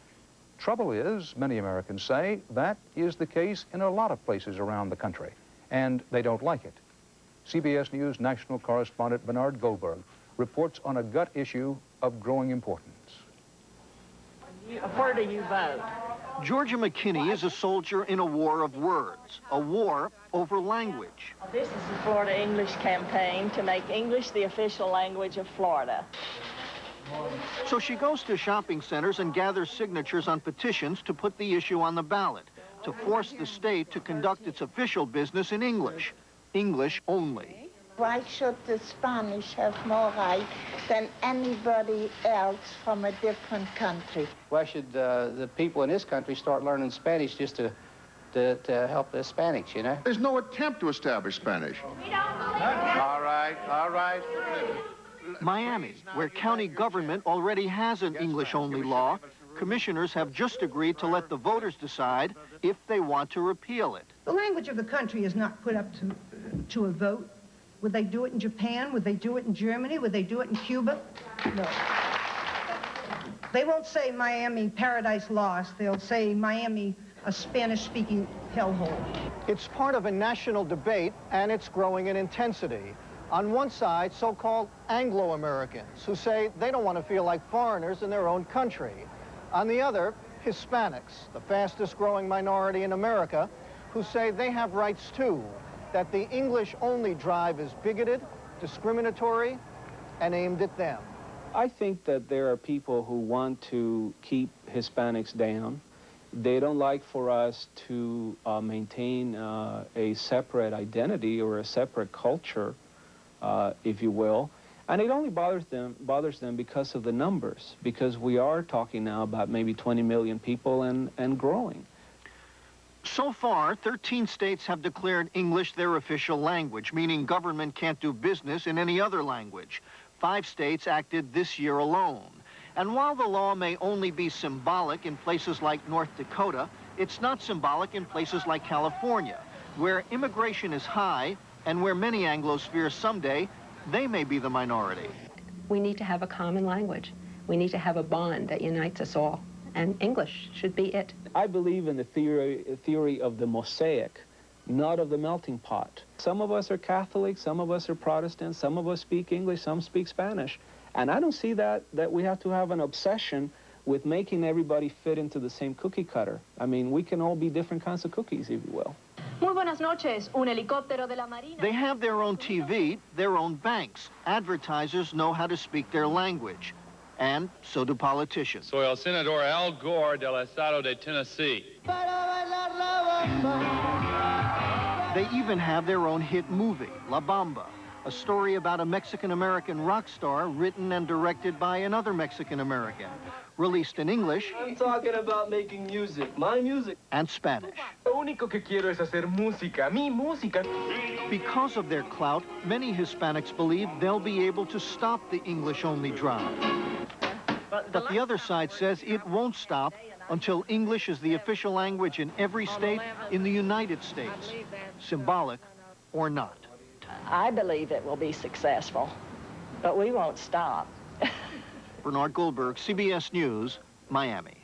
Trouble is, many Americans say, that is the case in a lot of places around the country, and they don't like it. CBS News national correspondent Bernard Goldberg reports on a gut issue of growing importance. Where do you vote? Georgia McKinney is a soldier in a war of words, a war over language. This is the Florida English campaign to make English the official language of Florida. So she goes to shopping centers and gathers signatures on petitions to put the issue on the ballot, to force the state to conduct its official business in English, English only. Why should the Spanish have more right than anybody else from a different country? Why should the people in this country start learning Spanish just to help the Hispanics, you know? There's no attempt to establish Spanish. All right. Miami, where county government already has an English-only law, commissioners have just agreed to let the voters decide if they want to repeal it. The language of the country is not put up to a vote. Would they do it in Japan? Would they do it in Germany? Would they do it in Cuba? No. They won't say Miami Paradise Lost. They'll say Miami a Spanish-speaking hellhole. It's part of a national debate, and it's growing in intensity. On one side, so-called Anglo-Americans, who say they don't want to feel like foreigners in their own country. On the other, Hispanics, the fastest-growing minority in America, who say they have rights too, that the English-only drive is bigoted, discriminatory, and aimed at them. I think that there are people who want to keep Hispanics down. They don't like for us to maintain a separate identity or a separate culture, if you will. And it only bothers them because of the numbers, because we are talking now about maybe 20 million people and growing. So far, 13 states have declared English their official language, meaning government can't do business in any other language. 5 states acted this year alone. And while the law may only be symbolic in places like North Dakota, it's not symbolic in places like California, where immigration is high and where many Anglos fear someday they may be the minority. We need to have a common language. We need to have a bond that unites us all. And English should be it. I believe in the theory of the mosaic, not of the melting pot. Some of us are Catholic, some of us are Protestant, some of us speak English, some speak Spanish. And I don't see that we have to have an obsession with making everybody fit into the same cookie cutter. I mean, we can all be different kinds of cookies, if you will. Muy buenas noches. Un helicóptero de la Marina. They have their own TV, their own banks. Advertisers know how to speak their language. And so do politicians. Soy el senador Al Gore del Estado de Tennessee. They even have their own hit movie, La Bamba, a story about a Mexican-American rock star written and directed by another Mexican-American, released in English. I'm talking about making music, my music. And Spanish. Lo único que quiero es hacer música, mi música. Because of their clout, many Hispanics believe they'll be able to stop the English-only drive. But the other side says it won't stop until English is the official language in every state in the United States, symbolic or not. I believe it will be successful, but we won't stop. Bernard Goldberg, CBS News, Miami.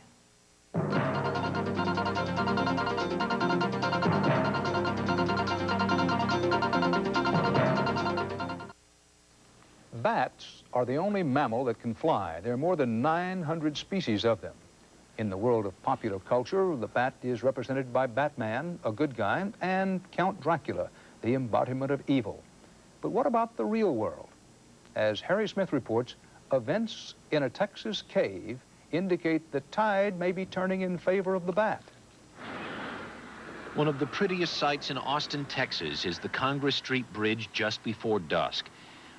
Bats are the only mammal that can fly. There are more than 900 species of them. In the world of popular culture, the bat is represented by Batman, a good guy, and Count Dracula, the embodiment of evil. But what about the real world? As Harry Smith reports, events in a Texas cave indicate the tide may be turning in favor of the bat. One of the prettiest sights in Austin, Texas is the Congress Street Bridge just before dusk.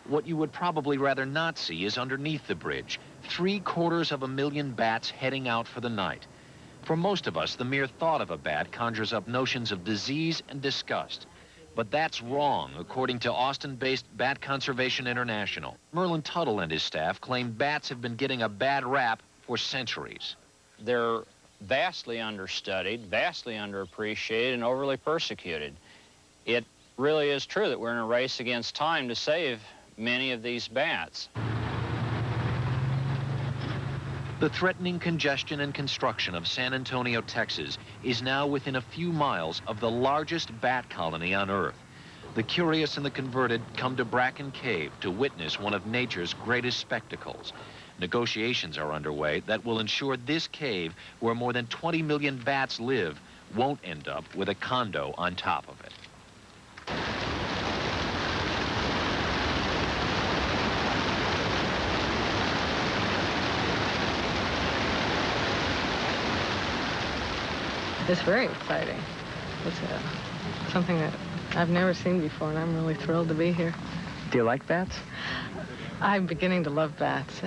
What you would probably rather not see is underneath the bridge, 750,000 bats heading out for the night. For most of us, the mere thought of a bat conjures up notions of disease and disgust. But that's wrong, according to Austin-based Bat Conservation International. Merlin Tuttle and his staff claim bats have been getting a bad rap for centuries. They're vastly understudied, vastly underappreciated, and overly persecuted. It really is true that we're in a race against time to save many of these bats. The threatening congestion and construction of San Antonio, Texas, is now within a few miles of the largest bat colony on Earth. The curious and the converted come to Bracken Cave to witness one of nature's greatest spectacles. Negotiations are underway that will ensure this cave, where more than 20 million bats live, won't end up with a condo on top of it. It's very exciting. It's something that I've never seen before, and I'm really thrilled to be here. Do you like bats? I'm beginning to love bats.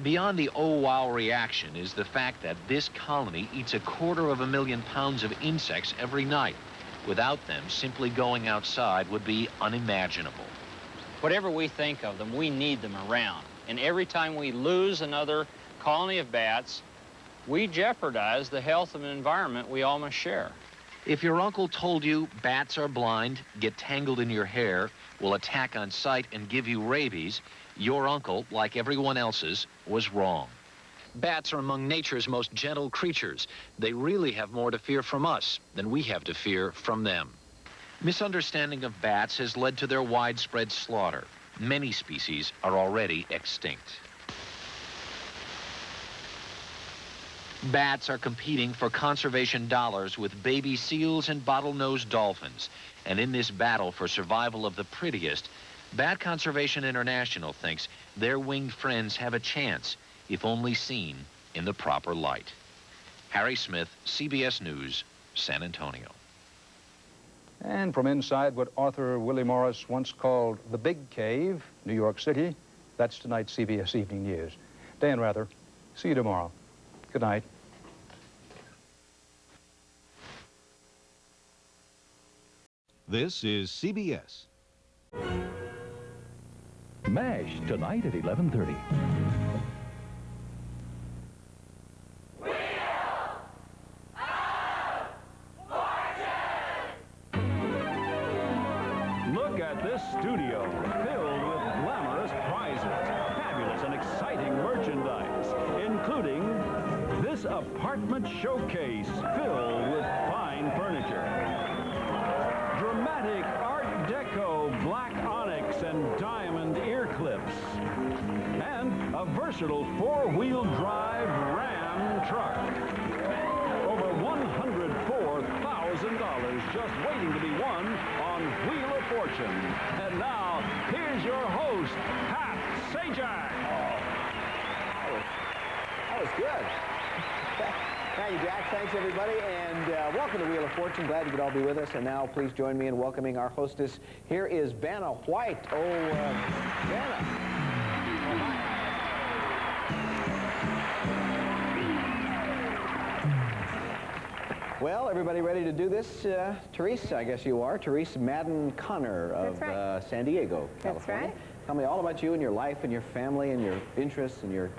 Beyond the oh wow reaction is the fact that this colony eats 250,000 pounds of insects every night. Without them, simply going outside would be unimaginable. Whatever we think of them, we need them around. And every time we lose another colony of bats, we jeopardize the health of an environment we all must share. If your uncle told you bats are blind, get tangled in your hair, will attack on sight and give you rabies, your uncle, like everyone else's, was wrong. Bats are among nature's most gentle creatures. They really have more to fear from us than we have to fear from them. Misunderstanding of bats has led to their widespread slaughter. Many species are already extinct. Bats are competing for conservation dollars with baby seals and bottlenose dolphins. And in this battle for survival of the prettiest, Bat Conservation International thinks their winged friends have a chance, if only seen in the proper light. Harry Smith, CBS News, San Antonio. And from inside what Arthur Willie Morris once called the Big Cave, New York City, that's tonight's CBS Evening News. Dan Rather, see you tomorrow. Good night. This is CBS. MASH, tonight at 11:30. Look at this studio filled with glamorous prizes, fabulous and exciting merchandise, including this apartment showcase filled with fine furniture. Dramatic Art Deco black onyx and diamond ear clips. And a versatile four-wheel drive Ram truck. Over $104,000 just waiting to be won on Wheel of Fortune. And now, here's your host, Pat Sajak. That was good. Thank you, Jack. Thanks, everybody, and welcome to Wheel of Fortune. Glad you could all be with us. And now, please join me in welcoming our hostess. Here is Vanna White. Oh, Vanna. Well, everybody ready to do this? Therese, I guess you are. Therese Madden Connor of San Diego, California. That's right. Tell me all about you and your life and your family and your interests and your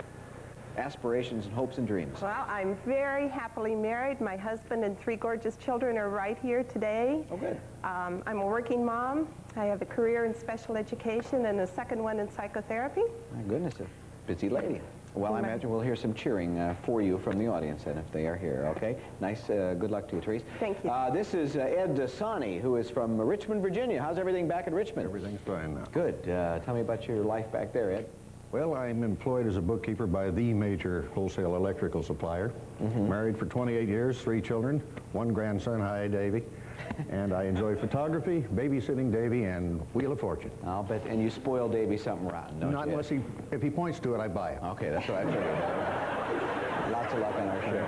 aspirations and hopes and dreams. Well, I'm very happily married. My husband and 3 gorgeous children are right here today. Oh, good. I'm a working mom. I have a career in special education and a second one in psychotherapy. My goodness, a busy lady. Well, I imagine we'll hear some cheering for you from the audience, and if they are here, okay? Nice, good luck to you, Therese. Thank you. This is Ed Sani, who is from Richmond, Virginia. How's everything back in Richmond? Everything's fine now. Good. Tell me about your life back there, Ed. Well, I'm employed as a bookkeeper by the major wholesale electrical supplier. Married for 28 years, 3 children, 1 grandson, hi, Davy. And I enjoy photography, babysitting Davy, and Wheel of Fortune. I'll bet. And you spoil Davy something rotten, don't you? Not unless if he points to it, I buy it. Okay, that's what I figured. Lots of luck on our show.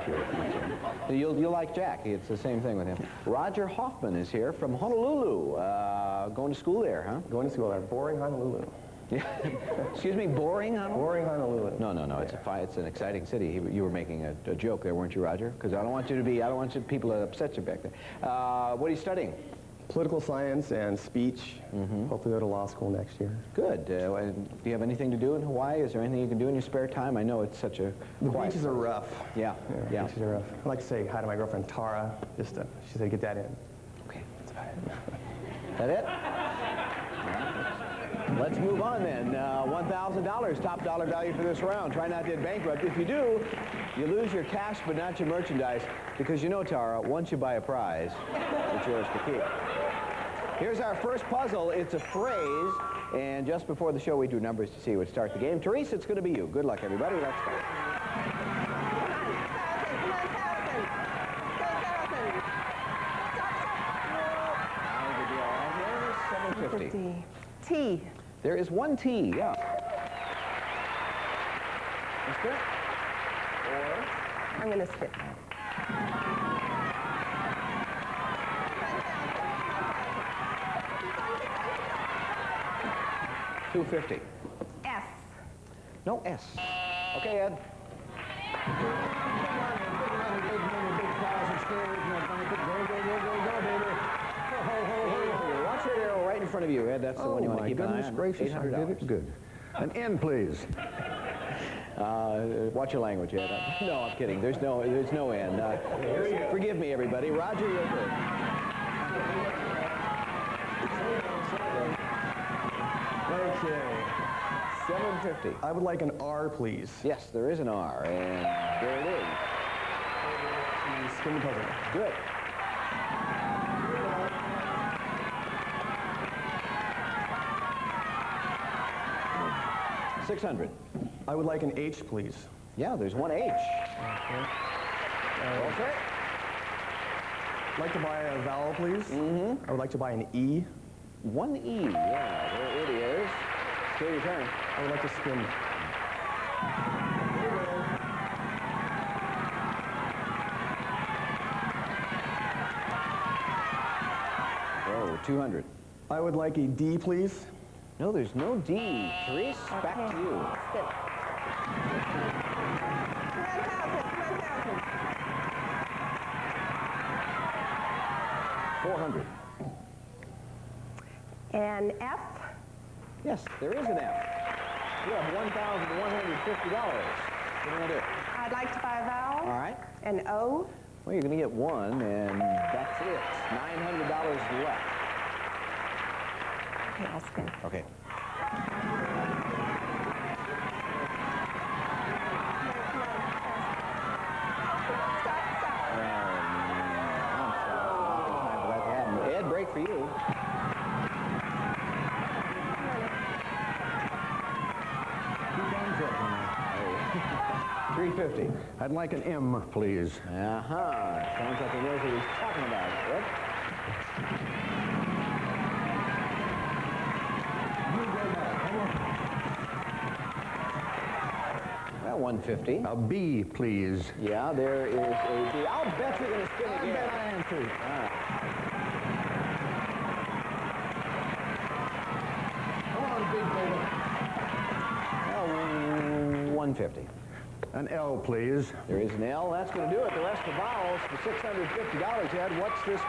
You'll like Jack. It's the same thing with him. Roger Hoffman is here from Honolulu. Going to school there, huh? Going to school there. Boring Honolulu. Yeah. Excuse me, boring Honolulu? Boring Honolulu. No. It's an exciting city. You were making a joke there, weren't you, Roger? Because I don't want people to upset you back there. What are you studying? Political science and speech. Hopefully go to law school next year. Good. Do you have anything to do in Hawaii? Is there anything you can do in your spare time? I know it's such a The beaches are rough. Yeah. The beaches are rough. I'd like to say hi to my girlfriend, Tara. She said get that in. Okay. That's about it. that it? Let's move on then. $1,000, top dollar value for this round. Try not to get bankrupt. If you do, you lose your cash but not your merchandise, because you know, Tara, once you buy a prize, it's yours to keep. Here's our first puzzle. It's a phrase, and just before the show we do numbers to see who would start the game. Therese, it's going to be you. Good luck, everybody. Let's go. $750. T. There is one T, yeah. That's good. Or? I'm going to skip. $250. S. No S. Okay, Ed. Watch that arrow right in front of you, Ed. That's the one you want to keep an eye on. Oh, my goodness gracious, I did it good. An N, please. Watch your language, Ed. No, I'm kidding. There's no N. Forgive me, everybody. Roger, you're good. Okay. $750. I would like an R, please. Yes, there is an R, and there it is. Spin the puzzle. Good. $600. I would like an H, please. Yeah, there's one H. Okay. Okay. I'd like to buy a vowel, please. Mm-hmm. I would like to buy an E. One E, yeah, there it is. Still your turn. I would like to spin. Oh, 200. I would like a D, please. No, there's no D. Therese, back to you. Skip. 400. And F. Yes, there is an F. You have $1,150. What do you want to do? I'd like to buy a vowel. All right. An O. Well, you're going to get one, and that's it. $900 left. Okay, I'll spin. Okay. Ed, break for you. $350. I'd like an M, please. Uh-huh. Sounds like he knows what he's talking about. Ed? Well, $150. A B, please. Yeah, there is a B. I'll bet you're going to spin again. I bet I am, too. Come on, big baby. Well, $150. An L, please. There is an L. That's going to do it. The rest of vowels for $650, Ed. What's this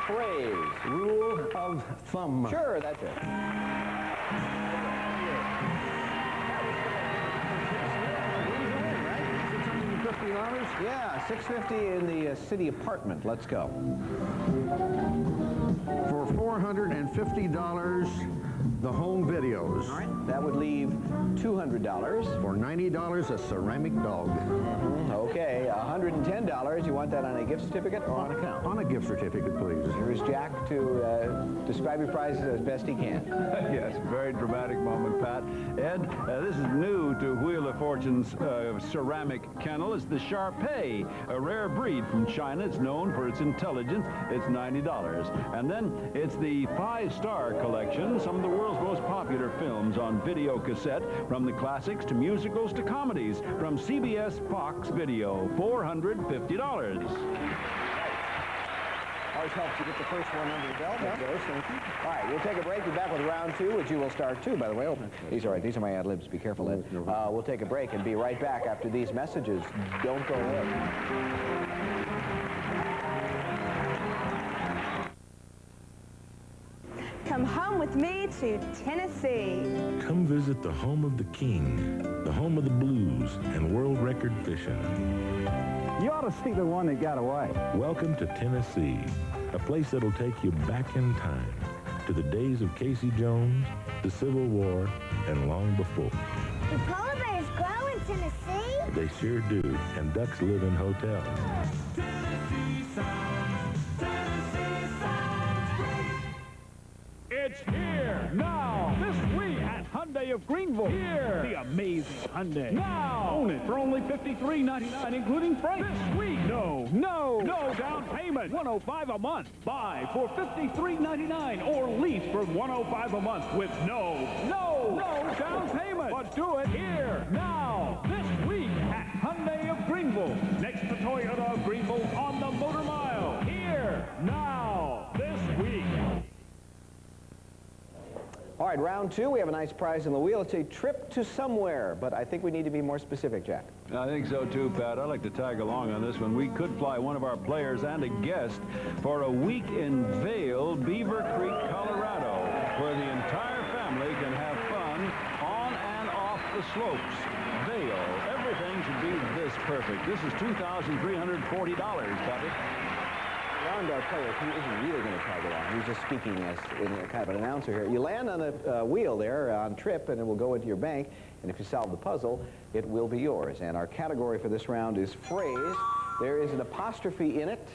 phrase? Rule of thumb. Sure, that's it. $650? Yeah, $650 in the city apartment. Let's go. For $450, the home videos. All right. That would leave $200. For $90, a ceramic dog. Okay, $110. You want that on a gift certificate or on account? On a gift certificate, please. Here's Jack to describe your prizes as best he can. Yes, very dramatic moment, Pat. Ed, this is new to Wheel of Fortune's ceramic kennel. It's the Shar-Pei, a rare breed from China. It's known for its intelligence. It's $90. And then it's the 5-star collection, some of the world's most popular films on video cassette, from the classics to musicals to comedies, from CBS Fox Video, $450. Always helps you get the first one under the belt. Thank you. All right, we'll take a break. Be back with round 2, which you will start too, by the way. These are right. These are my ad-libs. Be careful, Ed. We'll take a break and be right back after these messages. Don't go away. Come home with me to Tennessee. Come visit the home of the king, the home of the blues, and world record fishing. You ought to see the one that got away. Welcome to Tennessee, a place that'll take you back in time. to the days of Casey Jones, the Civil War, and long before. Do polar bears grow in Tennessee? They sure do, and ducks live in hotels. It's here now this week at Hyundai of Greenville. Here, the amazing Hyundai. Now, own it for only $53.99, including freight. This week, no down payment. $105 a month. Buy for $53.99 or lease for $105 a month with no down payment. But do it here now this week at Hyundai of Greenville, next to Toyota of Greenville on the Motor Mile. Here now this week. All right, round two. We have a nice prize in the wheel. It's a trip to somewhere, but I think we need to be more specific, Jack. I think so too, Pat. I'd like to tag along on this one. We could fly one of our players and a guest for a week in Vail, Beaver Creek, Colorado, where the entire family can have fun on and off the slopes. Vail. Everything should be this perfect. This is $2,340, Bobby. Our player, he isn't really going to tag along. He's just speaking as in a kind of an announcer here. You land on the wheel there on trip, and it will go into your bank. And if you solve the puzzle, it will be yours. And our category for this round is phrase. There is an apostrophe in it.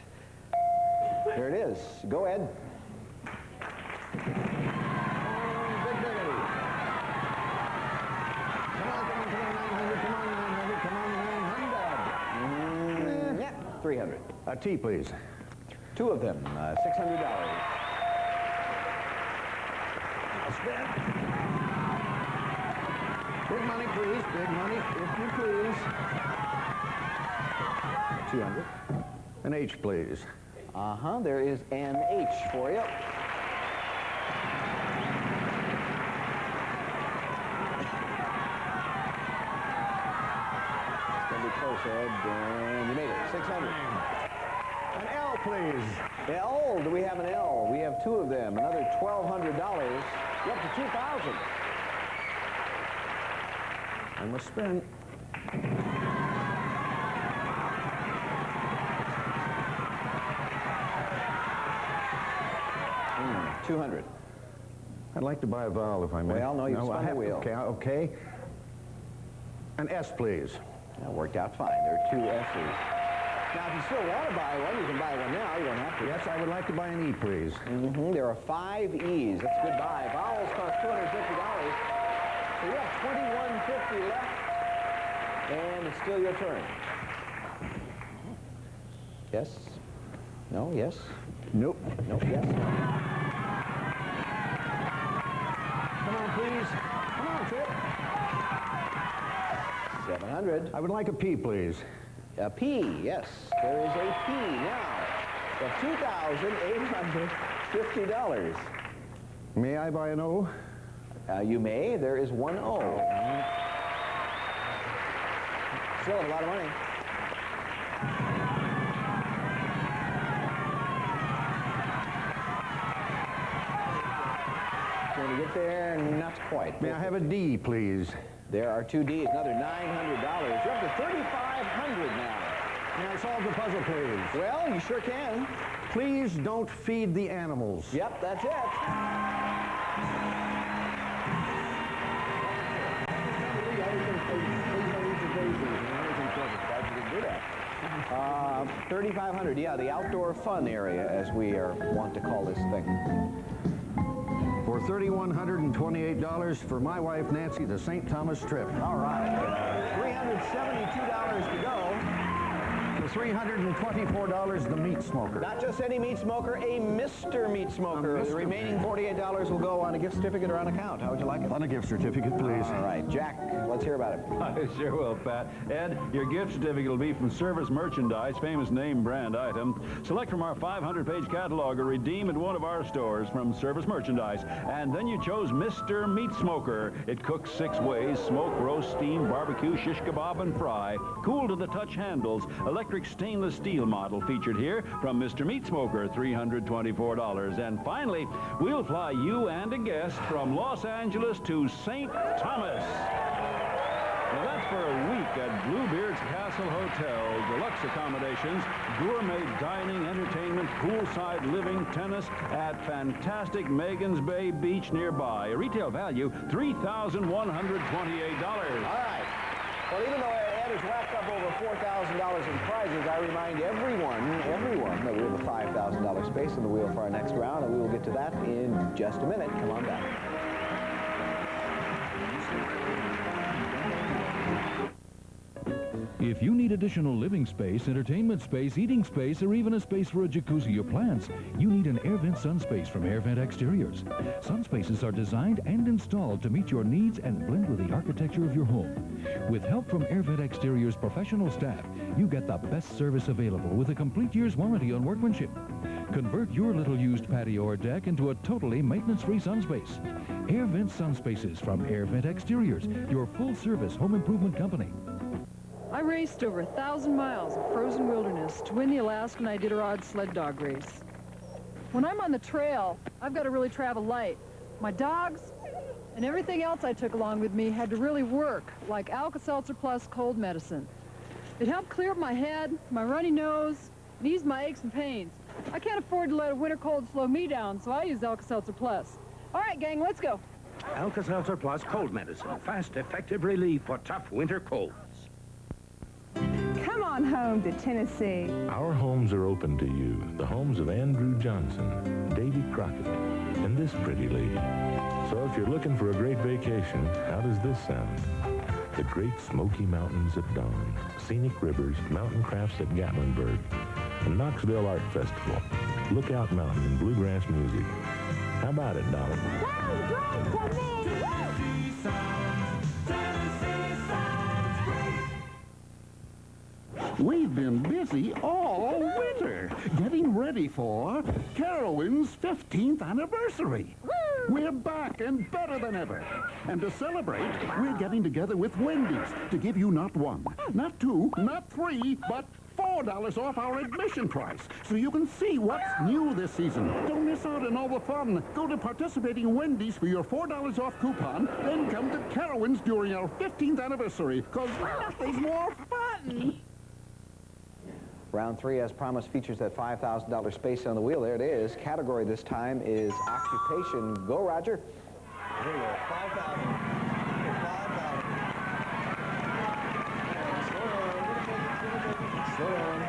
There it is. Go ahead. Yeah, 300. A T, please. Two of them, $600. Spin. Big money, please. Big money, if you please. 200. An H, please. There is an H for you. It's going to be close, Ed, and you made it. 600. An L, please. L? Do we have an L? We have two of them. Another $1,200. You're up to 2,000. I must spin. 200. I'd like to buy a vowel, if I may. Well, no, you spun the wheel. Okay. An S, please. That worked out fine. There are two S's. Now, if you still want to buy one, you can buy one now. You don't have to. Yes, I would like to buy an E, please. There are 5 E's. That's a good buy. Vowels cost $250. So you have $21.50 left, and it's still your turn. Yes? No? Yes? Nope. Nope. Yes? Come on, please. Come on, Chip. 700. I would like a P, please. A P, yes. There is a P now. So $2,850. May I buy an O? You may. There is one O. Still a lot of money. Going to get there? Not quite. May I have a D, please? There are 2 Ds. Another $900. You're up to $3,500 now. May I solve the puzzle, please? Well, you sure can. Please don't feed the animals. Yep, that's it. $3,500. Yeah, the outdoor fun area, as we want to call this thing. For $3,128 for my wife, Nancy, the St. Thomas trip. All right. $372 to go. For $324, the meat smoker. Not just any meat smoker, a Mr. Meat Smoker. The remaining $48 will go on a gift certificate or on account. How would you like it? On a gift certificate, please. All right. Jack, let's hear about it. I sure will, Pat. Ed, your gift certificate will be from Service Merchandise, famous name brand item. Select from our 500-page catalog or redeem at one of our stores from Service Merchandise. And then you chose Mr. Meat Smoker. It cooks 6 ways: smoke, roast, steam, barbecue, shish kebab, and fry. Cool to the touch handles. Electric stainless steel model featured here from Mr. Meat Smoker, $324. And finally, we'll fly you and a guest from Los Angeles to St. Thomas. Now that's for a week at Bluebeard's Castle Hotel. Deluxe accommodations, gourmet dining, entertainment, poolside living, tennis at fantastic Magens Bay Beach nearby. A retail value, $3,128. All right. Well, even though Ed has racked up over $4,000 in prizes, I remind everyone that we have a $5,000 space in the wheel for our next round, and we will get to that in just a minute. Come on back. If you need additional living space, entertainment space, eating space, or even a space for a jacuzzi or plants, you need an AirVent SunSpace from AirVent Exteriors. SunSpaces are designed and installed to meet your needs and blend with the architecture of your home. With help from AirVent Exteriors' professional staff, you get the best service available with a complete year's warranty on workmanship. Convert your little used patio or deck into a totally maintenance-free SunSpace. AirVent SunSpaces from AirVent Exteriors, your full-service home improvement company. I raced over 1,000 miles of frozen wilderness to win the Alaskan Iditarod sled dog race. When I'm on the trail, I've got to really travel light. My dogs and everything else I took along with me had to really work, like Alka-Seltzer Plus cold medicine. It helped clear up my head, my runny nose, and ease my aches and pains. I can't afford to let a winter cold slow me down, so I use Alka-Seltzer Plus. All right, gang, let's go. Alka-Seltzer Plus cold medicine. Fast, effective relief for tough winter colds. Come on home to Tennessee. Our homes are open to you. The homes of Andrew Johnson, Davy Crockett, and this pretty lady. So if you're looking for a great vacation, how does this sound? The Great Smoky Mountains at dawn, scenic rivers, mountain crafts at Gatlinburg, and Knoxville Art Festival, Lookout Mountain and bluegrass music. How about it, Dolly? Sounds great to me. We've been busy all winter getting ready for Carowinds' 15th anniversary. We're back and better than ever. And to celebrate, we're getting together with Wendy's to give you not one, not two, not three, but $4 off our admission price, so you can see what's new this season. Don't miss out on all the fun. Go to participating Wendy's for your $4 off coupon, then come to Carowinds during our 15th anniversary, because nothing's more fun. Round 3, as promised, features that $5,000 space on the wheel. There it is. Category this time is occupation. Go, Roger. Here we go. 5,000. Slow down.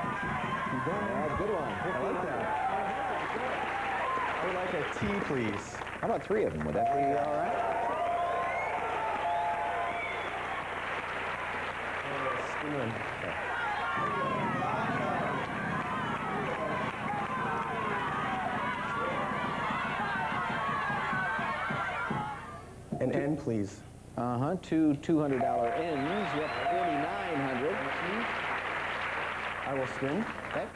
Keep going. Yeah, good one. I like that. I would like a T, please. How about 3 of them? Would that be all right? An N, please. Uh-huh. 2 $200 ends. Yep, $4,900. I will spin. Okay.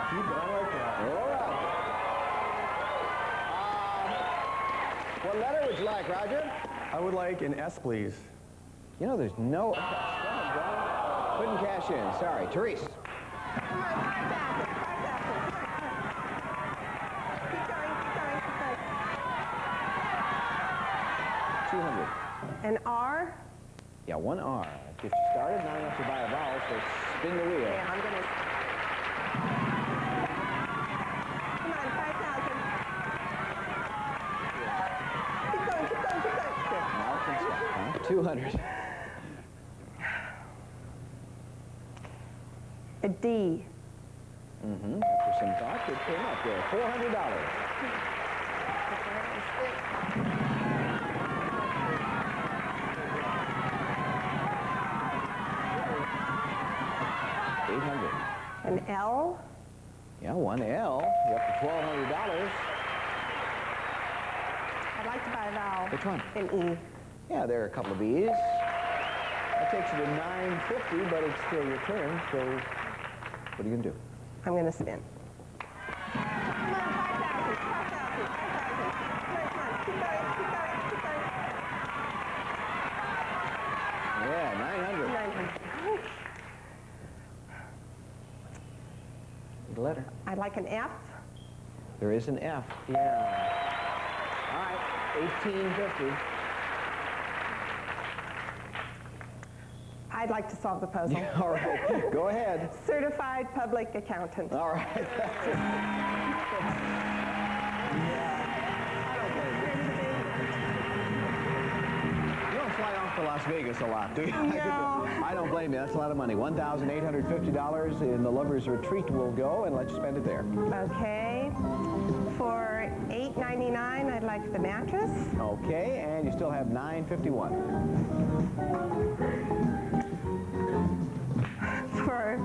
Keep going like that. All right. What letter would you like, Roger? I would like an S, please. You know, there's no... Couldn't cash in. Sorry. Therese. Come on, 5,000. 5,000. Keep going. 200. An R? Yeah, 1 R. Get you started. Not enough to buy a vowel, so spin the wheel. Yeah, I'm going to... Come on, 5,000. Keep going. Now it can stop, huh? 200. A D. Mm-hmm. After some thought, it came up there. $400. $800. An L? Yeah, 1 L. You're up to $1,200. I'd like to buy a vowel. Which one? An E. Yeah, there are a couple of E's. That takes you to $950, but it's still your turn, so what are you going to do? I'm going to spin. Yeah, 900. 900. The letter. I'd like an F. There is an F. Yeah. All right, $18.50. I'd like to solve the puzzle. All right, go ahead. Certified public accountant. All right. You don't fly off to Las Vegas a lot, do you? No. I don't blame you. That's a lot of money. $1,850 in the Lover's Retreat will go, and let's spend it there. Okay. For $8.99, I'd like the mattress. Okay, and you still have $9.51. For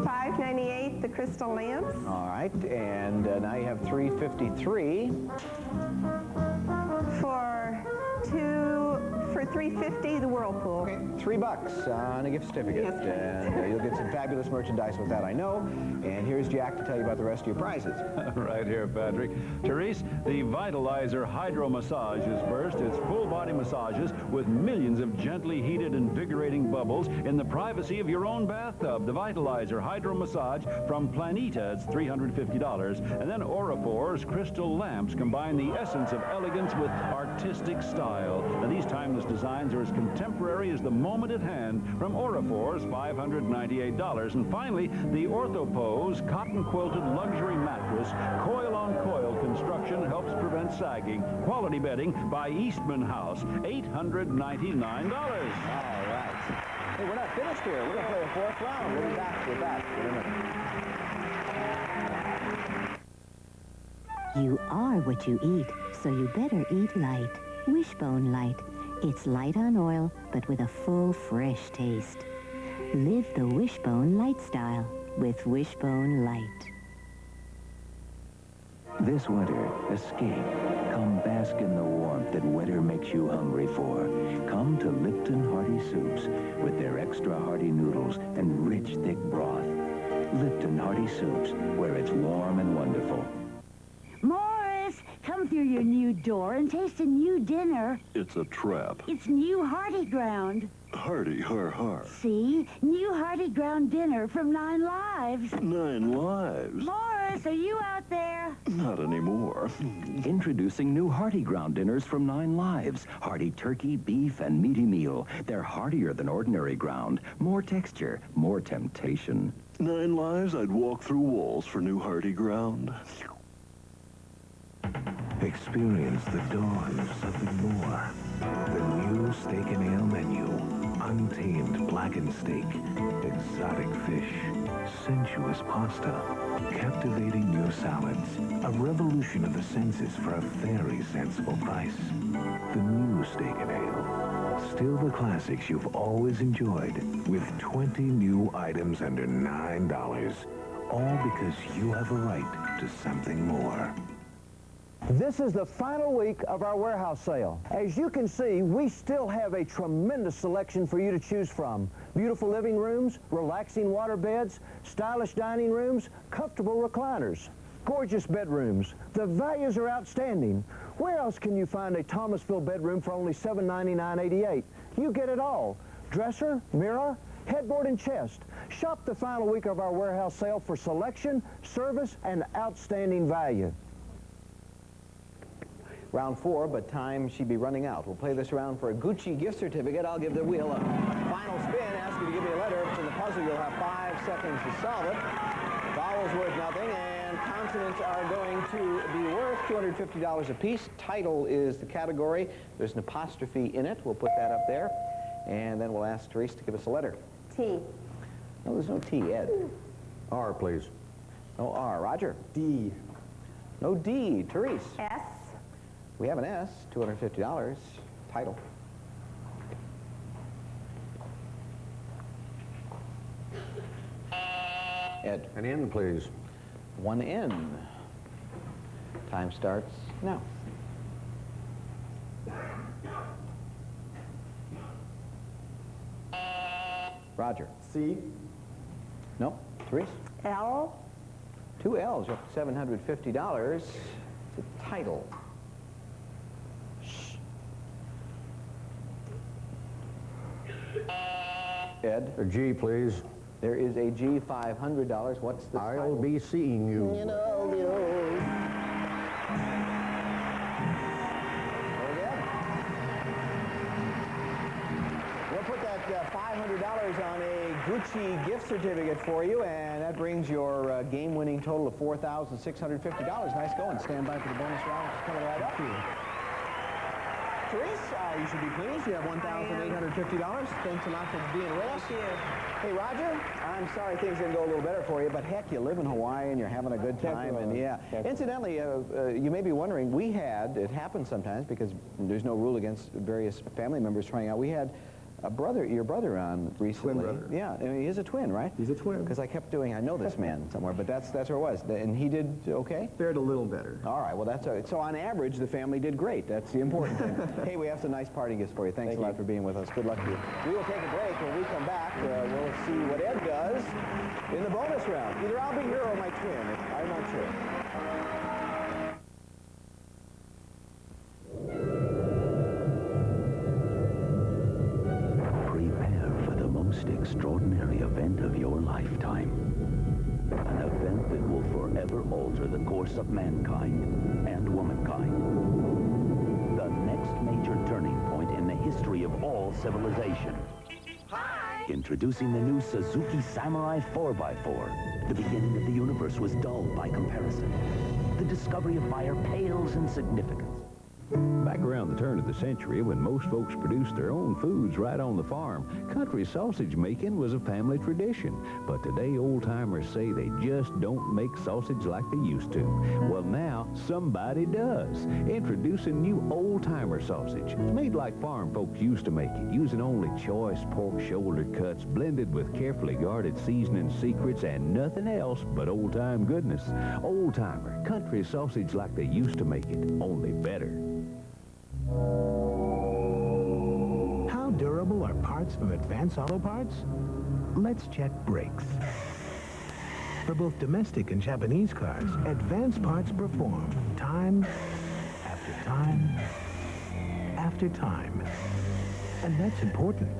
$5.98, the crystal lamps. All right, and now you have $3.53. For $3.50, the Whirlpool. Okay, $3 on a gift certificate. Yes, please. And you'll get some fabulous merchandise with that, I know. And here's Jack to tell you about the rest of your prizes. Right here, Patrick. Therese, the Vitalizer Hydro Massage is first. It's full-body massages with millions of gently heated, invigorating bubbles in the privacy of your own bathtub. The Vitalizer Hydro Massage from Planeta, it's $350. And then Aurafor's crystal lamps combine the essence of elegance with artistic style. And these timeless designs are as contemporary as the moment at hand from Aurafor's $598. And finally, the Orthopose cotton-quilted luxury mattress, coil-on-coil construction helps prevent sagging. Quality bedding by Eastman House, $899. All right. Hey, we're not finished here. We're going to play a fourth round. We'll be back with that in a minute. You are what you eat, so you better eat light. Wishbone Light. It's light on oil, but with a full, fresh taste. Live the Wishbone lifestyle with Wishbone Light. This winter, escape. Come bask in the warmth that winter makes you hungry for. Come to Lipton Hearty Soups with their extra hearty noodles and rich, thick broth. Lipton Hearty Soups, where it's warm and wonderful. Morris, come through your new door and taste a new dinner. It's a trap. It's new Hearty Ground. Hearty, har. See? New Hearty Ground dinner from 9 Lives. 9 Lives? Morris, are you out there? Not anymore. Introducing new Hearty Ground dinners from 9 Lives. Hearty turkey, beef, and meaty meal. They're heartier than ordinary ground. More texture, more temptation. 9 Lives, I'd walk through walls for new Hearty Ground. Experience the dawn of something more. The new steak and ale menu. Untamed blackened steak, exotic fish, sensuous pasta, captivating new salads. A revolution of the senses for a very sensible price. The new steak and ale. Still the classics you've always enjoyed, with 20 new items under $9. All because you have a right to something more. This is the final week of our warehouse sale. As you can see, we still have a tremendous selection for you to choose from. Beautiful living rooms, relaxing water beds, stylish dining rooms, comfortable recliners, gorgeous bedrooms. The values are outstanding. Where else can you find a Thomasville bedroom for only $799.88? You get it all. Dresser, mirror, headboard, and chest. Shop the final week of our warehouse sale for selection, service, and outstanding value. Round 4, but time should be running out. We'll play this round for a Gucci gift certificate. I'll give the wheel a final spin, ask you to give me a letter. If it's in the puzzle, you'll have 5 seconds to solve it. Vowels worth nothing, and consonants are going to be worth $250 apiece. Title is the category. There's an apostrophe in it. We'll put that up there. And then we'll ask Therese to give us a letter. T. No, there's no T, Ed. R, please. No R. Roger. D. No D. Therese. S. We have an S, $250. Title. Ed. An N, please. 1 N. Time starts now. Roger. C. No. Therese. L. 2 L's, up to $750. It's a title. Ed. A G, please. There is a G, $500. What's the title? I'll be seeing you. You know, $500 on a Gucci gift certificate for you, and that brings your game-winning total of $4,650. Nice going. Stand by for the bonus round. It's coming right up to you. Therese, you should be pleased. You have $1,850. Thanks a lot for being with us. Thank you. Hey, Roger, I'm sorry things didn't go a little better for you, but heck, you live in Hawaii and you're having a good time. And yeah, incidentally, you may be wondering, it happens sometimes because there's no rule against various family members trying out. We had your brother on recently. Twin brother. Yeah, I mean, he's a twin, right? He's a twin. Because I kept doing, I know this man somewhere, but that's where it was. And he did okay? Fared a little better. All right, well, that's all right. So on average, the family did great. That's the important thing. Hey, we have some nice party gifts for you. Thanks a lot for being with us. Good luck to you. We will take a break. When we come back, we'll see what Ed does in the bonus round. Either I'll be here or my twin. I'm not sure. Extraordinary event of your lifetime. An event that will forever alter the course of mankind and womankind. The next major turning point in the history of all civilization. Hi! Introducing the new Suzuki Samurai 4x4. The beginning of the universe was dull by comparison. The discovery of fire pales in significance. Back around the turn of the century, when most folks produced their own foods right on the farm, country sausage making was a family tradition. But today, old-timers say they just don't make sausage like they used to. Well, now, somebody does. Introducing new old-timer sausage, made like farm folks used to make it, using only choice pork shoulder cuts, blended with carefully guarded seasoning secrets and nothing else but old-time goodness. Old-timer, country sausage like they used to make it, only better. How durable are parts from Advance Auto Parts? Let's check brakes. For both domestic and Japanese cars, Advance Parts perform time after time after time. And that's important,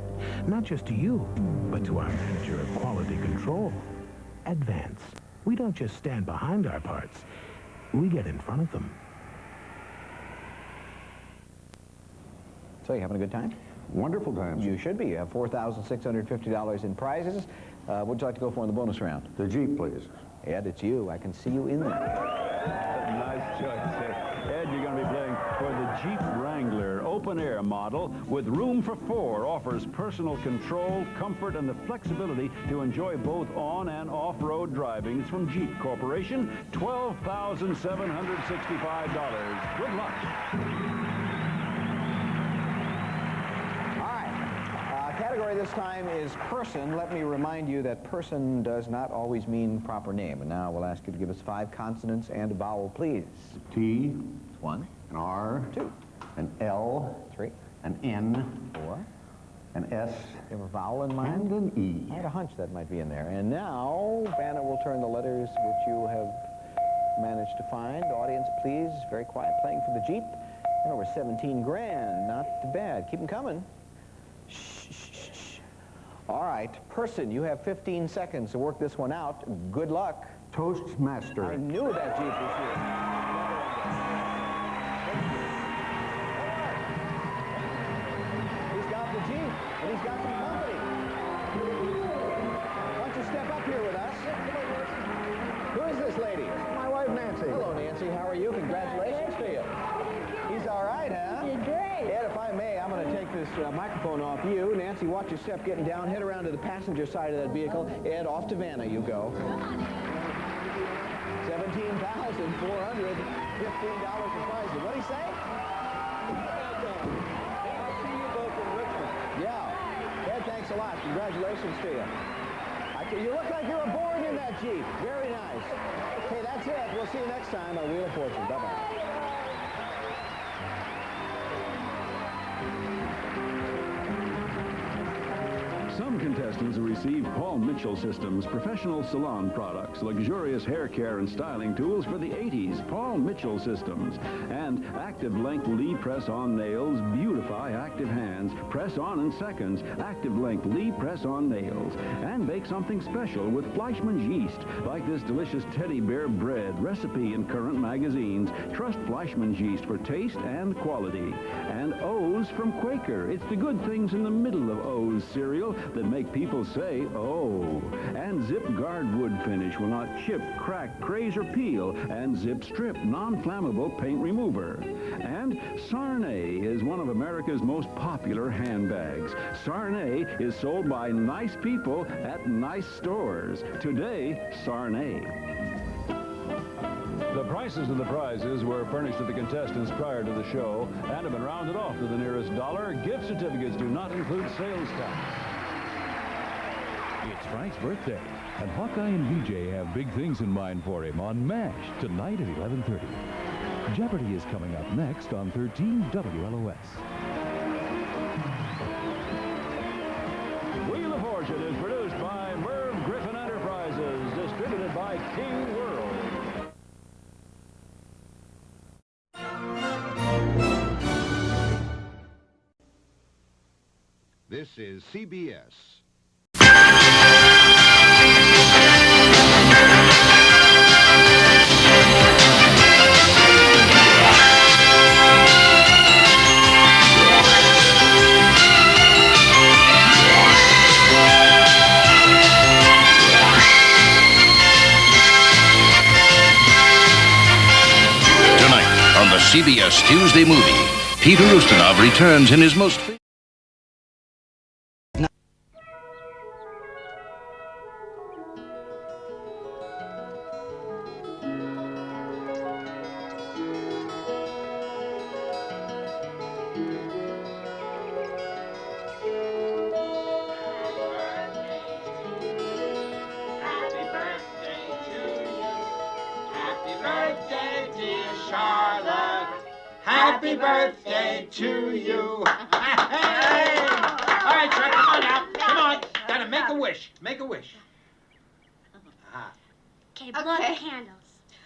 not just to you, but to our manager of quality control. Advance. We don't just stand behind our parts, we get in front of them. So you having a good time? Wonderful time. You should be. You have $4,650 in prizes. What would you like to go for in the bonus round? The Jeep, please. Ed, it's you. I can see you in there. Nice choice. Ed, you're going to be playing for the Jeep Wrangler open-air model with room for 4. Offers personal control, comfort, and the flexibility to enjoy both on and off-road driving. It's from Jeep Corporation. $12,765. Good luck. Category this time is person. Let me remind you that person does not always mean proper name. And now we'll ask you to give us 5 consonants and a vowel, please. T. 1. An R. 2. An L. 3. An N. 4. An S. You have a vowel in mind? And an E. I had a hunch that might be in there. And now, Vanna will turn the letters which you have managed to find. Audience, please. Very quiet. Playing for the Jeep. And over 17 grand. Not too bad. Keep them coming. All right, person, you have 15 seconds to work this one out. Good luck. Toastmaster. I knew that Jeep was here. He's got the Jeep, and he's got some company. Why don't you step up here with us? Who is this lady? My wife, Nancy. Hello, Nancy. How are you? Congratulations to you. He's all right, huh? You're great. Ed, if I may, I'm going to take this microphone off you. Nancy, watch your step getting down. Head around to the passenger side of that vehicle. Ed, off to Vanna you go. $17,415 in prizes. What'd he say? I'll see you both in Richmond. Yeah. Ed, thanks a lot. Congratulations to you. You look like you were born in that Jeep. Very nice. Hey, that's it. We'll see you next time on Wheel of Fortune. Bye-bye. Some contestants receive Paul Mitchell Systems professional salon products, luxurious hair care and styling tools for the 80s, Paul Mitchell Systems, and Active Length Lee Press-On Nails beautify active hands. Press on in seconds. Active Length Lee Press-On Nails. And bake something special with Fleischmann's yeast, like this delicious teddy bear bread recipe in current magazines. Trust Fleischmann's yeast for taste and quality. And O's from Quaker. It's the good things in the middle of O's cereal that make people say, oh. And Zip Guard Wood Finish will not chip, crack, craze, or peel. And Zip Strip non-flammable paint remover. And Sarnay is one of America's most popular handbags. Sarnay is sold by nice people at nice stores. Today, Sarnay. The prices of the prizes were furnished to the contestants prior to the show and have been rounded off to the nearest dollar. Gift certificates do not include sales tax. It's Frank's birthday, and Hawkeye and BJ have big things in mind for him on MASH tonight at 11:30. Jeopardy is coming up next on 13 WLOS. Wheel of Fortune is produced by Merv Griffin Enterprises, distributed by King World. This is CBS. Tonight on the CBS Tuesday Movie, Peter Ustinov returns in his most... Happy birthday to you. Hey! All right, Chuck, come on now. Come on. Gotta make a wish. Make a wish. Okay, blow the candles.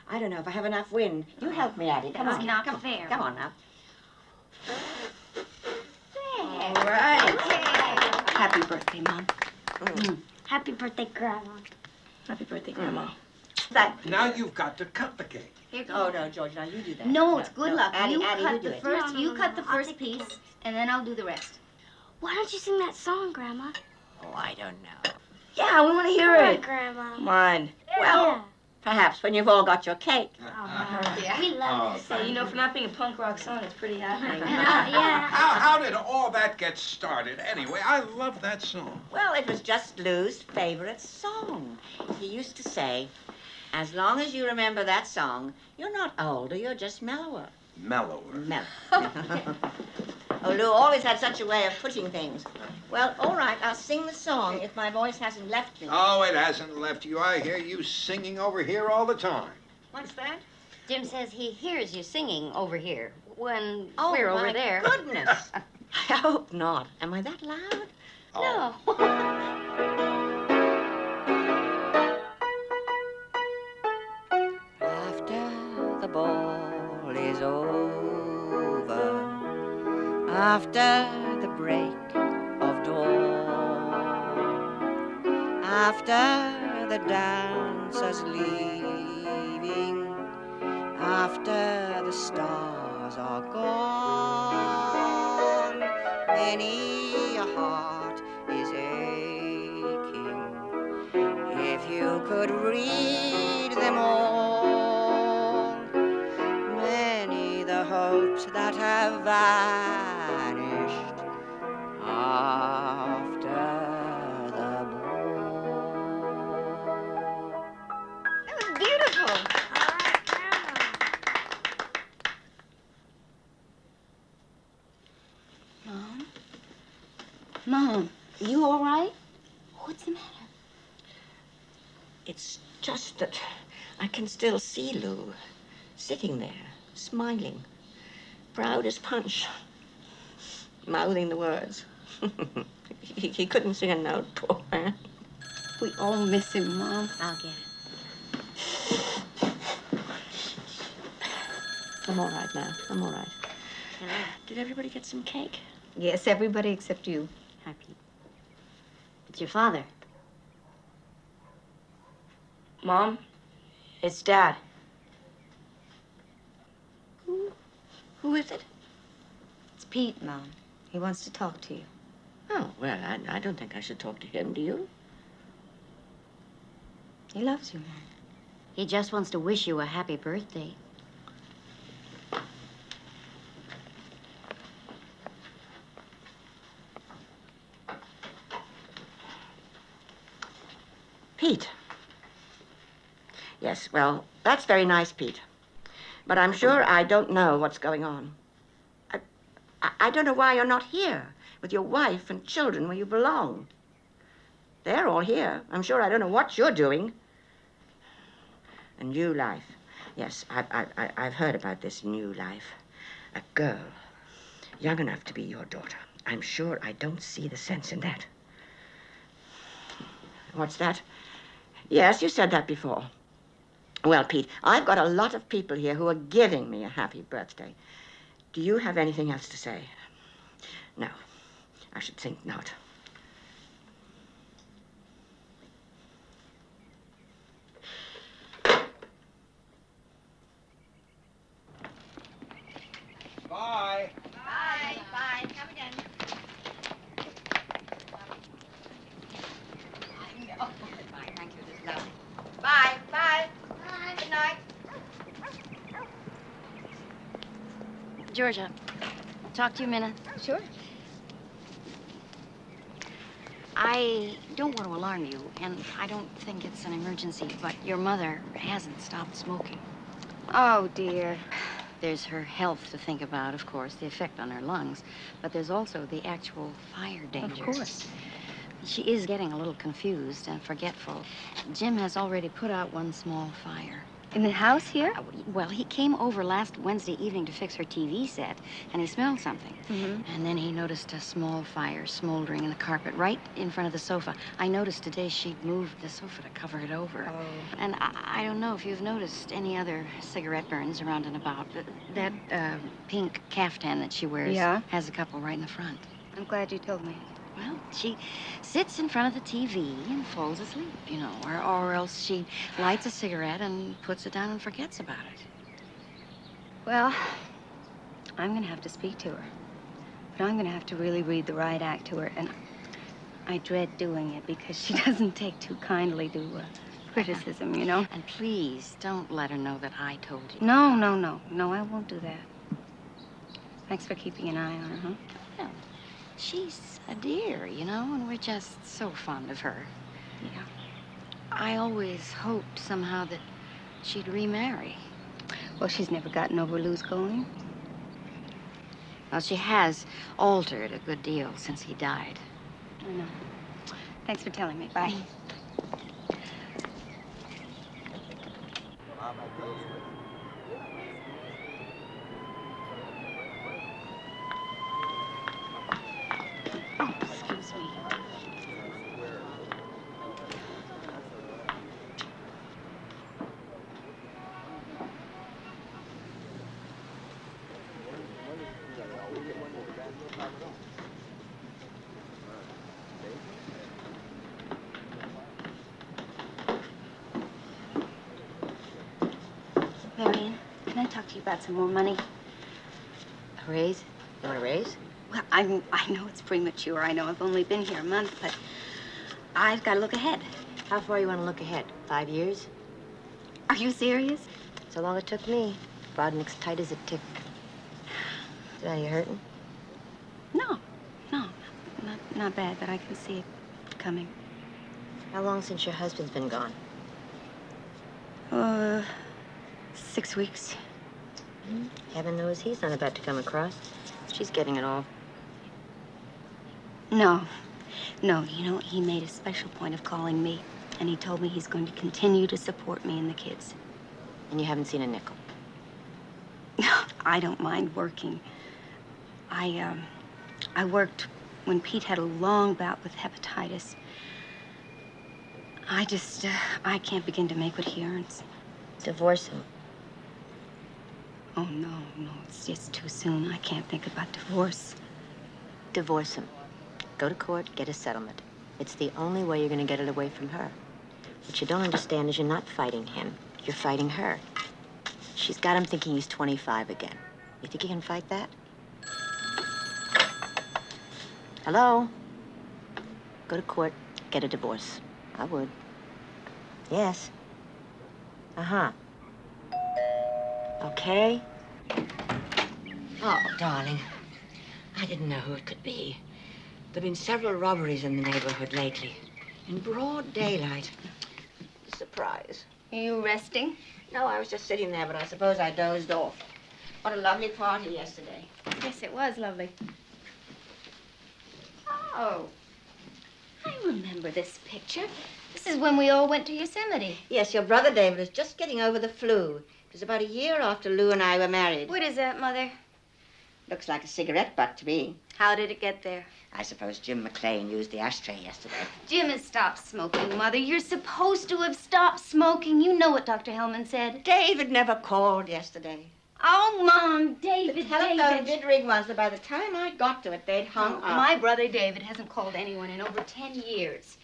I don't know if I have enough wind. You help me, Addie. Come on. That's not come on. fair. Come on now. There. All right. Okay. Happy birthday, Mom. Happy birthday, Grandma. Happy birthday, Grandma. Now you've got to cut the cake. Here goes. Oh, no, George, now you do that. No, it's good luck. Addie, you Addie, cut you do the it. first. No, you cut the first piece, and then I'll do the rest. Why don't you sing that song, Grandma? Oh, I don't know. Yeah, we want to hear Come on, it. Grandma. Come on. Well, perhaps when you've all got your cake. We love this. So, you know, for not being a punk rock song, it's pretty happening. Yeah. How did all that get started anyway? I love that song. Well, it was just Lou's favorite song. He used to say, as long as you remember that song, you're not older, you're just mellower. Mellower. Oh, Lou always had such a way of putting things. Well, all right, I'll sing the song if my voice hasn't left me. Oh, it hasn't left you. I hear you singing over here all the time. What's that? Jim says he hears you singing over here when Oh, we're over my there. goodness. I hope not. Am I that loud? No. After the ball is over, after the break of dawn, after the dancers leaving, after the stars are gone, many a heart is aching. If you could read them all, many the hopes that have vanished after the ball. That was beautiful. Mom, You all right? What's the matter? it's just that I can still see Lou sitting there, smiling, proud as punch, mouthing the words, He couldn't sing a note, poor man. We all miss him, Mom. I'll get it. I'm all right now. I'm all right. Did everybody get some cake? Yes, everybody except you. Hi, Pete. It's your father. Mom, it's Dad. Who is it? It's Pete, Mom. He wants to talk to you. Oh, well, I don't think I should talk to him, do you? He loves you, Mom. He just wants to wish you a happy birthday. Pete. Yes, well, that's very nice, Pete. But I'm sure I don't know what's going on. I don't know why you're not here with your wife and children where you belong. They're all here. I'm sure I don't know what you're doing. A new life. Yes, I've heard about this new life. A girl, young enough to be your daughter. I'm sure I don't see the sense in that. What's that? Yes, you said that before. Well, Pete, I've got a lot of people here who are giving me a happy birthday. Do you have anything else to say? No, I should think not. Bye. Bye. Bye. Come again. Bye. Thank you. This is lovely. Bye. Bye. Bye. Good night. Georgia, talk to you a minute. Sure. I don't want to alarm you, and I don't think it's an emergency, but your mother hasn't stopped smoking. Oh, dear. There's her health to think about, of course, the effect on her lungs, but there's also the actual fire danger. Of course. She is getting a little confused and forgetful. Jim has already put out one small fire. In the house here? Well, he came over last Wednesday evening to fix her TV set, and he smelled something. Mm-hmm. And then he noticed a small fire smoldering in the carpet right in front of the sofa. I noticed today she'd moved the sofa to cover it over. Oh. And I don't know if you've noticed any other cigarette burns around and about, but that pink caftan that she wears has a couple right in the front. I'm glad you told me. Well, she sits in front of the TV and falls asleep, you know, or else she lights a cigarette and puts it down and forgets about it. Well, I'm going to have to speak to her. But I'm going to have to really read the right act to her, and I dread doing it because she doesn't take too kindly to criticism, you know? And please, don't let her know that I told you. No, no, no. No, I won't do that. Thanks for keeping an eye on her, huh? Well, she's a dear, you know, and we're just so fond of her. Yeah. I always hoped somehow that she'd remarry. Well, she's never gotten over Lou's going. Well, she has altered a good deal since he died. I know. Thanks for telling me. Bye. Oh, excuse me. Marion, can I talk to you about some more money? A raise? You want a raise? Well, I know it's premature. I know I've only been here a month, but I've got to look ahead. How far you want to look ahead? 5 years? Are you serious? So long it took me. Brodnick's tight as a tick. Are you hurting? No, not bad, but I can see it coming. How long since your husband's been gone? 6 weeks. Heaven knows he's not about to come across. She's getting it all. No, you know, he made a special point of calling me, and he told me he's going to continue to support me and the kids. And you haven't seen a nickel? I don't mind working. I worked when Pete had a long bout with hepatitis. I can't begin to make what he earns. Divorce him. Oh, no, it's just too soon. I can't think about divorce. Divorce him. Go to court, get a settlement. It's the only way you're going to get it away from her. What you don't understand is you're not fighting him. You're fighting her. She's got him thinking he's 25 again. You think you can fight that? Hello? Go to court, get a divorce. I would. Yes. Uh-huh. Okay. Oh, darling. I didn't know who it could be. There have been several robberies in the neighborhood lately. In broad daylight. Surprise. Are you resting? No, I was just sitting there, but I suppose I dozed off. What a lovely party yesterday. Yes, it was lovely. Oh, I remember this picture. This is when we all went to Yosemite. Yes, your brother David is just getting over the flu. It was about a year after Lou and I were married. What is that, Mother? Looks like a cigarette butt to me. How did it get there? I suppose Jim McLean used the ashtray yesterday. Jim has stopped smoking, Mother. You're supposed to have stopped smoking. You know what Dr. Hellman said. David never called yesterday. Oh, Mom, David, The telephone did ring once, but by the time I got to it, they'd hung up. My brother David hasn't called anyone in over 10 years.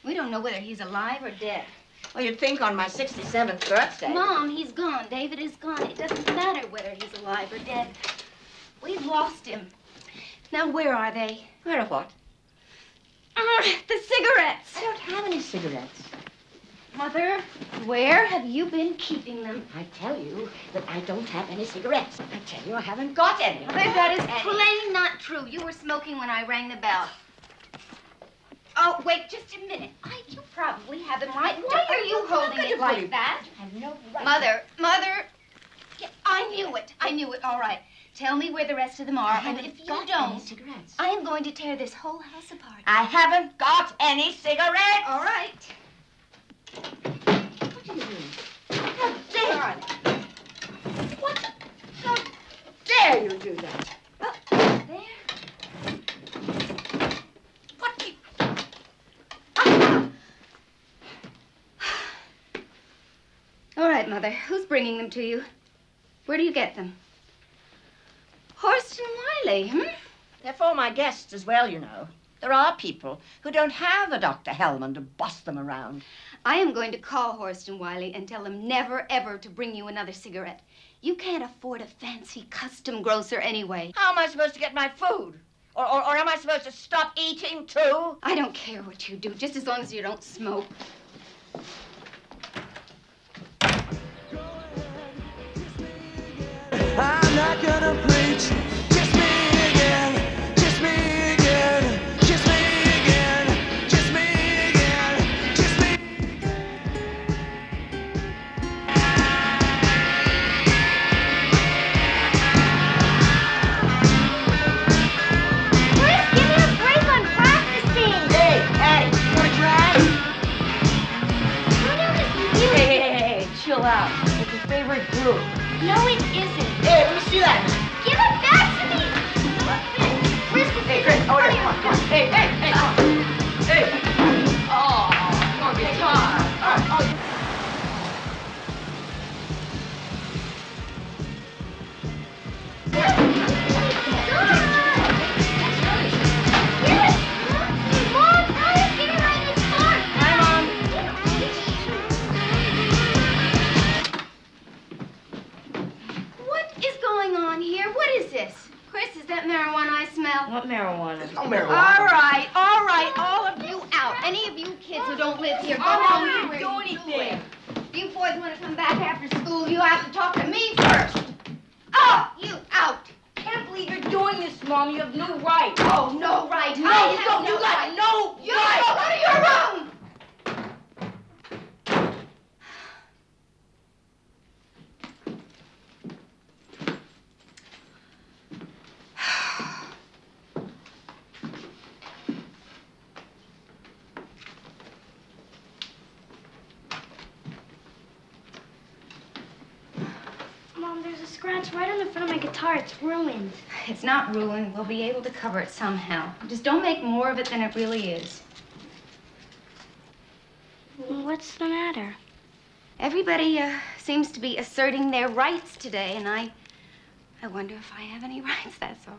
We don't know whether he's alive or dead. Well, you'd think on my 67th birthday. Mom, he's gone. David is gone. It doesn't matter whether he's alive or dead. We've lost him. Now, where are they? Where are what? The cigarettes. I don't have any cigarettes. Mother, where have you been keeping them? I tell you that I don't have any cigarettes. I tell you I haven't got any. Mother, that is plain not true. You were smoking when I rang the bell. Oh, wait just a minute. You probably have them right. Why are you holding it like that? I have no right. Mother. Yeah, I knew it. All right. Tell me where the rest of them are, and if you don't, cigarettes. I am going to tear this whole house apart. I haven't got any cigarettes. All right. What are you doing? How dare you? What? How dare you do that? There. What the... All right, Mother. Who's bringing them to you? Where do you get them? Horst and Wiley, They're for my guests as well, you know. There are people who don't have a Dr. Hellman to boss them around. I am going to call Horst and Wiley and tell them never, ever to bring you another cigarette. You can't afford a fancy custom grocer anyway. How am I supposed to get my food? Or am I supposed to stop eating, too? I don't care what you do, just as long as you don't smoke. I'm not gonna preach. Kiss me again. Kiss me again. Kiss me again. Kiss me again. Kiss me Chris, give me a break on practicing. Hey, Addie, you wanna try? Who knew this was you? Hey, chill out. It's your favorite group. No, it isn't. Hey, let me see that. Give it back to me. Chris, Hey, Chris, oh, yeah, come on. Hey. Hey. Oh, your guitar. Oh. What is going on here? What is this? Chris, is that marijuana I smell? What marijuana? No marijuana. All right, all of you out. Any of you kids who don't live here, go home and where you live. If you boys want to come back after school, you have to talk to me first. Oh, you out. Can't believe you're doing this, Mom. You have no right. Oh, no right. No, I you have don't. no You got right. no You right. go to your room. Mom, there's a scratch right on the front of my guitar. It's ruined. It's not ruined. We'll be able to cover it somehow. Just don't make more of it than it really is. What's the matter? Everybody seems to be asserting their rights today, and I wonder if I have any rights, that's all.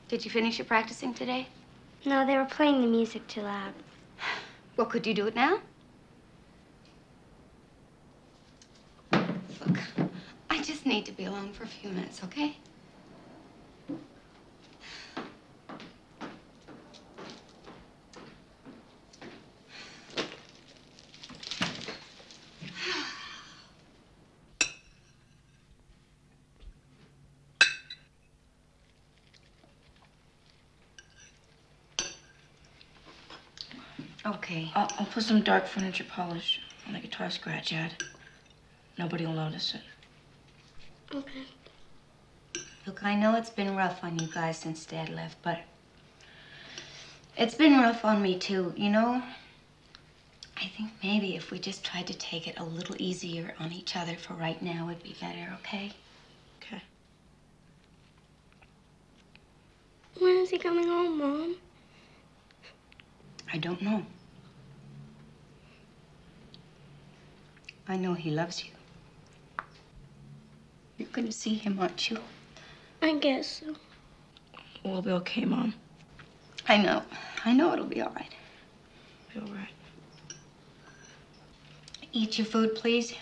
Did you finish your practicing today? No, they were playing the music too loud. Well, could you do it now? Look, I just need to be alone for a few minutes, okay? Okay. I'll put some dark furniture polish on the guitar scratch, Ed. Nobody will notice it. Okay. Look, I know it's been rough on you guys since Dad left, but it's been rough on me, too. You know, I think maybe if we just tried to take it a little easier on each other for right now, it'd be better, okay? Okay. When is he coming home, Mom? I don't know. I know he loves you. You're gonna see him, aren't you? I guess so. We'll be okay, Mom. I know. I know it'll be all right. Be all right. Eat your food, please.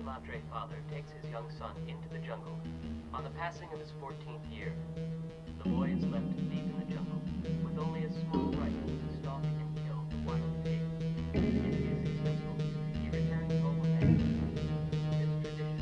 Madre father takes his young son into the jungle. On the passing of his 14th year, the boy is left to feed in the jungle with only a small rifle to stalk and kill the wild pigs. If he is successful, he returns home with them. His tradition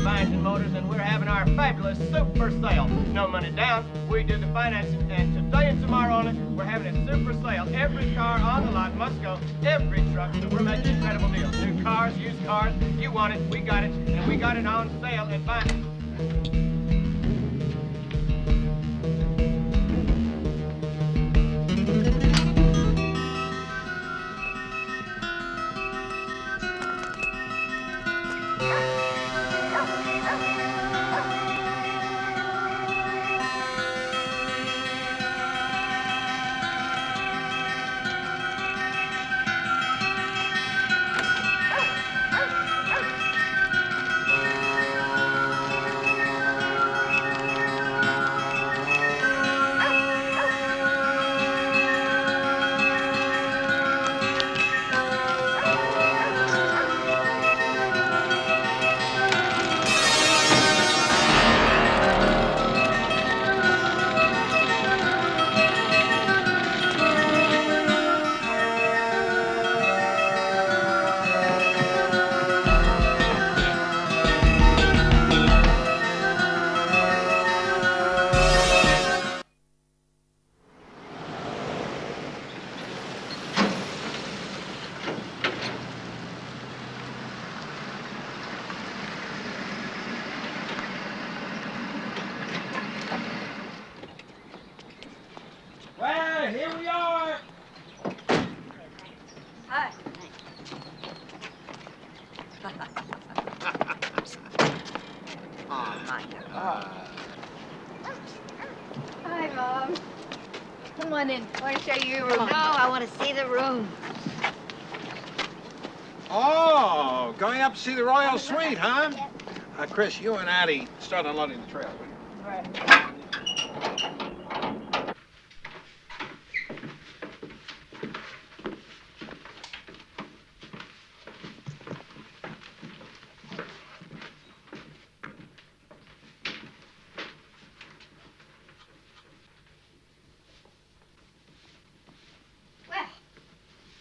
Byington Motors, and we're having our fabulous super sale. No money down, we do the financing, and today and tomorrow only, we're having a super sale. Every car on the lot must go, every truck, so we're making incredible deals. New cars, used cars, you want it, we got it, and we got it on sale at Byington. Oh, my God. Hi, Mom. Come on in. I want to show you your room. No, I want to see the room. Oh, going up to see the Royal Suite, huh? Chris, you and Addie start unloading the trailer. Right.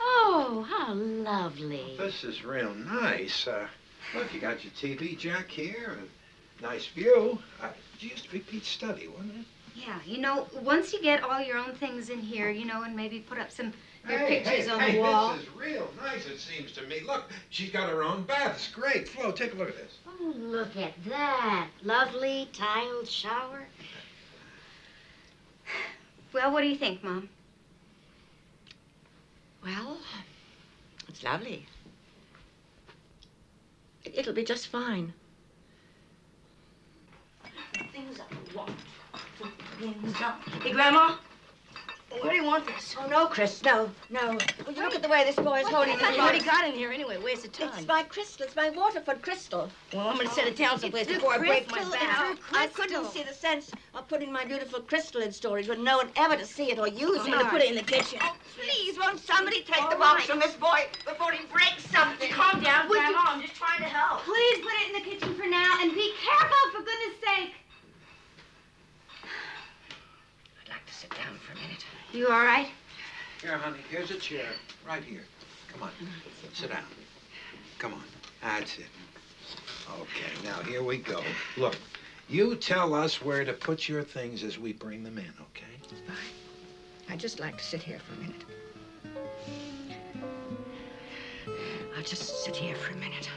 Oh, how lovely. This is real nice. Look, you got your TV jack here, and nice view. It used to be Pete's study, wasn't it? Yeah, you know, once you get all your own things in here, you know, and maybe put up some your pictures on the wall. This is real nice, it seems to me. Look, she's got her own bath. It's great. Flo, take a look at this. Oh, look at that. Lovely tiled shower. Well, what do you think, Mom? Well, it's lovely. It'll be just fine. Things up the wall. Things up. Hey, Grandma, where do you want this? Oh, no, Chris, no. Will you look at the way this boy is holding What it? do you got in here anyway? Where's the time? It's my crystal. It's my Waterford crystal. Well, I'm going to set it down someplace before I break my back. I couldn't see the sense of putting my beautiful crystal in storage with no one ever to see it or use I'm it. going to put it in the kitchen. Oh, please, won't somebody take the box from this boy before he breaks something? Calm down, Would Grandma. you- I'm just trying to help. Please put it in the kitchen for now, and be careful, for goodness sake. I'd like to sit down for a minute. You all right? Here, honey, here's a chair. Right here. Come on. Sit down. Come on. That's it. Okay, now here we go. Look, you tell us where to put your things as we bring them in, okay? Fine. I'd just like to sit here for a minute. I'll just sit here for a minute.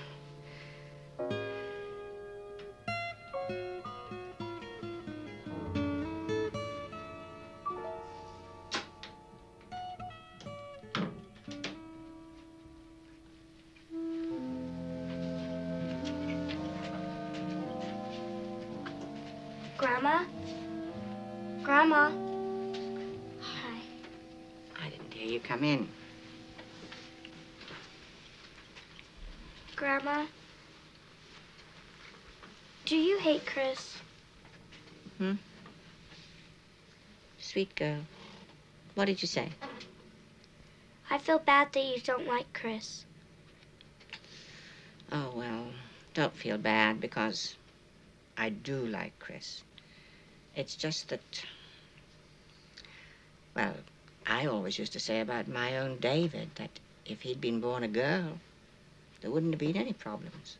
Grandma? Grandma? Hi. I didn't hear you come in. Grandma? Do you hate Chris? Sweet girl. What did you say? I feel bad that you don't like Chris. Oh, well, don't feel bad because I do like Chris. It's just that, well, I always used to say about my own David that if he'd been born a girl, there wouldn't have been any problems.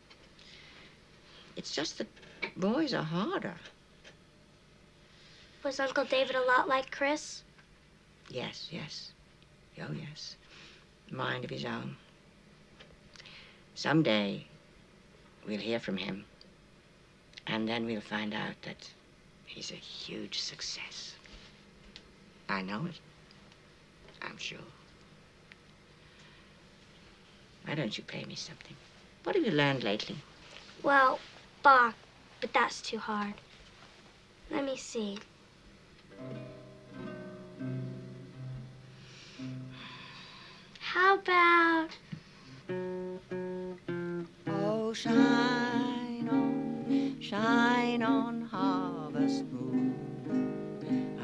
It's just that boys are harder. Was Uncle David a lot like Chris? Yes, yes. Oh, yes. Mind of his own. Someday, we'll hear from him. And then we'll find out that he's a huge success. I know it. I'm sure. Why don't you play me something? What have you learned lately? Well, Bach, but that's too hard. Let me see. How about... Oh, shine on, harvest moon.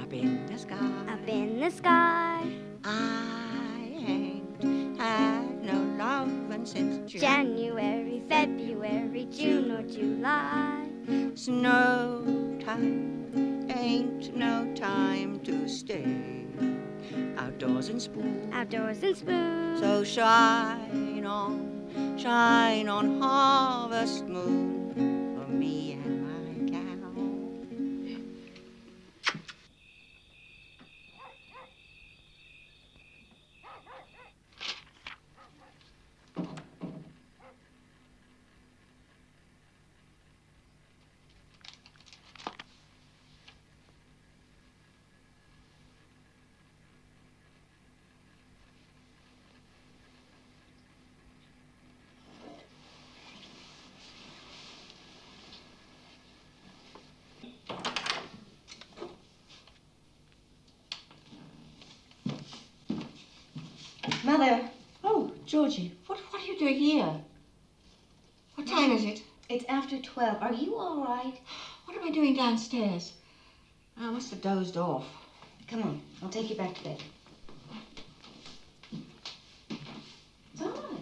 Up in the sky. Up in the sky. I ain't had no lovin' since January, February, June or July. Snow time ain't no time to stay. Outdoors and spoon. Outdoors and spoon. So shine on, harvest moon for me and my cow. Georgie, what are you doing here? What time is it? It's after 12. Are you all right? What am I doing downstairs? I must have dozed off. Come on, I'll take you back to bed. It's all right.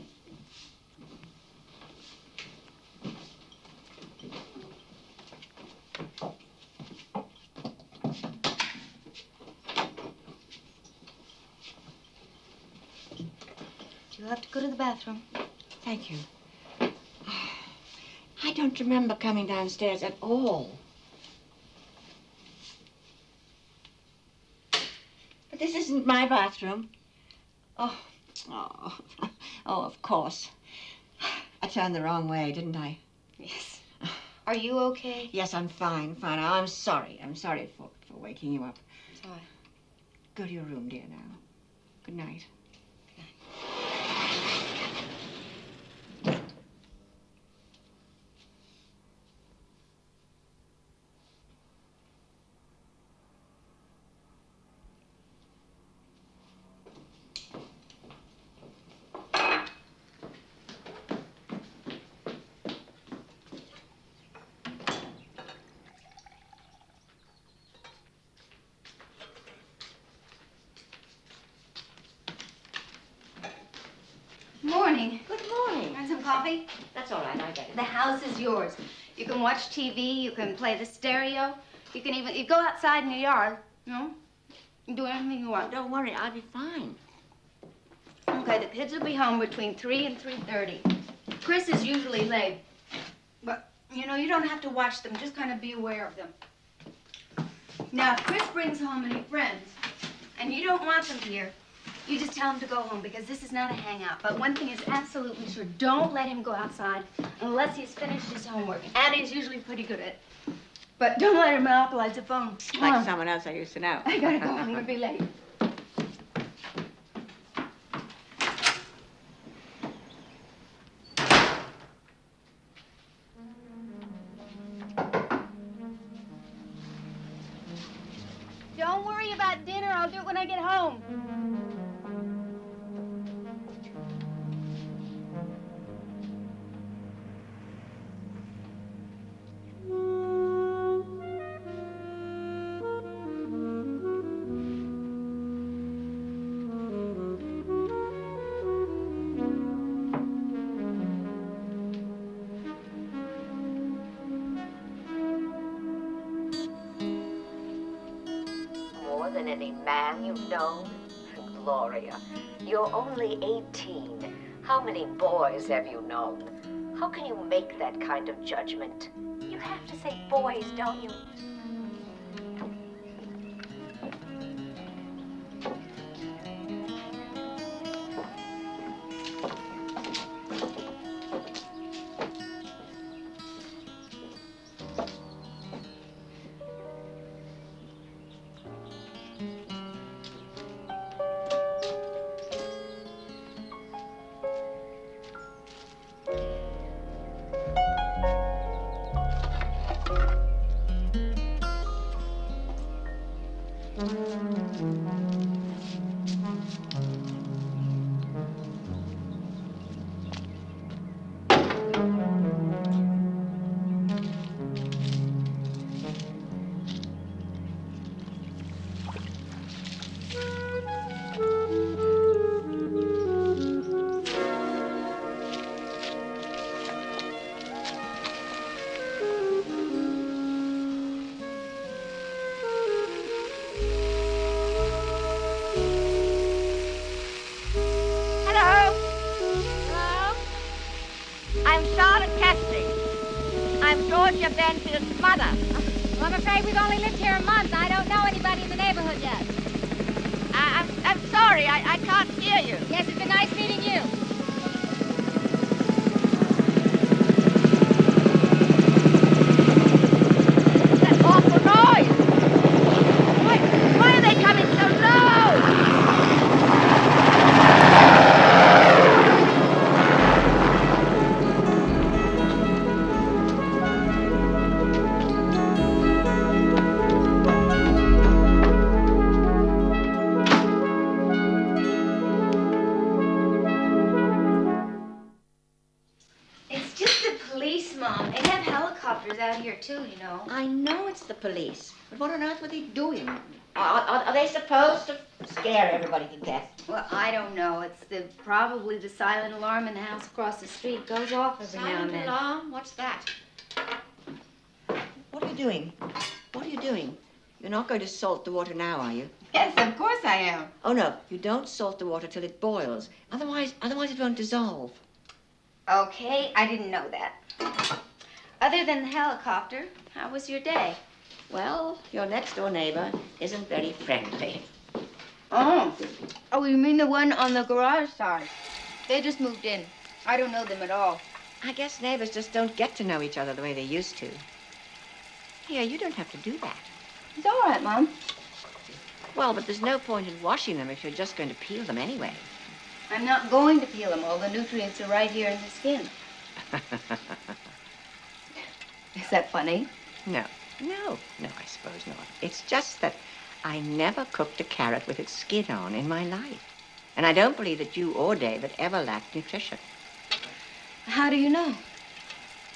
You'll have to go to the bathroom. Thank you. I don't remember coming downstairs at all. But this isn't my bathroom. Oh, of course. I turned the wrong way, didn't I? Yes. Are you okay? Yes, I'm fine. I'm sorry. I'm sorry for waking you up. It's all right. Go to your room, dear, now. Good night. Morning. Good morning. Want some coffee? That's all right, I get it. The house is yours. You can watch TV, you can play the stereo, you can even, you go outside in the yard, you know? You can do anything you want. Oh, don't worry, I'll be fine. Okay, the kids will be home between 3 and 3:30. Chris is usually late. But, you know, you don't have to watch them, just kind of be aware of them. Now, if Chris brings home any friends, and you don't want them here, you just tell him to go home, because this is not a hangout. But one thing is absolutely sure, don't let him go outside unless he's finished his homework. Addie's usually pretty good at it. But don't let him monopolize the phone. Like someone else I used to know. I gotta go, I'm gonna be late. Don't worry about dinner, I'll do it when I get home. More than any man you've known? Gloria, you're only 18. How many boys have you known? How can you make that kind of judgment? You have to say boys, don't you? Georgia Benfield's mother. Well, I'm afraid we've only lived here a month. I don't know anybody in the neighborhood yet. I'm sorry, I can't hear you. Yes, it's been nice meeting you. That awful noise. Why are they coming so low? Mom. They have helicopters out here, too, you know. I know it's the police, but what on earth were they doing? Are they supposed to scare everybody to death? Well, I don't know. It's probably the silent alarm in the house across the street. Goes off every now and then. Silent alarm? What's that? What are you doing? What are you doing? You're not going to salt the water now, are you? Yes, of course I am. Oh, no. You don't salt the water till it boils. Otherwise it won't dissolve. Okay, I didn't know that. Other than the helicopter, how was your day? Well, your next-door neighbor isn't very friendly. Oh, you mean the one on the garage side? They just moved in. I don't know them at all. I guess neighbors just don't get to know each other the way they used to. Here, you don't have to do that. It's all right, Mom. Well, but there's no point in washing them if you're just going to peel them anyway. I'm not going to peel them. All the nutrients are right here in the skin. Is that funny? No, I suppose not. It's just that I never cooked a carrot with its skin on in my life. And I don't believe that you or David ever lacked nutrition. How do you know?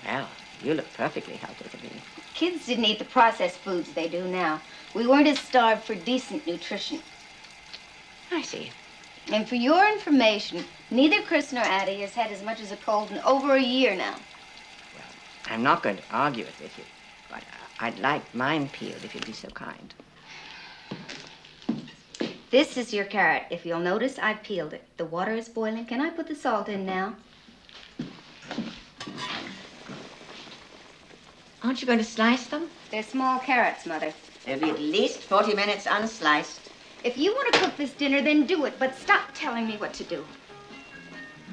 Well, you look perfectly healthy to me. Kids didn't eat the processed foods they do now. We weren't as starved for decent nutrition. I see. And for your information, neither Chris nor Addie has had as much as a cold in over a year now. I'm not going to argue it with you, but I'd like mine peeled if you'd be so kind. This is your carrot. If you'll notice, I've peeled it. The water is boiling. Can I put the salt in now? Aren't you going to slice them? They're small carrots, Mother. They'll be at least 40 minutes unsliced. If you want to cook this dinner, then do it, but stop telling me what to do.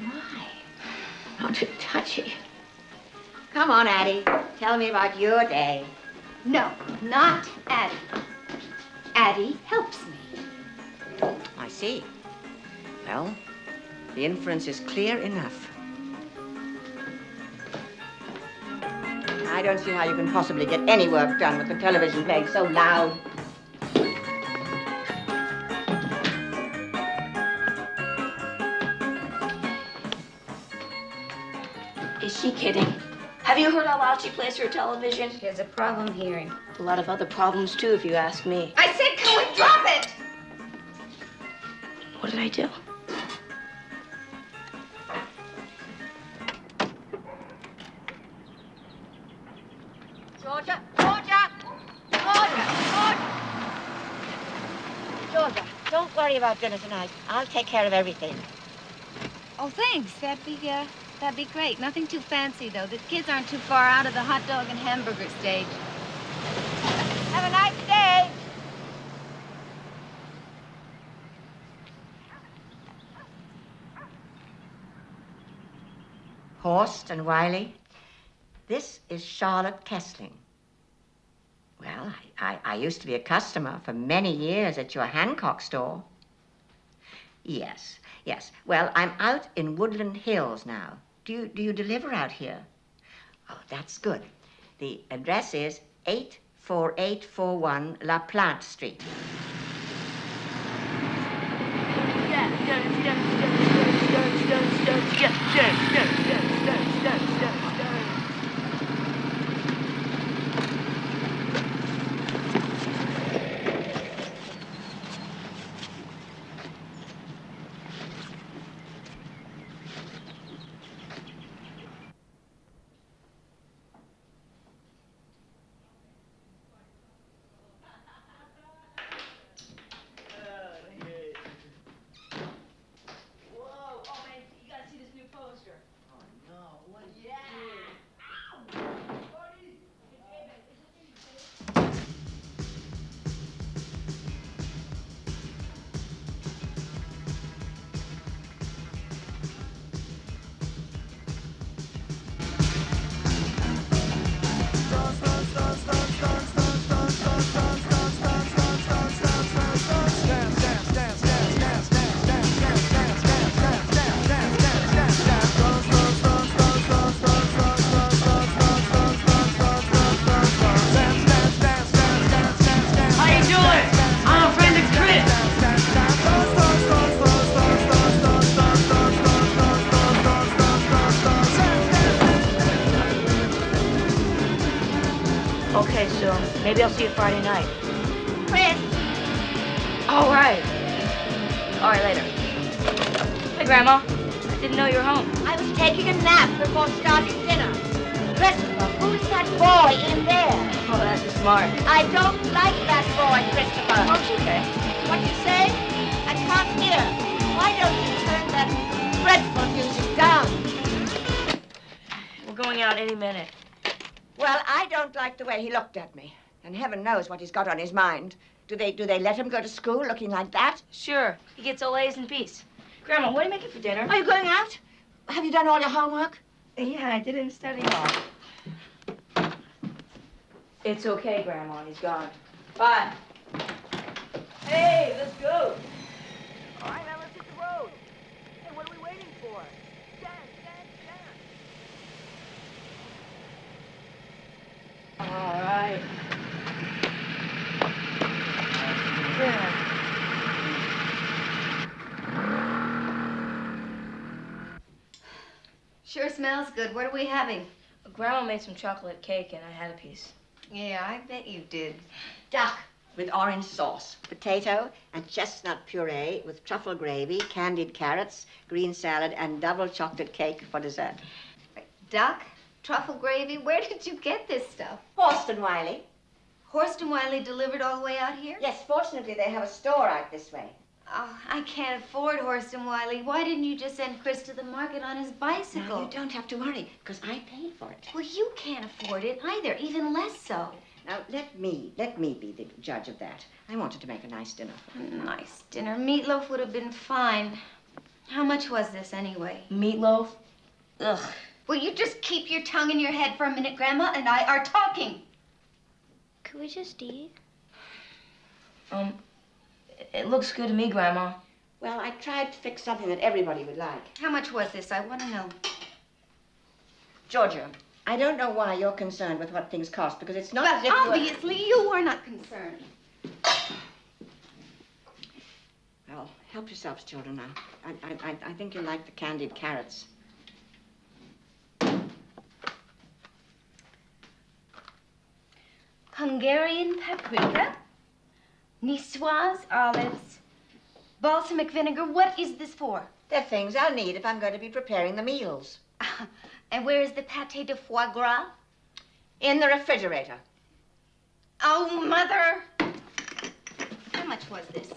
Why? Not too touchy. Come on, Addie. Tell me about your day. No, not Addie. Addie helps me. I see. Well, the inference is clear enough. I don't see how you can possibly get any work done with the television playing so loud. Is she kidding? Have you heard how loud she plays her television? She has a problem hearing. A lot of other problems, too, if you ask me. I said, can we drop it? What did I do? Georgia! Georgia, don't worry about dinner tonight. I'll take care of everything. Oh, thanks. That'd be great. Nothing too fancy, though. The kids aren't too far out of the hot dog and hamburger stage. Have a nice day. Horst and Wiley, this is Charlotte Kessling. Well, I used to be a customer for many years at your Hancock store. Yes. Well, I'm out in Woodland Hills now. Do you deliver out here? Oh, that's good. The address is 84841 La Plante Street. Okay, so maybe I'll see you Friday night. Chris! All right. All right, later. Hey, Grandma. I didn't know you were home. I was taking a nap before starting dinner. Christopher, who's that boy in there? Oh, that's smart. I don't like that boy, Christopher. Oh, it's okay. What you say? I can't hear. Why don't you turn that dreadful music down? We're going out any minute. Well, I don't like the way he looked at me. And heaven knows what he's got on his mind. Do they let him go to school looking like that? Sure. He gets all A's and B's. Grandma, what are you making for dinner? Are you going out? Have you done all your homework? Yeah, I did it in study hall. It's okay, Grandma. He's gone. Bye. Hey, let's go. All right, now let's hit the road. Hey, what are we waiting for? Dance, dance, dance. All right. Yeah. Sure smells good. What are we having? Grandma made some chocolate cake, and I had a piece. Yeah, I bet you did. Duck with orange sauce, potato and chestnut puree with truffle gravy, candied carrots, green salad, and double chocolate cake for dessert. Duck? Truffle gravy? Where did you get this stuff? Horston Wiley. Horston Wiley delivered all the way out here? Yes, fortunately they have a store out this way. Oh, I can't afford Horston Wiley. Why didn't you just send Chris to the market on his bicycle? No, you don't have to worry, because I paid for it. Well, you can't afford it either, even less so. Now, let me be the judge of that. I wanted to make a nice dinner for you. Nice dinner. Meatloaf would have been fine. How much was this, anyway? Meatloaf? Ugh. Will you just keep your tongue in your head for a minute? Grandma and I are talking. Could we just eat? It looks good to me, Grandma. Well, I tried to fix something that everybody would like. How much was this? I want to know. Georgia, I don't know why you're concerned with what things cost, because it's not But as if obviously you are not concerned. Well, help yourselves, children, now. I think you like the candied carrots. Hungarian paprika, Niçoise olives, balsamic vinegar. What is this for? They're things I'll need if I'm going to be preparing the meals. And where is the pâté de foie gras? In the refrigerator. Oh, Mother! How much was this?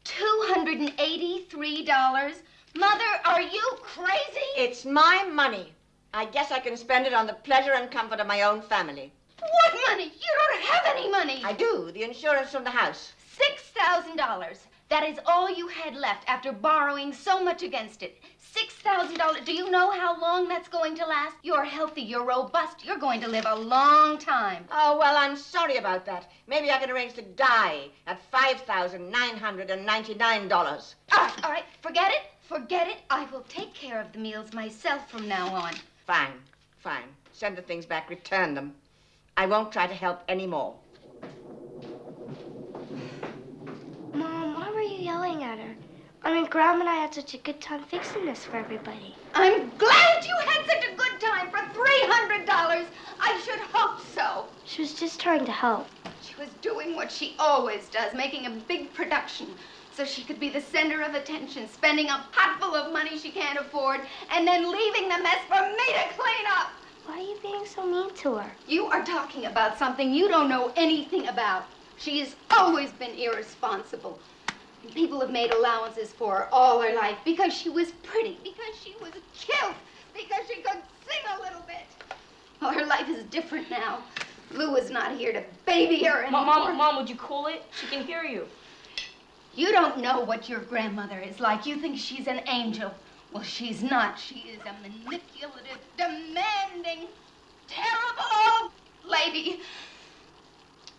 $283. Mother, are you crazy? It's my money. I guess I can spend it on the pleasure and comfort of my own family. What money? You don't have any money. I do. The insurance from the house. $6,000. That is all you had left after borrowing so much against it. $6,000. Do you know how long that's going to last? You're healthy. You're robust. You're going to live a long time. Oh, well, I'm sorry about that. Maybe I can arrange to die at $5,999. All right. Forget it. Forget it. I will take care of the meals myself from now on. Fine. Fine. Send the things back. Return them. I won't try to help any more. Mom, why were you yelling at her? I mean, Grandma and I had such a good time fixing this for everybody. I'm glad you had such a good time for $300. I should hope so. She was just trying to help. She was doing what she always does, making a big production so she could be the center of attention, spending a pot full of money she can't afford, and then leaving the mess for me to clean up. Why are you being so mean to her? You are talking about something you don't know anything about. She has always been irresponsible. People have made allowances for her all her life because she was pretty, because she was cute, because she could sing a little bit. Well, her life is different now. Lou is not here to baby her anymore. Mom, would you cool it? She can hear you. You don't know what your grandmother is like. You think she's an angel. Well, she's not. She is a manipulative, demanding, terrible old lady.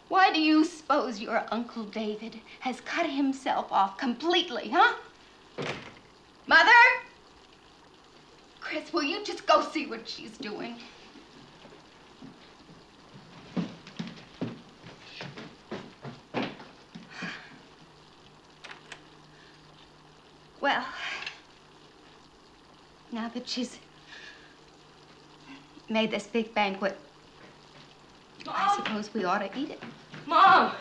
Why do you suppose your Uncle David has cut himself off completely, huh? Mother? Chris, will you just go see what she's doing? Well, Now that she's made this big banquet, I suppose we ought to eat it. Mom!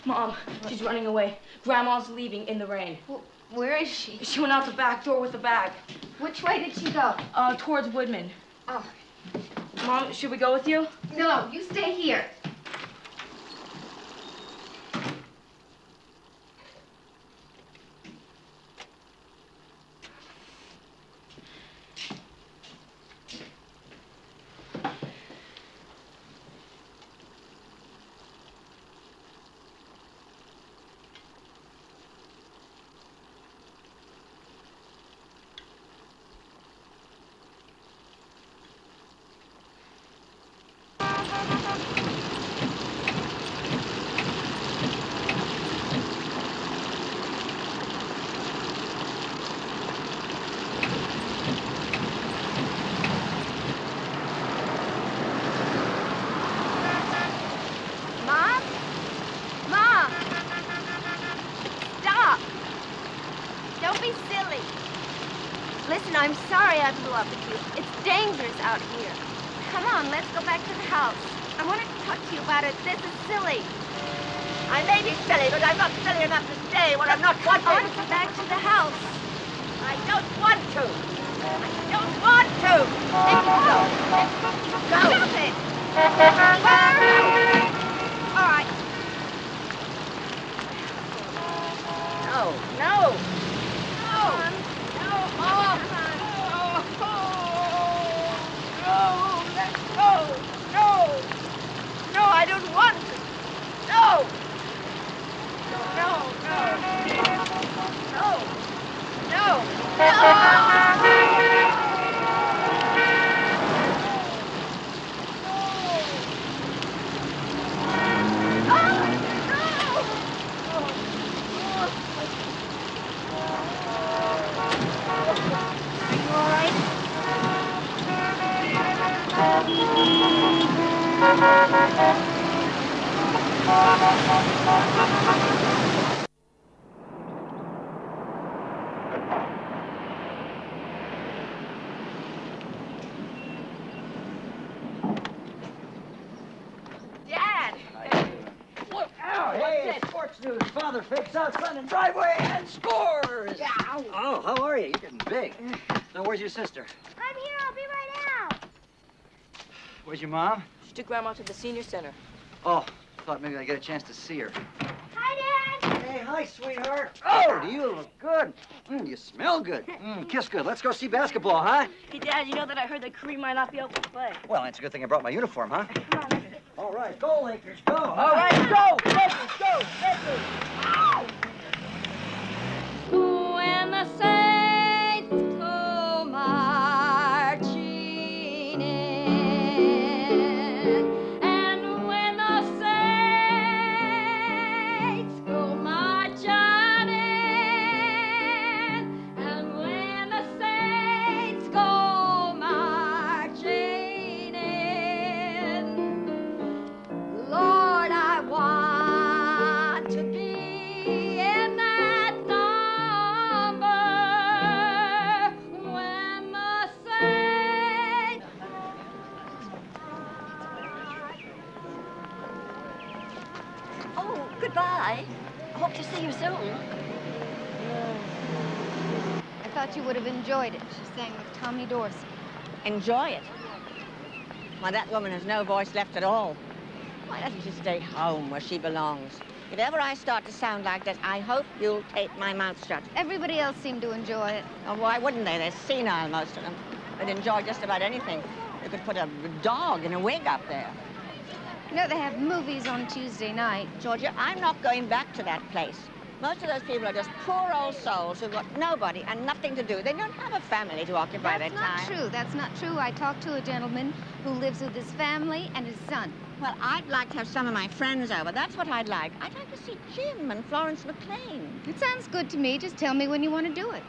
Mom, she's running away. Grandma's leaving in the rain. Well, where is she? She went out the back door with the bag. Which way did she go? Towards Woodman. Oh. Mom, should we go with you? No, you stay here. Mom? Mom! Stop! Don't be silly. Listen, I'm sorry I blew up at you. It's dangerous out here. Come on, let's go back to the house. I want to talk to you about it. This is silly. I may be silly, but I'm not silly enough to stay when I'm not wanted. I want to go back to the house. I don't want to. I don't want to. Then go. Go. Stop it. All right. No, no. No. No. Mom. No. Let's go. No. No, I don't want to. No. No. Dad. Look out! Hey, sports news. Father fakes out son in driveway and scores! Yeah. Oh, how are you? You're getting big. Now, where's your sister? I'm here. I'll be right out. Where's your mom? She took Grandma to the senior center. Oh, thought maybe I'd get a chance to see her. Hi, Dad. Hey, hi, sweetheart. Oh, do you look good? You smell good. Kiss good. Let's go see basketball, huh? Hey, Dad, you know that I heard that Kareem might not be able to play. Well, it's a good thing I brought my uniform, huh? Come on, All right, go, Lakers, go. All right, go. Lakers, go. Lakers. Ow! When the saints go marching in, and when the saints go marching in, and when the saints go marching in, Lord, I want to be in that number when the saints. Oh, goodbye. Hope to see you soon. I thought you would have enjoyed it. She sang with Tommy Dorsey. Enjoy it. Why, that woman has no voice left at all. Why doesn't she stay home where she belongs? If ever I start to sound like this, I hope you'll tape my mouth shut. Everybody else seemed to enjoy it. Oh, why wouldn't they? They're senile, most of them. They'd enjoy just about anything. You could put a dog in a wig up there. You know, they have movies on Tuesday night. Georgia, I'm not going back to that place. Most of those people are just poor old souls who've got nobody and nothing to do. They don't have a family to occupy their That's not time. true. That's not true. I talked to a gentleman who lives with his family and his son. Well, I'd like to have some of my friends over. That's what I'd like. I'd like to see Jim and Florence McLean. It sounds good to me. Just tell me when you want to do it.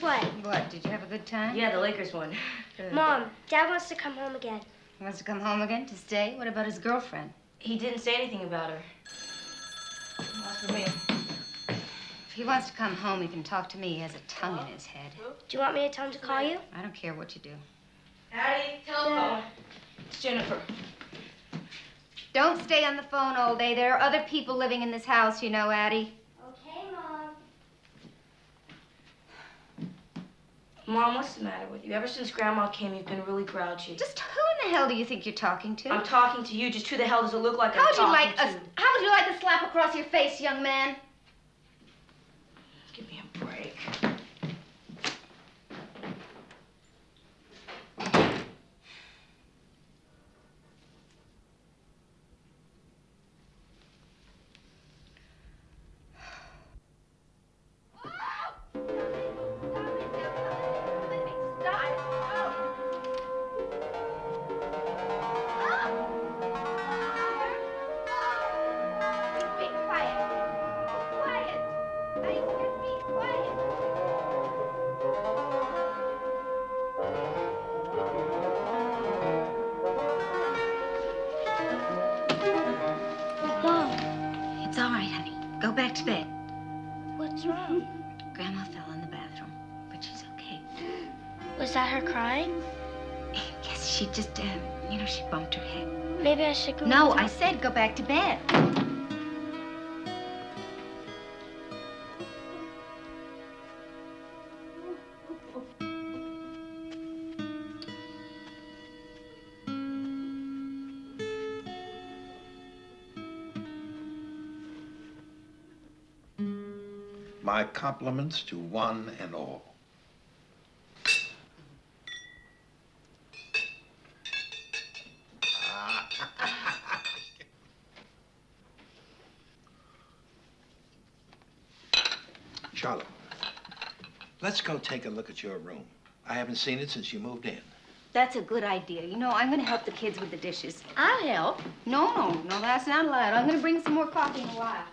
What? What, did you have a good time? Yeah, the Lakers won. Mom, Dad wants to come home again. He wants to come home again to stay? What about his girlfriend? He didn't say anything about her. As for me. If he wants to come home, he can talk to me. He has a tongue in his head. Do you want me to tell him to call you? I don't care what you do. Addie, telephone. It's Jennifer. Don't stay on the phone all day. There are other people living in this house, you know, Addie. Okay, Mom. Mom, what's the matter with you? Ever since Grandma came, you've been really grouchy. Just who in the hell do you think you're talking to? I'm talking to you. Just who the hell does it look like How I'm would you talking like to? How would you like a slap across your face, young man? Give me a break. It's all right, honey. Go back to bed. What's wrong? Grandma fell in the bathroom, but she's okay. Was that her crying? Yes, she just, she bumped her head. Maybe I should go. No, I said go back to bed. My compliments to one and all. Charlotte, let's go take a look at your room. I haven't seen it since you moved in. That's a good idea. You know, I'm going to help the kids with the dishes. I'll help. No, that's not allowed. I'm going to bring some more coffee in a while.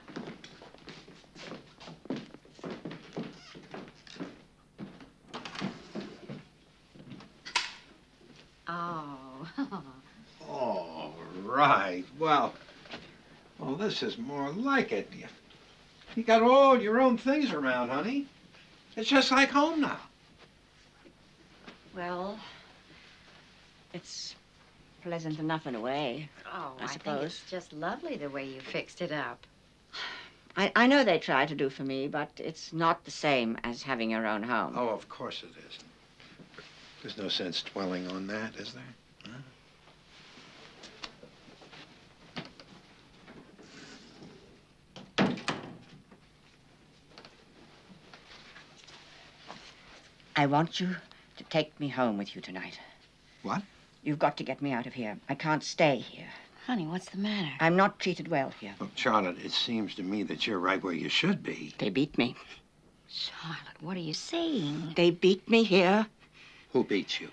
Oh. All right. Well, this is more like it. You got all your own things around, honey. It's just like home now. Well, it's pleasant enough in a way. Oh, I think suppose. it's just lovely the way you fixed it up. I know they try to do for me, but it's not the same as having your own home. Oh, of course it isn't. There's no sense dwelling on that, is there? Huh? I want you to take me home with you tonight. What? You've got to get me out of here. I can't stay here. Honey, what's the matter? I'm not treated well here. Look, Charlotte, it seems to me that you're right where you should be. They beat me. Charlotte, what are you saying? They beat me here. Who beats you?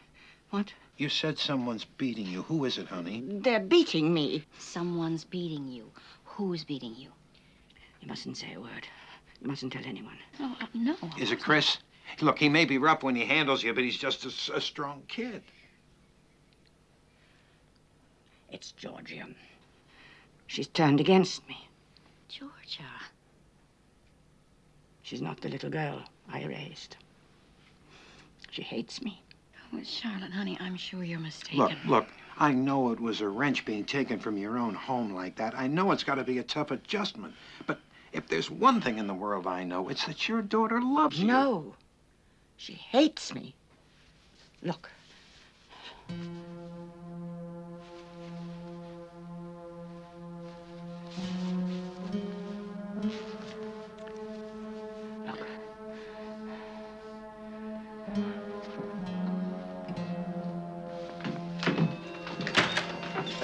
What? You said someone's beating you. Who is it, honey? They're beating me. Someone's beating you. Who's beating you? You mustn't say a word. You mustn't tell anyone. Oh, no. Is it Chris? Look, he may be rough when he handles you, but he's just a strong kid. It's Georgia. She's turned against me. Georgia. She's not the little girl I raised. She hates me. Oh, Charlotte, honey, I'm sure you're mistaken. Look, I know it was a wrench being taken from your own home like that. I know it's got to be a tough adjustment. But if there's one thing in the world I know, it's that your daughter loves you. No. She hates me. Look.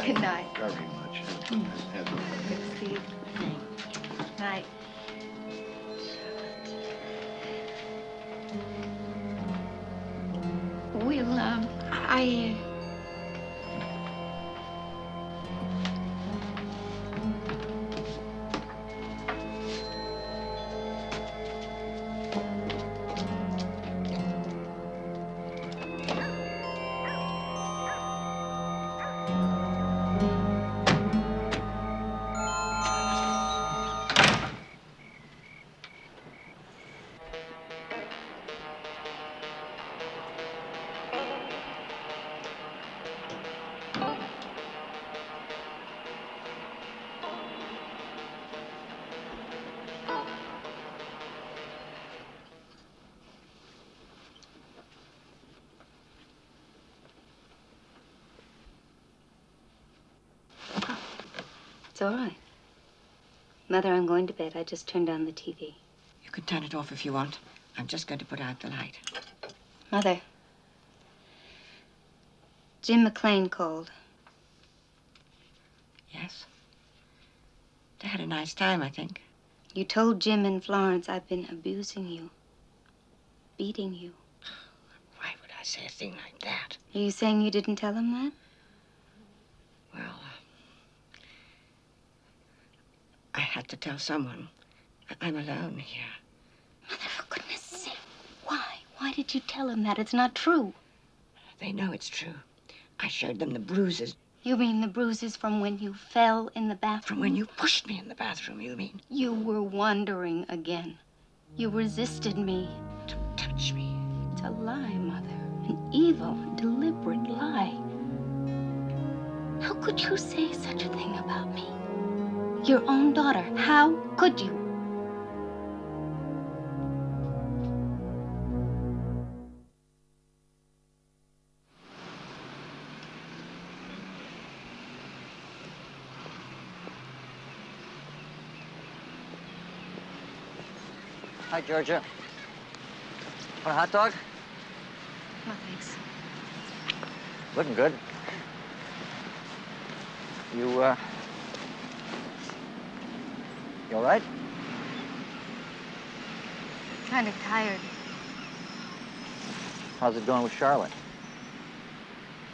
Good night. Very much. Good to see you. Night. Will, It's all right. Mother, I'm going to bed. I just turned on the TV. You can turn it off if you want. I'm just going to put out the light. Mother. Jim McLean called. Yes? They had a nice time, I think. You told Jim and Florence I've been abusing you. Beating you. Why would I say a thing like that? Are you saying you didn't tell him that? Well, I had to tell someone. I'm alone here. Mother, for goodness sake, why? Why did you tell him that? It's not true. They know it's true. I showed them the bruises. You mean the bruises from when you fell in the bathroom? From when you pushed me in the bathroom, you mean? You were wandering again. You resisted me. Don't touch me. It's a lie, Mother. An evil, deliberate lie. How could you say such a thing about me? Your own daughter. How could you? Hi, Georgia. Want a hot dog? No, thanks. Looking good. You all right? Kind of tired. How's it going with Charlotte?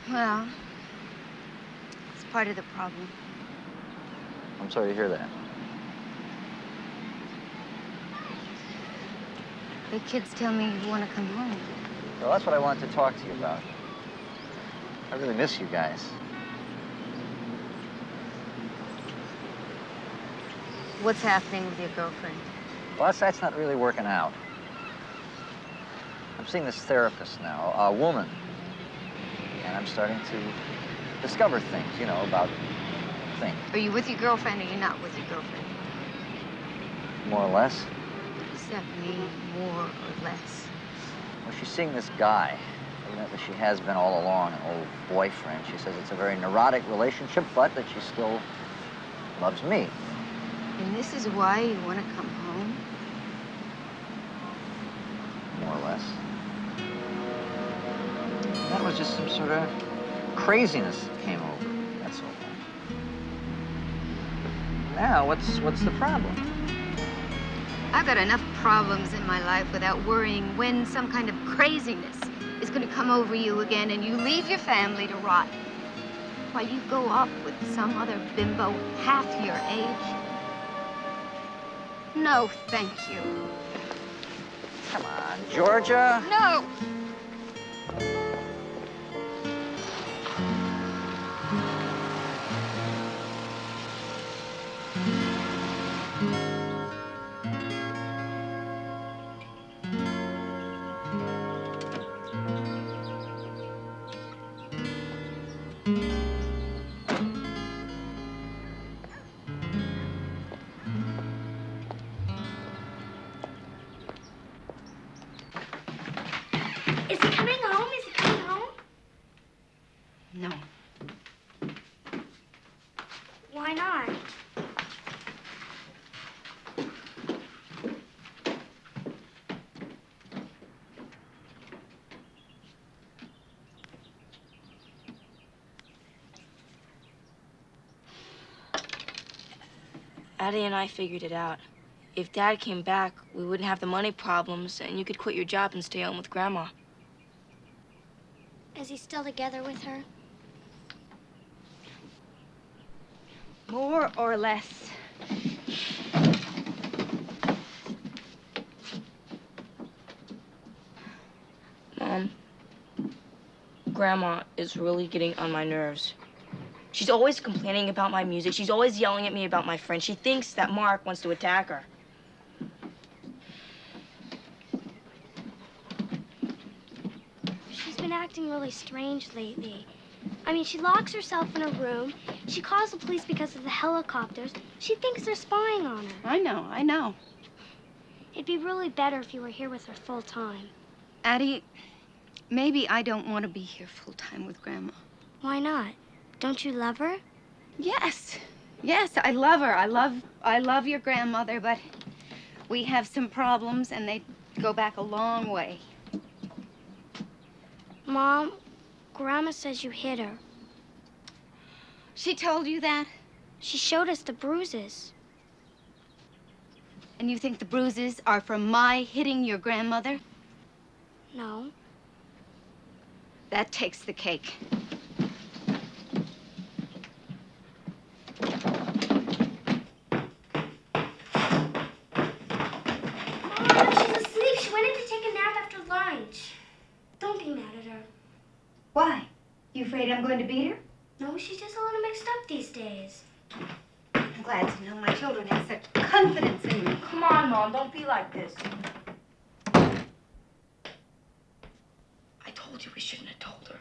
Well, it's part of the problem. I'm sorry to hear that. The kids tell me you want to come home. Well, that's what I wanted to talk to you about. I really miss you guys. What's happening with your girlfriend? Well, that's not really working out. I'm seeing this therapist now, a woman. And I'm starting to discover things, you know, about things. Are you with your girlfriend or you're not with your girlfriend? More or less. Does that mean more or less? Well, she's seeing this guy. Evidently, she has been all along, an old boyfriend. She says it's a very neurotic relationship, but that she still loves me. And this is why you want to come home? More or less. That was just some sort of craziness that came over. That's all. Now, what's the problem? I've got enough problems in my life without worrying when some kind of craziness is going to come over you again and you leave your family to rot while you go off with some other bimbo half your age. No, thank you. Come on, Georgia. No! Is he coming home? Is he coming home? No. Why not? Addie and I figured it out. If Dad came back, we wouldn't have the money problems, and you could quit your job and stay home with Grandma. Is he still together with her? More or less. Mom, Grandma is really getting on my nerves. She's always complaining about my music. She's always yelling at me about my friends. She thinks that Mark wants to attack her. She's been acting really strange lately. I mean, she locks herself in a room. She calls the police because of the helicopters. She thinks they're spying on her. I know. It'd be really better if you were here with her full time. Addie, maybe I don't want to be here full time with Grandma. Why not? Don't you love her? Yes. Yes, I love her. I love your grandmother, but we have some problems, and they go back a long way. Mom, Grandma says you hit her. She told you that? She showed us the bruises. And you think the bruises are from my hitting your grandmother? No. That takes the cake. Mom, she's asleep. She went in to take a nap after lunch. Don't be mad at her. Why? You afraid I'm going to beat her? No, she's just a little mixed up these days. I'm glad to know my children have such confidence in me. Come on, Mom, don't be like this. I told you we shouldn't have told her.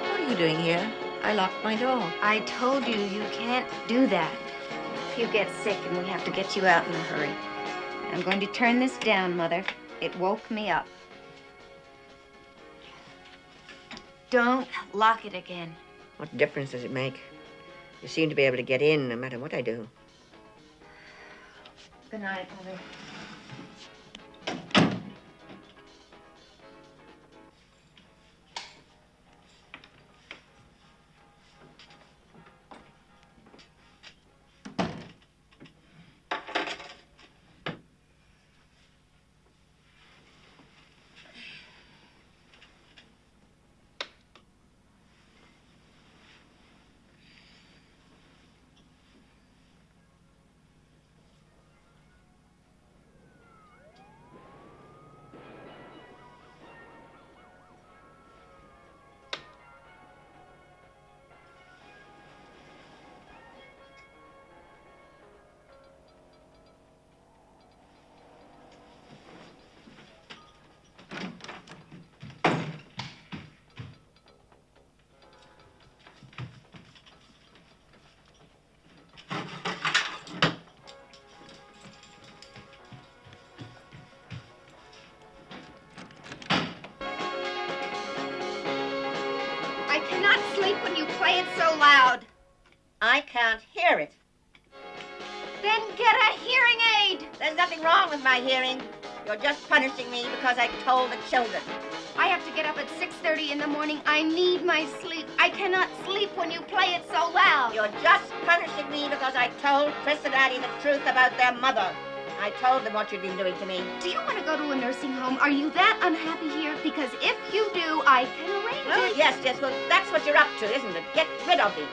What are you doing here? I locked my door. I told you, you can't do that. If you get sick and we have to get you out in a hurry. I'm going to turn this down, Mother. It woke me up. Don't lock it again. What difference does it make? You seem to be able to get in no matter what I do. Good night, Mother. I cannot sleep when you play it so loud. I can't hear it. Then get a hearing aid. There's nothing wrong with my hearing. You're just punishing me because I told the children. I have to get up at 6:30 in the morning. I need my sleep. I cannot sleep when you play it so loud. You're just punishing me because I told Chris and Addie the truth about their mother. I told them what you'd been doing to me. Do you want to go to a nursing home? Are you that unhappy here? Because if you do, I can arrange it. Yes, well, that's what you're up to, isn't it? Get rid of me.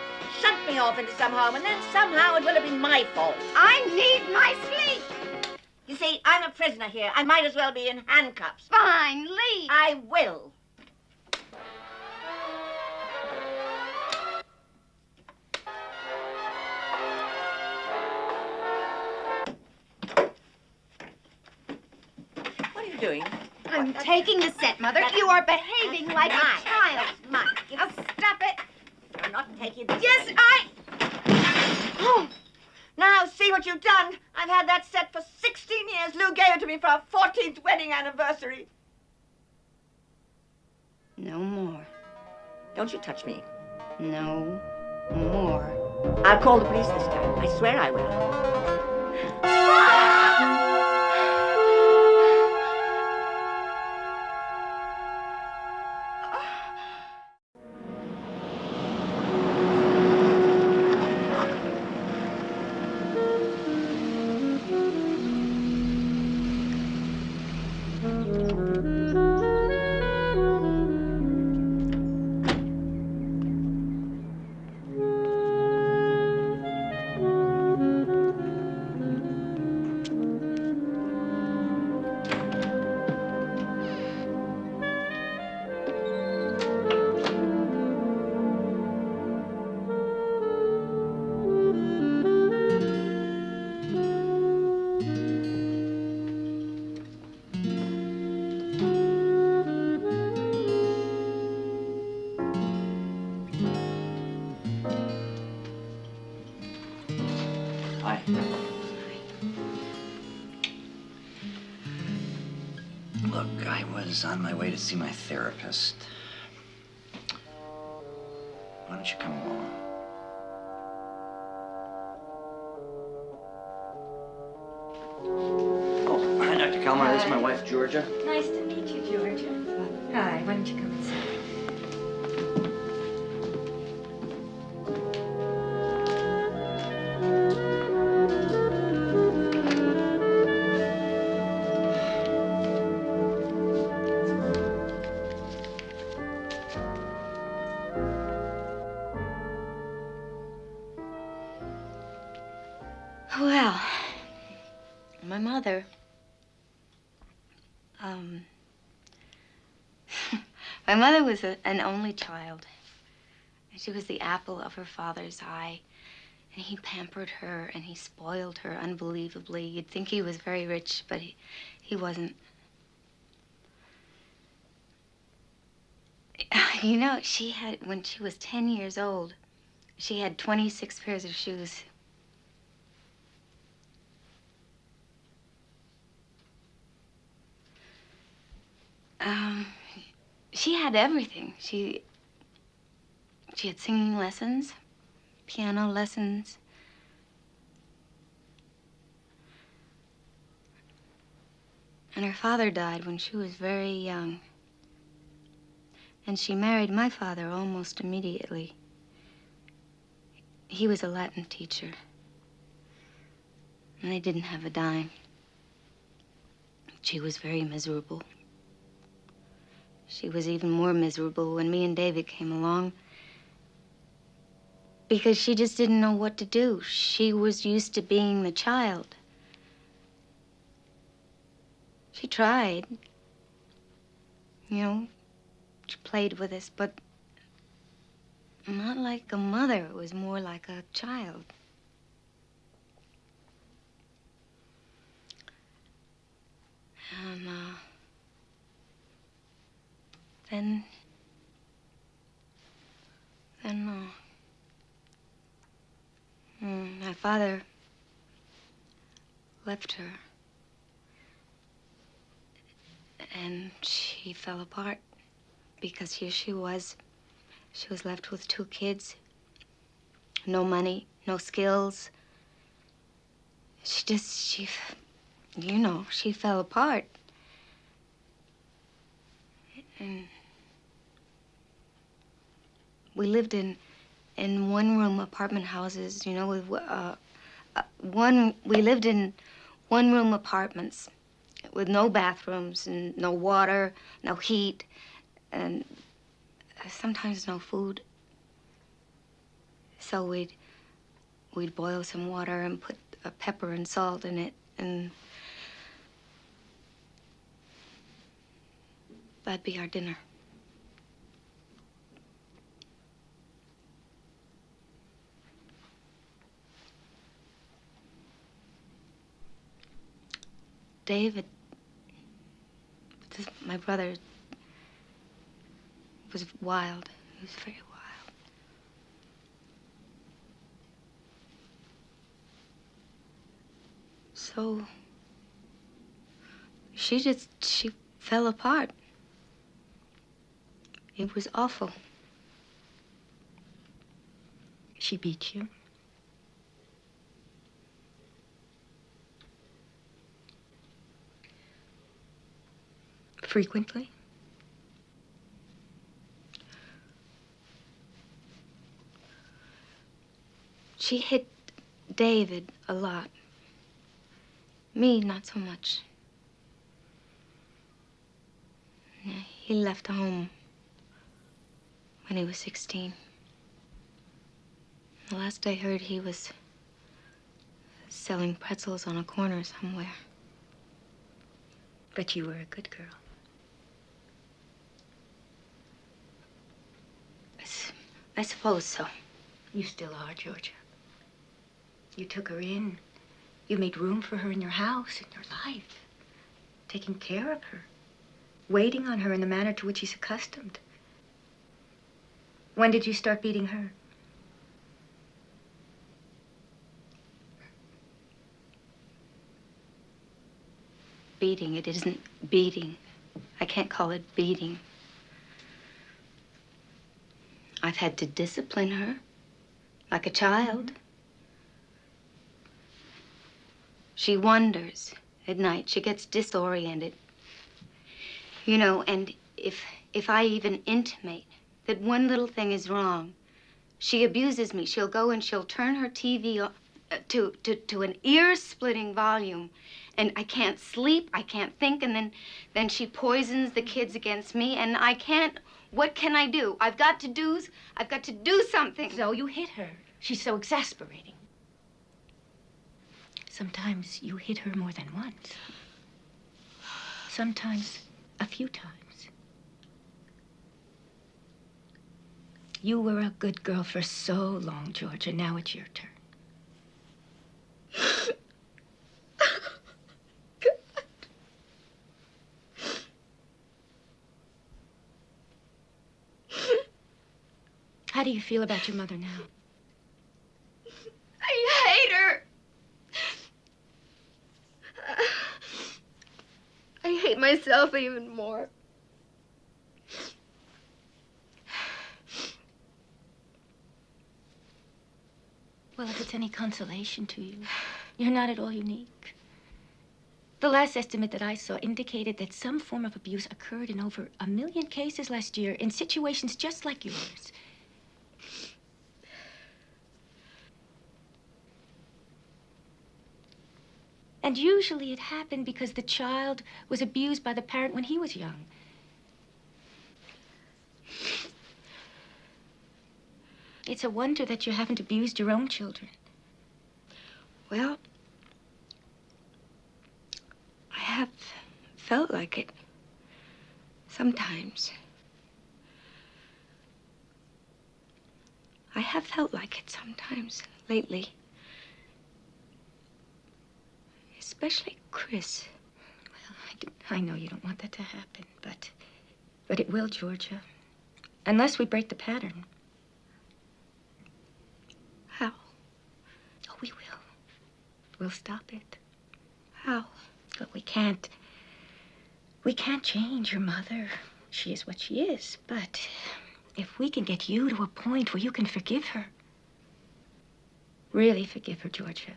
Shut me off into some home, and then somehow it will have been my fault. I need my sleep. You see, I'm a prisoner here. I might as well be in handcuffs. Fine, leave. I will. What are you doing? I'm taking the set, Mother. You are behaving like a child. That's mine. Now stop it. You're not taking this. Yes, Oh, now see what you've done. I've had that set for 16 years. Lou gave it to me for our 14th wedding anniversary. No more. Don't you touch me. No more. I'll call the police this time. I swear I will. Hi. Look, I was on my way to see my therapist. Why don't you come along? Oh, hi, Dr. Kalmar. This is my wife, Georgia. Nice to meet you, Georgia. Hi, why don't you come inside? Well, my mother, my mother was an only child. She was the apple of her father's eye, and he pampered her and he spoiled her unbelievably. You'd think he was very rich, but he wasn't. You know, she had, when she was 10 years old, she had 26 pairs of shoes. She had everything. She had singing lessons, piano lessons. And her father died when she was very young. And she married my father almost immediately. He was a Latin teacher. And they didn't have a dime. She was very miserable. She was even more miserable when me and David came along, because she just didn't know what to do. She was used to being the child. She tried. You know, she played with us, but not like a mother. It was more like a child. And, my father left her, and she fell apart because here she was left with 2 kids, no money, no skills. She fell apart. And we lived in one-room apartment houses, you know, we lived in one-room apartments with no bathrooms and no water, no heat, and sometimes no food. So we'd boil some water and put pepper and salt in it, and that'd be our dinner. David, my brother, was wild. He was very wild. So she fell apart. It was awful. She beat you? Frequently? She hit David a lot. Me, not so much. He left home when he was 16. The last I heard, he was selling pretzels on a corner somewhere. But you were a good girl. I suppose so. You still are, Georgia. You took her in. You made room for her in your house, in your life. Taking care of her. Waiting on her in the manner to which she's accustomed. When did you start beating her? beating. It isn't beating. I can't call it beating. I've had to discipline her like a child. She wonders at night. She gets disoriented. You know, and if I even intimate that one little thing is wrong, she abuses me. She'll go and she'll turn her TV on, to an ear-splitting volume, and I can't sleep, I can't think, and then she poisons the kids against me, and I can't. What can I do? I've got to do something. So you hit her. She's so exasperating. Sometimes you hit her more than once. Sometimes a few times. You were a good girl for so long, Georgia. Now it's your turn. How do you feel about your mother now? I hate her. I hate myself even more. Well, if it's any consolation to you, you're not at all unique. The last estimate that I saw indicated that some form of abuse occurred in over 1 million cases last year in situations just like yours. And usually it happened because the child was abused by the parent when he was young. It's a wonder that you haven't abused your own children. Well, I have felt like it sometimes. I have felt like it sometimes lately. Especially Chris. Well, I know you don't want that to happen, but it will, Georgia. Unless we break the pattern. How? Oh, we will. We'll stop it. How? But we can't change your mother. She is what she is. But if we can get you to a point where you can forgive her, really forgive her, Georgia.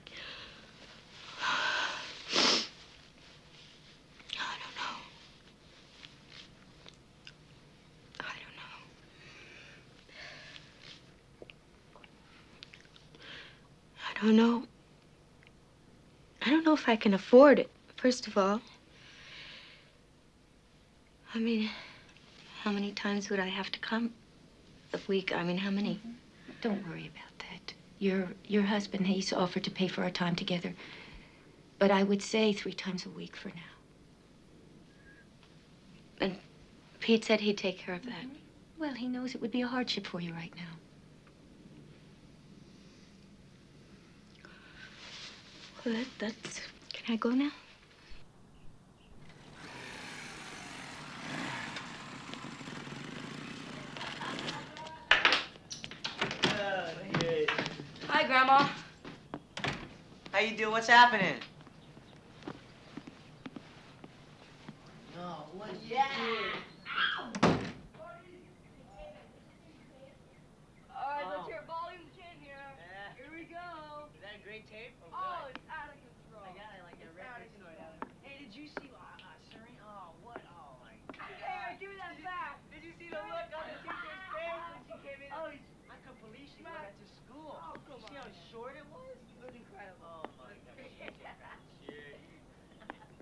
I don't know. I don't know if I can afford it, first of all. I mean, how many times would I have to come a week? I mean, how many? Don't worry about that. Your husband, he's offered to pay for our time together. But I would say 3 times a week for now. And Pete said he'd take care of that. Well, he knows it would be a hardship for you right now. Well, that's... Can I go now? Hi, Grandma. How you do? What's happening? No, what? Yeah. All right, let's hear volume 10 here. Yeah. Here we go. Is that a great tape? Oh, it's out of control. I got it like a record store. Hey, did you see Serene? Oh, what? Oh, my God. Hey, give me that back. Did you see the look on the teacher's face when she came in? Oh, I could believe she went back to school. Oh, come on. See how short it was? It was incredible. Oh, my God. Cheers.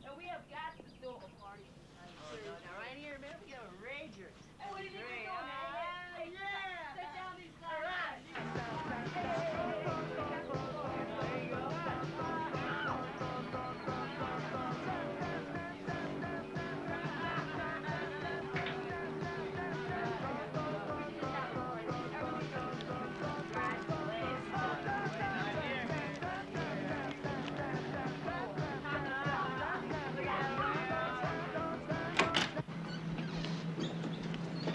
And we have got to do a party. Oh, no, now right here, man, we got a rager. Hey, what do you think we're doing, man? Yeah. Sit down these guys. All right.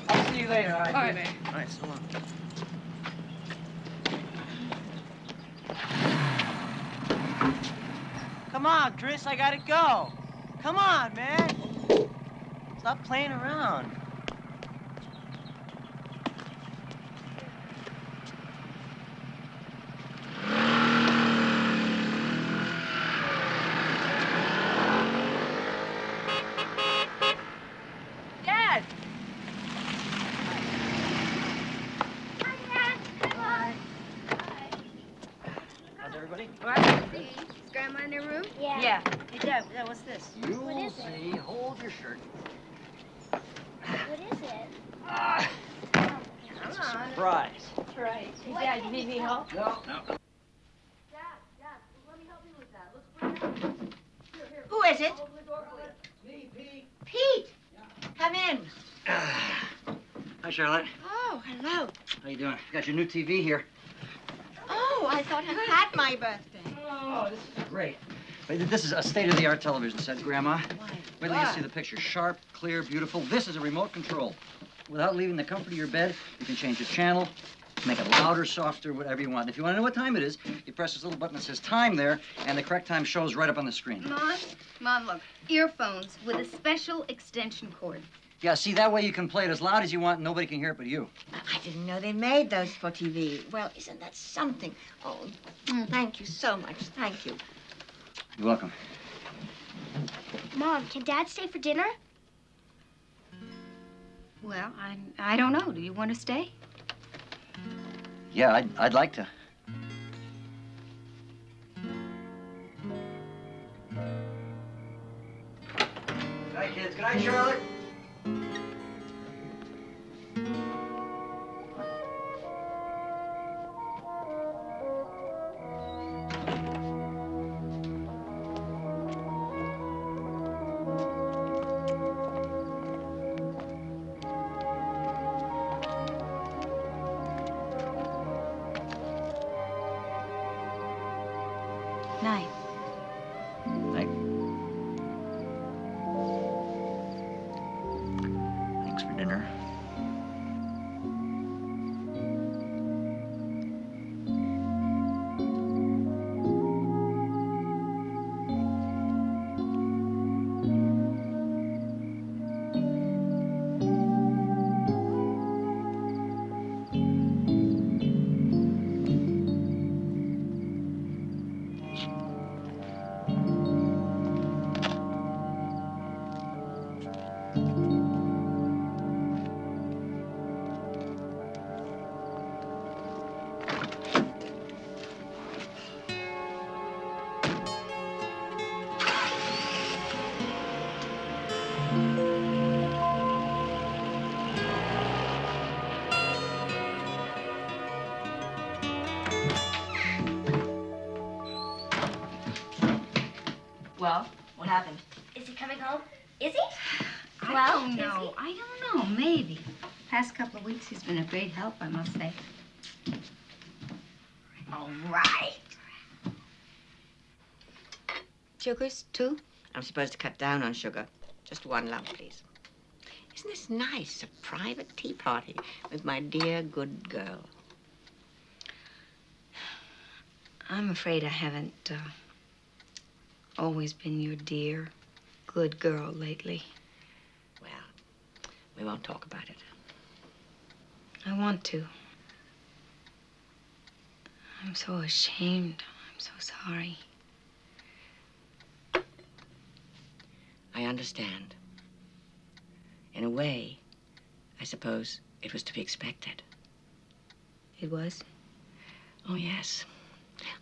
I'll see you later, all right? All right, man. All right, so long. Come on, Chris, I gotta go. Come on, man. Stop playing around. Dad! How's everybody? Is Grandma in her room? Yeah. Hey, Dad, what's this? You What will is it? see. Hold your shirt. What is it? It's a surprise. Right. Hey, Dad, you need any help? No. Who is it? Me, Pete. Pete! Come in. Hi, Charlotte. Oh, hello. How you doing? Got your new TV here. Oh, I thought you had my birthday. Oh, this is great. This is a state-of-the-art television set, Grandma. Wait till you see the picture. Sharp, clear, beautiful. This is a remote control. Without leaving the comfort of your bed, you can change the channel, make it louder, softer, whatever you want. If you want to know what time it is, you press this little button that says time there, and the correct time shows right up on the screen. Mom, look. Earphones with a special extension cord. Yeah, see, that way you can play it as loud as you want and nobody can hear it but you. I didn't know they made those for TV. Well, isn't that something? Oh, thank you so much. Thank you. You're welcome. Mom, can Dad stay for dinner? Well, I don't know. Do you want to stay? Yeah, I'd like to. Good night, kids. Good night, Charlotte. Night. Thanks for dinner. Well, what happened? Is he coming home? Is he? I don't know. I don't know. Maybe. Past couple of weeks, he's been a great help, I must say. All right. Sugars, 2? I'm supposed to cut down on sugar. Just 1 lump, please. Isn't this nice? A private tea party with my dear good girl. I'm afraid I haven't always been your dear, good girl lately. Well, we won't talk about it. I want to. I'm so ashamed. I'm so sorry. I understand. In a way, I suppose it was to be expected. It was? Oh, yes.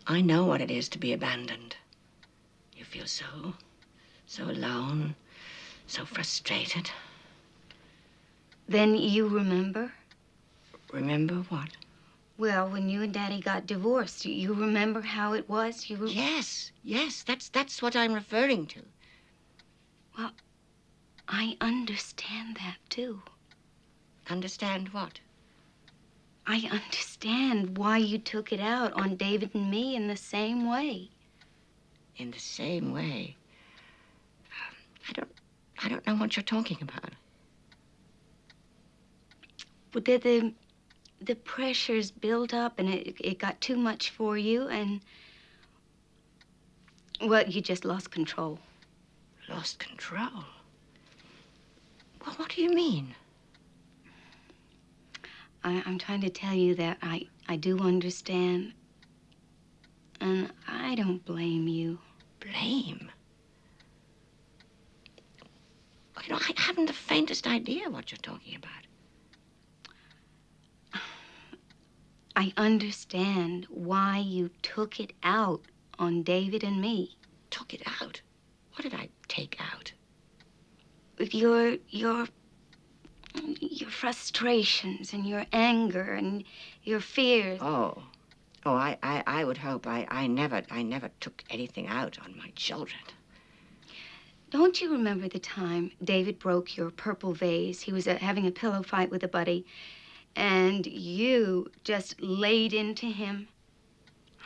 I know what it is to be abandoned. You feel so alone, so frustrated. Then you remember? Remember what? Well, when you and Daddy got divorced, you remember how it was? Yes, that's what I'm referring to. Well, I understand that, too. Understand what? I understand why you took it out on David and me in the same way. In the same way? I don't know what you're talking about. But the pressures built up and it got too much for you and, well, you just lost control. Lost control? Well, what do you mean? I'm trying to tell you that I do understand. And I don't blame you. Blame? Well, you know, I haven't the faintest idea what you're talking about. I understand why you took it out on David and me. Took it out? What did I take out? Your frustrations and your anger and your fears. Oh, I would hope I never took anything out on my children. Don't you remember the time David broke your purple vase? He was having a pillow fight with a buddy, and you just laid into him.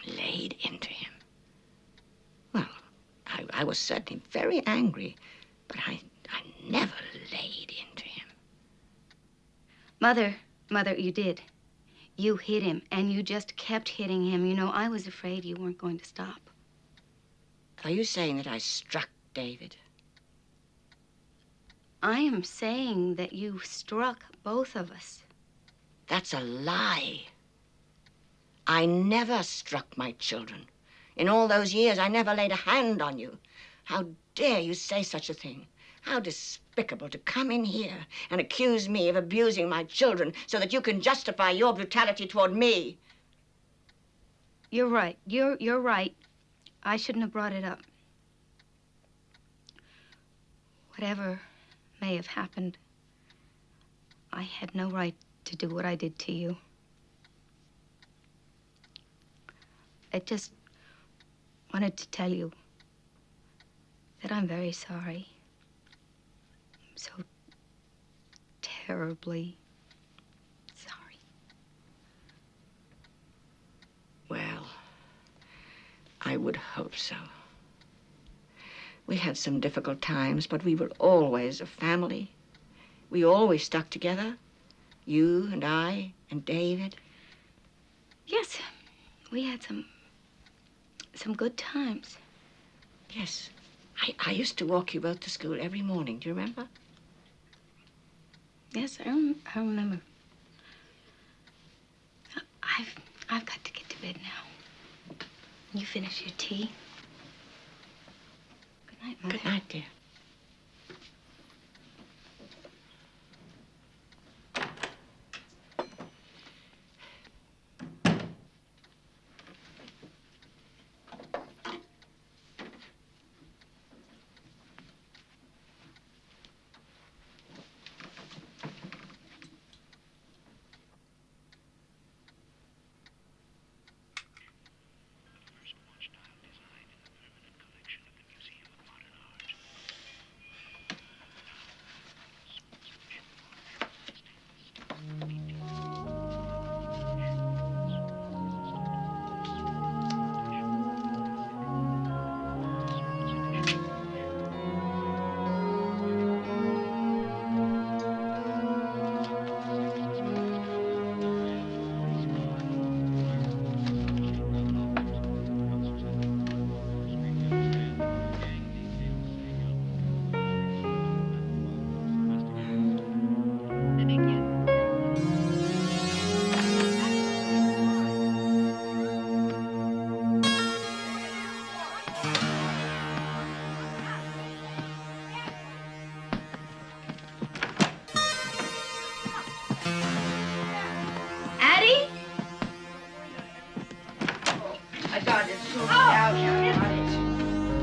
Laid into him? Well, I was certainly very angry, but I never laid into him. Mother, you did. You hit him, and you just kept hitting him. You know, I was afraid you weren't going to stop. Are you saying that I struck David? I am saying that you struck both of us. That's a lie. I never struck my children. In all those years, I never laid a hand on you. How dare you say such a thing? How despicable to come in here and accuse me of abusing my children so that you can justify your brutality toward me. You're right. You're right. I shouldn't have brought it up. Whatever may have happened, I had no right to do what I did to you. I just wanted to tell you that I'm very sorry. I'm so terribly sorry. Well, I would hope so. We had some difficult times, but we were always a family. We always stuck together. You and I and David. Yes, we had some good times. Yes. I used to walk you both to school every morning. Do you remember? Yes, I remember. I've got to get to bed now. You finish your tea. Good night, Mother. Good night, dear.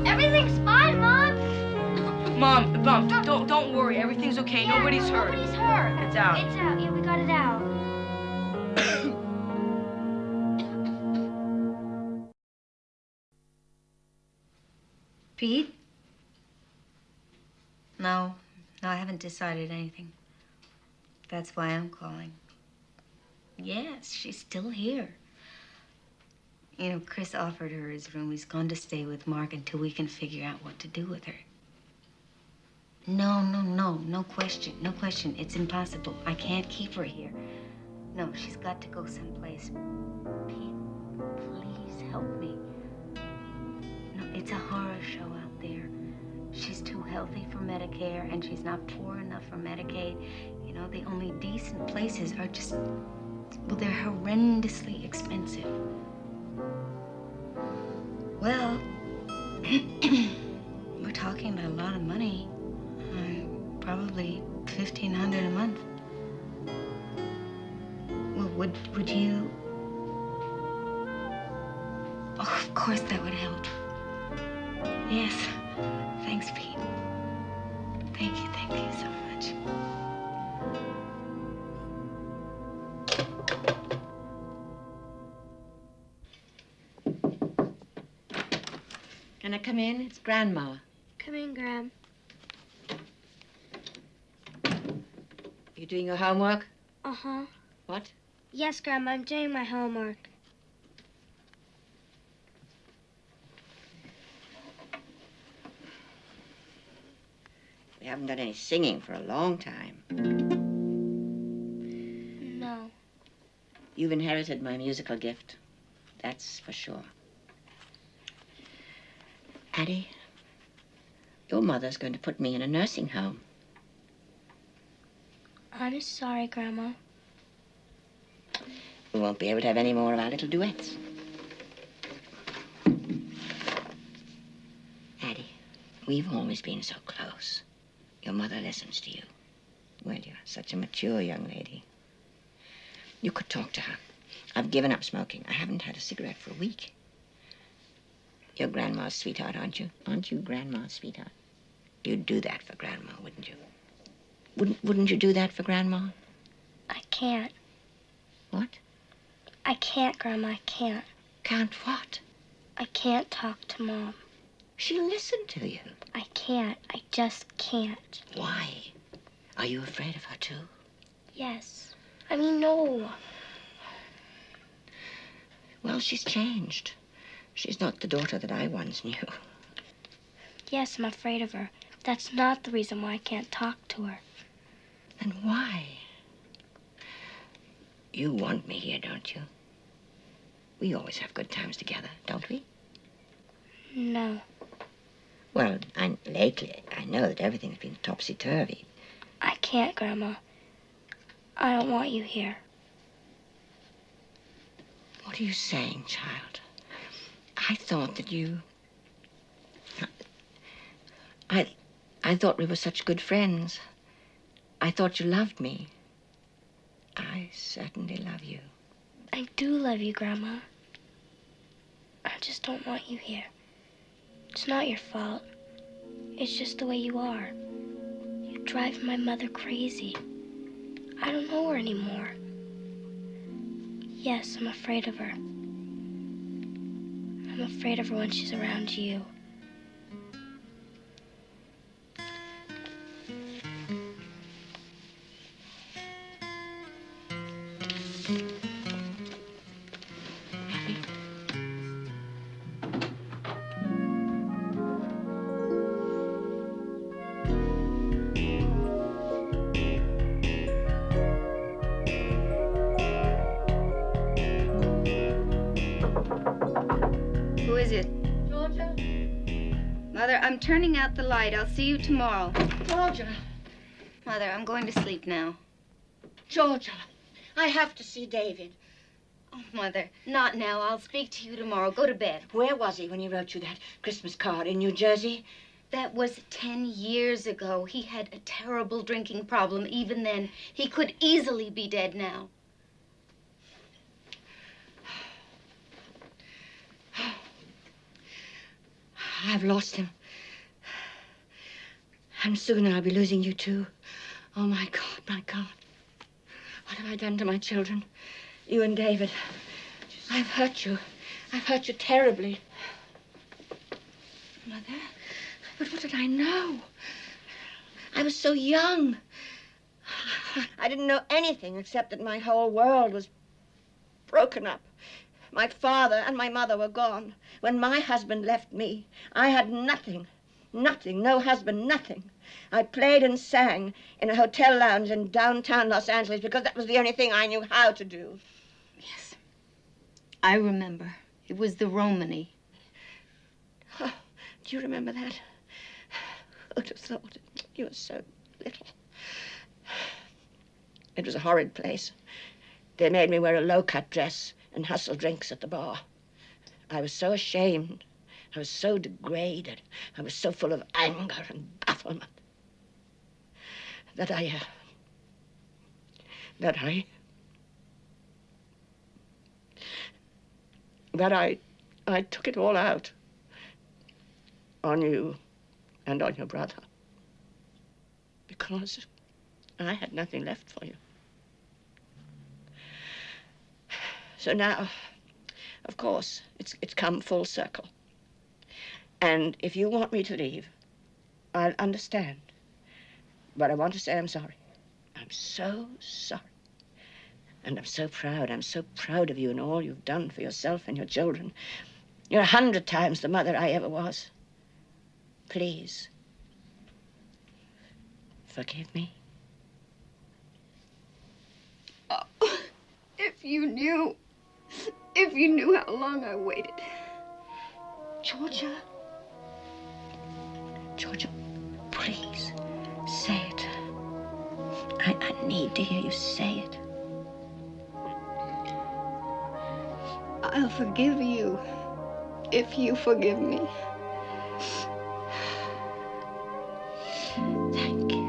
Everything's fine, Mom. Mom, don't worry. Everything's okay. Yeah, Nobody's hurt. Nobody's hurt. It's out. It's out. Yeah, we got it out. Pete? No, I haven't decided anything. That's why I'm calling. Yes, she's still here. You know, Chris offered her his room. He's gone to stay with Mark until we can figure out what to do with her. No question, no question. It's impossible. I can't keep her here. No, she's got to go someplace. Pete, please help me. No, it's a horror show out there. She's too helpless. wealthy for Medicare and she's not poor enough for Medicaid. You know, the only decent places are just, well, they're horrendously expensive. Well, we're talking about a lot of money. Probably $1,500 a month. Well, would you? Oh, of course that would help. Yes. Thanks, Pete. Thank you so much. Can I come in? It's Grandma. Come in, Gram. You doing your homework? Uh-huh. What? Yes, Grandma, I'm doing my homework. We haven't done any singing for a long time. No. You've inherited my musical gift. That's for sure. Addie, your mother's going to put me in a nursing home. I'm sorry, Grandma. We won't be able to have any more of our little duets. Addie, we've always been so close. Your mother listens to you. Well, you're such a mature young lady. You could talk to her. I've given up smoking. I haven't had a cigarette for a week. You're Grandma's sweetheart, aren't you? Aren't you Grandma's sweetheart? You'd do that for Grandma, wouldn't you? Wouldn't you do that for Grandma? I can't. What? I can't, Grandma, I can't. Can't what? I can't talk to Mom. She'll listen to you. I can't. I just can't. Why? Are you afraid of her, too? Yes. I mean, no. Well, she's changed. She's not the daughter that I once knew. Yes, I'm afraid of her. That's not the reason why I can't talk to her. Then why? You want me here, don't you? We always have good times together, don't we? No. Well, lately, I know that everything's been topsy-turvy. I can't, Grandma. I don't want you here. What are you saying, child? I thought that you... I thought we were such good friends. I thought you loved me. I certainly love you. I do love you, Grandma. I just don't want you here. It's not your fault. It's just the way you are. You drive my mother crazy. I don't know her anymore. Yes, I'm afraid of her. I'm afraid of her when she's around you. Who is it? Georgia? Mother, I'm turning out the light. I'll see you tomorrow. Georgia. Mother, I'm going to sleep now. Georgia, I have to see David. Oh, Mother, not now. I'll speak to you tomorrow. Go to bed. Where was he when he wrote you that Christmas card? In New Jersey? That was 10 years ago. He had a terrible drinking problem. Even then, he could easily be dead now. I've lost him. And soon I'll be losing you, too. Oh, my God, my God. What have I done to my children? You and David. I've hurt you. I've hurt you terribly. Mother, but what did I know? I was so young. I didn't know anything except that my whole world was broken up. My father and my mother were gone. When my husband left me, I had nothing. Nothing. No husband, nothing. I played and sang in a hotel lounge in downtown Los Angeles because that was the only thing I knew how to do. Yes. I remember. It was the Romany. Oh, do you remember that? Who'd have thought it? You were so little. It was a horrid place. They made me wear a low-cut dress and hustle drinks at the bar. I was so ashamed. I was so degraded. I was so full of anger and bafflement that I took it all out on you and on your brother because I had nothing left for you. So now, of course, it's come full circle. And if you want me to leave, I'll understand. But I want to say I'm sorry. I'm so sorry. And I'm so proud. I'm so proud of you and all you've done for yourself and your children. You're 100 times the mother I ever was. Please, forgive me. Oh, if you knew how long I waited. Georgia. Georgia, please, say it. I need to hear you say it. I'll forgive you if you forgive me. Thank you.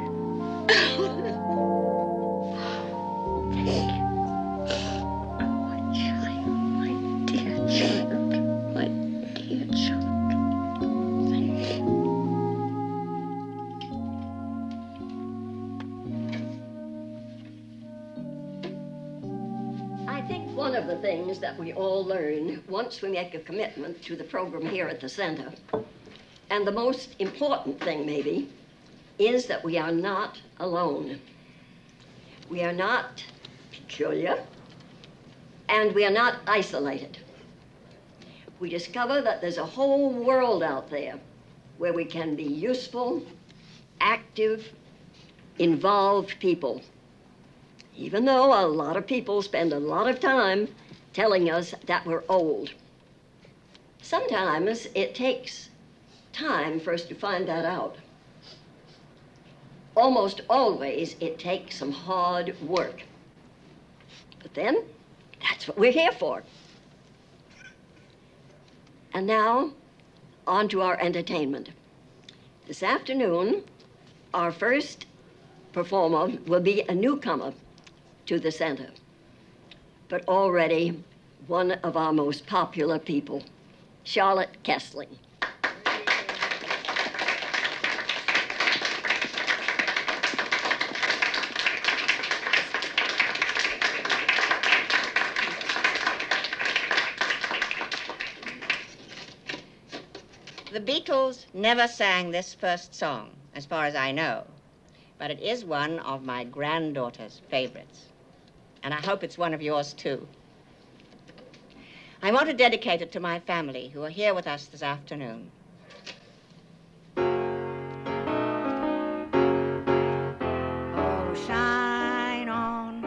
One of the things that we all learn once we make a commitment to the program here at the center, and the most important thing maybe, is that we are not alone. We are not peculiar, and we are not isolated. We discover that there's a whole world out there where we can be useful, active, involved people. Even though a lot of people spend a lot of time telling us that we're old. Sometimes it takes time for us to find that out. Almost always it takes some hard work. But then, that's what we're here for. And now, on to our entertainment. This afternoon, our first performer will be a newcomer to the center, but already one of our most popular people, Charlotte Kessling. The Beatles never sang this first song, as far as I know, but it is one of my granddaughter's favorites. And I hope it's one of yours, too. I want to dedicate it to my family, who are here with us this afternoon. Oh, shine on,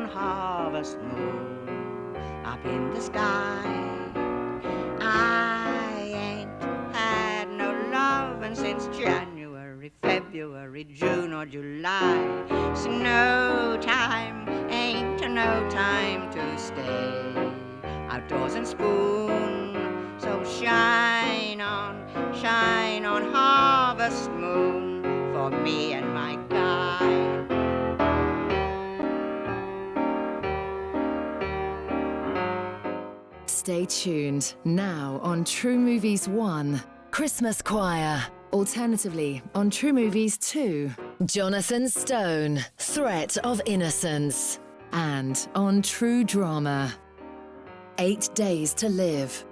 harvest moon, up in the sky. I ain't had no lovin' since January, February, June, or July. So no time, ain't no time to stay outdoors and spoon. So shine on, harvest moon, for me and my guy. Stay tuned now on True Movies 1, Christmas Choir. Alternatively, on True Movies 2, Jonathan Stone, Threat of Innocence. And on True Drama, 8 Days to Live.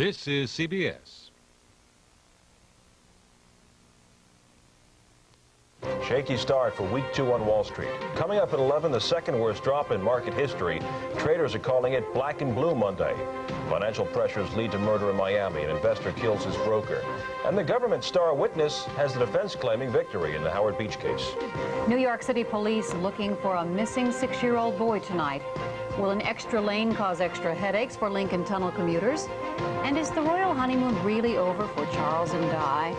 This is CBS. Shaky start for week 2 on Wall Street. Coming up at 11, the second worst drop in market history. Traders are calling it Black and Blue Monday. Financial pressures lead to murder in Miami. An investor kills his broker. And the government star witness has the defense claiming victory in the Howard Beach case. New York City police looking for a missing 6-year-old boy tonight. Will an extra lane cause extra headaches for Lincoln Tunnel commuters? And is the royal honeymoon really over for Charles and Di?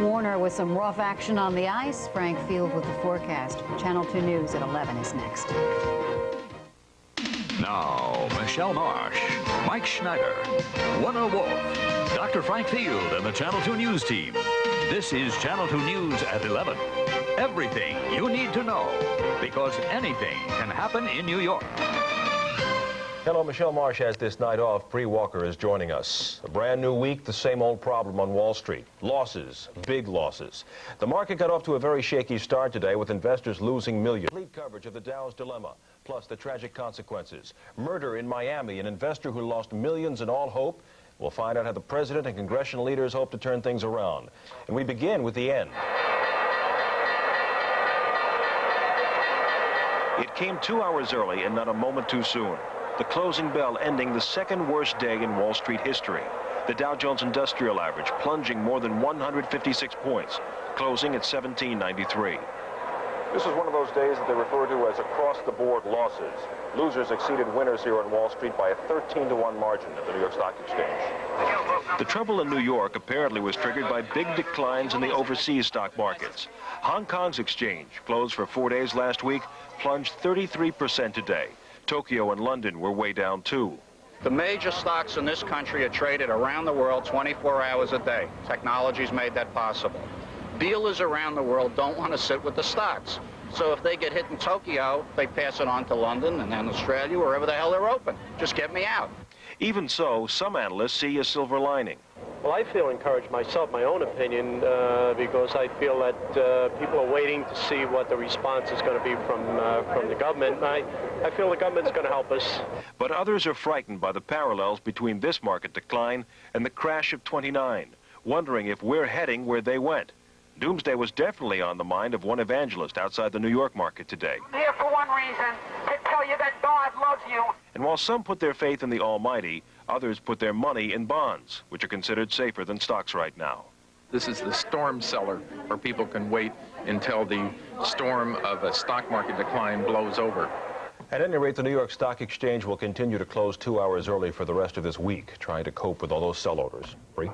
Warner with some rough action on the ice. Frank Field with the forecast. Channel 2 News at 11 is next. Now, Michelle Marsh, Mike Schneider, Warner Wolf, Dr. Frank Field, and the Channel 2 News team. This is Channel 2 News at 11. Everything you need to know, because anything can happen in New York. Hello, Michelle Marsh has this night off. Bree Walker is joining us. A brand new week, the same old problem on Wall Street. Losses, big losses. The market got off to a very shaky start today with investors losing millions. Complete coverage of the Dow's dilemma, plus the tragic consequences. Murder in Miami, an investor who lost millions and all hope. We'll find out how the president and congressional leaders hope to turn things around. And we begin with the end. It came 2 hours early and not a moment too soon. The closing bell ending the second worst day in Wall Street history. The Dow Jones Industrial Average plunging more than 156 points, closing at 1793. This is one of those days that they refer to as across-the-board losses. Losers exceeded winners here on Wall Street by a 13-to-1 margin at the New York Stock Exchange. The trouble in New York apparently was triggered by big declines in the overseas stock markets. Hong Kong's exchange, closed for 4 days last week, plunged 33% today. Tokyo and London were way down, too. The major stocks in this country are traded around the world 24 hours a day. Technology's made that possible. Dealers around the world don't want to sit with the stocks. So if they get hit in Tokyo, they pass it on to London and then Australia, wherever the hell they're open. Just get me out. Even so, some analysts see a silver lining. Well, I feel encouraged myself, my own opinion, because I feel that people are waiting to see what the response is going to be from the government. I feel the government's going to help us. But others are frightened by the parallels between this market decline and the crash of '29, wondering if we're heading where they went. Doomsday was definitely on the mind of one evangelist outside the New York market today. I'm here for one reason, to tell you that God loves you. And while some put their faith in the Almighty, others put their money in bonds, which are considered safer than stocks right now. This is the storm cellar, where people can wait until the storm of a stock market decline blows over. At any rate, the New York Stock Exchange will continue to close 2 hours early for the rest of this week, trying to cope with all those sell orders. Bree?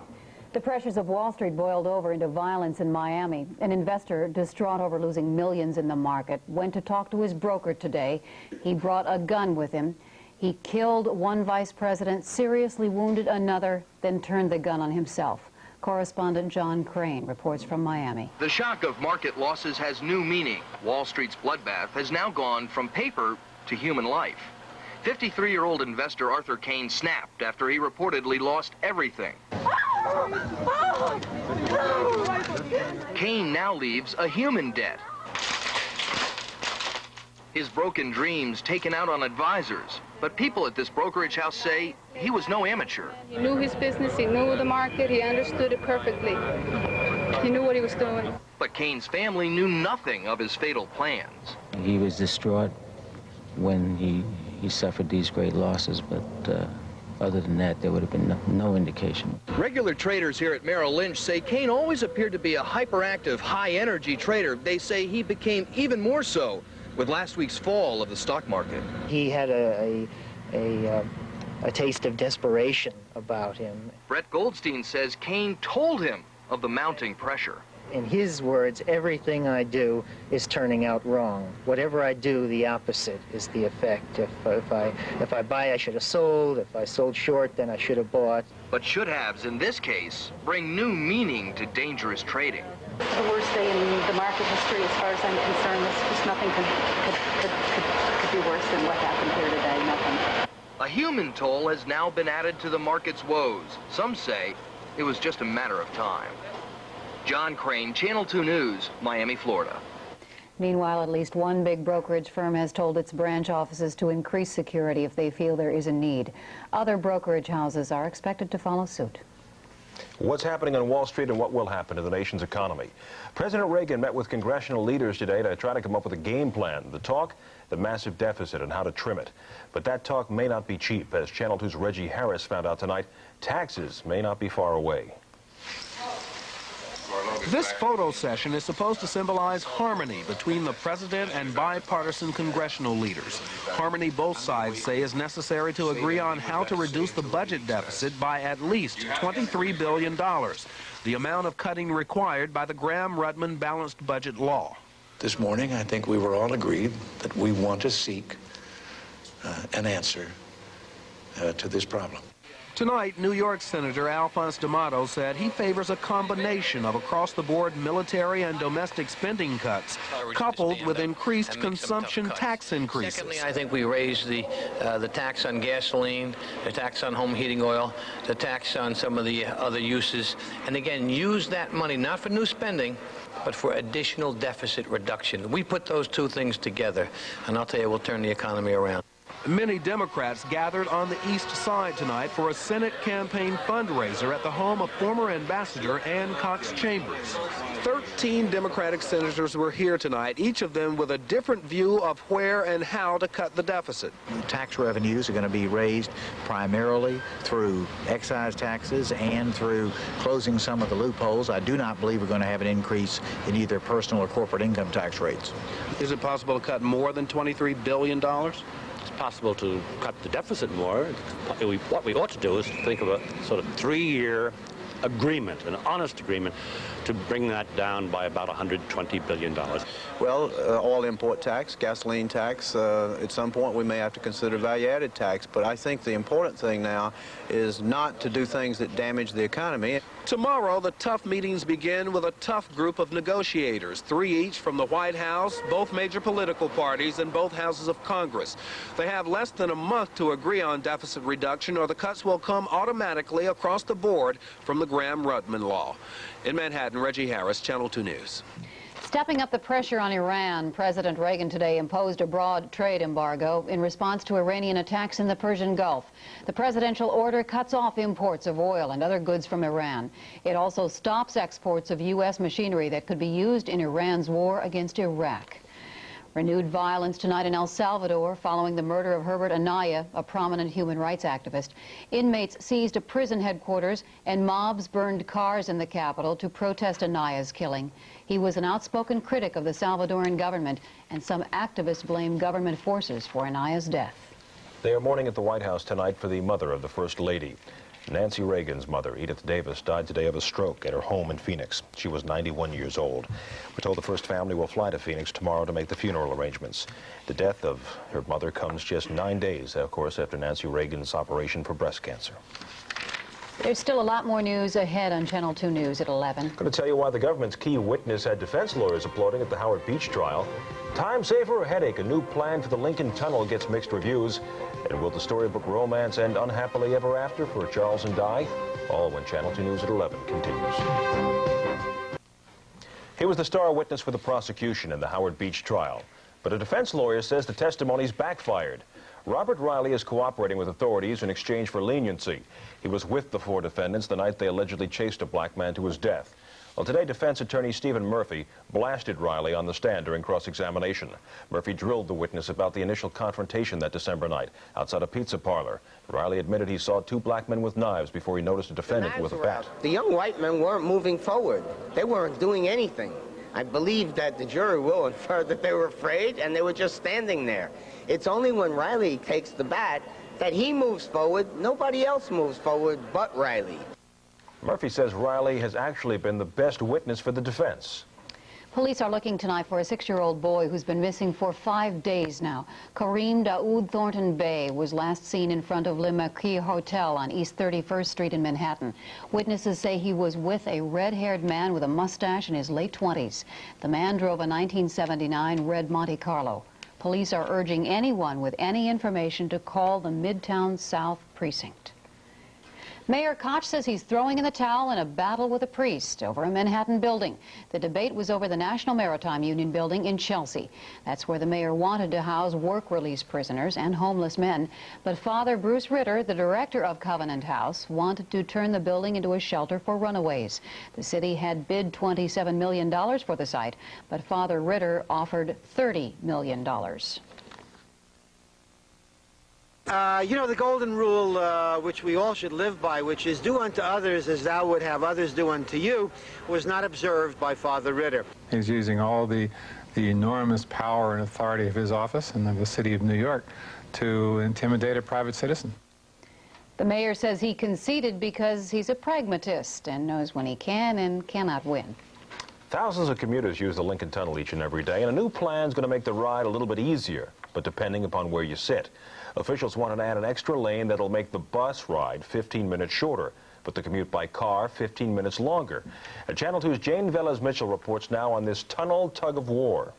The pressures of Wall Street boiled over into violence in Miami. An investor, distraught over losing millions in the market, went to talk to his broker today. He brought a gun with him. He killed one vice president, seriously wounded another, then turned the gun on himself. Correspondent John Crane reports from Miami. The shock of market losses has new meaning. Wall Street's bloodbath has now gone from paper to human life. 53-year-old investor Arthur Kane snapped after he reportedly lost everything. Kane now leaves a human debt. His broken dreams taken out on advisors. But people at this brokerage house say he was no amateur. He knew his business, he knew the market, he understood it perfectly. He knew what he was doing. But Kane's family knew nothing of his fatal plans. He was distraught when he suffered these great losses, but other than that, there would have been no indication. Regular traders here at Merrill Lynch say Kane always appeared to be a hyperactive, high-energy trader. They say he became even more so with last week's fall of the stock market. He had a taste of desperation about him. Brett Goldstein says Kane told him of the mounting pressure. In his words, everything I do is turning out wrong. Whatever I do, the opposite is the effect. If I buy, I should have sold. If I sold short, then I should have bought. But should-haves in this case bring new meaning to dangerous trading. The worst day in the market history, as far as I'm concerned. Just nothing could be worse than what happened here today. Nothing. A human toll has now been added to the market's woes. Some say it was just a matter of time. John Crane, Channel 2 News, Miami, Florida. Meanwhile, at least one big brokerage firm has told its branch offices to increase security if they feel there is a need. Other brokerage houses are expected to follow suit. What's happening on Wall Street and what will happen to the nation's economy? President Reagan met with congressional leaders today to try to come up with a game plan. The talk, the massive deficit and how to trim it. But that talk may not be cheap. As Channel 2's Reggie Harris found out tonight, taxes may not be far away. This photo session is supposed to symbolize harmony between the president and bipartisan congressional leaders. Harmony both sides say is necessary to agree on how to reduce the budget deficit by at least $23 billion, the amount of cutting required by the Gramm-Rudman balanced budget law. This morning, I think we were all agreed that we want to seek an answer to this problem. Tonight, New York Senator Alphonse D'Amato said he favors a combination of across-the-board military and domestic spending cuts, coupled with increased consumption tax increases. Secondly, I think we raise the tax on gasoline, the tax on home heating oil, the tax on some of the other uses, and again, use that money not for new spending, but for additional deficit reduction. We put those two things together, and I'll tell you, we'll turn the economy around. Many Democrats gathered on the East Side tonight for a Senate campaign fundraiser at the home of former Ambassador Ann Cox Chambers. 13 Democratic senators were here tonight, each of them with a different view of where and how to cut the deficit. Tax revenues are going to be raised primarily through excise taxes and through closing some of the loopholes. I do not believe we're going to have an increase in either personal or corporate income tax rates. Is it possible to cut more than $23 billion? It's possible to cut the deficit more. What we ought to do is think of a sort of 3-year agreement, an honest agreement, to bring that down by about $120 billion. Well, oil import tax, gasoline tax, at some point we may have to consider value-added tax, but I think the important thing now is not to do things that damage the economy. Tomorrow, the tough meetings begin with a tough group of negotiators, 3 each from the White House, both major political parties, and both houses of Congress. They have less than a month to agree on deficit reduction, or the cuts will come automatically across the board from the Gramm-Rudman law. In Manhattan, Reggie Harris, Channel 2 News. Stepping up the pressure on Iran, President Reagan today imposed a broad trade embargo in response to Iranian attacks in the Persian Gulf. The presidential order cuts off imports of oil and other goods from Iran. It also stops exports of U.S. machinery that could be used in Iran's war against Iraq. Renewed violence tonight in El Salvador following the murder of Herbert Anaya, a prominent human rights activist. Inmates seized a prison headquarters and mobs burned cars in the capital to protest Anaya's killing. He was an outspoken critic of the Salvadoran government, and some activists blame government forces for Anaya's death. They are mourning at the White House tonight for the mother of the First Lady. Nancy Reagan's mother, Edith Davis, died today of a stroke at her home in Phoenix. She was 91 years old. We're told the First family will fly to Phoenix tomorrow to make the funeral arrangements. The death of her mother comes just 9 days, of course, after Nancy Reagan's operation for breast cancer. There's still a lot more news ahead on Channel 2 News at 11. Going to tell you why the government's key witness had defense lawyers applauding at the Howard Beach trial. Time saver or headache, a new plan for the Lincoln Tunnel gets mixed reviews. And will the storybook romance end unhappily ever after for Charles and Di? All when Channel 2 News at 11 continues. He was the star witness for the prosecution in the Howard Beach trial. But a defense lawyer says the testimony's backfired. Robert Riley is cooperating with authorities in exchange for leniency. He was with the 4 defendants the night they allegedly chased a black man to his death. Well, today, defense attorney Stephen Murphy blasted Riley on the stand during cross-examination. Murphy drilled the witness about the initial confrontation that December night outside a pizza parlor. Riley admitted he saw 2 black men with knives before he noticed a defendant with a bat. The young white men weren't moving forward. They weren't doing anything. I believe that the jury will infer that they were afraid and they were just standing there. It's only when Riley takes the bat that he moves forward. Nobody else moves forward but Riley. Murphy says Riley has actually been the best witness for the defense. Police are looking tonight for a 6-year-old boy who's been missing for 5 days now. Kareem Daoud Thornton Bay was last seen in front of Le Marquis Hotel on East 31st Street in Manhattan. Witnesses say he was with a red-haired man with a mustache in his late 20s. The man drove a 1979 red Monte Carlo. Police are urging anyone with any information to call the Midtown South Precinct. Mayor Koch says he's throwing in the towel in a battle with a priest over a Manhattan building. The debate was over the National Maritime Union building in Chelsea. That's where the mayor wanted to house work-release prisoners and homeless men. But Father Bruce Ritter, the director of Covenant House, wanted to turn the building into a shelter for runaways. The city had bid $27 million for the site, but Father Ritter offered $30 million. You know, the golden rule, which we all should live by, which is do unto others as thou would have others do unto you, was not observed by Father Ritter. He's using all the enormous power and authority of his office and of the city of New York to intimidate a private citizen. The mayor says he conceded because he's a pragmatist and knows when he can and cannot win. Thousands of commuters use the Lincoln Tunnel each and every day, and a new plan is going to make the ride a little bit easier, but depending upon where you sit. Officials want to add an extra lane that'll make the bus ride 15 minutes shorter, but the commute by car 15 minutes longer. Channel 2's Jane Velez-Mitchell reports now on this tunnel tug-of-war.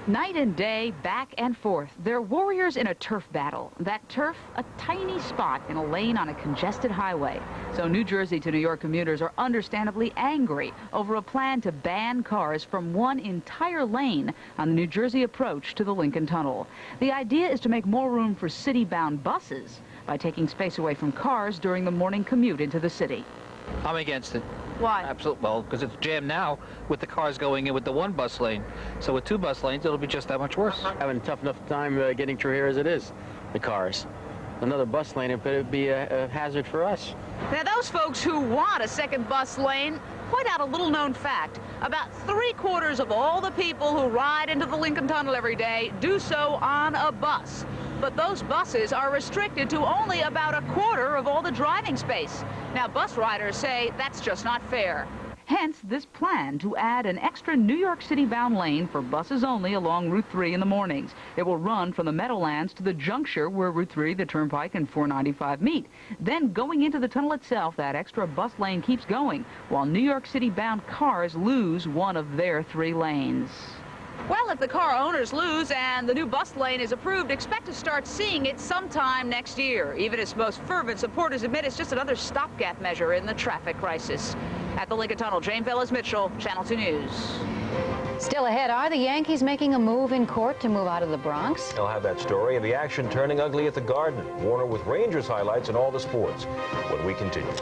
Night and day, back and forth, they're warriors in a turf battle. That turf, a tiny spot in a lane on a congested highway. So New Jersey to New York commuters are understandably angry over a plan to ban cars from one entire lane on the New Jersey approach to the Lincoln Tunnel. The idea is to make more room for city-bound buses by taking space away from cars during the morning commute into the city. I'm against it. Why? Absolutely. Well, because it's jammed now with the cars going in with the one bus lane. So with two bus lanes, it'll be just that much worse. Having a tough enough time getting through here as it is, the cars. Another bus lane, it would be a hazard for us. Now, those folks who want a second bus lane point out a little-known fact. About 3/4 of all the people who ride into the Lincoln Tunnel every day do so on a bus. But those buses are restricted to only about 1/4 of all the driving space. Now, bus riders say that's just not fair. Hence, this plan to add an extra New York City-bound lane for buses only along Route 3 in the mornings. It will run from the Meadowlands to the juncture where Route 3, the Turnpike, and 495 meet. Then, going into the tunnel itself, that extra bus lane keeps going, while New York City-bound cars lose one of their 3 lanes. Well, if the car owners lose and the new bus lane is approved, expect to start seeing it sometime next year. Even its most fervent supporters admit it's just another stopgap measure in the traffic crisis. At the Lincoln Tunnel, Jane Velez-Mitchell, Channel 2 News. Still ahead, are the Yankees making a move in court to move out of the Bronx? I'll have that story and the action turning ugly at the Garden. Warner with Rangers highlights and all the sports when we continue.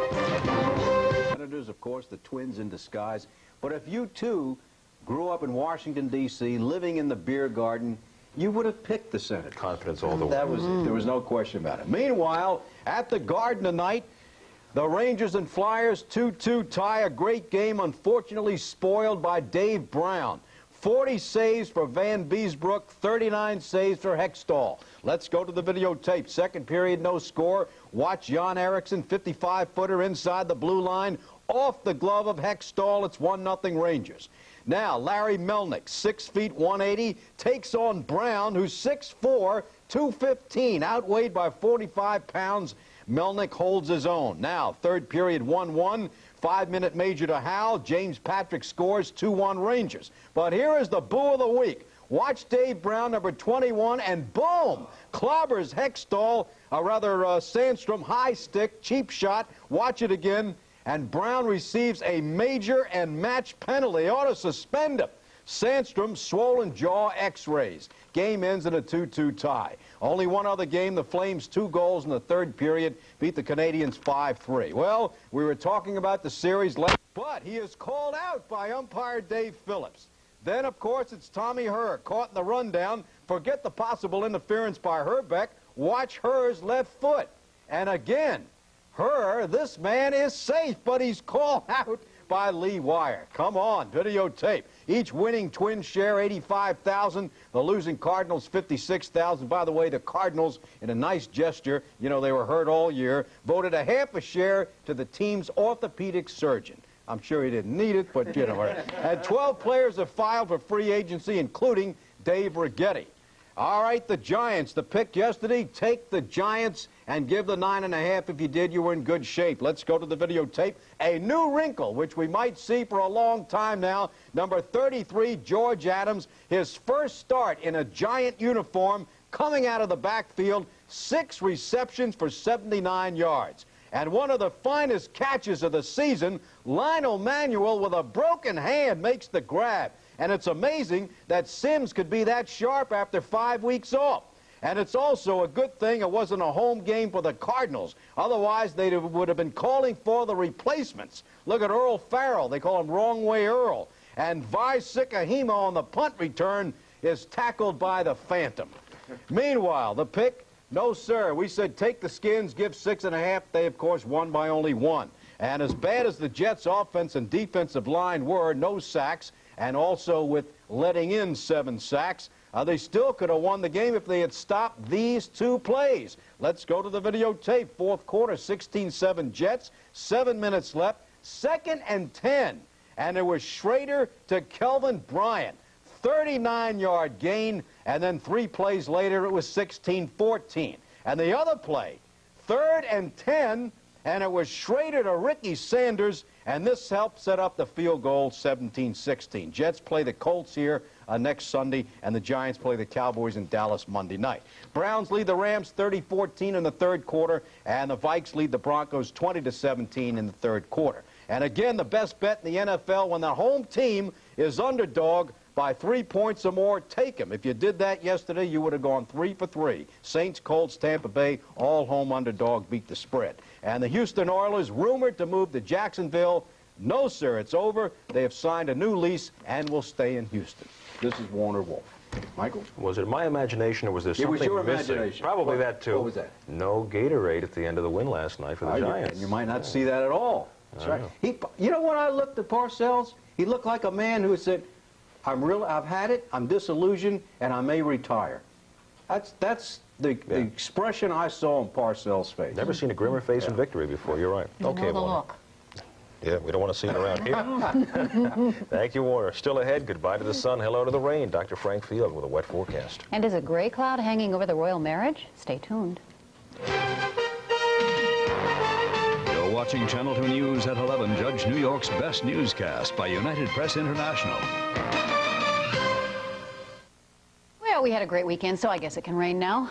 Senators, of course, the twins in disguise. But if you, too, grew up in Washington, D.C., living in the beer garden, you would have picked the Senate. Confidence all the way. There was no question about it. Meanwhile, at the Garden tonight, the Rangers and Flyers 2-2 tie, a great game, unfortunately spoiled by Dave Brown. 40 saves for Van Beesbrook, 39 saves for Hextall. Let's go to the videotape. Second period, no score. Watch Jan Eriksson, 55-footer inside the blue line, off the glove of Hextall. It's 1-0 Rangers. Now, Larry Melnick, 6 feet 180, takes on Brown, who's 6'4", 215, outweighed by 45 pounds. Melnick holds his own. Now, third period 1-1, 5-minute major to Hal. James Patrick scores 2-1 Rangers. But here is the boo of the week. Watch Dave Brown, number 21, and boom, clobbers Hextall, a rather Sandstrom high stick, cheap shot. Watch it again. And Brown receives a major and match penalty. They ought to suspend him. Sandstrom, swollen jaw, x-rays. Game ends in a 2-2 tie. Only one other game, the Flames 2 goals in the third period, beat the Canadians 5-3. Well, we were talking about the series last, but he is called out by umpire Dave Phillips. Then, of course, it's Tommy Herr, caught in the rundown. Forget the possible interference by Herbeck. Watch Herr's left foot. And again, Herr, this man is safe, but he's called out by Lee Wire. Come on, videotape. Each winning twin share $85,000. The losing Cardinals $56,000. By the way, the Cardinals, in a nice gesture, you know they were hurt all year, voted a half a share to the team's orthopedic surgeon. I'm sure he didn't need it, but you know. And 12 players have filed for free agency, including Dave Righetti. All right, the Giants, the pick yesterday, take the Giants and give the 9.5. If you did, you were in good shape. Let's go to the videotape. A new wrinkle, which we might see for a long time now. Number 33, George Adams, his first start in a Giant uniform, coming out of the backfield, 6 receptions for 79 yards. And one of the finest catches of the season, Lionel Manuel with a broken hand makes the grab. And it's amazing that Sims could be that sharp after 5 weeks off. And it's also a good thing it wasn't a home game for the Cardinals. Otherwise, they would have been calling for the replacements. Look at Earl Farrell. They call him Wrong Way Earl. And Vi Sikahema on the punt return is tackled by the Phantom. Meanwhile, the pick, no, sir. We said take the Skins, give 6.5. They, of course, won by only 1. And as bad as the Jets' offense and defensive line were, no sacks, and also with letting in 7 sacks, they still could have won the game if they had stopped these 2 plays. Let's go to the videotape. Fourth quarter, 16-7 Jets, 7 minutes left, 2nd and 10. And it was Schrader to Kelvin Bryant. 39-yard gain, and then 3 plays later, it was 16-14. And the other play, 3rd and 10, and it was Schrader to Ricky Sanders, and this helped set up the field goal, 17-16. Jets play the Colts here next Sunday, and the Giants play the Cowboys in Dallas Monday night. Browns lead the Rams 30-14 in the 3rd quarter, and the Vikes lead the Broncos 20-17 in the 3rd quarter. And again, the best bet in the NFL, when the home team is underdog by 3 points or more, take them. If you did that yesterday, you would have gone 3 for 3. Saints, Colts, Tampa Bay, all home underdog beat the spread. And the Houston Oilers rumored to move to Jacksonville. No, sir, it's over. They have signed a new lease and will stay in Houston. This is Warner Wolf. Michael? Was it my imagination or was there something missing? It was your imagination. Probably that, too. What was that? No Gatorade at the end of the win last night for the Giants. You might not see that at all. That's right. You know, when I looked at Parcells, he looked like a man who said, I've had it, I'm disillusioned, and I may retire. That's the expression I saw on Parcells' face. Never seen a grimmer face in victory before. You're right. Okay, Warner. Yeah, we don't want to see it around here. Thank you, Warner. Still ahead, goodbye to the sun, hello to the rain. Dr. Frank Field with a wet forecast. And is a gray cloud hanging over the royal marriage? Stay tuned. You're watching Channel 2 News at 11. Judge New York's best newscast by United Press International. Well, we had a great weekend, so I guess it can rain now.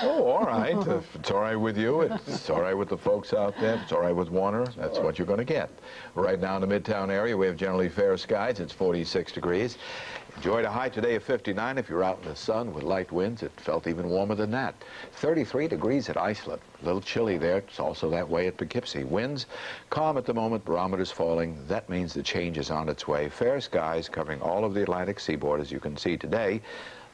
Oh, all right. If it's all right with you, it's all right with the folks out there, if it's all right with Warner, that's what you're going to get. Right now in the Midtown area, we have generally fair skies. It's 46 degrees. Enjoyed a high today of 59. If you're out in the sun with light winds, it felt even warmer than that. 33 degrees at Iceland. A little chilly there. It's also that way at Poughkeepsie. Winds calm at the moment. Barometers falling. That means the change is on its way. Fair skies covering all of the Atlantic seaboard, as you can see today.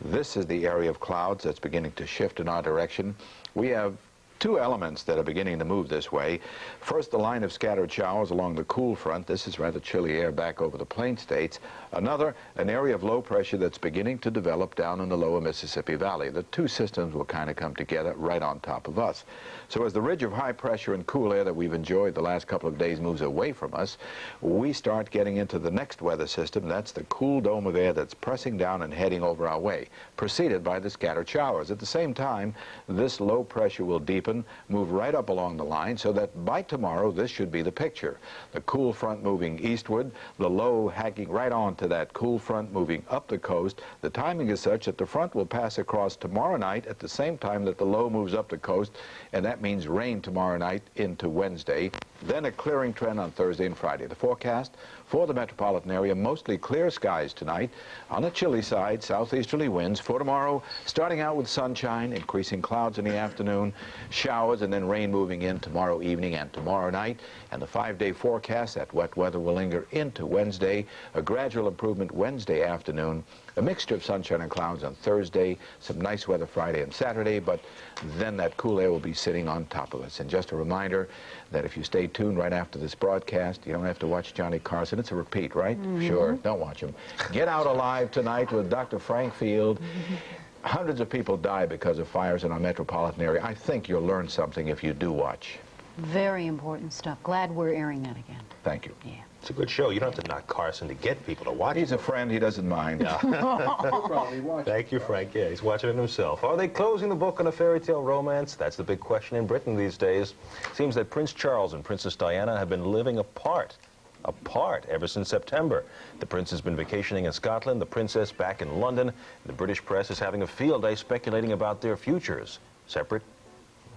This is the area of clouds that's beginning to shift in our direction. We have 2 elements that are beginning to move this way. First, the line of scattered showers along the cool front. This is rather chilly air back over the plain states. Another, an area of low pressure that's beginning to develop down in the lower Mississippi Valley. The 2 systems will kind of come together right on top of us. So as the ridge of high pressure and cool air that we've enjoyed the last couple of days moves away from us, we start getting into the next weather system. That's the cool dome of air that's pressing down and heading over our way, preceded by the scattered showers. At the same time, this low pressure will deepen, move right up along the line, so that by tomorrow this should be the picture. The cool front moving eastward, the low hacking right on to that cool front moving up the coast. The timing is such that the front will pass across tomorrow night at the same time that the low moves up the coast, and that means rain tomorrow night into Wednesday. Then a clearing trend on Thursday and Friday. The forecast for the metropolitan area, mostly clear skies tonight. On the chilly side, southeasterly winds. For tomorrow, starting out with sunshine, increasing clouds in the afternoon, showers, and then rain moving in tomorrow evening and tomorrow night. And the 5-day forecast, that wet weather will linger into Wednesday. A gradual improvement Wednesday afternoon. A mixture of sunshine and clouds on Thursday, some nice weather Friday and Saturday, but then that cool air will be sitting on top of us. And just a reminder that if you stay tuned right after this broadcast, you don't have to watch Johnny Carson. It's a repeat, right? Sure, don't watch him. Get Out Alive tonight with Dr. Frank Field. Hundreds of people die because of fires in our metropolitan area. I think you'll learn something if you do watch. Very important stuff. Glad we're airing that again. Thank you. Yeah. It's a good show. You don't have to knock Carson to get people to watch it. He's a friend. He doesn't mind. Thank you, Frank. Yeah, he's watching it himself. Are they closing the book on a fairy tale romance? That's the big question in Britain these days. Seems that Prince Charles and Princess Diana have been living apart ever since September. The prince has been vacationing in Scotland, the princess back in London. The British press is having a field day speculating about their futures. Separate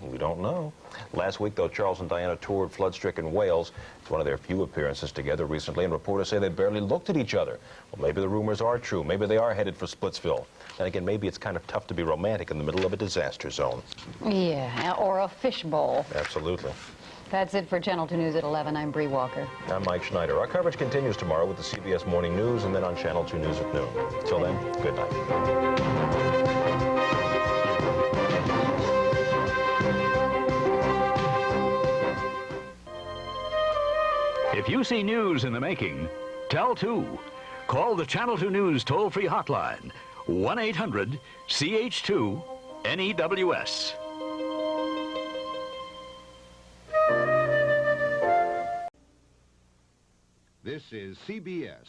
We don't know. Last week, though, Charles and Diana toured flood-stricken Wales. It's one of their few appearances together recently, and reporters say they barely looked at each other. Well, maybe the rumors are true. Maybe they are headed for Splitsville. And again, maybe it's kind of tough to be romantic in the middle of a disaster zone. Yeah, or a fishbowl. Absolutely. That's it for Channel 2 News at 11. I'm Bree Walker. I'm Mike Schneider. Our coverage continues tomorrow with the CBS Morning News and then on Channel 2 News at noon. Till then, good night. If you see news in the making, tell 2. Call the Channel 2 News toll-free hotline, 1-800-CH2-NEWS. This is CBS.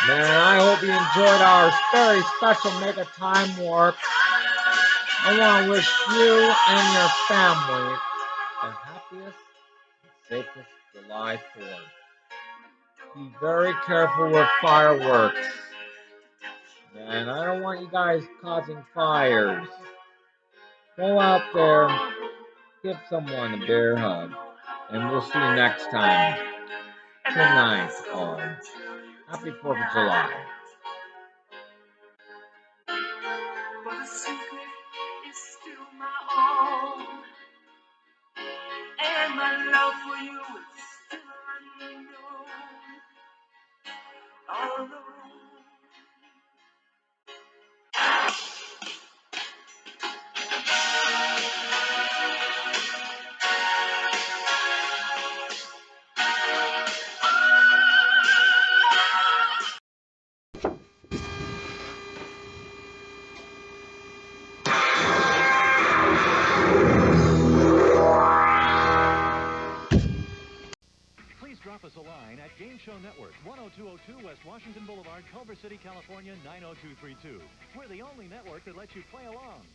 Man, I hope you enjoyed our very special Mega Time Warp. I want to wish you and your family the happiest and safest July 4th. Be very careful with fireworks. And I don't want you guys causing fires. Go out there, give someone a bear hug, and we'll see you next time. Good night, all. Happy 4th of July. But the secret is still my own, and my love for you is still unknown. All alone. Drop us a line at Game Show Network, 10202 West Washington Boulevard, Culver City, California, 90232. We're the only network that lets you play along.